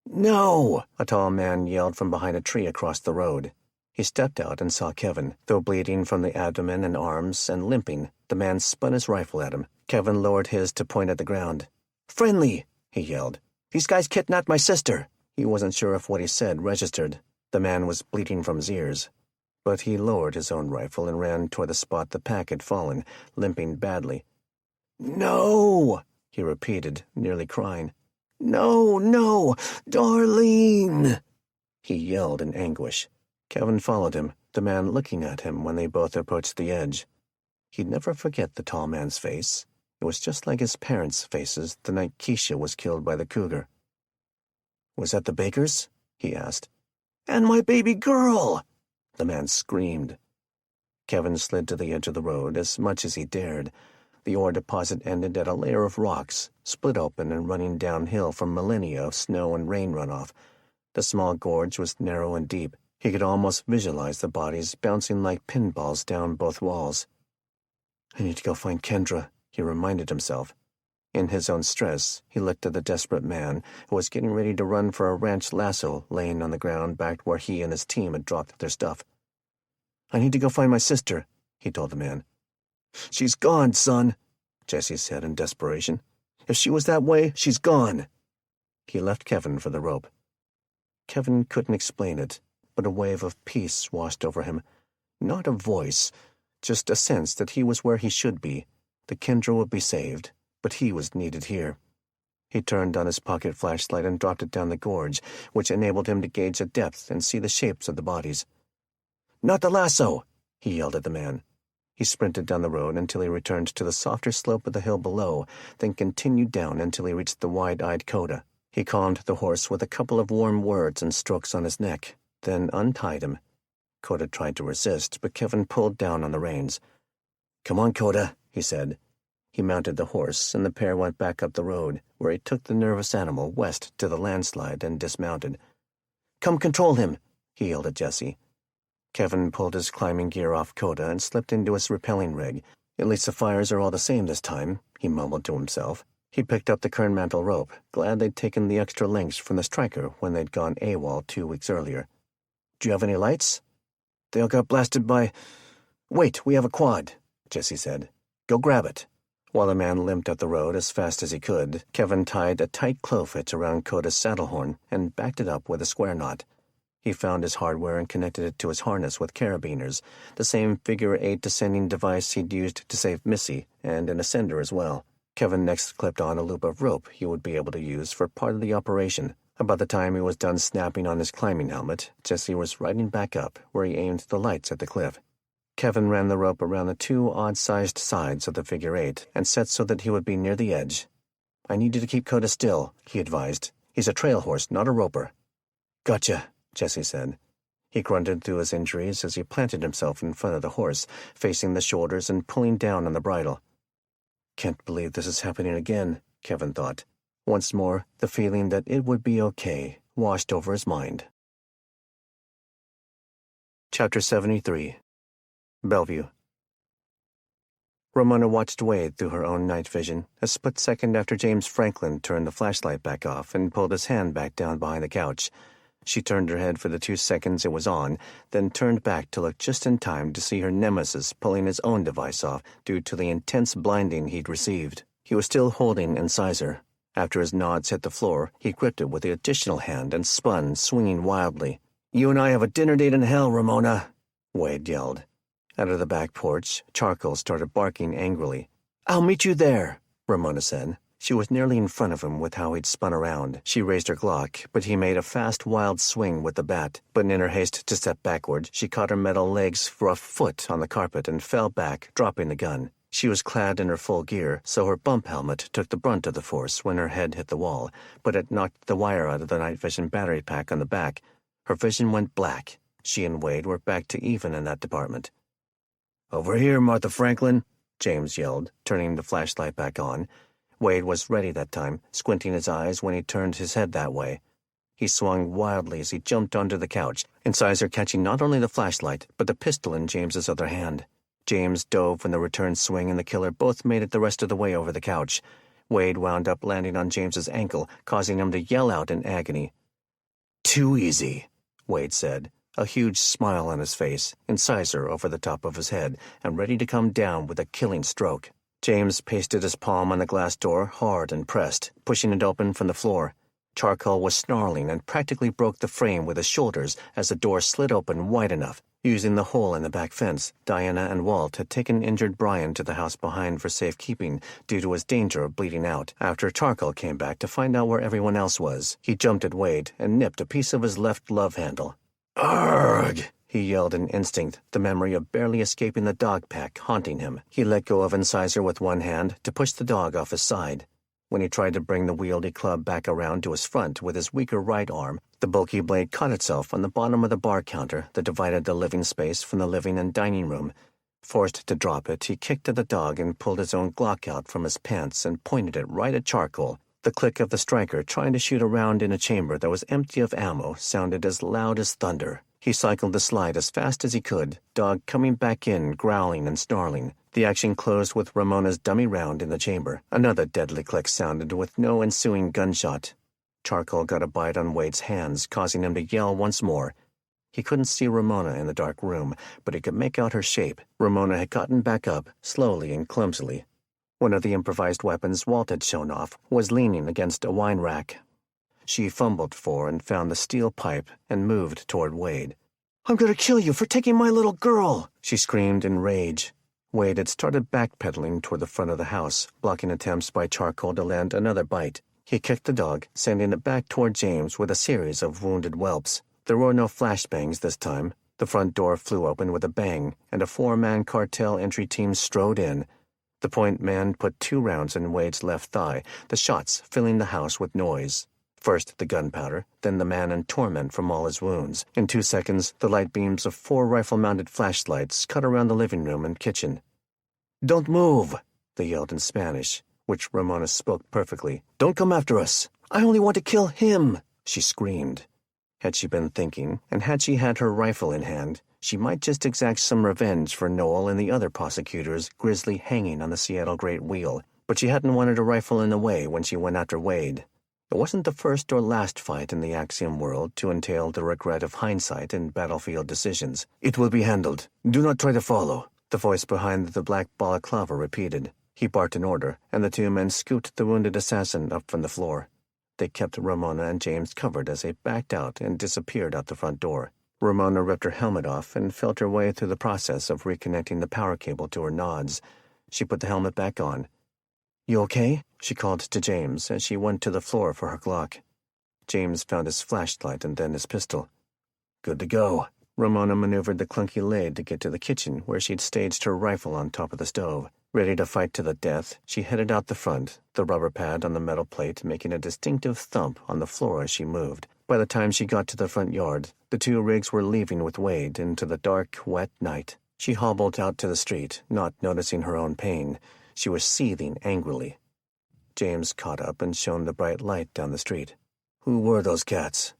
"No!" a tall man yelled from behind a tree across the road. He stepped out and saw Kevin. Though bleeding from the abdomen and arms and limping, the man spun his rifle at him. Kevin lowered his to point at the ground. "Friendly!" he yelled. "These guys kidnapped my sister!" He wasn't sure if what he said registered. The man was bleeding from his ears. But he lowered his own rifle and ran toward the spot the pack had fallen, limping badly. "No!" he repeated, nearly crying. "No, no, Darlene!" he yelled in anguish. Kevin followed him, the man looking at him when they both approached the edge. He'd never forget the tall man's face. It was just like his parents' faces the night Keisha was killed by the cougar. "Was that the Bakers?" he asked. "And my baby girl!" the man screamed. Kevin slid to the edge of the road as much as he dared. The ore deposit ended at a layer of rocks, split open and running downhill from millennia of snow and rain runoff. The small gorge was narrow and deep. He could almost visualize the bodies bouncing like pinballs down both walls. "I need to go find Kendra," he reminded himself. In his own stress, he looked at the desperate man who was getting ready to run for a ranch lasso laying on the ground back where he and his team had dropped their stuff. "I need to go find my sister," he told the man. "She's gone, son," Jesse said in desperation. "If she was that way, she's gone." He left Kevin for the rope. Kevin couldn't explain it, but a wave of peace washed over him. Not a voice, just a sense that he was where he should be. The Kendra would be saved, but he was needed here. He turned on his pocket flashlight and dropped it down the gorge, which enabled him to gauge the depth and see the shapes of the bodies. "Not the lasso!" he yelled at the man. He sprinted down the road until he returned to the softer slope of the hill below, then continued down until he reached the wide-eyed Coda. He calmed the horse with a couple of warm words and strokes on his neck, then untied him. Coda tried to resist, but Kevin pulled down on the reins. "Come on, Coda," he said. He mounted the horse, and the pair went back up the road, where he took the nervous animal west to the landslide and dismounted. "Come control him," he yelled at Jesse. Kevin pulled his climbing gear off Coda and slipped into his rappelling rig. "At least the fires are all the same this time," he mumbled to himself. He picked up the Kernmantle rope, glad they'd taken the extra lengths from the striker when they'd gone AWOL 2 weeks earlier. "Do you have any lights?" "They all got blasted by—" "Wait, we have a quad," Jesse said. "Go grab it." While the man limped up the road as fast as he could, Kevin tied a tight clove hitch around Coda's saddle horn and backed it up with a square knot. He found his hardware and connected it to his harness with carabiners, the same figure-8 descending device he'd used to save Missy, and an ascender as well. Kevin next clipped on a loop of rope he would be able to use for part of the operation. About the time he was done snapping on his climbing helmet, Jesse was riding back up, where he aimed the lights at the cliff. Kevin ran the rope around the 2 odd-sized sides of the figure-8 and set so that he would be near the edge. "I need you to keep Coda still," he advised. "He's a trail horse, not a roper." Gotcha, Jesse said. He grunted through his injuries as he planted himself in front of the horse, facing the shoulders and pulling down on the bridle. Can't believe this is happening again, Kevin thought. Once more, the feeling that it would be okay washed over his mind. Chapter 73. Bellevue. Ramona watched Wade through her own night vision, a split second after James Franklin turned the flashlight back off and pulled his hand back down behind the couch. She turned her head for the 2 seconds it was on, then turned back to look just in time to see her nemesis pulling his own device off due to the intense blinding he'd received. He was still holding Incisor. After his nods hit the floor, he gripped it with the additional hand and spun, swinging wildly. "You and I have a dinner date in hell, Ramona," Wade yelled. Out of the back porch, Charcoal started barking angrily. "I'll meet you there," Ramona said. She was nearly in front of him with how he'd spun around. She raised her Glock, but he made a fast, wild swing with the bat. But in her haste to step backward, she caught her metal leg's rough foot on the carpet and fell back, dropping the gun. She was clad in her full gear, so her bump helmet took the brunt of the force when her head hit the wall, but it knocked the wire out of the night vision battery pack on the back. Her vision went black. She and Wade were back to even in that department. "Over here, Martha Franklin," James yelled, turning the flashlight back on. Wade was ready that time, squinting his eyes when he turned his head that way. He swung wildly as he jumped onto the couch, Incisor catching not only the flashlight, but the pistol in James's other hand. James dove when the return swing and the killer both made it the rest of the way over the couch. Wade wound up landing on James's ankle, causing him to yell out in agony. "Too easy," Wade said, a huge smile on his face, Incisor over the top of his head, and ready to come down with a killing stroke. James pasted his palm on the glass door hard and pressed, pushing it open from the floor. Charcoal was snarling and practically broke the frame with his shoulders as the door slid open wide enough. Using the hole in the back fence, Diana and Walt had taken injured Brian to the house behind for safekeeping due to his danger of bleeding out. After Charcoal came back to find out where everyone else was, he jumped at Wade and nipped a piece of his left glove handle. "Arrgh!" he yelled in instinct, the memory of barely escaping the dog pack haunting him. He let go of Incisor with one hand to push the dog off his side. When he tried to bring the wieldy club back around to his front with his weaker right arm, the bulky blade caught itself on the bottom of the bar counter that divided the living space from the living and dining room. Forced to drop it, he kicked at the dog and pulled his own Glock out from his pants and pointed it right at Charcoal. The click of the striker trying to shoot a round in a chamber that was empty of ammo sounded as loud as thunder. He cycled the slide as fast as he could, dog coming back in, growling and snarling. The action closed with Ramona's dummy round in the chamber. Another deadly click sounded with no ensuing gunshot. Charcoal got a bite on Wade's hands, causing him to yell once more. He couldn't see Ramona in the dark room, but he could make out her shape. Ramona had gotten back up, slowly and clumsily. One of the improvised weapons Walt had shown off was leaning against a wine rack. She fumbled for and found the steel pipe and moved toward Wade. "I'm going to kill you for taking my little girl!" she screamed in rage. Wade had started backpedaling toward the front of the house, blocking attempts by Charcoal to land another bite. He kicked the dog, sending it back toward James with a series of wounded whelps. There were no flashbangs this time. The front door flew open with a bang, and a 4-man cartel entry team strode in. The point man put 2 rounds in Wade's left thigh, the shots filling the house with noise. First the gunpowder, then the man in torment from all his wounds. In 2 seconds, the light beams of 4 rifle-mounted flashlights cut around the living room and kitchen. "Don't move," they yelled in Spanish, which Ramona spoke perfectly. "Don't come after us. I only want to kill him," she screamed. Had she been thinking, and had she had her rifle in hand, she might just exact some revenge for Noel and the other prosecutors grisly hanging on the Seattle Great Wheel, but she hadn't wanted a rifle in the way when she went after Wade. It wasn't the first or last fight in the Axiom world to entail the regret of hindsight in battlefield decisions. "It will be handled. Do not try to follow," the voice behind the black balaclava repeated. He barked an order, and the 2 men scooped the wounded assassin up from the floor. They kept Ramona and James covered as they backed out and disappeared out the front door. Ramona ripped her helmet off and felt her way through the process of reconnecting the power cable to her nods. She put the helmet back on. "You okay?" she called to James as she went to the floor for her Glock. James found his flashlight and then his pistol. "Good to go." Ramona maneuvered the clunky lathe to get to the kitchen where she'd staged her rifle on top of the stove. Ready to fight to the death, she headed out the front, the rubber pad on the metal plate making a distinctive thump on the floor as she moved. By the time she got to the front yard, the two rigs were leaving with Wade into the dark, wet night. She hobbled out to the street, not noticing her own pain. She was seething angrily. James caught up and shone the bright light down the street. "Who were those cats?"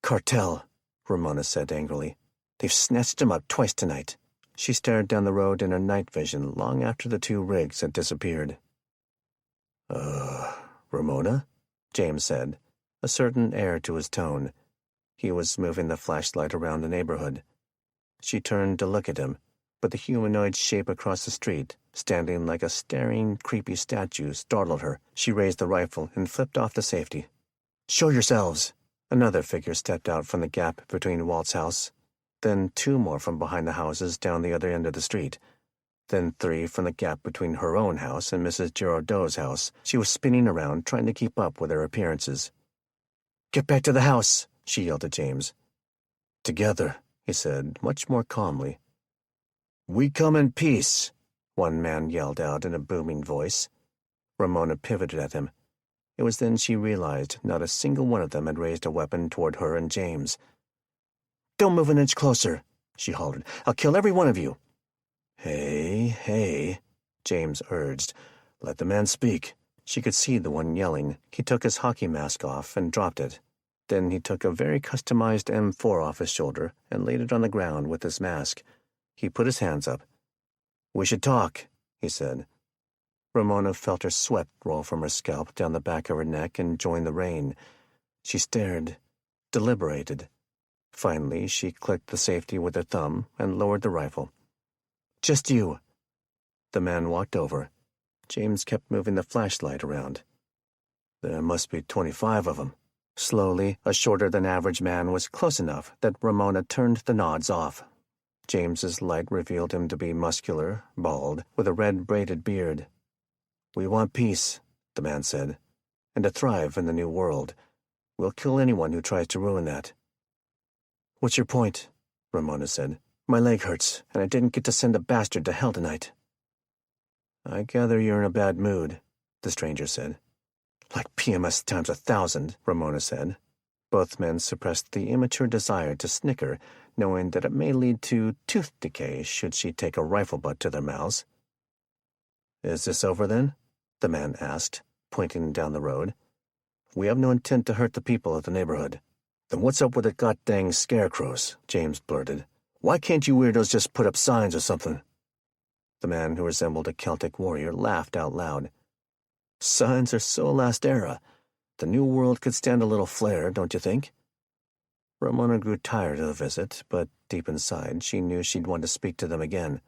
"Cartel," Ramona said angrily. "They've snatched him up twice tonight." She stared down the road in her night vision long after the two rigs had disappeared. Ramona?" James said, a certain air to his tone. He was moving the flashlight around the neighborhood. She turned to look at him, but the humanoid shape across the street, standing like a staring, creepy statue, startled her. She raised the rifle and flipped off the safety. "Show yourselves!" Another figure stepped out from the gap between Walt's house, then two more from behind the houses down the other end of the street, then three from the gap between her own house and Mrs. Girardot's house. She was spinning around, trying to keep up with their appearances. "Get back to the house!" she yelled at James. "Together," he said, much more calmly. "We come in peace," one man yelled out in a booming voice. Ramona pivoted at him. It was then she realized not a single one of them had raised a weapon toward her and James. "Don't move an inch closer," she hollered. "I'll kill every one of you." Hey, James urged. "Let the man speak." She could see the one yelling. He took his hockey mask off and dropped it. Then he took a very customized M4 off his shoulder and laid it on the ground with his mask. He put his hands up. "We should talk," he said. Ramona felt her sweat roll from her scalp down the back of her neck and join the rain. She stared, deliberated. Finally, she clicked the safety with her thumb and lowered the rifle. "Just you." The man walked over. James kept moving the flashlight around. "There must be 25 of them." Slowly, a shorter-than-average man was close enough that Ramona turned the nods off. James's light revealed him to be muscular, bald, with a red braided beard. "We want peace," the man said, "and to thrive in the new world. We'll kill anyone who tries to ruin that." "What's your point?" Ramona said. "My leg hurts, and I didn't get to send a bastard to hell tonight." "I gather you're in a bad mood," the stranger said. "Like PMS times 1,000, Ramona said. Both men suppressed the immature desire to snicker, knowing that it may lead to tooth decay should she take a rifle butt to their mouths. "Is this over, then?" the man asked, pointing down the road. "We have no intent to hurt the people of the neighborhood." "Then what's up with the goddamn scarecrows?" James blurted. "Why can't you weirdos just put up signs or something?" The man, who resembled a Celtic warrior, laughed out loud. "Signs are so last era. The new world could stand a little flair, don't you think?" Ramona grew tired of the visit, but deep inside she knew she'd want to speak to them again.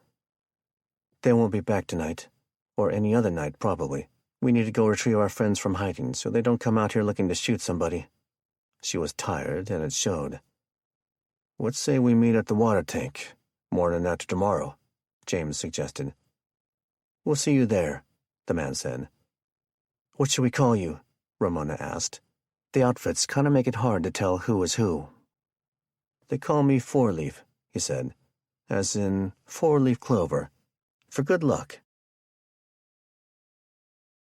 "They won't be back tonight, or any other night, probably. We need to go retrieve our friends from hiding so they don't come out here looking to shoot somebody." She was tired, and it showed. "Let's say we meet at the water tank, morning after tomorrow," James suggested. "We'll see you there," the man said. "What should we call you?" Ramona asked. "The outfits kind of make it hard to tell who is who." "They call me Four-Leaf," he said, "as in four-leaf clover. For good luck."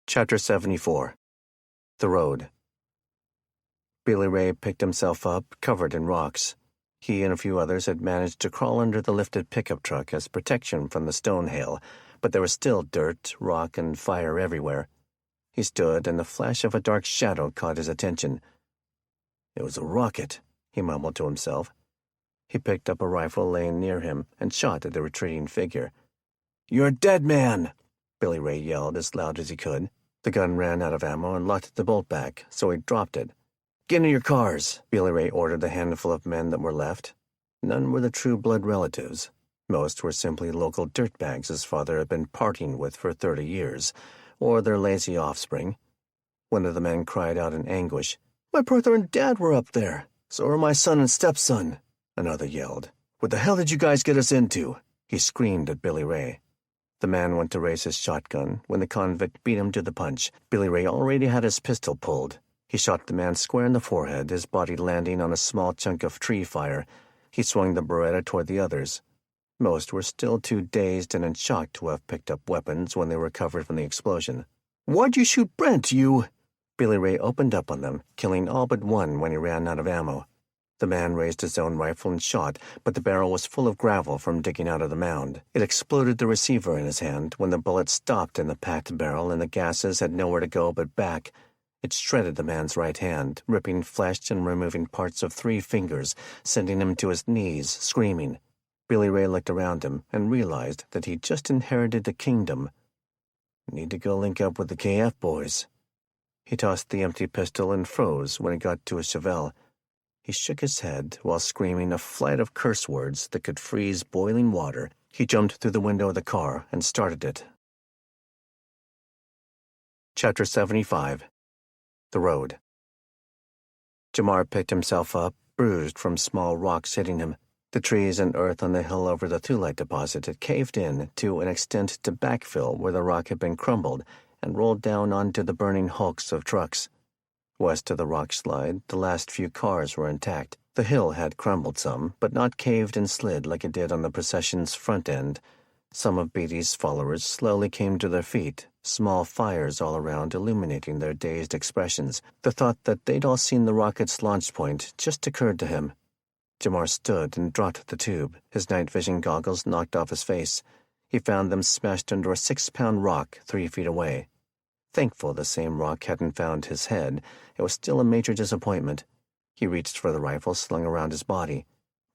Chapter 74. The Road. Billy Ray picked himself up, covered in rocks. He and a few others had managed to crawl under the lifted pickup truck as protection from the stone hail, but there was still dirt, rock, and fire everywhere. He stood, and the flash of a dark shadow caught his attention. "It was a rocket," he mumbled to himself. He picked up a rifle laying near him and shot at the retreating figure. "You're a dead man!" Billy Ray yelled as loud as he could. The gun ran out of ammo and locked the bolt back, so he dropped it. "Get into your cars," Billy Ray ordered the handful of men that were left. None were the true blood relatives. Most were simply local dirtbags his father had been partying with for 30 years, or their lazy offspring. One of the men cried out in anguish, "My brother and dad were up there. So were my son and stepson." Another yelled, "What the hell did you guys get us into?" He screamed at Billy Ray. The man went to raise his shotgun when the convict beat him to the punch. Billy Ray already had his pistol pulled. He shot the man square in the forehead, his body landing on a small chunk of tree fire. He swung the Beretta toward the others. Most were still too dazed and in shock to have picked up weapons when they recovered from the explosion. "Why'd you shoot Brent, you—" Billy Ray opened up on them, killing all but one when he ran out of ammo. The man raised his own rifle and shot, but the barrel was full of gravel from digging out of the mound. It exploded the receiver in his hand when the bullet stopped in the packed barrel and the gases had nowhere to go but back. It shredded the man's right hand, ripping flesh and removing parts of 3 fingers, sending him to his knees, screaming. Billy Ray looked around him and realized that he'd just inherited the kingdom. Need to go link up with the KF boys. He tossed the empty pistol and froze when he got to his Chevelle. He shook his head while screaming a flight of curse words that could freeze boiling water. He jumped through the window of the car and started it. Chapter 75. The Road. Jamar picked himself up, bruised from small rocks hitting him. The trees and earth on the hill over the thulite deposit had caved in to an extent to backfill where the rock had been crumbled and rolled down onto the burning hulks of trucks. West of the rock slide, the last few cars were intact. The hill had crumbled some, but not caved and slid like it did on the procession's front end. Some of Beatty's followers slowly came to their feet, small fires all around illuminating their dazed expressions. The thought that they'd all seen the rocket's launch point just occurred to him. Jamar stood and dropped the tube, his night vision goggles knocked off his face. He found them smashed under a 6-pound rock 3 feet away. Thankful the same rock hadn't found his head, it was still a major disappointment. He reached for the rifle slung around his body.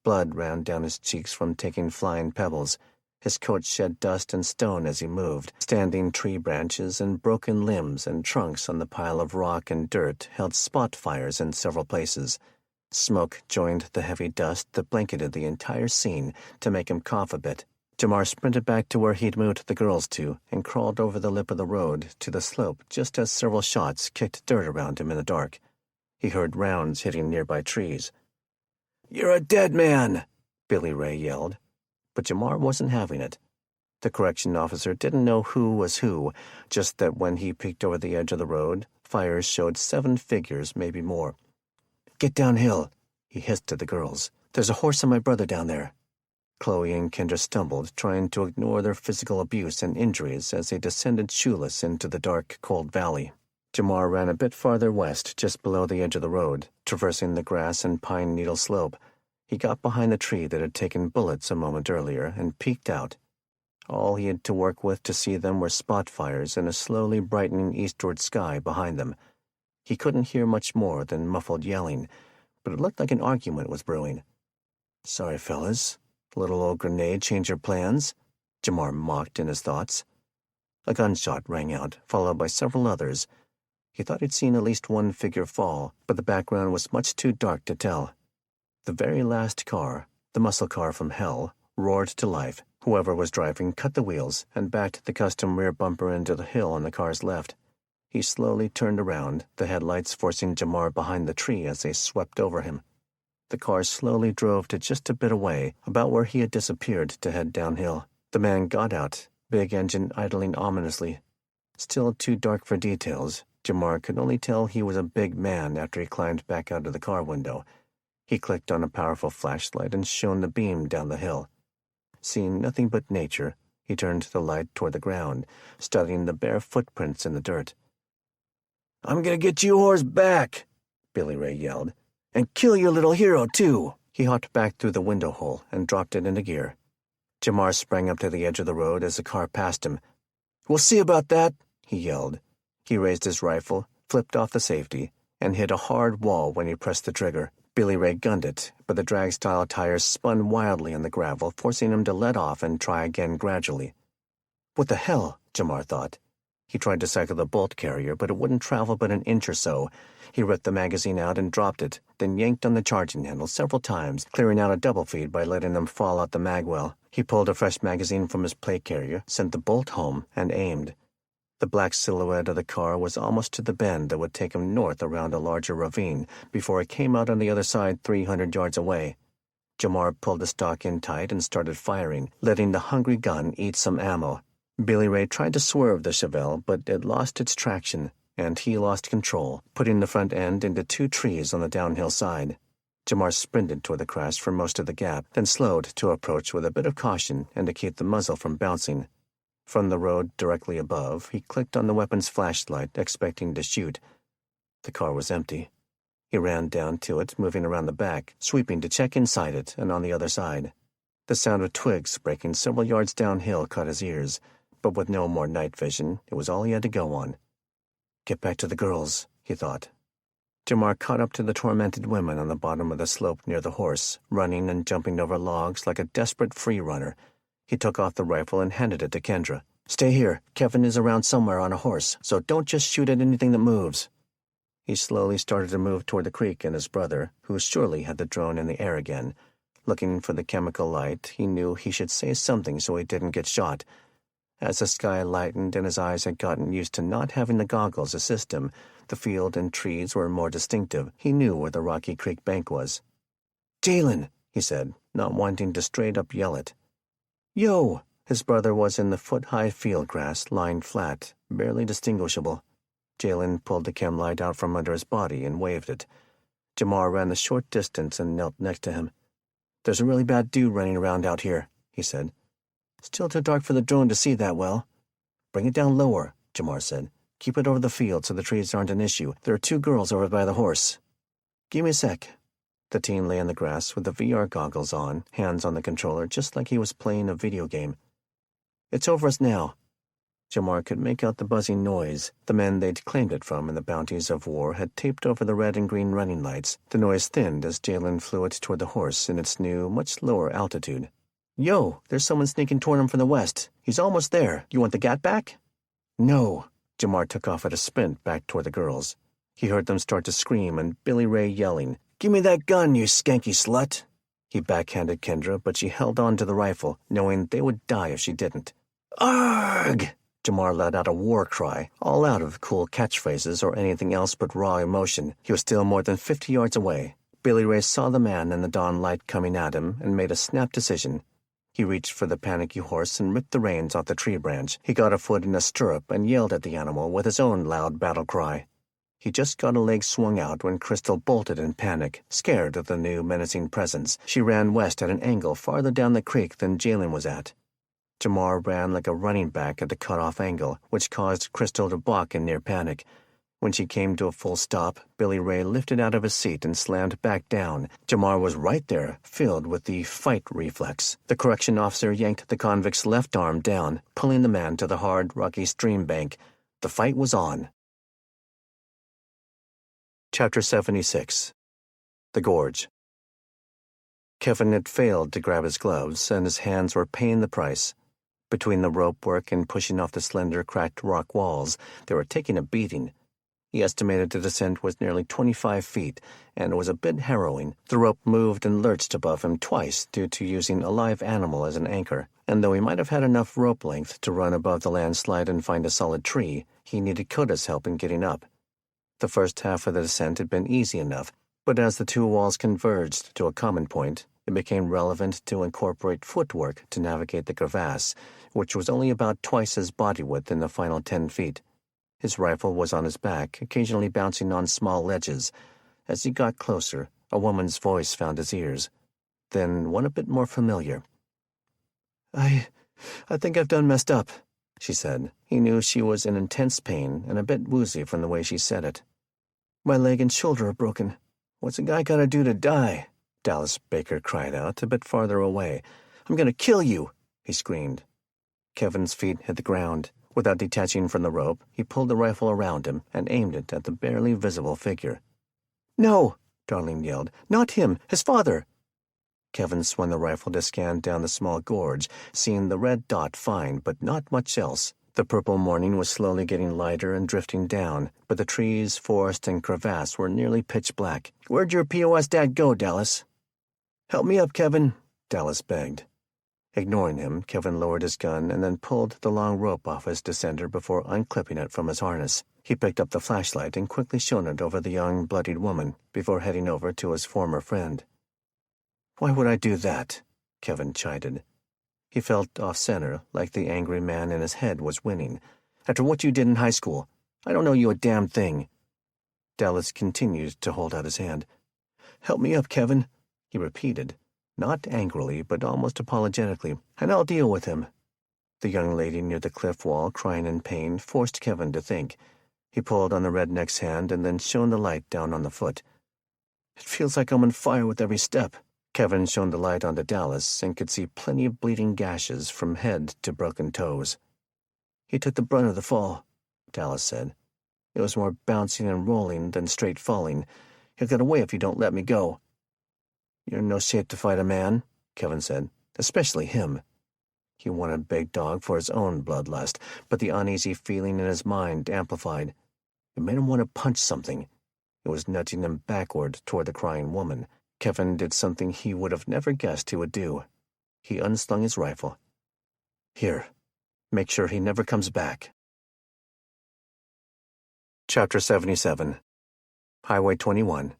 Blood ran down his cheeks from taking flying pebbles. His coat shed dust and stone as he moved. Standing tree branches and broken limbs and trunks on the pile of rock and dirt held spot fires in several places. Smoke joined the heavy dust that blanketed the entire scene to make him cough a bit. Jamar sprinted back to where he'd moved the girls to and crawled over the lip of the road to the slope just as several shots kicked dirt around him in the dark. He heard rounds hitting nearby trees. "You're a dead man!" Billy Ray yelled. But Jamar wasn't having it. The correction officer didn't know who was who, just that when he peeked over the edge of the road, fires showed 7 figures, maybe more. "Get downhill," he hissed at the girls. "There's a horse and my brother down there." Chloe and Kendra stumbled, trying to ignore their physical abuse and injuries as they descended shoeless into the dark, cold valley. Jamar ran a bit farther west, just below the edge of the road, traversing the grass and pine needle slope. He got behind the tree that had taken bullets a moment earlier and peeked out. All he had to work with to see them were spot fires and a slowly brightening eastward sky behind them. He couldn't hear much more than muffled yelling, but it looked like an argument was brewing. "Sorry, fellas. Little old grenade change your plans?" Jamar mocked in his thoughts. A gunshot rang out, followed by several others. He thought he'd seen at least one figure fall, but the background was much too dark to tell. The very last car, the muscle car from hell, roared to life. Whoever was driving cut the wheels and backed the custom rear bumper into the hill on the car's left. He slowly turned around, the headlights forcing Jamar behind the tree as they swept over him. The car slowly drove to just a bit away, about where he had disappeared to head downhill. The man got out, big engine idling ominously. Still too dark for details, Jamar could only tell he was a big man after he climbed back out of the car window. He clicked on a powerful flashlight and shone the beam down the hill. Seeing nothing but nature, he turned the light toward the ground, studying the bare footprints in the dirt. "I'm gonna get you horse back," Billy Ray yelled. "And kill your little hero, too." He hopped back through the window hole and dropped it into gear. Jamar sprang up to the edge of the road as the car passed him. "We'll see about that," he yelled. He raised his rifle, flipped off the safety, and hit a hard wall when he pressed the trigger. Billy Ray gunned it, but the drag-style tires spun wildly in the gravel, forcing him to let off and try again gradually. What the hell, Jamar thought. He tried to cycle the bolt carrier, but it wouldn't travel but an inch or so. He ripped the magazine out and dropped it, then yanked on the charging handle several times, clearing out a double feed by letting them fall out the magwell. He pulled a fresh magazine from his plate carrier, sent the bolt home, and aimed. The black silhouette of the car was almost to the bend that would take him north around a larger ravine before it came out on the other side 300 yards away. Jamar pulled the stock in tight and started firing, letting the hungry gun eat some ammo. Billy Ray tried to swerve the Chevelle, but it lost its traction, and he lost control, putting the front end into 2 trees on the downhill side. Jamar sprinted toward the crash for most of the gap, then slowed to approach with a bit of caution and to keep the muzzle from bouncing. From the road directly above, he clicked on the weapon's flashlight, expecting to shoot. The car was empty. He ran down to it, moving around the back, sweeping to check inside it and on the other side. The sound of twigs breaking several yards downhill caught his ears, but with no more night vision, it was all he had to go on. Get back to the girls, he thought. Jamar caught up to the tormented women on the bottom of the slope near the horse, running and jumping over logs like a desperate free runner. He took off the rifle and handed it to Kendra. Stay here. Kevin is around somewhere on a horse, so don't just shoot at anything that moves. He slowly started to move toward the creek and his brother, who surely had the drone in the air again. Looking for the chemical light, he knew he should say something so he didn't get shot. As the sky lightened and his eyes had gotten used to not having the goggles assist him, the field and trees were more distinctive. He knew where the rocky creek bank was. "Jalen," he said, not wanting to straight up yell it. "Yo!" His brother was in the foot-high field grass, lying flat, barely distinguishable. Jalen pulled the chem light out from under his body and waved it. Jamar ran the short distance and knelt next to him. "There's a really bad dude running around out here," he said. "Still too dark for the drone to see that well." "Bring it down lower," Jamar said. "Keep it over the field so the trees aren't an issue. There are 2 girls over by the horse." "Give me a sec." The teen lay in the grass with the VR goggles on, hands on the controller, just like he was playing a video game. "It's over us now." Jamar could make out the buzzing noise. The men they'd claimed it from in the bounties of war had taped over the red and green running lights. The noise thinned as Jalen flew it toward the horse in its new, much lower altitude. "Yo, there's someone sneaking toward him from the west. He's almost there. You want the gat back?" "No." Jamar took off at a sprint back toward the girls. He heard them start to scream and Billy Ray yelling, "Give me that gun, you skanky slut!" He backhanded Kendra, but she held on to the rifle, knowing they would die if she didn't. "Arg!" Jamar let out a war cry, all out of cool catchphrases or anything else but raw emotion. He was still more than 50 yards away. Billy Ray saw the man in the dawn light coming at him and made a snap decision. He reached for the panicky horse and ripped the reins off the tree branch. He got a foot in a stirrup and yelled at the animal with his own loud battle cry. He just got a leg swung out when Crystal bolted in panic, scared of the new menacing presence. She ran west at an angle farther down the creek than Jalen was at. Jamar ran like a running back at the cut-off angle, which caused Crystal to balk in near panic. When she came to a full stop, Billy Ray lifted out of his seat and slammed back down. Jamar was right there, filled with the fight reflex. The correction officer yanked the convict's left arm down, pulling the man to the hard, rocky stream bank. The fight was on. Chapter 76. The Gorge. Kevin had failed to grab his gloves, and his hands were paying the price. Between the rope work and pushing off the slender, cracked rock walls, they were taking a beating. He estimated the descent was nearly 25 feet, and it was a bit harrowing. The rope moved and lurched above him twice due to using a live animal as an anchor, and though he might have had enough rope length to run above the landslide and find a solid tree, he needed Koda's help in getting up. The first half of the descent had been easy enough, but as the 2 walls converged to a common point, it became relevant to incorporate footwork to navigate the crevasse, which was only about twice his body width in the final 10 feet. His rifle was on his back, occasionally bouncing on small ledges. As he got closer, a woman's voice found his ears, then one a bit more familiar. I think I've done messed up," she said. He knew she was in intense pain and a bit woozy from the way she said it. "My leg and shoulder are broken. What's a guy gotta do to die?" Dallas Baker cried out, a bit farther away. "I'm gonna kill you," he screamed. Kevin's feet hit the ground. Without detaching from the rope, he pulled the rifle around him and aimed it at the barely visible figure. "No!" Darlene yelled. "Not him! His father!" Kevin swung the rifle to scan down the small gorge, seeing the red dot fine, but not much else. The purple morning was slowly getting lighter and drifting down, but the trees, forest, and crevasse were nearly pitch black. "Where'd your POS dad go, Dallas?" "Help me up, Kevin," Dallas begged. Ignoring him, Kevin lowered his gun and then pulled the long rope off his descender before unclipping it from his harness. He picked up the flashlight and quickly shone it over the young, bloodied woman before heading over to his former friend. "Why would I do that?" Kevin chided. He felt off-center, like the angry man in his head was winning. "After what you did in high school, I don't know you a damn thing." Dallas continued to hold out his hand. "Help me up, Kevin," he repeated, not angrily but almost apologetically, "and I'll deal with him." The young lady near the cliff wall, crying in pain, forced Kevin to think. He pulled on the redneck's hand and then shone the light down on the foot. "It feels like I'm on fire with every step." Kevin shone the light onto Dallas and could see plenty of bleeding gashes from head to broken toes. "He took the brunt of the fall," Dallas said. "It was more bouncing and rolling than straight falling. He'll get away if you don't let me go." "You're in no shape to fight a man," Kevin said, "especially him." He wanted Big Dog for his own bloodlust, but the uneasy feeling in his mind amplified. It made him want to punch something. It was nudging him backward toward the crying woman. Kevin did something he would have never guessed he would do. He unslung his rifle. "Here, make sure he never comes back." Chapter 77. Highway 21.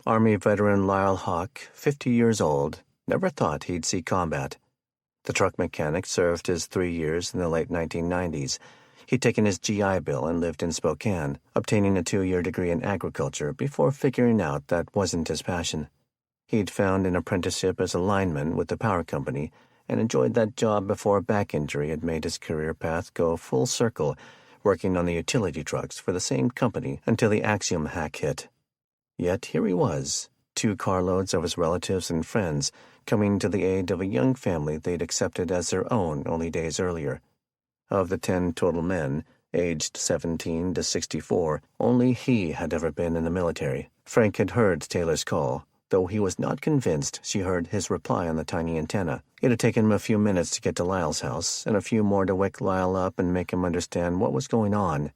Army veteran Lyle Hawk, 50 years old, never thought he'd see combat. The truck mechanic served his 3 years in the late 1990s. He'd taken his GI Bill and lived in Spokane, obtaining a 2-year degree in agriculture before figuring out that wasn't his passion. He'd found an apprenticeship as a lineman with the power company and enjoyed that job before a back injury had made his career path go full circle, working on the utility trucks for the same company until the Axiom hack hit. Yet here he was, 2 carloads of his relatives and friends, coming to the aid of a young family they'd accepted as their own only days earlier. Of the 10 total men, aged 17 to 64, only he had ever been in the military. Frank had heard Taylor's call, though he was not convinced she heard his reply on the tiny antenna. It had taken him a few minutes to get to Lyle's house, and a few more to wake Lyle up and make him understand what was going on.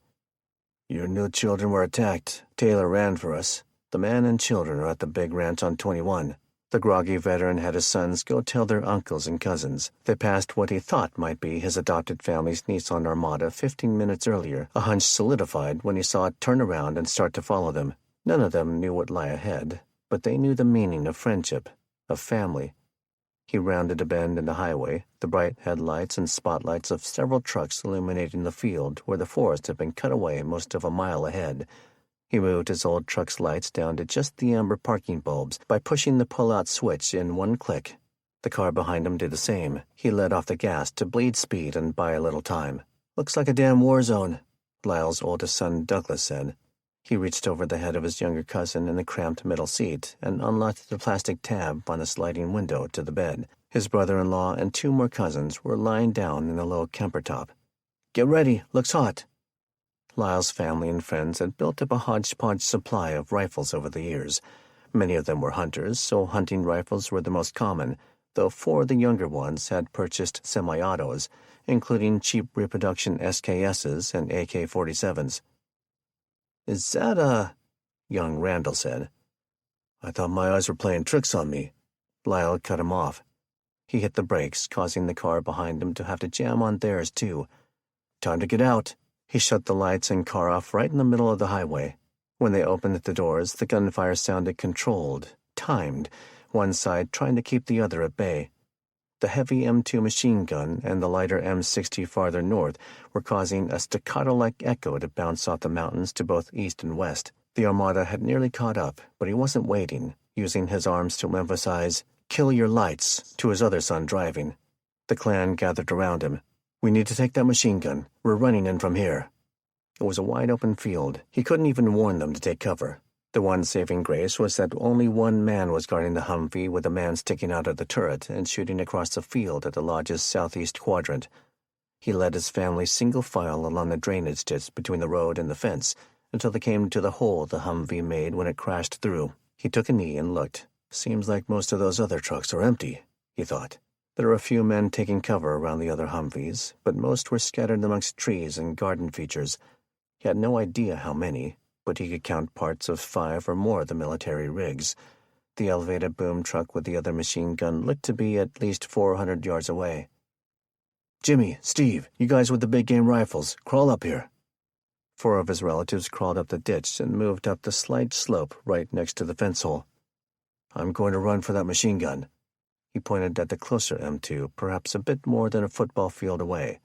"Your new children were attacked. Taylor ran for us. The man and children are at the big ranch on 21. The groggy veteran had his sons go tell their uncles and cousins. They passed what he thought might be his adopted family's Nissan Armada 15 minutes earlier, a hunch solidified when he saw it turn around and start to follow them. None of them knew what lay ahead, but they knew the meaning of friendship, of family. He rounded a bend in the highway, the bright headlights and spotlights of several trucks illuminating the field where the forest had been cut away most of a mile ahead. He moved his old truck's lights down to just the amber parking bulbs by pushing the pull-out switch in one click. The car behind him did the same. He let off the gas to bleed speed and buy a little time. "Looks like a damn war zone," Lyle's oldest son Douglas said. He reached over the head of his younger cousin in the cramped middle seat and unlocked the plastic tab on the sliding window to the bed. His brother-in-law and 2 more cousins were lying down in a low camper top. "Get ready, looks hot." Lyle's family and friends had built up a hodgepodge supply of rifles over the years. Many of them were hunters, so hunting rifles were the most common, though 4 of the younger ones had purchased semi-autos, including cheap reproduction SKSs and AK-47s. "Is that a—" young Randall said. "I thought my eyes were playing tricks on me." Lyle cut him off. He hit the brakes, causing the car behind him to have to jam on theirs too. "Time to get out." He shut the lights and car off right in the middle of the highway. When they opened the doors, the gunfire sounded controlled, timed, one side trying to keep the other at bay. The heavy M2 machine gun and the lighter M60 farther north were causing a staccato-like echo to bounce off the mountains to both east and west. The Armada had nearly caught up, but he wasn't waiting, using his arms to emphasize, "Kill your lights," to his other son driving. The clan gathered around him. "We need to take that machine gun. We're running in from here." It was a wide-open field. He couldn't even warn them to take cover. The one saving grace was that only one man was guarding the Humvee with a man sticking out of the turret and shooting across the field at the lodge's southeast quadrant. He led his family single file along the drainage ditch between the road and the fence until they came to the hole the Humvee made when it crashed through. He took a knee and looked. "Seems like most of those other trucks are empty," he thought. There were a few men taking cover around the other Humvees, but most were scattered amongst trees and garden features. He had no idea how many, but he could count parts of 5 or more of the military rigs. The elevated boom truck with the other machine gun looked to be at least 400 yards away. "Jimmy, Steve, you guys with the big game rifles, crawl up here." 4 of his relatives crawled up the ditch and moved up the slight slope right next to the fence hole. "I'm going to run for that machine gun." He pointed at the closer M2, perhaps a bit more than a football field away.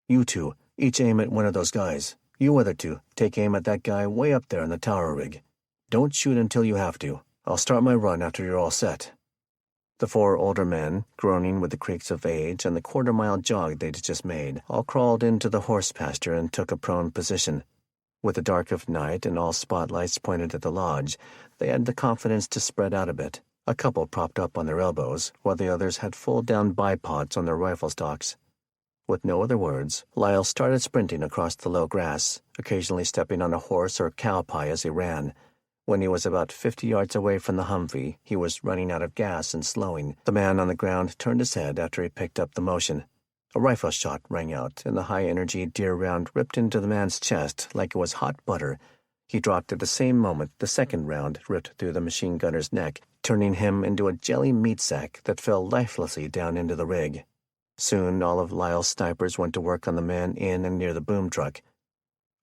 "You 2, each aim at one of those guys. You other 2, take aim at that guy way up there in the tower rig. Don't shoot until you have to. I'll start my run after you're all set." The four older men, groaning with the creaks of age and the quarter-mile jog they'd just made, all crawled into the horse pasture and took a prone position. With the dark of night and all spotlights pointed at the lodge, they had the confidence to spread out a bit. A couple propped up on their elbows, while the others had fold-down bipods on their rifle stocks. With no other words, Lyle started sprinting across the low grass, occasionally stepping on a horse or cow pie as he ran. When he was about 50 yards away from the Humvee, he was running out of gas and slowing. The man on the ground turned his head after he picked up the motion. A rifle shot rang out, and the high-energy deer round ripped into the man's chest like it was hot butter. He dropped at the same moment the second round ripped through the machine gunner's neck, turning him into a jelly meat sack that fell lifelessly down into the rig. Soon all of Lyle's snipers went to work on the man in and near the boom truck.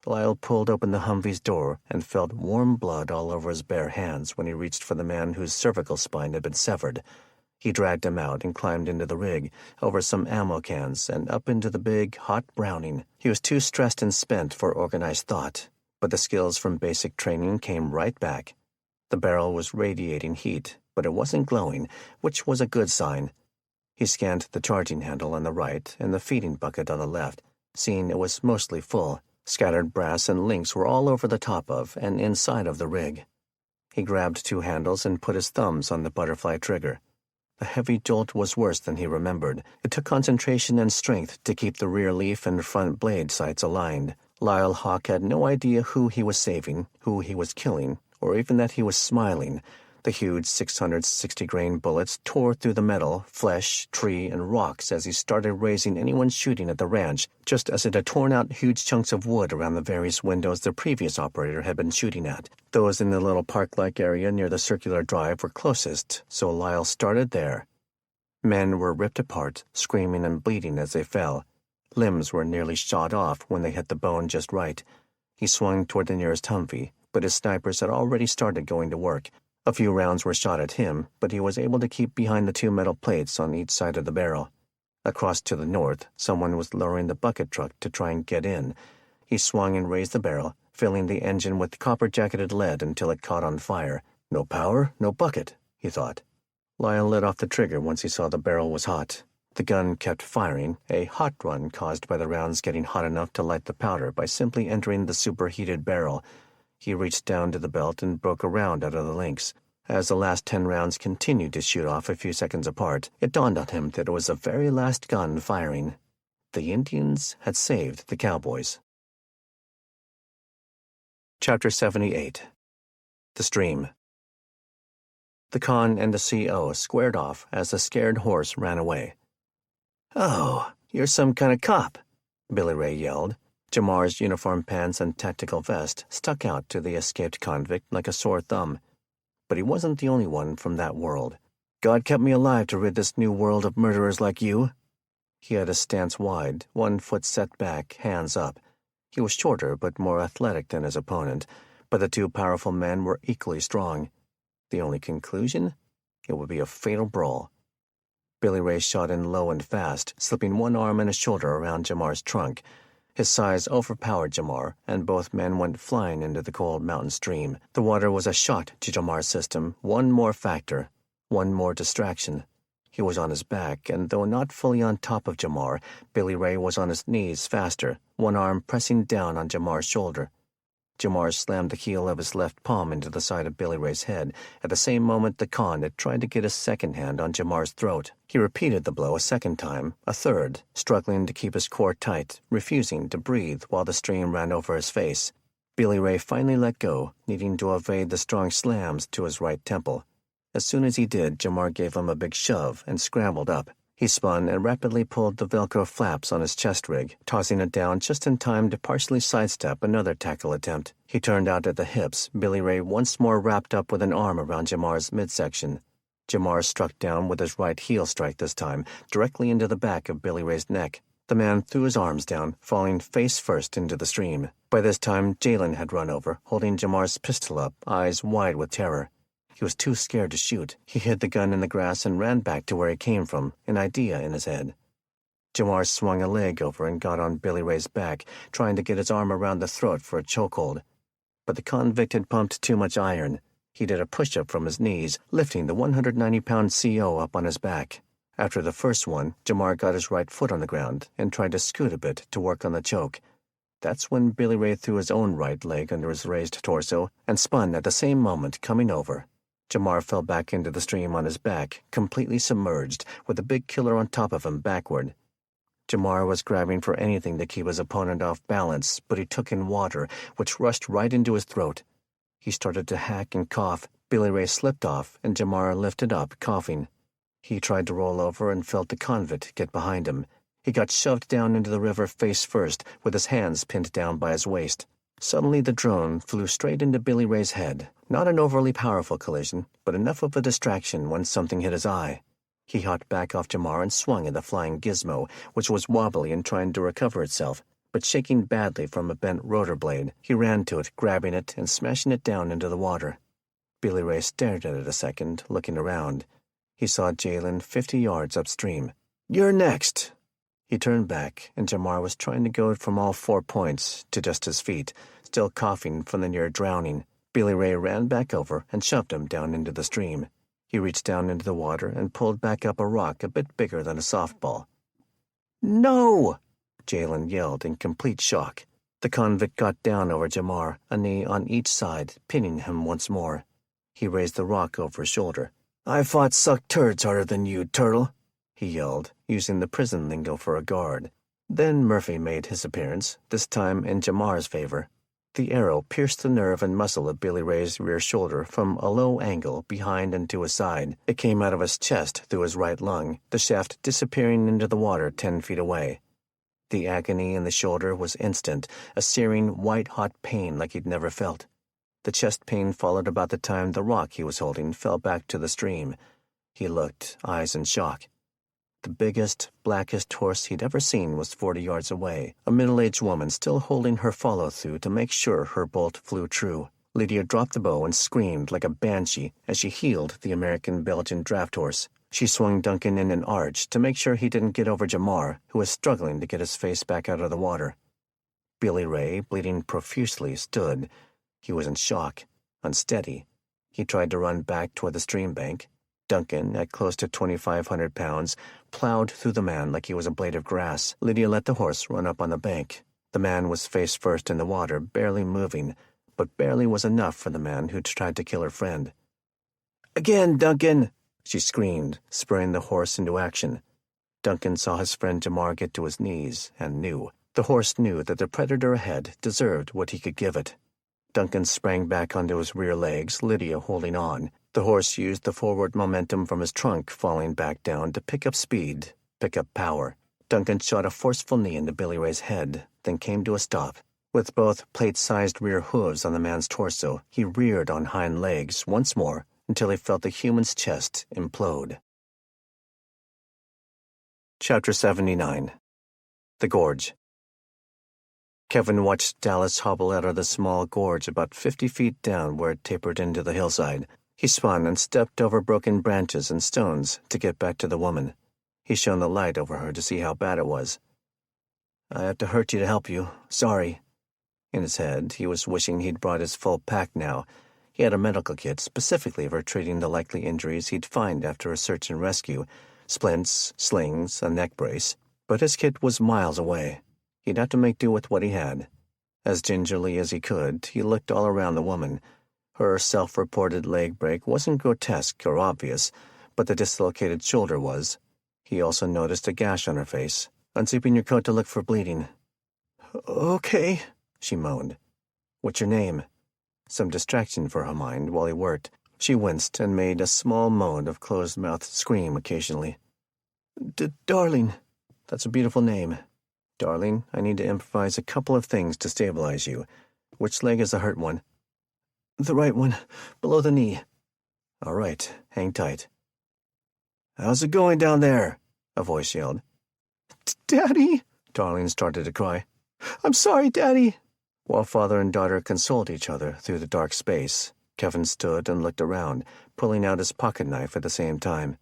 Lyle pulled open the Humvee's door and felt warm blood all over his bare hands when he reached for the man whose cervical spine had been severed. He dragged him out and climbed into the rig, over some ammo cans, and up into the big, hot Browning. He was too stressed and spent for organized thought, but the skills from basic training came right back. The barrel was radiating heat, but it wasn't glowing, which was a good sign. He scanned the charging handle on the right and the feeding bucket on the left, seeing it was mostly full. Scattered brass and links were all over the top of and inside of the rig. He grabbed two handles and put his thumbs on the butterfly trigger. The heavy jolt was worse than he remembered. It took concentration and strength to keep the rear leaf and front blade sights aligned. Lyle Hawk had no idea who he was saving, who he was killing, or even that he was smiling. The huge 660-grain bullets tore through the metal, flesh, tree, and rocks as he started raising anyone shooting at the ranch, just as it had torn out huge chunks of wood around the various windows the previous operator had been shooting at. Those in the little park-like area near the circular drive were closest, so Lyle started there. Men were ripped apart, screaming and bleeding as they fell. Limbs were nearly shot off when they hit the bone just right. He swung toward the nearest Humvee, but his snipers had already started going to work. A few rounds were shot at him, but he was able to keep behind the two metal plates on each side of the barrel. Across to the north, someone was lowering the bucket truck to try and get in. He swung and raised the barrel, filling the engine with copper-jacketed lead until it caught on fire. No power, no bucket, he thought. Lyle let off the trigger once he saw the barrel was hot. The gun kept firing, a hot run caused by the rounds getting hot enough to light the powder by simply entering the superheated barrel. He reached down to the belt and broke a round out of the links. As the last 10 rounds continued to shoot off a few seconds apart, it dawned on him that it was the very last gun firing. The Indians had saved the cowboys. Chapter 78. The Stream. The con and the CO squared off as the scared horse ran away. "Oh, you're some kind of cop," Billy Ray yelled. Jamar's uniform pants and tactical vest stuck out to the escaped convict like a sore thumb. But he wasn't the only one from that world. "God kept me alive to rid this new world of murderers like you." He had his stance wide, one foot set back, hands up. He was shorter but more athletic than his opponent, but the two powerful men were equally strong. The only conclusion? It would be a fatal brawl. Billy Ray shot in low and fast, slipping one arm and a shoulder around Jamar's trunk. His size overpowered Jamar, and both men went flying into the cold mountain stream. The water was a shot to Jamar's system, one more factor, one more distraction. He was on his back, and though not fully on top of Jamar, Billy Ray was on his knees faster, one arm pressing down on Jamar's shoulder. Jamar slammed the heel of his left palm into the side of Billy Ray's head. At the same moment, the con had tried to get his second hand on Jamar's throat. He repeated the blow a second time, a third, struggling to keep his core tight, refusing to breathe while the stream ran over his face. Billy Ray finally let go, needing to evade the strong slams to his right temple. As soon as he did, Jamar gave him a big shove and scrambled up. He spun and rapidly pulled the Velcro flaps on his chest rig, tossing it down just in time to partially sidestep another tackle attempt. He turned out at the hips, Billy Ray once more wrapped up with an arm around Jamar's midsection. Jamar struck down with his right heel strike this time, directly into the back of Billy Ray's neck. The man threw his arms down, falling face first into the stream. By this time, Jalen had run over, holding Jamar's pistol up, eyes wide with terror. He was too scared to shoot. He hid the gun in the grass and ran back to where he came from, an idea in his head. Jamar swung a leg over and got on Billy Ray's back, trying to get his arm around the throat for a chokehold. But the convict had pumped too much iron. He did a push-up from his knees, lifting the 190-pound CO up on his back. After the first one, Jamar got his right foot on the ground and tried to scoot a bit to work on the choke. That's when Billy Ray threw his own right leg under his raised torso and spun at the same moment, coming over. Jamar fell back into the stream on his back, completely submerged, with the big killer on top of him backward. Jamar was grabbing for anything to keep his opponent off balance, but he took in water, which rushed right into his throat. He started to hack and cough. Billy Ray slipped off, and Jamar lifted up, coughing. He tried to roll over and felt the convict get behind him. He got shoved down into the river face first, with his hands pinned down by his waist. Suddenly the drone flew straight into Billy Ray's head. Not an overly powerful collision, but enough of a distraction when something hit his eye. He hopped back off Jamar and swung at the flying gizmo, which was wobbly and trying to recover itself, but shaking badly from a bent rotor blade. He ran to it, grabbing it and smashing it down into the water. Billy Ray stared at it a second, looking around. He saw Jalen 50 yards upstream. "You're next." He turned back, and Jamar was trying to go from all 4 points to just his feet, still coughing from the near drowning. Billy Ray ran back over and shoved him down into the stream. He reached down into the water and pulled back up a rock a bit bigger than a softball. "No!" Jalen yelled in complete shock. The convict got down over Jamar, a knee on each side, pinning him once more. He raised the rock over his shoulder. "I fought suck turds harder than you, turtle," he yelled, using the prison lingo for a guard. Then Murphy made his appearance, this time in Jamar's favor. The arrow pierced the nerve and muscle of Billy Ray's rear shoulder from a low angle behind and to his side. It came out of his chest through his right lung, the shaft disappearing into the water 10 feet away. The agony in the shoulder was instant, a searing, white-hot pain like he'd never felt. The chest pain followed about the time the rock he was holding fell back to the stream. He looked, eyes in shock. The biggest, blackest horse he'd ever seen was 40 yards away, a middle-aged woman still holding her follow-through to make sure her bolt flew true. Lydia dropped the bow and screamed like a banshee as she heeled the American-Belgian draft horse. She swung Duncan in an arch to make sure he didn't get over Jamar, who was struggling to get his face back out of the water. Billy Ray, bleeding profusely, stood. He was in shock, unsteady. He tried to run back toward the stream bank. Duncan, at close to 2,500 pounds, plowed through the man like he was a blade of grass. Lydia let the horse run up on the bank. The man was face first in the water, barely moving, but barely was enough for the man who'd tried to kill her friend. "Again, Duncan!" she screamed, spurring the horse into action. Duncan saw his friend Jamar get to his knees and knew. The horse knew that the predator ahead deserved what he could give it. Duncan sprang back onto his rear legs, Lydia holding on. The horse used the forward momentum from his trunk falling back down to pick up speed, pick up power. Duncan shot a forceful knee into Billy Ray's head, then came to a stop. With both plate-sized rear hooves on the man's torso, he reared on hind legs once more until he felt the human's chest implode. Chapter 79. The Gorge. Kevin watched Dallas hobble out of the small gorge about 50 feet down where it tapered into the hillside. He spun and stepped over broken branches and stones to get back to the woman. He shone the light over her to see how bad it was. "I have to hurt you to help you. Sorry." In his head, he was wishing he'd brought his full pack now. He had a medical kit specifically for treating the likely injuries he'd find after a search and rescue, splints, slings, a neck brace. But his kit was miles away. He'd have to make do with what he had. As gingerly as he could, he looked all around the woman. Her self-reported leg break wasn't grotesque or obvious, but the dislocated shoulder was. He also noticed a gash on her face. "Unzipping your coat to look for bleeding." "Okay," she moaned. "What's your name?" Some distraction for her mind while he worked. She winced and made a small moan of closed-mouthed scream occasionally. Darling. That's a beautiful name. Darling, I need to improvise a couple of things to stabilize you. Which leg is the hurt one?" "The right one, below the knee." "All right, hang tight." "How's it going down there?" a voice yelled. "Daddy!" Darling started to cry. "I'm sorry, Daddy." While father and daughter consoled each other through the dark space, Kevin stood and looked around, pulling out his pocket knife at the same time.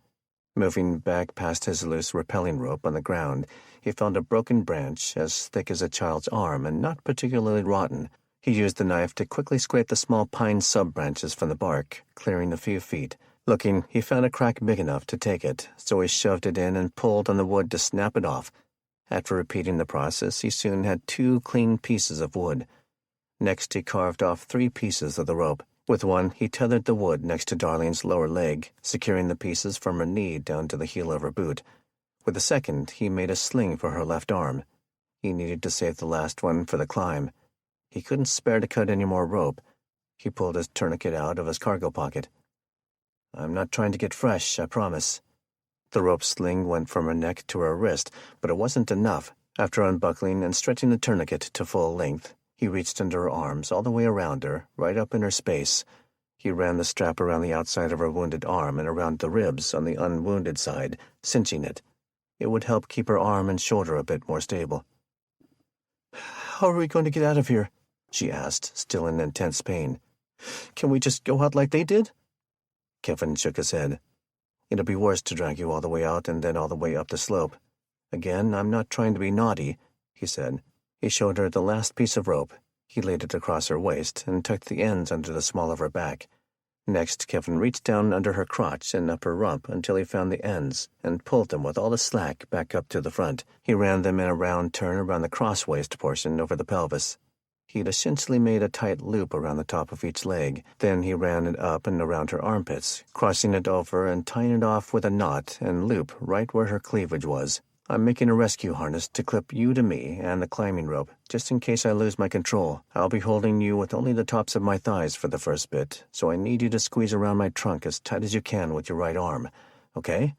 Moving back past his loose rappelling rope on the ground, he found a broken branch as thick as a child's arm and not particularly rotten. He used the knife to quickly scrape the small pine sub-branches from the bark, clearing a few feet. Looking, he found a crack big enough to take it, so he shoved it in and pulled on the wood to snap it off. After repeating the process, he soon had 2 clean pieces of wood. Next, he carved off 3 pieces of the rope. With one, he tethered the wood next to Darlene's lower leg, securing the pieces from her knee down to the heel of her boot. With the second, he made a sling for her left arm. He needed to save the last one for the climb. He couldn't spare to cut any more rope. He pulled his tourniquet out of his cargo pocket. "I'm not trying to get fresh, I promise." The rope sling went from her neck to her wrist, but it wasn't enough. After unbuckling and stretching the tourniquet to full length, he reached under her arms all the way around her, right up in her space. He ran the strap around the outside of her wounded arm and around the ribs on the unwounded side, cinching it. It would help keep her arm and shoulder a bit more stable. "How are we going to get out of here?" she asked, still in intense pain. "Can we just go out like they did?" Kevin shook his head. "It'll be worse to drag you all the way out and then all the way up the slope. Again, I'm not trying to be naughty," he said. He showed her the last piece of rope. He laid it across her waist and tucked the ends under the small of her back. Next, Kevin reached down under her crotch and up her rump until he found the ends and pulled them with all the slack back up to the front. He ran them in a round turn around the cross-waist portion over the pelvis. He'd essentially made a tight loop around the top of each leg. Then he ran it up and around her armpits, crossing it over and tying it off with a knot and loop right where her cleavage was. "I'm making a rescue harness to clip you to me and the climbing rope, just in case I lose my control. I'll be holding you with only the tops of my thighs for the first bit, so I need you to squeeze around my trunk as tight as you can with your right arm. Okay?"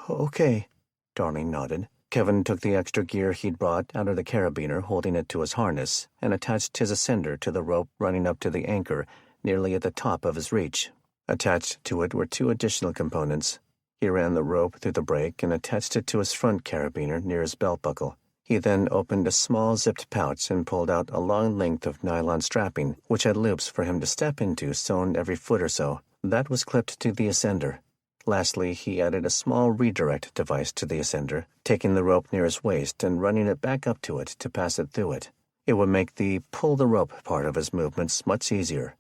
"Okay," Darlene nodded. Kevin took the extra gear he'd brought out of the carabiner, holding it to his harness, and attached his ascender to the rope running up to the anchor, nearly at the top of his reach. Attached to it were 2 additional components. He ran the rope through the brake and attached it to his front carabiner near his belt buckle. He then opened a small zipped pouch and pulled out a long length of nylon strapping, which had loops for him to step into sewn every foot or so. That was clipped to the ascender. Lastly, he added a small redirect device to the ascender, taking the rope near his waist and running it back up to it to pass it through it. It would make the pull-the-rope part of his movements much easier.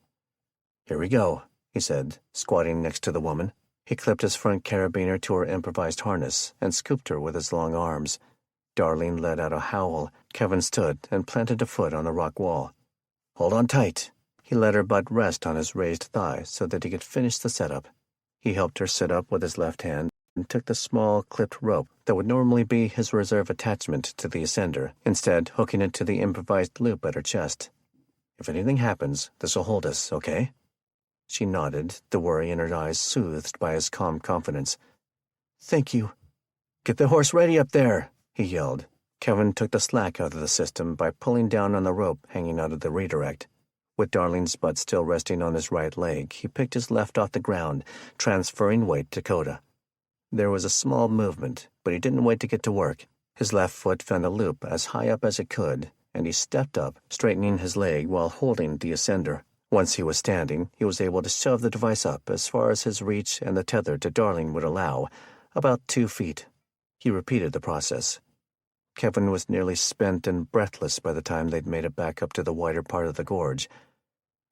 "Here we go," he said, squatting next to the woman. He clipped his front carabiner to her improvised harness and scooped her with his long arms. Darlene let out a howl. Kevin stood and planted a foot on the rock wall. "Hold on tight." He let her butt rest on his raised thigh so that he could finish the setup. He helped her sit up with his left hand and took the small clipped rope that would normally be his reserve attachment to the ascender, instead hooking it to the improvised loop at her chest. "If anything happens, this'll hold us, okay?" She nodded, the worry in her eyes soothed by his calm confidence. "Thank you." "Get the horse ready up there," he yelled. Kevin took the slack out of the system by pulling down on the rope hanging out of the redirect. With Darlene's butt still resting on his right leg, he picked his left off the ground, transferring weight to Coda. There was a small movement, but he didn't wait to get to work. His left foot found a loop as high up as it could, and he stepped up, straightening his leg while holding the ascender. Once he was standing, he was able to shove the device up as far as his reach and the tether to Darlene would allow, about 2 feet. He repeated the process. Kevin was nearly spent and breathless by the time they'd made it back up to the wider part of the gorge.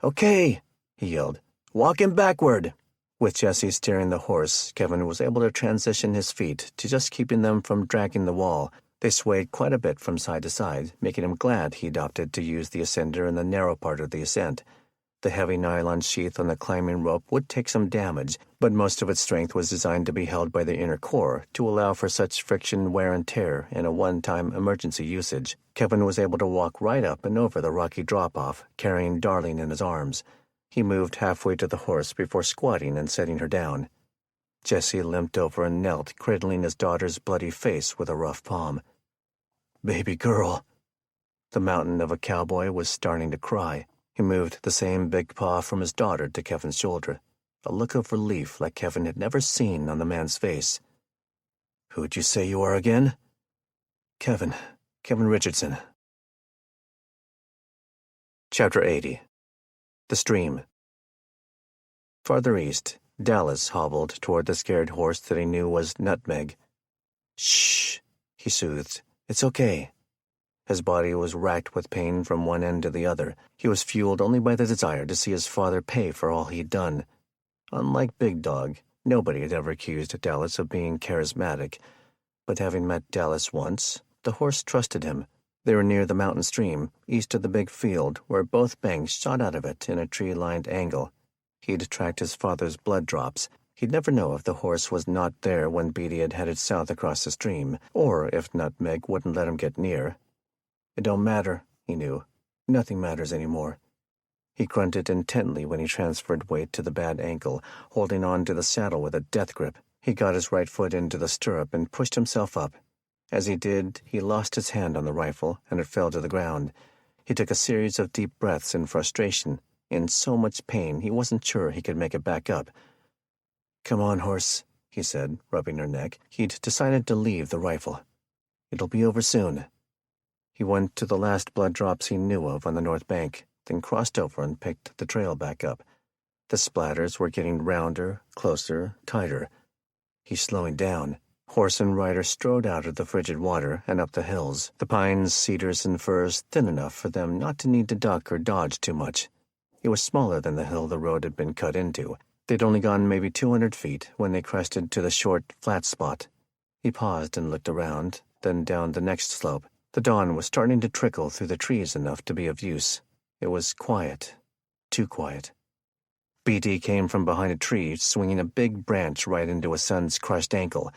"Okay," he yelled. "Walk him backward." With Jesse steering the horse, Kevin was able to transition his feet to just keeping them from dragging the wall. They swayed quite a bit from side to side, making him glad he'd opted to use the ascender in the narrow part of the ascent. The heavy nylon sheath on the climbing rope would take some damage, but most of its strength was designed to be held by the inner core to allow for such friction, wear, and tear in a one-time emergency usage. Kevin was able to walk right up and over the rocky drop-off, carrying Darlene in his arms. He moved halfway to the horse before squatting and setting her down. Jesse limped over and knelt, cradling his daughter's bloody face with a rough palm. "Baby girl." The mountain of a cowboy was starting to cry. He moved the same big paw from his daughter to Kevin's shoulder, a look of relief like Kevin had never seen on the man's face. "Who'd you say you are again?" Kevin Richardson." Chapter 80. The Stream. Farther east, Dallas hobbled toward the scared horse that he knew was Nutmeg. "Shh," he soothed. "It's okay." His body was racked with pain from one end to the other. He was fueled only by the desire to see his father pay for all he'd done. Unlike Big Dog, nobody had ever accused Dallas of being charismatic, but having met Dallas once, the horse trusted him. They were near the mountain stream, east of the big field, where both banks shot out of it in a tree-lined angle. He'd tracked his father's blood drops. He'd never know if the horse was not there when Beatty had headed south across the stream, or if Nutmeg wouldn't let him get near. It don't matter, he knew. Nothing matters anymore. He grunted intently when he transferred weight to the bad ankle, holding on to the saddle with a death grip. He got his right foot into the stirrup and pushed himself up. As he did, he lost his hand on the rifle, and it fell to the ground. He took a series of deep breaths in frustration. In so much pain, he wasn't sure he could make it back up. "Come on, horse," he said, rubbing her neck. He'd decided to leave the rifle. "It'll be over soon." He went to the last blood drops he knew of on the north bank, then crossed over and picked the trail back up. The splatters were getting rounder, closer, tighter. He's slowing down. Horse and rider strode out of the frigid water and up the hills, the pines, cedars, and firs thin enough for them not to need to duck or dodge too much. It was smaller than the hill the road had been cut into. They'd only gone maybe 200 feet when they crested to the short, flat spot. He paused and looked around, then down the next slope. The dawn was starting to trickle through the trees enough to be of use. It was quiet. Too quiet. BD came from behind a tree, swinging a big branch right into his son's crushed ankle.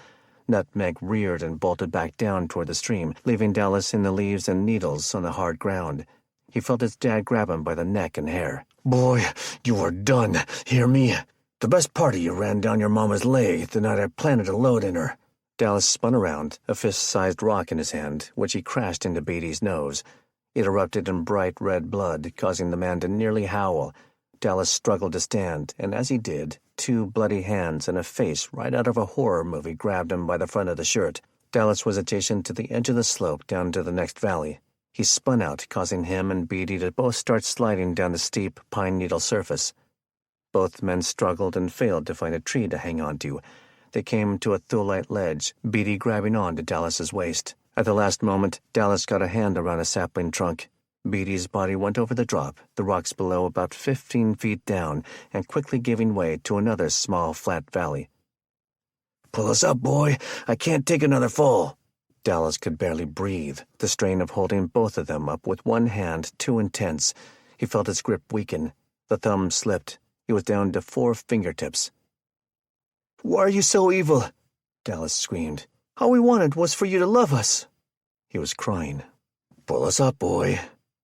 Nutmeg reared and bolted back down toward the stream, leaving Dallas in the leaves and needles on the hard ground. He felt his dad grab him by the neck and hair. "Boy, you are done. Hear me? The best part of you ran down your mama's leg the night I planted a load in her." Dallas spun around, a fist-sized rock in his hand, which he crashed into Beatty's nose. It erupted in bright red blood, causing the man to nearly howl. Dallas struggled to stand, and as he did, two bloody hands and a face right out of a horror movie grabbed him by the front of the shirt. Dallas was adjacent to the edge of the slope down to the next valley. He spun out, causing him and Beatty to both start sliding down the steep, pine-needle surface. Both men struggled and failed to find a tree to hang on to. They came to a thulite ledge, Beatty grabbing on to Dallas's waist. At the last moment, Dallas got a hand around a sapling trunk. Beatty's body went over the drop, the rocks below about 15 feet down, and quickly giving way to another small, flat valley. "Pull us up, boy. I can't take another fall." Dallas could barely breathe, the strain of holding both of them up with one hand too intense. He felt his grip weaken. The thumb slipped. He was down to 4 fingertips. "Why are you so evil?" Dallas screamed. "All we wanted was for you to love us." He was crying. "Pull us up, boy,"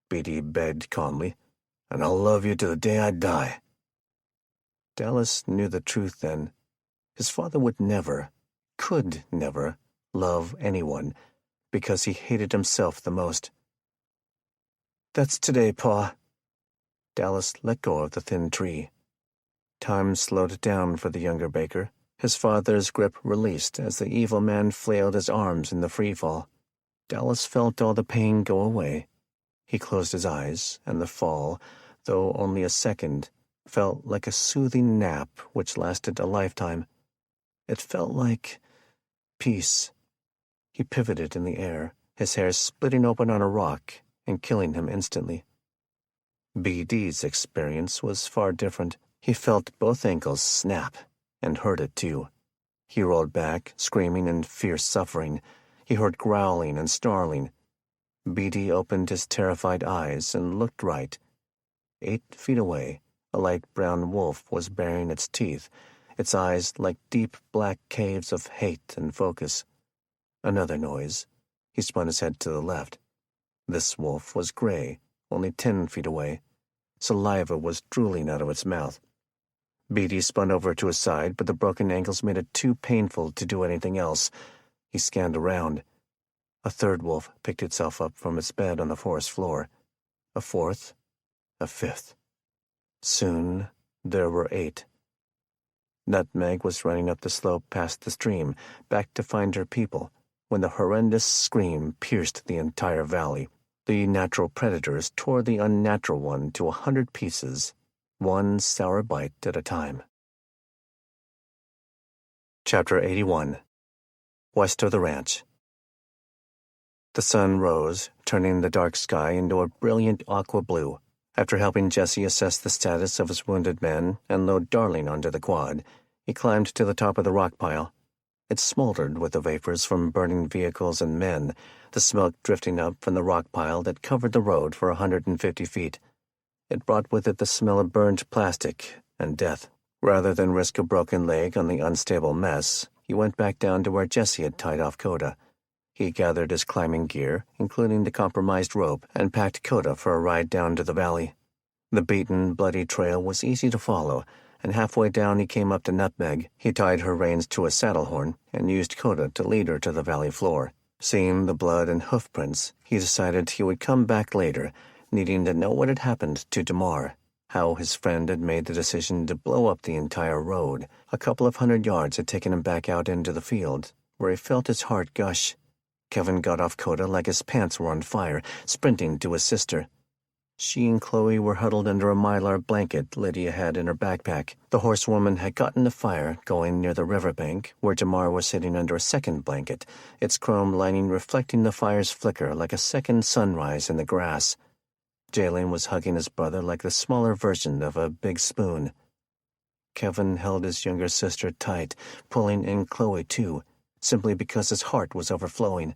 Beatty begged calmly, "and I'll love you to the day I die." Dallas knew the truth then. His father would never, could never, love anyone, because he hated himself the most. "That's today, Pa." Dallas let go of the thin tree. Time slowed down for the younger Baker. His father's grip released as the evil man flailed his arms in the freefall. Dallas felt all the pain go away. He closed his eyes, and the fall, though only a second, felt like a soothing nap which lasted a lifetime. It felt like peace. He pivoted in the air, his hair splitting open on a rock and killing him instantly. BD's experience was far different. He felt both ankles snap, and heard it too. He rolled back, screaming in fierce suffering. He heard growling and snarling. BD opened his terrified eyes and looked right. 8 feet away, a light brown wolf was baring its teeth, its eyes like deep black caves of hate and focus. Another noise. He spun his head to the left. This wolf was gray, only 10 feet away. Saliva was drooling out of its mouth. Beatty spun over to his side, but the broken ankles made it too painful to do anything else. He scanned around. A third wolf picked itself up from its bed on the forest floor. A fourth. A fifth. Soon there were 8. Nutmeg was running up the slope past the stream, back to find her people, when the horrendous scream pierced the entire valley. The natural predators tore the unnatural one to 100 pieces, one sour bite at a time. Chapter 81. West of the Ranch. The sun rose, turning the dark sky into a brilliant aqua blue. After helping Jesse assess the status of his wounded men and load Darling onto the quad, he climbed to the top of the rock pile. It smoldered with the vapors from burning vehicles and men, the smoke drifting up from the rock pile that covered the road for 150 feet. It brought with it the smell of burned plastic and death. Rather than risk a broken leg on the unstable mess, he went back down to where Jesse had tied off Coda. He gathered his climbing gear, including the compromised rope, and packed Coda for a ride down to the valley. The beaten, bloody trail was easy to follow, and halfway down he came up to Nutmeg. He tied her reins to a saddle horn and used Coda to lead her to the valley floor. Seeing the blood and hoof prints, he decided he would come back later, needing to know what had happened to Damar, how his friend had made the decision to blow up the entire road. A couple of 100 yards had taken him back out into the field, where he felt his heart gush. Kevin got off Coda like his pants were on fire, sprinting to his sister. She and Chloe were huddled under a mylar blanket Lydia had in her backpack. The horsewoman had gotten the fire going near the riverbank, where Damar was sitting under a second blanket, its chrome lining reflecting the fire's flicker like a second sunrise in the grass. Jalen was hugging his brother like the smaller version of a big spoon. Kevin held his younger sister tight, pulling in Chloe too, simply because his heart was overflowing.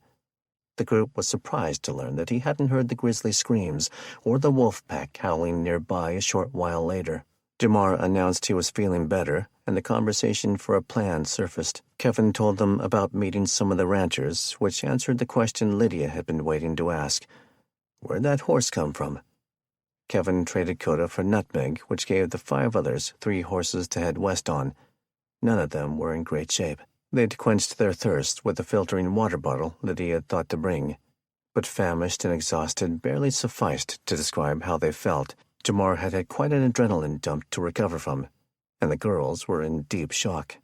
The group was surprised to learn that he hadn't heard the grisly screams or the wolf pack howling nearby a short while later. Damar announced he was feeling better, and the conversation for a plan surfaced. Kevin told them about meeting some of the ranchers, which answered the question Lydia had been waiting to ask. Where'd that horse come from? Kevin traded Coda for Nutmeg, which gave the 5 others 3 horses to head west on. None of them were in great shape. They'd quenched their thirst with the filtering water bottle Lydia had thought to bring, but famished and exhausted barely sufficed to describe how they felt. Damar had had quite an adrenaline dump to recover from, and the girls were in deep shock.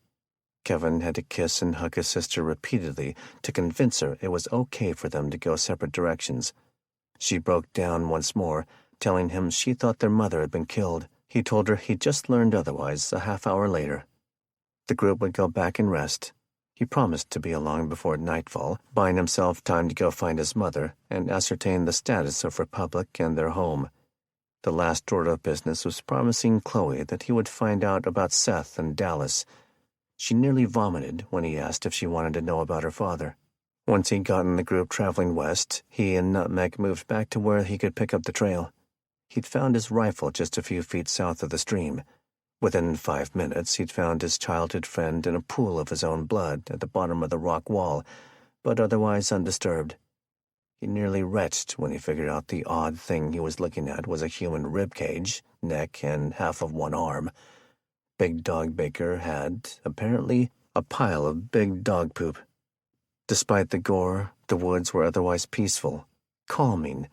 Kevin had to kiss and hug his sister repeatedly to convince her it was okay for them to go separate directions. She broke down once more, telling him she thought their mother had been killed. He told her he'd just learned otherwise a half hour later. The group would go back and rest. He promised to be along before nightfall, buying himself time to go find his mother and ascertain the status of Republic and their home. The last order of business was promising Chloe that he would find out about Seth and Dallas. She nearly vomited when he asked if she wanted to know about her father. Once he'd gotten the group traveling west, he and Nutmeg moved back to where he could pick up the trail. He'd found his rifle just a few feet south of the stream. Within 5 minutes, he'd found his childhood friend in a pool of his own blood at the bottom of the rock wall, but otherwise undisturbed. He nearly retched when he figured out the odd thing he was looking at was a human rib cage, neck, and half of one arm. Big Dog Baker had, apparently, a pile of big dog poop. Despite the gore, the woods were otherwise peaceful, calming.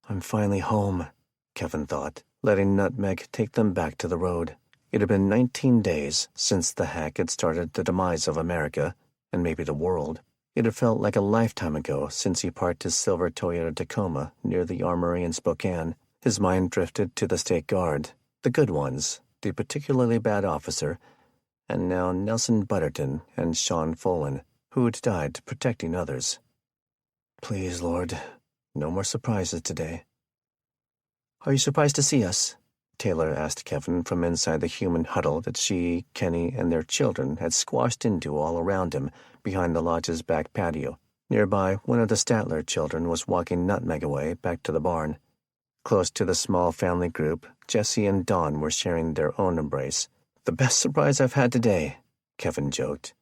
I'm finally home, Kevin thought, letting Nutmeg take them back to the road. It had been 19 days since the hack had started the demise of America, and maybe the world. It had felt like a lifetime ago since he parked his silver Toyota Tacoma near the armory in Spokane. His mind drifted to the State Guard, the good ones, the particularly bad officer, and now Nelson Butterton and Sean Folan, who had died protecting others. Please, Lord, no more surprises today. Are you surprised to see us? Taylor asked Kevin from inside the human huddle that she, Kenny, and their children had squashed into all around him behind the lodge's back patio. Nearby, one of the Statler children was walking Nutmeg away back to the barn. Close to the small family group, Jesse and Dawn were sharing their own embrace. The best surprise I've had today, Kevin joked.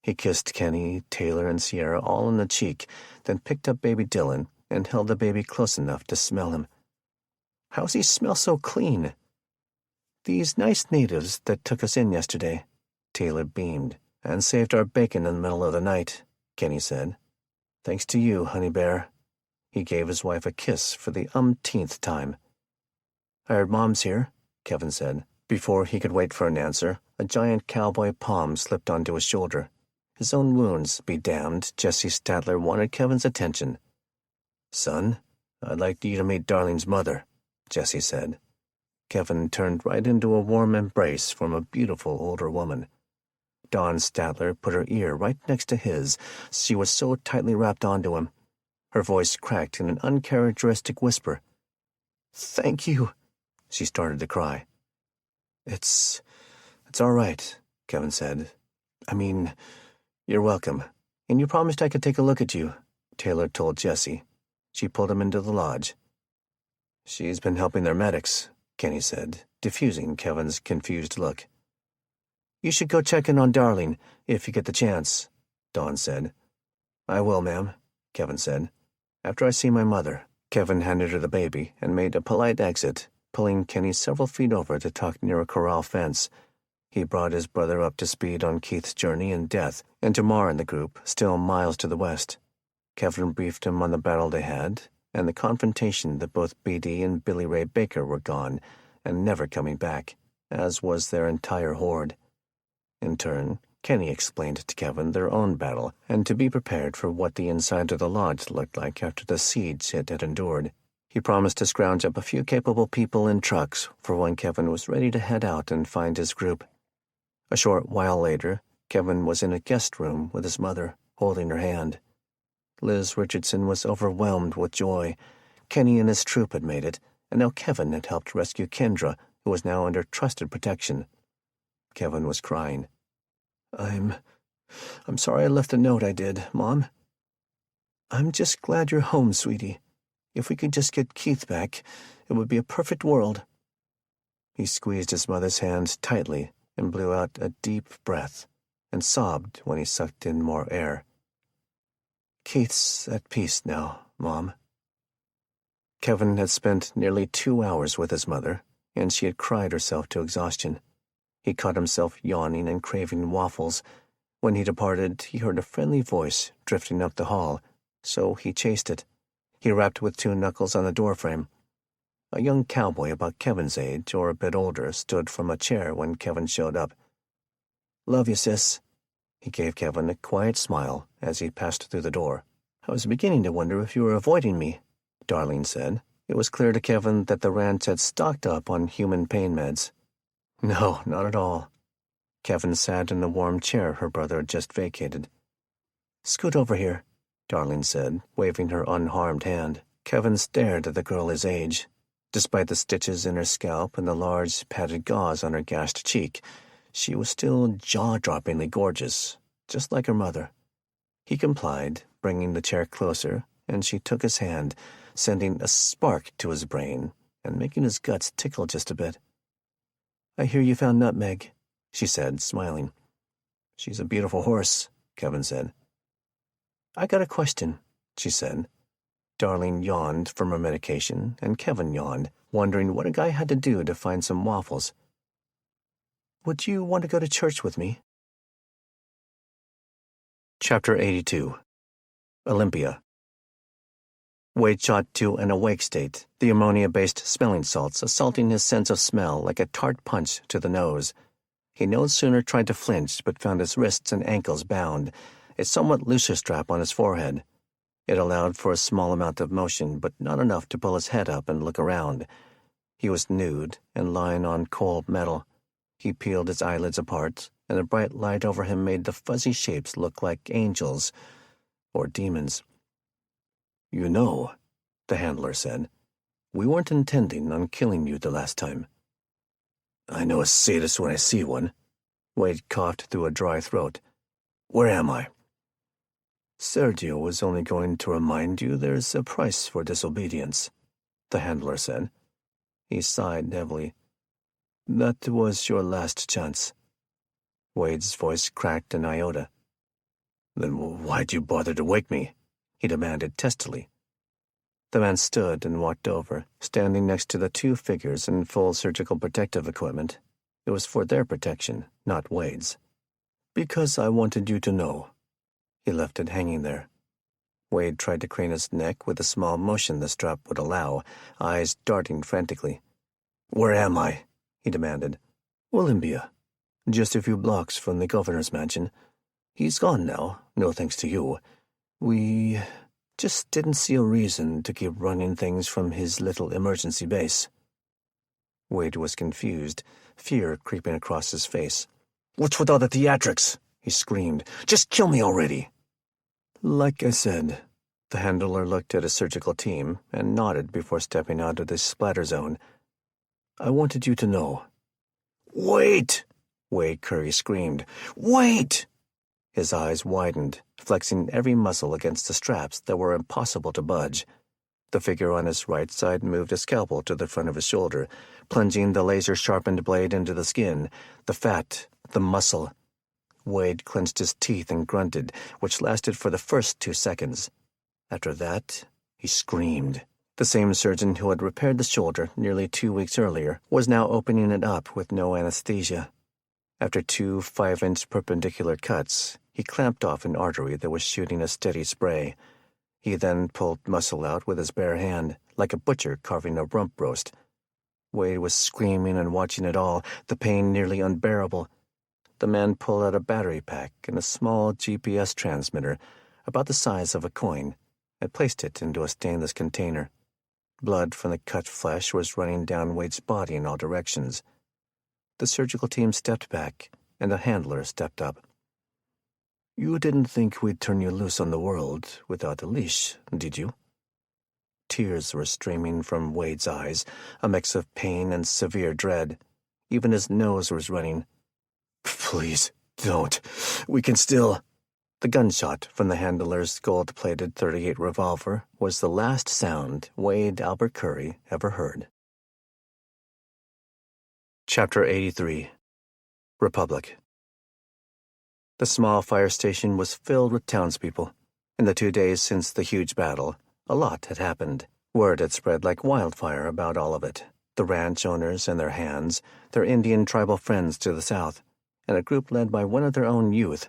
He kissed Kenny, Taylor, and Sierra all on the cheek, then picked up baby Dylan and held the baby close enough to smell him. How's he smell so clean? These nice natives that took us in yesterday, Taylor beamed, and saved our bacon in the middle of the night, Kenny said. Thanks to you, honey bear. He gave his wife a kiss for the umpteenth time. I heard Mom's here, Kevin said. Before he could wait for an answer, a giant cowboy palm slipped onto his shoulder. His own wounds be damned, Jesse Statler wanted Kevin's attention. Son, I'd like you to meet Darling's mother, Jesse said. Kevin turned right into a warm embrace from a beautiful older woman. Dawn Statler put her ear right next to his. She was so tightly wrapped onto him. Her voice cracked in an uncharacteristic whisper. "Thank you." She started to cry. It's all right, Kevin said. I mean, you're welcome. And you promised I could take a look at you, Taylor told Jessie. She pulled him into the lodge. She's been helping their medics, Kenny said, diffusing Kevin's confused look. You should go check in on Darling, if you get the chance, Dawn said. I will, ma'am, Kevin said. After I see my mother. Kevin handed her the baby and made a polite exit, pulling Kenny several feet over to talk near a corral fence. He brought his brother up to speed on Keith's journey and death, and to Mar and the group, still miles to the west. Kevin briefed him on the battle they had, and the confrontation that both B.D. and Billy Ray Baker were gone, and never coming back, as was their entire horde. In turn, Kenny explained to Kevin their own battle, and to be prepared for what the inside of the lodge looked like after the siege it had endured. He promised to scrounge up a few capable people in trucks for when Kevin was ready to head out and find his group. A short while later, Kevin was in a guest room with his mother, holding her hand. Liz Richardson was overwhelmed with joy. Kenny and his troop had made it, and now Kevin had helped rescue Kendra, who was now under trusted protection. Kevin was crying. I'm sorry I left the note I did, Mom. I'm just glad you're home, sweetie. If we could just get Keith back, it would be a perfect world. He squeezed his mother's hand tightly and blew out a deep breath, and sobbed when he sucked in more air. Keith's at peace now, Mom. Kevin had spent nearly 2 hours with his mother, and she had cried herself to exhaustion. He caught himself yawning and craving waffles. When he departed, he heard a friendly voice drifting up the hall, so he chased it. He rapped with 2 knuckles on the doorframe. A young cowboy about Kevin's age or a bit older stood from a chair when Kevin showed up. Love you, sis. He gave Kevin a quiet smile as he passed through the door. I was beginning to wonder if you were avoiding me, Darlene said. It was clear to Kevin that the ranch had stocked up on human pain meds. No, not at all. Kevin sat in the warm chair her brother had just vacated. Scoot over here, Darlene said, waving her unharmed hand. Kevin stared at the girl his age. Despite the stitches in her scalp and the large, padded gauze on her gashed cheek, she was still jaw-droppingly gorgeous, just like her mother. He complied, bringing the chair closer, and she took his hand, sending a spark to his brain and making his guts tickle just a bit. I hear you found Nutmeg, she said, smiling. She's a beautiful horse, Kevin said. I got a question, she said. Darlene yawned from her medication, and Kevin yawned, wondering what a guy had to do to find some waffles. Would you want to go to church with me? Chapter 82. Olympia. Wade shot to an awake state, the ammonia-based smelling salts assaulting his sense of smell like a tart punch to the nose. He no sooner tried to flinch but found his wrists and ankles bound, a somewhat looser strap on his forehead. It allowed for a small amount of motion, but not enough to pull his head up and look around. He was nude and lying on cold metal. He peeled his eyelids apart, and the bright light over him made the fuzzy shapes look like angels or demons. You know, the handler said, we weren't intending on killing you the last time. I know a sadist when I see one. Wade coughed through a dry throat. Where am I? Sergio was only going to remind you there's a price for disobedience, the handler said. He sighed heavily. That was your last chance. Wade's voice cracked an iota. Then why'd you bother to wake me? He demanded testily. The man stood and walked over, standing next to the 2 figures in full surgical protective equipment. It was for their protection, not Wade's. Because I wanted you to know. He left it hanging there. Wade tried to crane his neck with a small motion the strap would allow, eyes darting frantically. Where am I? He demanded. Olympia. Just a few blocks from the governor's mansion. He's gone now, no thanks to you. We just didn't see a reason to keep running things from his little emergency base. Wade was confused, fear creeping across his face. What's with all the theatrics? He screamed. Just kill me already. Like I said, The handler looked at his surgical team and nodded before stepping out of the splatter zone. "I wanted you to know." "Wait!" Wade Curry screamed. "Wait!" His eyes widened, flexing every muscle against the straps that were impossible to budge. The figure on his right side moved a scalpel to the front of his shoulder, plunging the laser-sharpened blade into the skin, the fat, the muscle. Wade clenched his teeth and grunted, which lasted for the first 2 seconds. After that, he screamed. The same surgeon who had repaired the shoulder nearly 2 weeks earlier was now opening it up with no anesthesia. After 2 5-inch perpendicular cuts, he clamped off an artery that was shooting a steady spray. He then pulled muscle out with his bare hand, like a butcher carving a rump roast. Wade was screaming and watching it all, the pain nearly unbearable. The man pulled out a battery pack and a small GPS transmitter, about the size of a coin, and placed it into a stainless container. Blood from the cut flesh was running down Wade's body in all directions. The surgical team stepped back, and the handler stepped up. "You didn't think we'd turn you loose on the world without a leash, did you?" Tears were streaming from Wade's eyes, a mix of pain and severe dread. Even his nose was running. "Please, don't. We can still—" The gunshot from the handler's gold-plated .38 revolver was the last sound Wade Albert Curry ever heard. Chapter 83. Republic. The small fire station was filled with townspeople. In the 2 days since the huge battle, a lot had happened. Word had spread like wildfire about all of it. The ranch owners and their hands, their Indian tribal friends to the south, and a group led by one of their own youth.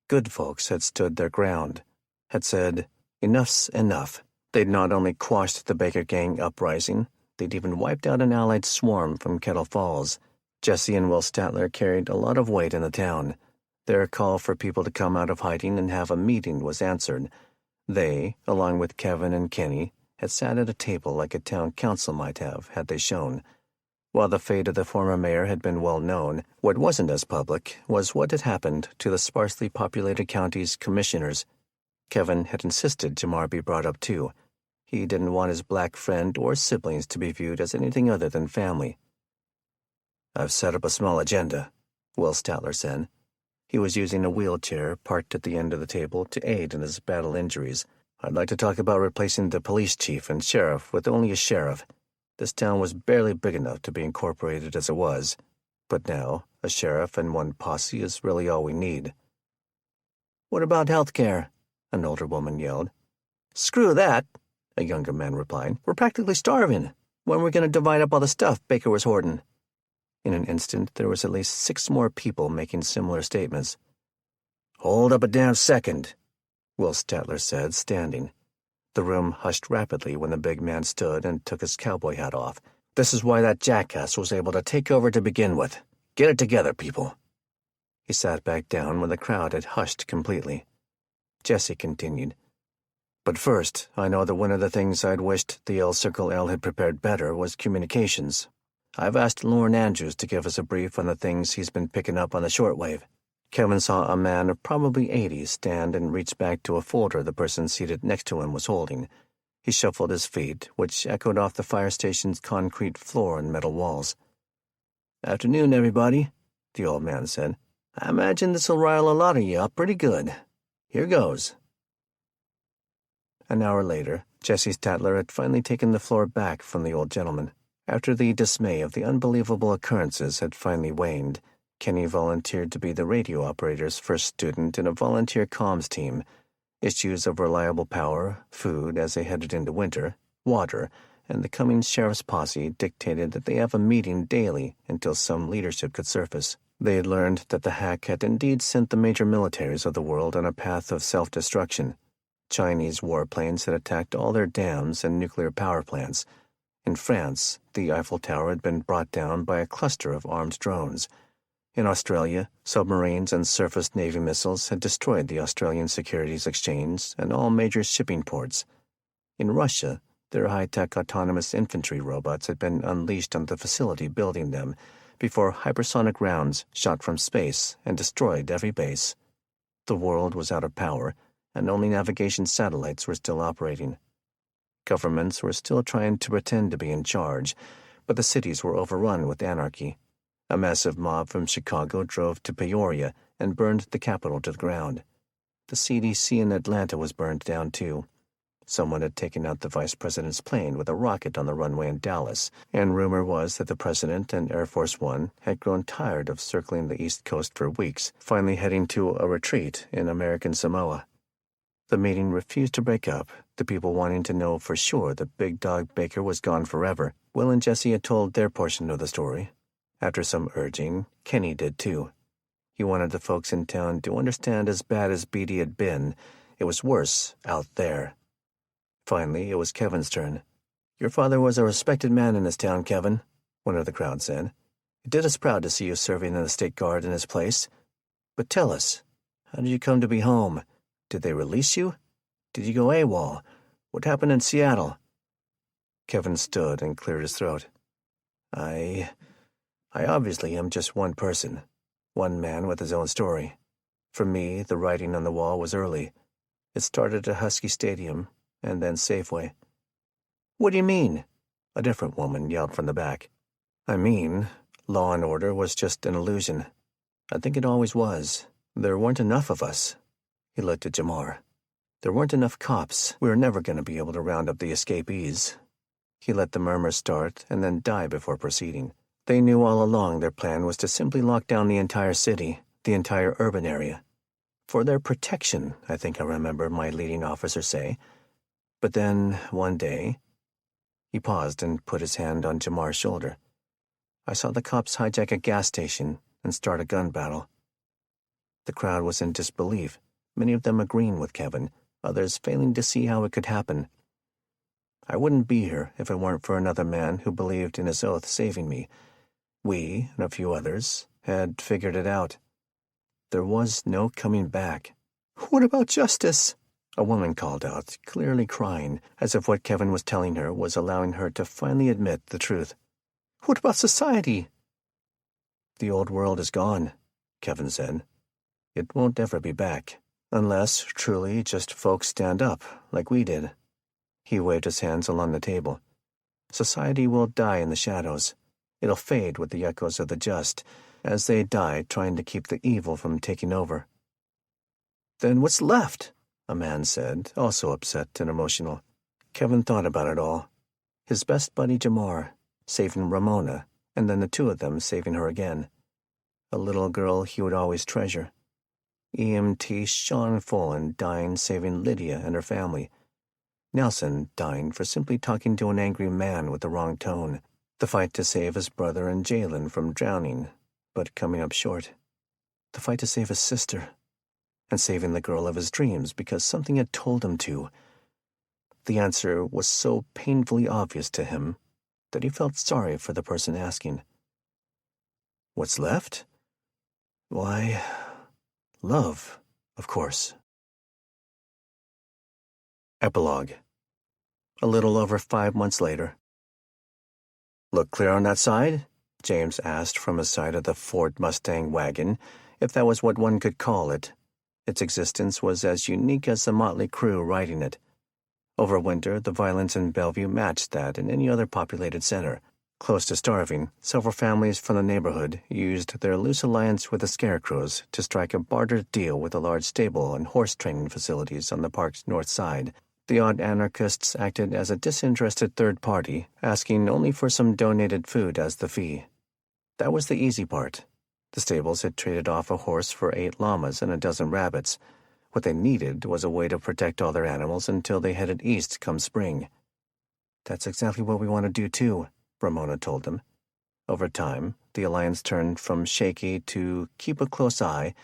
Good folks had stood their ground, had said, "Enough's enough." They'd not only quashed the Baker Gang uprising, they'd even wiped out an allied swarm from Kettle Falls. Jesse and Will Statler carried a lot of weight in the town. Their call for people to come out of hiding and have a meeting was answered. They, along with Kevin and Kenny, had sat at a table like a town council might have had they shown. While the fate of the former mayor had been well known, what wasn't as public was what had happened to the sparsely populated county's commissioners. Kevin had insisted Jamar be brought up too. He didn't want his black friend or siblings to be viewed as anything other than family. "I've set up a small agenda," Will Statler said. He was using a wheelchair parked at the end of the table to aid in his battle injuries. "I'd like to talk about replacing the police chief and sheriff with only a sheriff. This town was barely big enough to be incorporated as it was, but now a sheriff and one posse is really all we need." "What about health care?" an older woman yelled. "Screw that," a younger man replied. "We're practically starving. When are we going to divide up all the stuff Baker was hoarding?" In an instant, there was at least 6 more people making similar statements. "Hold up a damn second," Will Statler said, standing. The room hushed rapidly when the big man stood and took his cowboy hat off. "This is why that jackass was able to take over to begin with. Get it together, people." He sat back down when the crowd had hushed completely. Jesse continued. "But first, I know that one of the things I'd wished the L Circle L had prepared better was communications. I've asked Lorne Andrews to give us a brief on the things he's been picking up on the shortwave." Kevin saw a man of probably 80 stand and reach back to a folder the person seated next to him was holding. He shuffled his feet, which echoed off the fire station's concrete floor and metal walls. "Afternoon, everybody," the old man said. "I imagine this'll rile a lot of you up pretty good. Here goes." An hour later, Jesse Statler had finally taken the floor back from the old gentleman. After the dismay of the unbelievable occurrences had finally waned, Kenny volunteered to be the radio operator's first student in a volunteer comms team. Issues of reliable power, food as they headed into winter, water, and the coming sheriff's posse dictated that they have a meeting daily until some leadership could surface. They had learned that the hack had indeed sent the major militaries of the world on a path of self-destruction. Chinese warplanes had attacked all their dams and nuclear power plants. In France, the Eiffel Tower had been brought down by a cluster of armed drones. In Australia, submarines and surface Navy missiles had destroyed the Australian Securities Exchange and all major shipping ports. In Russia, their high-tech autonomous infantry robots had been unleashed on the facility building them before hypersonic rounds shot from space and destroyed every base. The world was out of power, and only navigation satellites were still operating. Governments were still trying to pretend to be in charge, but the cities were overrun with anarchy. A massive mob from Chicago drove to Peoria and burned the capital to the ground. The CDC in Atlanta was burned down too. Someone had taken out the vice president's plane with a rocket on the runway in Dallas, and rumor was that the president and Air Force One had grown tired of circling the East Coast for weeks, finally heading to a retreat in American Samoa. The meeting refused to break up, the people wanting to know for sure that Big Dog Baker was gone forever. Will and Jesse had told their portion of the story. After some urging, Kenny did too. He wanted the folks in town to understand as bad as Beatty had been, it was worse out there. Finally, it was Kevin's turn. "Your father was a respected man in this town, Kevin," one of the crowd said. "It did us proud to see you serving in the state guard in his place. But tell us, how did you come to be home? Did they release you? Did you go AWOL? What happened in Seattle?" Kevin stood and cleared his throat. I obviously am just one person, one man with his own story. For me, the writing on the wall was early. It started at Husky Stadium, and then Safeway. "What do you mean?" a different woman yelled from the back. "I mean, law and order was just an illusion. I think it always was. There weren't enough of us." He looked at Jamar. "There weren't enough cops. We were never going to be able to round up the escapees." He let the murmur start and then die before proceeding. They knew all along their plan was to simply lock down the entire city, the entire urban area. For their protection, I think I remember my leading officer say. But then, one day, he paused and put his hand on Jamar's shoulder. I saw the cops hijack a gas station and start a gun battle. The crowd was in disbelief, many of them agreeing with Kevin, others failing to see how it could happen. I wouldn't be here if it weren't for another man who believed in his oath saving me. We, and a few others, had figured it out. There was no coming back. "What about justice?" a woman called out, clearly crying, as if what Kevin was telling her was allowing her to finally admit the truth. "What about society?" "The old world is gone," Kevin said. "It won't ever be back, unless, truly, just folks stand up, like we did." He waved his hands along the table. "Society will die in the shadows. It'll fade with the echoes of the just, as they die trying to keep the evil from taking over." "Then what's left?" a man said, also upset and emotional. Kevin thought about it all. His best buddy Jamar, saving Ramona, and then the two of them saving her again. A little girl he would always treasure. EMT Sean Folan dying saving Lydia and her family. Nelson dying for simply talking to an angry man with the wrong tone. The fight to save his brother and Jalen from drowning, but coming up short. The fight to save his sister. And saving the girl of his dreams because something had told him to. The answer was so painfully obvious to him that he felt sorry for the person asking. What's left? Why, love, of course. Epilogue. A little over 5 months later. "Look clear on that side?" James asked from his side of the Ford Mustang wagon, if that was what one could call it. Its existence was as unique as the motley crew riding it. Over winter, the violence in Bellevue matched that in any other populated center. Close to starving, several families from the neighborhood used their loose alliance with the Scarecrows to strike a barter deal with a large stable and horse training facilities on the park's north side. The odd anarchists acted as a disinterested third party, asking only for some donated food as the fee. That was the easy part. The stables had traded off a horse for 8 llamas and a dozen rabbits. What they needed was a way to protect all their animals until they headed east come spring. "That's exactly what we want to do too," Ramona told them. Over time, the alliance turned from shaky to keep a close eye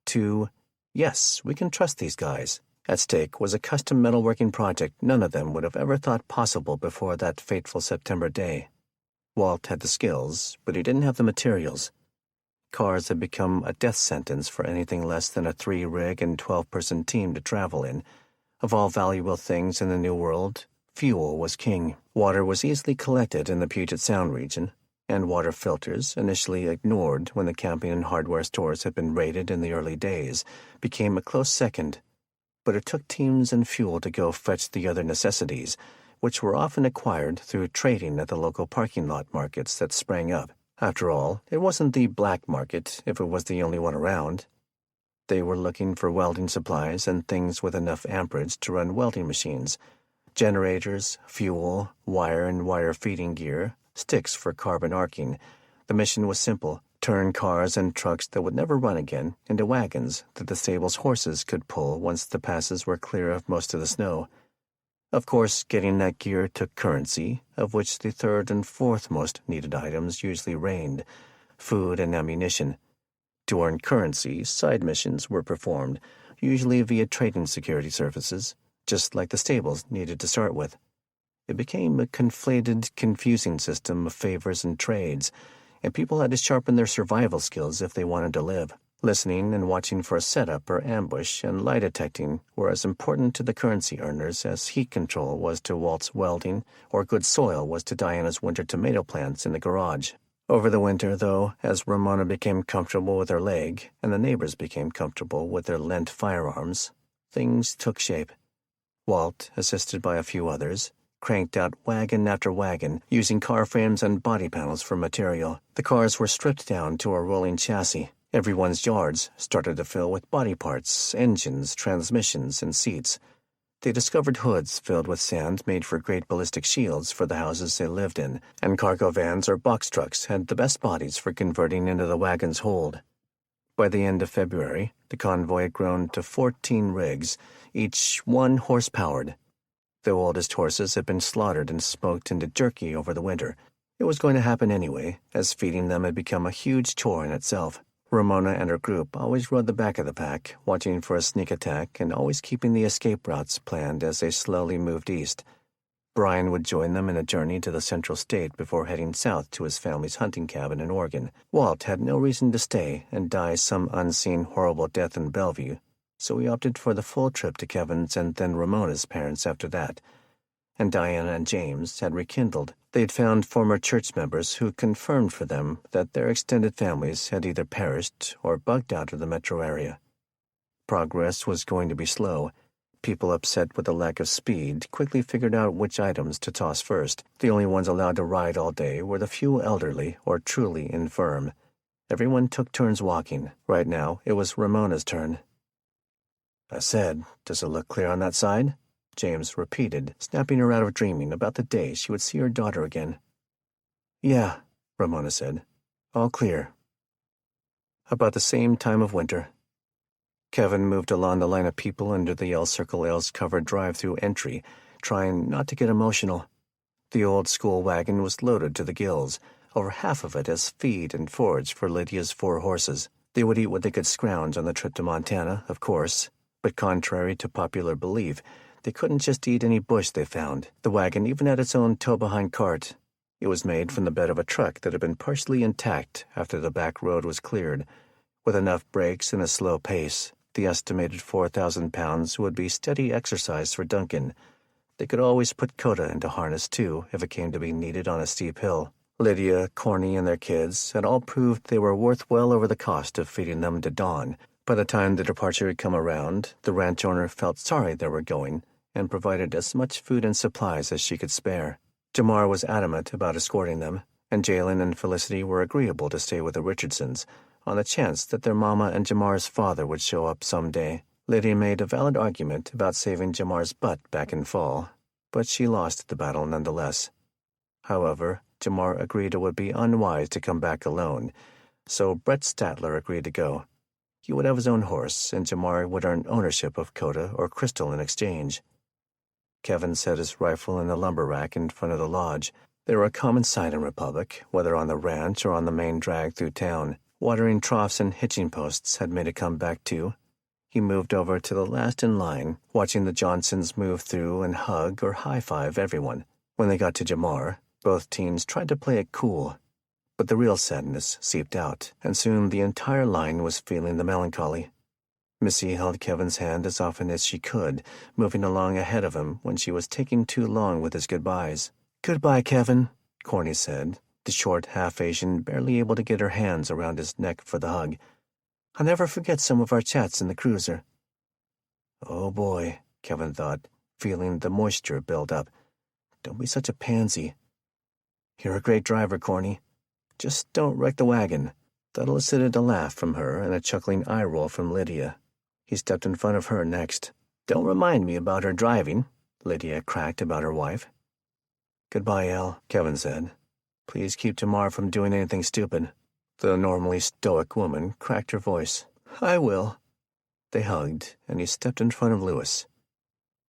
to, yes, we can trust these guys. At stake was a custom metalworking project none of them would have ever thought possible before that fateful September day. Walt had the skills, but he didn't have the materials. Cars had become a death sentence for anything less than a 3-rig and 12-person team to travel in. Of all valuable things in the New World, fuel was king. Water was easily collected in the Puget Sound region, and water filters, initially ignored when the camping and hardware stores had been raided in the early days, became a close second. but it took teams and fuel to go fetch the other necessities, which were often acquired through trading at the local parking lot markets that sprang up. After all, it wasn't the black market if it was the only one around. They were looking for welding supplies and things with enough amperage to run welding machines, generators, fuel, wire and wire feeding gear, sticks for carbon arcing. The mission was simple: turn cars and trucks that would never run again into wagons that the stable's horses could pull once the passes were clear of most of the snow. Of course, getting that gear took currency, of which the third and fourth most needed items usually reigned: food and ammunition. To earn currency, side missions were performed, usually via trading security services, just like the stables needed to start with. It became a conflated, confusing system of favors and trades, and people had to sharpen their survival skills if they wanted to live. Listening and watching for a setup or ambush and lie detecting were as important to the currency earners as heat control was to Walt's welding or good soil was to Diana's winter tomato plants in the garage. Over the winter, though, as Ramona became comfortable with her leg and the neighbors became comfortable with their lent firearms, things took shape. Walt, assisted by a few others, cranked out wagon after wagon, using car frames and body panels for material. The cars were stripped down to a rolling chassis. Everyone's yards started to fill with body parts, engines, transmissions, and seats. They discovered hoods filled with sand made for great ballistic shields for the houses they lived in, and cargo vans or box trucks had the best bodies for converting into the wagon's hold. By the end of February, the convoy had grown to 14 rigs, each 1 horse-powered. The oldest horses had been slaughtered and smoked into jerky over the winter. It was going to happen anyway, as feeding them had become a huge chore in itself. Ramona and her group always rode the back of the pack, watching for a sneak attack and always keeping the escape routes planned as they slowly moved east. Brian would join them in a journey to the central state before heading south to his family's hunting cabin in Oregon. Walt had no reason to stay and die some unseen horrible death in Bellevue, so he opted for the full trip to Kevin's and then Ramona's parents after that. And Diana and James had rekindled. They'd found former church members who confirmed for them that their extended families had either perished or bugged out of the metro area. Progress was going to be slow. People upset with the lack of speed quickly figured out which items to toss first. The only ones allowed to ride all day were the few elderly or truly infirm. Everyone took turns walking. Right now, it was Ramona's turn. "I said, does it look clear on that side?" James repeated, snapping her out of dreaming about the day she would see her daughter again. "Yeah," Ramona said. "All clear." About the same time of winter, Kevin moved along the line of people under the L Circle L's covered drive-through entry, trying not to get emotional. The old school wagon was loaded to the gills, over half of it as feed and forage for Lydia's 4 horses. They would eat what they could scrounge on the trip to Montana, of course, but contrary to popular belief, they couldn't just eat any bush they found. The wagon even had its own tow-behind cart. It was made from the bed of a truck that had been partially intact after the back road was cleared. With enough brakes and a slow pace, the estimated 4,000 pounds would be steady exercise for Duncan. They could always put Coda into harness, too, if it came to be needed on a steep hill. Lydia, Corny, and their kids had all proved they were worth well over the cost of feeding them to Dawn. By the time the departure had come around, the ranch owner felt sorry they were going and provided as much food and supplies as she could spare. Jamar was adamant about escorting them, and Jalen and Felicity were agreeable to stay with the Richardsons, on the chance that their mama and Jamar's father would show up someday. Lydia made a valid argument about saving Jamar's butt back in fall, but she lost the battle nonetheless. However, Jamar agreed it would be unwise to come back alone, so Brett Statler agreed to go. He would have his own horse, and Jamar would earn ownership of Coda or Crystal in exchange. Kevin set his rifle in the lumber rack in front of the lodge. They were a common sight in Republic, whether on the ranch or on the main drag through town. Watering troughs and hitching posts had made a comeback too. He moved over to the last in line, watching the Johnsons move through and hug or high-five everyone. When they got to Jamar, both teens tried to play it cool, but the real sadness seeped out, and soon the entire line was feeling the melancholy. Missy held Kevin's hand as often as she could, moving along ahead of him when she was taking too long with his goodbyes. "Goodbye, Kevin," Corny said, the short half-Asian barely able to get her hands around his neck for the hug. "I'll never forget some of our chats in the cruiser." Oh boy, Kevin thought, feeling the moisture build up. Don't be such a pansy. You're a great driver, Corny. Just don't wreck the wagon. That elicited a laugh from her and a chuckling eye roll from Lydia. He stepped in front of her next. Don't remind me about her driving, Lydia cracked about her wife. Goodbye, Elle, Kevin said. Please keep Tamar from doing anything stupid. The normally stoic woman cracked her voice. I will. They hugged, and he stepped in front of Lewis.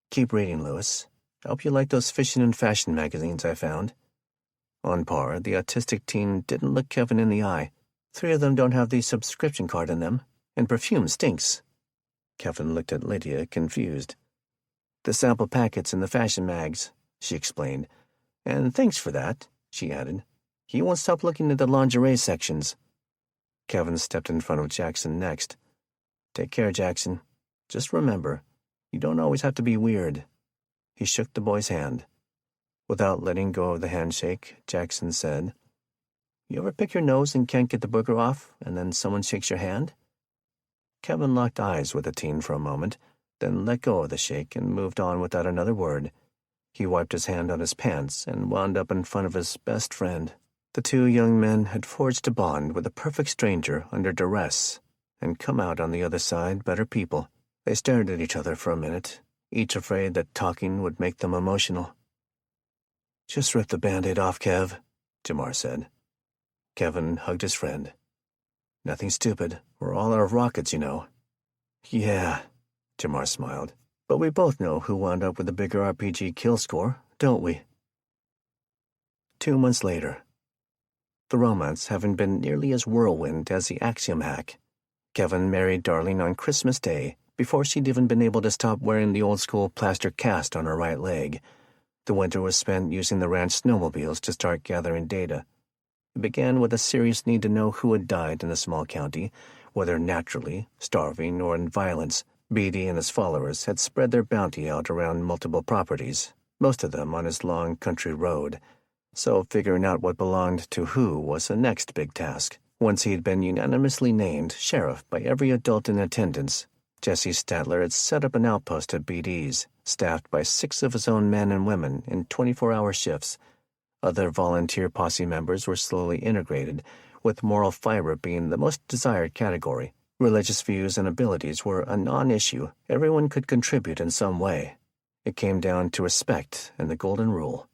Keep reading, Lewis. I hope you like those fishing and fashion magazines I found. On par, the autistic teen didn't look Kevin in the eye. 3 of them don't have the subscription card in them, and perfume stinks. Kevin looked at Lydia, confused. The sample packets in the fashion mags, she explained. And thanks for that, she added. He won't stop looking at the lingerie sections. Kevin stepped in front of Jackson next. Take care, Jackson. Just remember, you don't always have to be weird. He shook the boy's hand. Without letting go of the handshake, Jackson said, You ever pick your nose and can't get the booger off, and then someone shakes your hand? Kevin locked eyes with the teen for a moment, then let go of the shake and moved on without another word. He wiped his hand on his pants and wound up in front of his best friend. The 2 young men had forged a bond with a perfect stranger under duress and come out on the other side better people. They stared at each other for a minute, each afraid that talking would make them emotional. Just rip the Band-Aid off, Kev, Jamar said. Kevin hugged his friend. Nothing stupid. We're all out of rockets, you know. Yeah, Jamar smiled. But we both know who wound up with the bigger RPG kill score, don't we? 2 months later. The romance having been nearly as whirlwind as the Axiom hack. Kevin married Darlene on Christmas Day, before she'd even been able to stop wearing the old-school plaster cast on her right leg. The winter was spent using the ranch snowmobiles to start gathering data. It began with a serious need to know who had died in a small county, whether naturally, starving, or in violence. Beatty and his followers had spread their bounty out around multiple properties, most of them on his long country road. So figuring out what belonged to who was the next big task. Once he'd been unanimously named sheriff by every adult in attendance, Jesse Statler had set up an outpost at BD's, staffed by 6 of his own men and women in 24-hour shifts. Other volunteer posse members were slowly integrated, with moral fiber being the most desired category. Religious views and abilities were a non-issue. Everyone could contribute in some way. It came down to respect and the golden rule.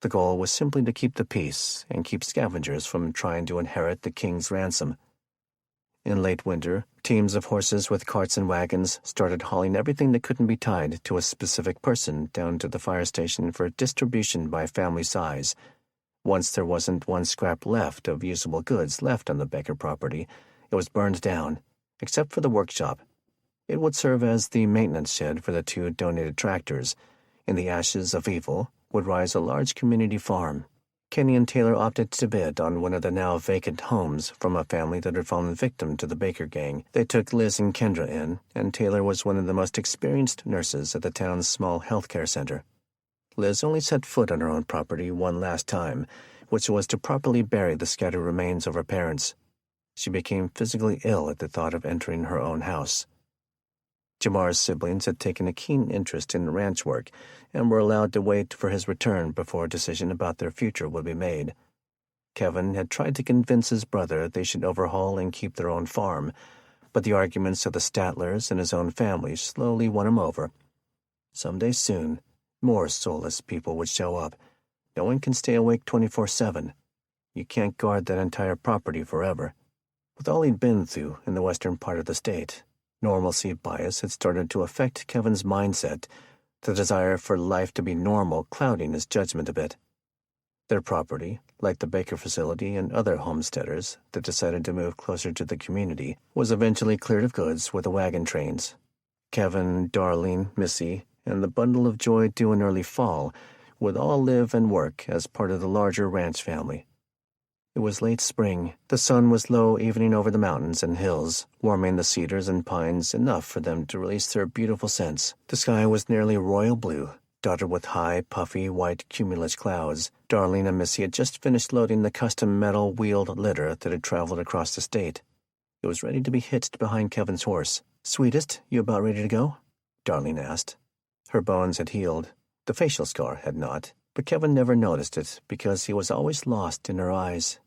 The goal was simply to keep the peace and keep scavengers from trying to inherit the king's ransom. In late winter, teams of horses with carts and wagons started hauling everything that couldn't be tied to a specific person down to the fire station for distribution by family size. Once there wasn't one scrap left of usable goods left on the Baker property, it was burned down, except for the workshop. It would serve as the maintenance shed for the 2 donated tractors. In the ashes of evil would rise a large community farm. Kenny and Taylor opted to bid on one of the now vacant homes from a family that had fallen victim to the Baker gang. They took Liz and Kendra in, and Taylor was one of the most experienced nurses at the town's small healthcare center. Liz only set foot on her own property one last time, which was to properly bury the scattered remains of her parents. She became physically ill at the thought of entering her own house. Jamar's siblings had taken a keen interest in ranch work and were allowed to wait for his return before a decision about their future would be made. Kevin had tried to convince his brother they should overhaul and keep their own farm, but the arguments of the Statlers and his own family slowly won him over. Someday soon, more soulless people would show up. No one can stay awake 24/7. You can't guard that entire property forever. With all he'd been through in the western part of the state, normalcy bias had started to affect Kevin's mindset, the desire for life to be normal clouding his judgment a bit. Their property, like the Baker facility and other homesteaders that decided to move closer to the community, was eventually cleared of goods with the wagon trains. Kevin, Darlene, Missy, and the bundle of joy due in early fall would all live and work as part of the larger ranch family. It was late spring. The sun was low, evening over the mountains and hills, warming the cedars and pines enough for them to release their beautiful scents. The sky was nearly royal blue, dotted with high, puffy, white cumulus clouds. Darlene and Missy had just finished loading the custom metal wheeled litter that had traveled across the state. It was ready to be hitched behind Kevin's horse. "Sweetest, you about ready to go?" Darlene asked. Her bones had healed. The facial scar had not, but Kevin never noticed it because he was always lost in her eyes.